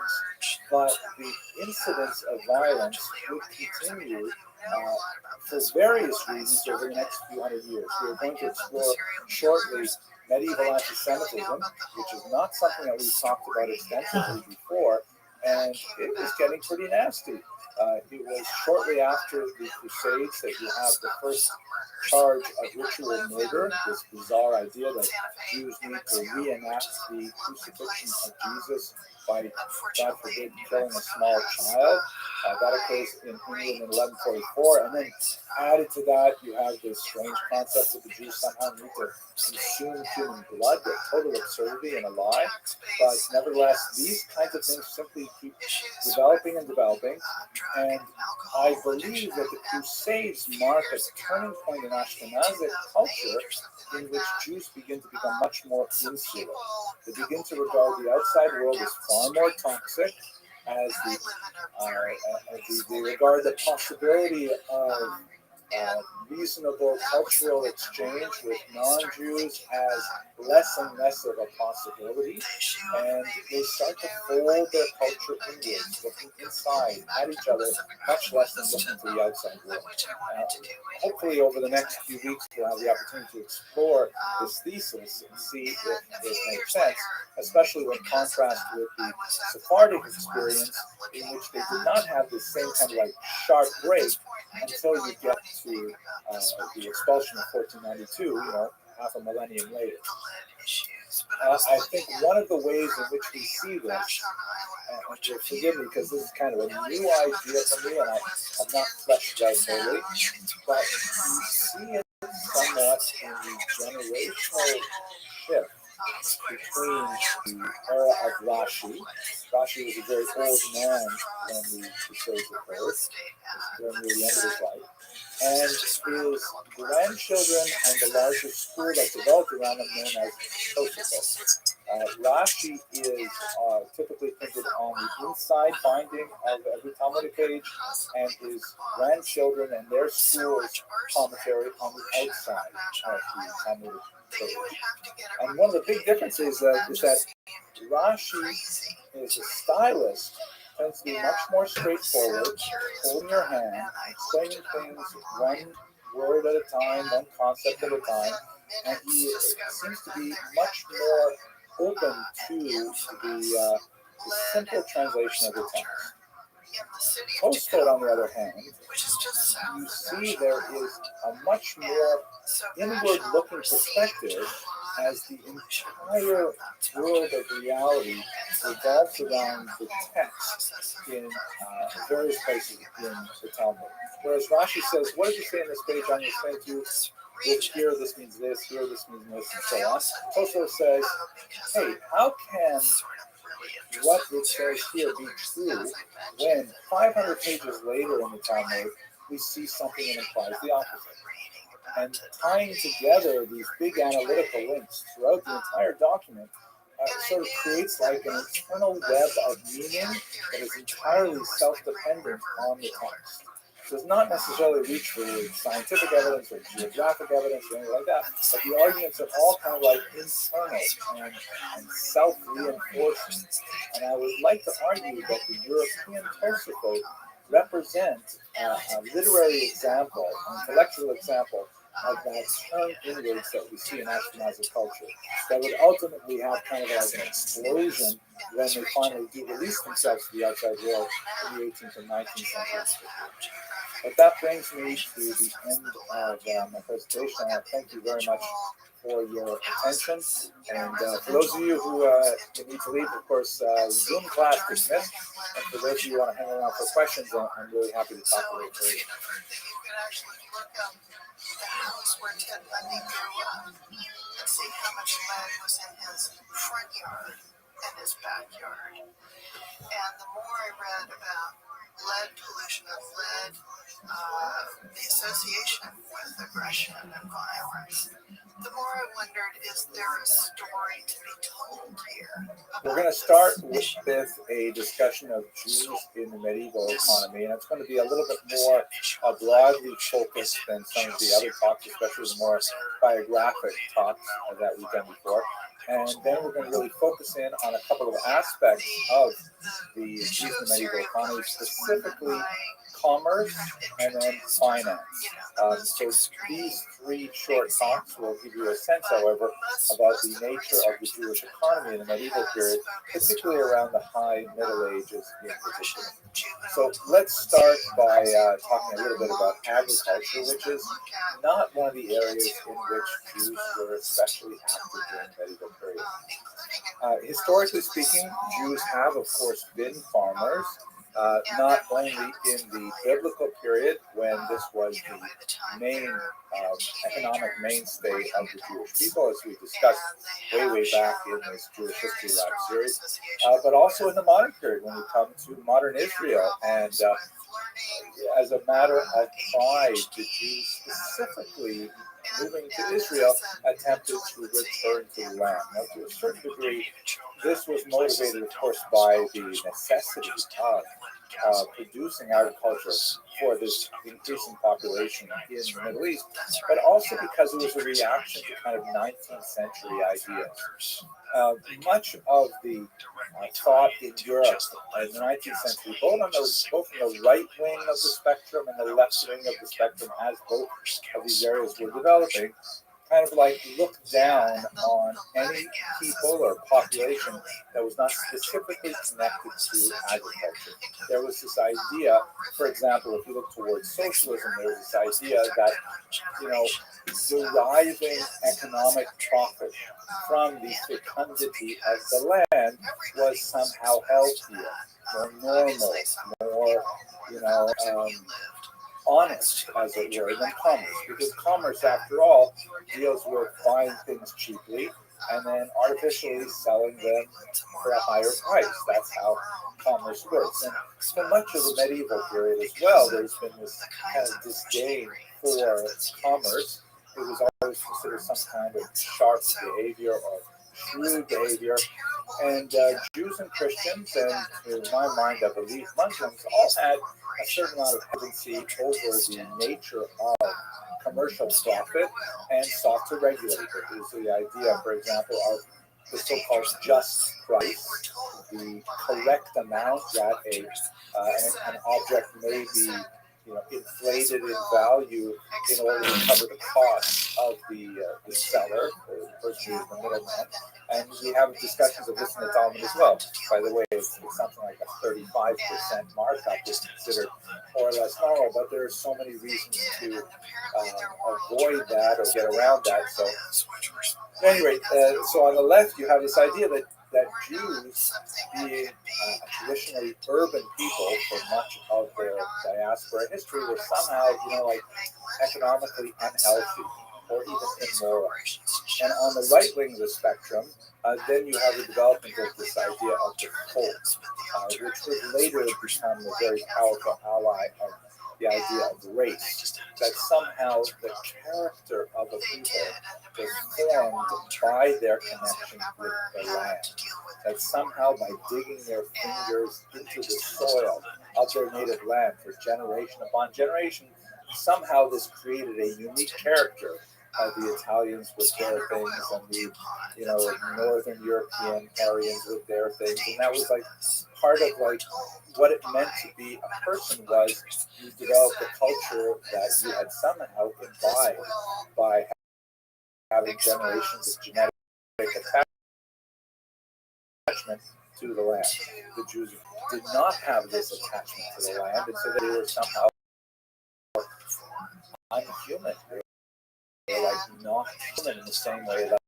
but the incidence of violence would continue for various reasons over the next few hundred years. We're going to explore shortly medieval anti-Semitism, which is not something that we've talked about extensively before, and it was getting pretty nasty. It was shortly after the Crusades that you have the first charge of ritual murder, this bizarre idea that Jews need to reenact the crucifixion of Jesus by, God forbid, killing a small child. That occurs in England in 1144, and then added to that, you have this strange concept that the Jews somehow need to consume human blood, a total absurdity and a lie. But nevertheless, these kinds of things simply keep developing and developing, and I believe that the Crusades mark a turning point in Ashkenazic culture in which Jews begin to become much more insular. They begin to regard the outside world as far more toxic, as they regard the possibility of reasonable cultural exchange with non-Jews as less and less of a possibility, and they start to fold their culture inwards, looking inside at each other, much less than looking to the outside world. Hopefully, over the next few weeks, we'll have the opportunity to explore this thesis and see if it makes sense, especially when contrast with the Sephardic experience, in which they did not have the same kind of like sharp break until you get to the expulsion of 1492, half a millennium later. I think one of the ways in which we see this, and you'll forgive me because this is kind of a new idea for me and I have not fleshed it out totally, but you see it somewhat in the generational shift between the era of Rashi. Rashi was a very old man when the Crusades occurred, very near the end of his life, and his grandchildren and the larger school that developed around him known as Tosafot. Rashi is typically printed on the inside binding of every Talmudic page, and his grandchildren and their school's commentary on the outside of the Talmudic page. And one of the big differences is that Rashi is a stylist, tends to be much more straightforward, holding your hand, explaining things one word at a time, one concept at a time, and he seems to be much more open to the simple translation of the text. Tosfot, on the other hand, you see there is a much more inward-looking perspective as the entire world of reality revolves around the text in various places in the Talmud. Whereas Rashi says, what did you say in this page? I'm going to explain to you. Here this means this, here this means this, and so on. Tosfot says, hey, how can what it says here be true when 500 pages later in the Talmud we see something that implies the opposite? And tying together these big analytical links throughout the entire document sort of creates like an internal web of meaning that is entirely self-dependent on the text. Does not necessarily reach for scientific evidence or geographic evidence or anything like that, but the arguments are all kind of like internal and self-reinforcing. And I would like to argue that the European Tosafot represent a literary example, an intellectual example of that turn inwards that we see in Ashkenazi culture, that would ultimately have kind of like an explosion when they finally do release themselves to the outside world in the 18th and 19th centuries. But that brings me to the end of my presentation. I thank you very much for your attention. And for those of you who need to leave, of course, Zoom class dismissed. And for those of you who want to hang around for questions, I'm really happy to talk a little further. The house where Ted Bundy grew up and see how much lead was in his front yard and his backyard. And the more I read about lead pollution of lead, the association with aggression and violence, the more I wondered, is there a story to be told here? We're going to start with a discussion of Jews in the medieval economy, and it's going to be a little bit more broadly focused than some of the other talks, especially the more biographic talks that we've done before. And then we're going to really focus in on a couple of aspects of the Jews in the medieval economy, specifically commerce and then finance. So these three short talks will give you a sense, however, about the nature of the Jewish economy in the medieval period, particularly around the High Middle Ages in particular. So let's start by talking a little bit about agriculture, which is not one of the areas in which Jews were especially active during the medieval period. Historically speaking, Jews have, of course, been farmers. Not only in the biblical period, when this was the main economic mainstay of the Jewish people, as we discussed way back in this Jewish History Lab series, but also in the modern period, when we come to modern Israel. And as a matter of pride, the Jews specifically moving to Israel attempted to return to the land. Now, to a certain degree, this was motivated, of course, by the necessity of producing agriculture for this increasing population in the Middle East, but also because it was a reaction to kind of 19th century ideas. Much of the thought in Europe in the 19th century, both in the right wing of the spectrum and the left wing of the spectrum, as both of these areas were developing, kind of like looked down on any people or population that was not specifically connected to agriculture. There was this idea, for example, if you look towards socialism, there was this idea that, deriving economic profit from the fecundity of the land was somehow healthier, more normal, more, honest, as it were, than commerce. Because commerce, after all, deals with buying things cheaply and then artificially selling them for a higher price. That's how commerce works. And for much of the medieval period as well, there's been this kind of disdain for commerce. It was always considered some kind of sharp behavior or shrewd behavior. And Jews and Christians, and to my mind, I believe Muslims, all had a certain amount of hesitancy over the nature of commercial profit and sought to regulate it. There's the idea, for example, of the so-called just price, the correct amount that an object may be inflated in value in order to cover the costs of the seller, or the person who's the middleman. And we have discussions of this in the Talmud as well. By the way, it's something like a 35% markup is considered more or less normal, but there are so many reasons to avoid that or get around that. So, at any rate, so on the left, you have this idea that Jews, being traditionally urban people for much of their diaspora history, were somehow, economically unhealthy or even immoral. And on the right wing of the spectrum, then you have the development of this idea of the cult, which would later become a very powerful ally of the idea of race, that somehow the character of a people was formed by their connection with the land, that somehow by digging their fingers into the soil of their native land for generation upon generation, somehow this created a unique character. The Italians with their things, and the Northern European Aryans with their things, and that was like part of what it meant to be a person. Was you developed a culture that you had somehow imbibed by having generations of genetic attachment to the land. The Jews did not have this attachment to the land, and so they were somehow unhuman. They're not human in the same way that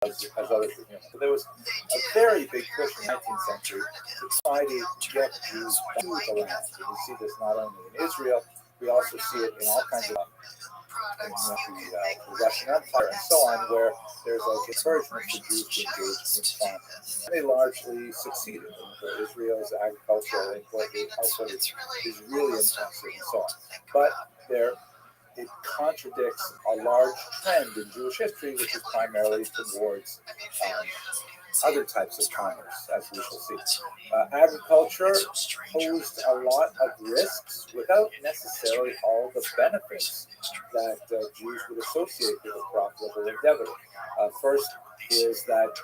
as others were human. So there was a very big push in the 19th century to try to get Jews back to the land. And we see this not only in Israel, we also see it in all kinds of in the Russian Empire and so on, where there's encouragement for Jews to engage in farming. And they largely succeeded. Israel's agricultural output is really intensive and so on. But it contradicts a large trend in Jewish history, which is primarily towards other types of commerce, as we shall see. Agriculture posed a lot of risks without necessarily all the benefits that Jews would associate with a profitable endeavor. First is that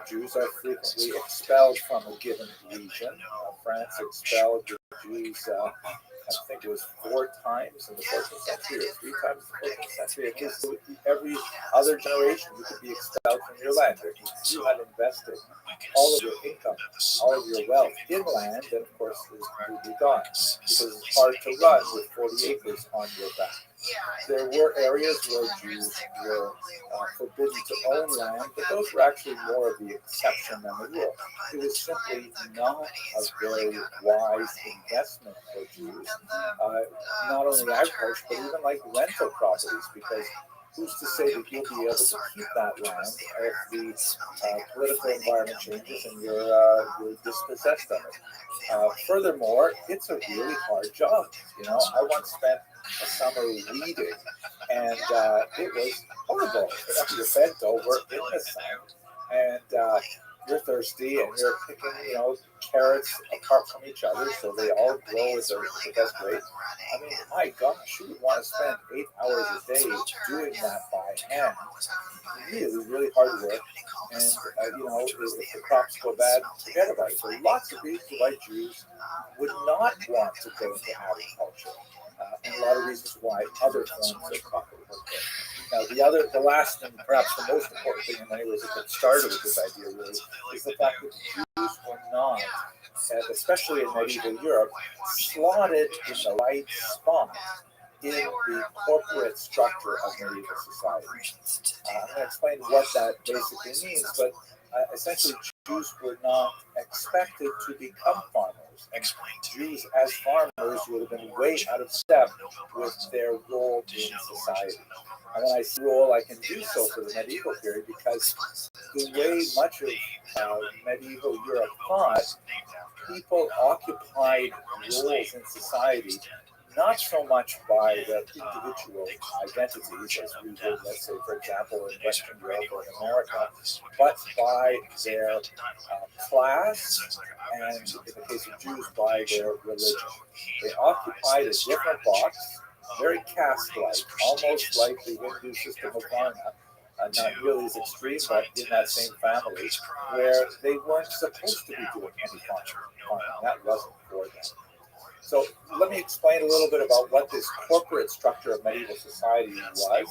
Jews are frequently expelled from a given region. France expelled the Jews, I think it was 4 times in the 14th century, or 3 times in the 14th century. At least every other generation, you could be expelled from your land. If you had invested all of your income, all of your wealth in land, then of course it was completely gone, because it's hard to run with 40 acres on your back. There were areas where Jews were forbidden to own land, but those were actually more of the exception than the rule. It was simply not a very wise investment for Jews, not only agriculture, but even like rental properties, because who's to say that you'll be able to keep that land if the political environment changes and you're dispossessed of it? Furthermore, it's a really hard job. I once spent a summer weeding, and it was horrible. You're bent over in the sun, and you're thirsty and you're picking, carrots apart from each other so they all grow at the best rate. I mean, my gosh, you would want to spend 8 hours a day doing that by hand. Really, really hard work. And, if the crops go bad, forget about it. So lots of reasons why Jews would not want to go into agriculture. And a lot of reasons why other forms of property would go. Now, the last and perhaps the most important thing in many ways that started with this idea really is the fact that Jews were not, especially in medieval Europe, slotted in the right spot in the corporate structure of medieval society. I'm going to explain what that basically means, but essentially Jews were not expected to become farmers. And Jews as farmers would have been way out of step with their role in society. And when I say role, I can do so for the medieval period because the way much of medieval Europe thought, people occupied roles in society not so much by the individual identities, as we would, let's say, for example, in Western Europe or in America, but by their class, and in the case of Jews, by their religion. They occupied a different box, very caste-like, almost like the Hindu system of Varna, not really as extreme, but in that same family, where they weren't supposed to be doing any farming. That wasn't for them. So let me explain a little bit about what this corporate structure of medieval society was,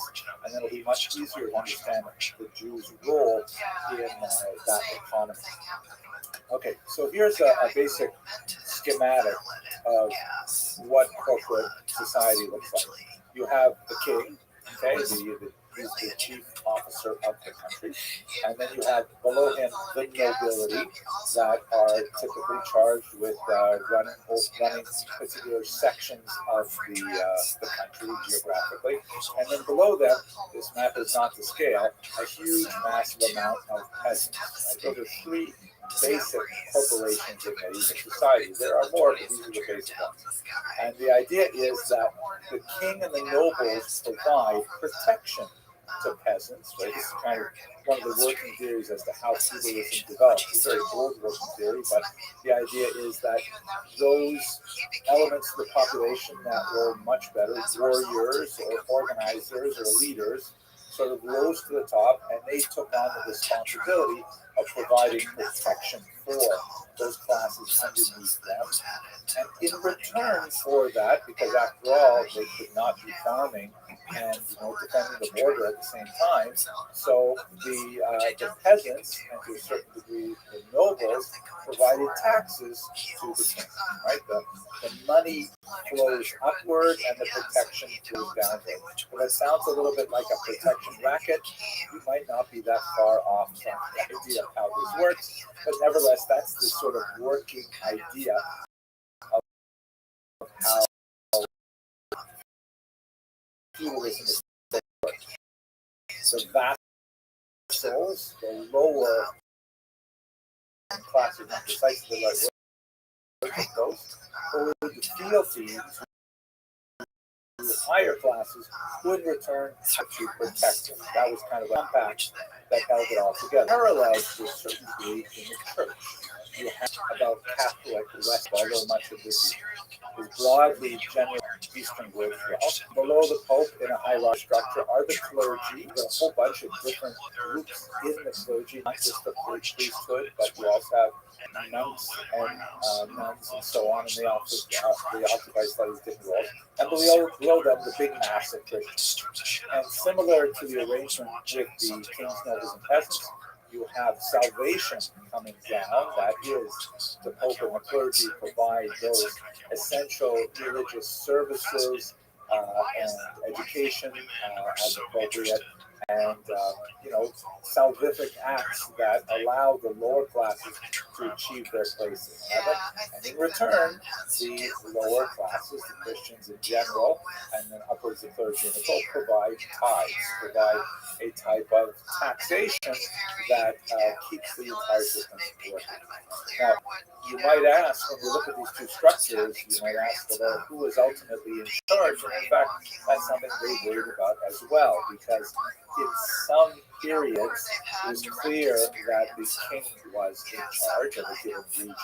and then it'll be much easier to understand the Jews' role in that economy. Okay, so here's a basic schematic of what corporate society looks like. You have the king, okay, he's the chief officer of the country, and then you have below him the nobility that are typically charged with running particular sections of the country geographically, and then below them, this map is not to scale, a huge massive amount of peasants. Right? Those are three basic corporations in medieval society. There are more, but these are the basic ones. And the idea is that the king and the nobles provide protection to peasants. Right? This is kind of one of the working theories as to how feudalism developed. It's a very old working theory, but the idea is that those elements of the population that were much better, warriors or organizers or leaders, sort of rose to the top, and they took on the responsibility of providing protection for those classes underneath them. And in return for that, because after all, they could not be farming and defending the border at the same time, so the peasants, and to a certain degree the nobles, provided taxes to the king. Right, the money flows upward and the protection flows downward. Well, that sounds a little bit like a protection racket. You might not be that far off from the idea of how this works, but nevertheless, that's the sort of working idea of how feudalism is worked. The vassals, the lower classes, not precisely the right word, those who would feel fees, the higher classes would return to protect them. That was kind of a compact that held it all together. Parallel to a certain degree in the church. You have about Catholic West, although much of this is broadly general Eastern world as well. Below the Pope in a hierarchy structure are the clergy. There's a whole bunch of different groups in the clergy, not just the priesthood, but you also have monks and nuns and so on, and they occupy slightly different roles. And below them, the big mass of Christians. And similar to the arrangement with the kings, nobles, and peasants, you have salvation coming down. That is, the Pope and the clergy provide those essential religious services and education as appropriate, and salvific acts that allow the lower classes to achieve their place in heaven. And in return, the lower classes, the Christians in general, and then upwards of clergy and the Pope, provide tithes, provide a type of taxation that keeps the entire system working. Now, you might ask, when you look at these two structures, you might ask, well, who is ultimately in charge? And in fact, that's something they worried about as well, because in some periods, it was clear that the king was in charge of a given region.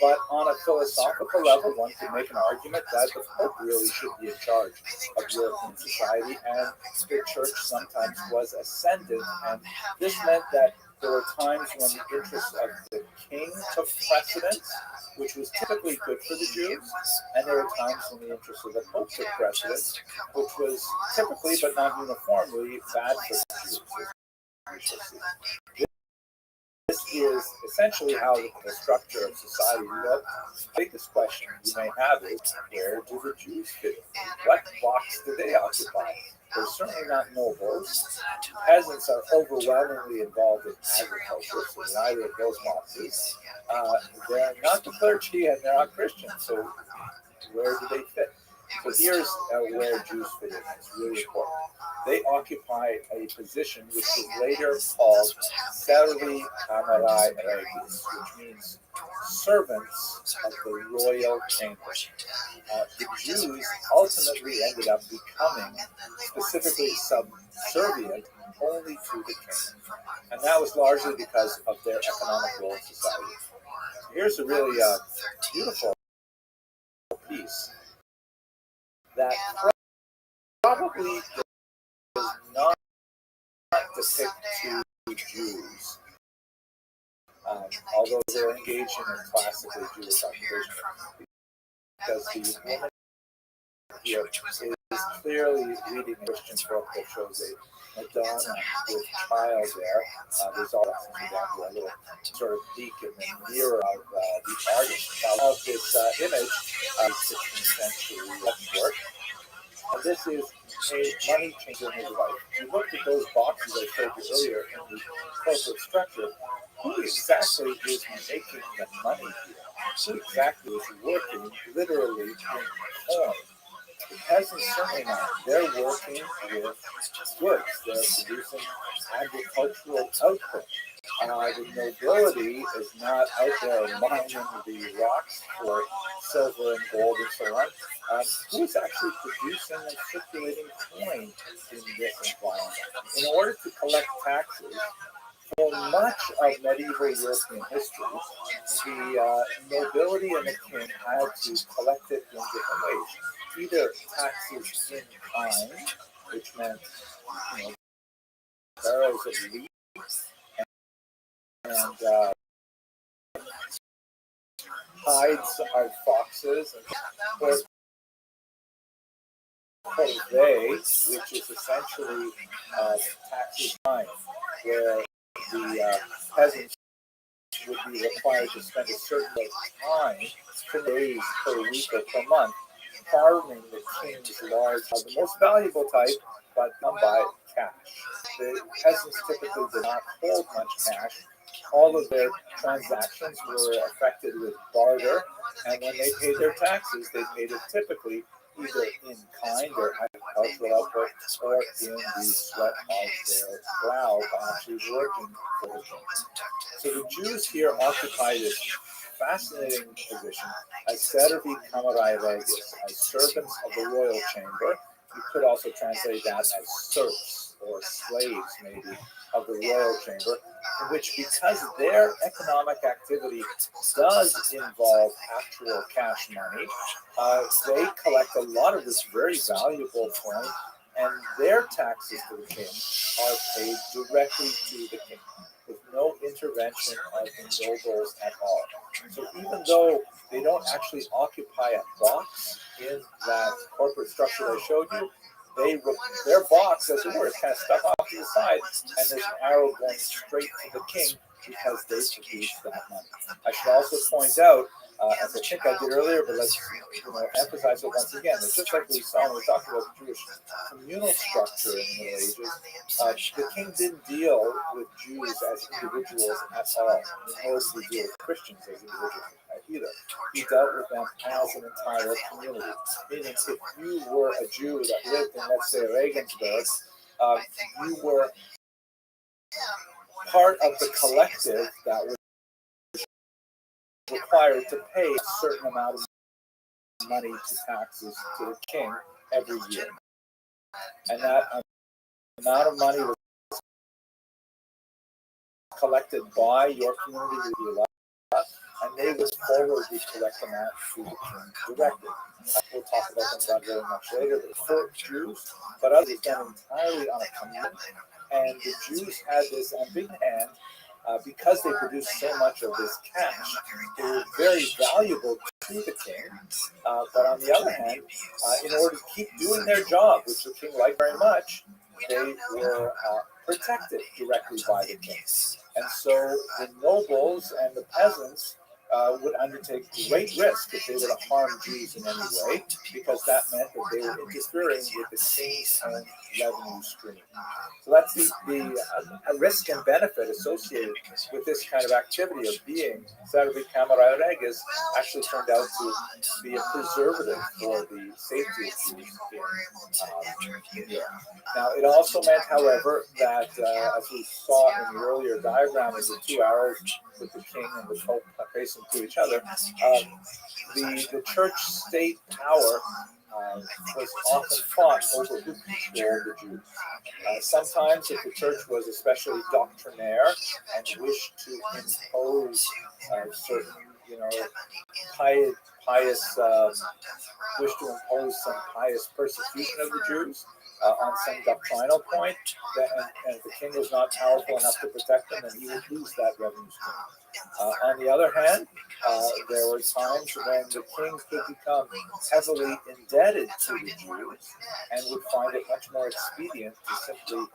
But on a philosophical level, one can make an argument that the Pope really should be in charge of European society, and the church sometimes was ascendant, and this meant that there were times when the interests of the king took precedence, which was typically good for the Jews, and there were times when the interests of the Pope took precedence, which was typically, but not uniformly, bad for the Jews. This is essentially how the structure of society looked. The biggest question you may have is, where do the Jews fit in? What box do they occupy? They're certainly not nobles. Peasants are overwhelmingly involved in agriculture, so neither of those boxes. They're not the clergy and they're not Christians, so where do they fit? So here's where Jews fit in. It's really important. They occupy a position which was later called Servi Camerai Regis, which means servants of the royal chamber. The Jews ultimately ended up becoming specifically subservient only to the king, and that was largely because of their economic role in society. Here's a really beautiful piece that probably does not depict two Jews, although they're engaged in a classically Jewish occupation, because the woman here is clearly reading a Christian book that shows a Madonna with child there. There's all that a little sort of peek in the mirror of the artist of this image of 16th century work. And this is a money changer in his life. You looked at those boxes I showed you earlier in the corporate structure. Who exactly is making the money here? Who exactly is working literally in corn? The peasants certainly not. They're working with goods. They're producing agricultural output. The nobility is not out there mining the rocks for silver and gold and so on. Who is actually producing and circulating coin in this environment? In order to collect taxes, for much of medieval European history, the nobility and the king had to collect it in different ways. Either taxes in kind, which meant barrels of wheat and hides of foxes, or corvée, which is essentially taxes time, where the peasants would be required to spend a certain amount of time, 10 days per week or per month, farming the king's large, the most valuable type, but done by cash. The peasants typically did not hold much cash. All of their transactions were affected with barter, and when they paid their taxes, they paid it typically either in kind or agricultural output, or in the sweat of their brow by actually working for the king. So the Jews here occupy this fascinating position as Servi Camerai Regis, as servants of the royal chamber. You could also translate that as serfs or slaves, maybe, of the royal chamber, in which, because their economic activity does involve actual cash money, they collect a lot of this very valuable coin, and their taxes to the king are paid directly to the king, with no intervention of the nobles at all. So even though they don't actually occupy a box in that corporate structure I showed you, their box, as it were, is kind of stuck off to the side, and there's an arrow going straight to the king because they produce that money. I should also point out, as I think I did earlier, but let's emphasize it once again, that just like we saw when we talked about the Jewish communal structure in the Middle Ages, the king didn't deal with Jews as individuals at all, nor did he deal with Christians as individuals either. He dealt with them as an entire community. Meaning, if you were a Jew that lived in, let's say, Regensburg, you were part of the collective that was required to pay a certain amount of money to taxes to the king every year. And that amount of money was collected by your community leader, and they would forward the correct amount to the king directly. We'll talk about them very much later. They're for Jews, but others done entirely on a commune. And the Jews had this ambiguous hand because they produced so much of this cash. They were very valuable to the king, but on the other hand, in order to keep doing their job, which the king liked very much, they were protected directly by the king. And so the nobles and the peasants would undertake great risk if they were to harm Jews in any way, because that meant that they were interfering with the king's own revenue stream. So that's the risk and benefit associated with this kind of activity of being Servi Camera Regis actually turned out to be a preservative for the safety of Jews in Europe. Now, it also meant, however, that as we saw in the earlier diagram of the two arrows with the king and the pope facing to each other, the church-state power was often fought over who controlled the Jews. Sometimes, if the church was especially doctrinaire and wished to impose certain, pious wish to impose some pious persecution of the Jews on some doctrinal point, and if the king was not powerful enough to protect them, then he would lose that revenue stream. On the other hand, there were times when the king could become heavily indebted to the Jews and would find it much more expedient to simply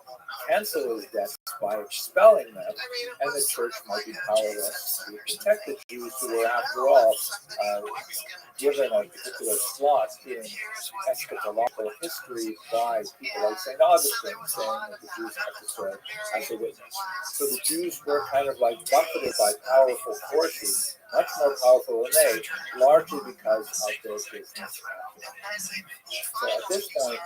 cancel his debts by expelling them, and the church might be powerless to protect the Jews who were, after all, given a particular slot in eschatological history by people like St. Augustine, saying that the Jews have to serve as a witness. So the Jews were kind of like buffeted by powerful forces, much more powerful than they, largely because of their business. So at this point,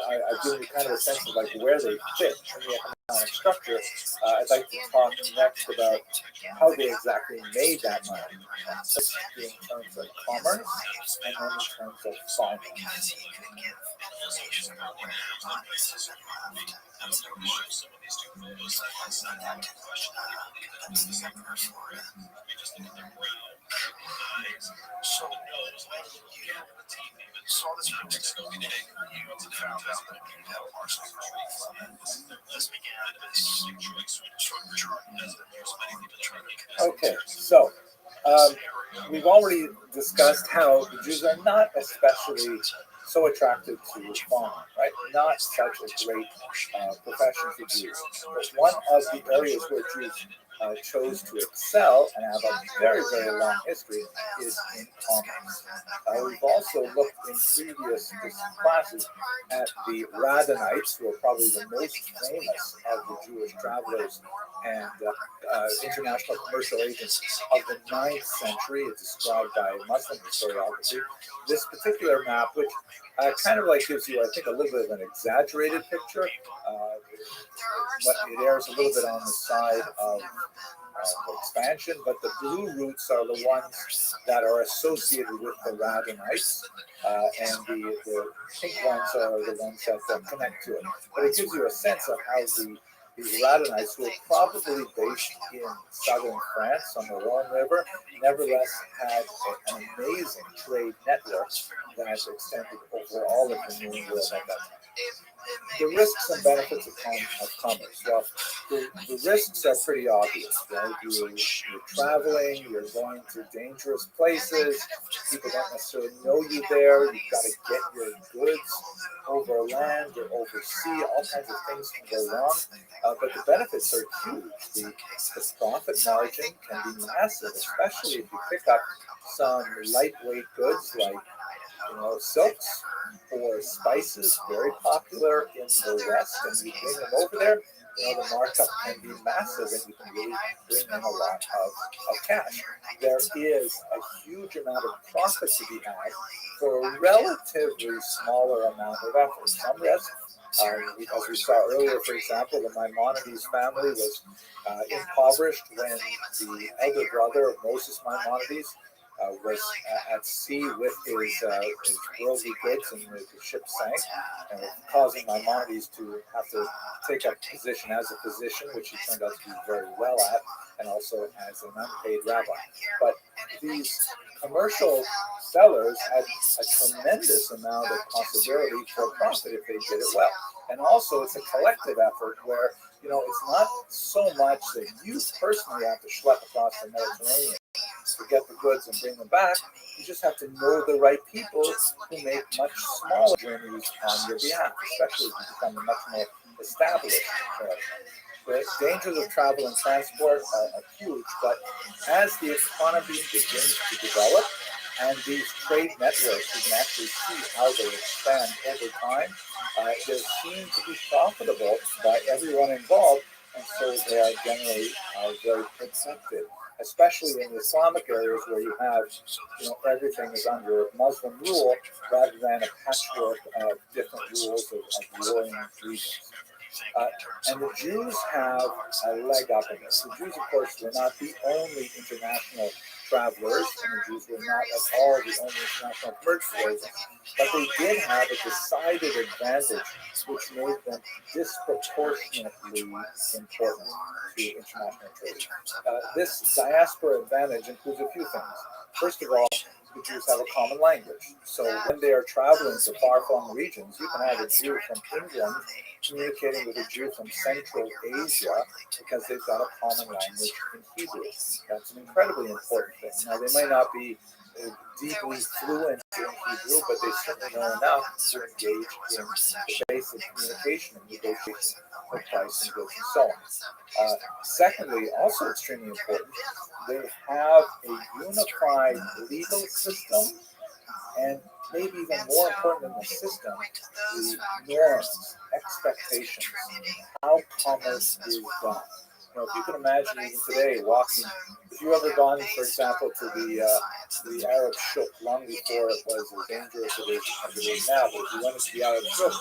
I've given you kind of a sense of like where they fit in the economic structure. I'd like to talk next about how they exactly made that money, in terms of commerce and then in terms of finance. Okay, so we've already discussed how the Jews are not especially so attracted to farming, right? Not such a great profession for Jews. But one of the areas where Jews chose to excel and have a very, very long history is in commerce. We've also looked in previous classes at the Radhanites, who are probably the most famous of the Jewish travelers and international commercial agents of the 9th century. It's described by Muslim historiography. This particular map, which kind of like gives you, I think, a little bit of an exaggerated picture, but it errs a little bit on the side of expansion, but the blue routes are the ones that are associated with the Radhanites, and the pink ones are the ones that connect to it. But it gives you a sense of how these Radhanites, who were probably based in southern France on the Rhone River, nevertheless had an amazing trade network that extended over all of the New World at that time. The risks and benefits of commerce. Well, the risks are pretty obvious, right? You're traveling, you're going to dangerous places, people don't necessarily know you there, you've got to get your goods over land or over sea, all kinds of things can go wrong, but the benefits are huge. The profit margin can be massive, especially if you pick up some lightweight goods like silks or spices, very popular in the West, and you bring them over there, the markup can be massive and you can really bring in a lot of cash. There is a huge amount of profit to be had for a relatively smaller amount of effort. Some risk, as we saw earlier, for example, the Maimonides family was impoverished when the elder brother of Moses Maimonides was at sea with his worldly goods, and the ship sank, and causing Maimonides to have to take up position as a physician, which he turned out to be very well at, and also as an unpaid rabbi. But these commercial sellers had a tremendous amount of possibility for profit if they did it well. And also, it's a collective effort where, it's not so much that you personally have to schlep across the Mediterranean to get the goods and bring them back. You just have to know the right people who make much smaller journeys on your behalf, especially as you become a much more established. The dangers of travel and transport are huge, but as the economy begins to develop and these trade networks, you can actually see how they expand over time. They seem to be profitable by everyone involved, and so they are generally very protected, especially in the Islamic areas where you have, everything is under Muslim rule rather than a patchwork of different rules of warring regions. And the Jews have a leg up in this. The Jews, of course, were not the only international travelers, and the Jews were not at all the only international merchants, but they did have a decided advantage which made them disproportionately important to international trade. This diaspora advantage includes a few things. First of all, the Jews have a common language. So when they are traveling to far-flung regions, you can have a Jew from England communicating with a Jew from Central Asia because they've got a common language in Hebrew. That's an incredibly important thing. Now, they might not be deeply fluent in Hebrew, but they certainly know enough to engage in the basic communication and negotiation of price and goods and so on. Secondly, also extremely important, they have a unified legal system, and maybe even more important than the system, the norms, expectations, how commerce is done. If you can imagine even today walking, if you ever gone, for example, to the Arab Shuk long before it was as dangerous as it is now, but if you went into the Arab Shuk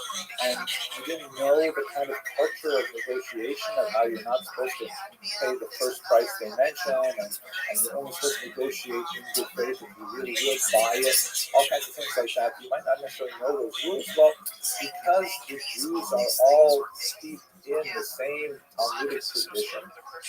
and you didn't know the kind of culture of negotiation of how you're not supposed to pay the first price they mention, and you're only supposed to negotiate in good faith if you really would buy it, all kinds of things like that, you might not necessarily know those rules. Well, because the Jews are all steeped in the same Talmudic tradition,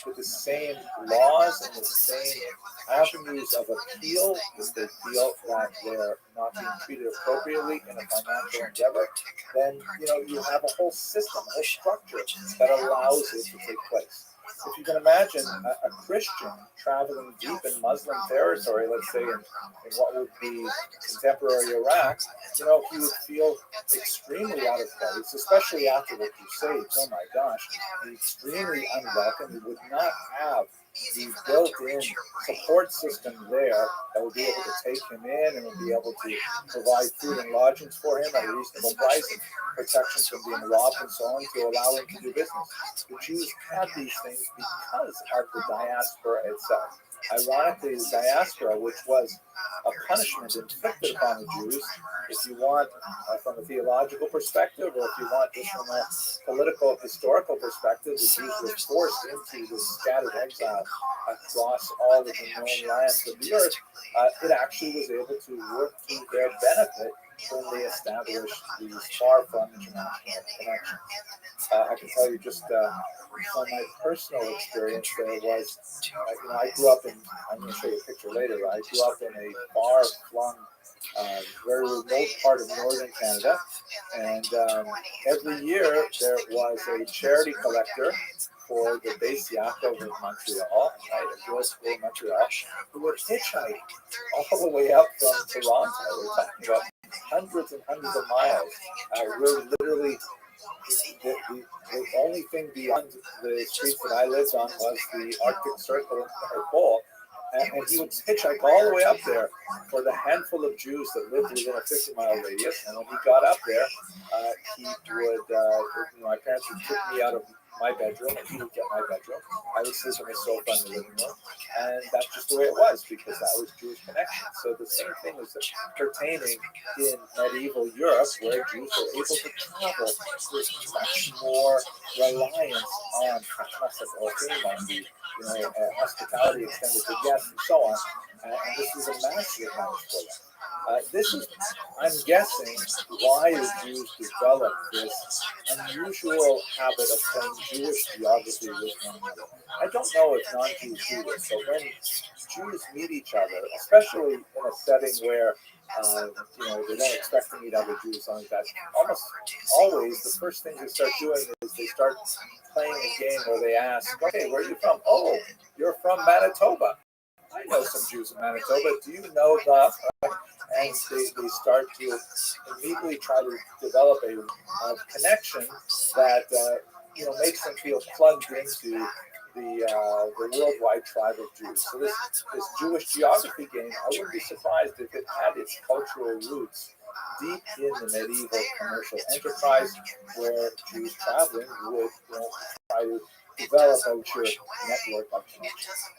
with the same laws and the same avenues of appeal if they feel that they're not being treated appropriately in a financial endeavor, then you have a whole system, a whole structure that allows it to take place. If you can imagine a Christian traveling deep in Muslim territory, let's say in what would be contemporary Iraq, he would feel extremely out of place, especially after the Crusades. Oh my gosh, extremely unwelcome. He would not have the built-in support system there that would be able to take him in and would be able to provide food and lodgings for him at a reasonable price and protection from being robbed and so on to allow him to do business. The Jews had these things because of the diaspora itself. Ironically, the diaspora, which was a punishment inflicted upon the Jews, if you want from a theological perspective, or if you want just from a political, historical perspective, the Jews were forced into this scattered exile across all of the known lands of the earth. It actually was able to work to their benefit when they established these far-flung international connections. I can tell you just from my personal experience, there was, I grew up in, I'm going to show you a picture later, I grew up in a far-flung, very remote part of northern Canada, and every year there was a charity collector for the base Yaakov in Montreal, right, a girls' school in Montreal, who would hitchhike all the way up from Toronto. We're talking about hundreds and hundreds of miles. We're literally, the only thing beyond the streets that I lived on was the Arctic Circle and the North Pole. And he would hitchhike all the way up there for the handful of Jews that lived within a 50-mile radius. And when he got up there, he would, my parents would pick me out of my bedroom, and he would get my bedroom. I would sleep on the sofa in the living room, and that's just the way it was because that was Jewish connection. So the same thing was pertaining in medieval Europe, where Jews were able to travel with much more reliance on or on the hospitality extended to guests and so on. And this is a massive advantage for them. This is, I'm guessing, why the Jews developed this unusual habit of playing Jewish geography with one another. I don't know if non-Jews do this, but when Jews meet each other, especially in a setting where they don't expect to meet other Jews, something like that, almost always the first thing they start doing is they start playing a game where they ask, okay, where are you from? Oh, you're from Manitoba. I know some Jews in Manitoba. Do you know the... And they start to immediately try to develop a connection that makes them feel plugged into the worldwide tribe of Jews. So this Jewish geography game, I wouldn't be surprised if it had its cultural roots deep in the medieval commercial enterprise, where Jews traveling would try to develop a network of connections.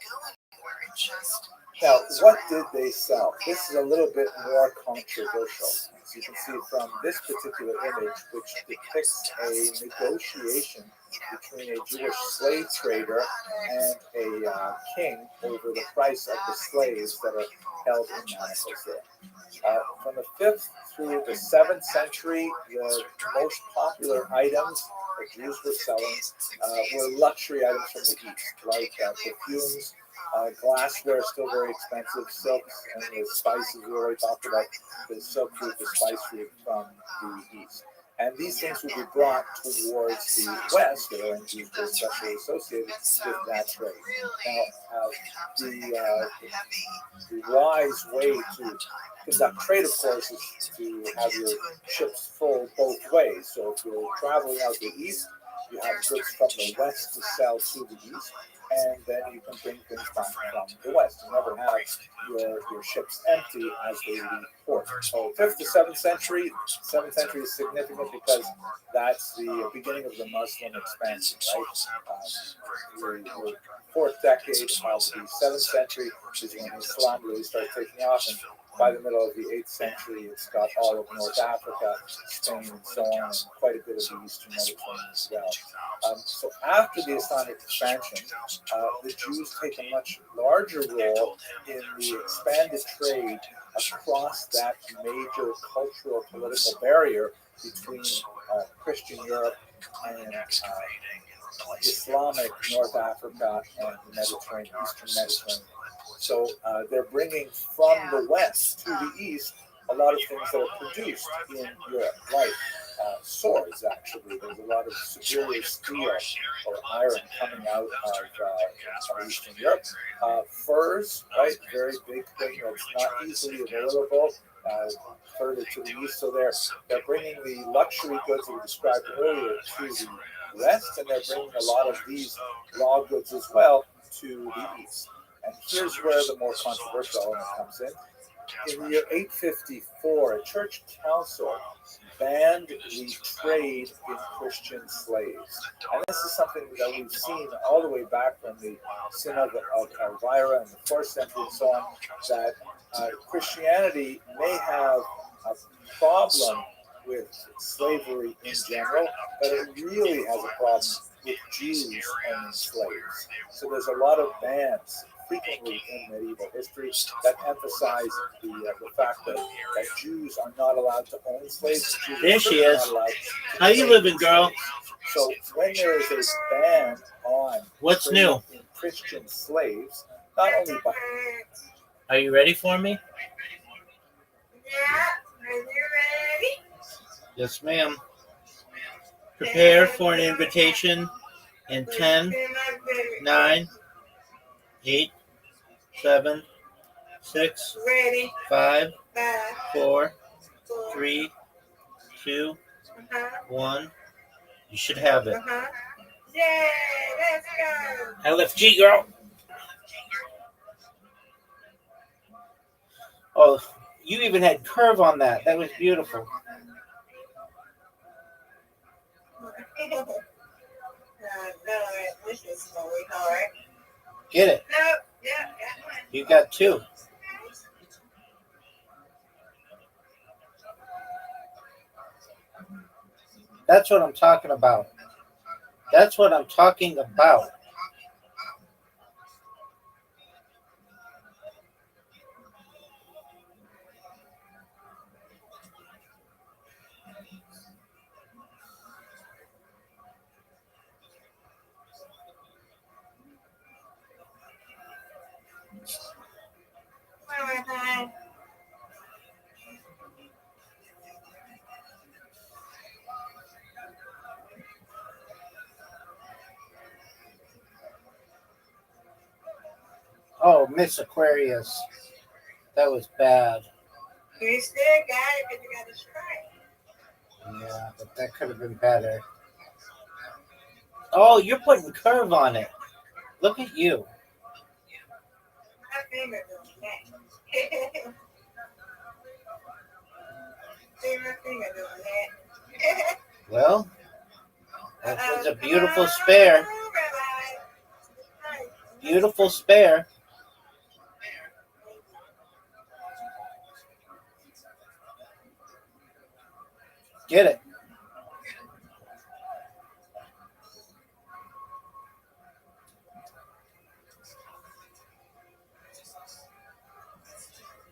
Now, what did they sell? This is a little bit more controversial. As you can see from this particular image, which depicts a negotiation between a Jewish slave trader and a king over the price of the slaves that are held in manacles there. From the 5th through the 7th century, the most popular items that Jews were selling were luxury items from the East, like perfumes. Glassware is still very expensive. Silks and the spices we already talked about. The silk root, the spice root from the East. And these things will be brought towards the West, or Jews were especially associated with that trade. Now, the wise way to conduct trade, of course, is to have your ships full both ways. So if you're traveling out the East, you have goods from the West to sell to the East, and then you can bring things back from the West. You never have your ships empty as they leave port. So 5th to 7th century. 7th century is significant because that's the beginning of the Muslim expansion, right? The 4th decade of the 7th century is when Islam really starts taking off, and by the middle of the 8th century, it's got all of North Africa, Spain, and so on, and quite a bit of the Eastern Mediterranean as well. So after the Islamic expansion, the Jews take a much larger role in the expanded trade across that major cultural political barrier between Christian Europe and Islamic North Africa and the Mediterranean, Eastern Mediterranean. So they're bringing from the West to the East a lot of things that are produced in Europe, like swords, actually. There's a lot of superior steel or iron coming out of Eastern Europe. Furs, right? Very big thing that's not easily available further to the east. So they're bringing the luxury goods that we described earlier to the West, and they're bringing a lot of these raw goods as well to the East. And here's where the more controversial element comes in. In the year 854, a church council banned the trade in Christian slaves. And this is something that we've seen all the way back from the Synod of Elvira in the 4th century and so on, that Christianity may have a problem with slavery in general, but it really has a problem with Jews owning slaves. So there's a lot of bans frequently in medieval history that emphasize the fact that Jews are not allowed to own slaves. There she is. How you living, girl? So when there is a ban on what's new in Christian slaves, not only by... Are you ready for me? Yeah, are you ready? Yes, ma'am. Prepare for an invitation in 10, 9, 8, 7, 6, 5, 4, 3, 2, 1. You should have it. Yay, let's go. LFG, girl. Oh, you even had curve on that. That was beautiful. This is gonna be hard. Get it. No, yeah, got one. You got two. That's what I'm talking about. That's what I'm talking about. One more time. Oh, Miss Aquarius. That was bad. You still got it, but you got to strike. Yeah, but that could have been better. Oh, you're putting curve on it. Look at you. My finger doing that. See my finger doing that. Well, that was a beautiful spare. Beautiful spare. Get it.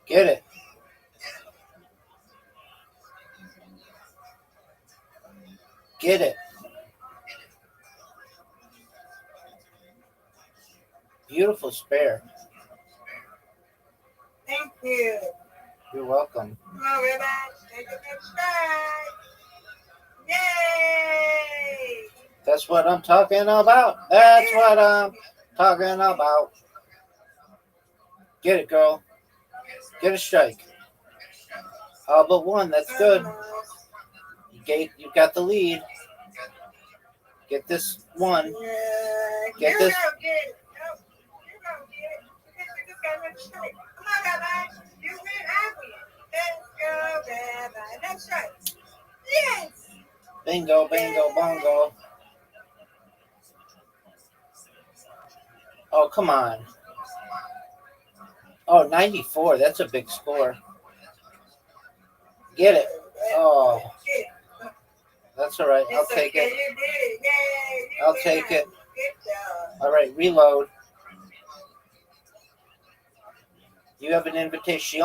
Get it. Get it. Beautiful spare. Thank you. You're welcome. Come on, everybody. Take a next stride. Yay! That's what I'm talking about. That's what I'm talking about. Get it, girl. Get a strike. All but one. That's good. You got the lead. Get this one. Yeah. Get You this. don't get it. Nope. You don't get it. Because you just got another strike. Come on, Rabbi. You win, I win. Let's go, Rabbi. Next strike. Yes! Bingo, bingo, bongo. Oh, come on. Oh, 94. That's a big score. Get it. Oh, that's all right. I'll take it. You did it. Yay! You I'll win. take it. Good job. All right, reload. You have an invitation.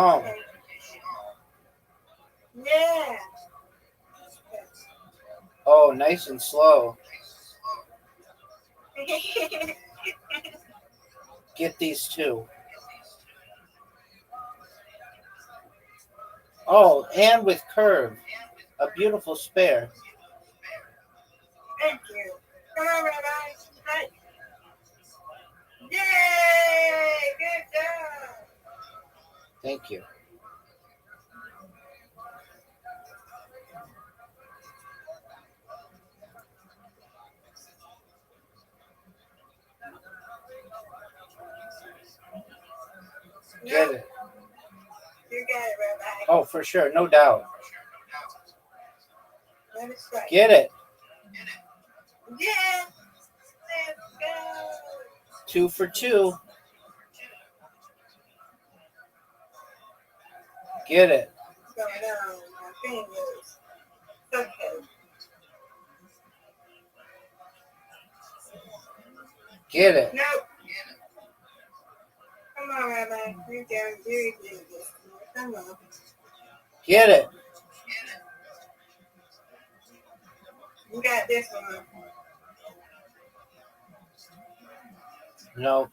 Yeah. Oh, nice and slow. Get these two. Oh, and with curve. A beautiful spare. Thank you. Come on, Rabbi. Right. Yay! Good job. Thank you. Get it. You got it, Rabbi. Oh, for sure. No doubt. Let it strike. Get it. Yeah. Let's go. 2 for 2. Get it. What's going on? My fingers. Okay. Get it. Nope. Come on, Rabbi. You got very good. Come on. Get it. You got this one. No.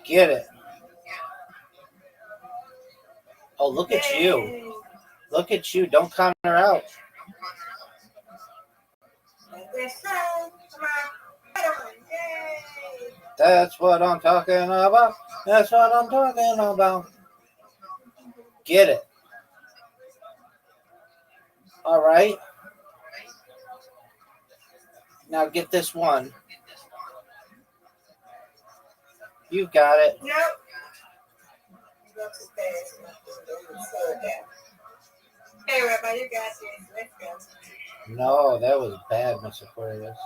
Get it. Oh, look at you. Yay. Look at you. Don't count her out. This side. Come on. Other one. Yay. That's what I'm talking about. That's what I'm talking about. Get it. All right. Now get this one. You got it. Nope. You go too fast. Slow it down. Okay, Rabbi, you got this. Let's go. No, that was bad, Mr. Aquarius.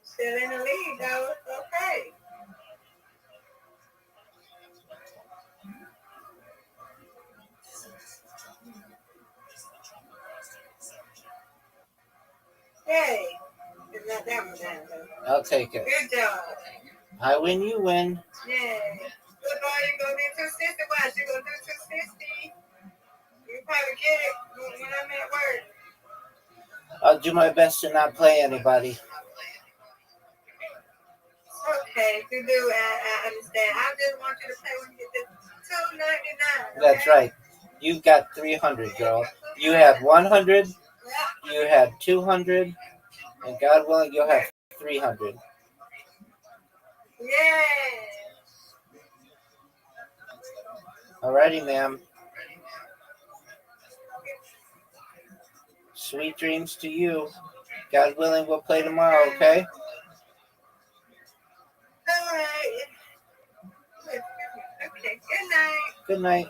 Still in the lead, though. It's okay. Hey, it's not that one down, though. I'll take it. Good job. I win, you win. Yay. Good boy, you gonna do 260. Watch, you gonna do 260. You probably get it when I'm at work. I'll do my best to not play anybody. Okay, you do. I understand. I just want you to pay when you get to 299. Okay? That's right. You've got 300, girl. You had 100, Yeah. you had 200, and God willing, you'll have 300. Yeah. Alrighty, ma'am. Sweet dreams to you. God willing, we'll play tomorrow, okay? All right. Okay, good night. Good night.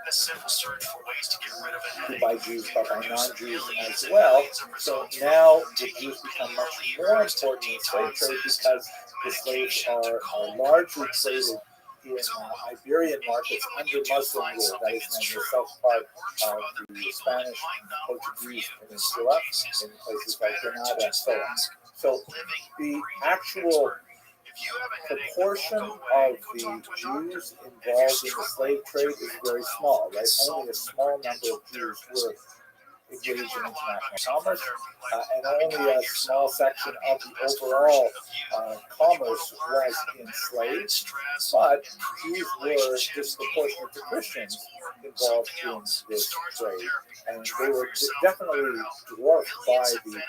A simple search for ways to get rid of a headache. By Jews, but by non-Jews as well. So now the Jews become much more important in slave trade because the slaves are largely traded in Iberian markets under Muslim rule. That is, in the south part of the Spanish Portuguese peninsula, in places like Granada and so on. So the actual proportion of the Jews involved in the slave trade is very small, right? Only a small number of Jews were engaged in international commerce, and only a small section of the overall commerce was enslaved. But Jews were disproportionate to Christians involved in this trade, and they were definitely dwarfed by the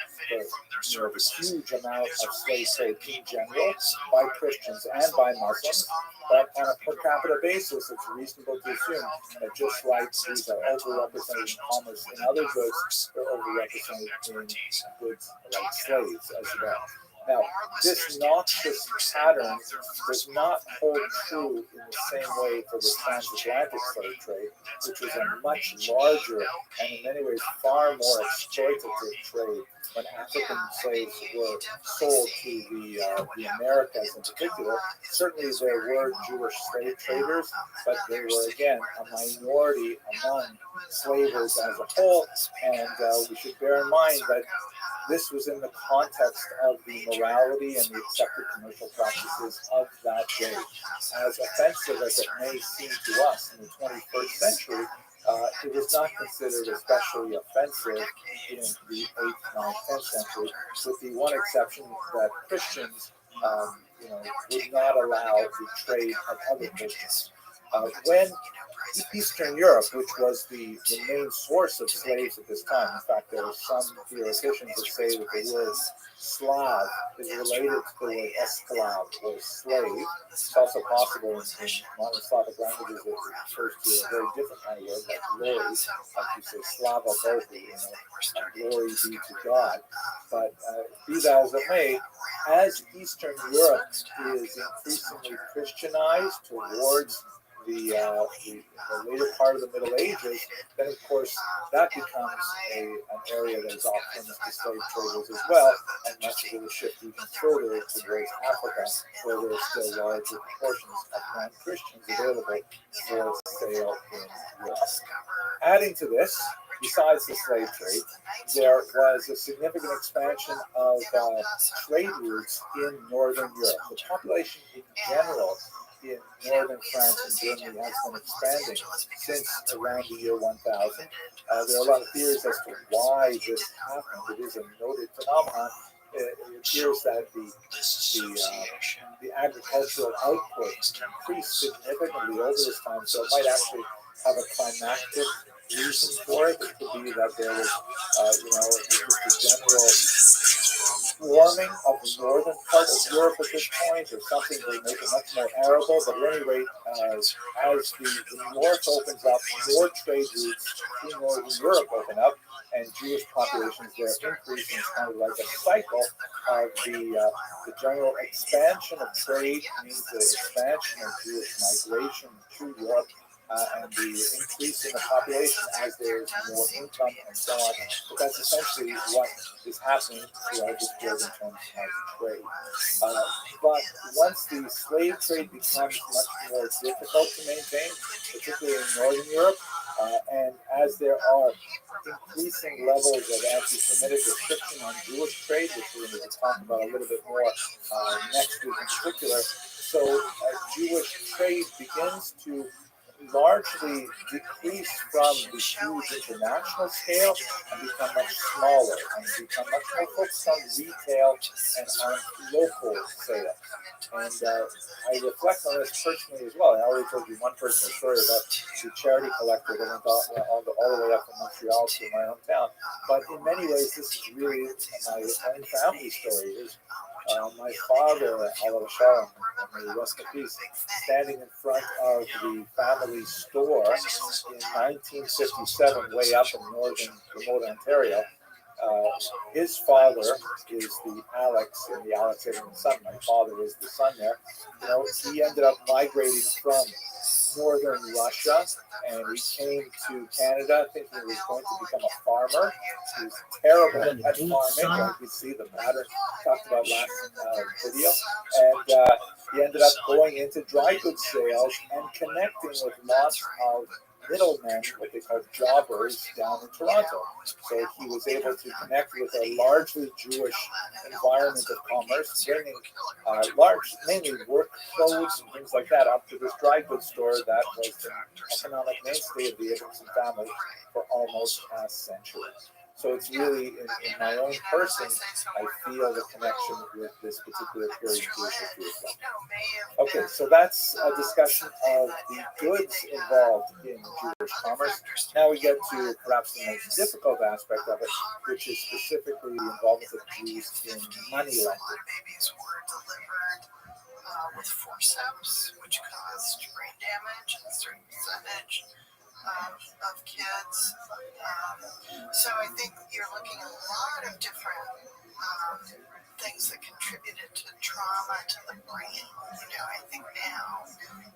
huge amount of slave trade in general by Christians and by Muslims. But on a per capita basis, it's reasonable to assume that just like Jews are overrepresented in commerce in other goods, they're overrepresented in goods like slaves as well. Now, this noxious pattern does not hold true in the same way for the transatlantic slave trade, which was a much larger and in many ways far more exploitative trade when African slaves were sold to the Americas in particular. Certainly there were Jewish slave traders, but they were again a minority among slavers as a whole, and we should bear in mind that this was in the context of the morality and the accepted commercial practices of that day. As offensive as it may seem to us in the 21st century, it was not considered especially offensive in the 8th, 9th, 10th century, with the one exception that Christians would not allow the trade of other Christians. When Eastern Europe, which was the main source of slaves at this time, in fact, there are some theoreticians that say that the word Slav is related to the word esclav, or slave. It's also possible in modern Slavic languages that it refers to a very different kind of word, like glory, like you say, Slava Bohu, glory be to God. But be that as it may, as Eastern Europe is increasingly Christianized towards the later part of the Middle Ages, then of course that becomes an area that is off limits to slave traders as well, and much of it will shift even further towards Africa, where there are still larger proportions of non-Christians available for sale in Europe. Adding to this, besides the slave trade, there was a significant expansion of trade routes in Northern Europe. The population in general in northern France and Germany has been expanding since around the year 1000. There are a lot of theories as to why this happened. It is a noted phenomenon. It appears that the agricultural output increased significantly over this time, so it might actually have a climactic reason for it. It could be that there was, just a general warming of the northern part of Europe at this point, or something that make it much more arable. But at any rate, as the north opens up, more trade routes to northern Europe open up, and Jewish populations there increase. And it's kind of like a cycle of the general expansion of trade means the expansion of Jewish migration to Europe. And the increase in the population as there's more income and so on. But that's essentially what is happening throughout this period in terms of trade. But once the slave trade becomes much more difficult to maintain, particularly in Northern Europe, and as there are increasing levels of anti-Semitic restriction on Jewish trade, which we're going to talk about a little bit more next week in particular, so Jewish trade begins to largely decrease from the huge international scale and become much smaller and become much more focused on retail and on local sales. And I reflect on this personally as well. I already told you one personal story about the charity collector that went all the way up from Montreal to my hometown. But in many ways, this is really my own family story. My father, Allah Shalom, may he rest in peace, standing in front of the family store in 1957, way up in remote Ontario. His father is the Alex, and the Alex having the son. My father is the son there. He ended up migrating from northern Russia, and he came to Canada thinking he was going to become a farmer. He was terrible at farming. You can see the pattern talked about last video. And he ended up going into dry goods sales and connecting with lots of middlemen, what they call jobbers, down in Toronto. So he was able to connect with a largely Jewish environment of commerce, bringing mainly work clothes and things like that up to this dry goods store that was the economic mainstay of the Abrahamson family for almost a century. So it's really, in my own person, I feel the connection with this particular period of Jewish history as well. Okay, so that's a discussion of the goods involved in Jewish commerce. Now we get to perhaps the most difficult aspect of it, which is specifically the involvement of Jews in money lending. With forceps, which caused brain damage in a certain percentage of kids. So I think you're looking at a lot of different things that contributed to trauma to the brain. I think now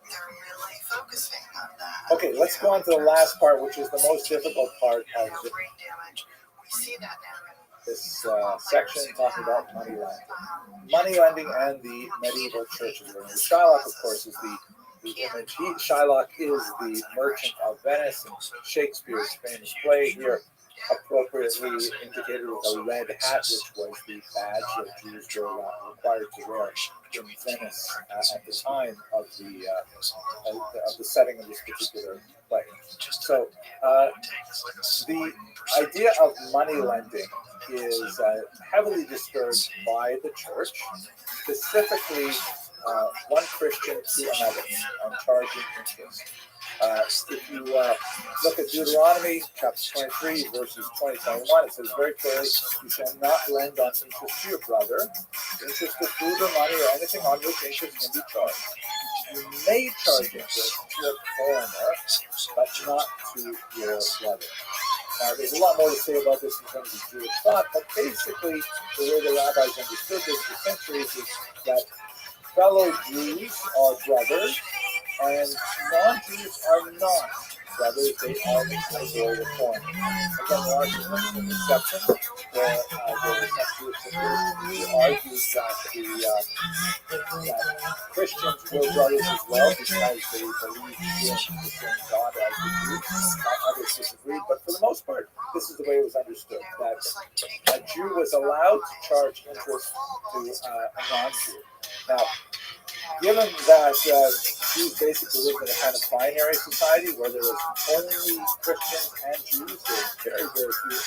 they're really focusing on that. Okay, let's go on to the last part, which is the most difficult part of brain damage. We see that now. This section talking about money lending. Money lending and the medieval churches. Shylock, of course, is the image. Shylock is the merchant of Venice in Shakespeare's famous play here, appropriately indicated with a red hat, which was the badge that Jews were required to wear in Venice at the time of the setting of this particular play. So the idea of money lending is heavily disturbed by the church, specifically one Christian to another, on charging interest. If you look at Deuteronomy chapter 23, verses 20 21, it says very clearly, you shall not lend on interest to your brother, interest of food or money or anything on which interest can be charged. You may charge interest to a foreigner, but not to your brother. Now, there's a lot more to say about this in terms of Jewish thought, but basically, the way the rabbis understood this for centuries is that fellow Jews are brothers, and non-Jews are not brothers. They are the category of foreign. Again, there are some exceptions where there are some Jewish thinkers who argue that Christians were brothers as well because they believed in the same God as the Jews. Others disagreed, but for the most part, this is the way it was understood, that a Jew was allowed to charge interest to a non-Jew. Now, given that Jews basically lived in a kind of binary society where there was only Christians and Jews, there were very, very few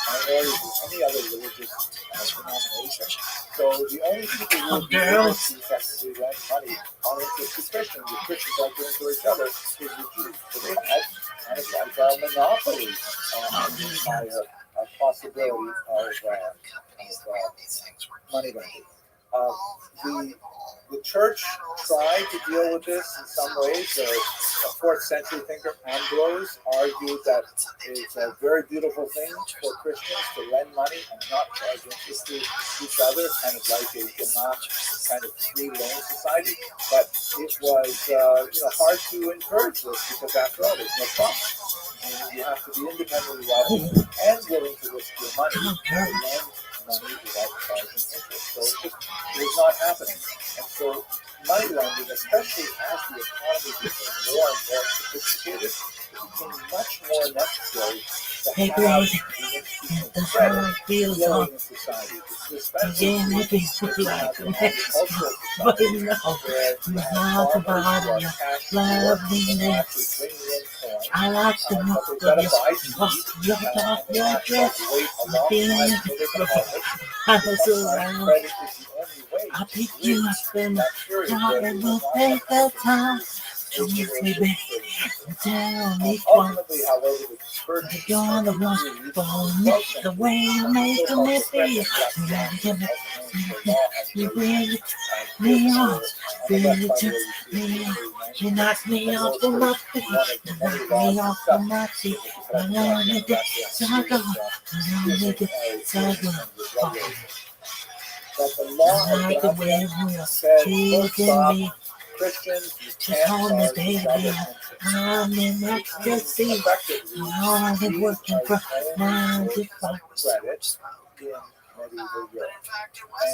minorities of any other religious denomination. So the only people who would be able to effectively lend money on interest to Christians, if Christians aren't doing to each other, is the Jews. So they had kind of like a monopoly on the entire possibility of money lending. The church tried to deal with this in some ways. A 4th century thinker, Ambrose, argued that it's a very beautiful thing for Christians to lend money and not charge interest to each other, kind of like a Gemach kind of free loan society. But it was hard to encourage this because, after all, there's no profit. And you have to be independently wealthy and willing to risk your money to lend money without charging interest. So it was not happening. And so money lending, especially as the economy became more and more sophisticated, it became much more necessary to have the institution of credit flowing in society. It's especially if you have an agricultural society where you have farmers who are cash poor and actually bringing in corn, but they've got to buy seed, and they have to wait a long time until they can harvest. Sometimes credit is the only way I to pick bridge you up in that period where and we we'll were take not the time. Tell me, baby, tell me what ultimately, however, the church you're the one for me, the way you make me feel. You really me off, really took me off. You knocked me off of my feet, you knocked me off of my feet. I wanted it, so I go. I wanted it, so I go. That the law I like the of way God you said, feel full stop, me. Christians, you Just can't hold me, charge baby. double I'm in ecstasy. effectively, I'm already working for only 9 to 5. credit in medieval Europe.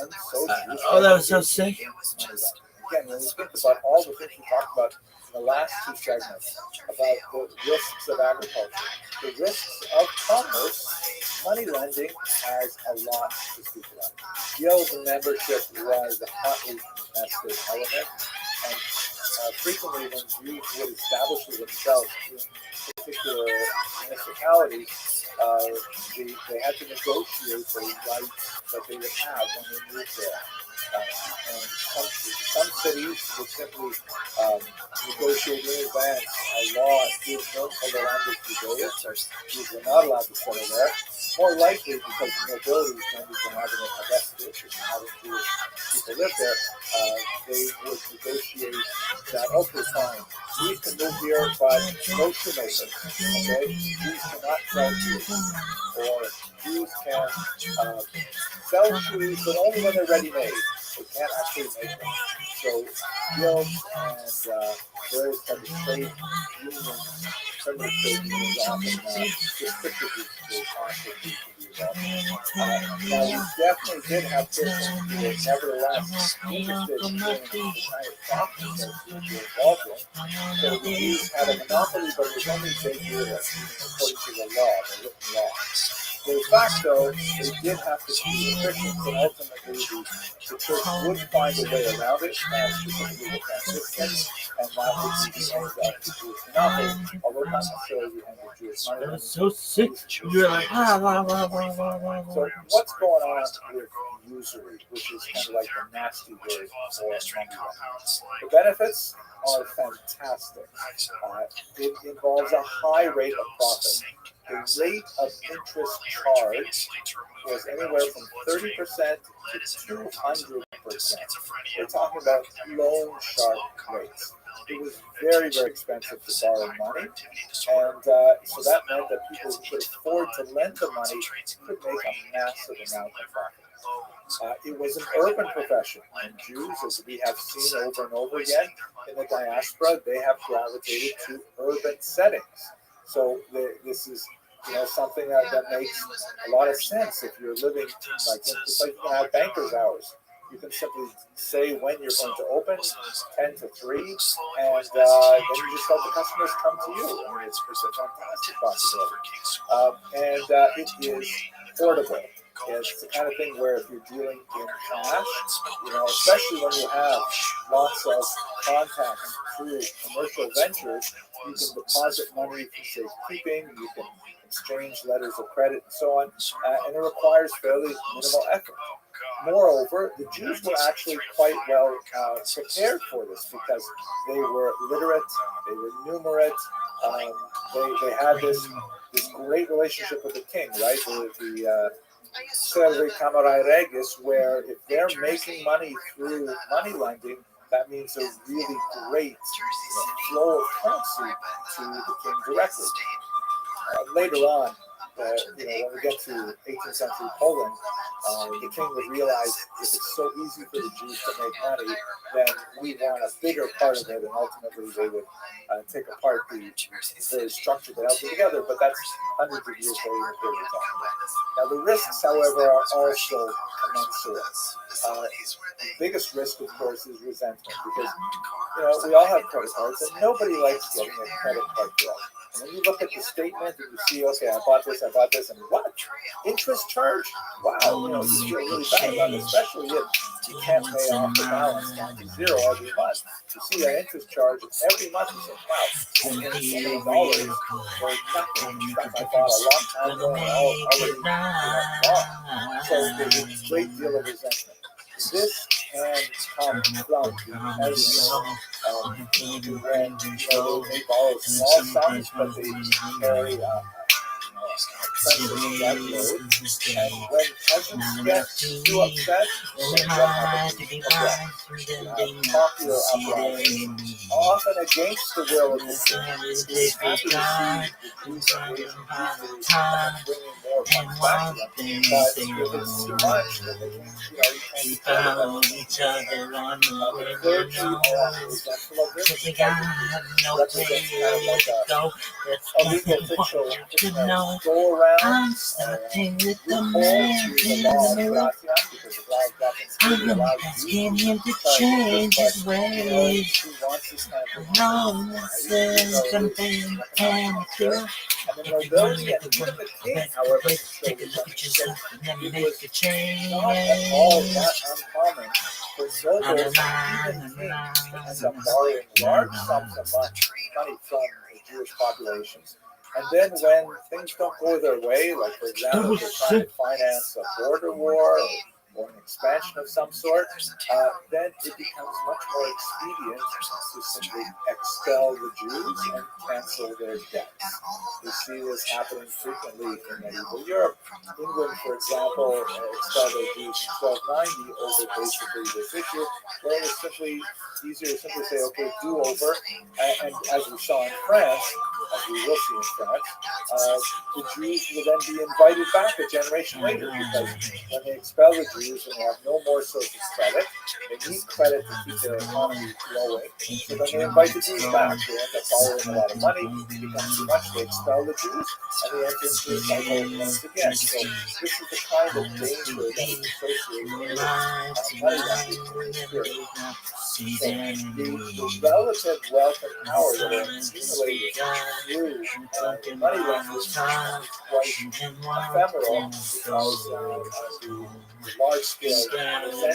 And so Jews Oh, that was so sick. Again, when we think about all the things we talked about in the last 2 segments, about the risks of agriculture, the risks of commerce, money lending has a lot to speak about. Guild membership was a hotly contested element, and frequently when Jews would establish themselves in particular municipalities, they had to negotiate the rights that they would have when they moved there. And some cities would simply negotiate in advance a law excluding no other language Judaism. Jews were not allowed to settle there. More likely because the nobility was going to be having a vested interest in having Jewish people live there, they would negotiate that, okay, fine, Jews can move here, but no shoemakers. Okay? Jews cannot sell shoes. Or Jews can sell shoes, but only when they're ready-made. They can't actually make them. So guilds and various types of trade unions, primitive trade unions often restricted these concepts to be involved. Now, we definitely did have Christians who were nevertheless interested in the kind of profits that Jews were involved in. So the Jews had a monopoly, but it was only they did it according to the law, the written law. De facto, they did have to be efficient, but ultimately the church would find a way around it, specifically the Franciscans, and that would be the end of the Jewish monopoly, although not necessarily the end of Jewish money. That was so sick. You're like, ah, blah, blah, blah, blah, blah, blah. So what's going on with usury, which is kind of like the nasty word for money? The benefits are fantastic. It involves a high rate of profit. The rate of interest charged was anywhere from 30% to 200%. We're talking about loan shark rates. It was very, very expensive to borrow money, and so that meant that people who could afford to lend the money could make a massive amount of profit. It was an urban profession, and Jews, as we have seen over and over again in the diaspora, they have gravitated to urban settings. So this is something that makes a lot of sense. If you're living like it's like you can have banker's hours. You can simply say when you're going to open, 10 to 3, and then you just let the customers come to you. I mean, it's a fantastic possibility. And it is affordable. It's the kind of thing where if you're dealing in cash, especially when you have lots of contacts through commercial ventures, you can deposit money for safekeeping, you can exchange letters of credit and so on, and it requires fairly minimal effort. Moreover, the Jews were actually quite well prepared for this because they were literate, they were numerate, they had this great relationship with the king, right? The Servi Camerai Regis, where if they're making money through money lending, that means a really great flow of currency to the king directly. Later on, when we get to 18th century Poland, the king would realize if it's so easy for the Jews to make money, then we want a bigger part of it, and ultimately they would take apart the very structure that held it together, but that's hundreds of years later in a period of time. Now the risks, however, are also commensurate. The biggest risk, of course, is resentment, because we all have credit cards, and nobody likes getting a credit card bill. And when you look at the statement and you see, okay, I bought this, and what? Interest charge? Wow, you feel really bad about it, especially if you can't pay off the balance down to zero every month. You see that interest charge every month, you say, wow, $100 for nothing. Stuff I bought a long time ago and already gone. So there's a great deal of resentment. This can come from the hesitancy when they borrow small sums, but they carry expensive debt load. And when peasants get too upset, they end up having popular uprisings, often against the will of the king. He's happy to see the Jews bringing more funds back to them, but if it's too much, then the king, you can't each other on the clergy are often resentful of this because it represents kind of like a legal fiction go around I'm starting with the loophole man to the in law the of mirror. Gratian, because the law of Gratian I'm allows asking you him to change his ways. who wants this kind of thing. No one says something can cure. And the nobility and even the king, however, Take a look at yourself and then it make was a change. not at all that uncommon for nobles and even kings to end up borrowing large sums of money from the Jewish populations. And then when things don't go their way, like for example, they're trying to finance a border war or an expansion of some sort, then it becomes much more expedient to simply expel the Jews and cancel their debts. We see this happening frequently in medieval Europe. England, for example, expelled their Jews in 1290 over basically this issue, where it was simply easier to simply say, okay, do over. And as we saw in France, as we will see in France, the Jews will then be invited back a generation later, because when they expel the Jews and they have no more source of credit, they need credit to keep their economy growing, so then they invite the Jews back. They end up borrowing a lot of money, it becomes too much, they expel the Jews, and they enter into a cycle once again. So this is the kind of danger that is associated with money lending experience. So the relative wealth and power that are accumulated through Talking money about lenders time is quite and ephemeral walking because so the large scale resentment that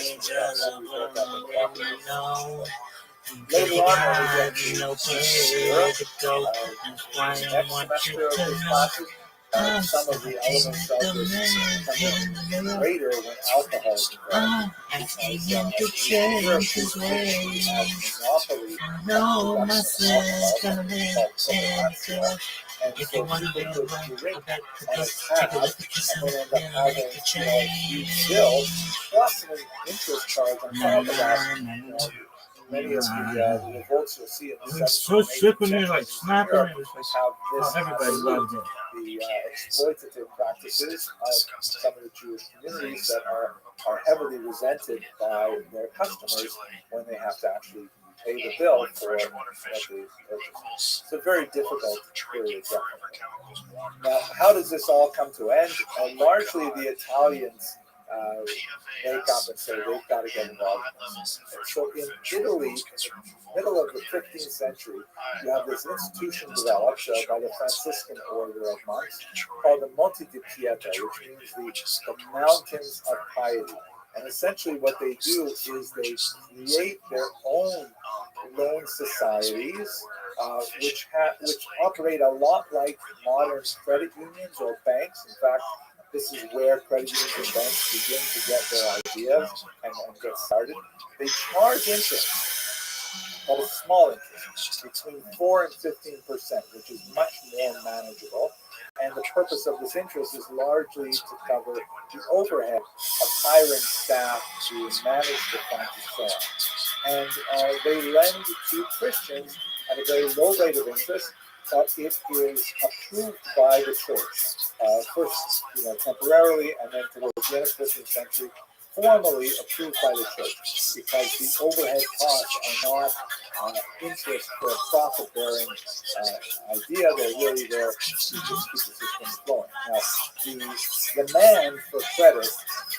can be built up in properties. Later on, when we get to no Europe, place to go. That's the why I next want you semester of to his know. classes, some of the elements of this become greater when alcohol is involved. Asking Because him to in Europe, change his we ways. have monopoly I on know the myself production gonna of live alcohol and called feel. and If so you wanna people be could alone, drink go back to on a bus. Take a tab look at and yourself then end and up make having, a a huge bill change. plus an interest charge on Na, top of that. na, na, na. Many of the revolts you'll see in the It was 17th so and 18th slippery, like centuries in snapping. Europe It was like, have oh, this everybody as loved it. the exploitative practices of some of the Jewish communities that are heavily resented by their customers when they have to actually pay the bill for what they purchased. It's a very difficult period, definitely. Now, how does this all come to end? Largely, the Italians wake up and say they've got to get involved in this. And so in Italy, in the middle of the 15th century, you have this institution developed by the Franciscan order of monks called the Monte di Pieta, which means the mountains of piety. And essentially what they do is they create their own loan societies, which operate a lot like modern credit unions or banks. In fact, this is where credit unions and banks begin to get their ideas and get started. They charge interest, but a small interest, between 4 and 15%, which is much more manageable. And the purpose of this interest is largely to cover the overhead of hiring staff to manage the funds and so on. And they lend to Christians at a very low rate of interest, but it is approved by the church. First, temporarily, and then towards the end of the 15th century, formally approved by the church, because the overhead costs are not interest for a profit-bearing idea. They're really there to just keep the system flowing. Now, the demand for credit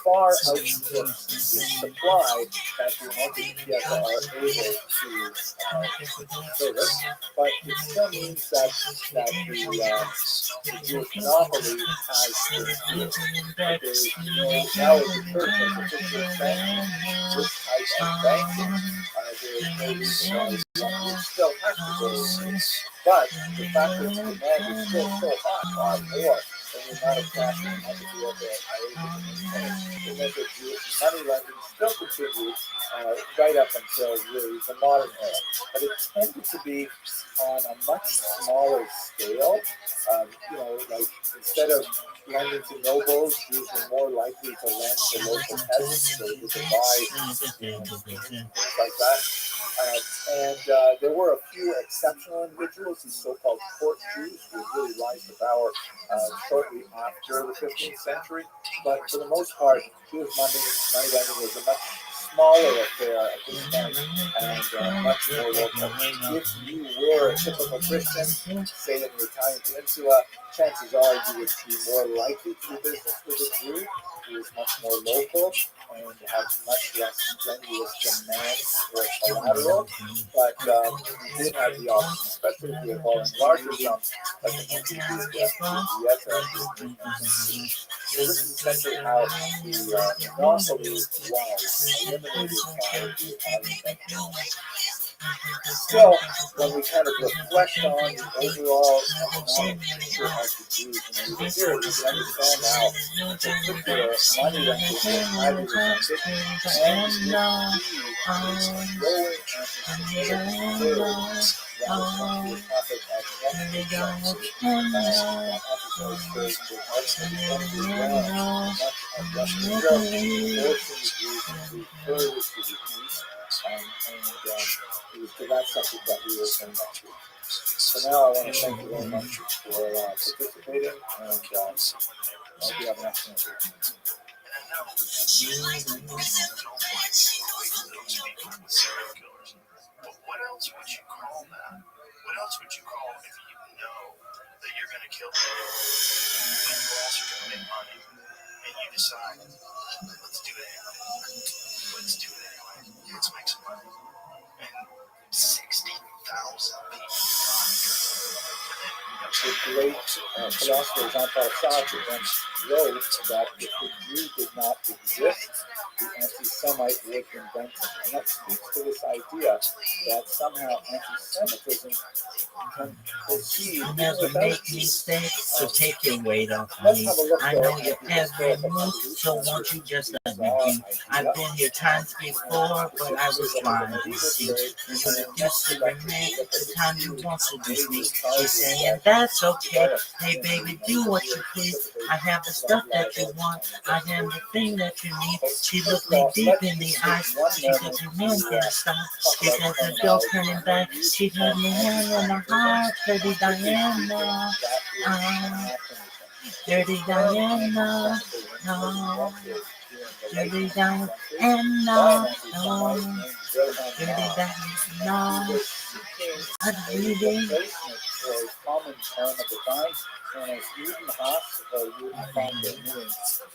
far outstrips the supply that the multi-PF are able to service, but it still means that the Jewish monopoly has its use. There is now the church has officially sanctioned this type of banking. There is no reason why someone still has to go to it. But the fact that the demand is still so high, far more than the amount of cash and money that are able to maintain, it meant that Jewish money lending still continued right up until really the modern era. But it tended to be on a much smaller scale. Like instead of lending to nobles, Jews were more likely to lend to local peasants so they could buy things like that. And there were a few exceptional individuals, these so-called court Jews, who really rise to power shortly after the 15th century. But for the most part, Jewish money lending was a much smaller affair at this point and much more local. If you were a typical Christian, say in the Italian Peninsula, chances are you would be more likely to do business with a Jew who is much more local and have much less strenuous demands for collateral. But you did have the option, especially if you were borrowing larger sums, like the so this is essentially how the monopoly was eliminated by the Italian banking. Still, when we kind of reflect on the overall economic picture of the Jews in the period, we can understand how, in particular, money lending was highly resented, and with the growing anti-Semitic concerns, that was going to be a topic of next week's episode. That episode was ultimately around much of Western Europe, forcing the Jews to move further to the east, so that's something that we will bring next week. So now I want to thank you very much for participating, and I hope you have an excellent week. But what else would you call that? What else would you call if you know that you're going to kill people, but you're also going to make money, and you decide, let's do it anyway. Let's do it anyway. Let's make some money. And 60,000 people got here. And then the great philosopher Jean-Paul Sartre once wrote that if the Jew did not exist, the anti-Semite would invent him. And that speaks to this idea that somehow anti-Semitism can proceed You even never without make Jews. mistakes, so take your weight off Let's me. have a look I though know at your the every historical move, so evolution of won't you this just let me bizarre be? idea. I've been here times before, but I was blind, you see. And you used to remain the time you want to be sneak. She's saying that's okay. Hey baby, do what you please. I have the stuff that you want. I am the thing that you need. She looked me deep in the eyes. She said, "You man can't stop." She said, "The door turning back." She had me hand in her heart. Dirty Diana. Dirty Diana. No. Dirty Diana. No. Dirty Diana. I really. For a common term at the time, known as Judenhass or Judenfeinde, meaning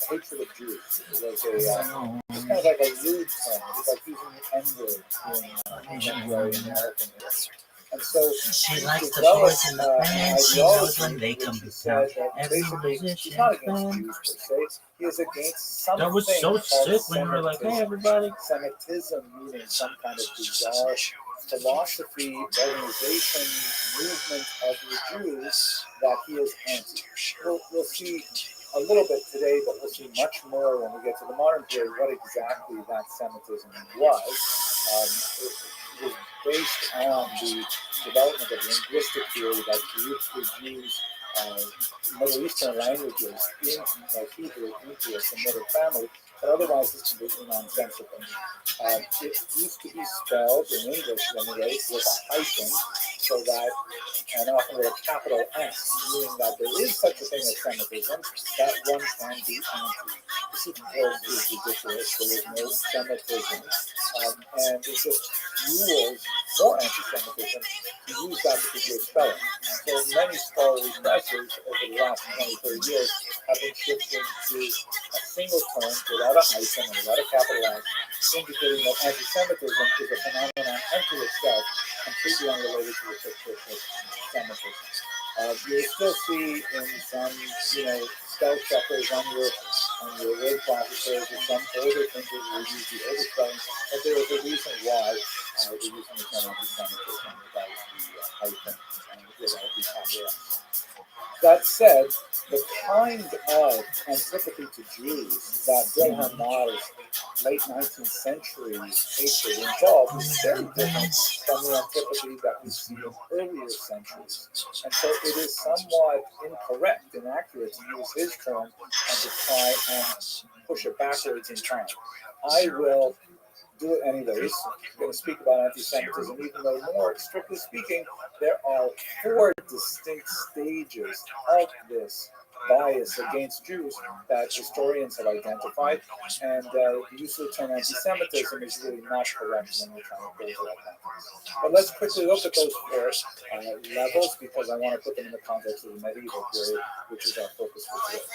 hatred of Jews. It was it's kind of like a rude term. It's like using the N-word in contemporary American history. And so She likes the developed boys in the band. She knows ideology when they which come he to said town. that Every basically he's musician not against fan. Jews per se. He is against something That was so called sick when you were like, "Hey, everybody." Semitism, meaning some kind of bizarre philosophy, organization, movement of the Jews that he is anti. We'll see a little bit today, but we'll see much more when we get to the modern period what exactly that Semitism was. It was based on the development of linguistic theory that grouped the Jews' Middle Eastern languages in Hebrew into a Semitic family, but otherwise it's completely nonsensical. It used to be spelled in English anyway with a hyphen, so that, and often with a capital S, meaning that there is such a thing as Semitism, that one can be anti. This, of course, is ridiculous. There is no Semitism, and it just fuels more anti-Semitism to use that particular spelling. So many scholarly presses over the last 20, 30 years have been shifting to a single term without a hyphen and without a capital S, indicating that anti-Semitism is a phenomenon unto itself, completely unrelated to the fictitious Semitism. You'll still see in some, spell checkers on your word processors or some older printers will use the older spelling, but there is a reason why we're using the term anti-Semitism without the hyphen and without the capital S. That said, the kind of antipathy to Jews that Wilhelm Marr's late 19th century hatred involved is very different from the antipathy that we see in earlier centuries. And so it is somewhat incorrect, inaccurate to use his term and to try and push it backwards in time. I will do it anyways. I'm going to speak about anti-Semitism, even though more strictly speaking, there are 4 distinct stages of this bias against Jews that historians have identified, and the use of the term anti-Semitism is really not correct when we're trying to put it like that. But let's quickly look at those 4 levels, because I want to put them in the context of the medieval period, which is our focus for today.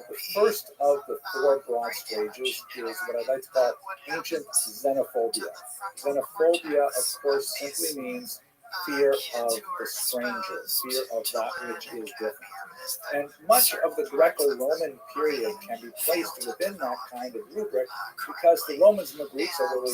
The first of the 4 broad stages is what I'd like to call ancient xenophobia. Xenophobia, of course, simply means fear of the stranger, fear of that which is different. And much of the Greco-Roman period can be placed within that kind of rubric, because the Romans and the Greeks, although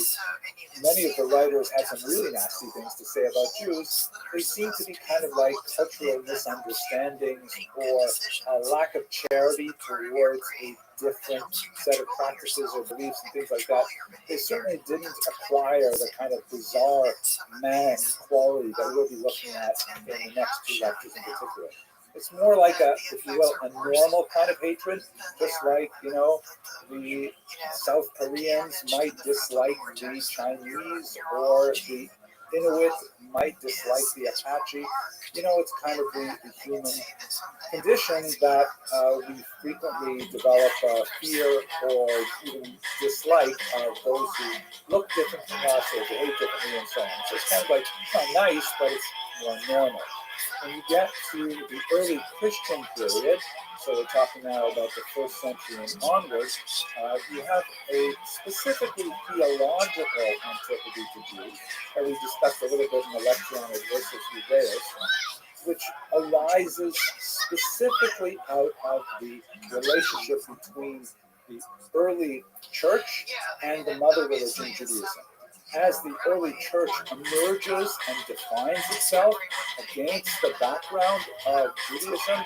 many of the writers had some really nasty things to say about Jews, they seem to be kind of like cultural misunderstandings or a lack of charity towards a different set of practices or beliefs and things like that. They certainly didn't acquire the kind of bizarre man quality that we'll be looking at in the next 2 lectures in particular. It's more like a, if you will, a normal kind of hatred, just like, the South Koreans might dislike the Chinese, or the Inuit might dislike the Apache. It's kind of the human condition that we frequently develop fear or even dislike of those who look different from us or behave differently and so on. So it's kind of like, it's not nice, but it's more normal. When you get to the early Christian period, so we're talking now about the 1st century and onwards, you have a specifically theological antipathy to Jews that we discussed a little bit in the lecture on Adversus Judaeus. which arises specifically out of the relationship between the early church and the mother religion, Judaism. As the early church emerges and defines itself against the background of Judaism,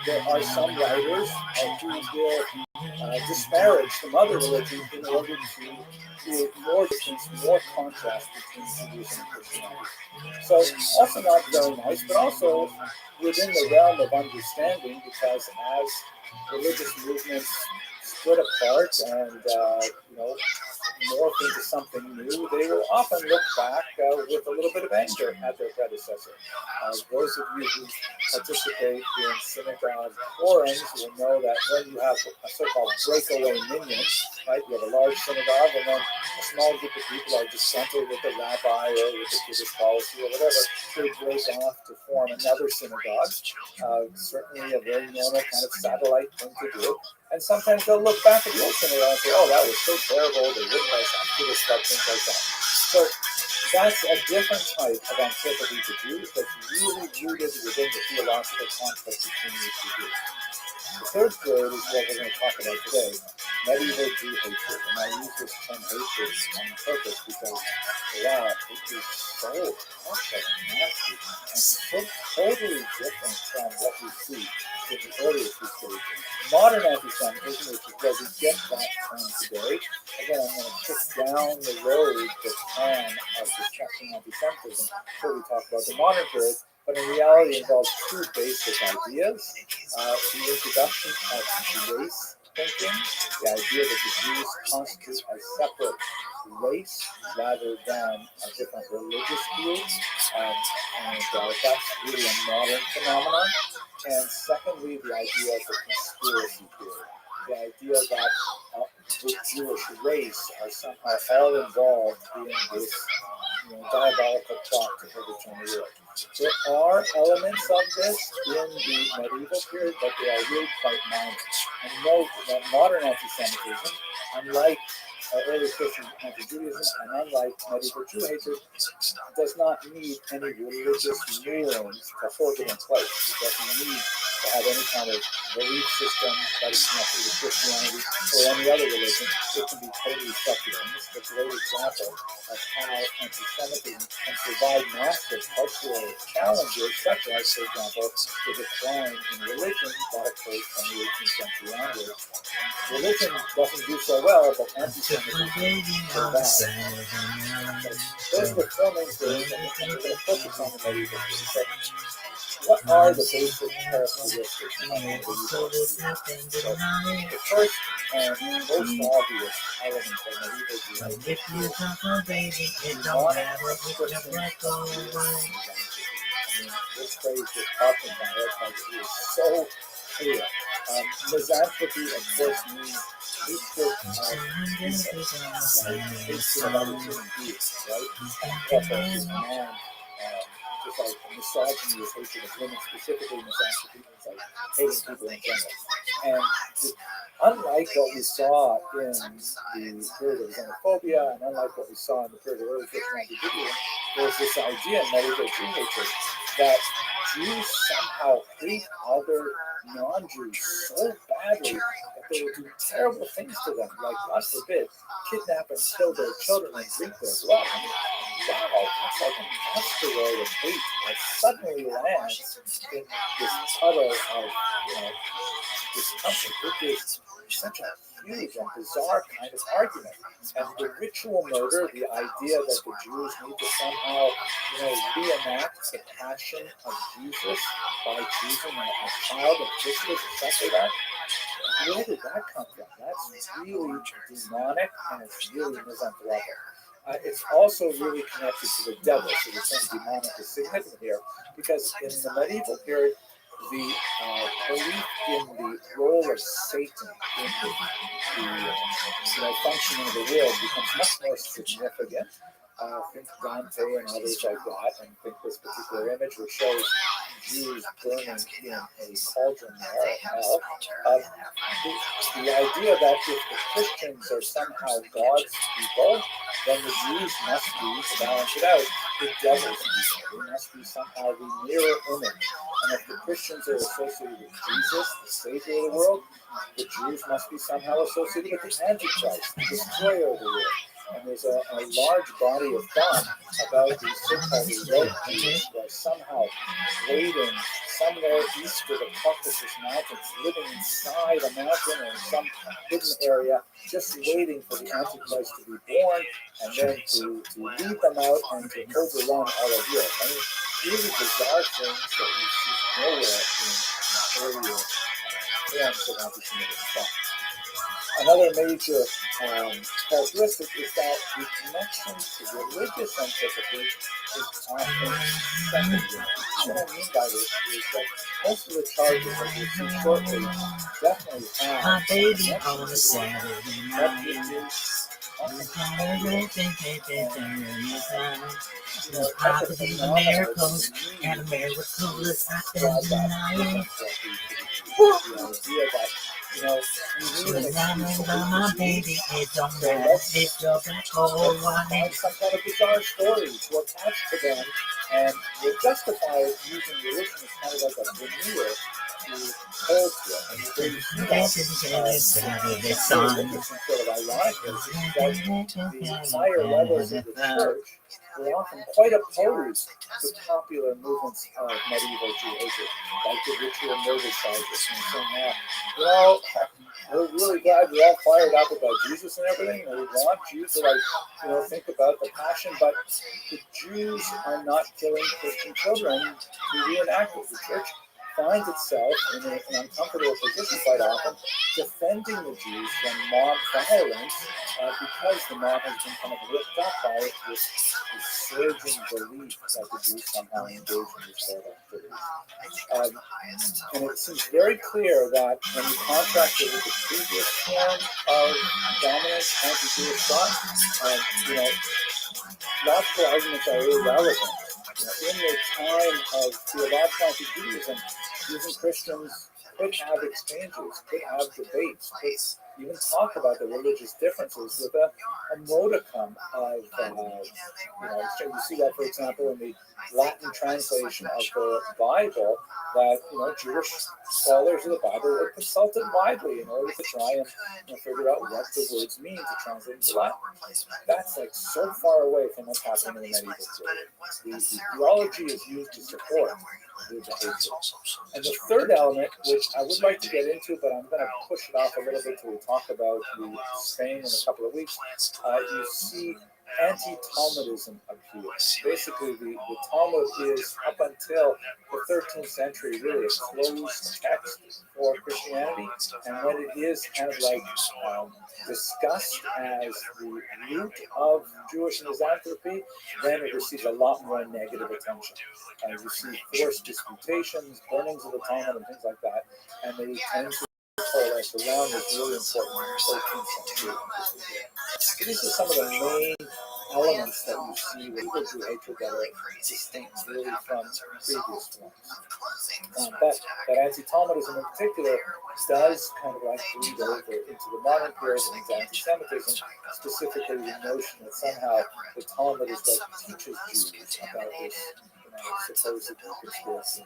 there are some writers who will disparage the mother religion in order to create more distance, more contrast between Judaism and Christianity. So also not very nice, but also within the realm of understanding, because as religious movements split apart and morph into something new, they will often look back with a little bit of anger at their predecessor. Those of you who participate in synagogue forums will know that when you have a so-called breakaway minion, right, you have a large synagogue and then a small group of people are dissented with the rabbi or with the Jewish policy or whatever, they break off to form another synagogue. Certainly a very normal kind of satellite thing to do. And sometimes they'll look back at the old synagogue and say, oh, that was so terrible, they wouldn't let us have Jewish stuff, things like that. So that's a different type of antipathy to Jews that's really rooted within the theological conflict between these two groups. The third grade is what we're going to talk about today, medieval Jew hatred. And I use this term hatred on purpose because, wow, it is so awful and nasty and so totally different from what we see in the earlier two stages. Modern anti-Semitism, which is where we get that term today. Again, I'm going to kick down the road the can of discussing anti-Semitism before we talk about the modern period. But in reality, it involves two basic ideas. The introduction of race thinking, the idea that the Jews constitute a separate race rather than a different religious group. And that's really a modern phenomenon. And secondly, the idea of the conspiracy theory. The idea that the Jewish race are somehow all involved in this diabolical plot to overturn the world. There are elements of this in the medieval period, but they are really quite minor. And note that modern anti-Semitism, unlike early Christian anti-Judaism, and unlike medieval Jew hatred, does not need any religious norms to hold it in place. It doesn't need to have any kind of belief system that is connected with Christianity or any other religion. It can be totally secular. And this is a great example of how anti-Semitism can provide massive cultural challenges, such as, for example, the decline in religion that occurred from the 18th century onwards. Religion doesn't do so well, but anti-Semitism survives. Those are the four main theories, and we're going to focus on the medieval theories. What are the basic characteristics of medieval theories? So, the first and most obvious element of medieval theory is demonic Christian. This phrase is often my head because it is so clear. Misanthropy, of course, means hatred of Jesus, right? Hatred of other human beings, right? And man, just like misogyny is hatred of women, specifically misanthropy means like hating people in general. And unlike what we saw in the period of xenophobia, and unlike what we saw in the period of early Christian anti-Judaism, there's this idea in medieval Jew hatred that Jews somehow hate other non-Jews so badly that they will do terrible things to them, like, God forbid, kidnap and kill their children and drink their blood. I mean, wow, that's like an asteroid of hate that suddenly lands in this puddle of this country. It is such a huge and bizarre kind of argument. And the ritual murder, the idea that the Jews need to somehow, reenact the passion of Jesus by choosing a child of Christus, exactly that. Where did that come from? That's really demonic, and it's really misanthropic. It's also really connected to the devil. So the term demonic is significant here because in the medieval period, the belief in the role of Satan in the functioning of the world becomes much more significant. Think Dante and others like that, and think this particular image which shows Jews burning in a cauldron there, hell. The idea that if the Christians are somehow God's people, then the Jews must be, to balance it out, the devil's people. They must be somehow the mirror image. And if the Christians are associated with Jesus, the Savior of the world, the Jews must be somehow associated with the Antichrist, the destroyer of the world. And there's a large body of thought about these so-called remote Jews who are somehow waiting somewhere east of the Caucasus Mountains, living inside a mountain or in some hidden area, just waiting for the Antichrist to be born and then to lead them out and to overrun all of Europe. I mean, really bizarre things that you see nowhere in earlier forms of anti-Semitic thought. Another major characteristic is that the connection to religious antipathy is often secondary. What I mean by this is that most of the charges that you see shortly definitely have My baby connection on to a religion, Saturday but night. it is There's opposite of miracles, and a miracle is happening tonight. The idea that, you know, you need an excuse to By hate my the Jews. baby, it don't So matter if you're black or let's white. find some kind of bizarre story to attach to them, and we'll justify using religion as kind of like a veneer to hold to it. And where you see that, Saturday it's sun. sort of ironic is that the higher levels of the church were often quite opposed to popular movements of medieval Judaism, like the ritual murder charges, and saying, you know, we're really glad you're all fired up about Jesus and everything, and we want you to, like, you know, think about the passion, but the Jews are not killing Christian children to reenact it. The church finds itself in an uncomfortable position quite often, defending the Jews from mob violence because the mob has been kind of whipped up by this surging belief that the Jews somehow engage in these bad activities. And it seems very clear that when you contrast it with the previous form of dominant anti-Jewish thought, you know, logical arguments are irrelevant. In the time of theological anti-Judaism, Jews and Christians could have exchanges, could have debates, could even talk about the religious differences with a modicum of, you see that, for example, in the Latin translation of the Bible, that, you know, Jewish scholars of the Bible were consulted widely in order to try and figure out what the words mean to translate into Latin. That's like so far away from what's happening in the medieval period. The theology is used to support the behavior. And the third element, which I would like to get into, but I'm going to push it off a little bit till we talk about Spain in a couple of weeks, you see anti-Talmudism appear. Basically, the Talmud is, up until the 13th century, really a closed text for Christianity, and when it is kind of like discussed as the root of Jewish misanthropy, then it receives a lot more negative attention. You see forced disputations, burnings of the Talmud, and things like that, and they tend to coalesce around this really important 13th century. So these are some of the main elements that you see with evil Jew hatred that are distinct really from previous forms. But that anti-Talmudism in particular does kind of like bleed over into the modern period and into anti-Semitism, specifically the notion that somehow the Talmud is what teaches Jews about this supposed conspiracy.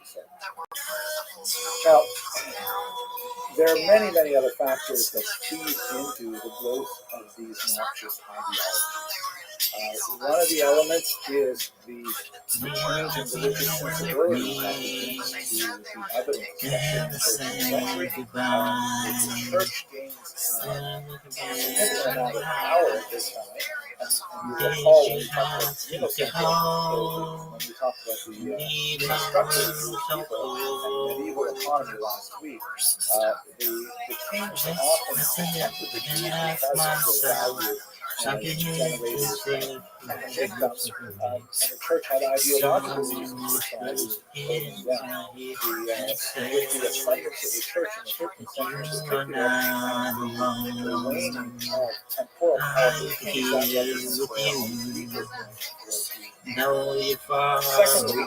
Now, there are many, many other factors that feed into the growth of these noxious ideologies. One of the elements is the change in religious sensibility that begins to be evident, especially in the 13th century. The church gains a significant amount of power at this time. And you recall when we talked about the structure of the people and medieval economy last week, the kings often protected the Jews because of their value generators and victims, and the church had ideological reasons for opposing them. With the ascendance of the church in the 13th century, particularly, and the waning of temporal power of the kings, that represents a weaker. Secondly,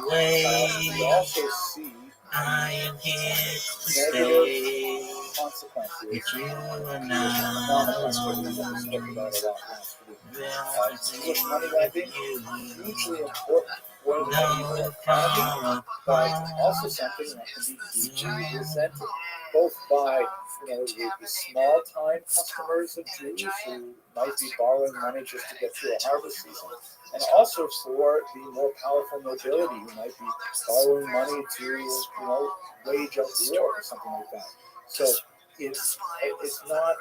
we also see I am here to negative stay consequences. with you and Consequences that we I. spoke about a lot last week. Everything English money lending, you hugely important for the medieval know economy, far but apart. also something that can be deeply resented, both by the small time customers of Jews who might be borrowing money just to get through a harvest season, and also for the more powerful nobility who might be borrowing money to wage a war or something like that. So it's not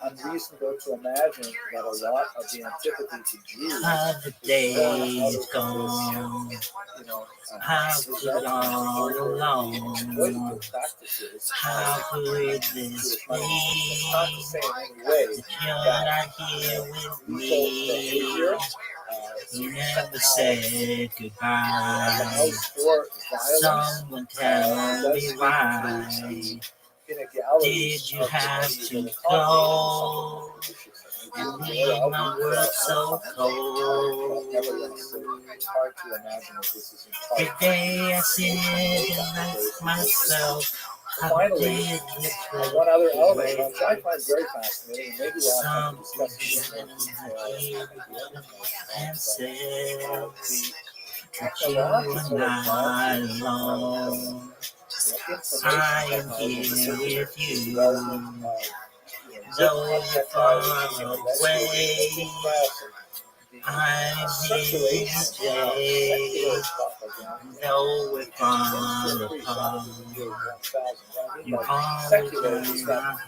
unreasonable to imagine that a lot of the antipathy to Jews How the is born out days of gone, this, how too long alone, exploitative practices how of could Jewish this money. be It's not to say in any way that you're that not here with legal me? behavior You never somehow said goodbye. allows for violence. Someone tell Does me speak to why the inegalities did you of the have medieval to economy, go something that and we leave do my bear world of so cold? nevertheless, it's hard to imagine that this is in Every part day I sit and ask myself, how finally, did you one other slip element away? which I find very fascinating, and maybe we'll have time to Something discuss it in more detail and said the that you are not advances alone. information I am technology, here with you, development of though you're far away. press and I'm the here circulation of today, secular propaganda. though we're far apart. You always in my heart.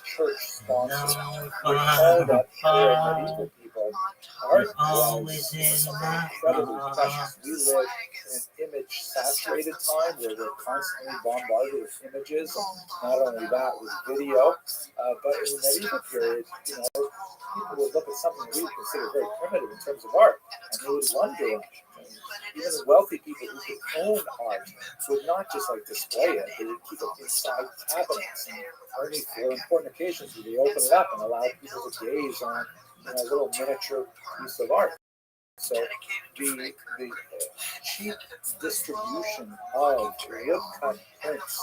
Church sponsors. Though we're Recall far that for medieval apart, people, you're art always was in my incredibly heart. precious. We live in an image saturated time where we're constantly bombarded with images, and not only that, with video, but in the medieval period, people would look at something that we would consider very primitive in terms of art, and they would wonder. Even wealthy people who could own art would not just display it; they would keep it inside cabinets, and only for important occasions would they open it up and allow people to gaze on a little miniature piece of art. So the cheap distribution of woodcut prints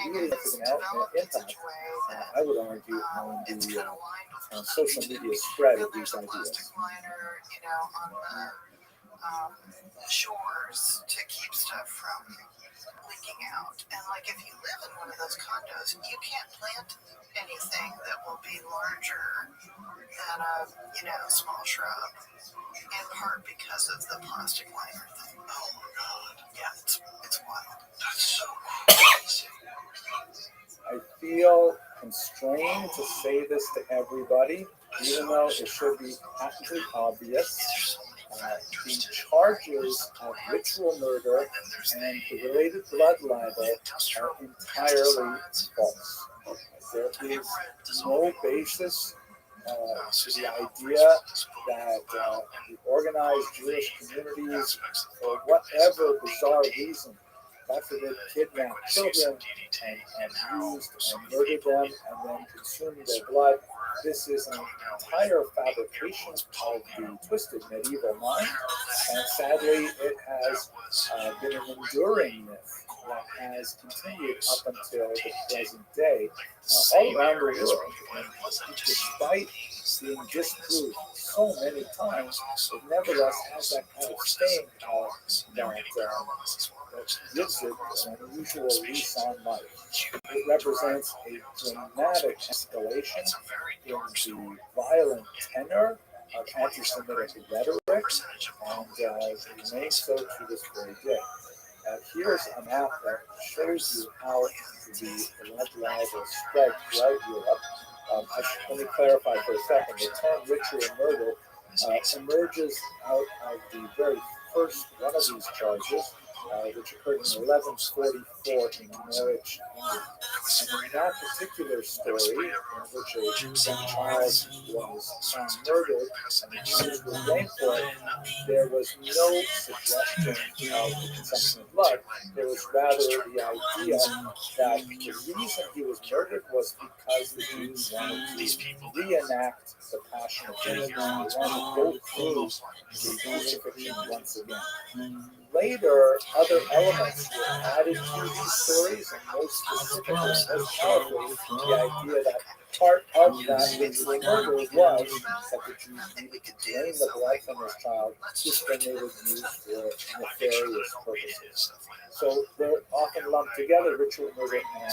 really has an impact, I would argue, on the social media spread of these ideas. Shores to keep stuff from leaking out. And if you live in one of those condos, you can't plant anything that will be larger than a small shrub. In part because of the plastic liner thing. Oh my god. Yeah, it's wild. That's so crazy. I feel constrained to say this to everybody, even though it should be patently obvious. The charges of ritual murder and the related blood libel are entirely false. There is no basis to the idea that the organized Jewish communities, for whatever bizarre reason, God forbid, kidnapped children and abused and murdered them and then consumed their blood. This is an entire fabrication of the twisted medieval mind, and sadly, it has been an enduring myth that has continued up until the present day, all around the world. And despite being disproved so many times, it nevertheless has that kind of staying power that gives it an unusual lease on life. It represents a dramatic escalation in the violent tenor of anti-Semitic rhetoric, and remains so to this very day. Here's a map that shows you how the blood libel spread throughout Europe. Let me clarify for a second. The term ritual murder emerges out of the very first one of these charges, which occurred in 1144 in Norwich, England. And in that particular story, in which a young child was found murdered and the Jews were blamed for it, there was no suggestion of the consumption of blood. There was rather the idea that the reason he was murdered was because the Jews wanted to reenact the Passion of Jesus. They wanted to go through the crucifixion once again. later, other elements were added to these stories, and most specifically, and most powerfully, the idea that part of that ritual murder was that the Jews needed to drain the blood from this child, which then they would use for nefarious purposes. So they're often lumped together, ritual murder and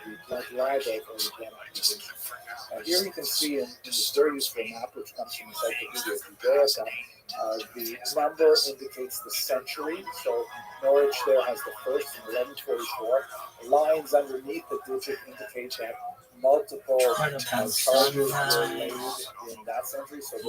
the blood libel or the blood accusation. Here you can see in this very useful map, which comes from the Encyclopedia Judaica, the number indicates the century. So Norwich there has the first in 1144. Lines underneath the digit indicate that multiple charges were laid in that century. So in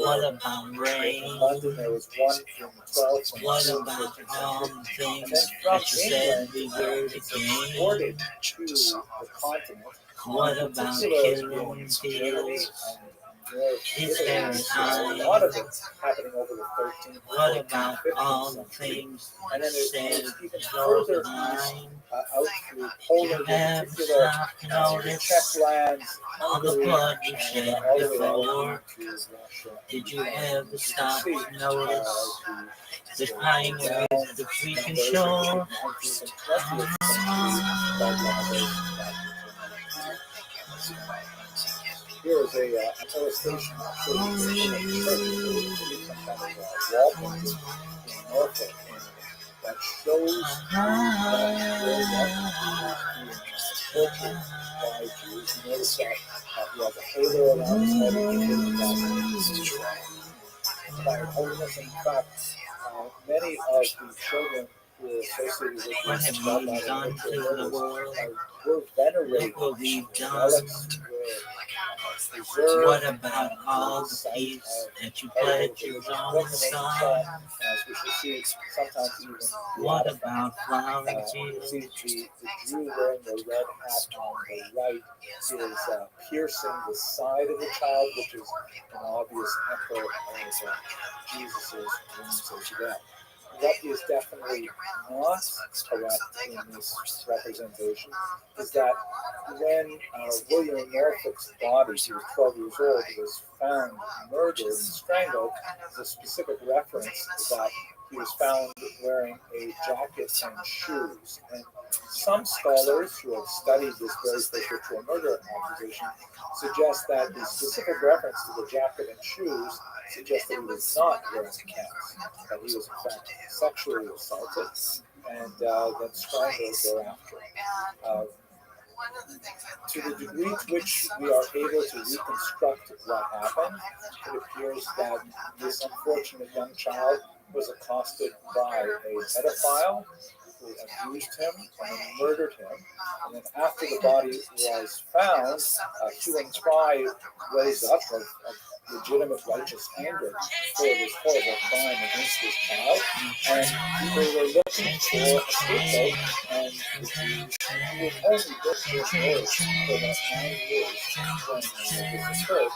London there was one in the 12th and two in the 13th century. And then from England, it's exported to the continent. What about killing Germany fields? and Is there a a time? lot of it happening over the 13th, What 14th, about 15th all the century. things And then it said moves even those further nine? out through Poland in Have particular, stopped the notice Czech lands, all the Hungary, blood you and shed all the way out before? to Russia. Did you ever You stop can to see notice the the pioneers of the Grecian shore? 19th and 20th century blood libel. Here is an illustration actually in a church, some kind of wall painting in Norfolk, that shows tortured by Jews. You notice that he has a halo around his head indicating that inspired holiness. In fact, many of the children who are associated with What have blood you libel done to the world? were venerated. Look what we've done. Relics were preserved. What about all the peace that you pledged your own son? As we shall see, sometimes even What about flowering fields? see the Jew wearing the red hat on the right is piercing the side of the child, which is an obvious echo of Jesus' wounds as well. What is definitely not correct in this representation is that when William Norfolk's body, he was 12 years old, was found murdered and strangled, the specific reference that he was found wearing a jacket and shoes. And some scholars who have studied this very first ritual murder accusation suggest that the specific reference to the jacket and shoes suggests that he was not wearing pants, that he was in fact sexually assaulted and then strangled thereafter. To the degree to which we are able to reconstruct what happened, it appears that this unfortunate young child was accosted by a pedophile who abused him and then murdered him. And then after the body was found, hue and cry rose up of legitimate righteous anger for this horrible crime against this child. And they were looking for a scapegoat, and the Jews, who had only been in Norwich for about 9 years when this occurred,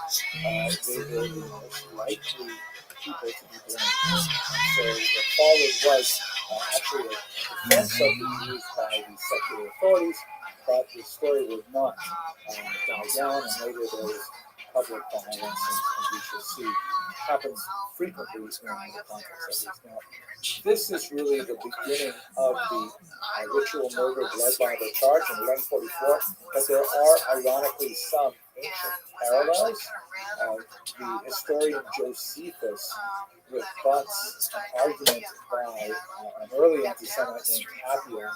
they were the most likely people to be blamed. So what followed was actually a defense of the Jews by the secular authorities, but the story would not die down, and later there was public violence, as we shall see, happens frequently in the context of this. Now, this is really the beginning of the ritual murder blood libel charge in 1144, but there are ironically some ancient parallels. The historian Josephus rebuts an argument by an early anti-Semite named Appian,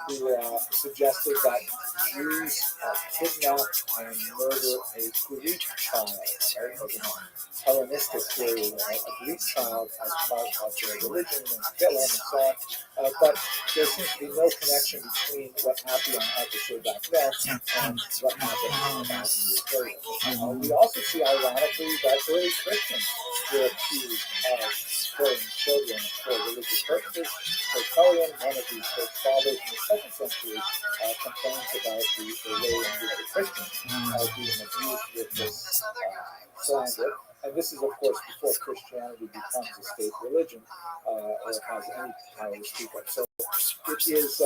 who suggested that Jews kidnap and murder a Greek child, right, of a Hellenistic period, a Greek child as part of their religion and kill him and so on. But there seems to be no connection between what Appian had to say back then and what happened 1,000 years later. We also see, ironically, that early Christians were accused of killing children for religious purposes. Tertullian, one of the church fathers in the 2nd century, complains about the lay and the Christians being abused with this slander. and this is, of course, before Christianity becomes a state religion or has any power to speak of. So it is.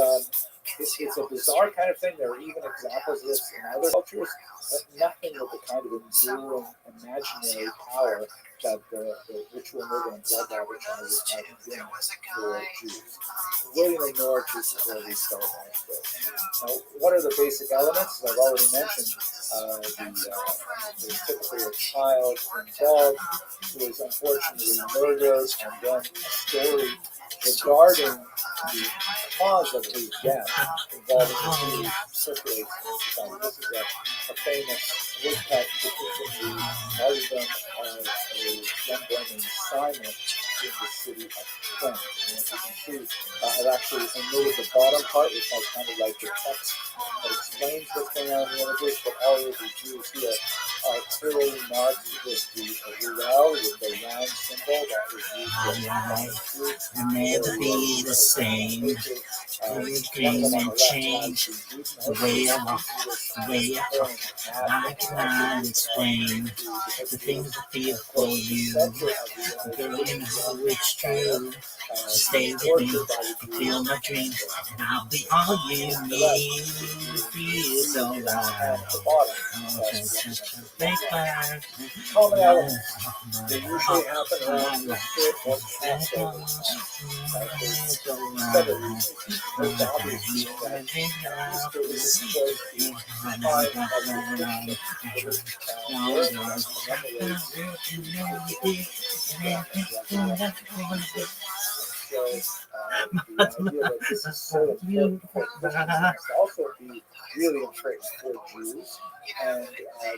It's a bizarre kind of thing. There are even examples of this in other cultures, but nothing with the kind of enduring imaginary power that the ritual murder and blood laboratories have been for Jews. William ignored this before we start on this. Now, what are the basic elements? As I've already mentioned, there's typically a child involved who is unfortunately murdered, and then a story regarding the cause of his death involving the Jews circulates in society. This is a famous woodcut depicting the martyrdom of a young boy named Simon in the city of Trent. And as you can see, I've actually omitted the bottom part, which has kind of like the text that explains what's going on in the images, but all of the Jews here are clearly marked with the ruel, with the round symbol that was used Will never be the same. Everything may change. The way I walk, the way I talk, I cannot explain the things I feel for you. Girl, you know it's true. Just stay with me, fulfill my dreams, and I'll be all you need. Feel so right. Oh, just a fake fire. common elements. They usually happen around the fifth or sixth of most obvious being that Easter is the choice time of the the idea that this is so important for Christians must also be really important for Jews, and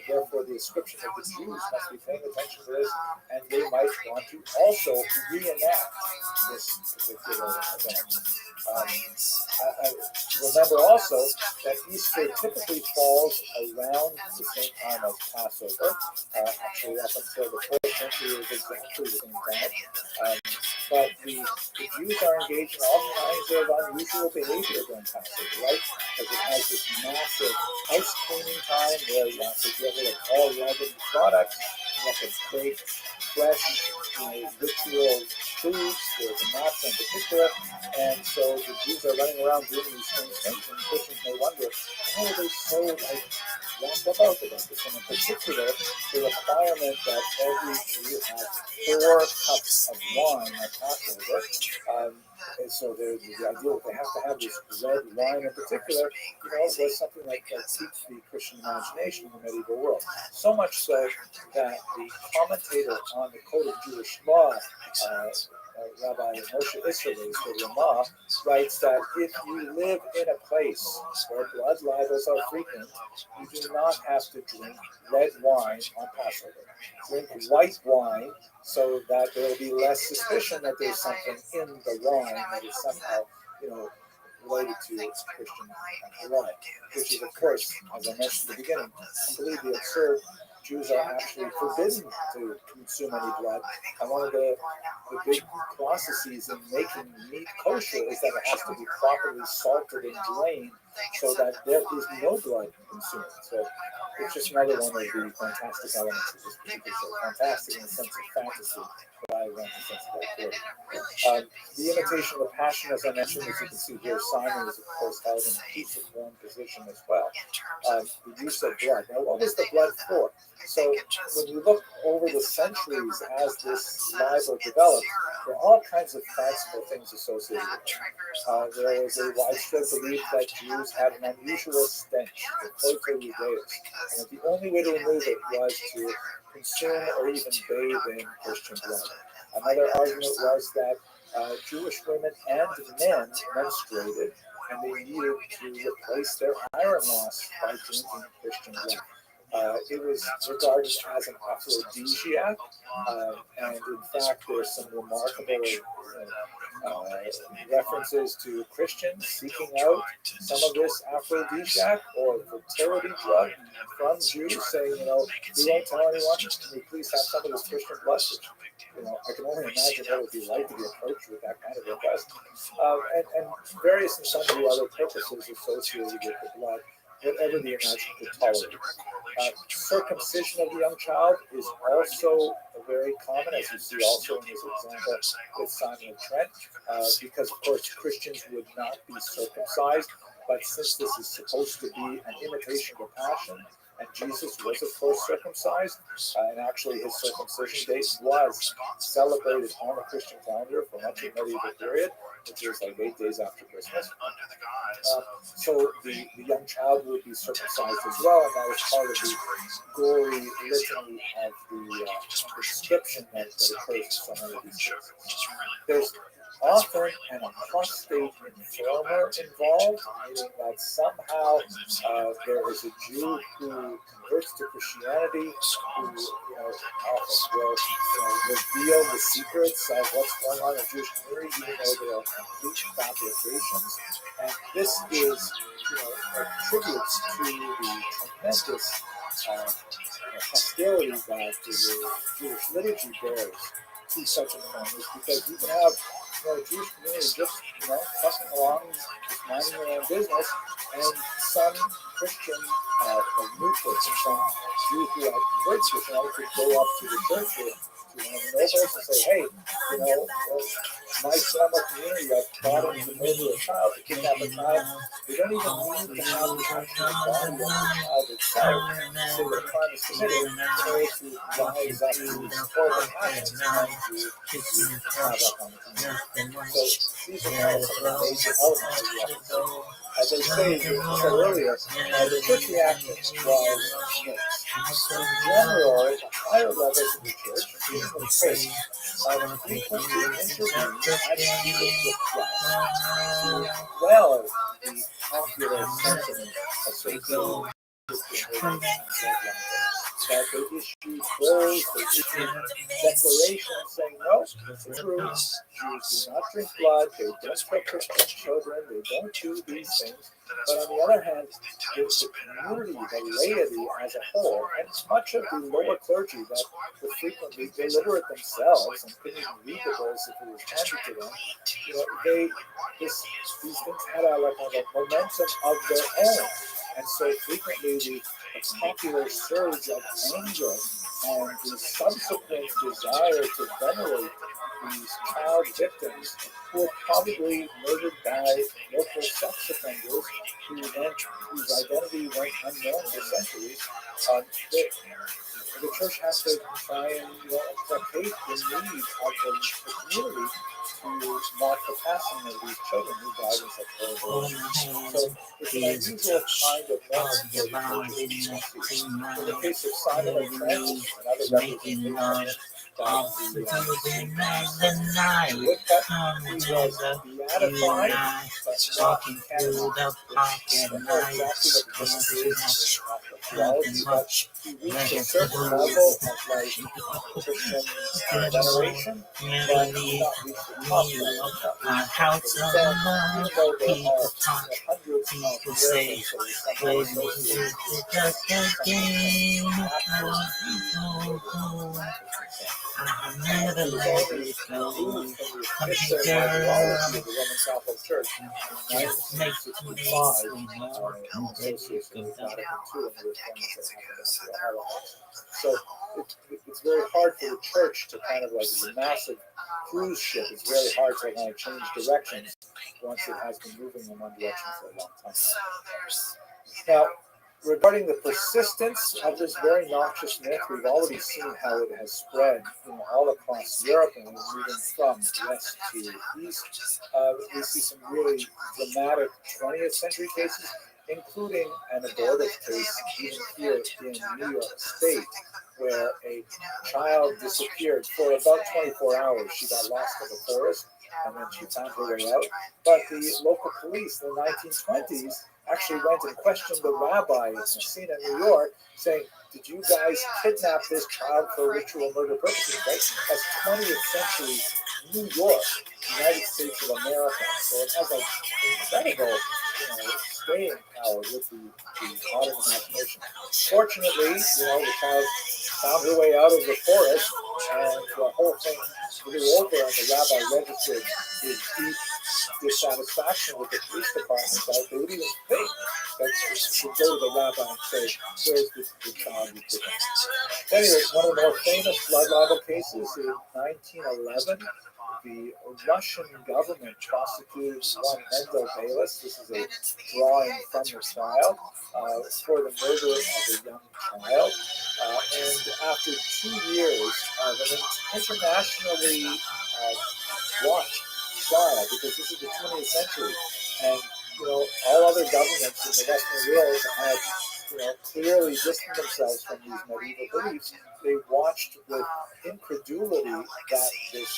therefore the ascription of the Jews must be paying attention to this, and they might want to also reenact this particular event. Remember also that Easter typically falls around the same time as Passover. Actually, up until the 4th century, it was exactly the same time. But the Jews are engaged in all kinds of unusual behavior during Passover, right? Because it has this massive house cleaning time where you have to get rid of all leavened products. You have to bake fresh, ritual foods for the matzah in particular. And so the Jews are running around doing these strange things, and Christians may wonder, how are they so wrapped up about this? And in particular, the requirement that every Jew have 4 cups of wine at Passover. And so the idea that they have to have this red wine in particular, was something that piqued the Christian imagination in the medieval world. So much so that the commentator on the Code of Jewish Law, Rabbi Moshe Isserles, the Ramah, writes that if you live in a place where blood libels are frequent, you do not have to drink red wine on Passover. Drink white wine so that there will be less suspicion that there's something in the wine that is somehow, related to Christian blood, which is, of course, as I mentioned at the beginning, completely absurd. Jews are actually forbidden to consume any blood. And one of the big processes in making meat kosher is that it has to be properly salted and drained so that there is no blood consumed. So it's just another one of the fantastic elements of this particular show. Fantastic in the sense of fantasy, but I want the sense of that. The imitation of the passion, as I mentioned, as you can see here, Simon is, of course, held in a cruciform position as well. The use of blood. Now, what was the blood for? So when you look over the centuries as this libel developed, there are all kinds of fanciful things associated with it. There was a widespread belief that Jews had an unusual stench, the proto-Judaeus, and that the only way to remove it was to consume or even bathe in Christian blood. Another argument was that Jewish women and men menstruated, and they needed to replace their iron loss by drinking Christian blood. It was regarded as an aphrodisiac, and in fact, there's some remarkable references to Christians seeking out some of this aphrodisiac or fertility drug from Jews, saying, we won't tell anyone, can we please have some of this Christian blood? Which, I can only imagine what it would be like to be approached with that kind of request. And various and sundry other purposes associated with the blood, whatever the imagined could tolerate. Circumcision of the young child is also very common, as you see also in this example with Simon and Trent, because of course Christians would not be circumcised, but since this is supposed to be an imitation of the Passion, and Jesus was of course circumcised, and actually his circumcision date was celebrated on the Christian calendar for much of the medieval period, which is like 8 days after Christmas. So the young child would be circumcised as well, and that was part of the gory litany of the description that occurs in so many of these cases. There's often an apostate informer involved, meaning that somehow there is a Jew who converts to Christianity, who often will reveal the secrets of what's going on in the Jewish community, even though they are complete fabrications. And this is attributes to the tremendous hostility that the Jewish liturgy bears to such informers, because you can have the Jewish community just fucking along, just minding their own business, and some Christian, new Christian, some Jew who are converted to Christianity could go up to the church to one of the nobles and say, hey, my Islamic community got brought in to murder a child, to kidnap a child. We don't even need to have the actual body of the child itself to say the crime is committed in order to rise up to support the passions and to have up on the community. So these are kind of some of the major elements that we have to do. As I said earlier, the church reaction was mixed. In general, the higher levels of the church, including the faith, frequently intervened at leadership class to quell the popular sentiment associated with the murder that they issued bulls, they issued declarations saying, no, it's true, Jews do not drink blood, they don't protect children, they don't do these things. But on the other hand, the community, the laity as a whole, and much of the lower clergy that were frequently illiterate themselves and couldn't even read the bulls if it was handed to them, these things had a momentum of their own. And so frequently the popular surge of anger and the subsequent desire to venerate these child victims who were probably murdered by local sex offenders whose identity went unknown for centuries. The church has to try and placate the needs of the community to mark the passing of these children who died in such horrible ways. So it's an unusual kind of moment for the church. In the case of Simon and Trent, another representation of the woodcut, he was beatified, but not canonized. I don't know exactly what the difference is in theology, but he reached a certain level of Christian veneration, but not reached the top level. Even though there are hundreds of miracles I'll never let it go. Come here, girl. Church in Just make 1965, me in know association with Vatican II and the reforms that happened in the Holocaust. So it's very hard for the church to kind of as a massive cruise ship, it's very hard to kind of change directions once it has been moving in one direction for a long time. Now, regarding the persistence of this very noxious myth, we've already seen how it has spread all across Europe and moving from west to east. We see some really dramatic 20th century cases, including an abortive case even here in New York State, where a child disappeared for about 24 hours. She got lost in the forest, and then she found her way out. But the local police in the 1920s actually went and questioned the rabbi in Messina, New York, saying, did you guys kidnap this child for ritual murder purposes, right? That's 20th century New York, United States of America. So it has incredible, staying power with the modern imagination. Fortunately, the child found her way out of the forest, and the whole thing blew over, and the rabbi registered his deep dissatisfaction with the police department that they would even think that she would go to the rabbi and say, "Where's the child you kidnapped?" Anyway, one of the more famous blood libel cases in 1911, the Russian government prosecuted one Mendel Bayless. This is a drawing from the trial for the murder of a young child. And after 2 years of an internationally watched trial, because this is the 20th century, and all other governments in the Western world had clearly distanced themselves from these medieval beliefs. They watched with incredulity that this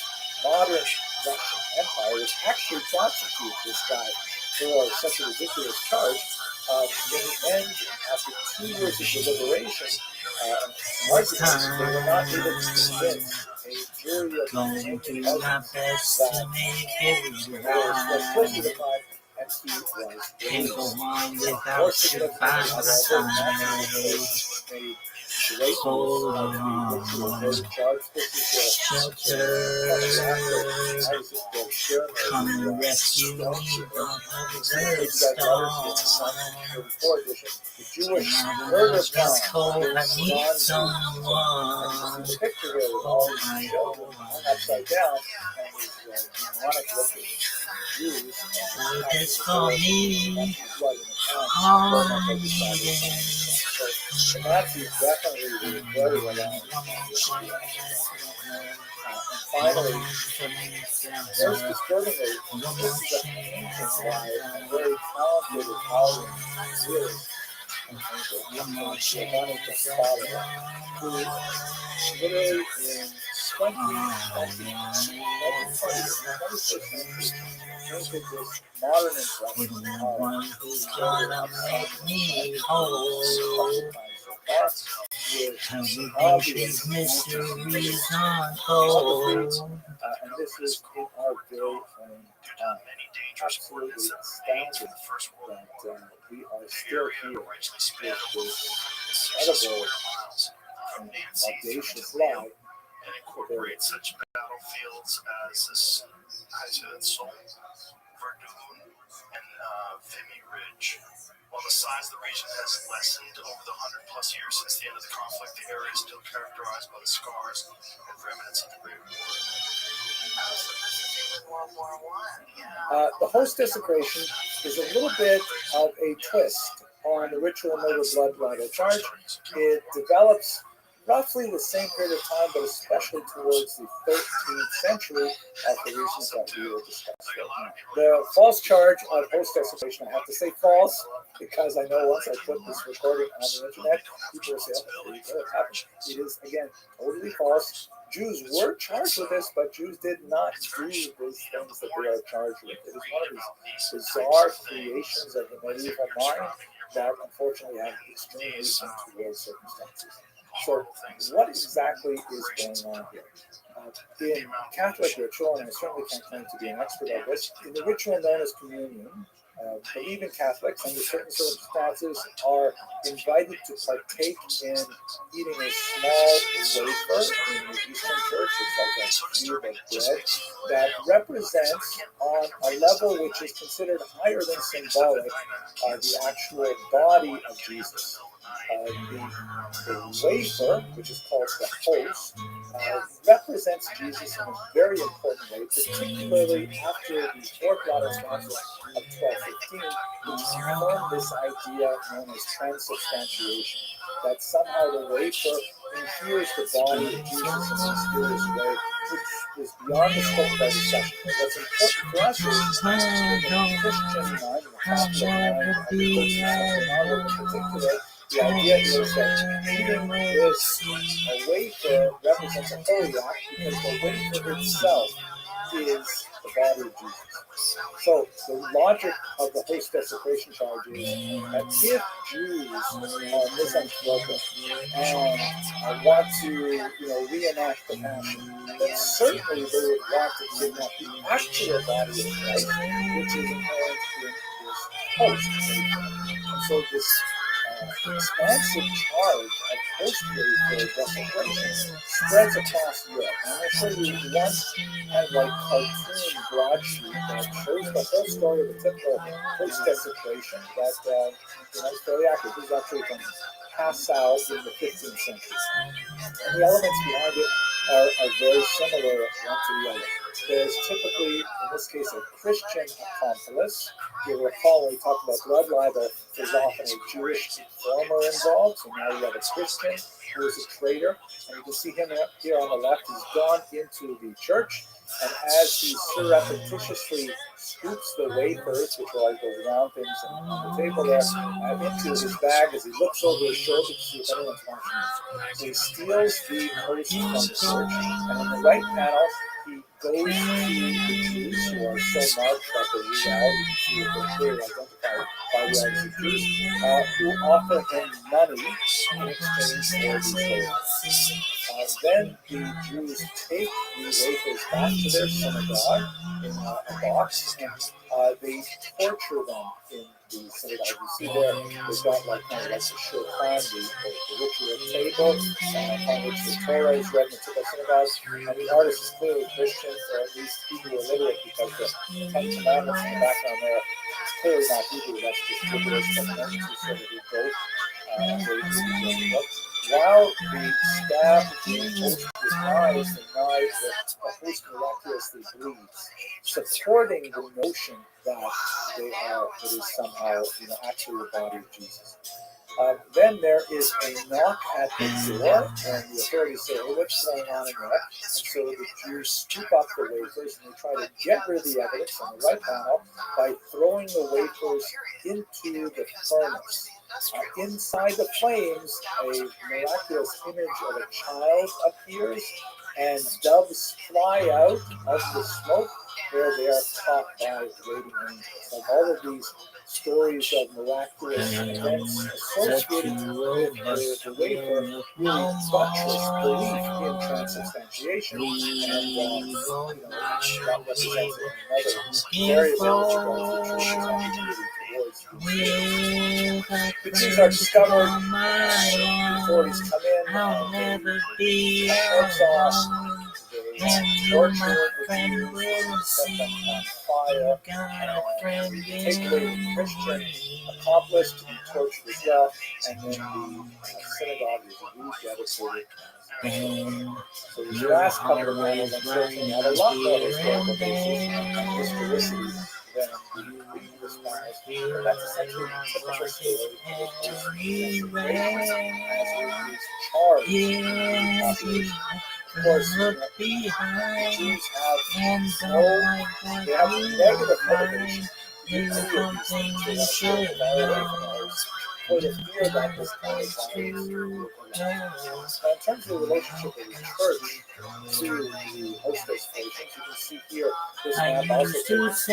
modern Russian Empire would actually prosecute this guy for such a ridiculous charge. In the end, after 2 years of deliberation and arguments, they were not able to convince a jury of Going to my evidence best that to make it there was guilty of the right. crime, and he was Can't go released. on More without you significantly, by my however, side. made great Hold use of the ritual on, murder charge. This is shelter. Isaac Bill Sherman, Come and rescue me from the storm. edition, the Jewish Now murder I'm just crime. cold, I need And someone. the picture here with all these children hung upside down, and these demonic looking Jews Do this for me, blood in the all town. I need. So the Nazis definitely were very reliant on and finally, most disturbingly, this is a painting by a very talented Italian realist Giovanni Castello, who literally in 2020, painted this modern impression of One who's gonna make me whole. These mysteries untold. And this is in our very own time. Absolutely astounding that we are still here with this incredible and audacious lie. And incorporate such battlefields as Somme, Verdun, and Vimy Ridge. While the size of the region has lessened over the 100+ years since the end of the conflict, the area is still characterized by the scars and remnants of the Great War. The host desecration is a little bit of a twist on the ritual murder blood libel charge. It develops roughly the same period of time, but especially towards the 13th century, for reasons that we will discuss right now. The false charge of host desecration, I have to say false, because I know once I put this recording on the internet, people will say, oh, it happened. It is, again, totally false. Jews were charged with this, but Jews did not do these things that they are charged with. It is one of these bizarre creations of the medieval mind that unfortunately have extremely untoward circumstances. So, what exactly is going on here? In Catholic ritual, and I certainly can't claim to be an expert at this, in the ritual known as communion, believing Catholics, under certain circumstances, are invited to partake in eating a small wafer in the Eastern Church. It's like a cube of bread that represents, on a level which is considered higher than symbolic, the actual body of Jesus. The wafer, which is called the host, represents Jesus in a very important way, particularly after the Fourth Lateran Council of 1215, which confirmed this idea known as transubstantiation, that somehow the wafer inheres the body of Jesus in a mysterious way, which is beyond the scope of our discussion. What's important for us is in the Christian mind, the Catholic mind, and the Christian in particular, the idea is that eating this wafer represents a holy act because the wafer itself is the body of Jesus. So the logic of the host desecration charge is that if Jews are misanthropic and want to reenact the passion, then certainly they would want to kidnap the actual body of Christ, which is inherent in this host. so this expansive charge of post-racial desecration spreads across Europe. And I'm going to show you one kind of like cartoon broadsheet that shows the whole story of the typical post desecration that is fairly accurate. This is actually from Passau in the 15th century. And the elements behind it are very similar one to the other. There's typically, in this case, a Christian accomplice. You'll recall when we talked about blood libel, there's often a Jewish informer involved. So now you have a Christian who is a traitor. And you can see him here on the left. He's gone into the church. And as he surreptitiously scoops the wafers, which are like those round things on the table there, into his bag as he looks over his shoulder to see if anyone's watching him. So he steals the host from the church, and on the right panel, he goes to the Jews who are so marked that they leave out. You can see that they're clearly identified by the artists of Jews, who offer him money in exchange for these wafers. Then the Jews take the wafers back to their synagogue in a box, and they torture them in the synagogue. You see there, they've got like kind of like the shulchan, the ritual table, on which the Torah is read in the typical synagogue, and the artist is clearly Christian, or at least Hebrew illiterate, because the Ten Commandments in the background there, it's clearly not Hebrew, that's just gibberish, but meant to sort of evoke the book. While the staff being host with knives, the knives that the host miraculously bleeds, supporting the notion that it is somehow, actually the body of Jesus. Then there is a knock at the door, and the authorities say, "Oh, what's going on in there?" And so the Jews scoop up the wafers, and they try to get rid of the evidence on the right panel by throwing the wafers into the furnace. Inside the flames, a miraculous image of a child appears, and doves fly out of the smoke, where they are caught by waiting angels. So all of these stories of miraculous events associated with the wafer really buttress belief in transubstantiation, and that represents another variable which drives the church's ambiguity towards the Jews are discovered, the authorities come in, I'll never be corpse off, alone. they And you, my torture the friend, Jews, will set them see. on fire, Got a friend take away the in Christian me. accomplice to be tortured as well, and then the synagogue is rededicated. So the last couple of panels, unfortunately, have a lot more historical basis and historicity than the previous panels. But that's essentially the typical story of desecration as it is charged in the population. Of course, the Jews have they have negative motivation to do any of these things. They want to far away from ours for the fear that this kind of violence will allow. Now, in terms of the relationship of the church to the host desecrations, you can see here this map also depicts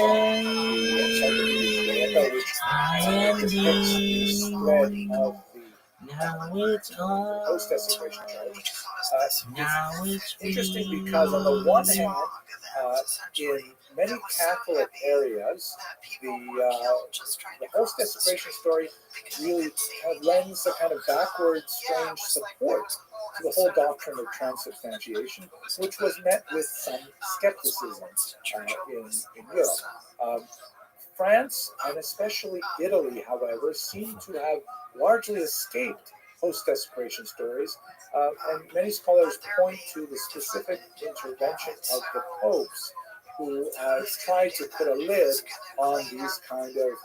the spread of the Now it's all host desecration charge. now It's interesting because on the one hand, in many Catholic areas, the host desecration story really lends a kind of backward, strange support to the whole doctrine of transubstantiation, which was met with some skepticism in Europe. France and especially Italy, however, seem to have largely escaped post-desecration stories, and many scholars point to the specific intervention of the popes, who tried to put a lid on these kind of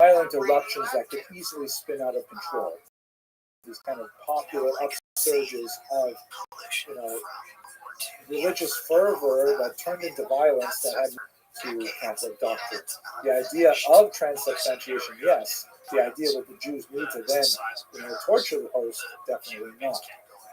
violent eruptions that could easily spin out of control. These kind of popular upsurges of religious fervor that turned into violence that had to Catholic doctrine. The idea of transubstantiation, yes. The idea that the Jews need to then torture the host, definitely not.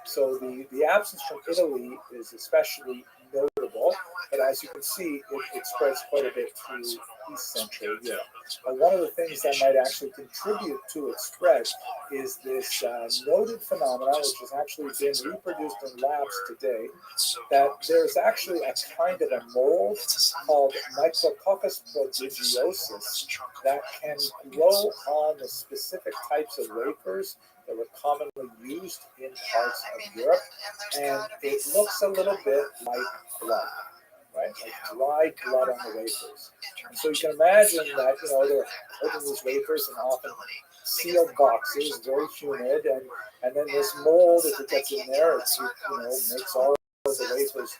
So the absence from Italy is especially notable. normal, but as you can see, it spreads quite a bit through East Central Europe. But one of the things that might actually contribute to its spread is this noted phenomenon, which has actually been reproduced in labs today, that there's actually a kind of a mold called Micrococcus prodigiosis that can grow on the specific types of wafers that were commonly used in parts of Europe, and it looks a little bit like blood, right? Like dried blood on the wafers. And so you can imagine that, they're opening these wafers in often sealed boxes, very humid, and then this mold, if it gets in there, makes all of the wafers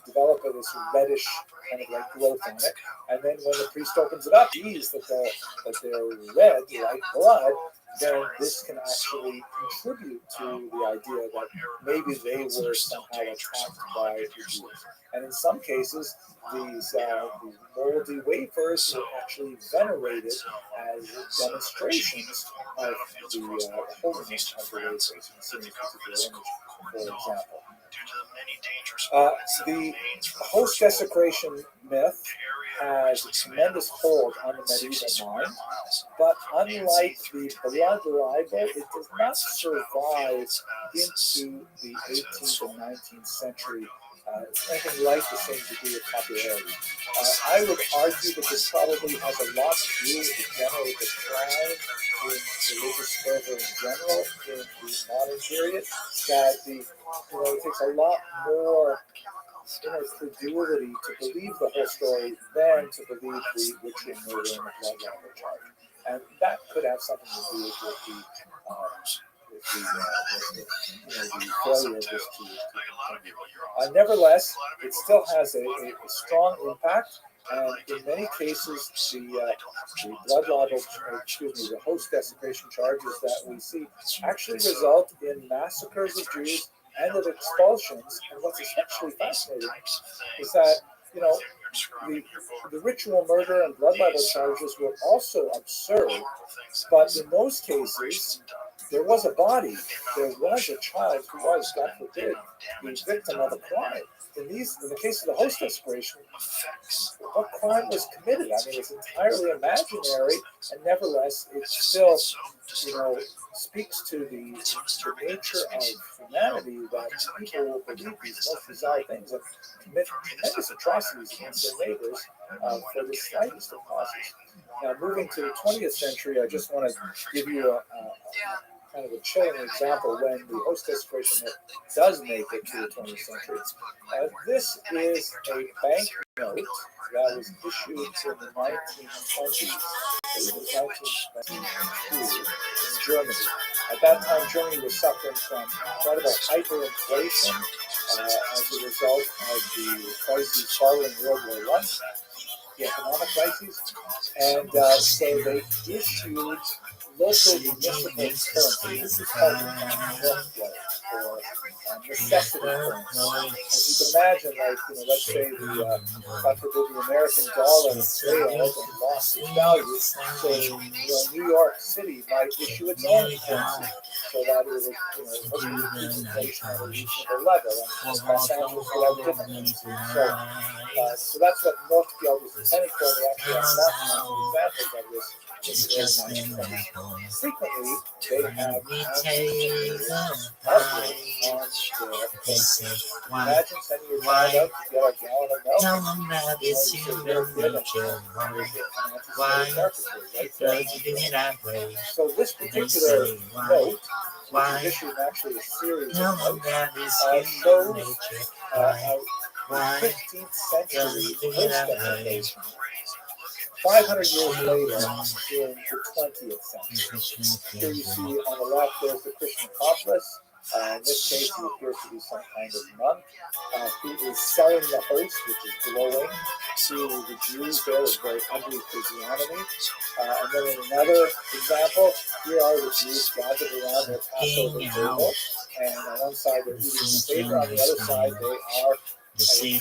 develop this reddish kind of like growth on it. And then when the priest opens it up, sees that they're red like blood, then this can actually contribute to the idea that maybe they were somehow attacked by disease. And in some cases, these moldy wafers were actually venerated as demonstrations of the holiness of the wafers. You can see in this particular image, for example. The host desecration myth has a tremendous hold on the medieval mind, but unlike the blood libel, it does not survive into the 18th and 19th century anything like the same degree of popularity. I would argue that this probably has a lot to do with the general decline in religious fervor in general in the modern period, that it takes a lot more credulity to believe the whole story than to believe the witching murder and the blood libel charge. And that could have something to do with the failure of this to continue. Nevertheless, it still has a strong impact, and in many cases, the host desecration charges that we see actually result in massacres of Jews and of expulsions. And what's especially fascinating is that, the ritual murder and blood libel charges were also absurd, but in those cases, there was a body, there was a child who was, God forbid, the victim of a crime. In the case of the host desecration, what crime was committed? I mean, it's entirely imaginary, and nevertheless, it still, speaks to the nature of humanity, that people will believe these most bizarre things and commit tremendous atrocities against their neighbors for the slightest of causes. Now, moving to the 20th century, I just want to give you a kind of a chilling example when the host desecration does make it to the 20th century. This is a banknote that was issued in the 1920s. It was 1922 in Germany. At that time, Germany was suffering from incredible hyperinflation as a result of the crises following World War I, the economic crises, and so they issued local municipal currency. This is called or necessity currency. As you can imagine, let's say God forbid, the American dollar failed and lost its value, so New York City might issue its own currency so that it would, keep inflation at a reasonable level, and Los Angeles would have different. So that's what North Field was intended for. They actually have multiple examples of this. Frequently, they have imagine sending your child out to get a gallon of milk. Tell them that it's human nature. So this particular note, which is issued actually a series of notes, shows a 15th century post-desecration. 500 years later, in the 20th century. Here you see on the left, there's the Christian accomplice. In this case, he appears to be some kind of monk who is selling the host, which is glowing, to the Jews there with very ugly physiognomy. And then in another example, here are the Jews gathered around their Passover table. And on one side, they're eating the Seder. On the other side, they are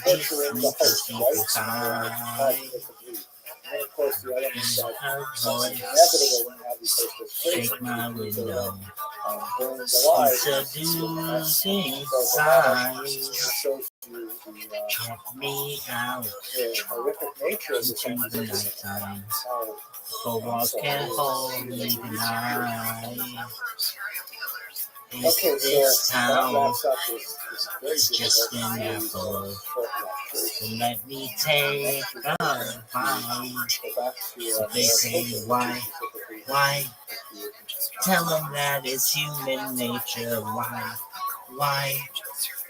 torturing the host, right? Causing it to bleed. And of course, the element that is inevitable when you have these post-desecration during the live. Seducing So sighs it shows you check me out the horrific nature of this into the incident. nighttime. How Four walls can't hold me tonight. Is okay, this so that town wraps up this very is just difficult an series apple? of short lectures. Let me take a bite. Go back to So they say, why? Tell them that it's human nature. Why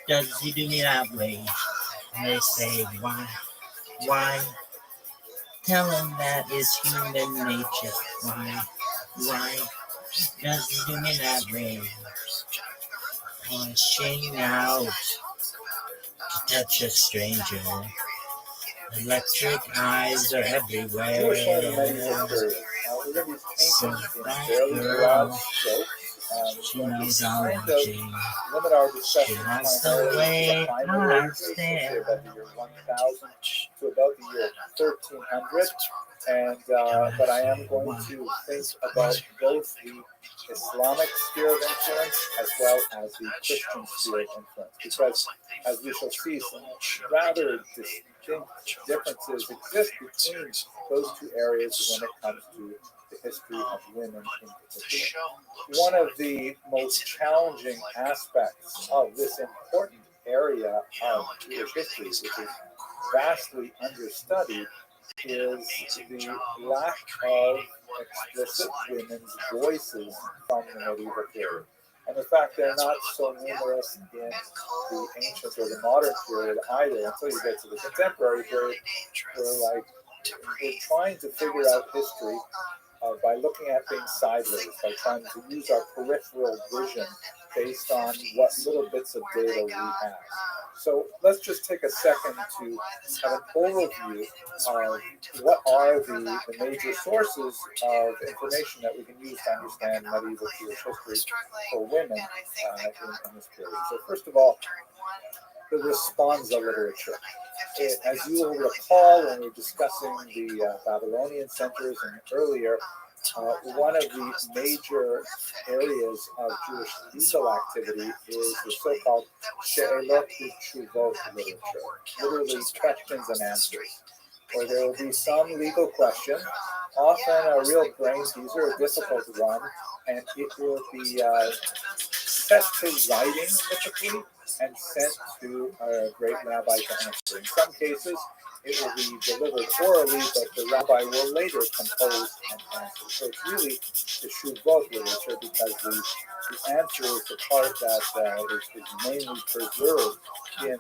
does he do me that way? And they say, why? Tell them that it's human nature. Why does he do me that way? Punching out to touch a stranger. Electric eyes are everywhere. Jewish medieval period. Within these So paintings, in that fairly broad girl, strokes, she when we knows I'm kind of watching. limit our She discussion likes the primarily to way the high Middle I Ages, so say stare. about the year 1000 to about the year 1300. And but I am going to think about both the Islamic sphere of influence as well as the Christian sphere of influence, because as we shall see, some rather distinct differences exist between those two areas when it comes to the history of women in particular. One of the most challenging aspects of this important area of Jewish history, which is vastly understudied, is the lack of explicit women's voices from the medieval period. And in fact, they're not so numerous in the ancient or the modern period either until you get to the contemporary period, where we're trying to figure out history by looking at things sideways, by trying to use our peripheral vision based on what little bits of data we have. So let's just take a second to have an overview of what are the major sources of information that we can use to understand medieval Jewish history for women in this period. So first of all, the responsa literature. As you will recall when we were discussing the Babylonian centers and earlier, one of the major areas of Jewish legal activity is the so-called She'elot U'Tshuvot literature, literally questions and answers, where there will be some legal question, often a real brain teaser, a difficult one, and it will be set to writing typically and sent to a great rabbi to answer. In some cases, it will be delivered orally, but the rabbi will later compose and answer. So it's really the Shuvot literature, because the answer is the part that is mainly preserved in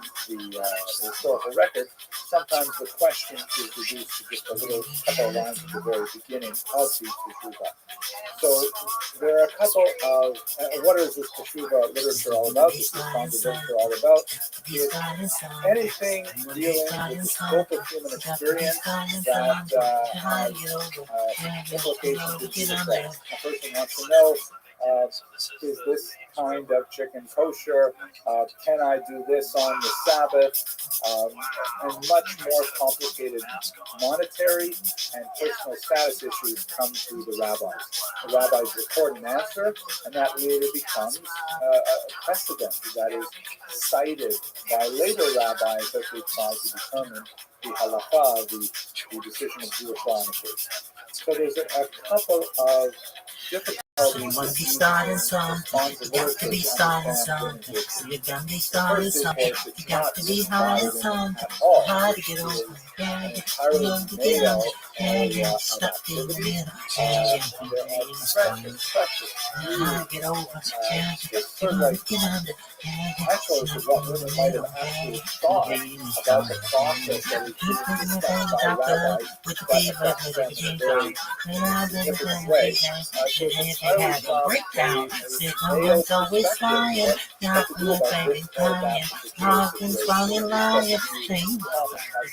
the historical record. Sometimes the question is reduced to just a little couple of lines at the very beginning of the Teshuvah. So there are a couple of, what is this Teshuvah literature all about? This responsive literature all about is anything dealing with the scope of human experience that has implications in Jesus Christ. A person wants to know, is this kind of chicken kosher? Can I do this on the Sabbath? And much more complicated monetary and personal status issues come to the rabbis. The rabbis record an answer, and that later becomes a precedent that is cited by later rabbis as they try to determine the halakha, the decision of Jewish law in the case. So there's a couple of difficulties. You must be starting something. You got to be starting something. You got to be starting something. You got to be hiding something. Hard to get over. Yeah, you know to get under. Yeah, stuck in the middle. Yeah, you starting. Hard to get over. Yeah, you know to get under. Actually, this is what women might have actually thought about the process that is being discussed by rabbis, but affects them in a very significant way. So it's entirely from Breakdown. a male Always perspective flying. what Not to do about baby this crying. Hawkins falling lying. Thing.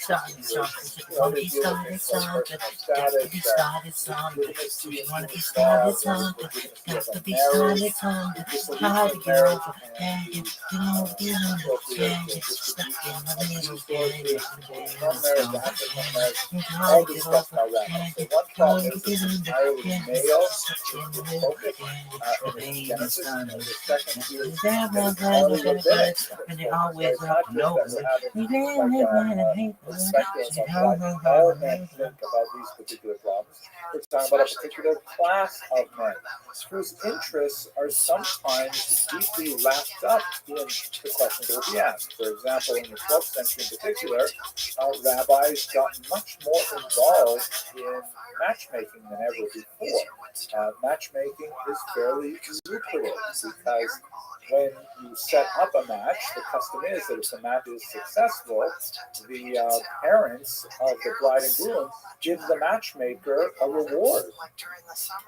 Started something. You want to be started something. Got to be started something. You want to be started something. Got to be started something. Hard to get over. Yeah, you know, get under. Yeah, stuck in the middle. Yeah, from marriage to African American, all discussed by rabbis. So one problem is it's entirely male, it's focus the in its baby genesis. son. And the second is There that was it's highly rabbinic. and So they always it's up not to just no that good. we're He having didn't like live in a hate perspective of what all men think about these particular problems. We're talking about a particular class of men whose interests are sometimes deeply wrapped up in the questions that will be asked. For example, in the 12th century in particular, rabbis got much more involved in matchmaking than ever before. Matchmaking is fairly lucrative because when you set up a match, the custom is that if the match is successful, the parents of the bride and groom give the matchmaker a reward,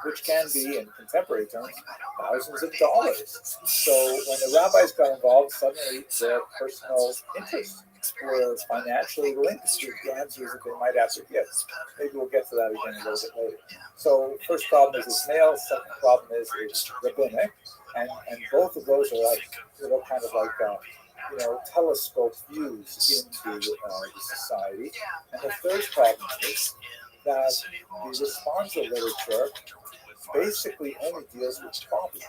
which can be, in contemporary terms, thousands of dollars. So when the rabbis got involved, suddenly their personal interests were financially linked to the answers that they might ask their kids. Maybe we'll get to that again a little bit later. So first problem is it's male, second problem is it's rabbinic, and both of those are like, kind of like telescope views into the society. And the third problem is that the responsa literature basically only deals with problems.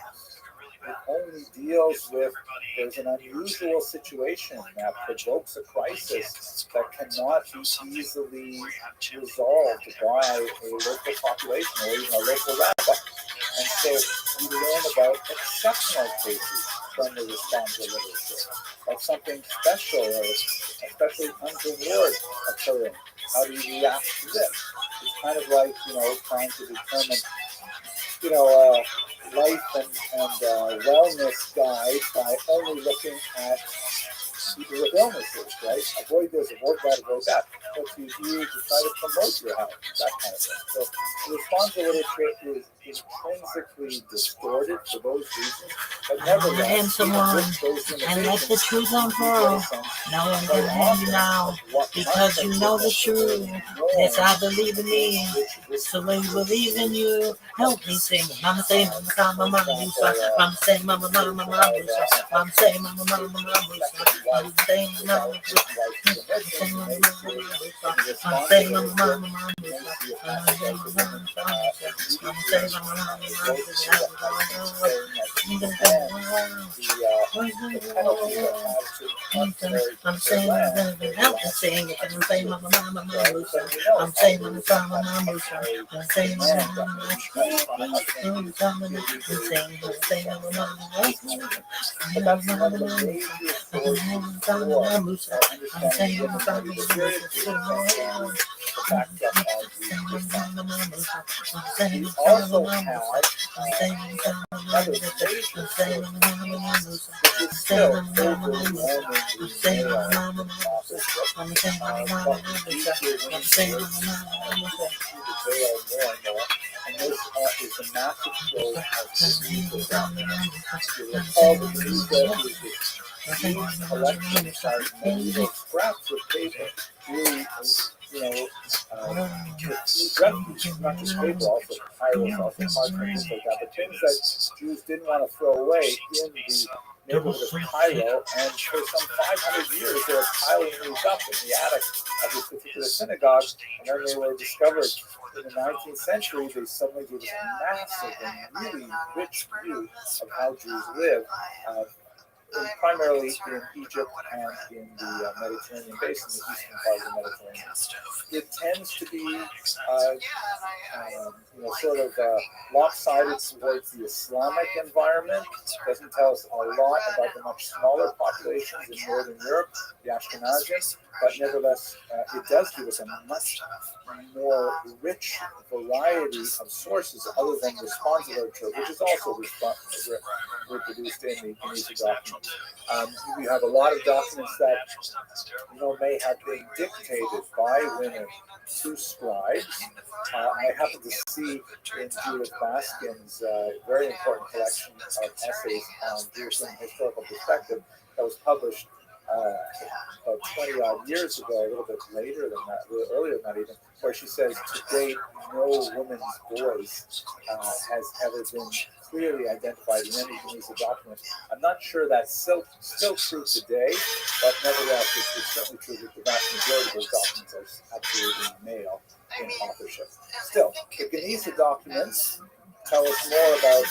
It only deals with there's an unusual situation that provokes a crisis that cannot be easily resolved by a local population or even a local rabbi. And so we learn about exceptional cases from the responsa literature, like something special or especially untoward occurring. How do you react to this? It's kind of like, trying to determine life and wellness guide by only looking at people with illnesses, right? Avoid this, avoid that. What do you do to try to promote your health? That kind of thing. So the responsa literature is intrinsically distorted for those reasons, but nevertheless, and let the truth unfurl. No one can hand you now, because you know the truth. Yes, I believe in me, so we believe in you. Help me sing. Mama say, mama, mama, Musa. Mama say, mama, mama, mama, Musa. Mama say, mama, mama, mama, Musa. Mama say, mama, mama, Musa. Mama say, mama, mama, mama, Musa. Mama say, mama, mama, Musa. Mama say, mama, mama, I'm saying without the saying it, I'm saying mama mama mama, I'm saying mama mama mama, I'm saying mama mama, I'm saying mama mama, but that's one of the major sources for understanding the backdrop of the we also have another major source, which is still overwhelmingly male authorship, but features the veil more and more, and this is a massive growth of Tunisia documents. If you recall, the Tunisia is this huge collection of many little scraps of paper, really, refuse, not just paper, also papyrus, also parchment, things like that, but things that Jews didn't want to throw away in the neighborhood of Cairo, and for some 500 years they were piling these up in the attic of this particular synagogue, and then they were discovered in the 19th century. They suddenly gave us a massive and really rich view of how Jews live, primarily in Egypt and in the Mediterranean basin, the eastern part of the Mediterranean. It tends to be sort of lopsided towards the Islamic environment. It doesn't tell us a lot about the much smaller populations in Northern Europe, the Ashkenazi, but nevertheless, it does give us a much more rich variety of sources other than responsa literature, which is also reproduced in the Tunisia document. We have a lot of documents that may have been dictated by women to scribes. I happen to see in Judith Baskin's very important collection of essays on Jewish and historical perspective that was published about 20 odd years ago, a little bit later than that, a little earlier than that even, where she says to date no woman's voice has ever been clearly identified in any Tunisia document. I'm not sure that's still true today, but nevertheless, it's certainly true that the vast majority of those documents are absolutely male in authorship. Still, the Geniza documents tell us more about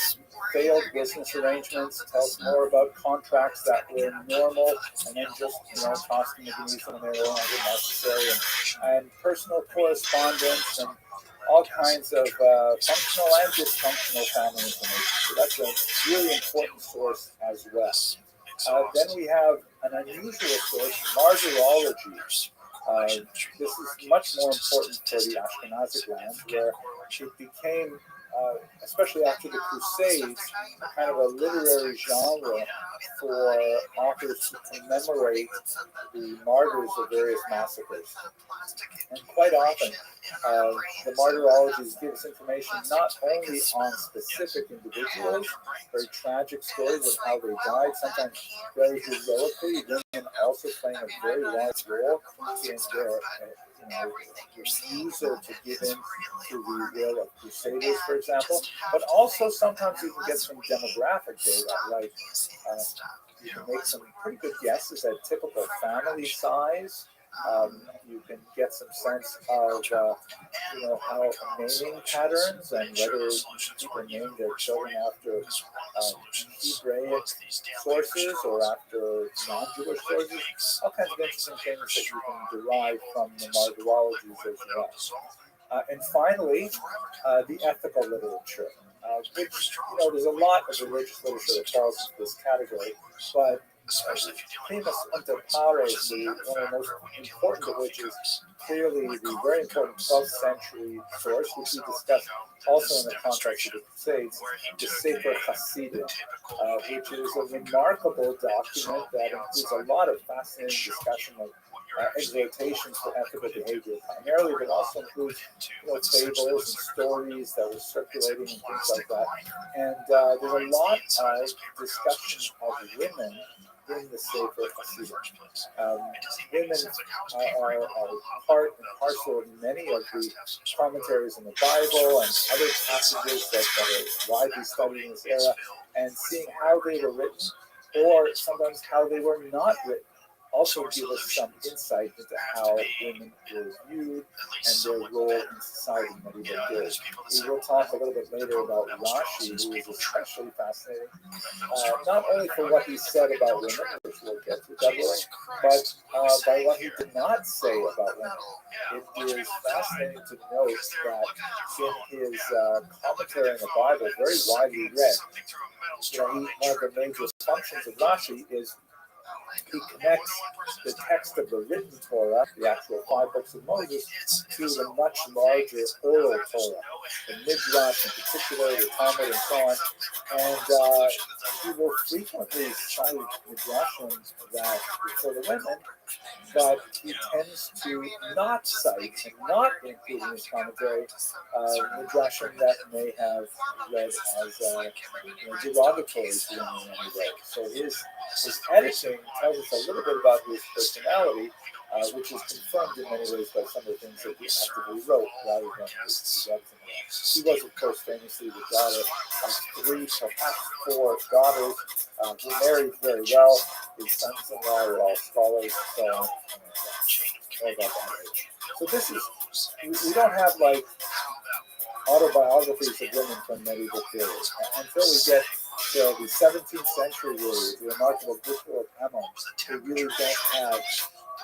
failed business arrangements, tell us more about contracts that were normal and then just, tossed in the beneath when they were no longer necessary, and personal correspondence and all kinds of functional and dysfunctional family information. So that's a really important source as well. Then we have an unusual source, martyrology. This is much more important for the Ashkenazic lands, where it became, especially after the Crusades, a kind of a literary genre for authors to commemorate the martyrs of various massacres. And quite often, the martyrologies give us information not only on specific individuals, very tragic stories of how they died, sometimes very heroically, women also playing a very large role in their refusal to give in to the will of crusaders, for example, but also sometimes you can get some demographic data, like you can make some pretty good guesses at typical family size. You can get some sense of, how naming patterns and whether people name their children after Hebraic sources or after non-Jewish sources. All kinds of interesting things that you can derive from the martyrologies as well. And finally, the ethical literature, which, there's a lot of religious literature that falls into this category, but Primus inter pares, one of the most important of which is clearly the very important 12th century source, which we discussed also in the context of the Crusades, the Sefer Hasidim, which is a remarkable document that includes a lot of fascinating discussion of exhortations for ethical behavior primarily, but also includes fables and stories that were circulating and things like that. And there's a lot of discussion of women in the Sefer Hasidim. Women are part and parcel of many of the commentaries in the Bible and other passages that are widely studied in this era, and seeing how they were written, or sometimes how they were not written, also give us some insight into how women were viewed and their role in society in medieval periods. We will talk a little bit later about Rashi, who is especially fascinating, not only for what he said about women, which we'll get to, God willing, but by what he did not say about women. It is fascinating to note that in his commentary on the Bible, very widely read, one of the major functions of Rashi is he connects the text of the written Torah, the actual 5 books of Moses, to the much larger oral Torah, the Midrash in particular, the Talmud, and so on. And he will frequently cite Midrashim that for the women, but he tends to not cite and not include in his commentary Midrashim that may have read as derogatory to him in any way. So his editing tells us a little bit about his personality, which is confirmed in many ways by some of the things that he actively wrote rather than his editing. He was, of course, famously the daughter of 3, perhaps 4 daughters who married very well. His sons-in-law were all scholars and so on. All about that. So this is, we don't have like autobiographies of women from medieval periods until we get to the 17th century period, the remarkable Bishop of Ammon. We really don't have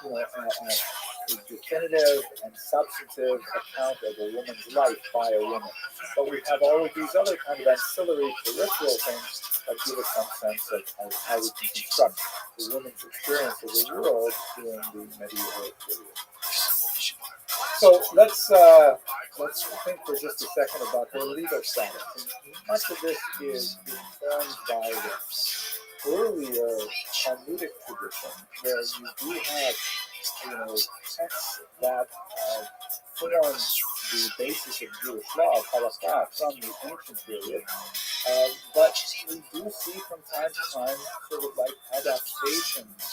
a definitive and substantive account of a woman's life by a woman. But we have all of these other kind of ancillary peripheral things that give us some sense of how we can construct the women's experience of the world during the medieval period. So let's think for just a second about her legal status. And much of this is informed by the earlier Talmudic tradition, where you do have texts that form the basis of Jewish law, halakha, from the ancient period. But we do see from time to time sort of like adaptations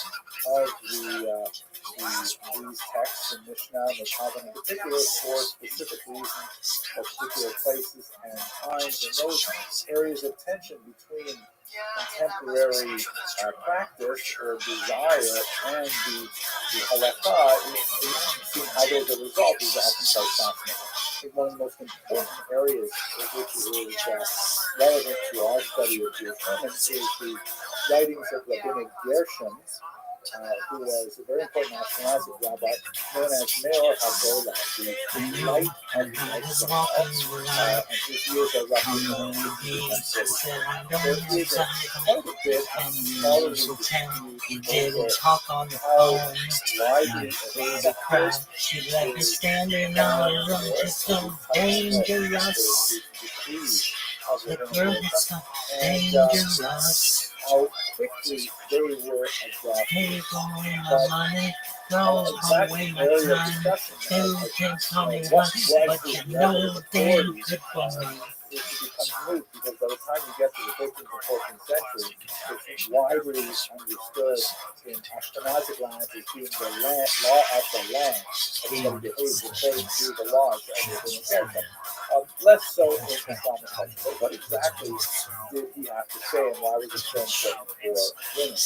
of these texts in Mishnah and the Talmud in particular for specific reasons, for particular places and times, and those areas of tension between contemporary practice or desire and the halakha, seeing how those are resolved is often quite fascinating. one of the most important areas which is relevant to our study of Jewish women is the writings of Rabbinic Gershom, who was a very important Ashkenazi rabbi known as Meor HaGola, the light of the exile, and his years are roughly 1940. There is quite a bit of scholarly dispute over how widely accepted She left me standing on the road, just so dangerous. The girl is so dangerous. How quickly they were adopted. Take away my money, throw away my time. You can call me one, but you know damn good for me. It becomes moot because by the time you get to the 13th and 14th century, it's widely understood in Ashkenazic lands as being the law of the land. Everybody behaves according to the laws of the Gershom. Less so in Islamic culture. But what exactly did he have to say, and why was it so important for women?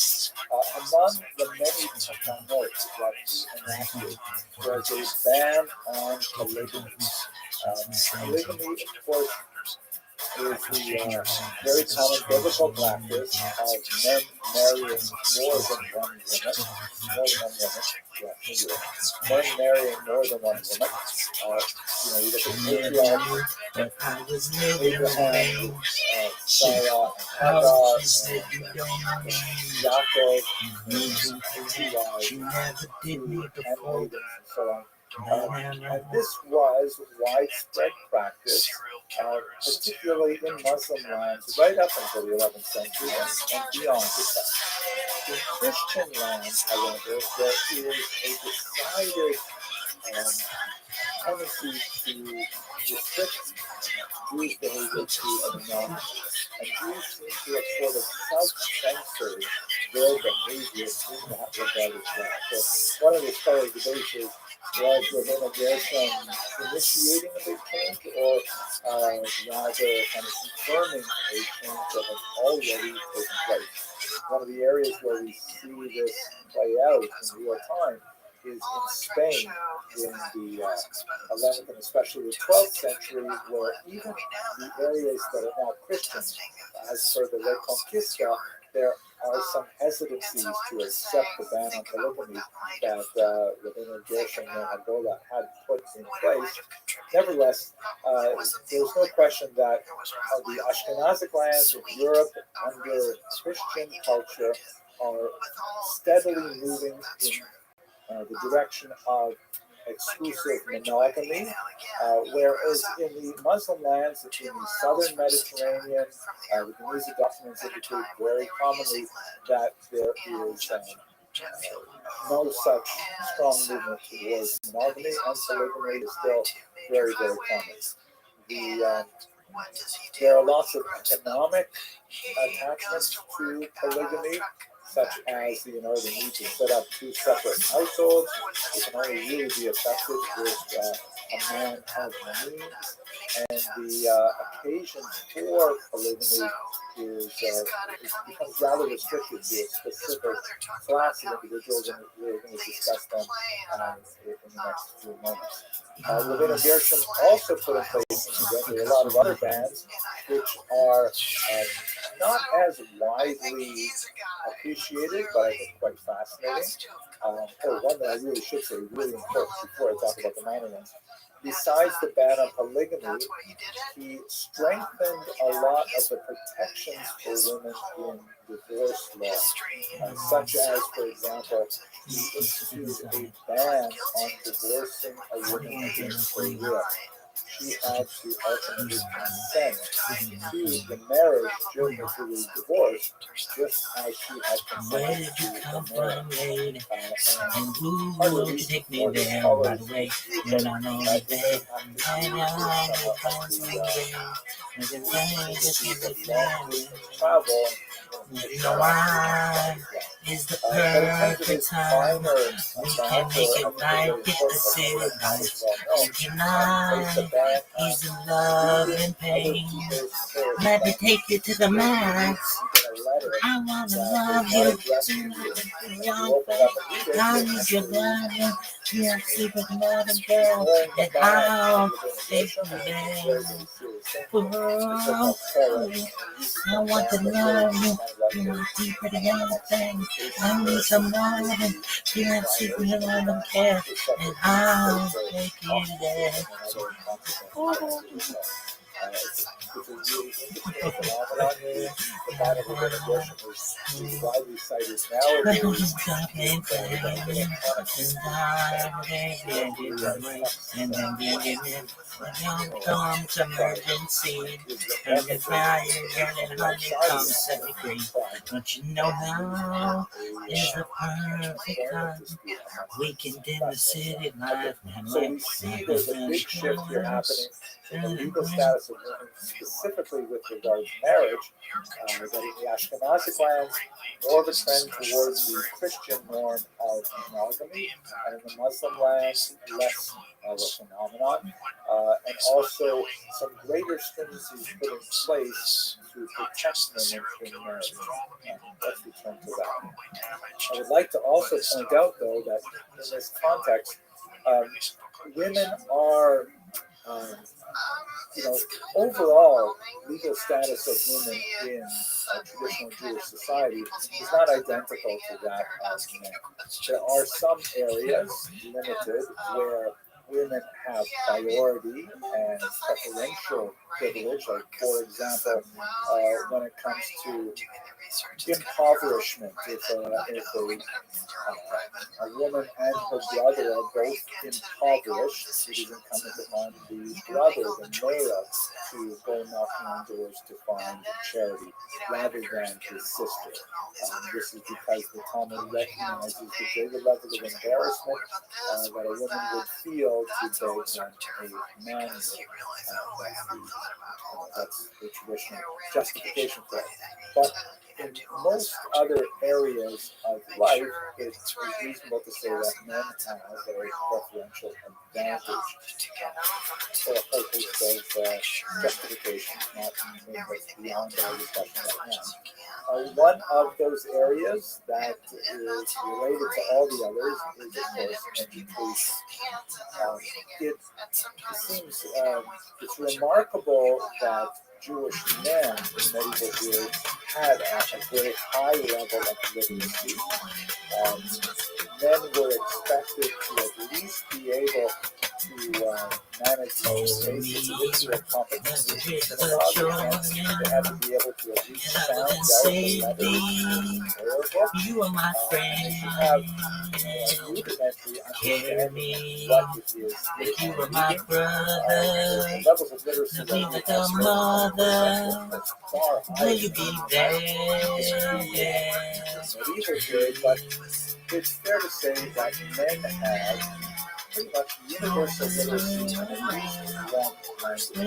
Among the many takanot that he enacted was a ban on polygamy. Polygamy, of course, is the very common biblical practice of men marrying more than one woman. Men marrying more than one woman. You look at the patriarchs, Abraham, Sarah, and Hagar, and Yaakov, and handmaidens, and so on. And this was widespread practice, particularly in Muslim lands, right up until the 11th century and beyond the time. In Christian lands, however, there is a decided tendency to restrict Jewish behavior to a minority. And Jews seem to have sort of self-censored their behavior in that regard as well. So one of the scholars debates is, was Rabbinic Gershom initiating a big change, or rather kind of confirming a change that has already taken place? One of the areas where we see this play out in real time is in Spain in the 11th and especially the 12th century, where even the areas that are now Christian, as per the Reconquista, there are some hesitancies to accept the ban on polygamy that Rabbinic Gershom and Hagolah had put in place. Nevertheless, there's no question that the Ashkenazic lands in Europe under Christian culture are steadily moving in the direction of exclusive monogamy, whereas in the Muslim lands in the southern Mediterranean, the Geniza documents indicate very commonly that there is no such strong movement towards monogamy, and polygamy is still very, very common. There are lots of economic attachments to polygamy, such as the need to set up two separate households. It can only really be effective with a man of means, and the occasion for polygamy becomes rather restricted to a specific class of individuals, and we're going to discuss them in the next few moments. Rabbinic Gershom also put in place, there are a lot of other bans which are not as widely appreciated, but I think quite fascinating. One that I really should say, really important before I talk about the minor ones. Besides the ban on polygamy, he strengthened a lot of the protections for women in divorce law, such as, for example, he instituted a ban on divorcing a woman against her will. She had to ultimately consent to the marriage during the divorce, just as she had consented to the marriage. And who will take me there right away? When I know that is the perfect time. We can make it right, get the city right. Tonight is the love and pain. Let me take you to the max. I wanna that love they you. are addressed to you. You open up and read it, I it need your actually love. You are sleeping another is girl. ignoring the And bad I'll within take emotion, you and it's there. very, very serious thing. Oh, It's so-called terror, and uses I some want to bad, but really love it's you. kind of like You a are deeper than anything. I need where some it's loving. You are secret and I don't care. And I'll take you there. It's a really interesting phenomenon. The kind of aggression is widely cited nowadays. Comes emergency, and the fire and honey comes set me free. Don't you know now is the perfect time? Weekend in the city life. So we see there's a big shift here happening in the legal status of women, specifically with regard to marriage, that in the Ashkenazic lands, more of a trend towards the Christian norm of monogamy, and in the Muslim lands, less of a phenomenon, and also some greater stringencies put in place to protect women in marriage. Let's return to that. I would like to also point out, though, that in this context, women are, overall legal status of women in traditional Jewish society is not identical to that of men. There are some areas, limited, where women have priority and preferential privilege, like, for example, when it comes to impoverishment. If a woman and her brother are both impoverished, it is incumbent upon the brother, the male, to go knocking on doors to find charity rather than his sister. This is because the Talmud recognizes the greater level of embarrassment that a woman would feel to beg when a man would. That's the traditional justification for it. But in most other areas of life, it's reasonable to say that men have a preferential advantage for a whole host of justifications, not beyond our discussion right now. One of those areas that is related to all the others is, of course, education. It seems it's remarkable that Jewish men in medieval periods had a very high level of literacy. Men were expected to at least be able to manage basic literature competency in synagogue, and they had to be able to at least sound out the letters in the prayer book. You are my friend. They should have a rudimentary understanding of what it is Like they you are were my reading. brother. The levels of literacy To that be we like have a mother. far higher Will you be there? medieval period, but it's fair to say that men have pretty much universal literacy in at least one language. The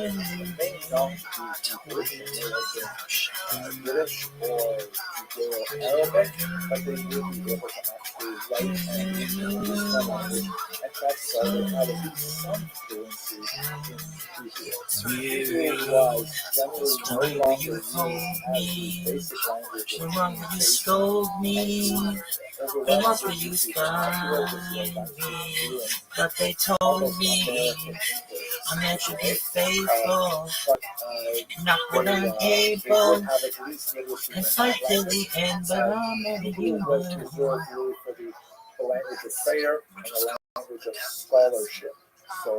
main non-Jews have been Yiddish or Judeo-Arabic, but they will be able to actually write and read one language, and that's why they have at least some fluency in Hebrew. Hebrew was generally no longer used as the basic language of Remember you communication. scold me. Remember you find me. But they told me I'm meant to be faithful. Not that I'm able. And fight till the end, but I'm only Hebrew was reserved really for the language of prayer and the language of scholarship. So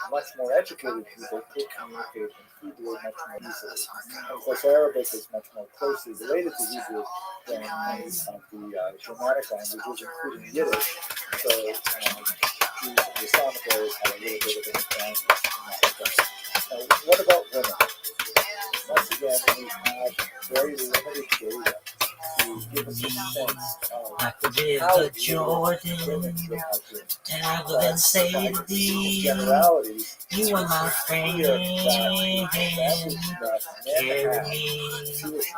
much more educated people could communicate in Hebrew much more easily. And of course, Arabic is much more closely related to Hebrew than many of the Germanic languages, including Yiddish. So Jews in the Islamic areas had a little bit of an advantage in that regard. Now, what about women? Once again, we have very limited data to give us a sense of like the how river Jordan, women should have been. and I will then say to thee, Generalities, you are my friend, carry me,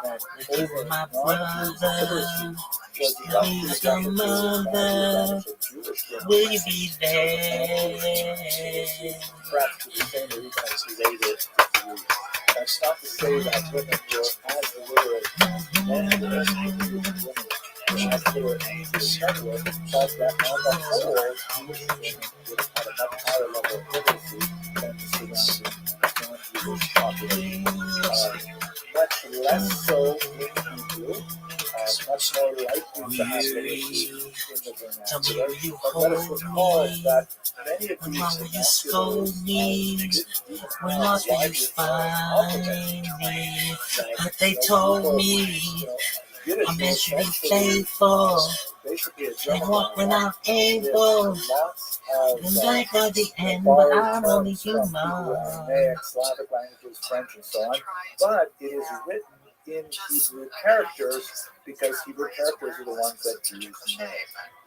like you were my brother, you like a mother, will you be there? Perhaps to the same or even as related to you. That's not to say that women were as illiterate as men were. contend with, but that on the whole, Jewish women would have had a much higher level of literacy than the surrounding non-Jewish population. Much less so in Hebrew, much more likely to have literacy in the vernacular. But let us recall that many of When these mama you scold me, when mother you find me, but they told me I'm meant to be faithful and walk when I'm able. And black by the end, but I'm only human. Aramaic, Slavic languages, French, and so on. But it is written in Hebrew characters because Hebrew characters are the ones that use name.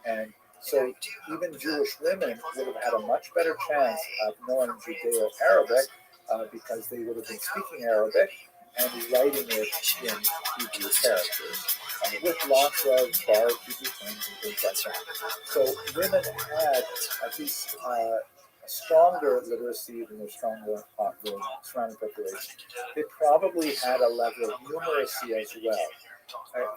And so even Jewish women would have had a much better chance of knowing Judeo-Arabic because they would have been speaking Arabic and writing it in Hebrew characters with lots of borrowed Hebrew things and things like that. So women had at least a stronger literacy than their stronger the surrounding population. They probably had a level of numeracy as well.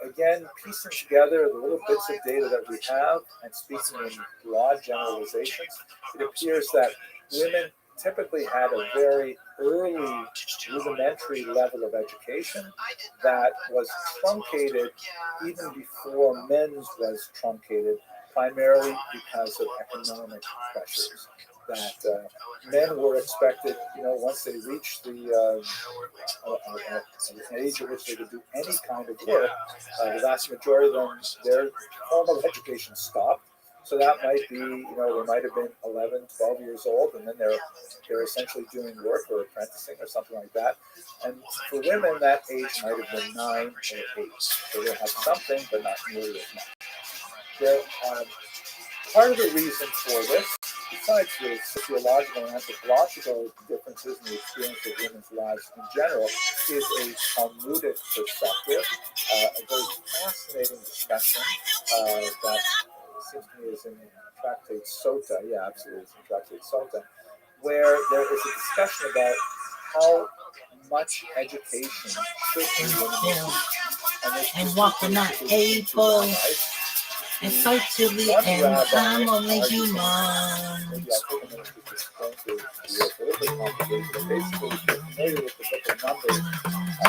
Again, piecing together the little bits of data that we have and speaking in broad generalizations, it appears that women typically had a very early rudimentary level of education that was truncated even before men's was truncated, primarily because of economic pressures. That men were expected, once they reached the age at which they could do any kind of work, the vast majority of them, their formal education stopped. So that might be, they might have been 11, 12 years old, and then they're essentially doing work or apprenticing or something like that. And for women, that age might have been 9 or 8. So they'll have something, but not nearly as much. Part of the reason for this, besides the sociological and anthropological differences in the experience of women's lives in general, is a Talmudic perspective, a very fascinating discussion that seems to me is in Tractate Sota. Yeah, absolutely, it's in Tractate Sota, where there is a discussion about how much education should be women and walk when not able. And fight till the end, I'm only human. Maybe I'll take a minute to explain to you. It's a little bit complicated, but basically, if you're familiar with the book of Numbers,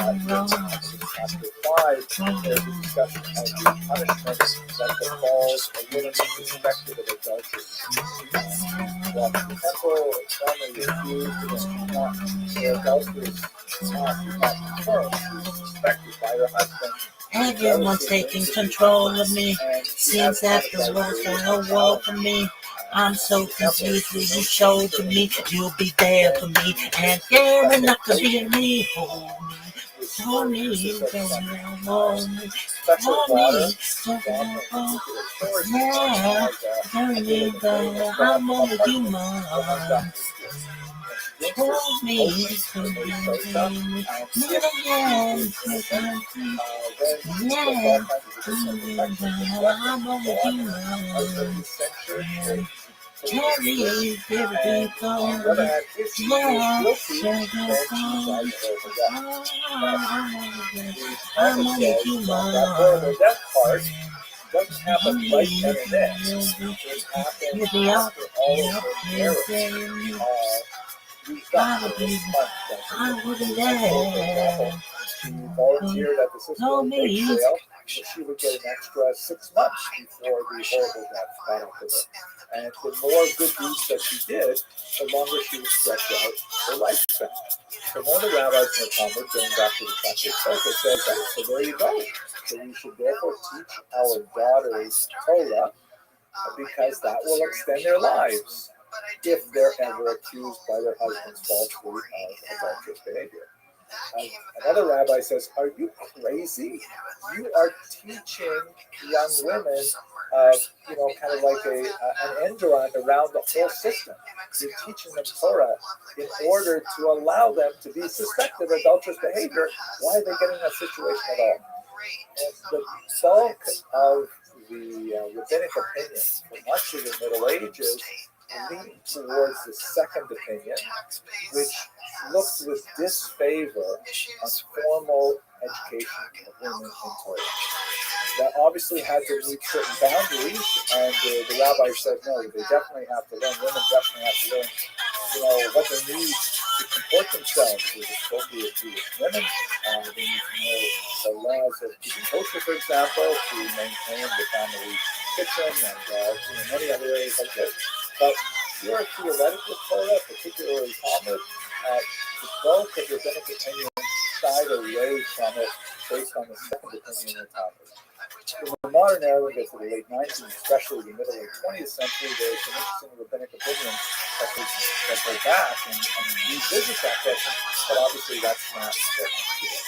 in chapter 5, there's a discussion of the punishment that befalls a woman suspected of adultery. Walk in the temple, formerly accused, and she's not, her adultery is not confirmed, she's suspected by her husband. Everyone's taking control of me. Seems that the world's gonna welcome me. I'm so confused when you showed to me. You'll be there for me. And there enough to be me. Hold me. Hold me. Hold me. Hold me. Yeah. I'm only human. Hold me, I'm only human. Carry everything on. I'm only human. That part doesn't happen right then and there. It happens after all of the errors. I wouldn't dare. She volunteered at the Cisco Bake Sale, so she would get an extra 6 months before the horrible death got up to her. And the more good deeds that she did, the longer she would stretch out her lifespan. So one of the rabbis in the Talmud, going back to the Tractate Sota, says that. So there you go. So we should therefore teach our daughters Torah because that will extend their lives if they're ever accused by their husbands falsely of adulterous behavior. Another rabbi says, are you crazy? You are teaching young women, kind of like an end run around the whole system. You're teaching them Torah in order to allow them to be suspected of adulterous behavior. Why are they getting in that situation at all? And the bulk of the rabbinic opinion for much of the Middle Ages lean towards the second opinion, which looks with disfavor on formal education of women in Torah. that obviously had to meet certain boundaries, and the rabbi said, no, they definitely have to learn, women definitely have to learn, what they need to comport themselves as appropriate Jewish women. They need to know the laws of keeping kosher, for example, to maintain the family kitchen and many other areas like this. But your theoretical Torah, particularly Talmud, the bulk of rabbinic opinion shied away from it based on the second opinion of Talmud. In the modern era, we get to the late 19th, especially the middle of the 20th century, there's some interesting rabbinic opinions that go back and revisit that question, but obviously that's not what today.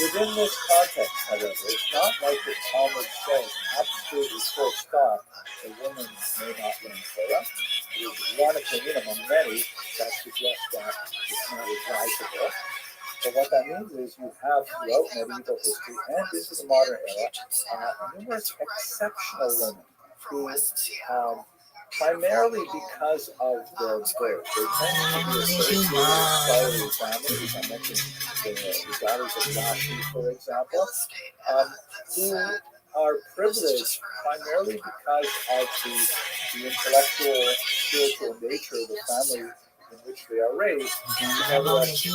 Within this context, however, it's not like the Talmud says absolutely full stop, a woman may not learn Torah. There's one opinion among many that suggests that it's not advisable. But what that means is you have throughout medieval history and into the modern era numerous exceptional women who, primarily because of their birth, they tend to be associated with scholarly families. I mentioned the daughters of Rashi, for example, who are privileged primarily because of the intellectual, spiritual nature of the family in which they are raised, much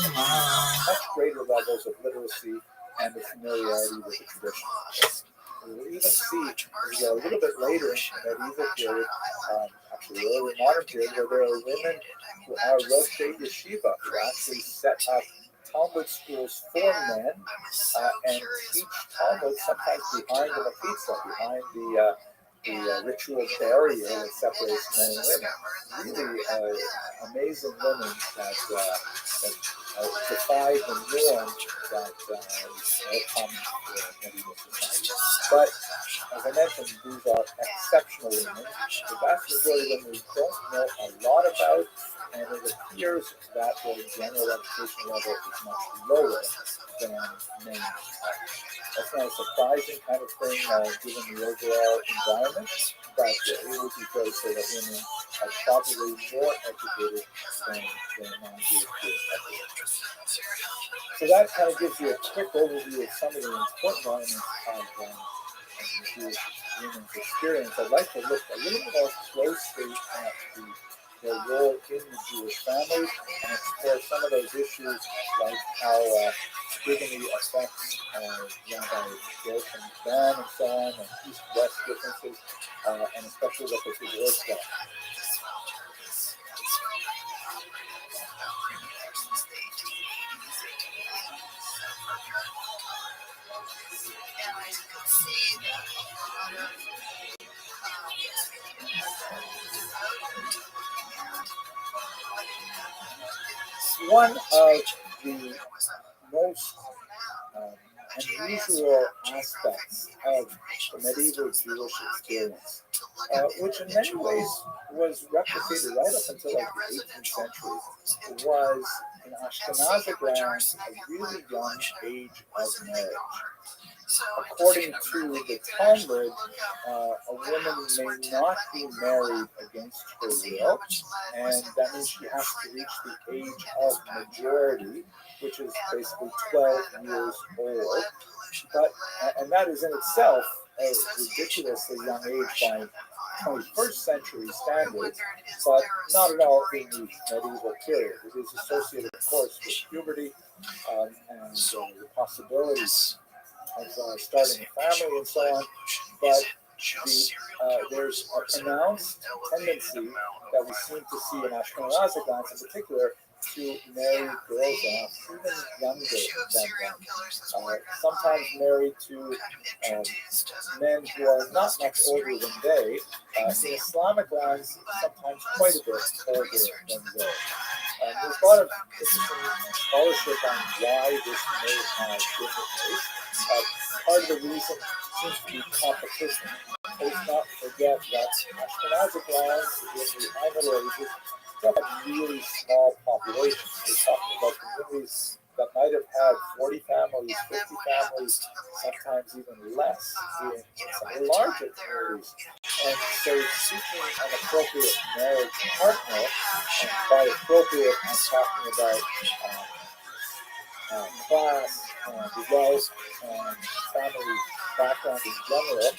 greater levels of literacy and the familiarity with the tradition. We'll even see a little bit later in the medieval period, actually early modern period, where there are women who are Roshei Yeshiva, who actually set up Talmud schools for men and teach Talmud sometimes behind the mechitza, behind the ritual barrier that separates men and women. Really amazing women that defy the norm that is more common in medieval society. But as I mentioned, these are exceptional women. The vast majority of them we don't know a lot about, and it appears that their general education level is much lower than men. That's not a surprising kind of thing given the overall environment, but it would be fair to say that women are probably more educated than non-Jewish Jews. So that kind of gives you a quick overview of some of the important elements of Jewish women's experience. I'd like to look a little more closely at their role in the Jewish families and explore some of those issues like how bigamy affects Rabbi Gershon Ben and so on, and East-West differences, and especially look at the divorce law. One of the most unusual aspects of the medieval Jewish experience, which in many ways was replicated right up until like the 18th century, was in Ashkenazic lands a really young age of marriage. According to the Talmud, a woman may not be married against her will, and that means she has to reach the age of majority, which is basically 12 years old. And that is in itself a ridiculously young age by 21st century standards, but not at all in the medieval period. It is associated, of course, with puberty and the possibilities of starting a family and so on, but there's a pronounced tendency that we seem to see in Ashkenazic lands in particular to marry girls off even younger than them. Sometimes married to men who are not much older than they. In Islamic lands, sometimes quite a bit older than they. There's a lot of interesting scholarship on why this may have been the case. Part of the reason seems to be competition. Let's not forget that Ashkenazic lands in the High Middle Ages still have really small populations. We're talking about communities that might have had 40 families, 50 families, sometimes even less in some of the larger communities. And so seeking an appropriate marriage partner, and by appropriate I'm talking about class and wealth and family background in general,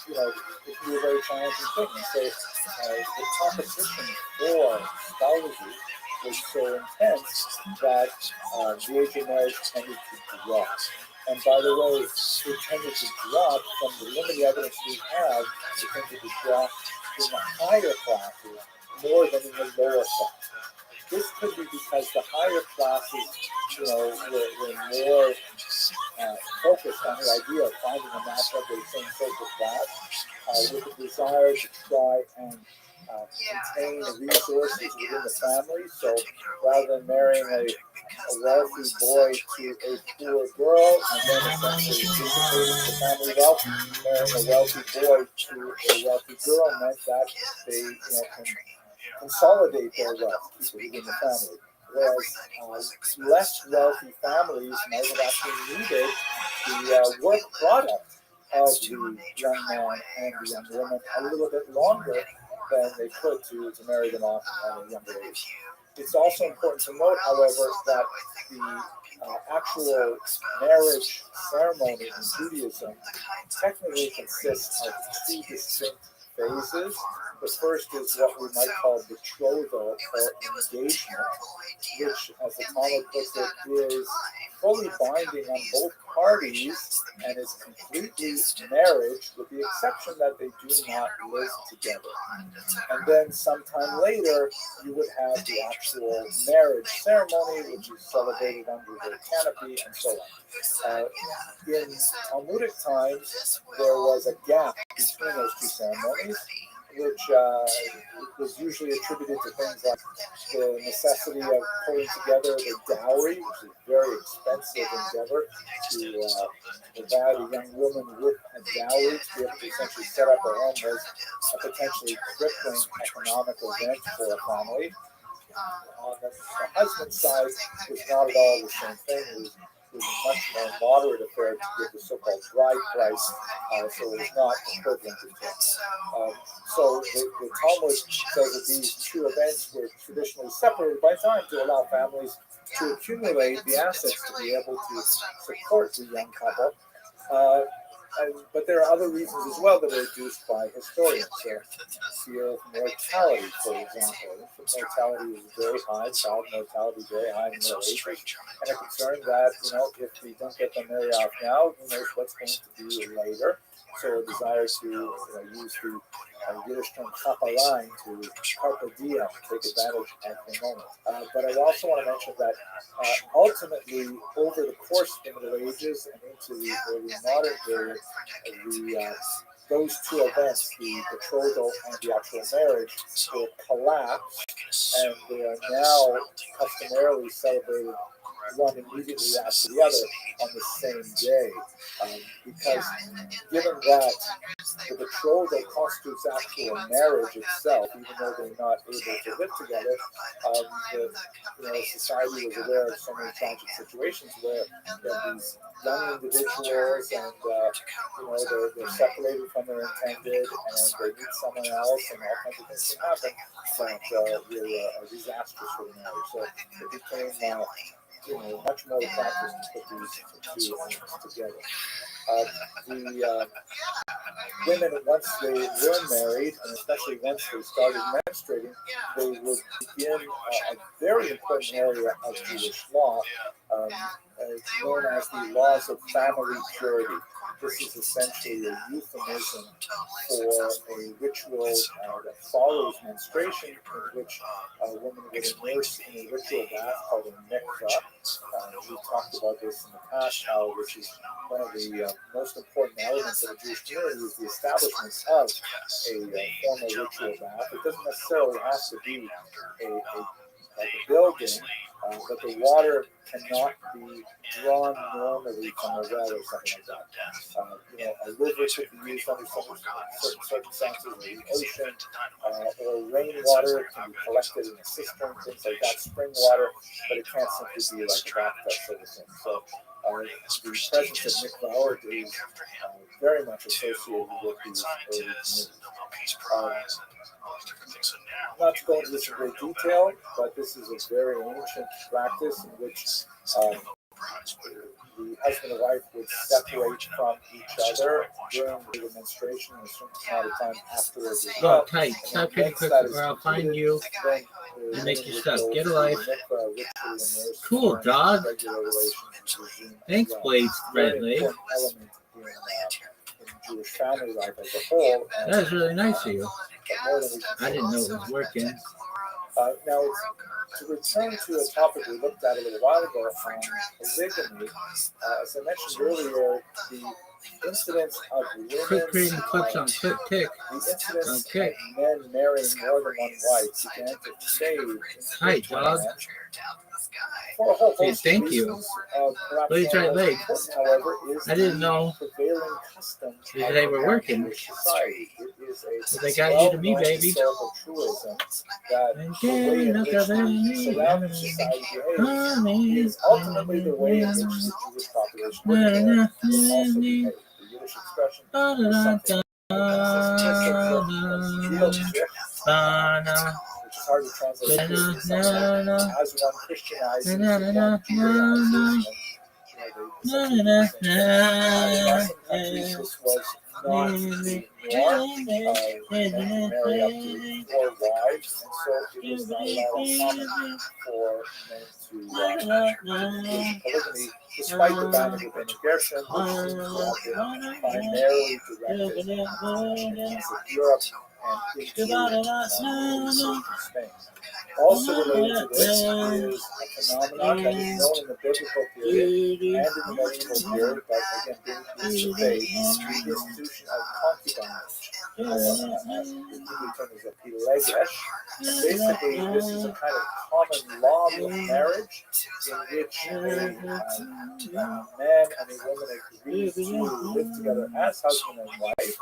you know, it can be a very challenging thing. And so the competition for spouses was so intense that the age of marriage tended to drop. And by the way, it tended to drop from the limited evidence we have, it tended to drop in the higher classes more than in the lower classes. This could be because the higher classes, you know, were more focused on the idea of finding a match of the same social class with the desire to try and contain resources within the family. So rather than marrying a wealthy boy to a poor girl and then essentially dissipating the family wealth, marrying a wealthy boy to a wealthy girl meant that they, you know, can consolidate their wealth within the family. Whereas less wealthy families might have actually needed the work product of the young man and the young woman a little bit longer than they could to marry them off at a younger age. It's also important to note, however, that the actual marriage ceremony in Judaism technically consists of two distinct phases. The first is what we might call betrothal or engagement, which, as the Talmud puts it, is fully binding on both parties and is completely marriage, with the exception that they do not live together. And then sometime later, you would have the actual marriage ceremony, which is celebrated under the canopy and so on. In Talmudic times, there was a gap between those two ceremonies, which was usually attributed to things like the necessity of putting together the dowry, which is a very expensive endeavor to provide a young woman with a dowry to be able to essentially set up her home was a potentially crippling economic event for a family. On the husband's side, it was not at all the same thing. It was a much more moderate affair to give the so-called bride price, so it was not equivalent in terms. So the Talmud says that these two events were traditionally separated by time to allow families to accumulate the assets to be able to support the young couple. But there are other reasons as well that are adduced by historians. Fear of mortality, for example. Mortality is very high, child mortality is very high in the Middle Ages, and a concern that, you know, if we don't get them married off now, who knows what's going to be later. So a desire to use the Yiddish term chapaline to carpe diem, take advantage of the moment. But I also want to mention that ultimately, over the course of the Middle Ages and into the early modern period, those two events, the betrothal and the actual marriage, will collapse, and they are now customarily celebrated one immediately after the other on the same day. Because given that the betrothal constitutes actual marriage itself, even though they're not able to live together, society was aware of so many tragic situations where these young individuals and they're separated from their intended and they meet someone else and all kinds of things can happen that really are disastrous for the marriage. So it became much more practice to put these two things together. The women, once they were married, and especially once they started menstruating, they would begin a very important area of Jewish law, known as the laws of family purity. This is essentially a euphemism for a ritual that follows menstruation, in which a woman would immerse in a ritual bath called a mikvah. We talked about this in the past, how this is one of the most important elements of the Jewish community is the establishment of a formal ritual bath. It doesn't necessarily have to be like a building, but the water cannot be drawn normally from a well or something like that. A river could be used under certain circumstances, or the ocean, or rainwater can be collected in a cistern, things like that, spring water, but it can't simply be like a bathtub sort of thing. So the presence of mikvah is very much associated with these early communities. Not to go into this in great detail, but this is a very ancient practice in which the husband and wife would separate from each other during the menstruation and a certain amount of time afterwards as Go well. tight. And Stop then pretty once quick that is or I'll find completed, you then the and make women your would stuff. go Get a through life. the mikvah ritually and nurse Cool, and dog. regular relations resume as Thanks, well. Blades Very Red Leg. important element in Jewish family life as a whole. And, That was really nice of you. but more than we can I didn't know it was working. now, to return to a topic we looked at a little while ago on polygamy, as I mentioned earlier, the incidence of Quick women, creating clips on quick tick. the incidence Okay. of men marrying more than one wife began to fade in Hi, Christian dog. land for a whole Hey, host thank of you. reasons. Perhaps Blades one of right the most leg. important, however, is I didn't the know prevailing customs that of they were working. Jewish society. It is a But they got you to me, well-known baby. historical truism that the Again, way in look which at the me. surrounding society behaves is ultimately the way in which the Jewish population would also behave. The Yiddish expression is something real shit, which is hard to translate to something like as one Christianizes, one Judaizes, and they essentially do the same thing. In some countries, this was not the norm. Men could marry up to 4 wives, and so it was not at all uncommon for men to engage in polygamy, despite the ban of rabbinic Gershon, which seems to have been primarily directed at Europe and into Spain. Also related to this is a phenomenon that is known in the biblical period and in the medieval period, but again being conveyed, the institution of concubinage. The Hebrew term is a pilegesh. Basically, this is a kind of common law of marriage in which a man and a woman agree to live together as husband and wife,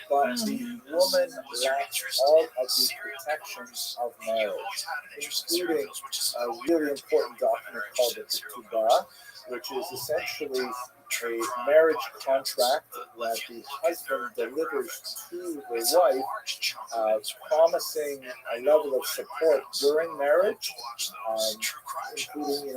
but the woman lacks all of the protections of marriage, including a really important document called the ketubah, which is essentially a marriage contract that the husband delivers to the wife, promising a level of support during marriage, including,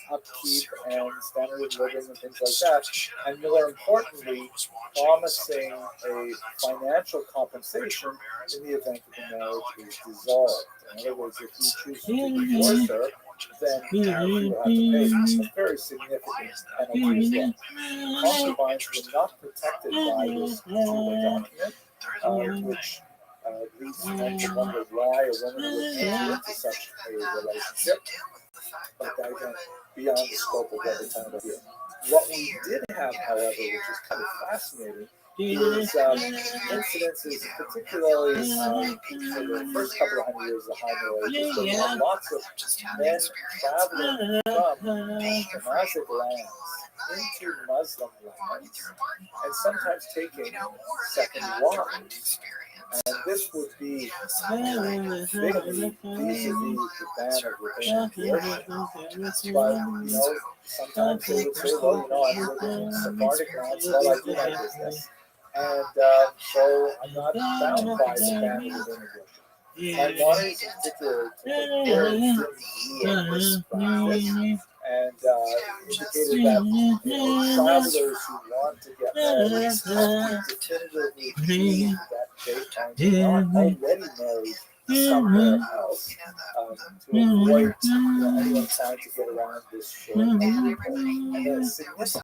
upkeep and standard of living and things like that, and more importantly, promising a financial compensation in the event that the marriage is dissolved. In other words, if you choose to divorce her, then you will have to pay a very significant penalty as well. Concubines were not protected by this document, which leads men to wonder why a woman would enter into such a relationship. But that again, beyond the scope of what we're talking about here. What we did have, however, which is kind of fascinating, is incidences, particularly for the first couple of hundred years of the High Middle Ages, where we had lots of men traveling from Ashkenazic lands into Muslim lands, and sometimes taking second wives. And this would be bigamy vis-a-vis the ban of rabbinic Gershon. But, sometimes they would say, well, I'm living in Sephardic lands while I do my business. And so I'm not bound by the ban of rabbinic Gershon. Maimonides in particular took a very dim view of this practice and indicated that travelers who want to get married have to definitively prove that they are not already married somewhere else to avoid anyone trying to get around this short. And the significance